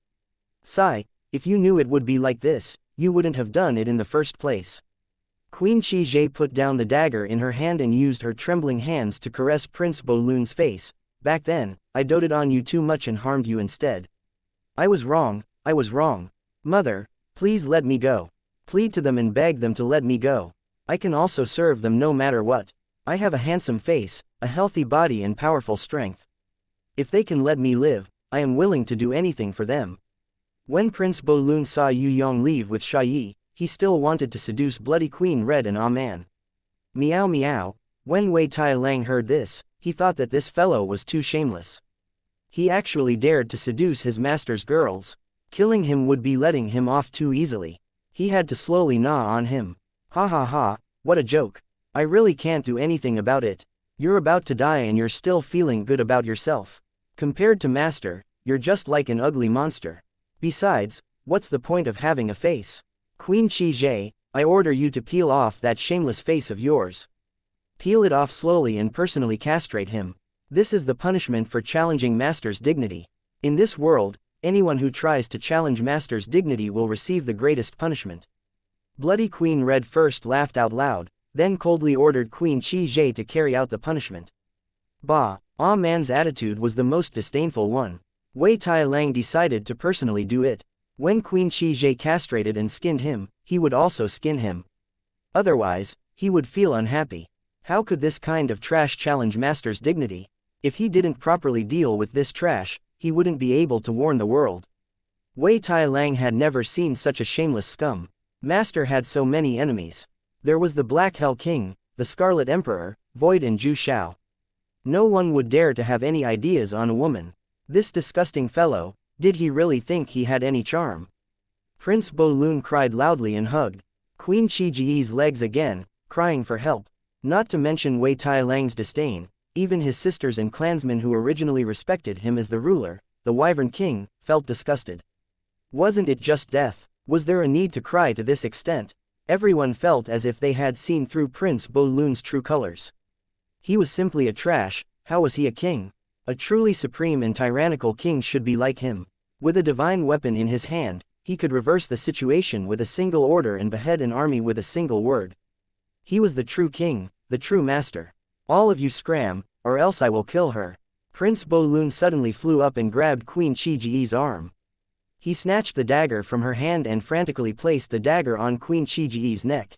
Sigh, if you knew it would be like this, you wouldn't have done it in the first place. Queen Qi put down the dagger in her hand and used her trembling hands to caress Prince Bolun's face. Back then, I doted on you too much and harmed you instead. I was wrong, I was wrong. Mother, please let me go. Plead to them and beg them to let me go. I can also serve them no matter what. I have a handsome face, a healthy body and powerful strength. If they can let me live, I am willing to do anything for them. When Prince Bolun saw Yue Yang leave with Xiaoyi, he still wanted to seduce Bloody Queen Red and man. Meow meow. When Wei Tai Lang heard this, he thought that this fellow was too shameless. He actually dared to seduce his master's girls. Killing him would be letting him off too easily. He had to slowly gnaw on him. Ha ha ha, what a joke. I really can't do anything about it. You're about to die and you're still feeling good about yourself. Compared to Master, you're just like an ugly monster. Besides, what's the point of having a face? Queen Qi Jie, I order you to peel off that shameless face of yours. Peel it off slowly and personally castrate him. This is the punishment for challenging Master's dignity. In this world, anyone who tries to challenge Master's dignity will receive the greatest punishment. Bloody Queen Red first laughed out loud, then coldly ordered Queen Qi Jie to carry out the punishment. Bah, man's attitude was the most disdainful one. Wei Tai Lang decided to personally do it. When Queen Qi Jie castrated and skinned him, he would also skin him. Otherwise, he would feel unhappy. How could this kind of trash challenge Master's dignity? If he didn't properly deal with this trash, he wouldn't be able to warn the world. Wei Tai Lang had never seen such a shameless scum. Master had so many enemies. There was the Black Hell King, the Scarlet Emperor, Void and Zhu Shao. No one would dare to have any ideas on a woman. This disgusting fellow, did he really think he had any charm? Prince Bolun cried loudly and hugged Queen Qi Ji's legs again, crying for help. Not to mention Wei Tai Lang's disdain, even his sisters and clansmen who originally respected him as the ruler, the Wyvern King, felt disgusted. Wasn't it just death? Was there a need to cry to this extent? Everyone felt as if they had seen through Prince Bolun's true colors. He was simply a trash. How was he a king? A truly supreme and tyrannical king should be like him. With a divine weapon in his hand, he could reverse the situation with a single order and behead an army with a single word. He was the true king, the true master. All of you scram, or else I will kill her. Prince Bolun suddenly flew up and grabbed Queen Qi Ji's arm. He snatched the dagger from her hand and frantically placed the dagger on Queen Qi Ji's neck.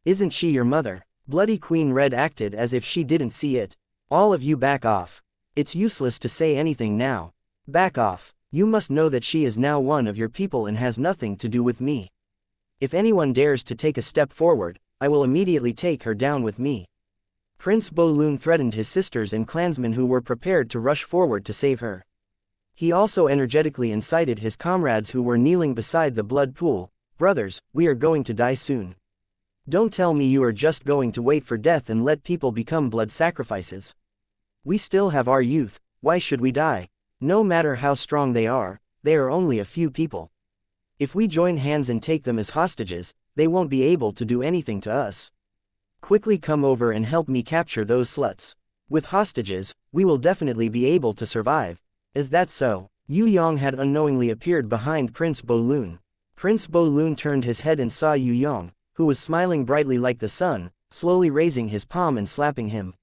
Isn't she your mother? Bloody Queen Red acted as if she didn't see it. All of you back off. It's useless to say anything now. Back off. You must know that she is now one of your people and has nothing to do with me. If anyone dares to take a step forward, I will immediately take her down with me. Prince Bolun threatened his sisters and clansmen who were prepared to rush forward to save her. He also energetically incited his comrades who were kneeling beside the blood pool. Brothers, we are going to die soon. Don't tell me you are just going to wait for death and let people become blood sacrifices. We still have our youth, why should we die? No matter how strong they are only a few people. If we join hands and take them as hostages, they won't be able to do anything to us. Quickly come over and help me capture those sluts. With hostages, we will definitely be able to survive. Is that so? Yue Yang had unknowingly appeared behind Prince Bolun. Prince Bolun turned his head and saw Yue Yang, who was smiling brightly like the sun, slowly raising his palm and slapping him.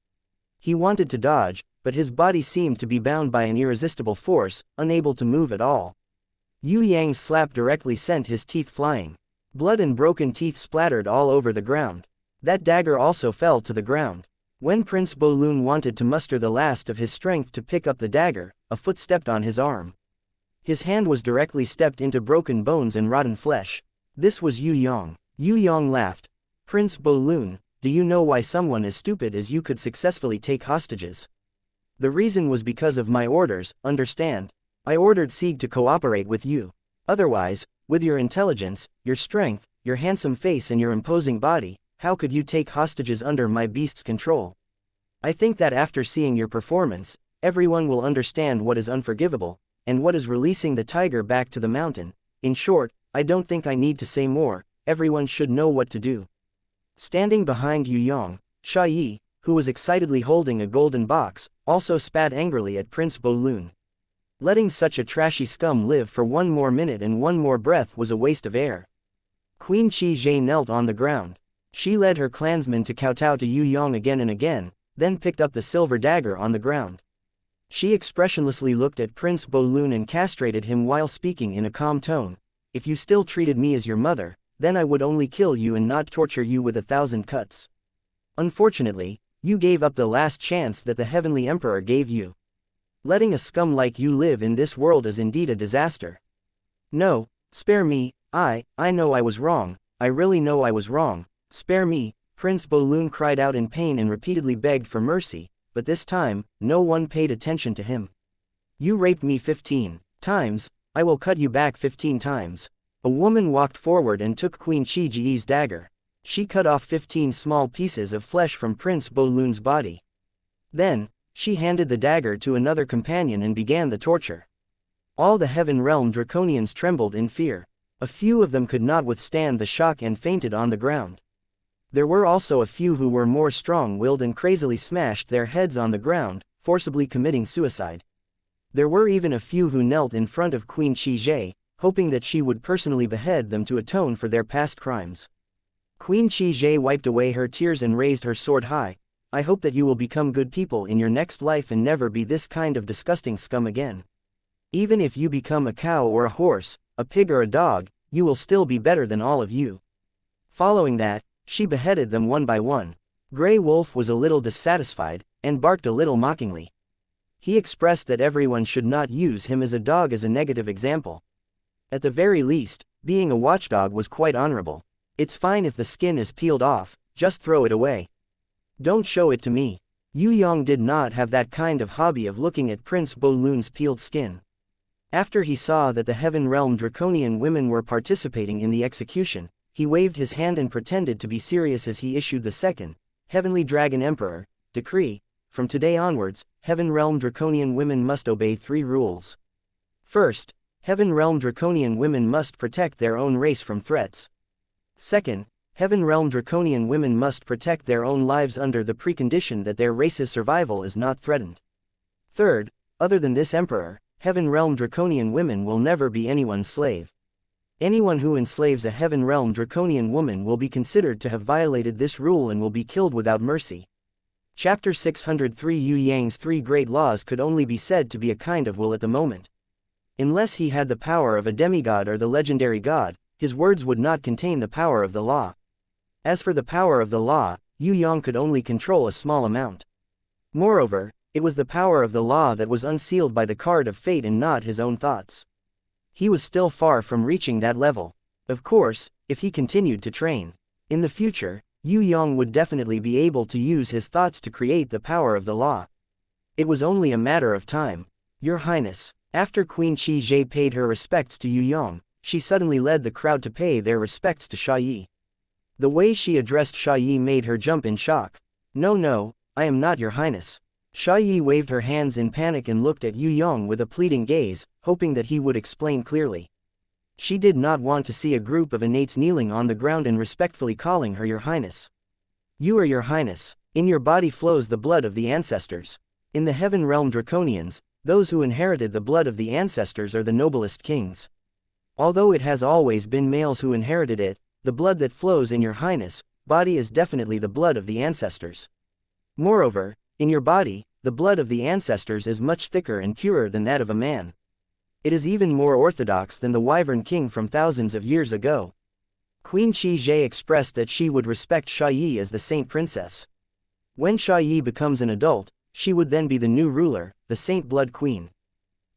He wanted to dodge, but his body seemed to be bound by an irresistible force, unable to move at all. Yue Yang's slap directly sent his teeth flying. Blood and broken teeth splattered all over the ground. That dagger also fell to the ground. When Prince Bolun wanted to muster the last of his strength to pick up the dagger, a foot stepped on his arm. His hand was directly stepped into broken bones and rotten flesh. This was Yue Yang. Yue Yang laughed. Prince Bolun, do you know why someone as stupid as you could successfully take hostages? The reason was because of my orders, understand? I ordered Sieg to cooperate with you. Otherwise, with your intelligence, your strength, your handsome face and your imposing body, how could you take hostages under my beast's control? I think that after seeing your performance, everyone will understand what is unforgivable, and what is releasing the tiger back to the mountain. In short, I don't think I need to say more, everyone should know what to do. Standing behind Yue Yang, Xiaoyi, who was excitedly holding a golden box, also spat angrily at Prince Bolun. Letting such a trashy scum live for one more minute and one more breath was a waste of air. Queen Qi Jie knelt on the ground. She led her clansmen to kowtow to Yue Yang again and again, then picked up the silver dagger on the ground. She expressionlessly looked at Prince Bolun and castrated him while speaking in a calm tone. If you still treated me as your mother, then I would only kill you and not torture you with 1,000 cuts. Unfortunately, you gave up the last chance that the Heavenly Emperor gave you. Letting a scum like you live in this world is indeed a disaster. No, spare me, I know I was wrong, I really know I was wrong, spare me, Prince Bolun cried out in pain and repeatedly begged for mercy, but this time, no one paid attention to him. You raped me 15 times, I will cut you back 15 times. A woman walked forward and took Queen Qiji's dagger. She cut off 15 small pieces of flesh from Prince Bolun's body. Then, she handed the dagger to another companion and began the torture. All the Heaven Realm Draconians trembled in fear. A few of them could not withstand the shock and fainted on the ground. There were also a few who were more strong-willed and crazily smashed their heads on the ground, forcibly committing suicide. There were even a few who knelt in front of Queen Qiji, hoping that she would personally behead them to atone for their past crimes. Queen Qiji wiped away her tears and raised her sword high. I hope that you will become good people in your next life and never be this kind of disgusting scum again. Even if you become a cow or a horse, a pig or a dog, you will still be better than all of you. Following that, she beheaded them one by one. Grey Wolf was a little dissatisfied, and barked a little mockingly. He expressed that everyone should not use him as a dog as a negative example. At the very least, being a watchdog was quite honorable. It's fine if the skin is peeled off, just throw it away. Don't show it to me. Yue Yang did not have that kind of hobby of looking at Prince Bolun's peeled skin. After he saw that the Heaven Realm Draconian women were participating in the execution, he waved his hand and pretended to be serious as he issued the second, Heavenly Dragon Emperor, decree. From today onwards, Heaven Realm Draconian women must obey 3 rules. First, Heaven Realm Draconian women must protect their own race from threats. Second, Heaven Realm Draconian women must protect their own lives under the precondition that their race's survival is not threatened. Third, other than this Emperor, Heaven Realm Draconian women will never be anyone's slave. Anyone who enslaves a Heaven Realm Draconian woman will be considered to have violated this rule and will be killed without mercy. Chapter 603 Yue Yang's 3 great laws could only be said to be a kind of will at the moment. Unless he had the power of a demigod or the legendary god, his words would not contain the power of the law. As for the power of the law, Yue Yang could only control a small amount. Moreover, it was the power of the law that was unsealed by the card of fate and not his own thoughts. He was still far from reaching that level. Of course, if he continued to train. In the future, Yue Yang would definitely be able to use his thoughts to create the power of the law. It was only a matter of time. Your Highness. After Queen Qiji paid her respects to Yue Yang, she suddenly led the crowd to pay their respects to Xiaoyi. The way she addressed Xiaoyi made her jump in shock. No, I am not your Highness. Xiaoyi waved her hands in panic and looked at Yue Yang with a pleading gaze, hoping that he would explain clearly. She did not want to see a group of innates kneeling on the ground and respectfully calling her Your Highness. You are Your Highness. In your body flows the blood of the ancestors. In the Heaven Realm Draconians, those who inherited the blood of the ancestors are the noblest kings. Although it has always been males who inherited it, the blood that flows in Your Highness' body is definitely the blood of the ancestors. Moreover, in your body, the blood of the ancestors is much thicker and purer than that of a man. It is even more orthodox than the Wyvern King from thousands of years ago. Queen Qiji expressed that she would respect Xiaoyi as the Saint Princess. When Xiaoyi becomes an adult, she would then be the new ruler, the Saint Blood Queen.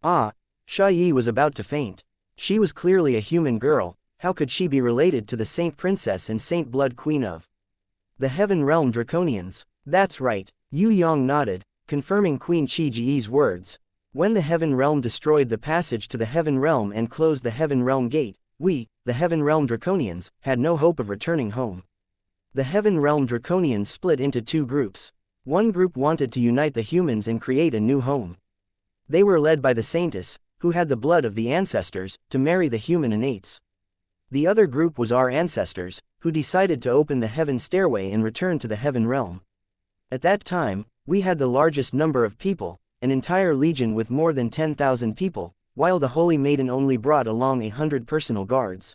Ah, Xiaoyi was about to faint. She was clearly a human girl. How could she be related to the Saint Princess and Saint Blood Queen of the Heaven Realm Draconians? That's right, Yue Yang nodded, confirming Queen Qiji's words. When the Heaven Realm destroyed the passage to the Heaven Realm and closed the Heaven Realm gate, we, the Heaven Realm Draconians, had no hope of returning home. The Heaven Realm Draconians split into 2 groups. One group wanted to unite the humans and create a new home. They were led by the Saintess, who had the blood of the ancestors, to marry the human innates. The other group was our ancestors, who decided to open the Heaven Stairway and return to the Heaven Realm. At that time, we had the largest number of people, an entire legion with more than 10,000 people, while the Holy Maiden only brought along 100 personal guards.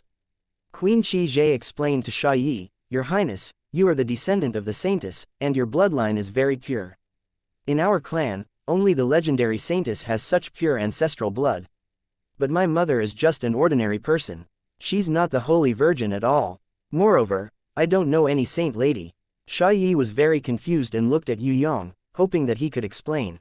Queen Qiji explained to Xiaoyi, Your Highness, you are the descendant of the Saintess, and your bloodline is very pure. In our clan, only the legendary Saintess has such pure ancestral blood. But my mother is just an ordinary person. She's not the Holy Virgin at all. Moreover, I don't know any saint lady. Xiaoyi was very confused and looked at Yue Yang, hoping that he could explain.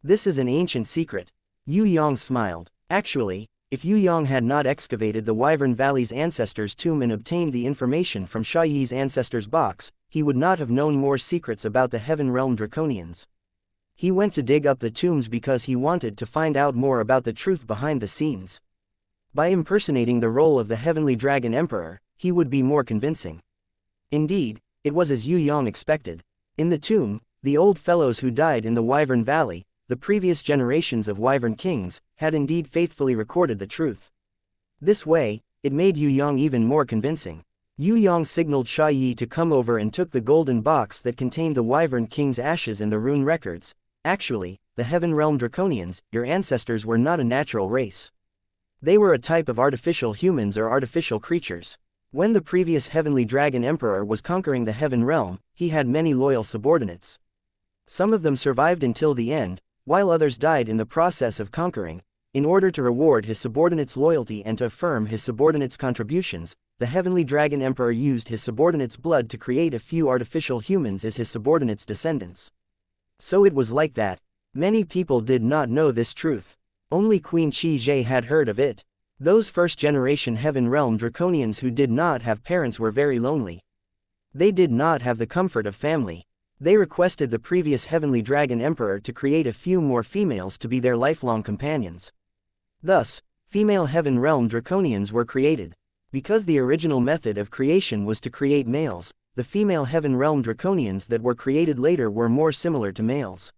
This is an ancient secret. Yue Yang smiled. Actually, if Yue Yang had not excavated the Wyvern Valley's ancestor's tomb and obtained the information from Sha Yi's ancestor's box, he would not have known more secrets about the Heaven Realm Draconians. He went to dig up the tombs because he wanted to find out more about the truth behind the scenes. By impersonating the role of the Heavenly Dragon Emperor, he would be more convincing. Indeed, it was as Yue Yang expected. In the tomb, the old fellows who died in the Wyvern Valley, the previous generations of Wyvern Kings, had indeed faithfully recorded the truth. This way, it made Yue Yang even more convincing. Yue Yang signaled Sha Yi to come over and took the golden box that contained the Wyvern King's ashes and the rune records. Actually, the Heaven Realm Draconians, your ancestors were not a natural race. They were a type of artificial humans or artificial creatures. When the previous Heavenly Dragon Emperor was conquering the Heaven Realm, he had many loyal subordinates. Some of them survived until the end, while others died in the process of conquering. In order to reward his subordinates' loyalty and to affirm his subordinates' contributions, the Heavenly Dragon Emperor used his subordinates' blood to create a few artificial humans as his subordinates' descendants. So it was like that. Many people did not know this truth. Only Queen Qi Zhe had heard of it. Those first-generation Heaven Realm Draconians who did not have parents were very lonely. They did not have the comfort of family. They requested the previous Heavenly Dragon Emperor to create a few more females to be their lifelong companions. Thus, female Heaven Realm Draconians were created. Because the original method of creation was to create males, the female Heaven Realm Draconians that were created later were more similar to males.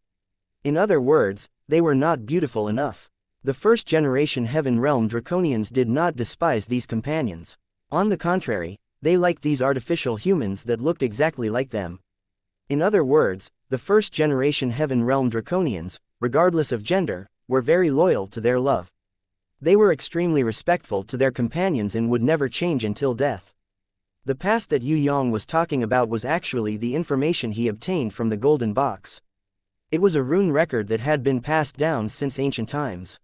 In other words, they were not beautiful enough. The first-generation Heaven Realm Draconians did not despise these companions. On the contrary, they liked these artificial humans that looked exactly like them. In other words, the first-generation Heaven Realm Draconians, regardless of gender, were very loyal to their love. They were extremely respectful to their companions and would never change until death. The past that Yue Yang was talking about was actually the information he obtained from the Golden Box. It was a rune record that had been passed down since ancient times.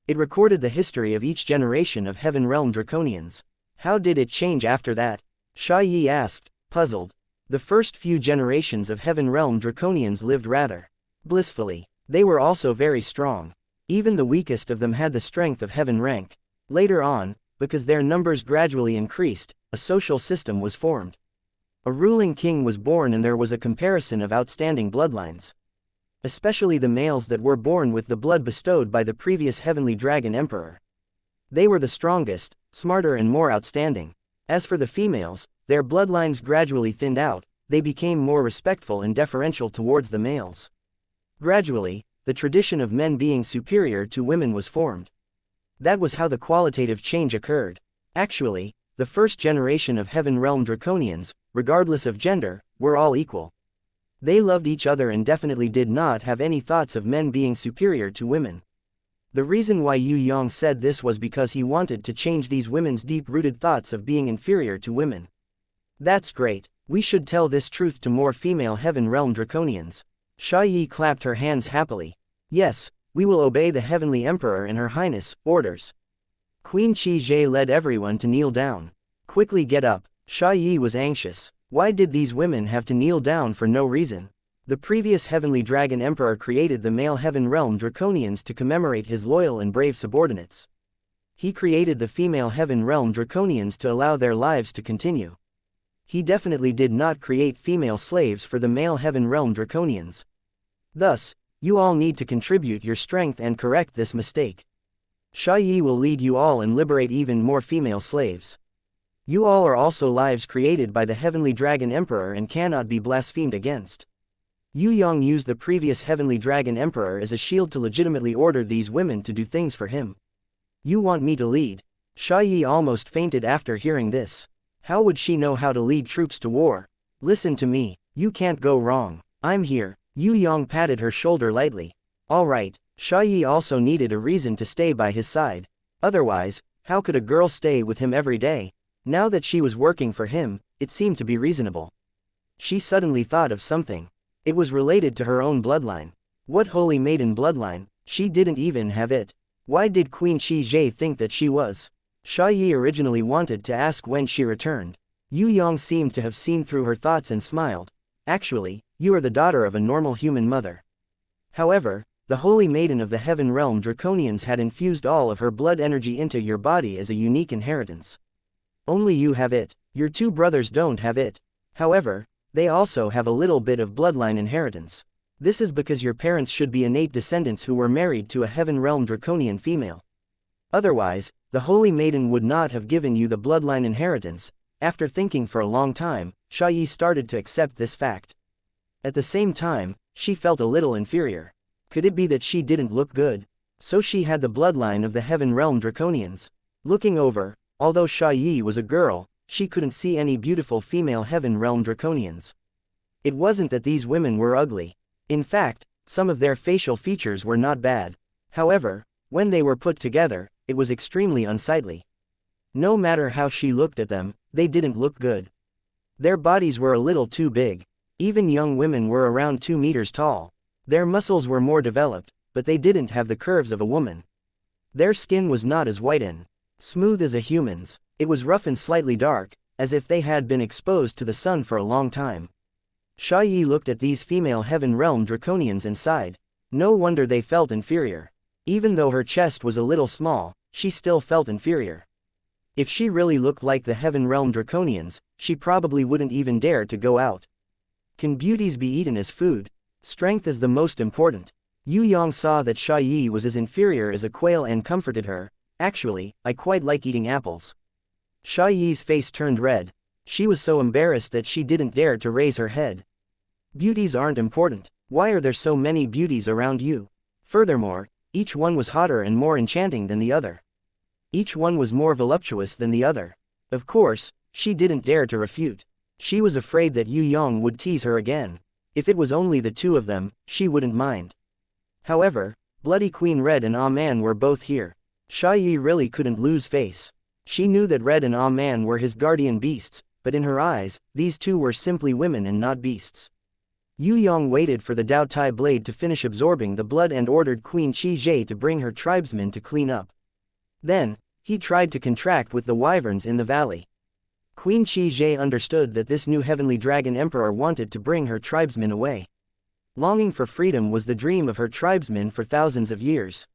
It recorded the history of each generation of Heaven Realm Draconians. How did it change after that? Sha Yi asked, puzzled. The first few generations of Heaven Realm Draconians lived rather blissfully. They were also very strong. Even the weakest of them had the strength of Heaven rank. Later on, because their numbers gradually increased, a social system was formed. A ruling king was born and there was a comparison of outstanding bloodlines. Especially the males that were born with the blood bestowed by the previous Heavenly Dragon Emperor. They were the strongest, smarter and more outstanding. As for the females, their bloodlines gradually thinned out, they became more respectful and deferential towards the males. Gradually, the tradition of men being superior to women was formed. That was how the qualitative change occurred. Actually, the first generation of Heaven Realm Draconians, regardless of gender, were all equal. They loved each other and definitely did not have any thoughts of men being superior to women. The reason why Yue Yang said this was because he wanted to change these women's deep-rooted thoughts of being inferior to women. That's great. We should tell this truth to more female Heaven Realm Draconians. Sha Yi clapped her hands happily. Yes, we will obey the Heavenly Emperor and Her Highness' orders. Queen Qi Zhe led everyone to kneel down. Quickly get up. Sha Yi was anxious. Why did these women have to kneel down for no reason? The previous Heavenly Dragon Emperor created the male Heaven Realm Draconians to commemorate his loyal and brave subordinates. He created the female Heaven Realm Draconians to allow their lives to continue. He definitely did not create female slaves for the male Heaven Realm Draconians. Thus, you all need to contribute your strength and correct this mistake. Sha Yi will lead you all and liberate even more female slaves. You all are also lives created by the Heavenly Dragon Emperor and cannot be blasphemed against. Yue Yang used the previous Heavenly Dragon Emperor as a shield to legitimately order these women to do things for him. You want me to lead? Sha Yi almost fainted after hearing this. How would she know how to lead troops to war? Listen to me, you can't go wrong. I'm here. Yue Yang patted her shoulder lightly. All right, Sha Yi also needed a reason to stay by his side. Otherwise, how could a girl stay with him every day? Now that she was working for him, it seemed to be reasonable. She suddenly thought of something. It was related to her own bloodline. What holy maiden bloodline? She didn't even have it. Why did Queen Qi Zhe think that she was? Sha Yi originally wanted to ask when she returned. Yue Yang seemed to have seen through her thoughts and smiled. Actually, you are the daughter of a normal human mother. However, the Holy Maiden of the Heaven Realm Draconians had infused all of her blood energy into your body as a unique inheritance. Only you have it, your two brothers don't have it. However, they also have a little bit of bloodline inheritance. This is because your parents should be innate descendants who were married to a Heaven Realm Draconian female. Otherwise, the Holy Maiden would not have given you the bloodline inheritance. After thinking for a long time, Xiaoyi started to accept this fact. At the same time, she felt a little inferior. Could it be that she didn't look good? So she had the bloodline of the Heaven Realm Draconians. Looking over, although Xiaoyi was a girl, she couldn't see any beautiful female Heaven Realm Draconians. It wasn't that these women were ugly. In fact, some of their facial features were not bad. However, when they were put together, it was extremely unsightly. No matter how she looked at them, they didn't look good. Their bodies were a little too big. Even young women were around 2 meters tall. Their muscles were more developed, but they didn't have the curves of a woman. Their skin was not as white and smooth as a human's. It was rough and slightly dark, as if they had been exposed to the sun for a long time. Xiaoyi looked at these female Heaven Realm Draconians and sighed. No wonder they felt inferior. Even though her chest was a little small, she still felt inferior. If she really looked like the Heaven Realm Draconians, she probably wouldn't even dare to go out. Can beauties be eaten as food? Strength is the most important. Yue Yang saw that Xiaoyi was as inferior as a quail and comforted her. Actually, I quite like eating apples. Xiaoyi's face turned red. She was so embarrassed that she didn't dare to raise her head. Beauties aren't important. Why are there so many beauties around you? Furthermore, each one was hotter and more enchanting than the other. Each one was more voluptuous than the other. Of course, she didn't dare to refute. She was afraid that Yue Yang would tease her again. If it was only the two of them, she wouldn't mind. However, Bloody Queen Red and Ah-Man were both here. Xiaoyi really couldn't lose face. She knew that Red and Ah-Man were his guardian beasts, but in her eyes, these two were simply women and not beasts. Yue Yang waited for the Dao Tai blade to finish absorbing the blood and ordered Queen Qi Zhe to bring her tribesmen to clean up. Then, he tried to contract with the wyverns in the valley. Queen Qi Zhe understood that this new heavenly dragon emperor wanted to bring her tribesmen away. Longing for freedom was the dream of her tribesmen for thousands of years.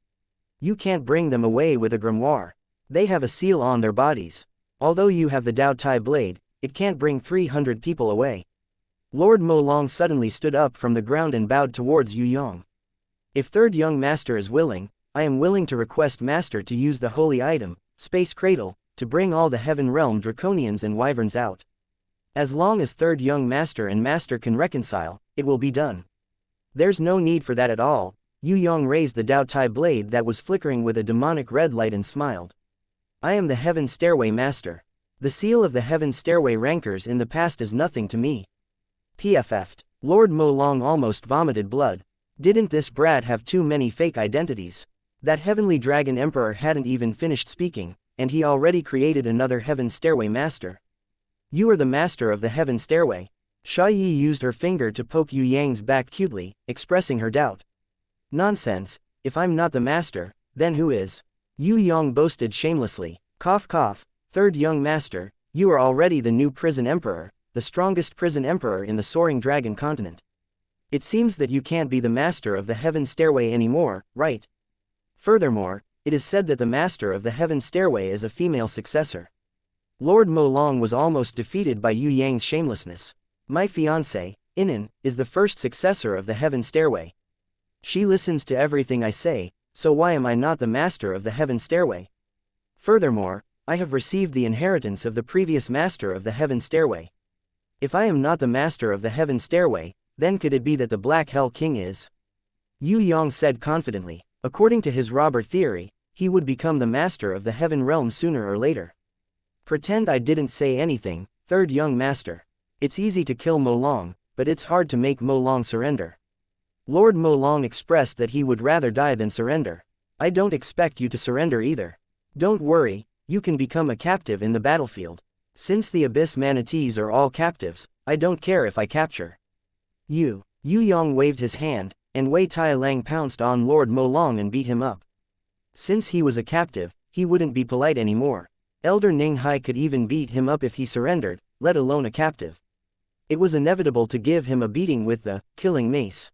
You can't bring them away with a grimoire. They have a seal on their bodies. Although you have the Dao Tai blade, it can't bring 300 people away. Lord Molong suddenly stood up from the ground and bowed towards Yue Yang. If third young master is willing, I am willing to request master to use the holy item, Space Cradle, to bring all the Heaven Realm Draconians and wyverns out. As long as third young master and master can reconcile, it will be done. There's no need for that at all. Yue Yang raised the Dao Tai blade that was flickering with a demonic red light and smiled. I am the Heaven Stairway Master. The seal of the Heaven Stairway rankers in the past is nothing to me. PFF'd. Lord Molong almost vomited blood. Didn't this brat have too many fake identities? That heavenly dragon emperor hadn't even finished speaking, and he already created another Heaven Stairway Master. You are the master of the Heaven Stairway. Xiaoyi used her finger to poke Yue Yang's back cutely, expressing her doubt. Nonsense, if I'm not the master, then who is? Yue Yang boasted shamelessly. Cough cough, third young master, you are already the new prison emperor, the strongest prison emperor in the soaring dragon continent. It seems that you can't be the master of the Heaven Stairway anymore, right? Furthermore, it is said that the master of the Heaven Stairway is a female successor. Lord Molong was almost defeated by Yue Yang's shamelessness. My fiancée, Inan, is the first successor of the Heaven Stairway. She listens to everything I say, so why am I not the master of the Heaven Stairway? Furthermore, I have received the inheritance of the previous master of the Heaven Stairway. If I am not the master of the Heaven Stairway, then could it be that the Black Hell King is? Yue Yang said confidently. According to his robber theory, he would become the master of the Heaven Realm sooner or later. Pretend I didn't say anything, third young master. It's easy to kill Molong, but it's hard to make Molong surrender. Lord Molong expressed that he would rather die than surrender. I don't expect you to surrender either. Don't worry, you can become a captive in the battlefield. Since the Abyss Manatees are all captives, I don't care if I capture you. Yue Yang waved his hand, and Wei Tai Lang pounced on Lord Molong and beat him up. Since he was a captive, he wouldn't be polite anymore. Elder Ning Hai could even beat him up if he surrendered, let alone a captive. It was inevitable to give him a beating with the killing mace.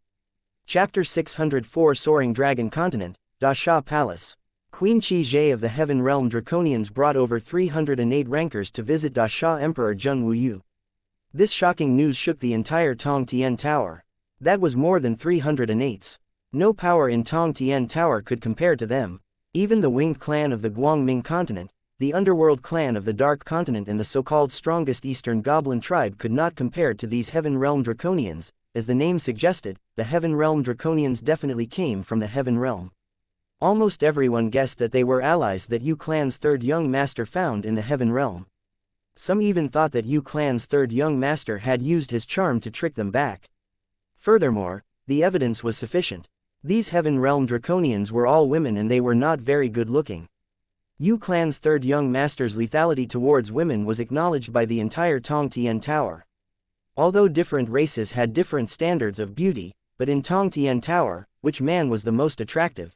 Chapter 604 Soaring Dragon Continent, Da Sha Palace. Queen Qi of the Heaven Realm Draconians brought over 308 rankers to visit Da Sha Emperor Zheng Wuyu. This shocking news shook the entire Tong Tian Tower. That was more than 308s. No power in Tong Tian Tower could compare to them. Even the winged clan of the Guangming continent, the underworld clan of the Dark Continent and the so-called strongest Eastern Goblin tribe could not compare to these Heaven Realm Draconians. As the name suggested, the Heaven Realm Draconians definitely came from the Heaven Realm. Almost everyone guessed that they were allies that Yu clan's third young master found in the Heaven Realm. Some even thought that Yu clan's third young master had used his charm to trick them back. Furthermore, the evidence was sufficient. These Heaven Realm Draconians were all women and they were not very good looking. Yu clan's third young master's lethality towards women was acknowledged by the entire Tong Tian Tower. Although different races had different standards of beauty, but in Tong Tian Tower, which man was the most attractive?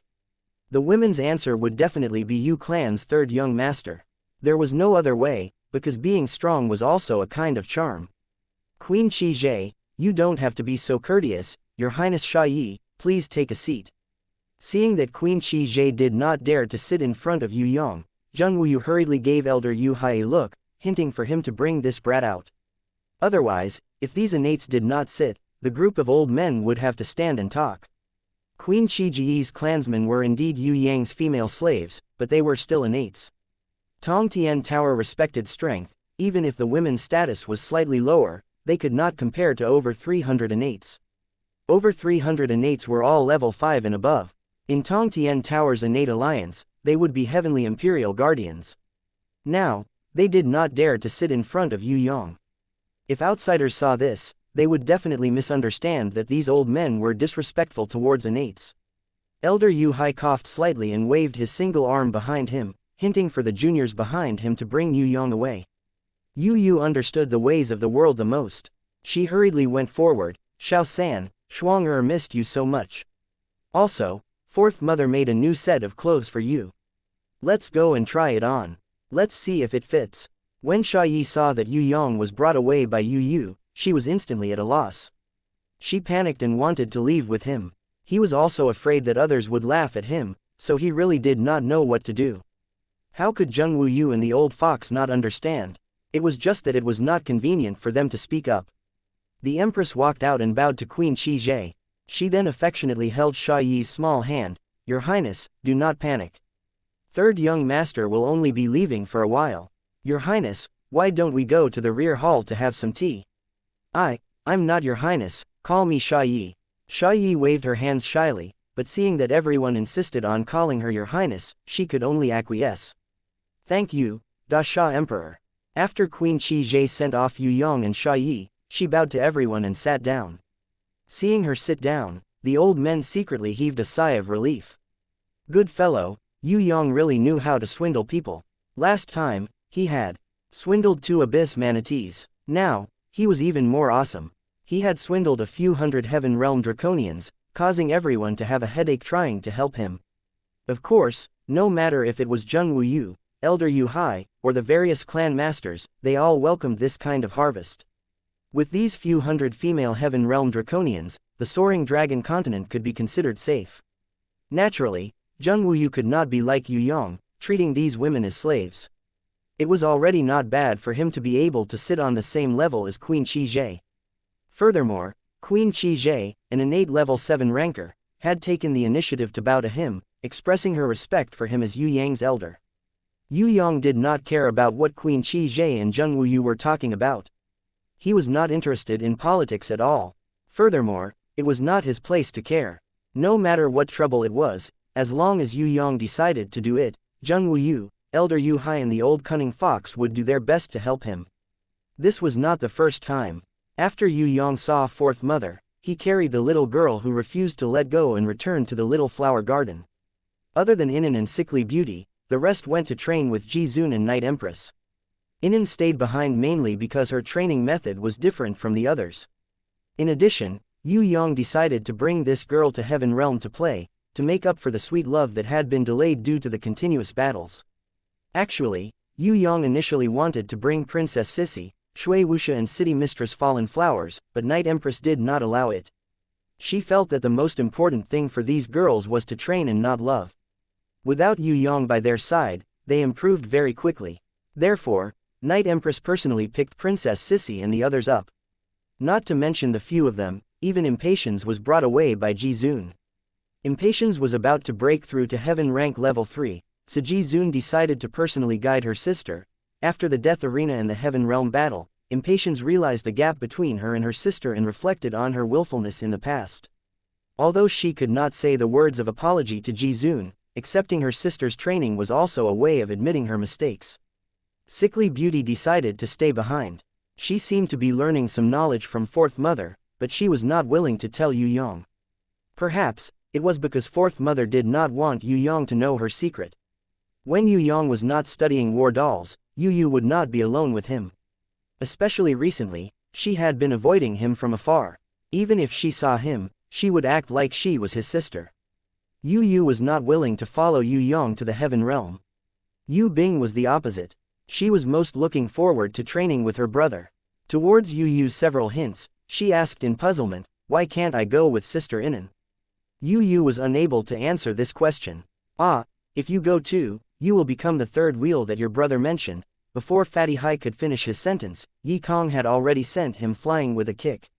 The women's answer would definitely be Yu clan's third young master. There was no other way, because being strong was also a kind of charm. Queen Qi, you don't have to be so courteous, Your Highness Sha Yi, please take a seat. Seeing that Queen Qi did not dare to sit in front of Yu Yang, Zheng Wuyu hurriedly gave Elder Yu Hai a look, hinting for him to bring this brat out. Otherwise, if these innates did not sit, the group of old men would have to stand and talk. Queen Qi's clansmen were indeed Yue Yang's female slaves, but they were still innates. Tong Tian Tower respected strength, even if the women's status was slightly lower, they could not compare to over 300 innates. Over 300 innates were all level 5 and above. In Tong Tian Tower's innate alliance, they would be heavenly imperial guardians. Now, they did not dare to sit in front of Yu Yang. If outsiders saw this, they would definitely misunderstand that these old men were disrespectful towards innates. Elder Yu Hai coughed slightly and waved his single arm behind him, hinting for the juniors behind him to bring Yu Yang away. Yu understood the ways of the world the most. She hurriedly went forward. Xiao San, Shuang missed you so much. Also, Fourth Mother made a new set of clothes for you. Let's go and try it on. Let's see if it fits. When Sha Yi saw that Yu Yang was brought away by Yu, she was instantly at a loss. She panicked and wanted to leave with him. He was also afraid that others would laugh at him, so he really did not know what to do. How could Zheng Wuyu and the old fox not understand? It was just that it was not convenient for them to speak up. The Empress walked out and bowed to Queen Qi. She then affectionately held Sha Yi's small hand. Your Highness, do not panic. Third young master will only be leaving for a while. Your Highness, why don't we go to the rear hall to have some tea? I'm not Your Highness, call me Sha Yi. Sha Yi waved her hands shyly, but seeing that everyone insisted on calling her Your Highness, she could only acquiesce. Thank you, Da Sha Emperor. After Queen Qi sent off Yu Yang and Sha Yi, she bowed to everyone and sat down. Seeing her sit down, the old men secretly heaved a sigh of relief. Good fellow, Yu Yang really knew how to swindle people. Last time, he had swindled 2 abyss manatees. Now, he was even more awesome. He had swindled a few hundred Heaven Realm Draconians, causing everyone to have a headache trying to help him. Of course, no matter if it was Zheng Wuyu, Elder Yu Hai, or the various clan masters, they all welcomed this kind of harvest. With these few hundred female Heaven Realm Draconians, the soaring dragon continent could be considered safe. Naturally, Zheng Wuyu could not be like Yu Yang, treating these women as slaves. It was already not bad for him to be able to sit on the same level as Queen Qi. Furthermore, Queen Qi, an innate level 7 ranker, had taken the initiative to bow to him, expressing her respect for him as Yu Yang's elder. Yu Yang did not care about what Queen Qi and Zheng Wuyu were talking about. He was not interested in politics at all. Furthermore, it was not his place to care. No matter what trouble it was, as long as Yu Yang decided to do it, Zheng Wuyu, Elder Yu Hai and the old cunning fox would do their best to help him. This was not the first time. After Yu Yang saw Fourth Mother, he carried the little girl who refused to let go and returned to the little flower garden. Other than Inan and Sickly Beauty, the rest went to train with Jizun and Night Empress. Inan stayed behind mainly because her training method was different from the others. In addition, Yu Yang decided to bring this girl to Heaven Realm to play, to make up for the sweet love that had been delayed due to the continuous battles. Actually, Yu Yang initially wanted to bring Princess Sissy, Shui Wuxia and City Mistress Fallen Flowers, but Night Empress did not allow it. She felt that the most important thing for these girls was to train and not love. Without Yue Yang by their side, they improved very quickly. Therefore, Night Empress personally picked Princess Sissy and the others up. Not to mention the few of them, even Impatience was brought away by Ji Zun. Impatience was about to break through to Heaven rank level 3, so Ji Zun decided to personally guide her sister. After the Death Arena and the Heaven Realm battle, Impatience realized the gap between her and her sister and reflected on her willfulness in the past. Although she could not say the words of apology to Ji Zun, accepting her sister's training was also a way of admitting her mistakes. Sickly Beauty decided to stay behind. She seemed to be learning some knowledge from Fourth Mother, but she was not willing to tell Yue Yang. Perhaps, it was because Fourth Mother did not want Yue Yang to know her secret. When Yue Yang was not studying war dolls, Yu would not be alone with him. Especially recently, she had been avoiding him from afar. Even if she saw him, she would act like she was his sister. Yu was not willing to follow Yue Yang to the Heaven Realm. Yu Bing was the opposite. She was most looking forward to training with her brother. Towards Yu's several hints, she asked in puzzlement, "Why can't I go with Sister Inan?" Yu was unable to answer this question. "Ah, if you go too, you will become the third wheel that your brother mentioned." Before Fatty Hai could finish his sentence, Yi Kong had already sent him flying with a kick.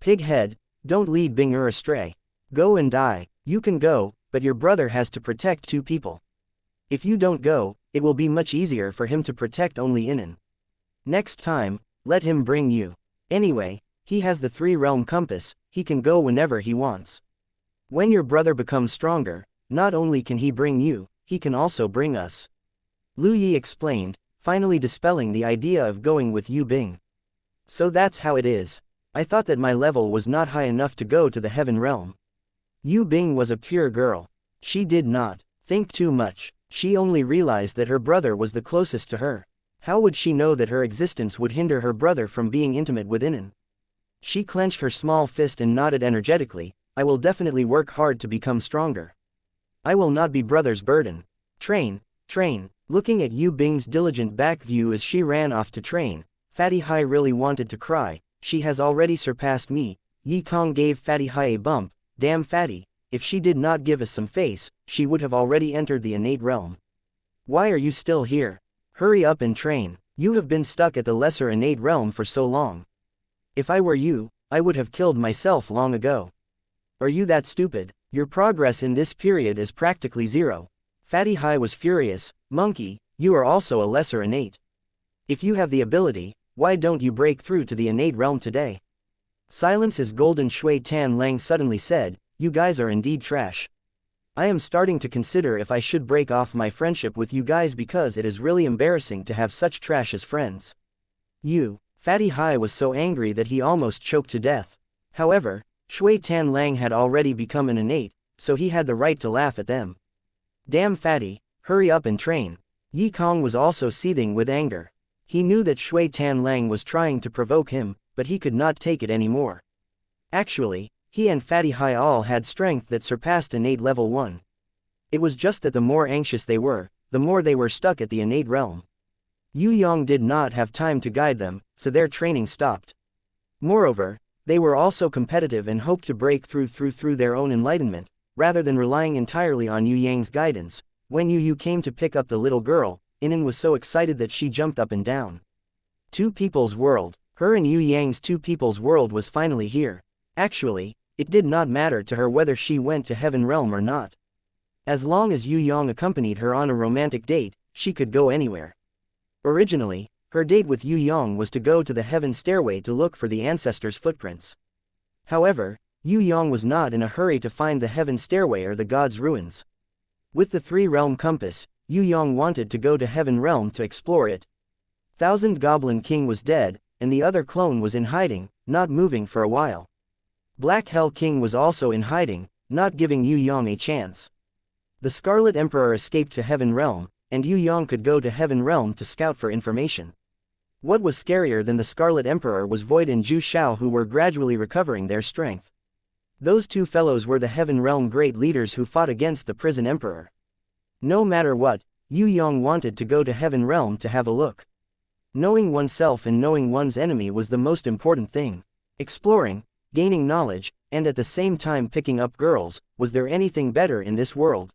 "Pig head, don't lead Bing astray. Go and die. You can go, but your brother has to protect two people. If you don't go, it will be much easier for him to protect only Inan. Next time, let him bring you. Anyway, he has the 3-realm compass, he can go whenever he wants. When your brother becomes stronger, not only can he bring you, he can also bring us." Lu Yi explained, finally dispelling the idea of going with Yu Bing. "So that's how it is. I thought that my level was not high enough to go to the Heaven Realm." Yu Bing was a pure girl. She did not think too much. She only realized that her brother was the closest to her. How would she know that her existence would hinder her brother from being intimate with Inan? She clenched her small fist and nodded energetically, "I will definitely work hard to become stronger. I will not be brother's burden. Train, train." Looking at Yu Bing's diligent back view as she ran off to train, Fatty Hai really wanted to cry. "She has already surpassed me." Yi Kong gave Fatty Hai a bump. "Damn Fatty, if she did not give us some face, she would have already entered the innate realm. Why are you still here? Hurry up and train. You have been stuck at the lesser innate realm for so long. If I were you, I would have killed myself long ago. Are you that stupid? Your progress in this period is practically zero." Fatty Hai was furious. "Monkey, you are also a lesser innate. If you have the ability, why don't you break through to the innate realm today?" "Silence is golden," Shui Tan Lang suddenly said. "You guys are indeed trash. I am starting to consider if I should break off my friendship with you guys because it is really embarrassing to have such trash as friends." Fatty Hai was so angry that he almost choked to death. However, Shui Tan Lang had already become an innate, so he had the right to laugh at them. "Damn Fatty, hurry up and train." Yi Kong was also seething with anger. He knew that Shui Tan Lang was trying to provoke him, but he could not take it anymore. Actually, he and Fatty Hai all had strength that surpassed innate level 1. It was just that the more anxious they were, the more they were stuck at the innate realm. Yue Yang did not have time to guide them, so their training stopped. Moreover, they were also competitive and hoped to break through their own enlightenment, rather than relying entirely on Yue Yang's guidance. When Yu came to pick up the little girl, Inan was so excited that she jumped up and down. Two People's World. Her and Yue Yang's Two People's World was finally here. Actually, it did not matter to her whether she went to Heaven Realm or not. As long as Yue Yang accompanied her on a romantic date, she could go anywhere. Originally, her date with Yue Yang was to go to the Heaven Stairway to look for the ancestors' footprints. However, Yue Yang was not in a hurry to find the Heaven Stairway or the God's Ruins. With the 3-realm compass, Yue Yang wanted to go to Heaven Realm to explore it. Thousand Goblin King was dead, and the other clone was in hiding, not moving for a while. Black Hell King was also in hiding, not giving Yue Yang a chance. The Scarlet Emperor escaped to Heaven Realm, and Yue Yang could go to Heaven Realm to scout for information. What was scarier than the Scarlet Emperor was Void and Zhu Shao, who were gradually recovering their strength. Those two fellows were the Heaven Realm great leaders who fought against the Prison Emperor. No matter what, Yue Yang wanted to go to Heaven Realm to have a look. Knowing oneself and knowing one's enemy was the most important thing. Exploring gaining knowledge, and at the same time picking up girls. Was there anything better in this world?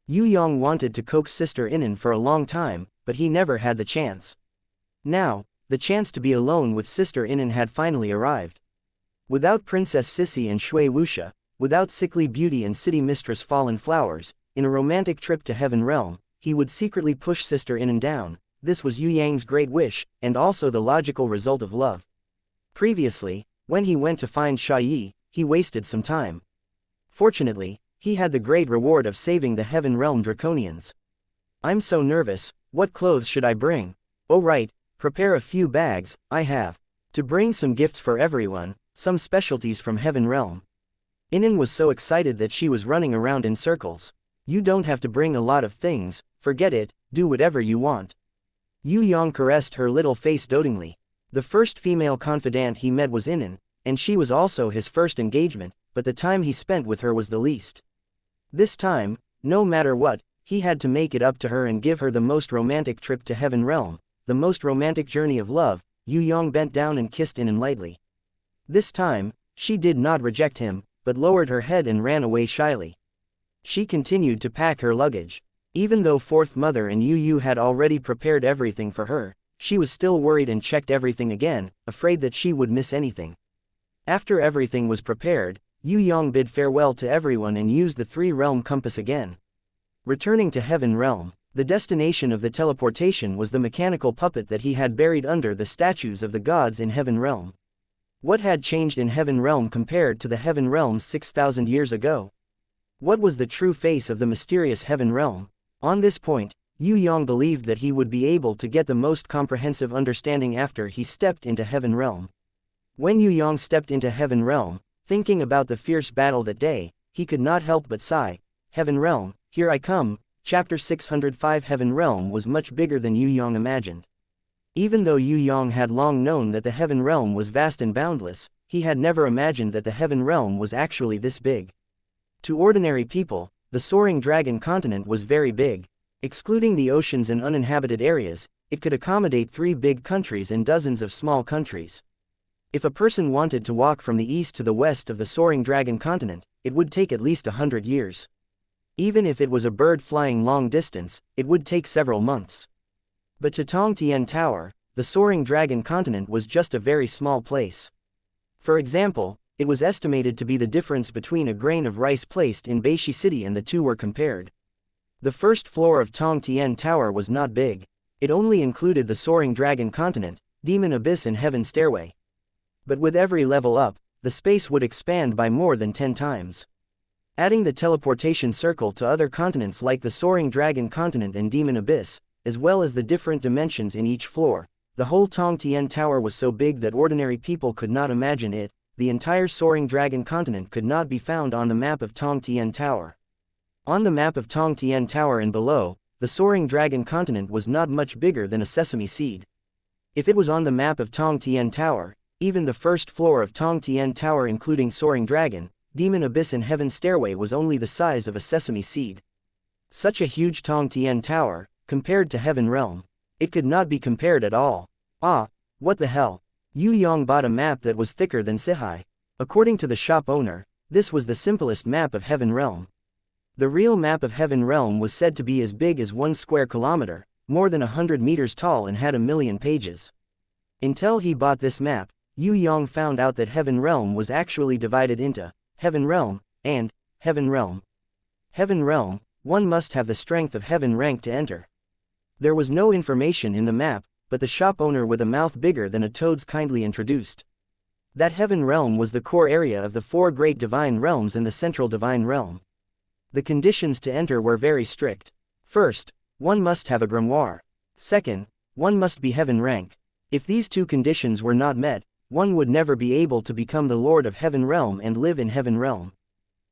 Yue Yang wanted to coax Sister Inen for a long time, but he never had the chance. Now, the chance to be alone with Sister Inen had finally arrived. Without Princess Sissy and Shui Wuxia, without sickly beauty and city mistress Fallen Flowers, in a romantic trip to Heaven Realm, he would secretly push Sister Inen down. This was Yue Yang's great wish, and also the logical result of love. Previously, when he went to find Sha Yi, he wasted some time. Fortunately, he had the great reward of saving the Heaven Realm Draconians. I'm so nervous, what clothes should I bring? Oh right, prepare a few bags. I have to bring some gifts for everyone, some specialties from Heaven Realm. Inen was so excited that she was running around in circles. You don't have to bring a lot of things, forget it, do whatever you want. Yue Yang caressed her little face dotingly. The first female confidant he met was Inen, and she was also his first engagement, but the time he spent with her was the least. This time, no matter what, he had to make it up to her and give her the most romantic trip to Heaven Realm, the most romantic journey of love. Yue Yang bent down and kissed Inen lightly. This time, she did not reject him, but lowered her head and ran away shyly. She continued to pack her luggage. Even though Fourth Mother and Yu had already prepared everything for her, she was still worried and checked everything again, afraid that she would miss anything. After everything was prepared, Yue Yang bid farewell to everyone and used the three-realm compass again. Returning to Heaven Realm, the destination of the teleportation was the mechanical puppet that he had buried under the statues of the gods in Heaven Realm. What had changed in Heaven Realm compared to the Heaven Realm 6,000 years ago? What was the true face of the mysterious Heaven Realm? On this point, Yue Yang believed that he would be able to get the most comprehensive understanding after he stepped into Heaven Realm. When Yue Yang stepped into Heaven Realm, thinking about the fierce battle that day, he could not help but sigh. Heaven Realm, here I come. Chapter 605. Heaven Realm was much bigger than Yue Yang imagined. Even though Yue Yang had long known that the Heaven Realm was vast and boundless, he had never imagined that the Heaven Realm was actually this big. To ordinary people, the soaring dragon continent was very big. Excluding the oceans and uninhabited areas, it could accommodate 3 big countries and dozens of small countries. If a person wanted to walk from the east to the west of the soaring dragon continent, it would take at least 100 years. Even if it was a bird flying long distance, it would take several months. But to Tong Tian Tower, the soaring dragon continent was just a very small place. For example, it was estimated to be the difference between a grain of rice placed in Beishi City, and the two were compared. The first floor of Tong Tian Tower was not big. It only included the soaring dragon continent, demon abyss and heaven stairway. But with every level up, the space would expand by more than 10 times. Adding the teleportation circle to other continents like the soaring dragon continent and demon abyss, as well as the different dimensions in each floor, the whole Tong Tian Tower was so big that ordinary people could not imagine it. The entire soaring dragon continent could not be found on the map of Tong Tian Tower. On the map of Tong Tian Tower and below, the soaring dragon continent was not much bigger than a sesame seed. If it was on the map of Tong Tian Tower, even the first floor of Tong Tian Tower including soaring dragon, demon abyss and heaven stairway was only the size of a sesame seed. Such a huge Tong Tian Tower, compared to Heaven Realm, it could not be compared at all. Ah, what the hell? Yue Yang bought a map that was thicker than Sihai. According to the shop owner, this was the simplest map of Heaven Realm. The real map of Heaven Realm was said to be as big as 1 square kilometer, more than 100 meters tall, and had 1,000,000 pages. Until he bought this map, Yue Yang found out that Heaven Realm was actually divided into Heaven Realm and Heaven Realm. Heaven Realm, one must have the strength of Heaven rank to enter. There was no information in the map, but the shop owner with a mouth bigger than a toad's kindly introduced that Heaven Realm was the core area of the 4 great divine realms and the central divine realm. The conditions to enter were very strict. First, one must have a grimoire. Second, one must be Heaven rank. If these 2 conditions were not met, one would never be able to become the Lord of Heaven Realm and live in Heaven Realm.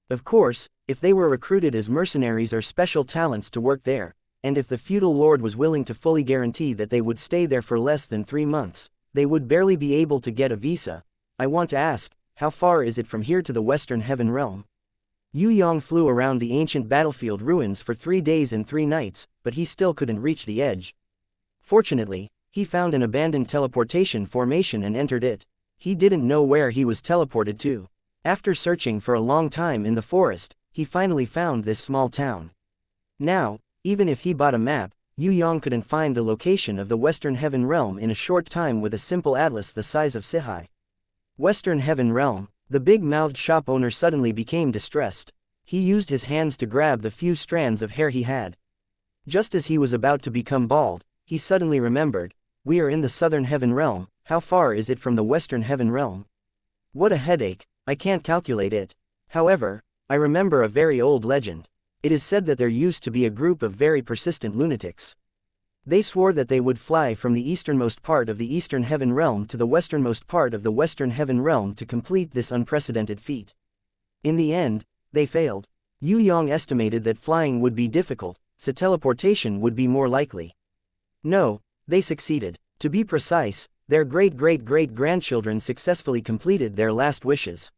Of course, if they were recruited as mercenaries or special talents to work there, and if the feudal lord was willing to fully guarantee that they would stay there for less than 3 months, they would barely be able to get a visa. I want to ask, how far is it from here to the Western Heaven Realm? Yue Yang flew around the ancient battlefield ruins for 3 days and 3 nights, but he still couldn't reach the edge. Fortunately, he found an abandoned teleportation formation and entered it. He didn't know where he was teleported to. After searching for a long time in the forest, he finally found this small town. Now, even if he bought a map, Yue Yang couldn't find the location of the Western Heaven Realm in a short time with a simple atlas the size of Sihai. Western Heaven Realm. The big-mouthed shop owner suddenly became distressed. He used his hands to grab the few strands of hair he had. Just as he was about to become bald, he suddenly remembered, we are in the Southern Heaven Realm, how far is it from the Western Heaven Realm? What a headache, I can't calculate it. However, I remember a very old legend. It is said that there used to be a group of very persistent lunatics. They swore that they would fly from the easternmost part of the Eastern Heaven Realm to the westernmost part of the Western Heaven Realm to complete this unprecedented feat. In the end, they failed. Yue Yang estimated that flying would be difficult, so teleportation would be more likely. No, they succeeded. To be precise, their great-great-great-grandchildren successfully completed their last wishes.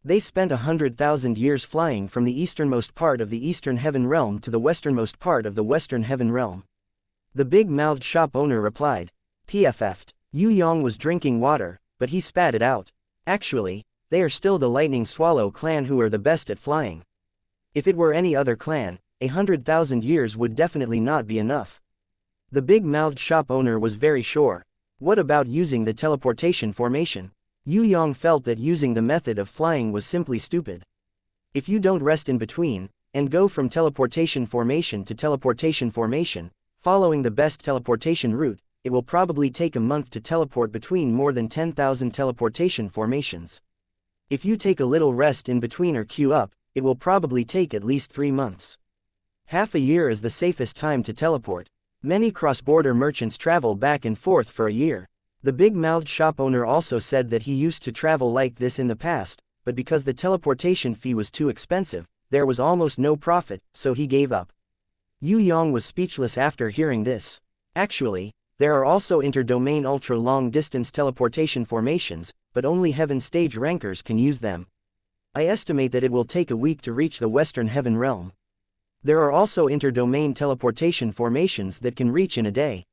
They spent 100,000 years flying from the easternmost part of the Eastern Heaven Realm to the westernmost part of the Western Heaven Realm. The big-mouthed shop owner replied. PFF'd. Yue Yang was drinking water, but he spat it out. Actually, they are still the Lightning Swallow clan who are the best at flying. If it were any other clan, 100,000 years would definitely not be enough. The big-mouthed shop owner was very sure. What about using the teleportation formation? Yue Yang felt that using the method of flying was simply stupid. If you don't rest in between, and go from teleportation formation to teleportation formation, following the best teleportation route, it will probably take a month to teleport between more than 10,000 teleportation formations. If you take a little rest in between or queue up, it will probably take at least 3 months. Half a year is the safest time to teleport. Many cross-border merchants travel back and forth for a year. The big-mouthed shop owner also said that he used to travel like this in the past, but because the teleportation fee was too expensive, there was almost no profit, so he gave up. Yue Yang was speechless after hearing this. Actually, there are also inter-domain ultra-long-distance teleportation formations, but only Heaven Stage rankers can use them. I estimate that it will take a week to reach the Western Heaven Realm. There are also inter-domain teleportation formations that can reach in a day.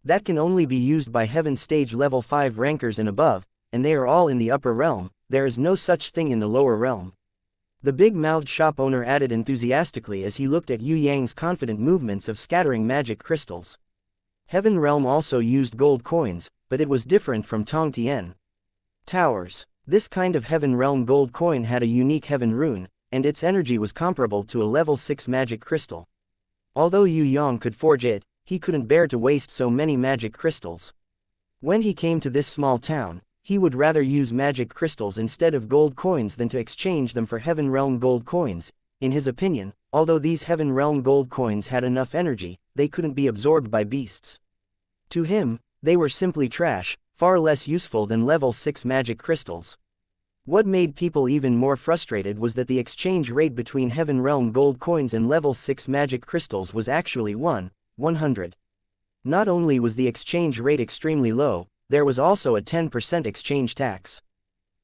That can only be used by Heaven Stage level 5 rankers and above, and they are all in the upper realm, there is no such thing in the lower realm. The big-mouthed shop owner added enthusiastically as he looked at Yue Yang's confident movements of scattering magic crystals. Heaven Realm also used gold coins, but it was different from Tong Tian Towers. This kind of Heaven Realm gold coin had a unique heaven rune, and its energy was comparable to a level 6 magic crystal. Although Yue Yang could forge it, he couldn't bear to waste so many magic crystals. When he came to this small town, he would rather use magic crystals instead of gold coins than to exchange them for Heaven Realm gold coins. In his opinion, although these Heaven Realm gold coins had enough energy, they couldn't be absorbed by beasts. To him, they were simply trash, far less useful than level 6 magic crystals. What made people even more frustrated was that the exchange rate between Heaven Realm gold coins and level 6 magic crystals was actually 100. Not only was the exchange rate extremely low, there was also a 10% exchange tax.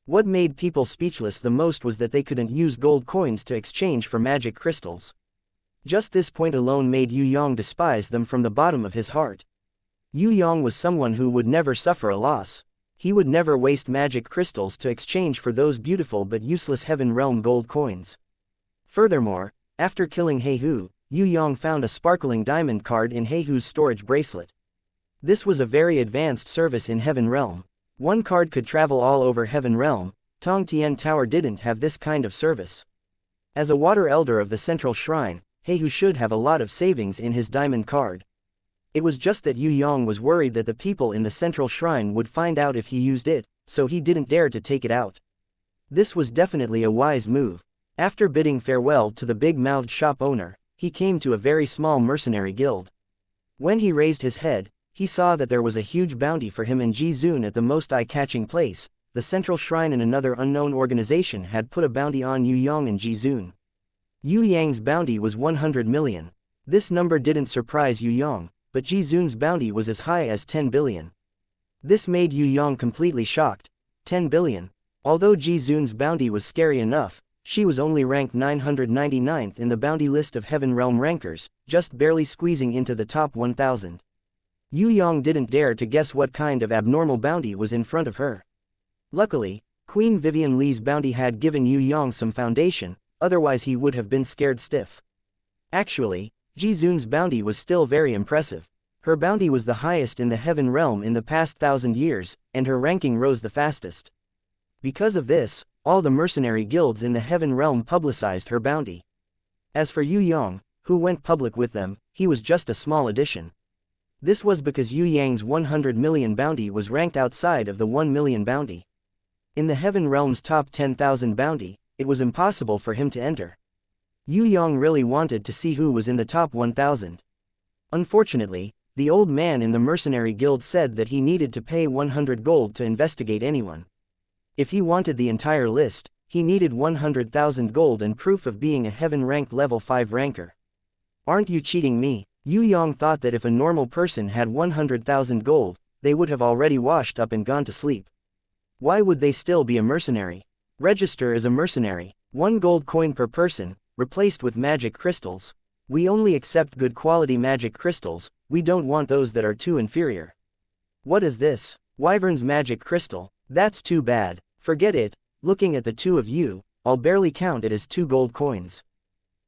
What made people speechless the most was that they couldn't use gold coins to exchange for magic crystals. Just this point alone made Yue Yang despise them from the bottom of his heart. Yue Yang was someone who would never suffer a loss. He would never waste magic crystals to exchange for those beautiful but useless Heaven Realm gold coins. Furthermore, after killing Heihu, Yue Yang found a sparkling diamond card in Heihu's storage bracelet. This was a very advanced service in Heaven Realm. One card could travel all over Heaven Realm. Tong Tian Tower didn't have this kind of service. As a water elder of the central shrine, Heihu should have a lot of savings in his diamond card. It was just that Yue Yang was worried that the people in the central shrine would find out if he used it, so he didn't dare to take it out. This was definitely a wise move. After bidding farewell to the big-mouthed shop owner, he came to a very small mercenary guild. When he raised his head, he saw that there was a huge bounty for him and Ji Zun at the most eye-catching place. The central shrine and another unknown organization had put a bounty on Yue Yang and Ji Zun. Yue Yang's bounty was 100 million. This number didn't surprise Yue Yang, but Ji Zun's bounty was as high as 10 billion. This made Yue Yang completely shocked. 10 billion. Although Ji Zun's bounty was scary enough, she was only ranked 999th in the bounty list of Heaven Realm rankers, just barely squeezing into the top 1000. Yue Yang didn't dare to guess what kind of abnormal bounty was in front of her. Luckily, Queen Vivian Lee's bounty had given Yue Yang some foundation, otherwise he would have been scared stiff. Actually, Ji Zun's bounty was still very impressive. Her bounty was the highest in the heaven realm in the past 1,000 years, and her ranking rose the fastest. Because of this, all the mercenary guilds in the heaven realm publicized her bounty. As for Yue Yang, who went public with them, he was just a small addition. This was because Yue Yang's 100 million bounty was ranked outside of the 1 million bounty. In the heaven realm's top 10,000 bounty, it was impossible for him to enter. Yue Yang really wanted to see who was in the top 1,000. Unfortunately, the old man in the mercenary guild said that he needed to pay 100 gold to investigate anyone. If he wanted the entire list, he needed 100,000 gold and proof of being a heaven-ranked level 5 ranker. Aren't you cheating me? Yue Yang thought that if a normal person had 100,000 gold, they would have already washed up and gone to sleep. Why would they still be a mercenary? Register as a mercenary. 1 gold coin per person, replaced with magic crystals. We only accept good quality magic crystals, we don't want those that are too inferior. What is this? Wyvern's magic crystal. That's too bad. Forget it. Looking at the two of you, I'll barely count it as 2 gold coins.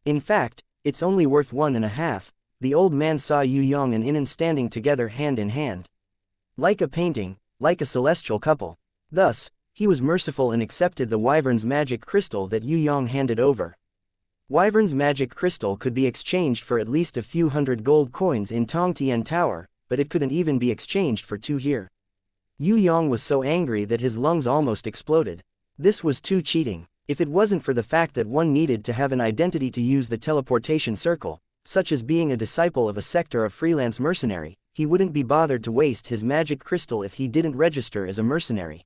In fact, it's only worth 1.5. The old man saw Yue Yang and Inan standing together hand in hand. Like a painting, like a celestial couple. Thus, he was merciful and accepted the Wyvern's magic crystal that Yue Yang handed over. Wyvern's magic crystal could be exchanged for at least a few hundred gold coins in Tong Tian Tower, but it couldn't even be exchanged for 2 here. Yue Yang was so angry that his lungs almost exploded. This was too cheating. If it wasn't for the fact that one needed to have an identity to use the teleportation circle, such as being a disciple of a sector of freelance mercenary, he wouldn't be bothered to waste his magic crystal if he didn't register as a mercenary.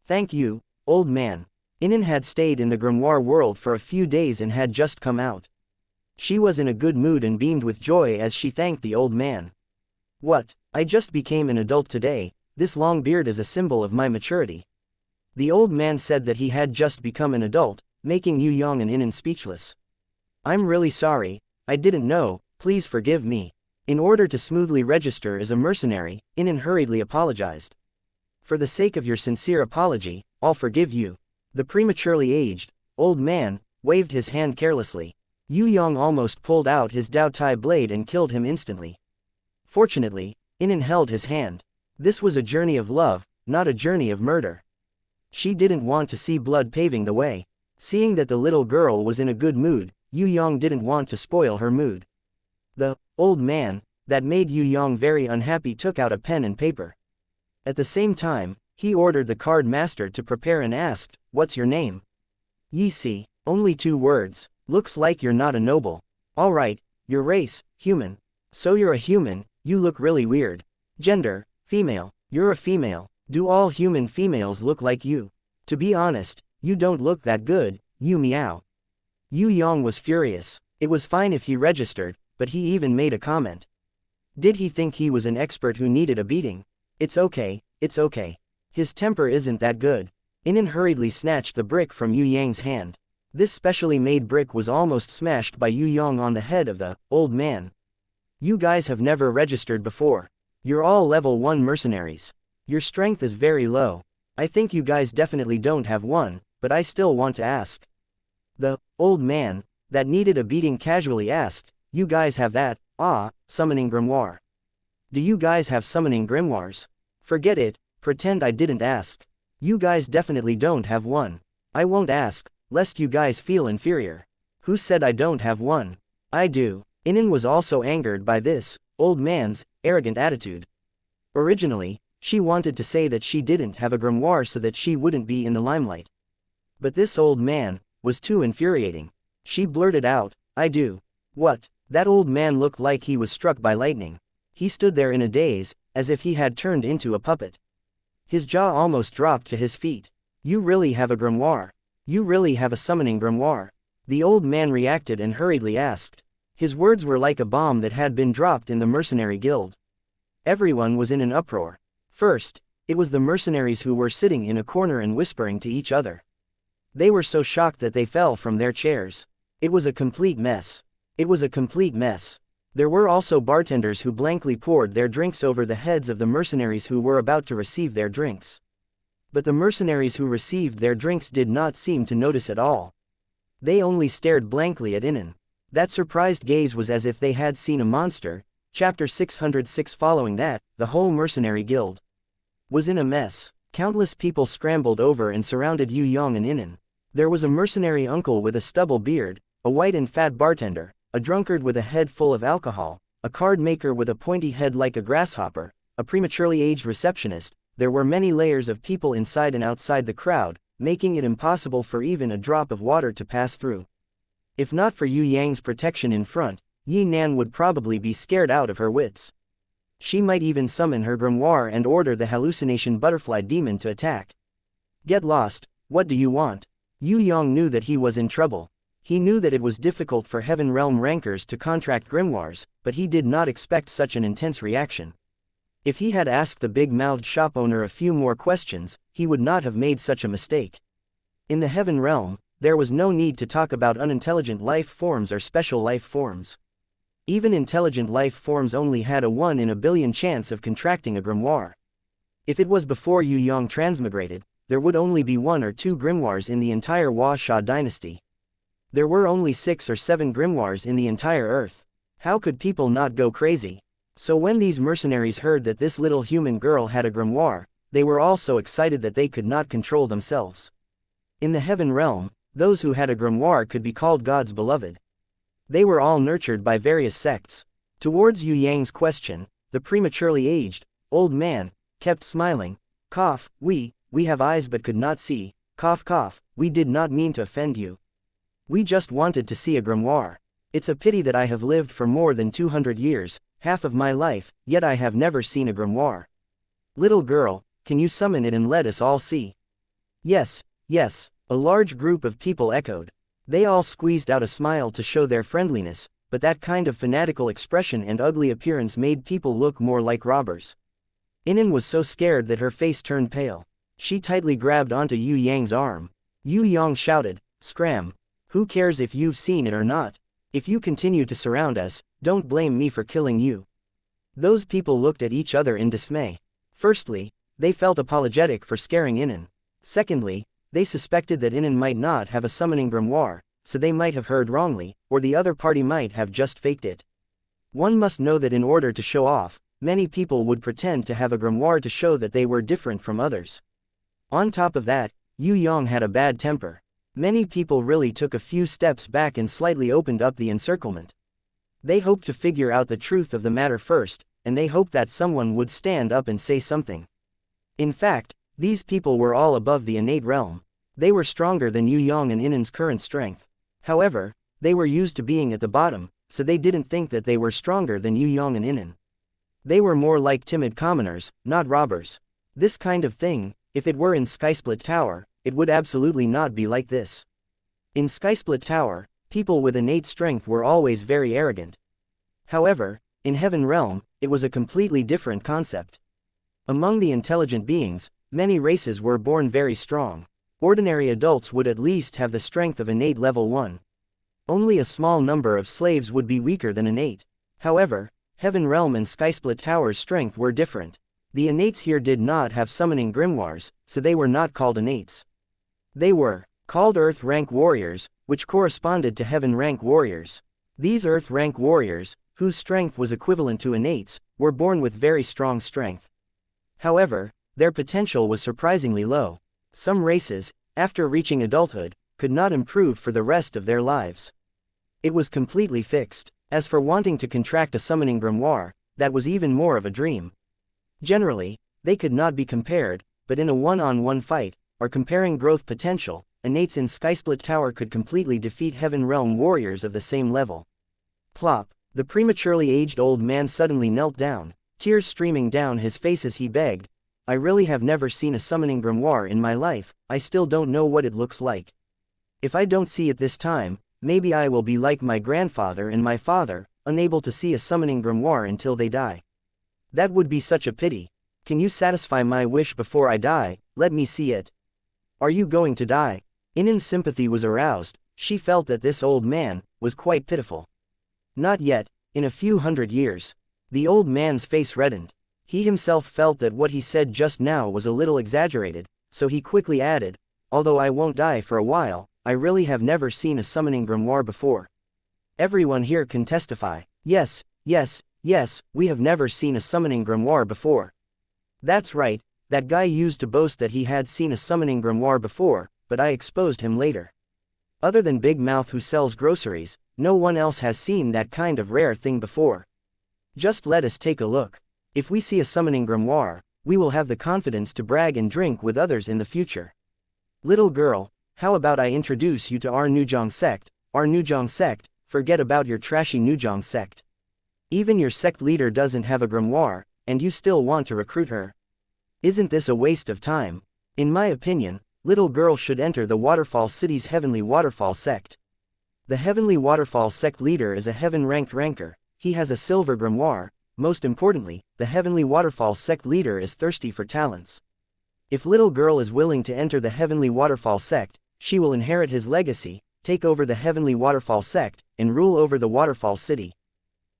Thank you, old man. Inan had stayed in the grimoire world for a few days and had just come out. She was in a good mood and beamed with joy as she thanked the old man. What? I just became an adult today. This long beard is a symbol of my maturity. The old man said that he had just become an adult, making Yue Yang and Inan speechless. I'm really sorry, I didn't know, please forgive me. In order to smoothly register as a mercenary, Inan hurriedly apologized. For the sake of your sincere apology, I'll forgive you. The prematurely aged, old man, waved his hand carelessly. Yue Yang almost pulled out his Dao Tai blade and killed him instantly. Fortunately, Inan held his hand. This was a journey of love, not a journey of murder. She didn't want to see blood paving the way. Seeing that the little girl was in a good mood, Yue Yang didn't want to spoil her mood. The old man, that made Yue Yang very unhappy, took out a pen and paper. At the same time, he ordered the card master to prepare and asked, "What's your name?" "Yi Si." Only 2 words. Looks like you're not a noble. Alright, your race, human. So you're a human, you look really weird. Gender, female. You're a female. Do all human females look like you? To be honest, you don't look that good, you meow. Yue Yang was furious. It was fine if he registered, but he even made a comment. Did he think he was an expert who needed a beating? It's okay, it's okay. His temper isn't that good. Inan hurriedly snatched the brick from Yue Yang's hand. This specially made brick was almost smashed by Yue Yang on the head of the old man. You guys have never registered before. You're all level 1 mercenaries. Your strength is very low. I think you guys definitely don't have one, but I still want to ask. The old man, that needed a beating casually asked, you guys have that, summoning grimoire. Do you guys have summoning grimoires? Forget it, pretend I didn't ask. You guys definitely don't have one. I won't ask, lest you guys feel inferior. Who said I don't have one? I do. Inan was also angered by this old man's arrogant attitude. Originally, she wanted to say that she didn't have a grimoire so that she wouldn't be in the limelight. But this old man was too infuriating. She blurted out, I do. What? That old man looked like he was struck by lightning. He stood there in a daze, as if he had turned into a puppet. His jaw almost dropped to his feet. You really have a grimoire? You really have a summoning grimoire? The old man reacted and hurriedly asked. His words were like a bomb that had been dropped in the mercenary guild. Everyone was in an uproar. First, it was the mercenaries who were sitting in a corner and whispering to each other. They were so shocked that they fell from their chairs. It was a complete mess. It was a complete mess. There were also bartenders who blankly poured their drinks over the heads of the mercenaries who were about to receive their drinks. But the mercenaries who received their drinks did not seem to notice at all. They only stared blankly at Inan. That surprised gaze was as if they had seen a monster. Chapter 606. Following that, the whole mercenary guild was in a mess. Countless people scrambled over and surrounded Yue Yang and Inan. There was a mercenary uncle with a stubble beard, a white and fat bartender, a drunkard with a head full of alcohol, a card maker with a pointy head like a grasshopper, a prematurely aged receptionist. There were many layers of people inside and outside the crowd, making it impossible for even a drop of water to pass through. If not for Yue Yang's protection in front, Yi Nan would probably be scared out of her wits. She might even summon her grimoire and order the hallucination butterfly demon to attack. Get lost, what do you want? Yue Yang knew that he was in trouble. He knew that it was difficult for Heaven Realm rankers to contract grimoires, but he did not expect such an intense reaction. If he had asked the big-mouthed shop owner a few more questions, he would not have made such a mistake. In the Heaven Realm, there was no need to talk about unintelligent life forms or special life forms. Even intelligent life forms only had a 1 in a billion chance of contracting a grimoire. If it was before Yue Yang transmigrated, there would only be 1 or 2 grimoires in the entire Wuxia dynasty. There were only 6 or 7 grimoires in the entire earth. How could people not go crazy? So when these mercenaries heard that this little human girl had a grimoire, they were all so excited that they could not control themselves. In the Heaven Realm, those who had a grimoire could be called God's beloved. They were all nurtured by various sects. Towards Yue Yang's question, the prematurely aged, old man, kept smiling. Cough, we have eyes but could not see. Cough cough, we did not mean to offend you. We just wanted to see a grimoire. It's a pity that I have lived for more than 200 years, half of my life, yet I have never seen a grimoire. Little girl, can you summon it and let us all see? Yes, yes, a large group of people echoed. They all squeezed out a smile to show their friendliness, but that kind of fanatical expression and ugly appearance made people look more like robbers. Inan was so scared that her face turned pale. She tightly grabbed onto Yue Yang's arm. Yue Yang shouted, "Scram! Who cares if you've seen it or not? If you continue to surround us, don't blame me for killing you." Those people looked at each other in dismay. Firstly, they felt apologetic for scaring Inan. Secondly, they suspected that Inan might not have a summoning grimoire, so they might have heard wrongly, or the other party might have just faked it. One must know that in order to show off, many people would pretend to have a grimoire to show that they were different from others. On top of that, Yue Yang had a bad temper. Many people really took a few steps back and slightly opened up the encirclement. They hoped to figure out the truth of the matter first, and they hoped that someone would stand up and say something. In fact, these people were all above the innate realm. They were stronger than Yue Yang and Inan's current strength. However, they were used to being at the bottom, so they didn't think that they were stronger than Yue Yang and Inan. They were more like timid commoners, not robbers. This kind of thing, if it were in Skysplit Tower, it would absolutely not be like this. In Skysplit Tower, people with innate strength were always very arrogant. However, in Heaven Realm, it was a completely different concept. Among the intelligent beings, many races were born very strong. Ordinary adults would at least have the strength of innate level 1. Only a small number of slaves would be weaker than innate. However, Heaven Realm and Skysplit Tower's strength were different. The innates here did not have summoning grimoires, so they were not called innates. They were called Earth Rank Warriors, which corresponded to Heaven Rank Warriors. These Earth Rank Warriors, whose strength was equivalent to innates, were born with very strong strength. However, their potential was surprisingly low. Some races, after reaching adulthood, could not improve for the rest of their lives. It was completely fixed. As for wanting to contract a summoning grimoire, that was even more of a dream. Generally, they could not be compared, but in a one-on-one fight, or comparing growth potential, innates in Skysplit Tower could completely defeat Heaven Realm warriors of the same level. Plop, the prematurely aged old man suddenly knelt down, tears streaming down his face as he begged, "I really have never seen a summoning grimoire in my life, I still don't know what it looks like. If I don't see it this time, maybe I will be like my grandfather and my father, unable to see a summoning grimoire until they die. That would be such a pity. Can you satisfy my wish before I die? Let me see it." "Are you going to die?" Inan's sympathy was aroused. She felt that this old man was quite pitiful. "Not yet, in a few hundred years." The old man's face reddened. He himself felt that what he said just now was a little exaggerated, so he quickly added, although I won't die for a while, I really have never seen a summoning grimoire before. Everyone here can testify. Yes, yes, yes, we have never seen a summoning grimoire before. That's right, that guy used to boast that he had seen a summoning grimoire before, but I exposed him later. Other than Big Mouth who sells groceries, no one else has seen that kind of rare thing before. Just let us take a look. If we see a summoning grimoire, we will have the confidence to brag and drink with others in the future. Little girl, how about I introduce you to our Nujong sect? Our Nujong sect, forget about your trashy Nujong sect. Even your sect leader doesn't have a grimoire, and you still want to recruit her. Isn't this a waste of time? In my opinion, little girl should enter the Waterfall City's Heavenly Waterfall sect. The Heavenly Waterfall sect leader is a heaven-ranked ranker. He has a silver grimoire. Most importantly, the Heavenly Waterfall sect leader is thirsty for talents. If little girl is willing to enter the Heavenly Waterfall sect, she will inherit his legacy, take over the Heavenly Waterfall sect, and rule over the Waterfall City.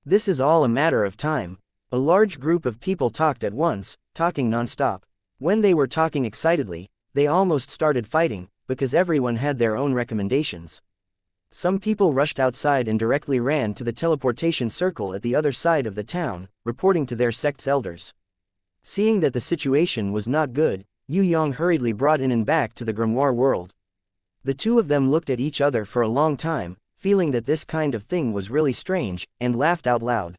This is all a matter of time. A large group of people talked at once, talking non-stop. When they were talking excitedly, they almost started fighting, because everyone had their own recommendations. Some people rushed outside and directly ran to the teleportation circle at the other side of the town, reporting to their sect's elders. Seeing that the situation was not good, Yue Yang hurriedly brought in and back to the grimoire world. The two of them looked at each other for a long time, feeling that this kind of thing was really strange, and laughed out loud.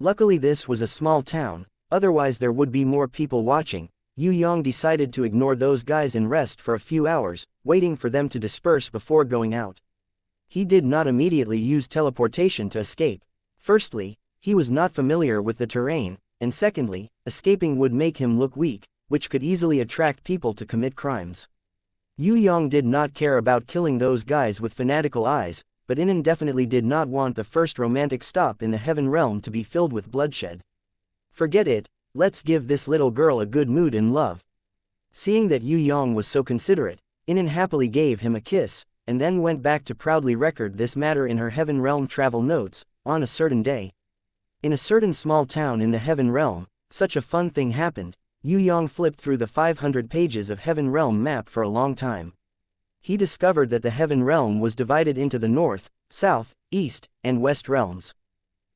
Luckily this was a small town, otherwise there would be more people watching. Yue Yang decided to ignore those guys and rest for a few hours, waiting for them to disperse before going out. He did not immediately use teleportation to escape. Firstly, he was not familiar with the terrain, and secondly, escaping would make him look weak, which could easily attract people to commit crimes. Yue Yang did not care about killing those guys with fanatical eyes, but indefinitely did not want the first romantic stop in the Heaven Realm to be filled with bloodshed. Forget it, let's give this little girl a good mood in love. Seeing that Yue Yang was so considerate, Inen happily gave him a kiss, and then went back to proudly record this matter in her Heaven Realm travel notes. On a certain day, in a certain small town in the Heaven Realm, such a fun thing happened. Yue Yang flipped through the 500 pages of Heaven Realm map for a long time. He discovered that the Heaven Realm was divided into the North, South, East, and West realms.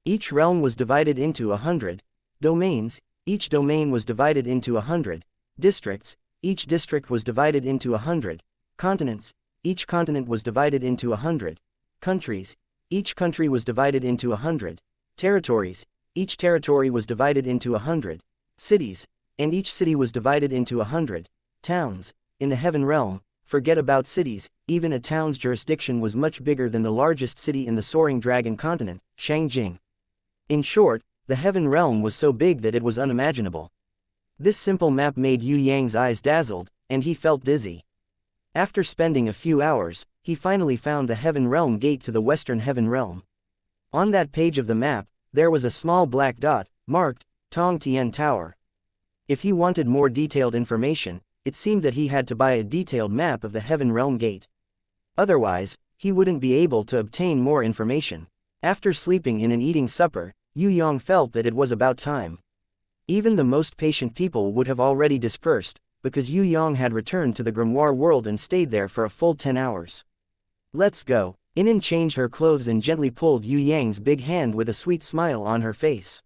Each realm was divided into 100 domains, each domain was divided into 100 districts, each district was divided into 100 continents, each continent was divided into 100 countries, each country was divided into 100 territories, each territory was divided into 100 cities, and each city was divided into 100 towns. In the Heaven Realm, forget about cities, even a town's jurisdiction was much bigger than the largest city in the Soaring Dragon continent, Shangjing. In short, the Heaven Realm was so big that it was unimaginable. This simple map made Yue Yang's eyes dazzled, and he felt dizzy. After spending a few hours, he finally found the Heaven Realm gate to the Western Heaven Realm. On that page of the map, there was a small black dot, marked, Tong Tian Tower. If he wanted more detailed information, it seemed that he had to buy a detailed map of the Heaven Realm gate. Otherwise, he wouldn't be able to obtain more information. After sleeping in and eating supper, Yue Yang felt that it was about time. Even the most patient people would have already dispersed, because Yue Yang had returned to the grimoire world and stayed there for a full 10 hours. Let's go. Inen changed her clothes and gently pulled Yue Yang's big hand with a sweet smile on her face.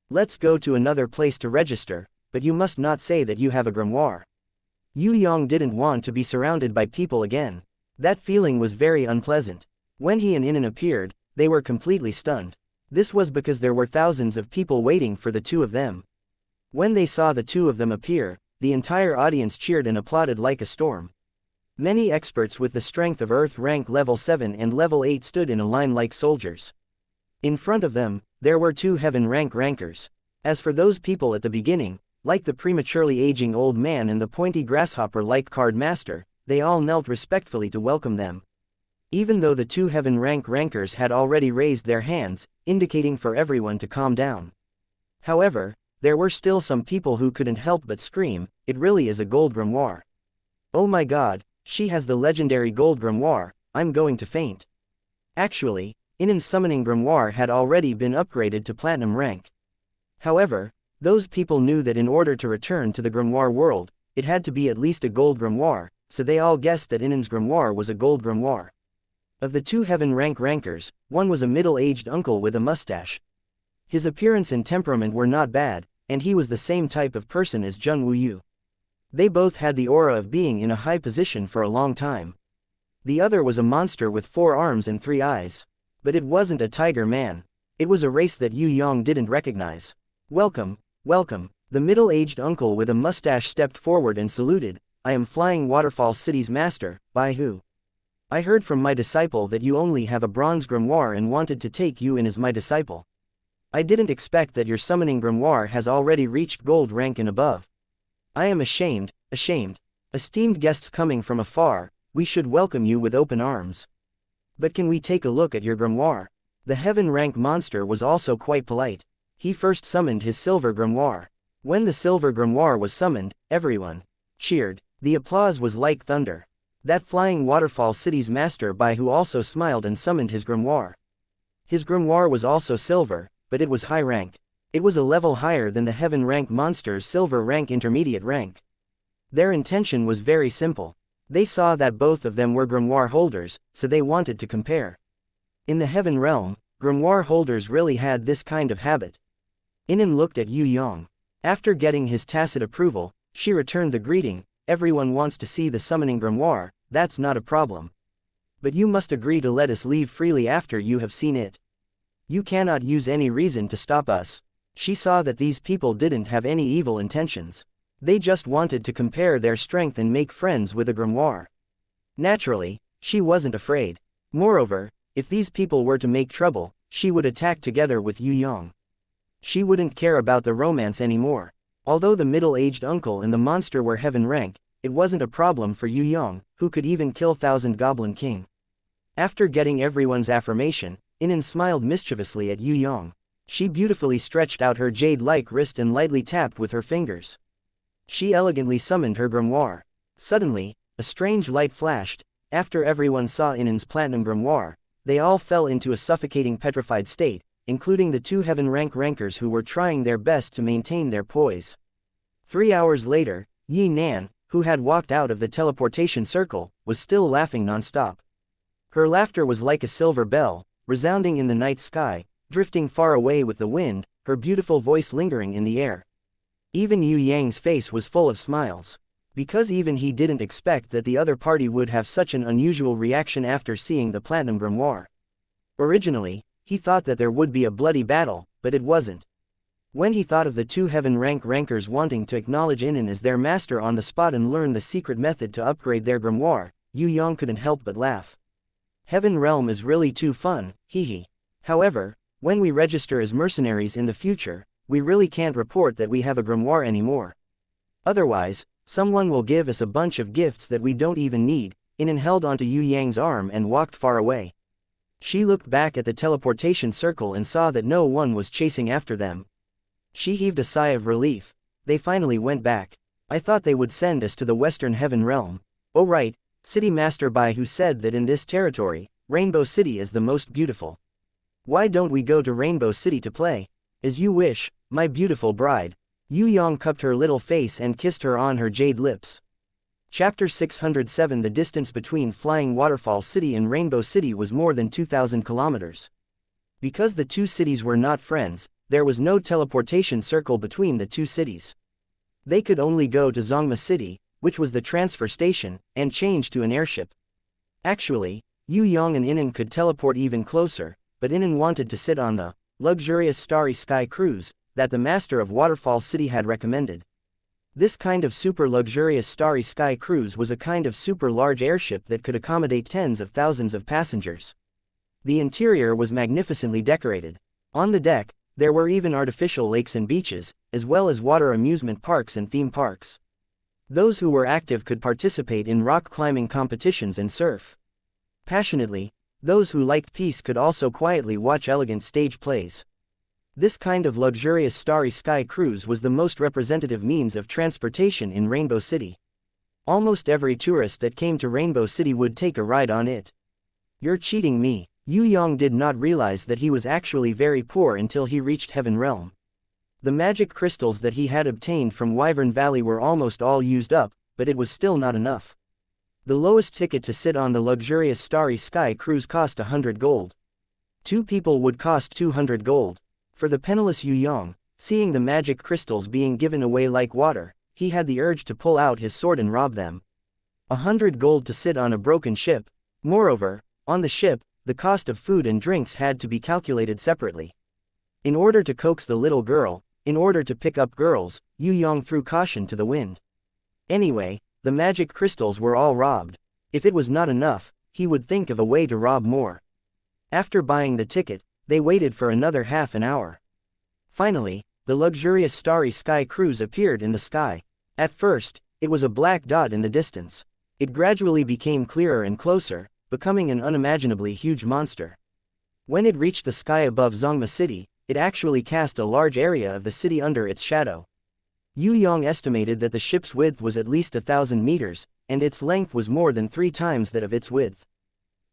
Let's go to another place to register, but you must not say that you have a grimoire. Yue Yang didn't want to be surrounded by people again. That feeling was very unpleasant. When he and Inen appeared, they were completely stunned. This was because there were thousands of people waiting for the two of them. When they saw the two of them appear, the entire audience cheered and applauded like a storm. Many experts with the strength of Earth rank level 7 and level 8 stood in a line like soldiers. In front of them, there were two Heaven rank rankers. As for those people at the beginning, like the prematurely aging old man and the pointy grasshopper-like card master, they all knelt respectfully to welcome them. Even though the two Heaven rank rankers had already raised their hands, indicating for everyone to calm down. However, there were still some people who couldn't help but scream, "It really is a gold grimoire. Oh my god, she has the legendary gold grimoire, I'm going to faint." Actually, Inen's summoning grimoire had already been upgraded to platinum rank. However, those people knew that in order to return to the grimoire world, it had to be at least a gold grimoire, so they all guessed that Inan's grimoire was a gold grimoire. Of the two heaven rank rankers, one was a middle-aged uncle with a mustache. His appearance and temperament were not bad, and he was the same type of person as Jun Wuyu. They both had the aura of being in a high position for a long time. The other was a monster with 4 arms and 3 eyes. But it wasn't a tiger man. It was a race that Yue Yang didn't recognize. Welcome, welcome. The middle-aged uncle with a mustache stepped forward and saluted. I am Flying Waterfall City's master, Bai Hu. I heard from my disciple that you only have a bronze grimoire and wanted to take you in as my disciple. I didn't expect that your summoning grimoire has already reached gold rank and above. I am ashamed. Esteemed guests coming from afar, we should welcome you with open arms. But can we take a look at your grimoire? The heaven rank monster was also quite polite. He first summoned his silver grimoire. When the silver grimoire was summoned, everyone cheered. The applause was like thunder. That Flying Waterfall City's master Bai Hu also smiled and summoned his grimoire. His grimoire was also silver, but it was high rank. It was a level higher than the heaven rank monster's silver rank intermediate rank. Their intention was very simple. They saw that both of them were grimoire holders, so they wanted to compare. In the heaven realm, grimoire holders really had this kind of habit. Inan looked at Yue Yang. After getting his tacit approval, she returned the greeting. Everyone wants to see the summoning grimoire, that's not a problem. But you must agree to let us leave freely after you have seen it. You cannot use any reason to stop us. She saw that these people didn't have any evil intentions. They just wanted to compare their strength and make friends with a grimoire. Naturally, she wasn't afraid. Moreover, if these people were to make trouble, she would attack together with Yue Yang. She wouldn't care about the romance anymore. Although the middle-aged uncle and the monster were heaven rank, it wasn't a problem for Yue Yang, who could even kill Thousand Goblin King. After getting everyone's affirmation, Inan smiled mischievously at Yue Yang. She beautifully stretched out her jade-like wrist and lightly tapped with her fingers. She elegantly summoned her grimoire. Suddenly, a strange light flashed. After everyone saw Inan's platinum grimoire, they all fell into a suffocating petrified state, including the 2 heaven rank rankers who were trying their best to maintain their poise. 3 hours later, Yi Nan, who had walked out of the teleportation circle, was still laughing non-stop. Her laughter was like a silver bell, resounding in the night sky, drifting far away with the wind, her beautiful voice lingering in the air. Even Yue Yang's face was full of smiles. Because even he didn't expect that the other party would have such an unusual reaction after seeing the platinum grimoire. Originally, he thought that there would be a bloody battle, but it wasn't. When he thought of the 2 heaven rank rankers wanting to acknowledge Inan as their master on the spot and learn the secret method to upgrade their grimoire, Yue Yang couldn't help but laugh. Heaven realm is really too fun, hee. However, when we register as mercenaries in the future, we really can't report that we have a grimoire anymore. Otherwise, someone will give us a bunch of gifts that we don't even need. Inan held onto Yue Yang's arm and walked far away. She looked back at the teleportation circle and saw that no one was chasing after them. She heaved a sigh of relief. They finally went back. I thought they would send us to the Western Heaven Realm. Oh right, City Master Bai Hu said that in this territory, Rainbow City is the most beautiful. Why don't we go to Rainbow City to play? As you wish, my beautiful bride. Yue Yang cupped her little face and kissed her on her jade lips. Chapter 607. The distance between Flying Waterfall City and Rainbow City was more than 2,000 kilometers. Because the 2 cities were not friends, there was no teleportation circle between the 2 cities. They could only go to Zongma City, which was the transfer station, and change to an airship. Actually, Yue Yang and Inan could teleport even closer, but Inan wanted to sit on the luxurious Starry Sky cruise that the master of Waterfall City had recommended. This kind of super luxurious Starry Sky cruise was a kind of super large airship that could accommodate tens of thousands of passengers. The interior was magnificently decorated. On the deck, there were even artificial lakes and beaches, as well as water amusement parks and theme parks. Those who were active could participate in rock climbing competitions and surf passionately. Those who liked peace could also quietly watch elegant stage plays. This kind of luxurious Starry Sky cruise was the most representative means of transportation in Rainbow City. Almost every tourist that came to Rainbow City would take a ride on it. You're cheating me. Yue Yang did not realize that he was actually very poor until he reached Heaven Realm. The magic crystals that he had obtained from Wyvern Valley were almost all used up, but it was still not enough. The lowest ticket to sit on the luxurious Starry Sky cruise cost 100 gold. 2 people would cost 200 gold. For the penniless Yue Yang, seeing the magic crystals being given away like water, he had the urge to pull out his sword and rob them. 100 gold to sit on a broken ship. Moreover, on the ship, the cost of food and drinks had to be calculated separately. In order to coax the little girl, in order to pick up girls, Yue Yang threw caution to the wind. Anyway, the magic crystals were all robbed. If it was not enough, he would think of a way to rob more. After buying the ticket, they waited for another half an hour. Finally, the luxurious Starry Sky cruise appeared in the sky. At first, it was a black dot in the distance. It gradually became clearer and closer, becoming an unimaginably huge monster. When it reached the sky above Zongma City, it actually cast a large area of the city under its shadow. Yue Yang estimated that the ship's width was at least 1,000 meters, and its length was more than 3 times that of its width.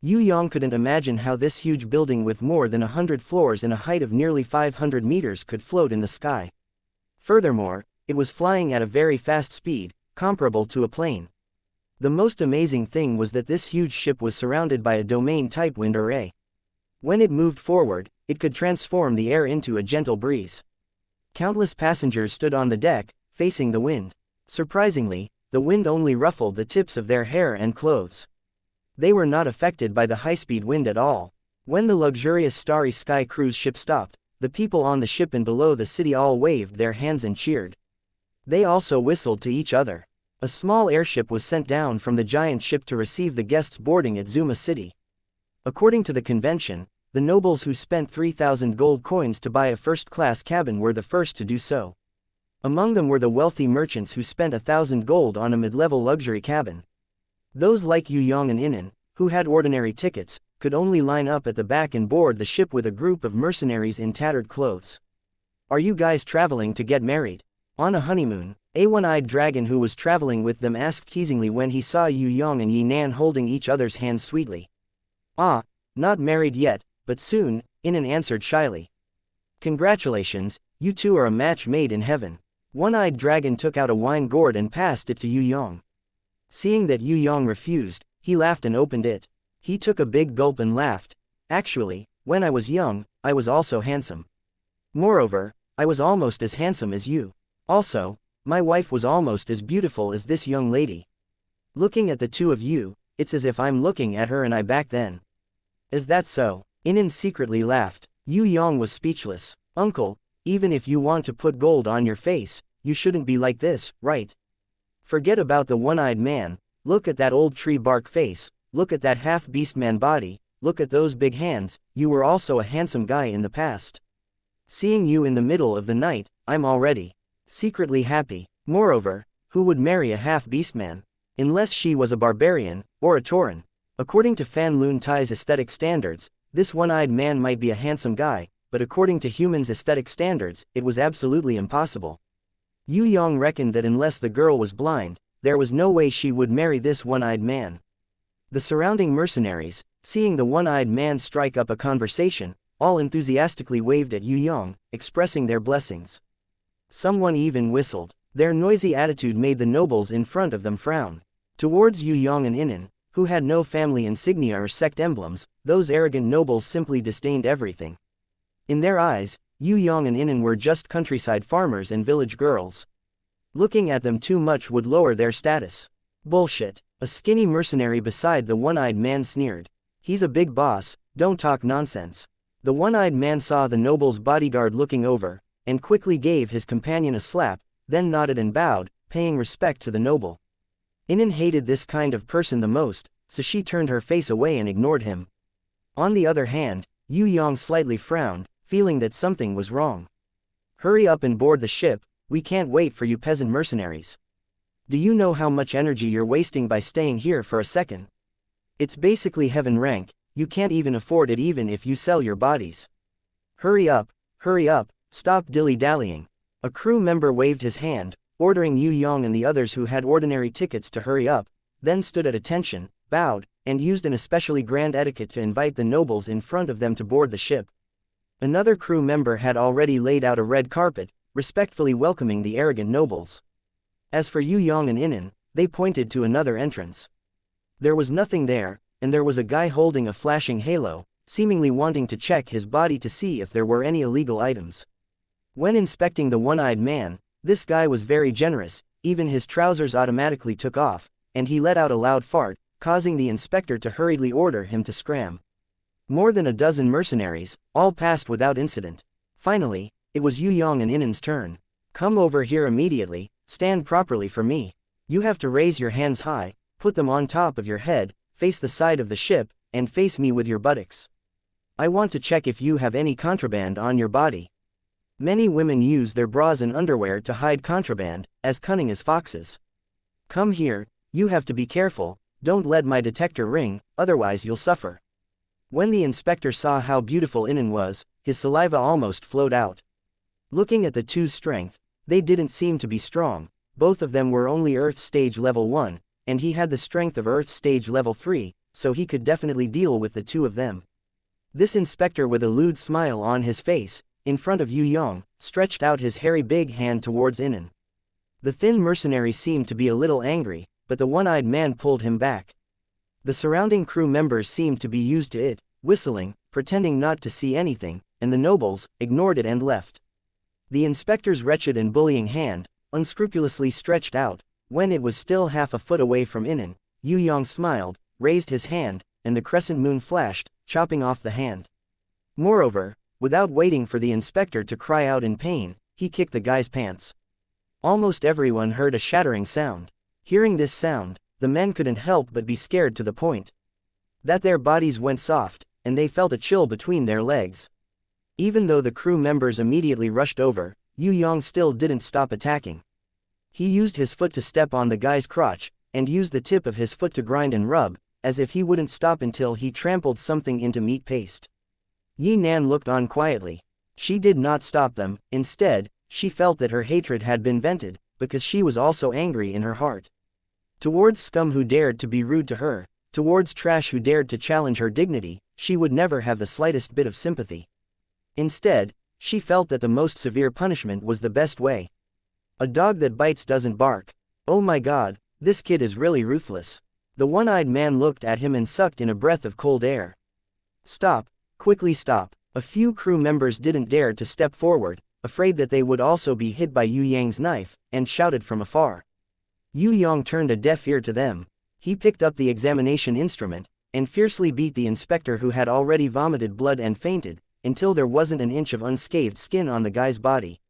Yue Yang couldn't imagine how this huge building with more than 100 floors and a height of nearly 500 meters could float in the sky. Furthermore, it was flying at a very fast speed, comparable to a plane. The most amazing thing was that this huge ship was surrounded by a domain-type wind array. When it moved forward, it could transform the air into a gentle breeze. Countless passengers stood on the deck, facing the wind. Surprisingly, the wind only ruffled the tips of their hair and clothes. They were not affected by the high-speed wind at all. When the luxurious Starry Sky cruise ship stopped, the people on the ship and below the city all waved their hands and cheered. They also whistled to each other. A small airship was sent down from the giant ship to receive the guests boarding at Zuma City. According to the convention, the nobles who spent 3,000 gold coins to buy a first-class cabin were the first to do so. Among them were the wealthy merchants who spent 1,000 gold on a mid-level luxury cabin. Those like Yue Yang and Inan, who had ordinary tickets, could only line up at the back and board the ship with a group of mercenaries in tattered clothes. "Are you guys traveling to get married? On a honeymoon?" A one-eyed dragon who was traveling with them asked teasingly when he saw Yue Yang and Yinan holding each other's hands sweetly. "Ah, not married yet, but soon," Inan answered shyly. "Congratulations, you two are a match made in heaven." One-eyed dragon took out a wine gourd and passed it to Yue Yang. Seeing that Yue Yang refused, he laughed and opened it. He took a big gulp and laughed. "Actually, when I was young, I was also handsome. Moreover, I was almost as handsome as you. Also, my wife was almost as beautiful as this young lady. Looking at the two of you, it's as if I'm looking at her and I back then." "Is that so?" Inan secretly laughed. Yue Yang was speechless. "Uncle, even if you want to put gold on your face, you shouldn't be like this, right? Forget about the one-eyed man, look at that old tree bark face, look at that half-beast man body, look at those big hands, you were also a handsome guy in the past. Seeing you in the middle of the night, I'm already secretly happy. Moreover, who would marry a half-beast man? Unless she was a barbarian, or a Tauren. According to Fan Lun Tai's aesthetic standards, this one-eyed man might be a handsome guy, but according to humans' aesthetic standards, it was absolutely impossible. Yue Yang reckoned that unless the girl was blind, there was no way she would marry this one-eyed man. The surrounding mercenaries, seeing the one-eyed man strike up a conversation, all enthusiastically waved at Yue Yang, expressing their blessings. Someone even whistled. Their noisy attitude made the nobles in front of them frown. Towards Yue Yang and Inan, who had no family insignia or sect emblems, those arrogant nobles simply disdained everything. In their eyes, Yue Yang and Inan were just countryside farmers and village girls. Looking at them too much would lower their status. "Bullshit," a skinny mercenary beside the one-eyed man sneered. "He's a big boss, don't talk nonsense." The one-eyed man saw the noble's bodyguard looking over, and quickly gave his companion a slap, then nodded and bowed, paying respect to the noble. Inan hated this kind of person the most, so she turned her face away and ignored him. On the other hand, Yue Yang slightly frowned, feeling that something was wrong. "Hurry up and board the ship, we can't wait for you peasant mercenaries. Do you know how much energy you're wasting by staying here for a second? It's basically heaven rank, you can't even afford it even if you sell your bodies. Hurry up, stop dilly-dallying." A crew member waved his hand, ordering Yue Yang and the others who had ordinary tickets to hurry up, then stood at attention, bowed, and used an especially grand etiquette to invite the nobles in front of them to board the ship. Another crew member had already laid out a red carpet, respectfully welcoming the arrogant nobles. As for Yue Yang and Inan, they pointed to another entrance. There was nothing there, and there was a guy holding a flashing halo, seemingly wanting to check his body to see if there were any illegal items. When inspecting the one-eyed man, this guy was very generous, even his trousers automatically took off, and he let out a loud fart, causing the inspector to hurriedly order him to scram. More than a dozen mercenaries, all passed without incident. Finally, it was Yue Yang and Inan's turn. Come over here immediately, stand properly for me. You have to raise your hands high, put them on top of your head, face the side of the ship, and face me with your buttocks. I want to check if you have any contraband on your body. Many women use their bras and underwear to hide contraband, as cunning as foxes. Come here, you have to be careful, don't let my detector ring, otherwise you'll suffer. When the inspector saw how beautiful Inan was, his saliva almost flowed out. Looking at the two's strength, they didn't seem to be strong, both of them were only Earth Stage Level 1, and he had the strength of Earth Stage Level 3, so he could definitely deal with the two of them. This inspector with a lewd smile on his face, in front of Yue Yang, stretched out his hairy big hand towards Inan. The thin mercenary seemed to be a little angry, but the one-eyed man pulled him back. The surrounding crew members seemed to be used to it, whistling, pretending not to see anything, and the nobles ignored it and left. The inspector's wretched and bullying hand, unscrupulously stretched out, when it was still half a foot away from Inan, Yue Yang smiled, raised his hand, and the crescent moon flashed, chopping off the hand. Moreover, without waiting for the inspector to cry out in pain, he kicked the guy's pants. Almost everyone heard a shattering sound. Hearing this sound, the men couldn't help but be scared to the point that their bodies went soft, and they felt a chill between their legs. Even though the crew members immediately rushed over, Yue Yang still didn't stop attacking. He used his foot to step on the guy's crotch, and used the tip of his foot to grind and rub, as if he wouldn't stop until he trampled something into meat paste. Yi Nan looked on quietly. She did not stop them, instead, she felt that her hatred had been vented, because she was also angry in her heart. Towards scum who dared to be rude to her, towards trash who dared to challenge her dignity, she would never have the slightest bit of sympathy. Instead, she felt that the most severe punishment was the best way. A dog that bites doesn't bark. Oh my god, this kid is really ruthless. The one-eyed man looked at him and sucked in a breath of cold air. Stop, quickly stop. A few crew members didn't dare to step forward, afraid that they would also be hit by Yue Yang's knife, and shouted from afar. Yue Yang turned a deaf ear to them. He picked up the examination instrument, and fiercely beat the inspector who had already vomited blood and fainted, until there wasn't an inch of unscathed skin on the guy's body.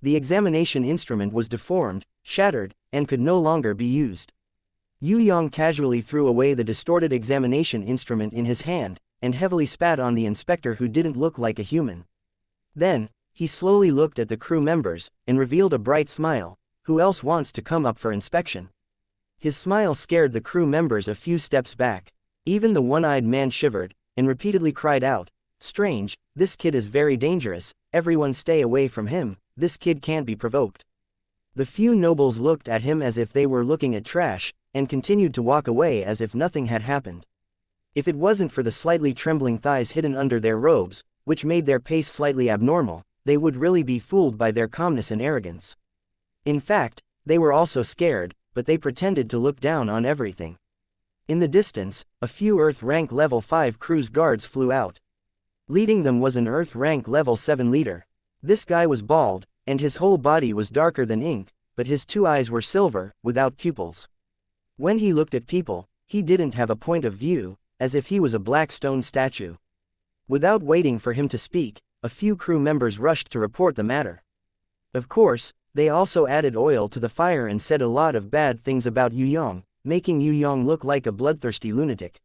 The examination instrument was deformed, shattered, and could no longer be used. Yue Yang casually threw away the distorted examination instrument in his hand, and heavily spat on the inspector who didn't look like a human. Then, he slowly looked at the crew members, and revealed a bright smile. Who else wants to come up for inspection? His smile scared the crew members a few steps back. Even the one-eyed man shivered, and repeatedly cried out, "Strange, this kid is very dangerous, everyone stay away from him, this kid can't be provoked." The few nobles looked at him as if they were looking at trash, and continued to walk away as if nothing had happened. If it wasn't for the slightly trembling thighs hidden under their robes, which made their pace slightly abnormal, they would really be fooled by their calmness and arrogance. In fact, they were also scared, but they pretended to look down on everything. In the distance, a few Earth Rank Level 5 cruise guards flew out. Leading them was an Earth Rank Level 7 leader. This guy was bald, and his whole body was darker than ink, but his two eyes were silver, without pupils. When he looked at people, he didn't have a point of view, as if he was a black stone statue. Without waiting for him to speak, a few crew members rushed to report the matter. Of course, they also added oil to the fire and said a lot of bad things about Yue Yang, making Yue Yang look like a bloodthirsty lunatic.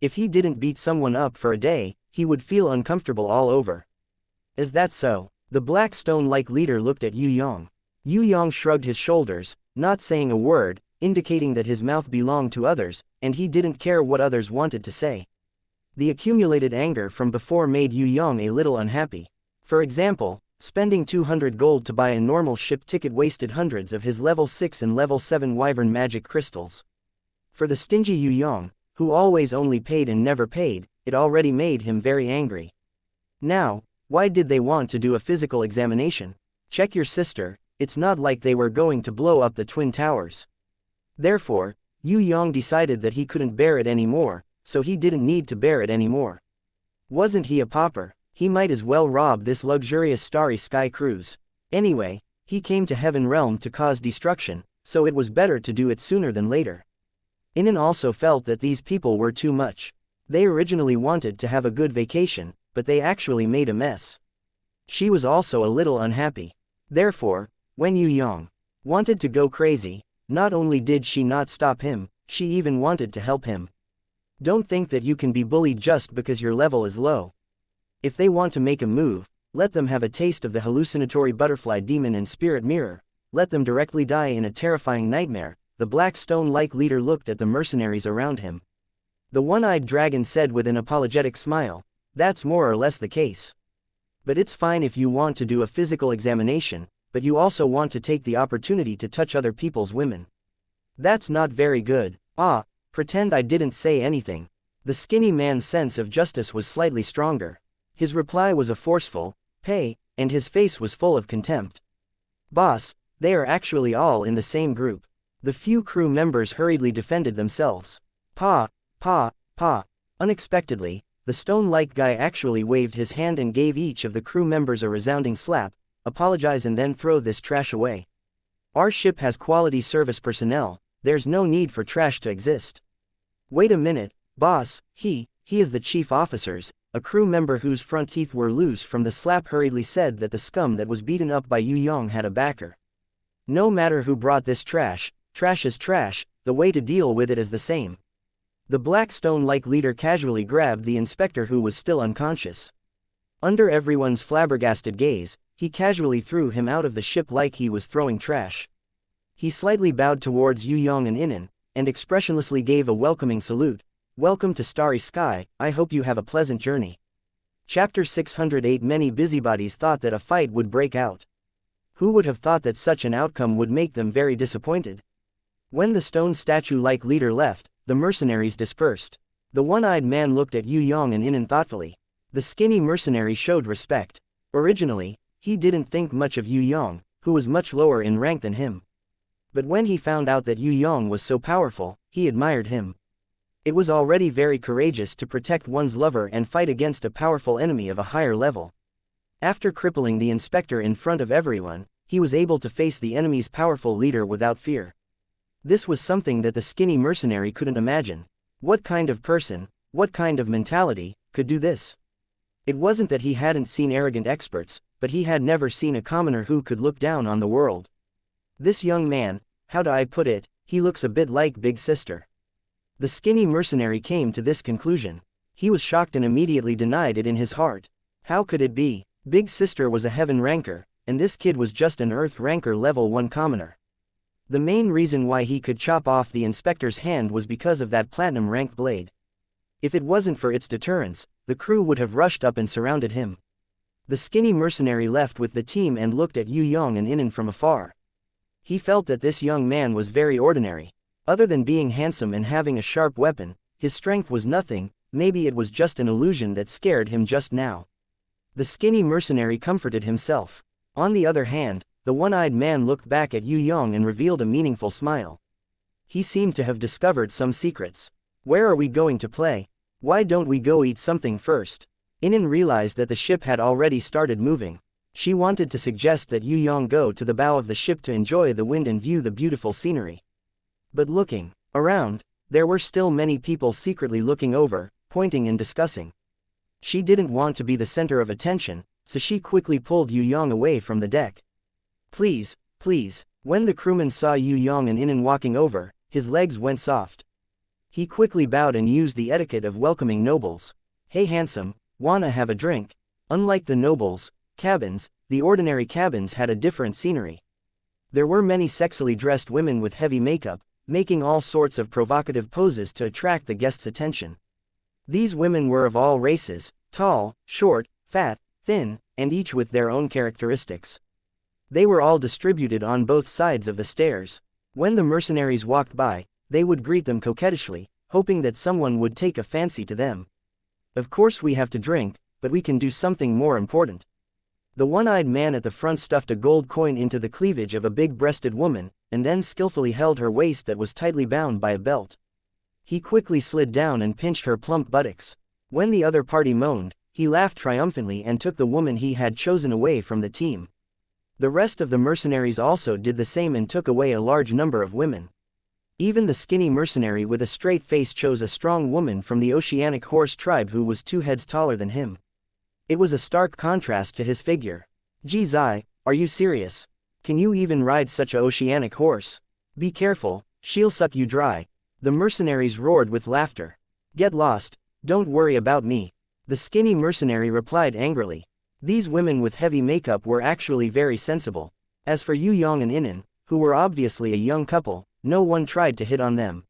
If he didn't beat someone up for a day, he would feel uncomfortable all over. Is that so? The black stone-like leader looked at Yue Yang. Yue Yang shrugged his shoulders, not saying a word, indicating that his mouth belonged to others, and he didn't care what others wanted to say. The accumulated anger from before made Yue Yang a little unhappy. For example, spending 200 gold to buy a normal ship ticket wasted hundreds of his level 6 and level 7 wyvern magic crystals. For the stingy Yue Yang, who always only paid and never paid, it already made him very angry. Now, why did they want to do a physical examination? Check your sister, it's not like they were going to blow up the Twin Towers. Therefore, Yue Yang decided that he couldn't bear it anymore, so he didn't need to bear it anymore. Wasn't he a pauper? He might as well rob this luxurious starry sky cruise. Anyway, he came to Heaven Realm to cause destruction, so it was better to do it sooner than later. Inon also felt that these people were too much. They originally wanted to have a good vacation, but they actually made a mess. She was also a little unhappy. Therefore, when Yue Yang wanted to go crazy, not only did she not stop him, she even wanted to help him. Don't think that you can be bullied just because your level is low. If they want to make a move, let them have a taste of the hallucinatory butterfly demon and spirit mirror, let them directly die in a terrifying nightmare. The black stone-like leader looked at the mercenaries around him. The one-eyed dragon said with an apologetic smile, "That's more or less the case. But it's fine if you want to do a physical examination, but you also want to take the opportunity to touch other people's women. That's not very good. Pretend I didn't say anything." The skinny man's sense of justice was slightly stronger. His reply was a forceful, "Hey," and his face was full of contempt. "Boss, they are actually all in the same group." The few crew members hurriedly defended themselves. Pa. Unexpectedly, the stone-like guy actually waved his hand and gave each of the crew members a resounding slap. "Apologize and then throw this trash away. Our ship has quality service personnel, there's no need for trash to exist." "Wait a minute, boss, he is the chief officers." A crew member whose front teeth were loose from the slap hurriedly said that the scum that was beaten up by Yue Yang had a backer. "No matter who brought this trash, trash is trash, the way to deal with it is the same." The black stone-like leader casually grabbed the inspector who was still unconscious. Under everyone's flabbergasted gaze, he casually threw him out of the ship like he was throwing trash. He slightly bowed towards Yue Yang and Inon, and expressionlessly gave a welcoming salute. "Welcome to Starry Sky, I hope you have a pleasant journey." Chapter 608. Many busybodies thought that a fight would break out. Who would have thought that such an outcome would make them very disappointed? When the stone statue-like leader left, the mercenaries dispersed. The one-eyed man looked at Yue Yang and Inon thoughtfully. The skinny mercenary showed respect. Originally, he didn't think much of Yue Yang, who was much lower in rank than him. But when he found out that Yue Yang was so powerful, he admired him. It was already very courageous to protect one's lover and fight against a powerful enemy of a higher level. After crippling the inspector in front of everyone, he was able to face the enemy's powerful leader without fear. This was something that the skinny mercenary couldn't imagine. What kind of person, what kind of mentality, could do this? It wasn't that he hadn't seen arrogant experts, but he had never seen a commoner who could look down on the world. This young man, how do I put it, he looks a bit like Big Sister. The skinny mercenary came to this conclusion. He was shocked and immediately denied it in his heart. How could it be? Big Sister was a heaven ranker, and this kid was just an earth ranker level 1 commoner. The main reason why he could chop off the inspector's hand was because of that platinum rank blade. If it wasn't for its deterrence, the crew would have rushed up and surrounded him. The skinny mercenary left with the team and looked at Yue Yang and Inon from afar. He felt that this young man was very ordinary. Other than being handsome and having a sharp weapon, his strength was nothing. Maybe it was just an illusion that scared him just now. The skinny mercenary comforted himself. On the other hand, the one-eyed man looked back at Yue Yang and revealed a meaningful smile. He seemed to have discovered some secrets. "Where are we going to play? Why don't we go eat something first?" Inon realized that the ship had already started moving. She wanted to suggest that Yue Yang go to the bow of the ship to enjoy the wind and view the beautiful scenery. But looking around, there were still many people secretly looking over, pointing and discussing. She didn't want to be the center of attention, so she quickly pulled Yue Yang away from the deck. Please. When the crewman saw Yue Yang and Inon walking over, his legs went soft. He quickly bowed and used the etiquette of welcoming nobles. "Hey handsome, wanna have a drink?" Unlike the nobles' cabins, the ordinary cabins had a different scenery. There were many sexily dressed women with heavy makeup, making all sorts of provocative poses to attract the guests' attention. These women were of all races, tall, short, fat, thin, and each with their own characteristics. They were all distributed on both sides of the stairs. When the mercenaries walked by, they would greet them coquettishly, hoping that someone would take a fancy to them. "Of course we have to drink, but we can do something more important." The one-eyed man at the front stuffed a gold coin into the cleavage of a big-breasted woman, and then skillfully held her waist that was tightly bound by a belt. He quickly slid down and pinched her plump buttocks. When the other party moaned, he laughed triumphantly and took the woman he had chosen away from the team. The rest of the mercenaries also did the same and took away a large number of women. Even the skinny mercenary with a straight face chose a strong woman from the oceanic horse tribe who was 2 heads taller than him. It was a stark contrast to his figure. "Gee Zai, are you serious? Can you even ride such a oceanic horse? Be careful, she'll suck you dry." The mercenaries roared with laughter. "Get lost, don't worry about me," the skinny mercenary replied angrily. These women with heavy makeup were actually very sensible. As for Yue Yang and Inan, who were obviously a young couple, no one tried to hit on them.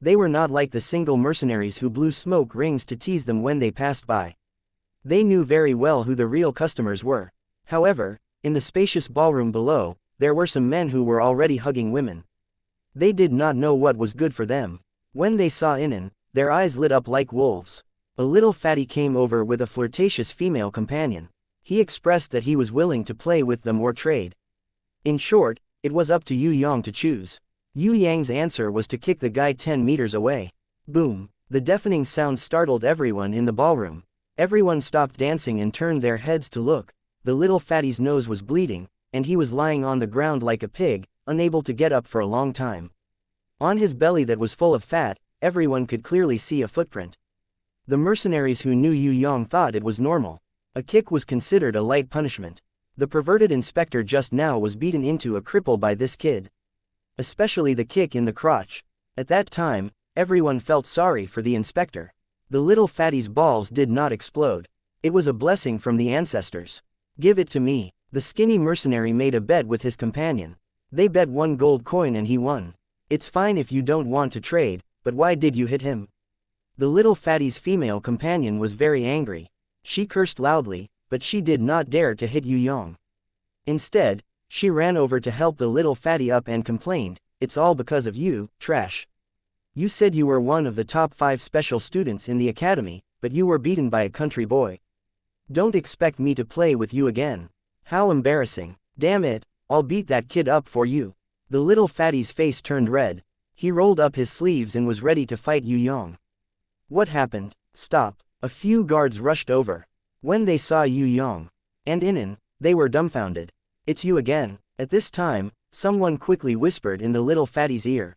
They were not like the single mercenaries who blew smoke rings to tease them when they passed by. They knew very well who the real customers were. However, in the spacious ballroom below, there were some men who were already hugging women. They did not know what was good for them. When they saw Inan, their eyes lit up like wolves. A little fatty came over with a flirtatious female companion. He expressed that he was willing to play with them or trade. In short, it was up to Yue Yang to choose. Yue Yang's answer was to kick the guy 10 meters away. Boom! The deafening sound startled everyone in the ballroom. Everyone stopped dancing and turned their heads to look. The little fatty's nose was bleeding, and he was lying on the ground like a pig, unable to get up for a long time. On his belly that was full of fat, everyone could clearly see a footprint. The mercenaries who knew Yue Yang thought it was normal. A kick was considered a light punishment. The perverted inspector just now was beaten into a cripple by this kid. Especially the kick in the crotch. At that time, everyone felt sorry for the inspector. The little fatty's balls did not explode. It was a blessing from the ancestors. "Give it to me." The skinny mercenary made a bet with his companion. They bet 1 gold coin and he won. "It's fine if you don't want to trade, but why did you hit him?" The little fatty's female companion was very angry. She cursed loudly, but she did not dare to hit Yue Yang. Instead, she ran over to help the little fatty up and complained, "It's all because of you, trash. You said you were one of the top 5 special students in the academy, but you were beaten by a country boy. Don't expect me to play with you again. How embarrassing. Damn it, I'll beat that kid up for you." The little fatty's face turned red. He rolled up his sleeves and was ready to fight Yue Yang. "What happened? Stop." A few guards rushed over. When they saw Yue Yang and Inan, they were dumbfounded. "It's you again." At this time, someone quickly whispered in the little fatty's ear.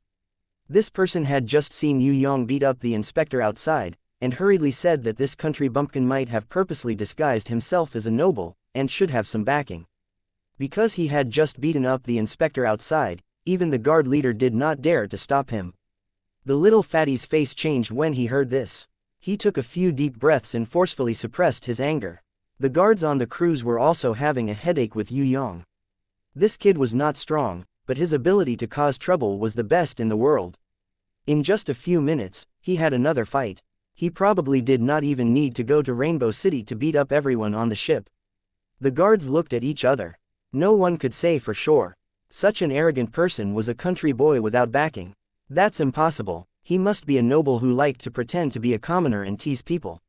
This person had just seen Yue Yang beat up the inspector outside, and hurriedly said that this country bumpkin might have purposely disguised himself as a noble, and should have some backing. Because he had just beaten up the inspector outside, even the guard leader did not dare to stop him. The little fatty's face changed when he heard this. He took a few deep breaths and forcefully suppressed his anger. The guards on the cruise were also having a headache with Yue Yang. This kid was not strong, but his ability to cause trouble was the best in the world. In just a few minutes, he had another fight. He probably did not even need to go to Rainbow City to beat up everyone on the ship. The guards looked at each other. No one could say for sure. Such an arrogant person was a country boy without backing. That's impossible. He must be a noble who liked to pretend to be a commoner and tease people.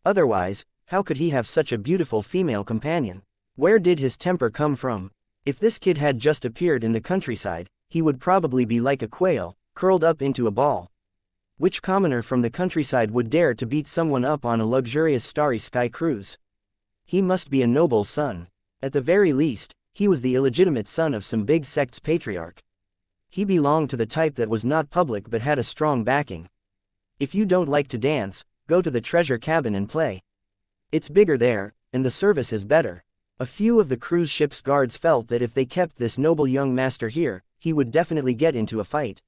Otherwise, how could he have such a beautiful female companion? Where did his temper come from? If this kid had just appeared in the countryside, he would probably be like a quail, curled up into a ball. Which commoner from the countryside would dare to beat someone up on a luxurious starry sky cruise? He must be a noble son. At the very least, he was the illegitimate son of some big sect's patriarch. He belonged to the type that was not public but had a strong backing. If you don't like to dance, go to the treasure cabin and play. It's bigger there, and the service is better. A few of the cruise ship's guards felt that if they kept this noble young master here, he would definitely get into a fight.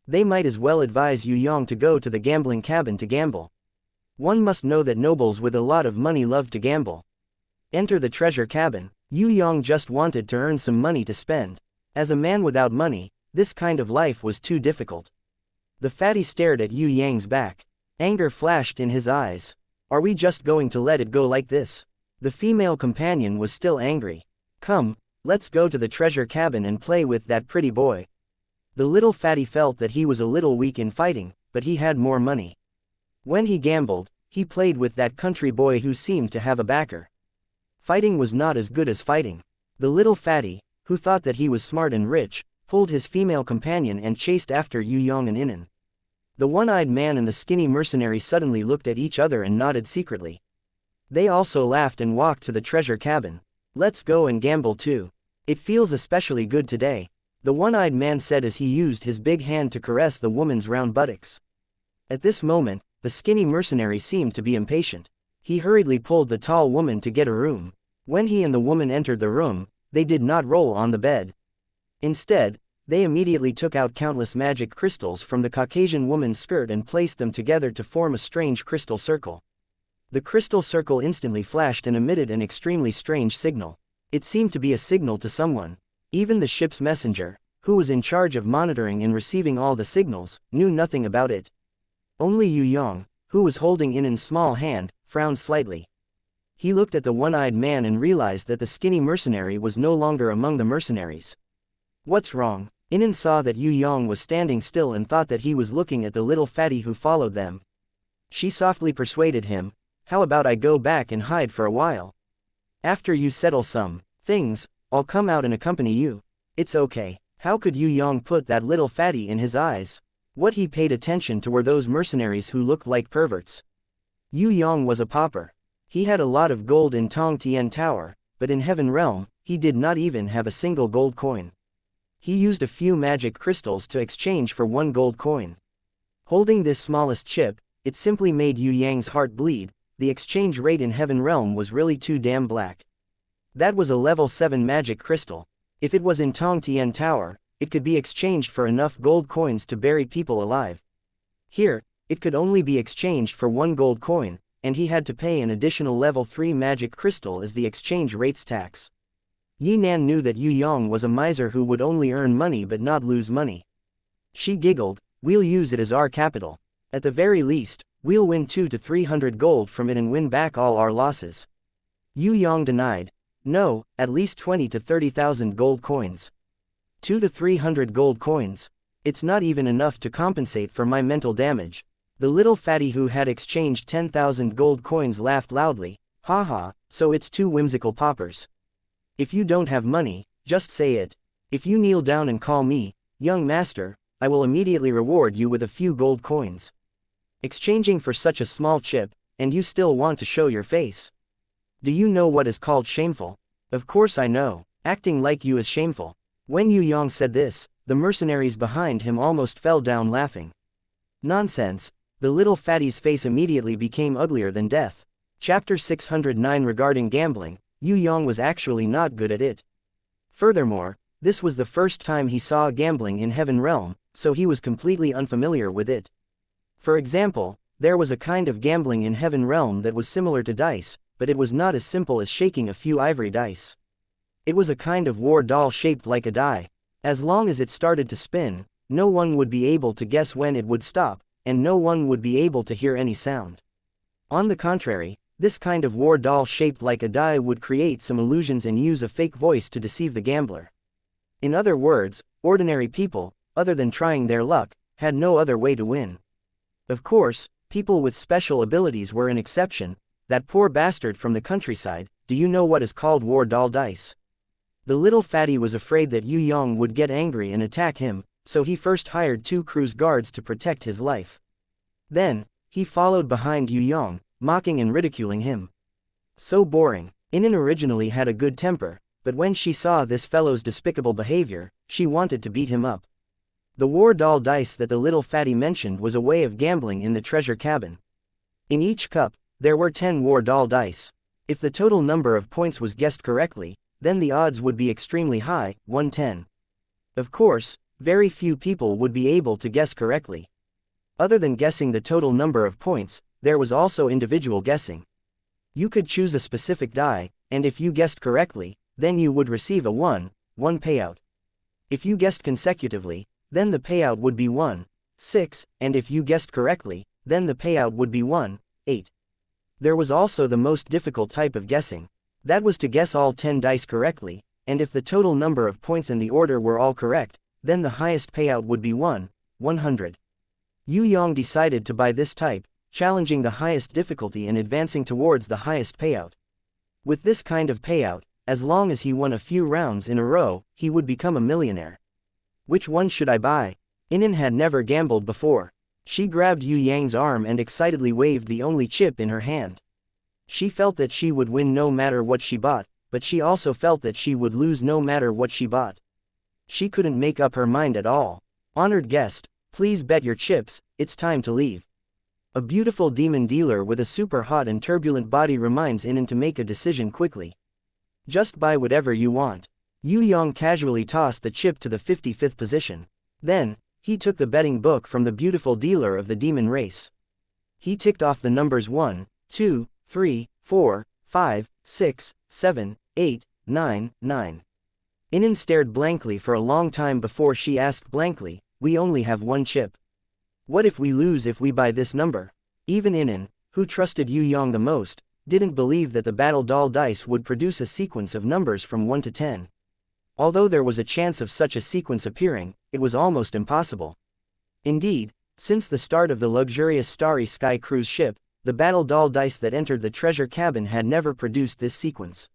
They might as well advise Yue Yang to go to the gambling cabin to gamble. One must know that nobles with a lot of money love to gamble. Enter the treasure cabin. Yue Yang just wanted to earn some money to spend. As a man without money, this kind of life was too difficult. The fatty stared at Yue Yang's back. Anger flashed in his eyes. Are we just going to let it go like this? The female companion was still angry. Come, let's go to the treasure cabin and play with that pretty boy. The little fatty felt that he was a little weak in fighting, but he had more money. When he gambled, he played with that country boy who seemed to have a backer. Fighting was not as good as fighting. The little fatty, who thought that he was smart and rich, pulled his female companion and chased after Yue Yang and Inan. The one-eyed man and the skinny mercenary suddenly looked at each other and nodded secretly. They also laughed and walked to the treasure cabin. "Let's go and gamble too. It feels especially good today," the one-eyed man said as he used his big hand to caress the woman's round buttocks. At this moment, the skinny mercenary seemed to be impatient. He hurriedly pulled the tall woman to get a room. When he and the woman entered the room, they did not roll on the bed. Instead, they immediately took out countless magic crystals from the Caucasian woman's skirt and placed them together to form a strange crystal circle. The crystal circle instantly flashed and emitted an extremely strange signal. It seemed to be a signal to someone. Even the ship's messenger, who was in charge of monitoring and receiving all the signals, knew nothing about it. Only Yue Yang, who was holding Inan's small hand, frowned slightly. He looked at the one-eyed man and realized that the skinny mercenary was no longer among the mercenaries. "What's wrong?" Inan saw that Yue Yang was standing still and thought that he was looking at the little fatty who followed them. She softly persuaded him, "How about I go back and hide for a while? After you settle some things, I'll come out and accompany you." "It's okay." How could Yue Yang put that little fatty in his eyes? What he paid attention to were those mercenaries who looked like perverts. Yue Yang was a pauper. He had a lot of gold in Tong Tian Tower, but in Heaven Realm, he did not even have a single gold coin. He used a few magic crystals to exchange for one gold coin. Holding this smallest chip, it simply made Yue Yang's heart bleed. The exchange rate in Heaven Realm was really too damn black. That was a level 7 magic crystal. If it was in Tong Tian Tower, it could be exchanged for enough gold coins to bury people alive. Here, it could only be exchanged for one gold coin, and he had to pay an additional level 3 magic crystal as the exchange rate's tax. Yinan knew that Yue Yang was a miser who would only earn money but not lose money. She giggled, "We'll use it as our capital. At the very least, we'll win 200 to 300 gold from it and win back all our losses." Yue Yang denied. "No, at least 20 to 30,000 gold coins. 200 to 300 gold coins. It's not even enough to compensate for my mental damage." The little fatty who had exchanged 10,000 gold coins laughed loudly. "Haha, so it's two whimsical paupers. If you don't have money, just say it. If you kneel down and call me, young master, I will immediately reward you with a few gold coins. Exchanging for such a small chip, and you still want to show your face. Do you know what is called shameful?" "Of course I know. Acting like you is shameful." When Yue Yang said this, the mercenaries behind him almost fell down laughing. "Nonsense." The little fatty's face immediately became uglier than death. Chapter 609 Regarding gambling, Yue Yang was actually not good at it. Furthermore, this was the first time he saw gambling in Heaven Realm, so he was completely unfamiliar with it. For example, there was a kind of gambling in Heaven Realm that was similar to dice, but it was not as simple as shaking a few ivory dice. It was a kind of war doll shaped like a die. As long as it started to spin, no one would be able to guess when it would stop, and no one would be able to hear any sound. On the contrary, this kind of war doll shaped like a die would create some illusions and use a fake voice to deceive the gambler. In other words, ordinary people, other than trying their luck, had no other way to win. Of course, people with special abilities were an exception. That poor bastard from the countryside. Do you know what is called war doll dice? The little fatty was afraid that Yue Yang would get angry and attack him, so he first hired 2 cruise guards to protect his life. Then, he followed behind Yue Yang, mocking and ridiculing him. So boring. Inan originally had a good temper, but when she saw this fellow's despicable behavior, she wanted to beat him up. The war doll dice that the little fatty mentioned was a way of gambling in the treasure cabin. In each cup, there were 10 war doll dice. If the total number of points was guessed correctly, then the odds would be extremely high, 110. Of course, very few people would be able to guess correctly. Other than guessing the total number of points, there was also individual guessing. You could choose a specific die, and if you guessed correctly, then you would receive a 1-1 payout. If you guessed consecutively, then the payout would be 1-6, and if you guessed correctly, then the payout would be 1-8. There was also the most difficult type of guessing. That was to guess all 10 dice correctly, and if the total number of points and the order were all correct, then the highest payout would be 100. Yue Yang decided to buy this type, challenging the highest difficulty and advancing towards the highest payout. With this kind of payout, as long as he won a few rounds in a row, he would become a millionaire. Which one should I buy? Inin had never gambled before. She grabbed Yue Yang's arm and excitedly waved the only chip in her hand. She felt that she would win no matter what she bought, but she also felt that she would lose no matter what she bought. She couldn't make up her mind at all. Honored guest, please bet your chips, it's time to leave. A beautiful demon dealer with a super hot and turbulent body reminds Inin to make a decision quickly. Just buy whatever you want. Yue Yang casually tossed the chip to the 55th position. Then, he took the betting book from the beautiful dealer of the demon race. He ticked off the numbers 1, 2, 3, 4, 5, 6, 7, 8, 9, 9. Inin stared blankly for a long time before she asked blankly, we only have one chip. What if we lose if we buy this number? Even Inin, who trusted Yue Yang the most, didn't believe that the battle doll dice would produce a sequence of numbers from 1 to 10. Although there was a chance of such a sequence appearing, it was almost impossible. Indeed, since the start of the luxurious Starry Sky cruise ship, the battle doll dice that entered the treasure cabin had never produced this sequence.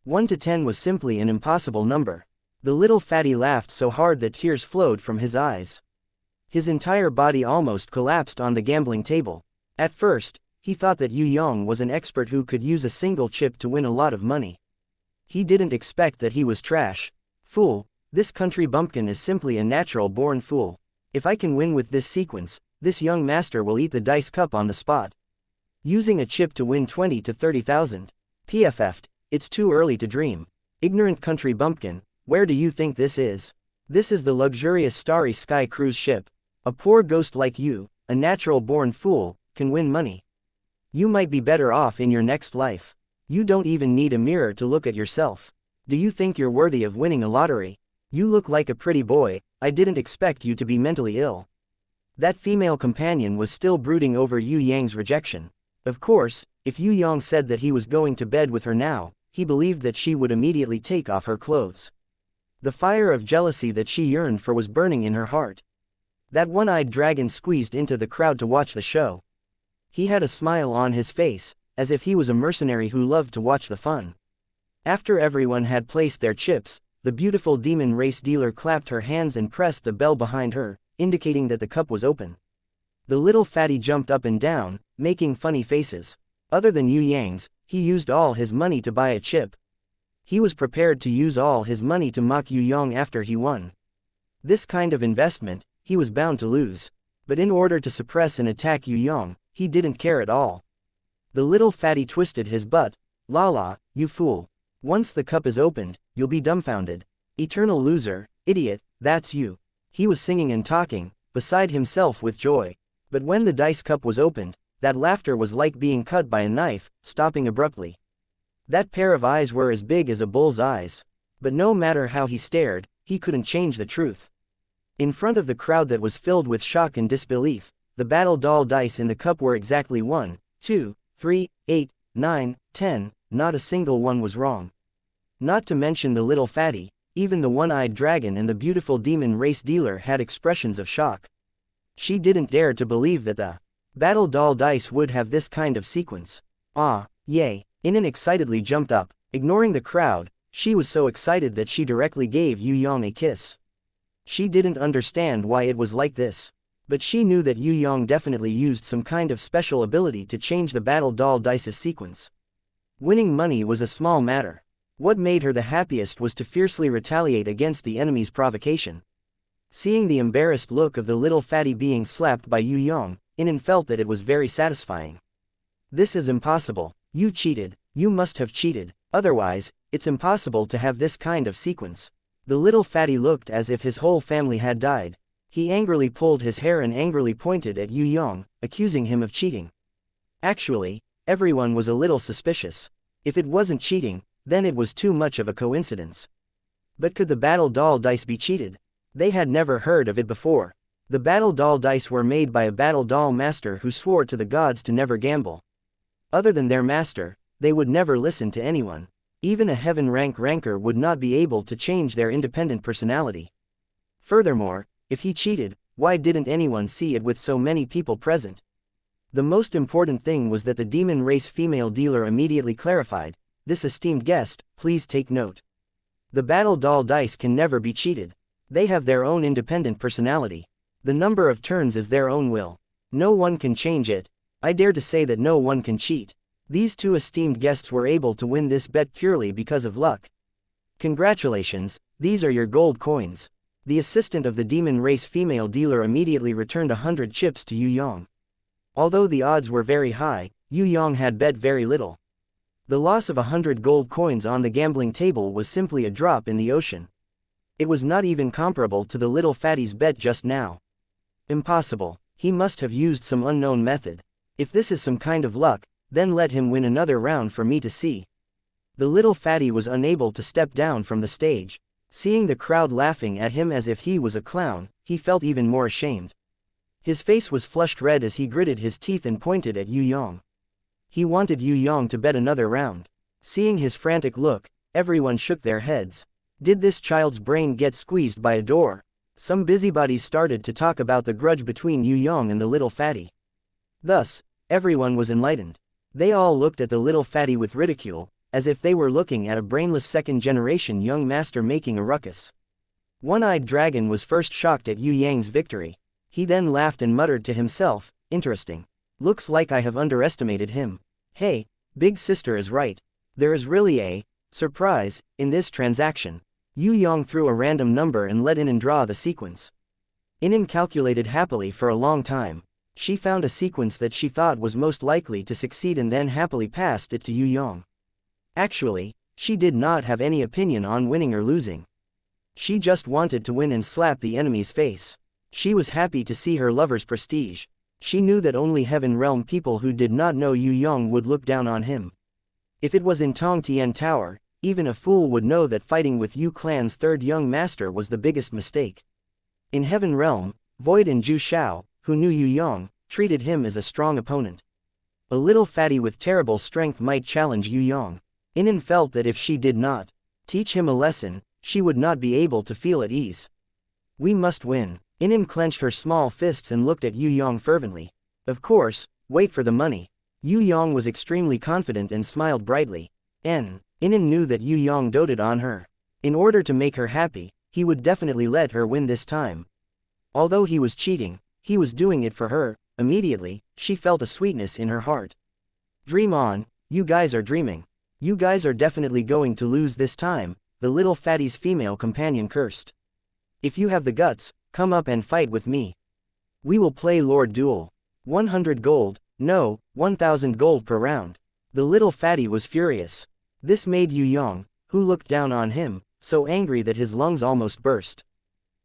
1 to 10 was simply an impossible number. The little fatty laughed so hard that tears flowed from his eyes. His entire body almost collapsed on the gambling table. At first, he thought that Yue Yang was an expert who could use a single chip to win a lot of money. He didn't expect that he was trash. Fool, this country bumpkin is simply a natural-born fool. If I can win with this sequence, this young master will eat the dice cup on the spot. Using a chip to win 20 to 30,000. PFF'd, it's too early to dream. Ignorant country bumpkin, where do you think this is? This is the luxurious Starry Sky cruise ship. A poor ghost like you, a natural-born fool, can win money. You might be better off in your next life. You don't even need a mirror to look at yourself. Do you think you're worthy of winning a lottery? You look like a pretty boy, I didn't expect you to be mentally ill. That female companion was still brooding over Yue Yang's rejection. Of course, if Yue Yang said that he was going to bed with her now, he believed that she would immediately take off her clothes. The fire of jealousy that she yearned for was burning in her heart. That one-eyed dragon squeezed into the crowd to watch the show. He had a smile on his face, as if he was a mercenary who loved to watch the fun. After everyone had placed their chips, the beautiful demon race dealer clapped her hands and pressed the bell behind her, indicating that the cup was open. The little fatty jumped up and down, making funny faces. Other than Yue Yang's, he used all his money to buy a chip. He was prepared to use all his money to mock Yue Yang after he won. This kind of investment, he was bound to lose. But in order to suppress and attack Yue Yang, he didn't care at all. The little fatty twisted his butt. La la, you fool. Once the cup is opened, you'll be dumbfounded. Eternal loser, idiot, that's you. He was singing and talking, beside himself with joy. But when the dice cup was opened, that laughter was like being cut by a knife, stopping abruptly. That pair of eyes were as big as a bull's eyes. But no matter how he stared, he couldn't change the truth. In front of the crowd that was filled with shock and disbelief, the battle doll dice in the cup were exactly 1, 2, 3, 8, 9, 10, not a single one was wrong. Not to mention the little fatty, even the one-eyed dragon and the beautiful demon race dealer had expressions of shock. She didn't dare to believe that the battle doll dice would have this kind of sequence. Ah, yay, Inin excitedly jumped up, ignoring the crowd. She was so excited that she directly gave Yue Yang a kiss. She didn't understand why it was like this. But she knew that Yue Yang definitely used some kind of special ability to change the battle doll dice's sequence. Winning money was a small matter. What made her the happiest was to fiercely retaliate against the enemy's provocation. Seeing the embarrassed look of the little fatty being slapped by Yue Yang, Inin felt that it was very satisfying. This is impossible. You cheated. You must have cheated. Otherwise, it's impossible to have this kind of sequence. The little fatty looked as if his whole family had died. He angrily pulled his hair and angrily pointed at Yue Yang, accusing him of cheating. Actually, everyone was a little suspicious. If it wasn't cheating, then it was too much of a coincidence. But could the battle doll dice be cheated? They had never heard of it before. The battle doll dice were made by a battle doll master who swore to the gods to never gamble. Other than their master, they would never listen to anyone. Even a heaven rank ranker would not be able to change their independent personality. Furthermore, if he cheated, why didn't anyone see it with so many people present? The most important thing was that the demon race female dealer immediately clarified, this esteemed guest, please take note. The battle doll dice can never be cheated. They have their own independent personality. The number of turns is their own will. No one can change it. I dare to say that no one can cheat. These two esteemed guests were able to win this bet purely because of luck. Congratulations, these are your gold coins. The assistant of the demon race female dealer immediately returned 100 chips to Yue Yang. Although the odds were very high, Yue Yang had bet very little. The loss of 100 gold coins on the gambling table was simply a drop in the ocean. It was not even comparable to the little fatty's bet just now. Impossible. He must have used some unknown method. If this is some kind of luck, then let him win another round for me to see. The little fatty was unable to step down from the stage. Seeing the crowd laughing at him as if he was a clown, he felt even more ashamed. His face was flushed red as he gritted his teeth and pointed at Yue Yang. He wanted Yue Yang to bet another round. Seeing his frantic look, everyone shook their heads. Did this child's brain get squeezed by a door? Some busybodies started to talk about the grudge between Yue Yang and the little fatty. Thus, everyone was enlightened. They all looked at the little fatty with ridicule, as if they were looking at a brainless second-generation young master making a ruckus. One-eyed dragon was first shocked at Yue Yang's victory. He then laughed and muttered to himself, interesting. Looks like I have underestimated him. Hey, big sister is right. There is really a surprise in this transaction. Yue Yang threw a random number and let Inan draw the sequence. Inan calculated happily for a long time. She found a sequence that she thought was most likely to succeed and then happily passed it to Yue Yang. Actually, she did not have any opinion on winning or losing. She just wanted to win and slap the enemy's face. She was happy to see her lover's prestige. She knew that only Heaven Realm people who did not know Yue Yang would look down on him. If it was in Tong Tian Tower, even a fool would know that fighting with Yu Clan's third young master was the biggest mistake. In Heaven Realm, Void and Zhu Shao, who knew Yue Yang, treated him as a strong opponent. A little fatty with terrible strength might challenge Yue Yang. Inan felt that if she did not teach him a lesson, she would not be able to feel at ease. We must win. Inan clenched her small fists and looked at Yue Yang fervently. Of course, wait for the money. Yue Yang was extremely confident and smiled brightly. Inan knew that Yue Yang doted on her. In order to make her happy, he would definitely let her win this time. Although he was cheating, he was doing it for her. Immediately, she felt a sweetness in her heart. Dream on, you guys are dreaming. You guys are definitely going to lose this time, the little fatty's female companion cursed. If you have the guts, come up and fight with me. We will play Lord Duel. 100 gold, no, 1000 gold per round. The little fatty was furious. This made Yue Yang, who looked down on him, so angry that his lungs almost burst.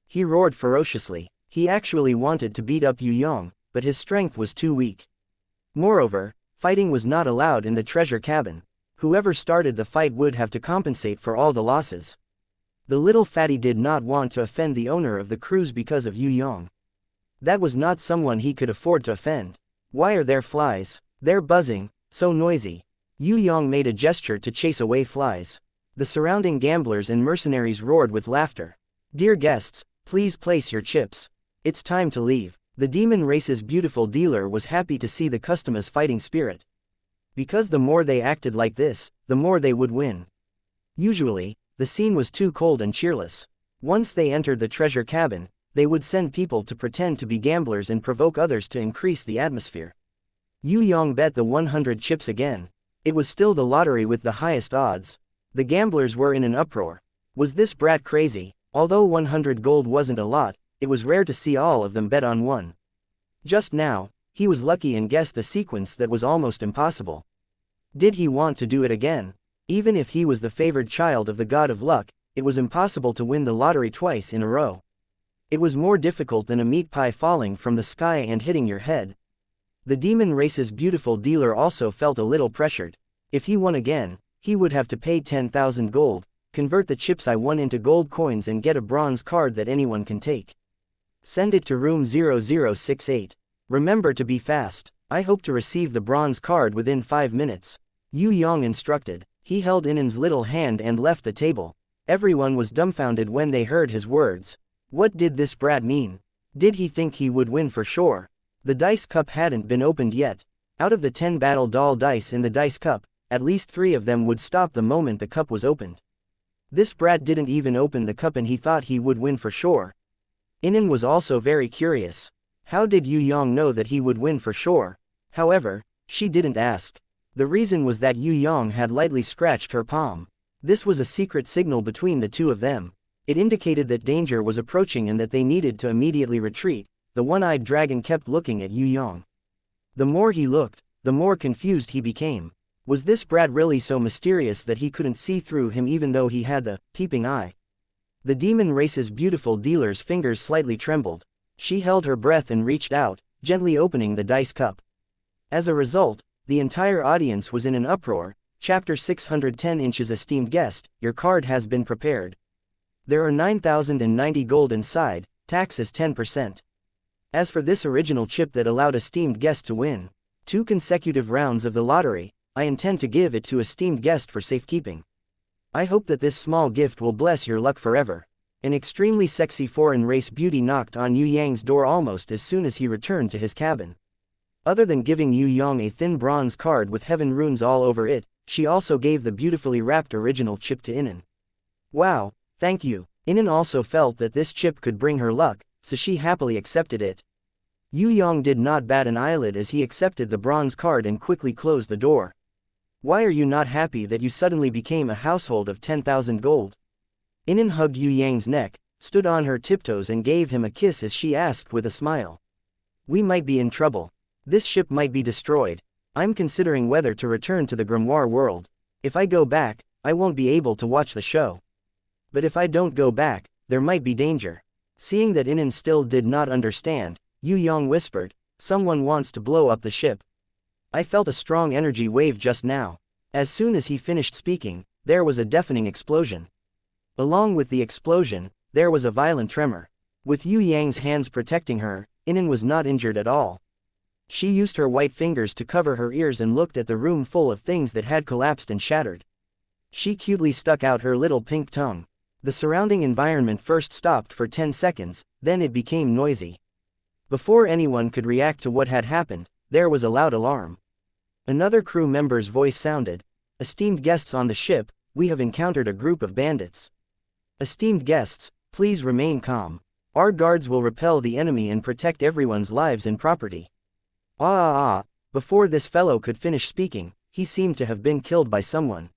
He roared ferociously. He actually wanted to beat up Yue Yang, but his strength was too weak. Moreover, fighting was not allowed in the treasure cabin. Whoever started the fight would have to compensate for all the losses. The little fatty did not want to offend the owner of the cruise because of Yue Yang. That was not someone he could afford to offend. Why are there flies? They're buzzing, so noisy. Yue Yang made a gesture to chase away flies. The surrounding gamblers and mercenaries roared with laughter. Dear guests, please place your chips. It's time to leave. The demon race's beautiful dealer was happy to see the customers' fighting spirit. Because the more they acted like this, the more they would win. Usually, the scene was too cold and cheerless. Once they entered the treasure cabin, they would send people to pretend to be gamblers and provoke others to increase the atmosphere. Yue Yang bet the 100 chips again. It was still the lottery with the highest odds. The gamblers were in an uproar. Was this brat crazy? Although 100 gold wasn't a lot, it was rare to see all of them bet on one. Just now, he was lucky and guessed the sequence that was almost impossible. Did he want to do it again? Even if he was the favored child of the god of luck, it was impossible to win the lottery twice in a row. It was more difficult than a meat pie falling from the sky and hitting your head. The demon race's beautiful dealer also felt a little pressured. If he won again, he would have to pay 10,000 gold, convert the chips I won into gold coins and get a bronze card that anyone can take. Send it to room 0068. Remember to be fast. I hope to receive the bronze card within 5 minutes. Yue Yang instructed. He held Inan's little hand and left the table. Everyone was dumbfounded when they heard his words. What did this brat mean? Did he think he would win for sure? The dice cup hadn't been opened yet. Out of the 10 battle doll dice in the dice cup, at least 3 of them would stop the moment the cup was opened. This brat didn't even open the cup and he thought he would win for sure. Inen was also very curious. How did Yue Yang know that he would win for sure? However, she didn't ask. The reason was that Yue Yang had lightly scratched her palm. This was a secret signal between the two of them. It indicated that danger was approaching and that they needed to immediately retreat. The one-eyed dragon kept looking at Yue Yang. The more he looked, the more confused he became. Was this brat really so mysterious that he couldn't see through him even though he had the peeping eye? The demon race's beautiful dealer's fingers slightly trembled. She held her breath and reached out, gently opening the dice cup. As a result, the entire audience was in an uproar. Chapter 610 Inches Esteemed guest, your card has been prepared. There are 9,090 gold inside, tax is 10%. As for this original chip that allowed esteemed guest to win 2 consecutive rounds of the lottery, I intend to give it to esteemed guest for safekeeping. I hope that this small gift will bless your luck forever. An extremely sexy foreign race beauty knocked on Yue Yang's door almost as soon as he returned to his cabin. Other than giving Yue Yang a thin bronze card with heaven runes all over it, she also gave the beautifully wrapped original chip to Inen. Wow, thank you. Inen also felt that this chip could bring her luck, so she happily accepted it. Yue Yang did not bat an eyelid as he accepted the bronze card and quickly closed the door. Why are you not happy that you suddenly became a household of 10,000 gold? Inen hugged Yue Yang's neck, stood on her tiptoes and gave him a kiss as she asked with a smile. We might be in trouble. This ship might be destroyed. I'm considering whether to return to the grimoire world. If I go back, I won't be able to watch the show. But if I don't go back, there might be danger. Seeing that Inen still did not understand, Yue Yang whispered, someone wants to blow up the ship. I felt a strong energy wave just now. As soon as he finished speaking, there was a deafening explosion. Along with the explosion, there was a violent tremor. With Yue Yang's hands protecting her, Inen was not injured at all. She used her white fingers to cover her ears and looked at the room full of things that had collapsed and shattered. She cutely stuck out her little pink tongue. The surrounding environment first stopped for 10 seconds, then it became noisy. Before anyone could react to what had happened, there was a loud alarm. Another crew member's voice sounded. Esteemed guests on the ship, we have encountered a group of bandits. Esteemed guests, please remain calm. Our guards will repel the enemy and protect everyone's lives and property. Before this fellow could finish speaking, he seemed to have been killed by someone.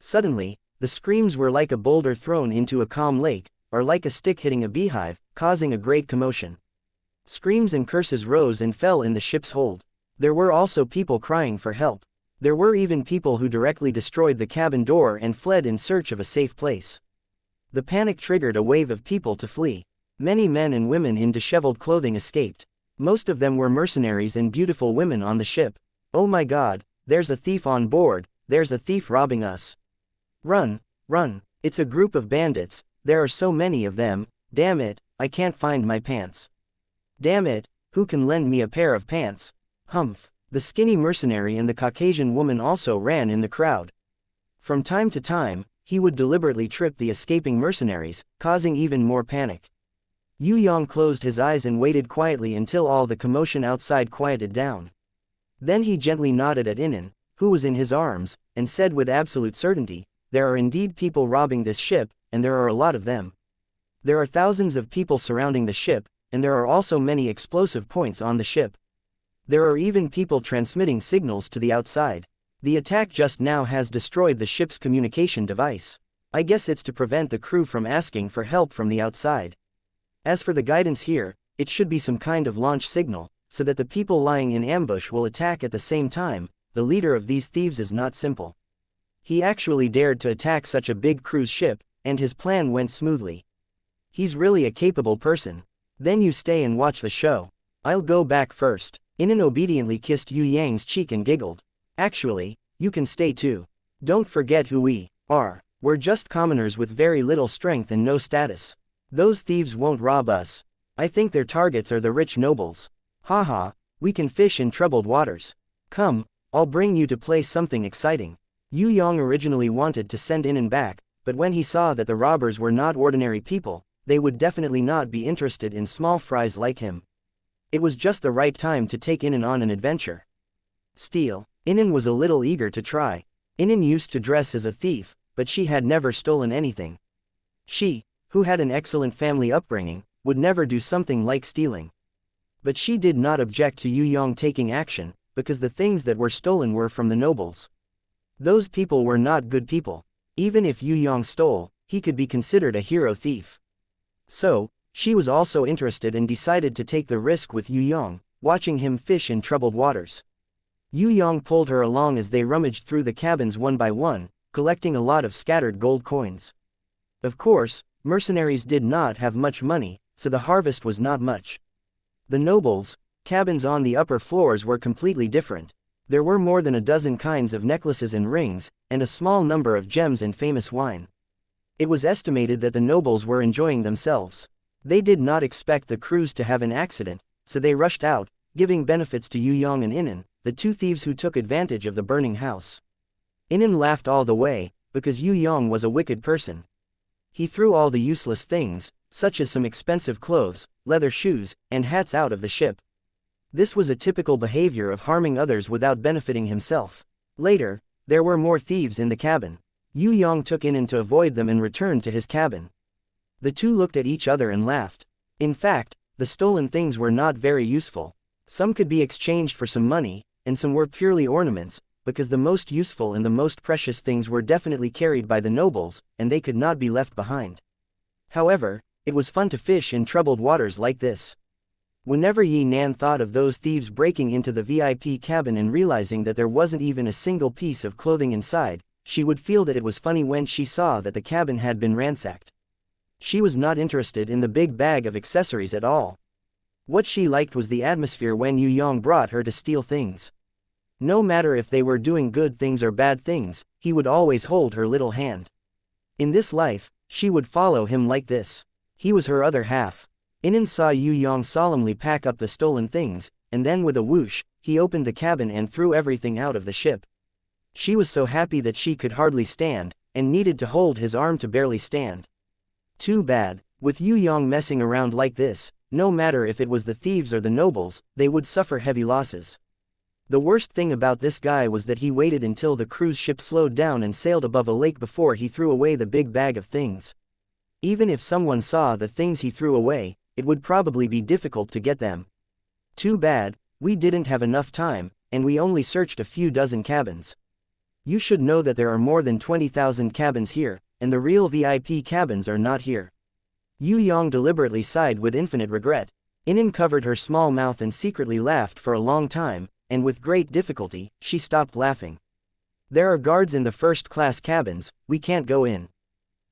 Suddenly, the screams were like a boulder thrown into a calm lake, or like a stick hitting a beehive, causing a great commotion. Screams and curses rose and fell in the ship's hold. There were also people crying for help. There were even people who directly destroyed the cabin door and fled in search of a safe place. The panic triggered a wave of people to flee. Many men and women in disheveled clothing escaped. Most of them were mercenaries and beautiful women on the ship. Oh my God, there's a thief on board, there's a thief robbing us. Run, run, it's a group of bandits, there are so many of them, damn it, I can't find my pants. Damn it, who can lend me a pair of pants? Humph. The skinny mercenary and the Caucasian woman also ran in the crowd. From time to time, he would deliberately trip the escaping mercenaries, causing even more panic. Yue Yang closed his eyes and waited quietly until all the commotion outside quieted down. Then he gently nodded at Inen, who was in his arms, and said with absolute certainty, there are indeed people robbing this ship, and there are a lot of them. There are thousands of people surrounding the ship, and there are also many explosive points on the ship. There are even people transmitting signals to the outside. The attack just now has destroyed the ship's communication device. I guess it's to prevent the crew from asking for help from the outside. As for the guidance here, it should be some kind of launch signal, so that the people lying in ambush will attack at the same time. The leader of these thieves is not simple. He actually dared to attack such a big cruise ship, and his plan went smoothly. He's really a capable person. Then you stay and watch the show. I'll go back first. Inen obediently kissed Yue Yang's cheek and giggled. Actually, you can stay too. Don't forget who we are. We're just commoners with very little strength and no status. Those thieves won't rob us. I think their targets are the rich nobles. Haha, we can fish in troubled waters. Come, I'll bring you to play something exciting. Yue Yang originally wanted to send Inen back, but when he saw that the robbers were not ordinary people, they would definitely not be interested in small fries like him. It was just the right time to take Inen on an adventure. Steal. Inen was a little eager to try. Inen used to dress as a thief, but she had never stolen anything. She, who had an excellent family upbringing, would never do something like stealing. But she did not object to Yue Yang taking action, because the things that were stolen were from the nobles. Those people were not good people. Even if Yue Yang stole, he could be considered a hero thief. So, she was also interested and decided to take the risk with Yue Yang, watching him fish in troubled waters. Yue Yang pulled her along as they rummaged through the cabins one by one, collecting a lot of scattered gold coins. Of course, mercenaries did not have much money, so the harvest was not much. The nobles' cabins on the upper floors were completely different. There were more than a dozen kinds of necklaces and rings, and a small number of gems and famous wine. It was estimated that the nobles were enjoying themselves. They did not expect the crews to have an accident, so they rushed out, giving benefits to Yue Yang and Inen, the two thieves who took advantage of the burning house. Inen laughed all the way, because Yue Yang was a wicked person. He threw all the useless things, such as some expensive clothes, leather shoes, and hats out of the ship. This was a typical behavior of harming others without benefiting himself. Later, there were more thieves in the cabin. Yue Yang took Inen to avoid them and returned to his cabin. The two looked at each other and laughed. In fact, the stolen things were not very useful. Some could be exchanged for some money, and some were purely ornaments, because the most useful and the most precious things were definitely carried by the nobles, and they could not be left behind. However, it was fun to fish in troubled waters like this. Whenever Yi Nan thought of those thieves breaking into the VIP cabin and realizing that there wasn't even a single piece of clothing inside, she would feel that it was funny when she saw that the cabin had been ransacked. She was not interested in the big bag of accessories at all. What she liked was the atmosphere when Yue Yang brought her to steal things. No matter if they were doing good things or bad things, he would always hold her little hand. In this life, she would follow him like this. He was her other half. Inen saw Yue Yang solemnly pack up the stolen things, and then with a whoosh, he opened the cabin and threw everything out of the ship. She was so happy that she could hardly stand, and needed to hold his arm to barely stand. Too bad, with Yue Yang messing around like this, no matter if it was the thieves or the nobles, they would suffer heavy losses. The worst thing about this guy was that he waited until the cruise ship slowed down and sailed above a lake before he threw away the big bag of things. Even if someone saw the things he threw away, it would probably be difficult to get them. Too bad, we didn't have enough time, and we only searched a few dozen cabins. You should know that there are more than 20,000 cabins here, and the real VIP cabins are not here. Yue Yang deliberately sighed with infinite regret. Inen covered her small mouth and secretly laughed for a long time, and with great difficulty, she stopped laughing. There are guards in the first-class cabins, we can't go in.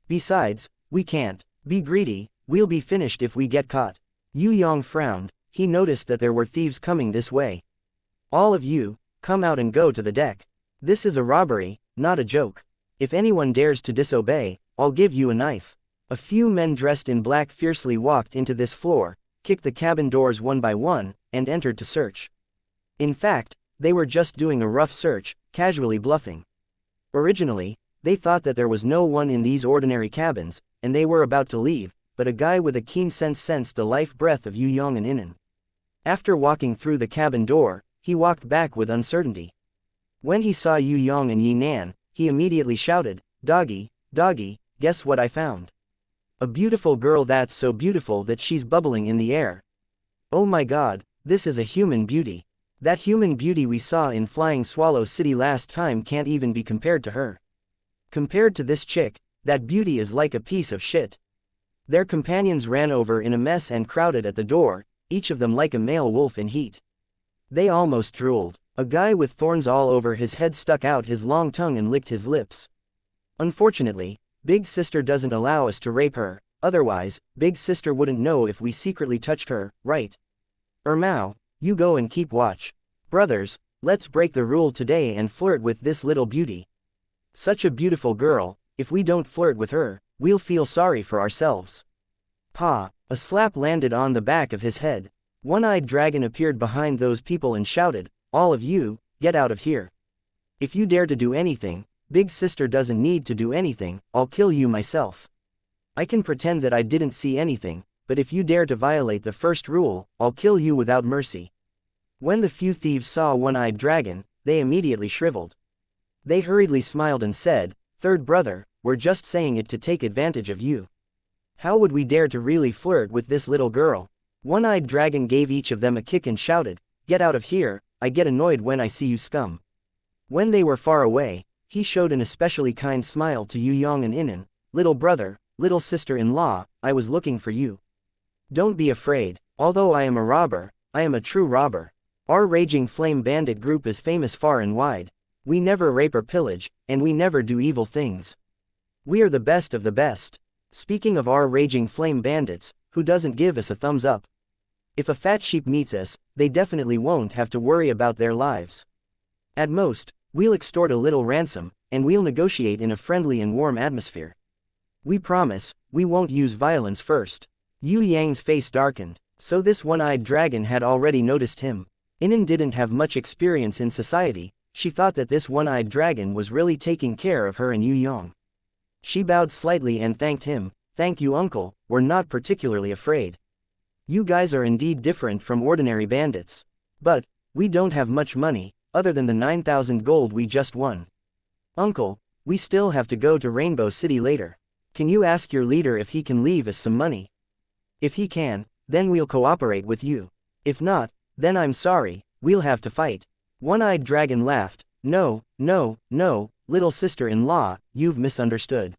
Besides, we can't be greedy, we'll be finished if we get caught. Yue Yang frowned, he noticed that there were thieves coming this way. All of you, come out and go to the deck. This is a robbery, not a joke. If anyone dares to disobey, I'll give you a knife. A few men dressed in black fiercely walked into this floor, kicked the cabin doors one by one, and entered to search. In fact, they were just doing a rough search, casually bluffing. Originally, they thought that there was no one in these ordinary cabins, and they were about to leave, but a guy with a keen sense sensed the life breath of Yue Yang and Inen. After walking through the cabin door, he walked back with uncertainty. When he saw Yue Yang and Yi Nan, he immediately shouted, "Doggy, doggy, guess what I found? A beautiful girl that's so beautiful that she's bubbling in the air. Oh my god, this is a human beauty. That human beauty we saw in Flying Swallow City last time can't even be compared to her. Compared to this chick, that beauty is like a piece of shit." Their companions ran over in a mess and crowded at the door, each of them like a male wolf in heat. They almost drooled. A guy with thorns all over his head stuck out his long tongue and licked his lips. Unfortunately, Big Sister doesn't allow us to rape her, otherwise, Big Sister wouldn't know if we secretly touched her, right? Mao, you go and keep watch. Brothers, let's break the rule today and flirt with this little beauty. Such a beautiful girl, if we don't flirt with her, we'll feel sorry for ourselves. Pa, a slap landed on the back of his head. One-eyed dragon appeared behind those people and shouted, "All of you, get out of here. If you dare to do anything, Big Sister doesn't need to do anything, I'll kill you myself. I can pretend that I didn't see anything, but if you dare to violate the first rule, I'll kill you without mercy." When the few thieves saw One-Eyed Dragon, they immediately shriveled. They hurriedly smiled and said, "Third brother, we're just saying it to take advantage of you. How would we dare to really flirt with this little girl?" One-eyed dragon gave each of them a kick and shouted, "Get out of here, I get annoyed when I see you scum." When they were far away, he showed an especially kind smile to Yue Yang and Inan. "Little brother, little sister-in-law, I was looking for you. Don't be afraid, although I am a robber, I am a true robber. Our Raging Flame Bandit group is famous far and wide. We never rape or pillage, and we never do evil things. We are the best of the best. Speaking of our Raging Flame Bandits, who doesn't give us a thumbs up? If a fat sheep meets us, they definitely won't have to worry about their lives. At most, we'll extort a little ransom, and we'll negotiate in a friendly and warm atmosphere. We promise, we won't use violence first." Yue Yang's face darkened, so this one-eyed dragon had already noticed him. Inan didn't have much experience in society, she thought that this one-eyed dragon was really taking care of her and Yue Yang. She bowed slightly and thanked him. "Thank you uncle, we're not particularly afraid. You guys are indeed different from ordinary bandits. But, we don't have much money, other than the 9,000 gold we just won. Uncle, we still have to go to Rainbow City later. Can you ask your leader if he can leave us some money? If he can, then we'll cooperate with you. If not, then I'm sorry, we'll have to fight." One-eyed dragon laughed. No, little sister-in-law, you've misunderstood.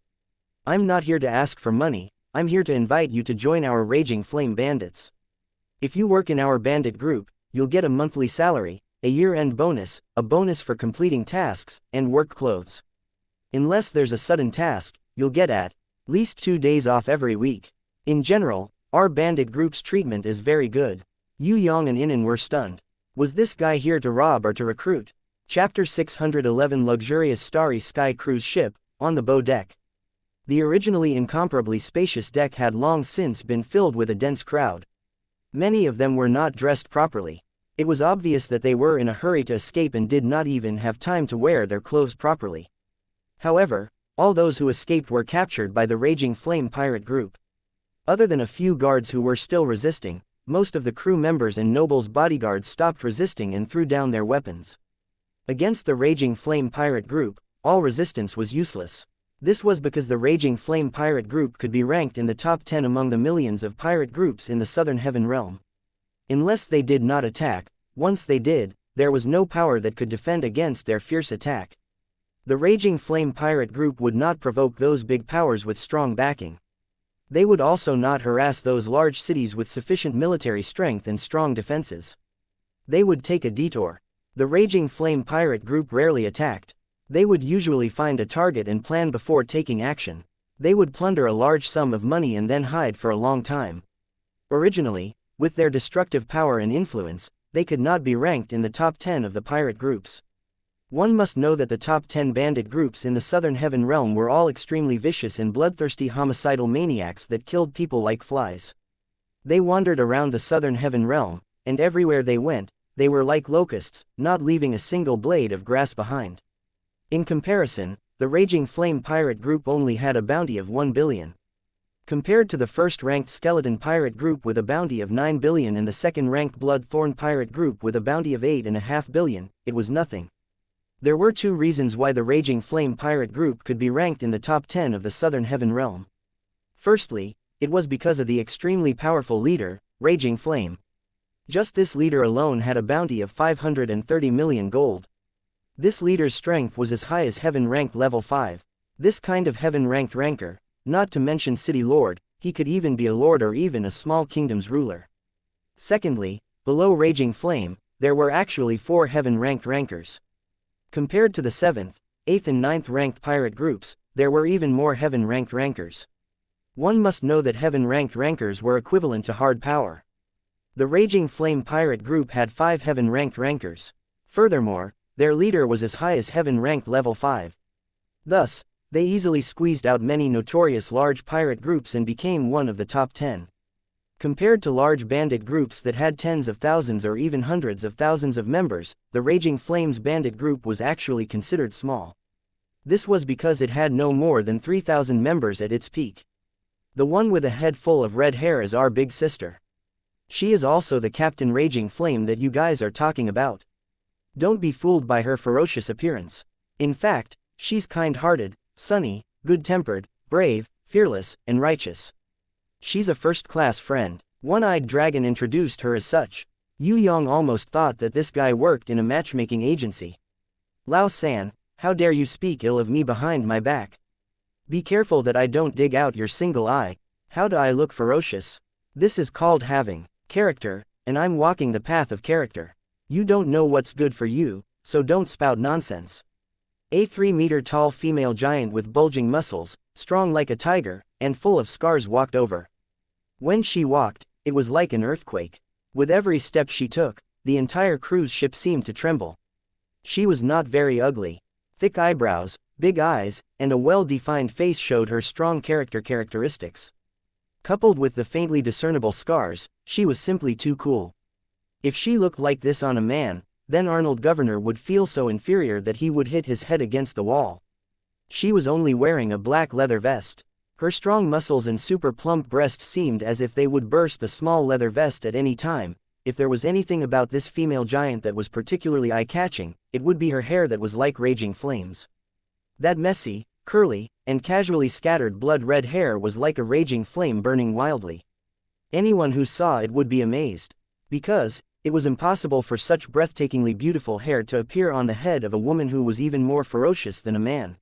I'm not here to ask for money, I'm here to invite you to join our Raging Flame Bandits. If you work in our bandit group, you'll get a monthly salary, a year-end bonus, a bonus for completing tasks, and work clothes. Unless there's a sudden task, you'll get at least 2 days off every week. In general, our bandit group's treatment is very good. Yue Yang and Inan were stunned. Was this guy here to rob or to recruit? Chapter 611 Luxurious Starry Sky Cruise Ship, on the bow deck. The originally incomparably spacious deck had long since been filled with a dense crowd. Many of them were not dressed properly. It was obvious that they were in a hurry to escape and did not even have time to wear their clothes properly. However, all those who escaped were captured by the Raging Flame pirate group. Other than a few guards who were still resisting, most of the crew members and nobles' bodyguards stopped resisting and threw down their weapons. Against the Raging Flame pirate group, all resistance was useless. This was because the Raging Flame pirate group could be ranked in the top 10 among the millions of pirate groups in the Southern Heaven Realm. Unless they did not attack, once they did, there was no power that could defend against their fierce attack. The Raging Flame pirate group would not provoke those big powers with strong backing. They would also not harass those large cities with sufficient military strength and strong defenses. They would take a detour. The Raging Flame pirate group rarely attacked. They would usually find a target and plan before taking action. They would plunder a large sum of money and then hide for a long time. Originally, with their destructive power and influence, they could not be ranked in the top 10 of the pirate groups. One must know that the top 10 bandit groups in the Southern Heaven Realm were all extremely vicious and bloodthirsty homicidal maniacs that killed people like flies. They wandered around the Southern Heaven Realm, and everywhere they went, they were like locusts, not leaving a single blade of grass behind. In comparison, the Raging Flame pirate group only had a bounty of 1 billion. Compared to the first-ranked Skeleton pirate group with a bounty of 9 billion and the second-ranked Bloodthorn pirate group with a bounty of 8.5 billion, it was nothing. There were 2 reasons why the Raging Flame pirate group could be ranked in the top 10 of the Southern Heaven Realm. Firstly, it was because of the extremely powerful leader, Raging Flame. Just this leader alone had a bounty of 530 million gold. This leader's strength was as high as Heaven Rank Level 5. This kind of Heaven Ranked ranker, not to mention City Lord, he could even be a lord or even a small kingdom's ruler. Secondly, below Raging Flame, there were actually 4 Heaven Ranked rankers. Compared to the 7th, 8th and 9th ranked pirate groups, there were even more Heaven-ranked rankers. One must know that Heaven-ranked rankers were equivalent to hard power. The Raging Flame pirate group had 5 Heaven-ranked rankers. Furthermore, their leader was as high as Heaven-ranked level 5. Thus, they easily squeezed out many notorious large pirate groups and became one of the top 10. Compared to large bandit groups that had tens of thousands or even hundreds of thousands of members, the Raging Flames bandit group was actually considered small. This was because it had no more than 3,000 members at its peak. The one with a head full of red hair is our big sister. She is also the Captain Raging Flame that you guys are talking about. Don't be fooled by her ferocious appearance. In fact, she's kind-hearted, sunny, good-tempered, brave, fearless, and righteous. She's a first-class friend. One-eyed dragon introduced her as such. Yue Yang almost thought that this guy worked in a matchmaking agency. Lao San, how dare you speak ill of me behind my back? Be careful that I don't dig out your single eye. How do I look ferocious? This is called having character, and I'm walking the path of character. You don't know what's good for you, so don't spout nonsense. A 3-meter-tall female giant with bulging muscles, strong like a tiger, and full of scars walked over. When she walked, it was like an earthquake. With every step she took, the entire cruise ship seemed to tremble. She was not very ugly. Thick eyebrows, big eyes, and a well-defined face showed her strong characteristics. Coupled with the faintly discernible scars, she was simply too cool. If she looked like this on a man, then Arnold Governor would feel so inferior that he would hit his head against the wall. She was only wearing a black leather vest. Her strong muscles and super plump breasts seemed as if they would burst the small leather vest at any time. If there was anything about this female giant that was particularly eye-catching, it would be her hair that was like raging flames. That messy, curly, and casually scattered blood-red hair was like a raging flame burning wildly. Anyone who saw it would be amazed. Because it was impossible for such breathtakingly beautiful hair to appear on the head of a woman who was even more ferocious than a man.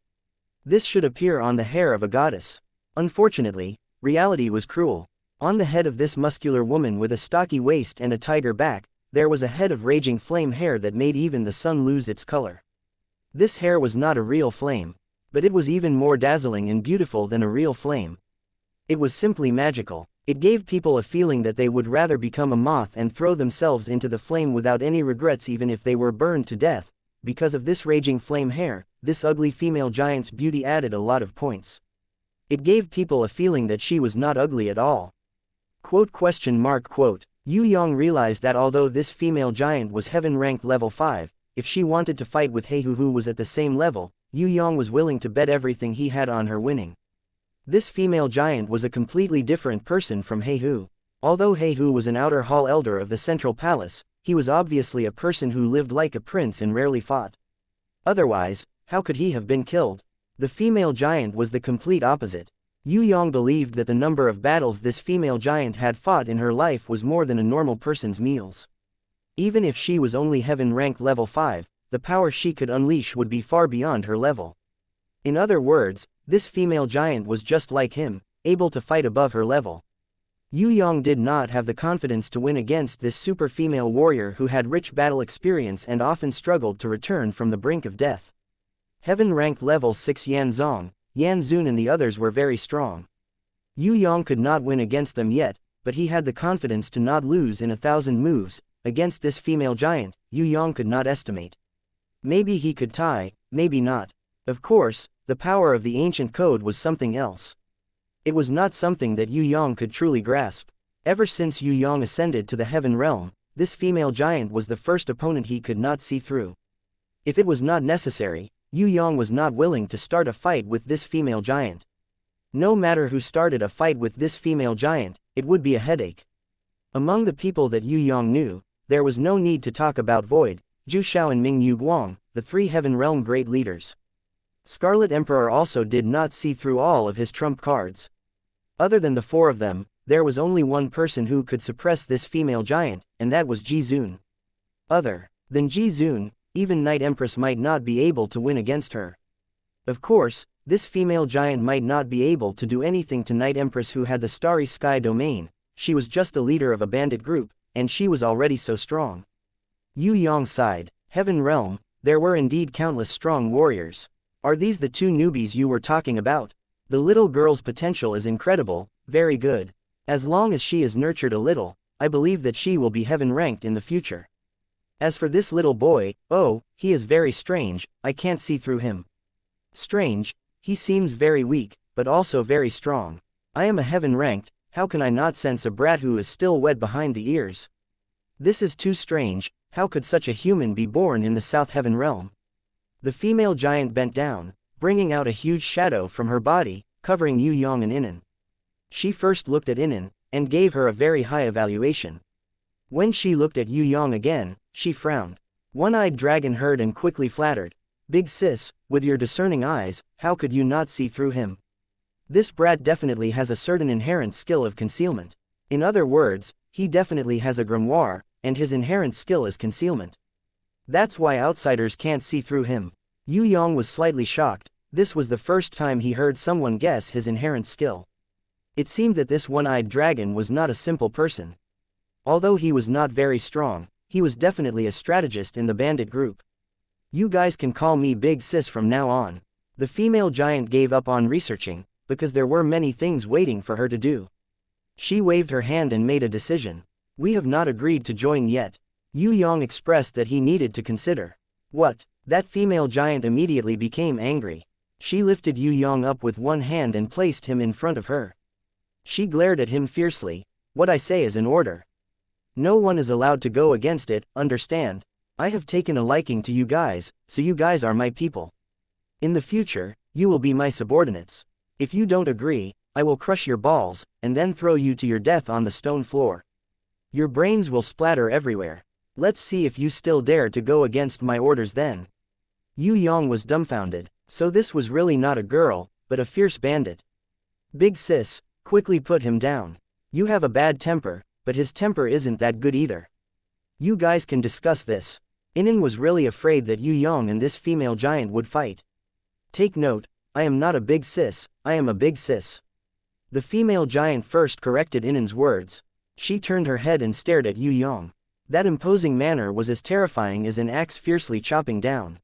This should appear on the hair of a goddess. Unfortunately, reality was cruel. On the head of this muscular woman with a stocky waist and a tiger back, there was a head of raging flame hair that made even the sun lose its color. This hair was not a real flame, but it was even more dazzling and beautiful than a real flame. It was simply magical. It gave people a feeling that they would rather become a moth and throw themselves into the flame without any regrets even if they were burned to death. Because of this raging flame hair, this ugly female giant's beauty added a lot of points. It gave people a feeling that she was not ugly at all. Quote. Yue Yang realized that although this female giant was heaven rank level 5, if she wanted to fight with Heihu who was at the same level, Yue Yang was willing to bet everything he had on her winning. This female giant was a completely different person from Heihu. Although Heihu was an outer hall elder of the central palace, he was obviously a person who lived like a prince and rarely fought. Otherwise, how could he have been killed? The female giant was the complete opposite. Yue Yang believed that the number of battles this female giant had fought in her life was more than a normal person's meals. Even if she was only heaven rank level 5, the power she could unleash would be far beyond her level. In other words, this female giant was just like him, able to fight above her level. Yue Yang did not have the confidence to win against this super female warrior who had rich battle experience and often struggled to return from the brink of death. Heaven rank level 6 Yan Zong, Yan Zun and the others were very strong. Yue Yang could not win against them yet, but he had the confidence to not lose in 1,000 moves. Against this female giant, Yue Yang could not estimate. Maybe he could tie, maybe not. Of course, the power of the ancient code was something else. It was not something that Yue Yang could truly grasp. Ever since Yue Yang ascended to the heaven realm, this female giant was the first opponent he could not see through. If it was not necessary, Yue Yang was not willing to start a fight with this female giant. No matter who started a fight with this female giant, it would be a headache. Among the people that Yue Yang knew, there was no need to talk about Void, Zhu Xiao and Ming Yu Guang, the 3 Heaven Realm great leaders. Scarlet Emperor also did not see through all of his trump cards. Other than the 4 of them, there was only one person who could suppress this female giant, and that was Ji Zun. Other than Ji Zun, even Night Empress might not be able to win against her. Of course, this female giant might not be able to do anything to Night Empress who had the Starry Sky domain. She was just the leader of a bandit group, and she was already so strong. Yue Yang sighed. Heaven Realm, there were indeed countless strong warriors. Are these the 2 newbies you were talking about? The little girl's potential is incredible, very good. As long as she is nurtured a little, I believe that she will be heaven ranked in the future. As for this little boy, oh, he is very strange, I can't see through him. Strange, he seems very weak, but also very strong. I am a heaven ranked, how can I not sense a brat who is still wet behind the ears? This is too strange, how could such a human be born in the South Heaven Realm? The female giant bent down, bringing out a huge shadow from her body, covering Yue Yang and Inan. She first looked at Inan, and gave her a very high evaluation. When she looked at Yue Yang again, she frowned. One-eyed dragon heard and quickly flattered. Big sis, with your discerning eyes, how could you not see through him? This brat definitely has a certain inherent skill of concealment. In other words, he definitely has a grimoire, and his inherent skill is concealment. That's why outsiders can't see through him. Yue Yang was slightly shocked. This was the first time he heard someone guess his inherent skill. It seemed that this one-eyed dragon was not a simple person. Although he was not very strong, he was definitely a strategist in the bandit group. You guys can call me Big Sis from now on. The female giant gave up on researching, because there were many things waiting for her to do. She waved her hand and made a decision. We have not agreed to join yet. Yue Yang expressed that he needed to consider. What? That female giant immediately became angry. She lifted Yue Yang up with one hand and placed him in front of her. She glared at him fiercely. What I say is an order. No one is allowed to go against it, understand? I have taken a liking to you guys, so you guys are my people. In the future, you will be my subordinates. If you don't agree, I will crush your balls, and then throw you to your death on the stone floor. Your brains will splatter everywhere. Let's see if you still dare to go against my orders then. Yue Yang was dumbfounded. So this was really not a girl, but a fierce bandit. Big sis, quickly put him down. You have a bad temper, but his temper isn't that good either. You guys can discuss this. Inan was really afraid that Yue Yang and this female giant would fight. Take note, I am not a big sis, I am a big sis. The female giant first corrected Inan's words. She turned her head and stared at Yue Yang. That imposing manner was as terrifying as an axe fiercely chopping down.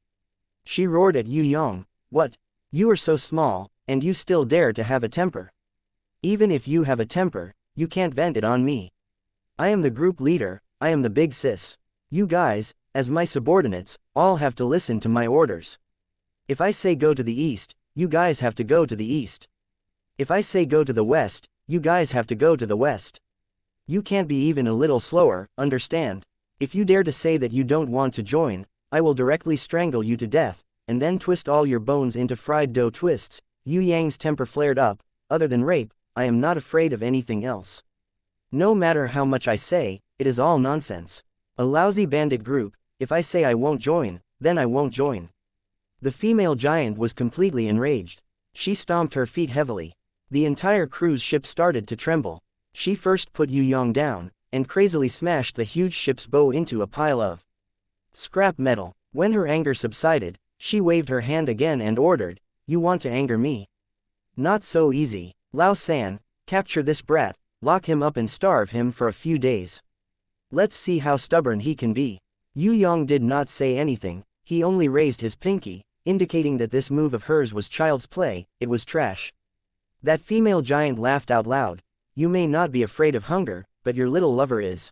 She roared at Yue Yang. What? You are so small, and you still dare to have a temper. Even if you have a temper, you can't vent it on me. I am the group leader, I am the big sis. You guys, as my subordinates, all have to listen to my orders. If I say go to the east, you guys have to go to the east. If I say go to the west, you guys have to go to the west. You can't be even a little slower, understand? If you dare to say that you don't want to join, I will directly strangle you to death, and then twist all your bones into fried dough twists. Yue Yang's temper flared up. Other than rape, I am not afraid of anything else. No matter how much I say, it is all nonsense. A lousy bandit group. If I say I won't join, then I won't join. The female giant was completely enraged. She stomped her feet heavily. The entire cruise ship started to tremble. She first put Yue Yang down, and crazily smashed the huge ship's bow into a pile of scrap metal. When her anger subsided, she waved her hand again and ordered, You want to anger me? Not so easy. Lao San, capture this brat, lock him up and starve him for a few days. Let's see how stubborn he can be. Yue Yang did not say anything, he only raised his pinky, indicating that this move of hers was child's play, it was trash. That female giant laughed out loud. You may not be afraid of hunger, but your little lover is.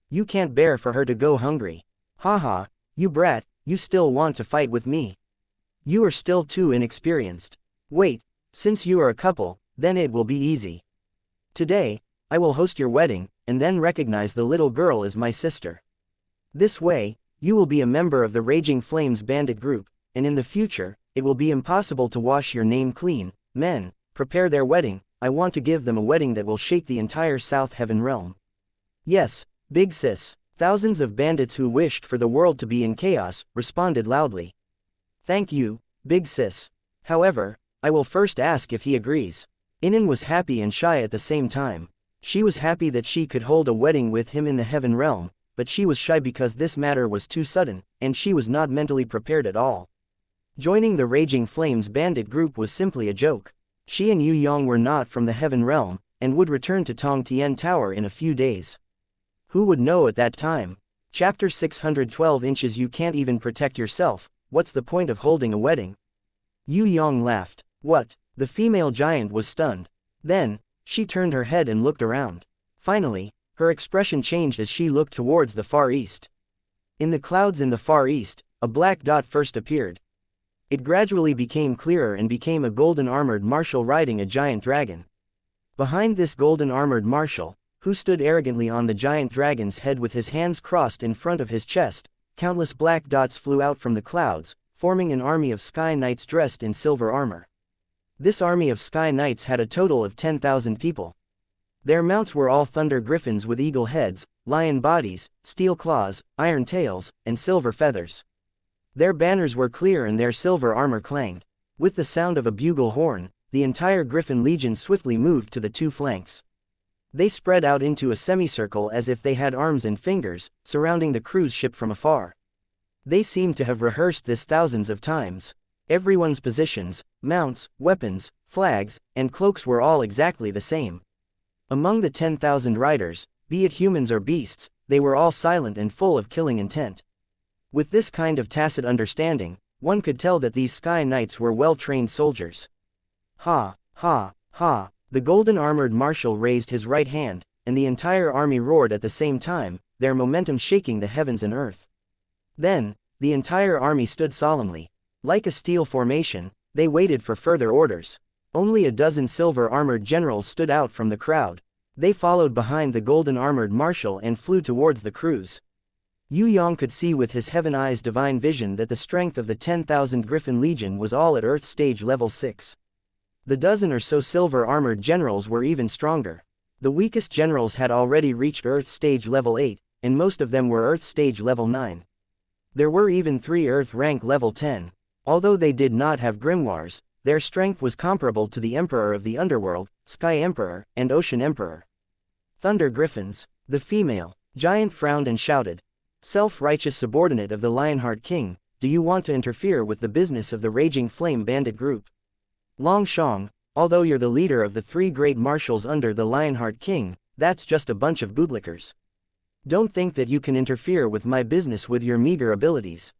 You can't bear for her to go hungry. Haha, you brat, you still want to fight with me. You are still too inexperienced. Wait, since you are a couple, then it will be easy. Today, I will host your wedding, and then recognize the little girl as my sister. This way, you will be a member of the Raging Flames bandit group, and in the future, it will be impossible to wash your name clean. Men, prepare their wedding. I want to give them a wedding that will shake the entire South Heaven realm. Yes, big sis. Thousands of bandits who wished for the world to be in chaos, responded loudly. Thank you, big sis. However, I will first ask if he agrees. Inan was happy and shy at the same time. She was happy that she could hold a wedding with him in the Heaven realm, but she was shy because this matter was too sudden, and she was not mentally prepared at all. Joining the Raging Flames bandit group was simply a joke. She and Yue Yang were not from the Heaven realm, and would return to Tong Tian Tower in a few days. Who would know at that time? Chapter 612 inches. You can't even protect yourself, what's the point of holding a wedding? Yue Yang laughed. What? The female giant was stunned. Then, she turned her head and looked around. Finally, her expression changed as she looked towards the far east. In the clouds in the far east, a black dot first appeared. It gradually became clearer and became a golden armored marshal riding a giant dragon. Behind this golden armored marshal, who stood arrogantly on the giant dragon's head with his hands crossed in front of his chest, countless black dots flew out from the clouds, forming an army of sky knights dressed in silver armor. This army of sky knights had a total of 10,000 people. Their mounts were all thunder griffins with eagle heads, lion bodies, steel claws, iron tails, and silver feathers. Their banners were clear and their silver armor clanged. With the sound of a bugle horn, the entire Griffin Legion swiftly moved to the two flanks. They spread out into a semicircle as if they had arms and fingers, surrounding the cruise ship from afar. They seemed to have rehearsed this thousands of times. Everyone's positions, mounts, weapons, flags, and cloaks were all exactly the same. Among the 10,000 riders, be it humans or beasts, they were all silent and full of killing intent. With this kind of tacit understanding, one could tell that these Sky Knights were well-trained soldiers. Ha, ha, ha, the golden-armored marshal raised his right hand, and the entire army roared at the same time, their momentum shaking the heavens and earth. Then, the entire army stood solemnly. Like a steel formation, they waited for further orders. Only a dozen silver-armored generals stood out from the crowd. They followed behind the golden-armored marshal and flew towards the cruise. Yue Yang could see with his heaven eyes divine vision that the strength of the 10,000 Griffin Legion was all at Earth stage level 6. The dozen or so silver-armored generals were even stronger. The weakest generals had already reached Earth stage level 8, and most of them were Earth stage level 9. There were even 3 Earth rank level 10. Although they did not have grimoires, their strength was comparable to the Emperor of the Underworld, Sky Emperor, and Ocean Emperor. Thunder Griffins. The female giant frowned and shouted. Self-righteous subordinate of the Lionheart King, do you want to interfere with the business of the Raging Flame Bandit group? Long Shang, although you're the leader of the 3 great marshals under the Lionheart King, that's just a bunch of bootlickers. Don't think that you can interfere with my business with your meager abilities.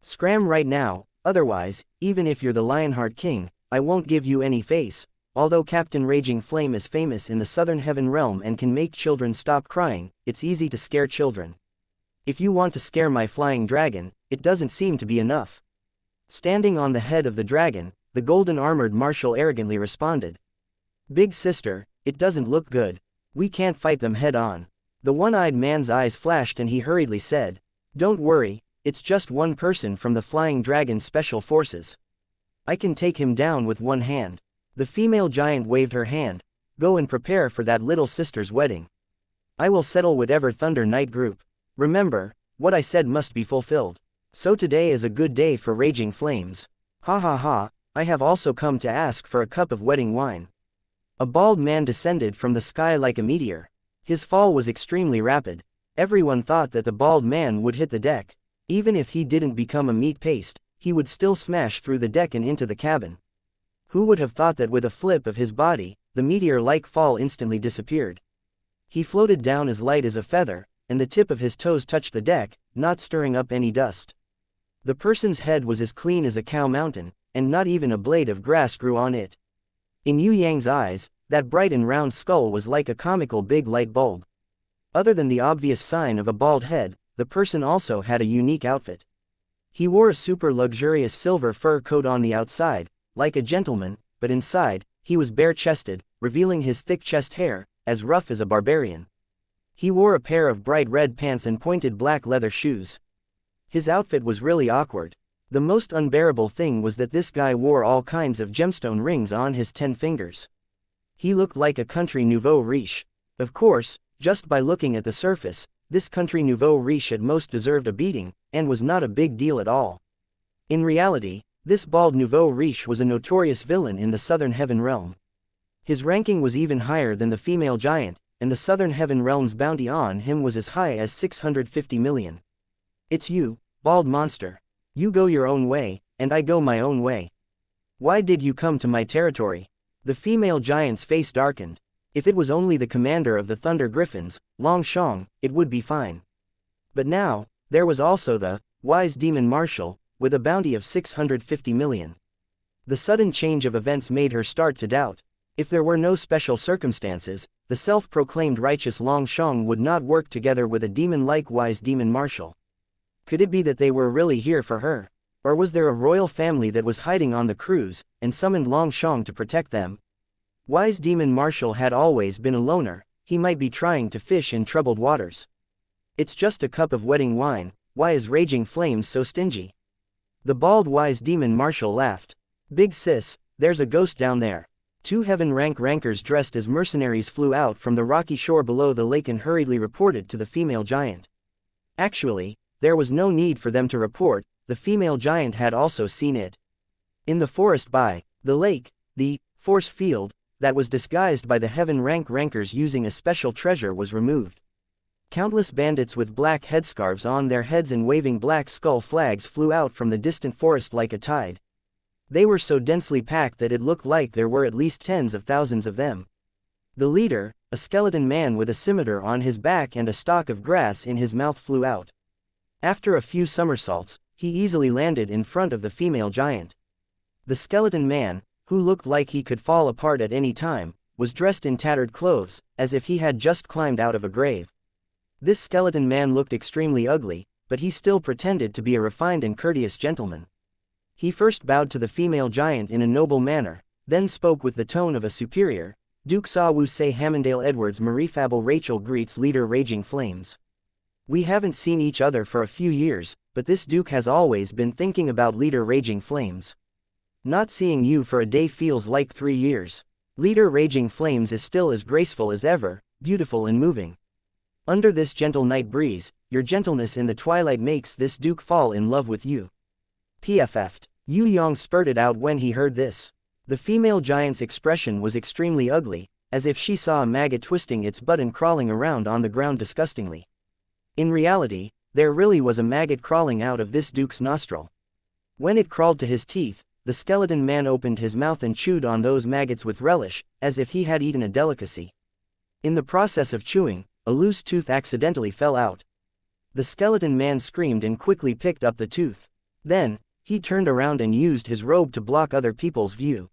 Scram right now, otherwise, even if you're the Lionheart King, I won't give you any face. Although Captain Raging Flame is famous in the Southern Heaven Realm and can make children stop crying, it's easy to scare children. If you want to scare my flying dragon, it doesn't seem to be enough. Standing on the head of the dragon, the golden-armored marshal arrogantly responded. Big sister, it doesn't look good. We can't fight them head-on. The one-eyed man's eyes flashed and he hurriedly said, don't worry, it's just one person from the Flying Dragon Special Forces. I can take him down with one hand. The female giant waved her hand. Go and prepare for that little sister's wedding. I will settle whatever Thunder Knight group. Remember, what I said must be fulfilled. So today is a good day for Raging Flames. Ha ha ha, I have also come to ask for a cup of wedding wine. A bald man descended from the sky like a meteor. His fall was extremely rapid. Everyone thought that the bald man would hit the deck. Even if he didn't become a meat paste, he would still smash through the deck and into the cabin. Who would have thought that with a flip of his body, the meteor-like fall instantly disappeared? He floated down as light as a feather, and the tip of his toes touched the deck, not stirring up any dust. The person's head was as clean as a cow mountain, and not even a blade of grass grew on it. In Yue Yang's eyes, that bright and round skull was like a comical big light bulb. Other than the obvious sign of a bald head, the person also had a unique outfit. He wore a super luxurious silver fur coat on the outside, like a gentleman, but inside, he was bare-chested, revealing his thick chest hair, as rough as a barbarian. He wore a pair of bright red pants and pointed black leather shoes. His outfit was really awkward. The most unbearable thing was that this guy wore all kinds of gemstone rings on his 10 fingers. He looked like a country nouveau riche. Of course, just by looking at the surface, this country nouveau riche at most deserved a beating, and was not a big deal at all. In reality, this bald nouveau riche was a notorious villain in the Southern Heaven Realm. His ranking was even higher than the female giant, and the Southern Heaven Realm's bounty on him was as high as 650 million. It's you, bald monster. You go your own way, and I go my own way. Why did you come to my territory? The female giant's face darkened. If it was only the commander of the Thunder Griffins, Long Shang, it would be fine. But now, there was also the wise demon marshal, with a bounty of 650 million. The sudden change of events made her start to doubt. If there were no special circumstances, the self-proclaimed righteous Long Shang would not work together with a demon-like wise demon marshal. Could it be that they were really here for her? Or was there a royal family that was hiding on the cruise, and summoned Long Shang to protect them? Wise demon marshal had always been a loner. He might be trying to fish in troubled waters. It's just a cup of wedding wine, why is Raging Flames so stingy? The bald wise demon marshal laughed. Big sis, there's a ghost down there. 2 heaven rank rankers dressed as mercenaries flew out from the rocky shore below the lake and hurriedly reported to the female giant. Actually, there was no need for them to report. the female giant had also seen it. In the forest by the lake, the force field that was disguised by the heaven rank rankers using a special treasure was removed. Countless bandits with black headscarves on their heads and waving black skull flags flew out from the distant forest like a tide. They were so densely packed that it looked like there were at least tens of thousands of them. The leader, a skeleton man with a scimitar on his back and a stalk of grass in his mouth, flew out. After a few somersaults, he easily landed in front of the female giant. The skeleton man, who looked like he could fall apart at any time, was dressed in tattered clothes, as if he had just climbed out of a grave. This skeleton man looked extremely ugly, but he still pretended to be a refined and courteous gentleman. He first bowed to the female giant in a noble manner, then spoke with the tone of a superior. Duke Sa Wu say Hammondale Edwards Marifable Rachel greets leader Raging Flames. We haven't seen each other for a few years, but this duke has always been thinking about leader Raging Flames. Not seeing you for a day feels like 3 years. Leader Raging Flames is still as graceful as ever, beautiful and moving. Under this gentle night breeze, your gentleness in the twilight makes this duke fall in love with you. PFF'd. Yue Yang spurted out when he heard this. The female giant's expression was extremely ugly, as if she saw a maggot twisting its butt and crawling around on the ground disgustingly. In reality, there really was a maggot crawling out of this duke's nostril. When it crawled to his teeth, the skeleton man opened his mouth and chewed on those maggots with relish, as if he had eaten a delicacy. In the process of chewing, a loose tooth accidentally fell out. The skeleton man screamed and quickly picked up the tooth. Then, he turned around and used his robe to block other people's view.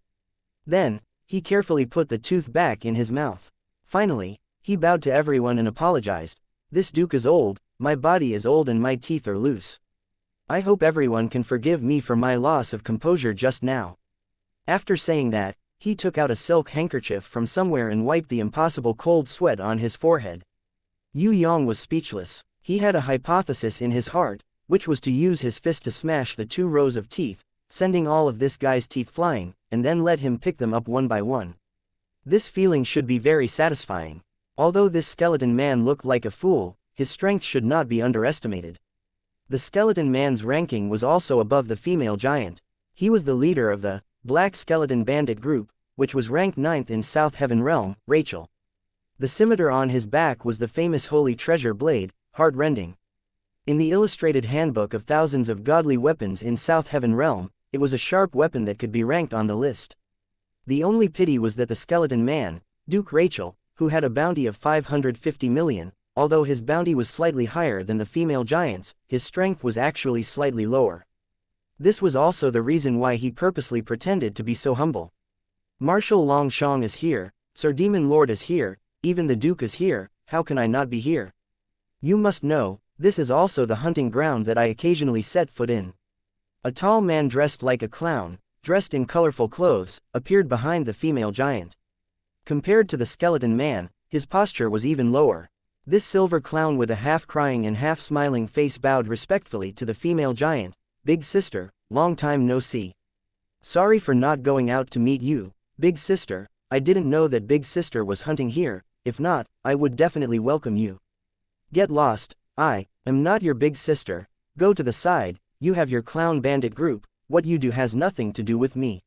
Then, he carefully put the tooth back in his mouth. Finally, he bowed to everyone and apologized. This duke is old, my body is old and my teeth are loose. I hope everyone can forgive me for my loss of composure just now. After saying that, he took out a silk handkerchief from somewhere and wiped the impossible cold sweat on his forehead. Yue Yang was speechless. He had a hypothesis in his heart, which was to use his fist to smash the 2 rows of teeth, sending all of this guy's teeth flying, and then let him pick them up one by one. This feeling should be very satisfying. Although this skeleton man looked like a fool, his strength should not be underestimated. The skeleton man's ranking was also above the female giant. He was the leader of the Black Skeleton Bandit group, which was ranked 9th in South Heaven Realm, Rachel. The scimitar on his back was the famous Holy Treasure Blade, heart-rending. In the illustrated handbook of thousands of godly weapons in South Heaven Realm, it was a sharp weapon that could be ranked on the list. The only pity was that the skeleton man, Duke Rachel, who had a bounty of 550 million, although his bounty was slightly higher than the female giant's, his strength was actually slightly lower. This was also the reason why he purposely pretended to be so humble. Marshal Longshong is here, Sir Demon Lord is here, even the Duke is here, how can I not be here? You must know, this is also the hunting ground that I occasionally set foot in. A tall man dressed like a clown, dressed in colorful clothes, appeared behind the female giant. Compared to the skeleton man, his posture was even lower. This silver clown with a half-crying and half-smiling face bowed respectfully to the female giant. Big sister, long time no see. Sorry for not going out to meet you, big sister. I didn't know that big sister was hunting here. If not, I would definitely welcome you. Get lost. I am not your big sister. Go to the side. You have your clown bandit group. What you do has nothing to do with me.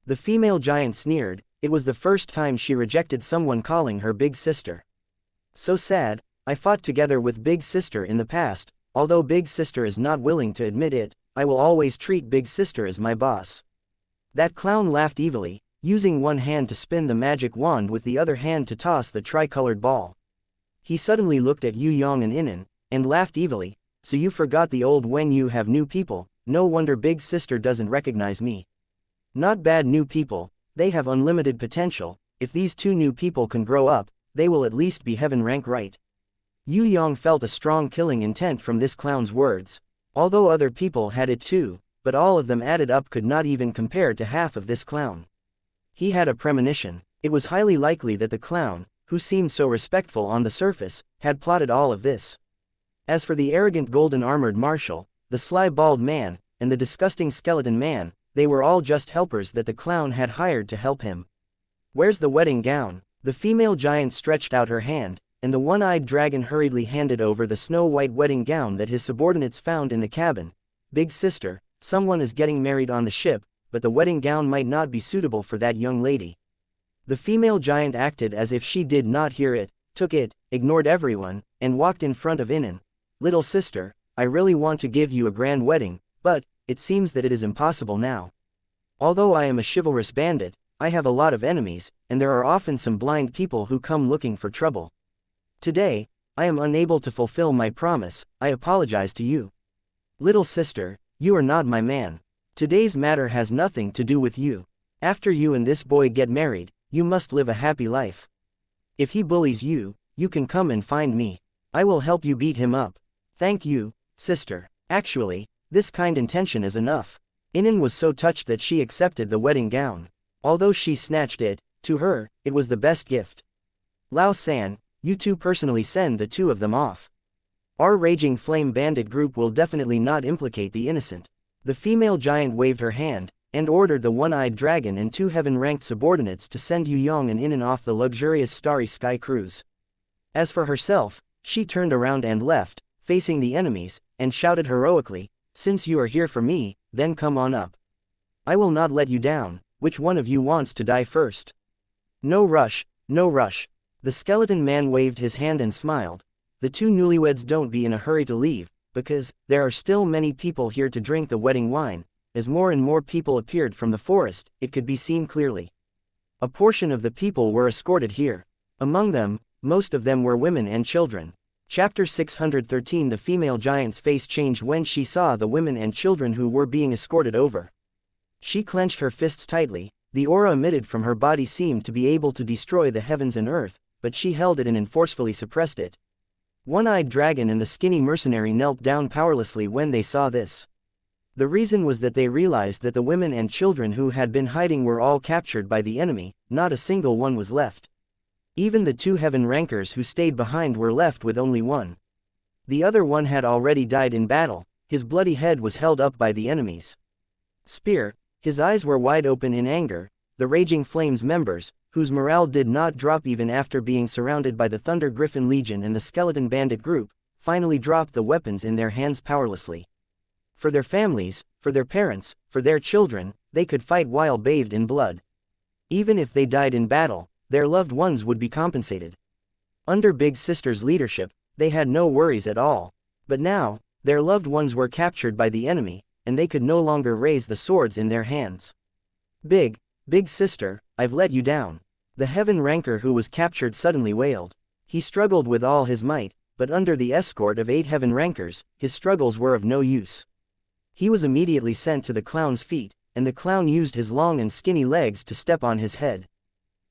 The female giant sneered. It was the first time she rejected someone calling her big sister. So sad. I fought together with big sister in the past. Although big sister is not willing to admit it, I will always treat big sister as my boss. That clown laughed evilly, using one hand to spin the magic wand with the other hand to toss the tricolored ball. He suddenly looked at Yue Yang and Inan, and laughed evilly. So you forgot the old when you have new people, no wonder big sister doesn't recognize me. Not bad new people, they have unlimited potential. If these 2 new people can grow up, they will at least be heaven rank right. Yue Yang felt a strong killing intent from this clown's words. Although other people had it too, but all of them added up could not even compare to half of this clown. He had a premonition. It was highly likely that the clown, who seemed so respectful on the surface, had plotted all of this. As for the arrogant golden-armored marshal, the sly bald man, and the disgusting skeleton man, they were all just helpers that the clown had hired to help him. Where's the wedding gown? The female giant stretched out her hand, and the one-eyed dragon hurriedly handed over the snow-white wedding gown that his subordinates found in the cabin. big sister, someone is getting married on the ship, but the wedding gown might not be suitable for that young lady. The female giant acted as if she did not hear it, took it, ignored everyone, and walked in front of Inen. Little sister, I really want to give you a grand wedding, but it seems that it is impossible now. Although I am a chivalrous bandit, I have a lot of enemies, and there are often some blind people who come looking for trouble. Today, I am unable to fulfill my promise. I apologize to you. Little sister, you are not my man. Today's matter has nothing to do with you. After you and this boy get married, you must live a happy life. If he bullies you, you can come and find me. I will help you beat him up. Thank you, sister. Actually, this kind intention is enough. Inen was so touched that she accepted the wedding gown. Although she snatched it, to her, it was the best gift. Lao San, you two personally send the two of them off. Our Raging Flame bandit group will definitely not implicate the innocent. The female giant waved her hand, and ordered the one-eyed dragon and two heaven-ranked subordinates to send Yue Yang and Inen off the luxurious Starry Sky cruise. As for herself, she turned around and left, facing the enemies, and shouted heroically, "Since you are here for me, then come on up. I will not let you down. Which one of you wants to die first?" "No rush, no rush." The skeleton man waved his hand and smiled. "The two newlyweds don't be in a hurry to leave, because there are still many people here to drink the wedding wine." As more and more people appeared from the forest, it could be seen clearly. A portion of the people were escorted here. Among them, most of them were women and children. Chapter 613. The female giant's face changed when she saw the women and children who were being escorted over. She clenched her fists tightly. The aura emitted from her body seemed to be able to destroy the heavens and earth, but she held it in and forcefully suppressed it. One-eyed dragon and the skinny mercenary knelt down powerlessly when they saw this. The reason was that they realized that the women and children who had been hiding were all captured by the enemy, not a single one was left. Even the two heaven rankers who stayed behind were left with only one. The other one had already died in battle. His bloody head was held up by the enemy's spear. His eyes were wide open in anger. The Raging Flames members, whose morale did not drop even after being surrounded by the Thunder Griffin Legion and the Skeleton Bandit group, finally dropped the weapons in their hands powerlessly. For their families, for their parents, for their children, they could fight while bathed in blood. Even if they died in battle, their loved ones would be compensated. Under Big Sister's leadership, they had no worries at all. But now, their loved ones were captured by the enemy, and they could no longer raise the swords in their hands. Big Sister, I've let you down." The heaven ranker who was captured suddenly wailed. He struggled with all his might, but under the escort of 8 heaven rankers, his struggles were of no use. He was immediately sent to the clown's feet, and the clown used his long and skinny legs to step on his head.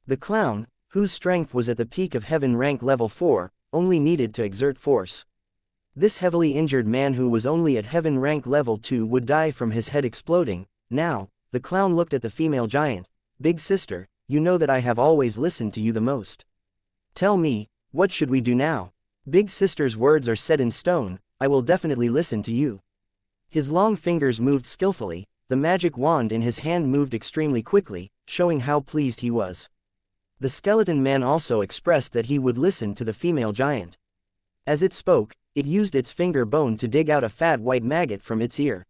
The clown, whose strength was at the peak of heaven rank level 4, only needed to exert force. This heavily injured man who was only at heaven rank level 2 would die from his head exploding. Now, the clown looked at the female giant. "Big sister, you know that I have always listened to you the most. Tell me, what should we do now?" "Big sister's words are set in stone. I will definitely listen to you." His long fingers moved skillfully. The magic wand in his hand moved extremely quickly, showing how pleased he was. The skeleton man also expressed that he would listen to the female giant. As it spoke, it used its finger bone to dig out a fat white maggot from its ear.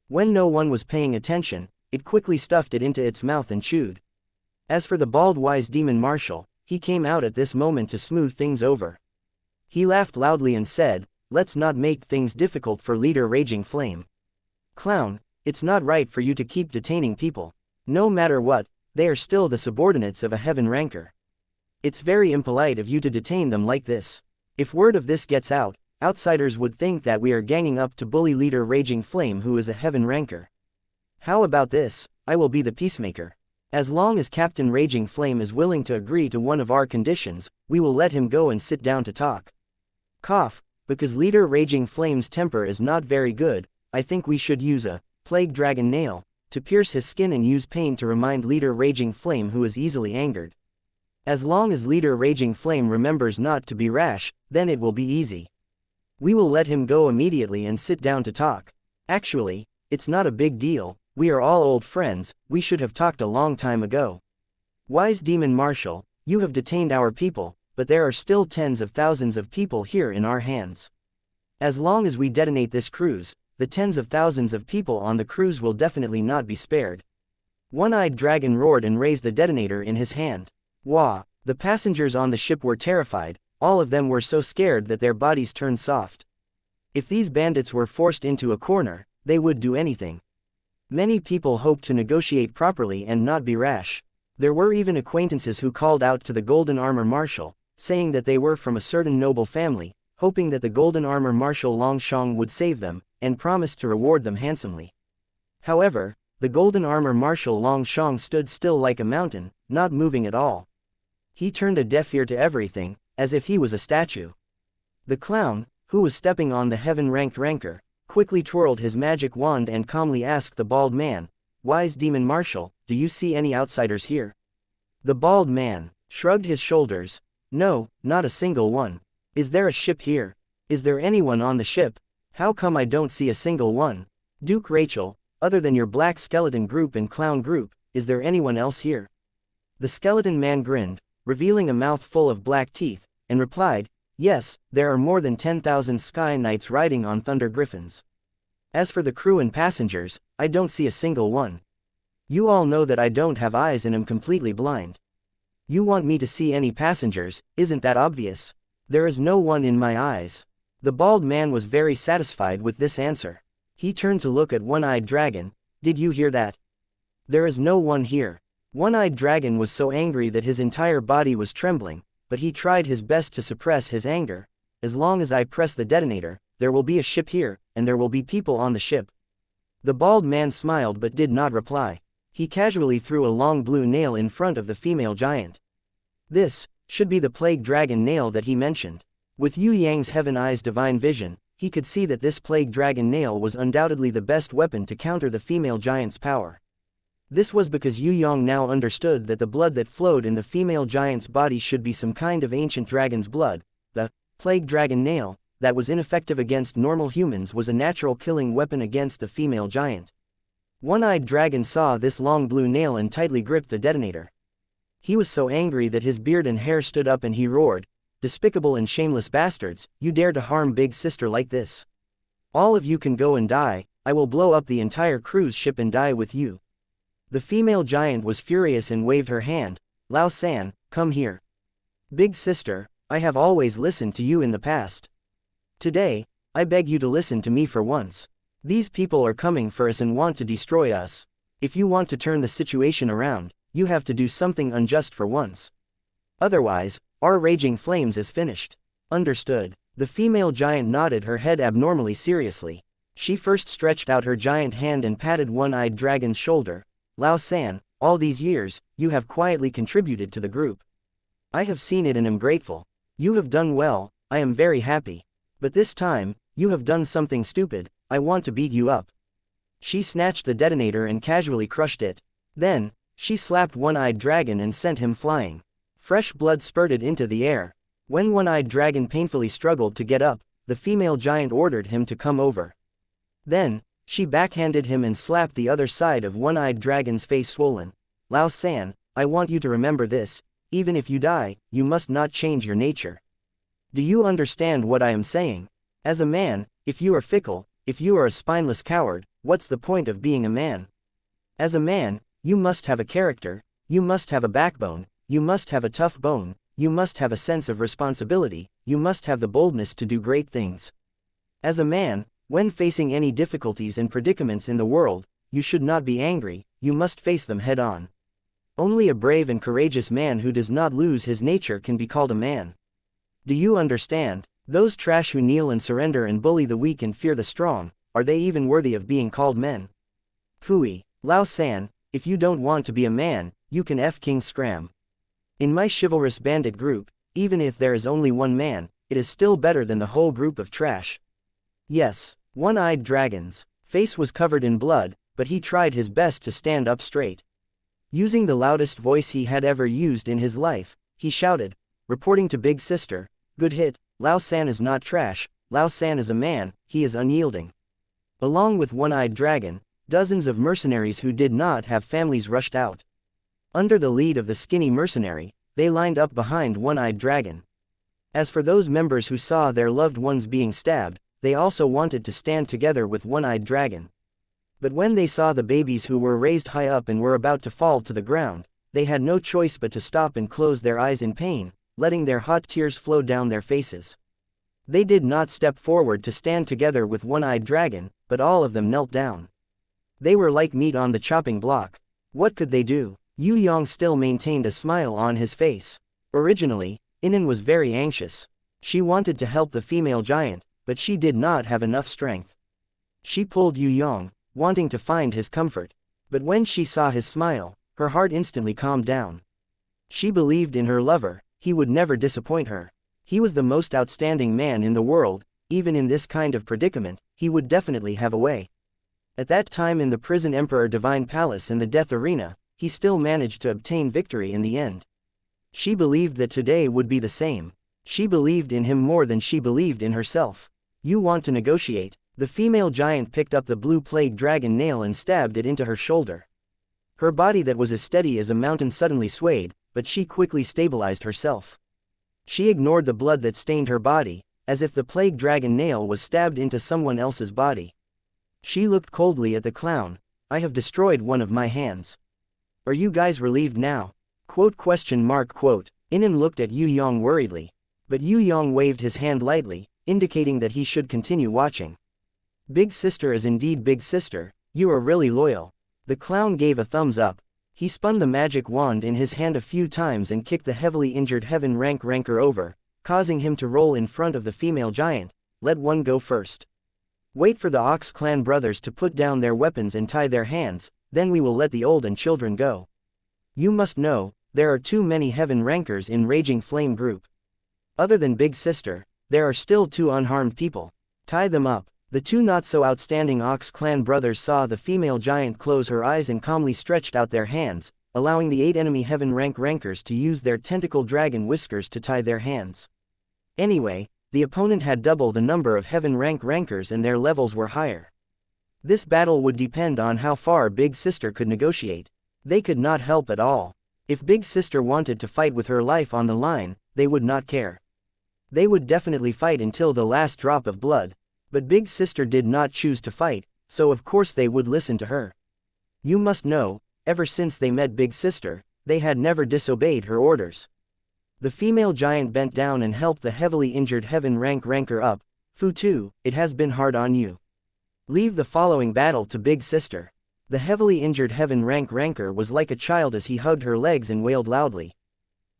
When no one was paying attention, it quickly stuffed it into its mouth and chewed. As for the bald wise demon marshal, he came out at this moment to smooth things over. He laughed loudly and said, "Let's not make things difficult for leader Raging Flame. Clown, it's not right for you to keep detaining people. No matter what, they are still the subordinates of a heaven ranker. It's very impolite of you to detain them like this. If word of this gets out, outsiders would think that we are ganging up to bully leader Raging Flame who is a heaven ranker. How about this? I will be the peacemaker. As long as Captain Raging Flame is willing to agree to one of our conditions, we will let him go and sit down to talk." Cough, because leader Raging Flame's temper is not very good, I think we should use a plague dragon nail to pierce his skin and use pain to remind leader Raging Flame who is easily angered. As long as leader Raging Flame remembers not to be rash, then it will be easy. We will let him go immediately and sit down to talk. Actually, it's not a big deal. We are all old friends. We should have talked a long time ago. Wise Demon Marshal, you have detained our people, but there are still tens of thousands of people here in our hands. As long as we detonate this cruise, the tens of thousands of people on the cruise will definitely not be spared. One-eyed dragon roared and raised the detonator in his hand. Wah! The passengers on the ship were terrified, all of them were so scared that their bodies turned soft. If these bandits were forced into a corner, they would do anything. Many people hoped to negotiate properly and not be rash. There were even acquaintances who called out to the Golden Armor Marshal, saying that they were from a certain noble family, hoping that the Golden Armor Marshal Longshong would save them, and promised to reward them handsomely. However, the Golden Armor Marshal Longshong stood still like a mountain, not moving at all. He turned a deaf ear to everything, as if he was a statue. The clown, who was stepping on the heaven-ranked ranker, quickly twirled his magic wand and calmly asked the bald man, "Wise Demon Marshal, do you see any outsiders here?" The bald man shrugged his shoulders. "No, not a single one. Is there a ship here? Is there anyone on the ship? How come I don't see a single one? Duke Rachel, other than your black skeleton group and clown group, is there anyone else here?" The skeleton man grinned, revealing a mouth full of black teeth, and replied, "Yes, there are more than 10,000 Sky Knights riding on Thunder Griffins. As for the crew and passengers, I don't see a single one. You all know that I don't have eyes and am completely blind. You want me to see any passengers, isn't that obvious? There is no one in my eyes." The bald man was very satisfied with this answer. He turned to look at One-Eyed Dragon. "Did you hear that? There is no one here." One-Eyed Dragon was so angry that his entire body was trembling, but he tried his best to suppress his anger. "As long as I press the detonator, there will be a ship here, and there will be people on the ship." The bald man smiled but did not reply. He casually threw a long blue nail in front of the female giant. This should be the plague dragon nail that he mentioned. With Yue Yang's Heaven Eyes divine vision, he could see that this plague dragon nail was undoubtedly the best weapon to counter the female giant's power. This was because Yue Yang now understood that the blood that flowed in the female giant's body should be some kind of ancient dragon's blood. The plague dragon nail, that was ineffective against normal humans, was a natural killing weapon against the female giant. One-Eyed Dragon saw this long blue nail and tightly gripped the detonator. He was so angry that his beard and hair stood up and he roared, "Despicable and shameless bastards, you dare to harm Big Sister like this? All of you can go and die, I will blow up the entire cruise ship and die with you." The female giant was furious and waved her hand. "Lao San, come here. Big Sister, I have always listened to you in the past. Today, I beg you to listen to me for once. These people are coming for us and want to destroy us. If you want to turn the situation around, you have to do something unjust for once. Otherwise, our raging flames is finished." "Understood." The female giant nodded her head abnormally seriously. She first stretched out her giant hand and patted One-Eyed Dragon's shoulder. "Lao San, all these years, you have quietly contributed to the group. I have seen it and am grateful. You have done well, I am very happy. But this time, you have done something stupid, I want to beat you up." She snatched the detonator and casually crushed it. Then, she slapped One-Eyed Dragon and sent him flying. Fresh blood spurted into the air. When One-Eyed Dragon painfully struggled to get up, the female giant ordered him to come over. Then, she backhanded him and slapped the other side of One-Eyed Dragon's face swollen. "Lao San, I want you to remember this, even if you die, you must not change your nature. Do you understand what I am saying? As a man, if you are fickle, if you are a spineless coward, what's the point of being a man? As a man, you must have a character, you must have a backbone, you must have a tough bone, you must have a sense of responsibility, you must have the boldness to do great things. As a man, when facing any difficulties and predicaments in the world, you should not be angry, you must face them head-on. Only a brave and courageous man who does not lose his nature can be called a man. Do you understand? Those trash who kneel and surrender and bully the weak and fear the strong, are they even worthy of being called men? Phooey, Lao San, if you don't want to be a man, you can F King Scram. In my chivalrous bandit group, even if there is only one man, it is still better than the whole group of trash." Yes, One-Eyed Dragon's face was covered in blood, but he tried his best to stand up straight. Using the loudest voice he had ever used in his life, he shouted, reporting to Big Sister, "Good hit, Lao San is not trash, Lao San is a man, he is unyielding." Along with One-Eyed Dragon, dozens of mercenaries who did not have families rushed out. Under the lead of the skinny mercenary, they lined up behind One-Eyed Dragon. As for those members who saw their loved ones being stabbed, they also wanted to stand together with one-eyed dragon. But when they saw the babies who were raised high up and were about to fall to the ground, they had no choice but to stop and close their eyes in pain, letting their hot tears flow down their faces. They did not step forward to stand together with one-eyed dragon, but all of them knelt down. They were like meat on the chopping block. What could they do? Yue Yang still maintained a smile on his face. Originally, Inen was very anxious. She wanted to help the female giant, but she did not have enough strength. She pulled Yue Yang, wanting to find his comfort. But when she saw his smile, her heart instantly calmed down. She believed in her lover, he would never disappoint her. He was the most outstanding man in the world, even in this kind of predicament, he would definitely have a way. At that time in the prison Emperor Divine Palace and the Death Arena, he still managed to obtain victory in the end. She believed that today would be the same. She believed in him more than she believed in herself. You want to negotiate? The female giant picked up the blue plague dragon nail and stabbed it into her shoulder. Her body that was as steady as a mountain suddenly swayed, but she quickly stabilized herself. She ignored the blood that stained her body, as if the plague dragon nail was stabbed into someone else's body. She looked coldly at the clown. I have destroyed one of my hands. Are you guys relieved now? Inen looked at Yue Yang worriedly. But Yue Yang waved his hand lightly, indicating that he should continue watching. Big sister is indeed big sister, you are really loyal. The clown gave a thumbs up. He spun the magic wand in his hand a few times and kicked the heavily injured heaven ranker over, causing him to roll in front of the female giant. Let one go first. Wait for the Ox clan brothers to put down their weapons and tie their hands, then we will let the old and children go. You must know, there are too many heaven rankers in Raging Flame group. Other than Big Sister, there are still 2 unharmed people. Tie them up. The 2 not-so-outstanding Ox clan brothers saw the female giant close her eyes and calmly stretched out their hands, allowing the 8 enemy heaven rankers to use their tentacle dragon whiskers to tie their hands. Anyway, the opponent had double the number of heaven rankers and their levels were higher. This battle would depend on how far Big Sister could negotiate. They could not help at all. If Big Sister wanted to fight with her life on the line, they would not care. They would definitely fight until the last drop of blood. But Big Sister did not choose to fight, so of course they would listen to her. You must know, ever since they met Big Sister, they had never disobeyed her orders. The female giant bent down and helped the heavily injured heaven ranker up. Fu Tu, it has been hard on you. Leave the following battle to Big Sister. The heavily injured heaven ranker was like a child as he hugged her legs and wailed loudly.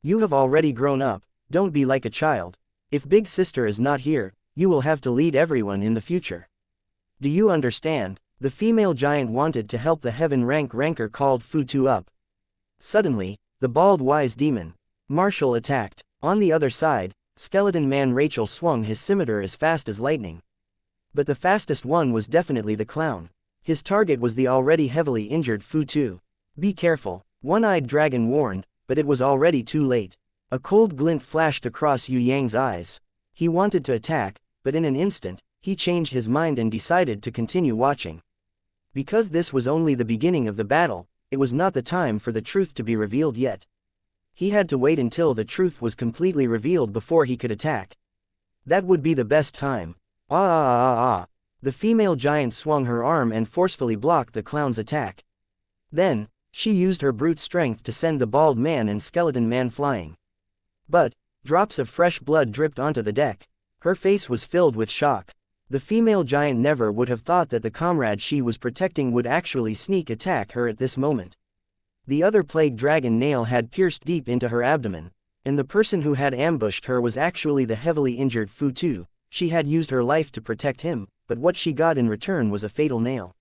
You have already grown up, don't be like a child. If Big Sister is not here, you will have to lead everyone in the future. Do you understand? The female giant wanted to help the heaven ranker called Fu Tu up. Suddenly, the bald wise demon, Marshall attacked. On the other side, skeleton man Rachel swung his scimitar as fast as lightning. But the fastest one was definitely the clown. His target was the already heavily injured Fu Tu. Be careful, one-eyed dragon warned, but it was already too late. A cold glint flashed across Yue Yang's eyes. He wanted to attack, but in an instant, he changed his mind and decided to continue watching. Because this was only the beginning of the battle, it was not the time for the truth to be revealed yet. He had to wait until the truth was completely revealed before he could attack. That would be the best time. The female giant swung her arm and forcefully blocked the clown's attack. Then, she used her brute strength to send the bald man and skeleton man flying. But, drops of fresh blood dripped onto the deck. Her face was filled with shock. The female giant never would have thought that the comrade she was protecting would actually sneak attack her at this moment. The other plague dragon nail had pierced deep into her abdomen, and the person who had ambushed her was actually the heavily injured Fu Tu. She had used her life to protect him, but what she got in return was a fatal nail.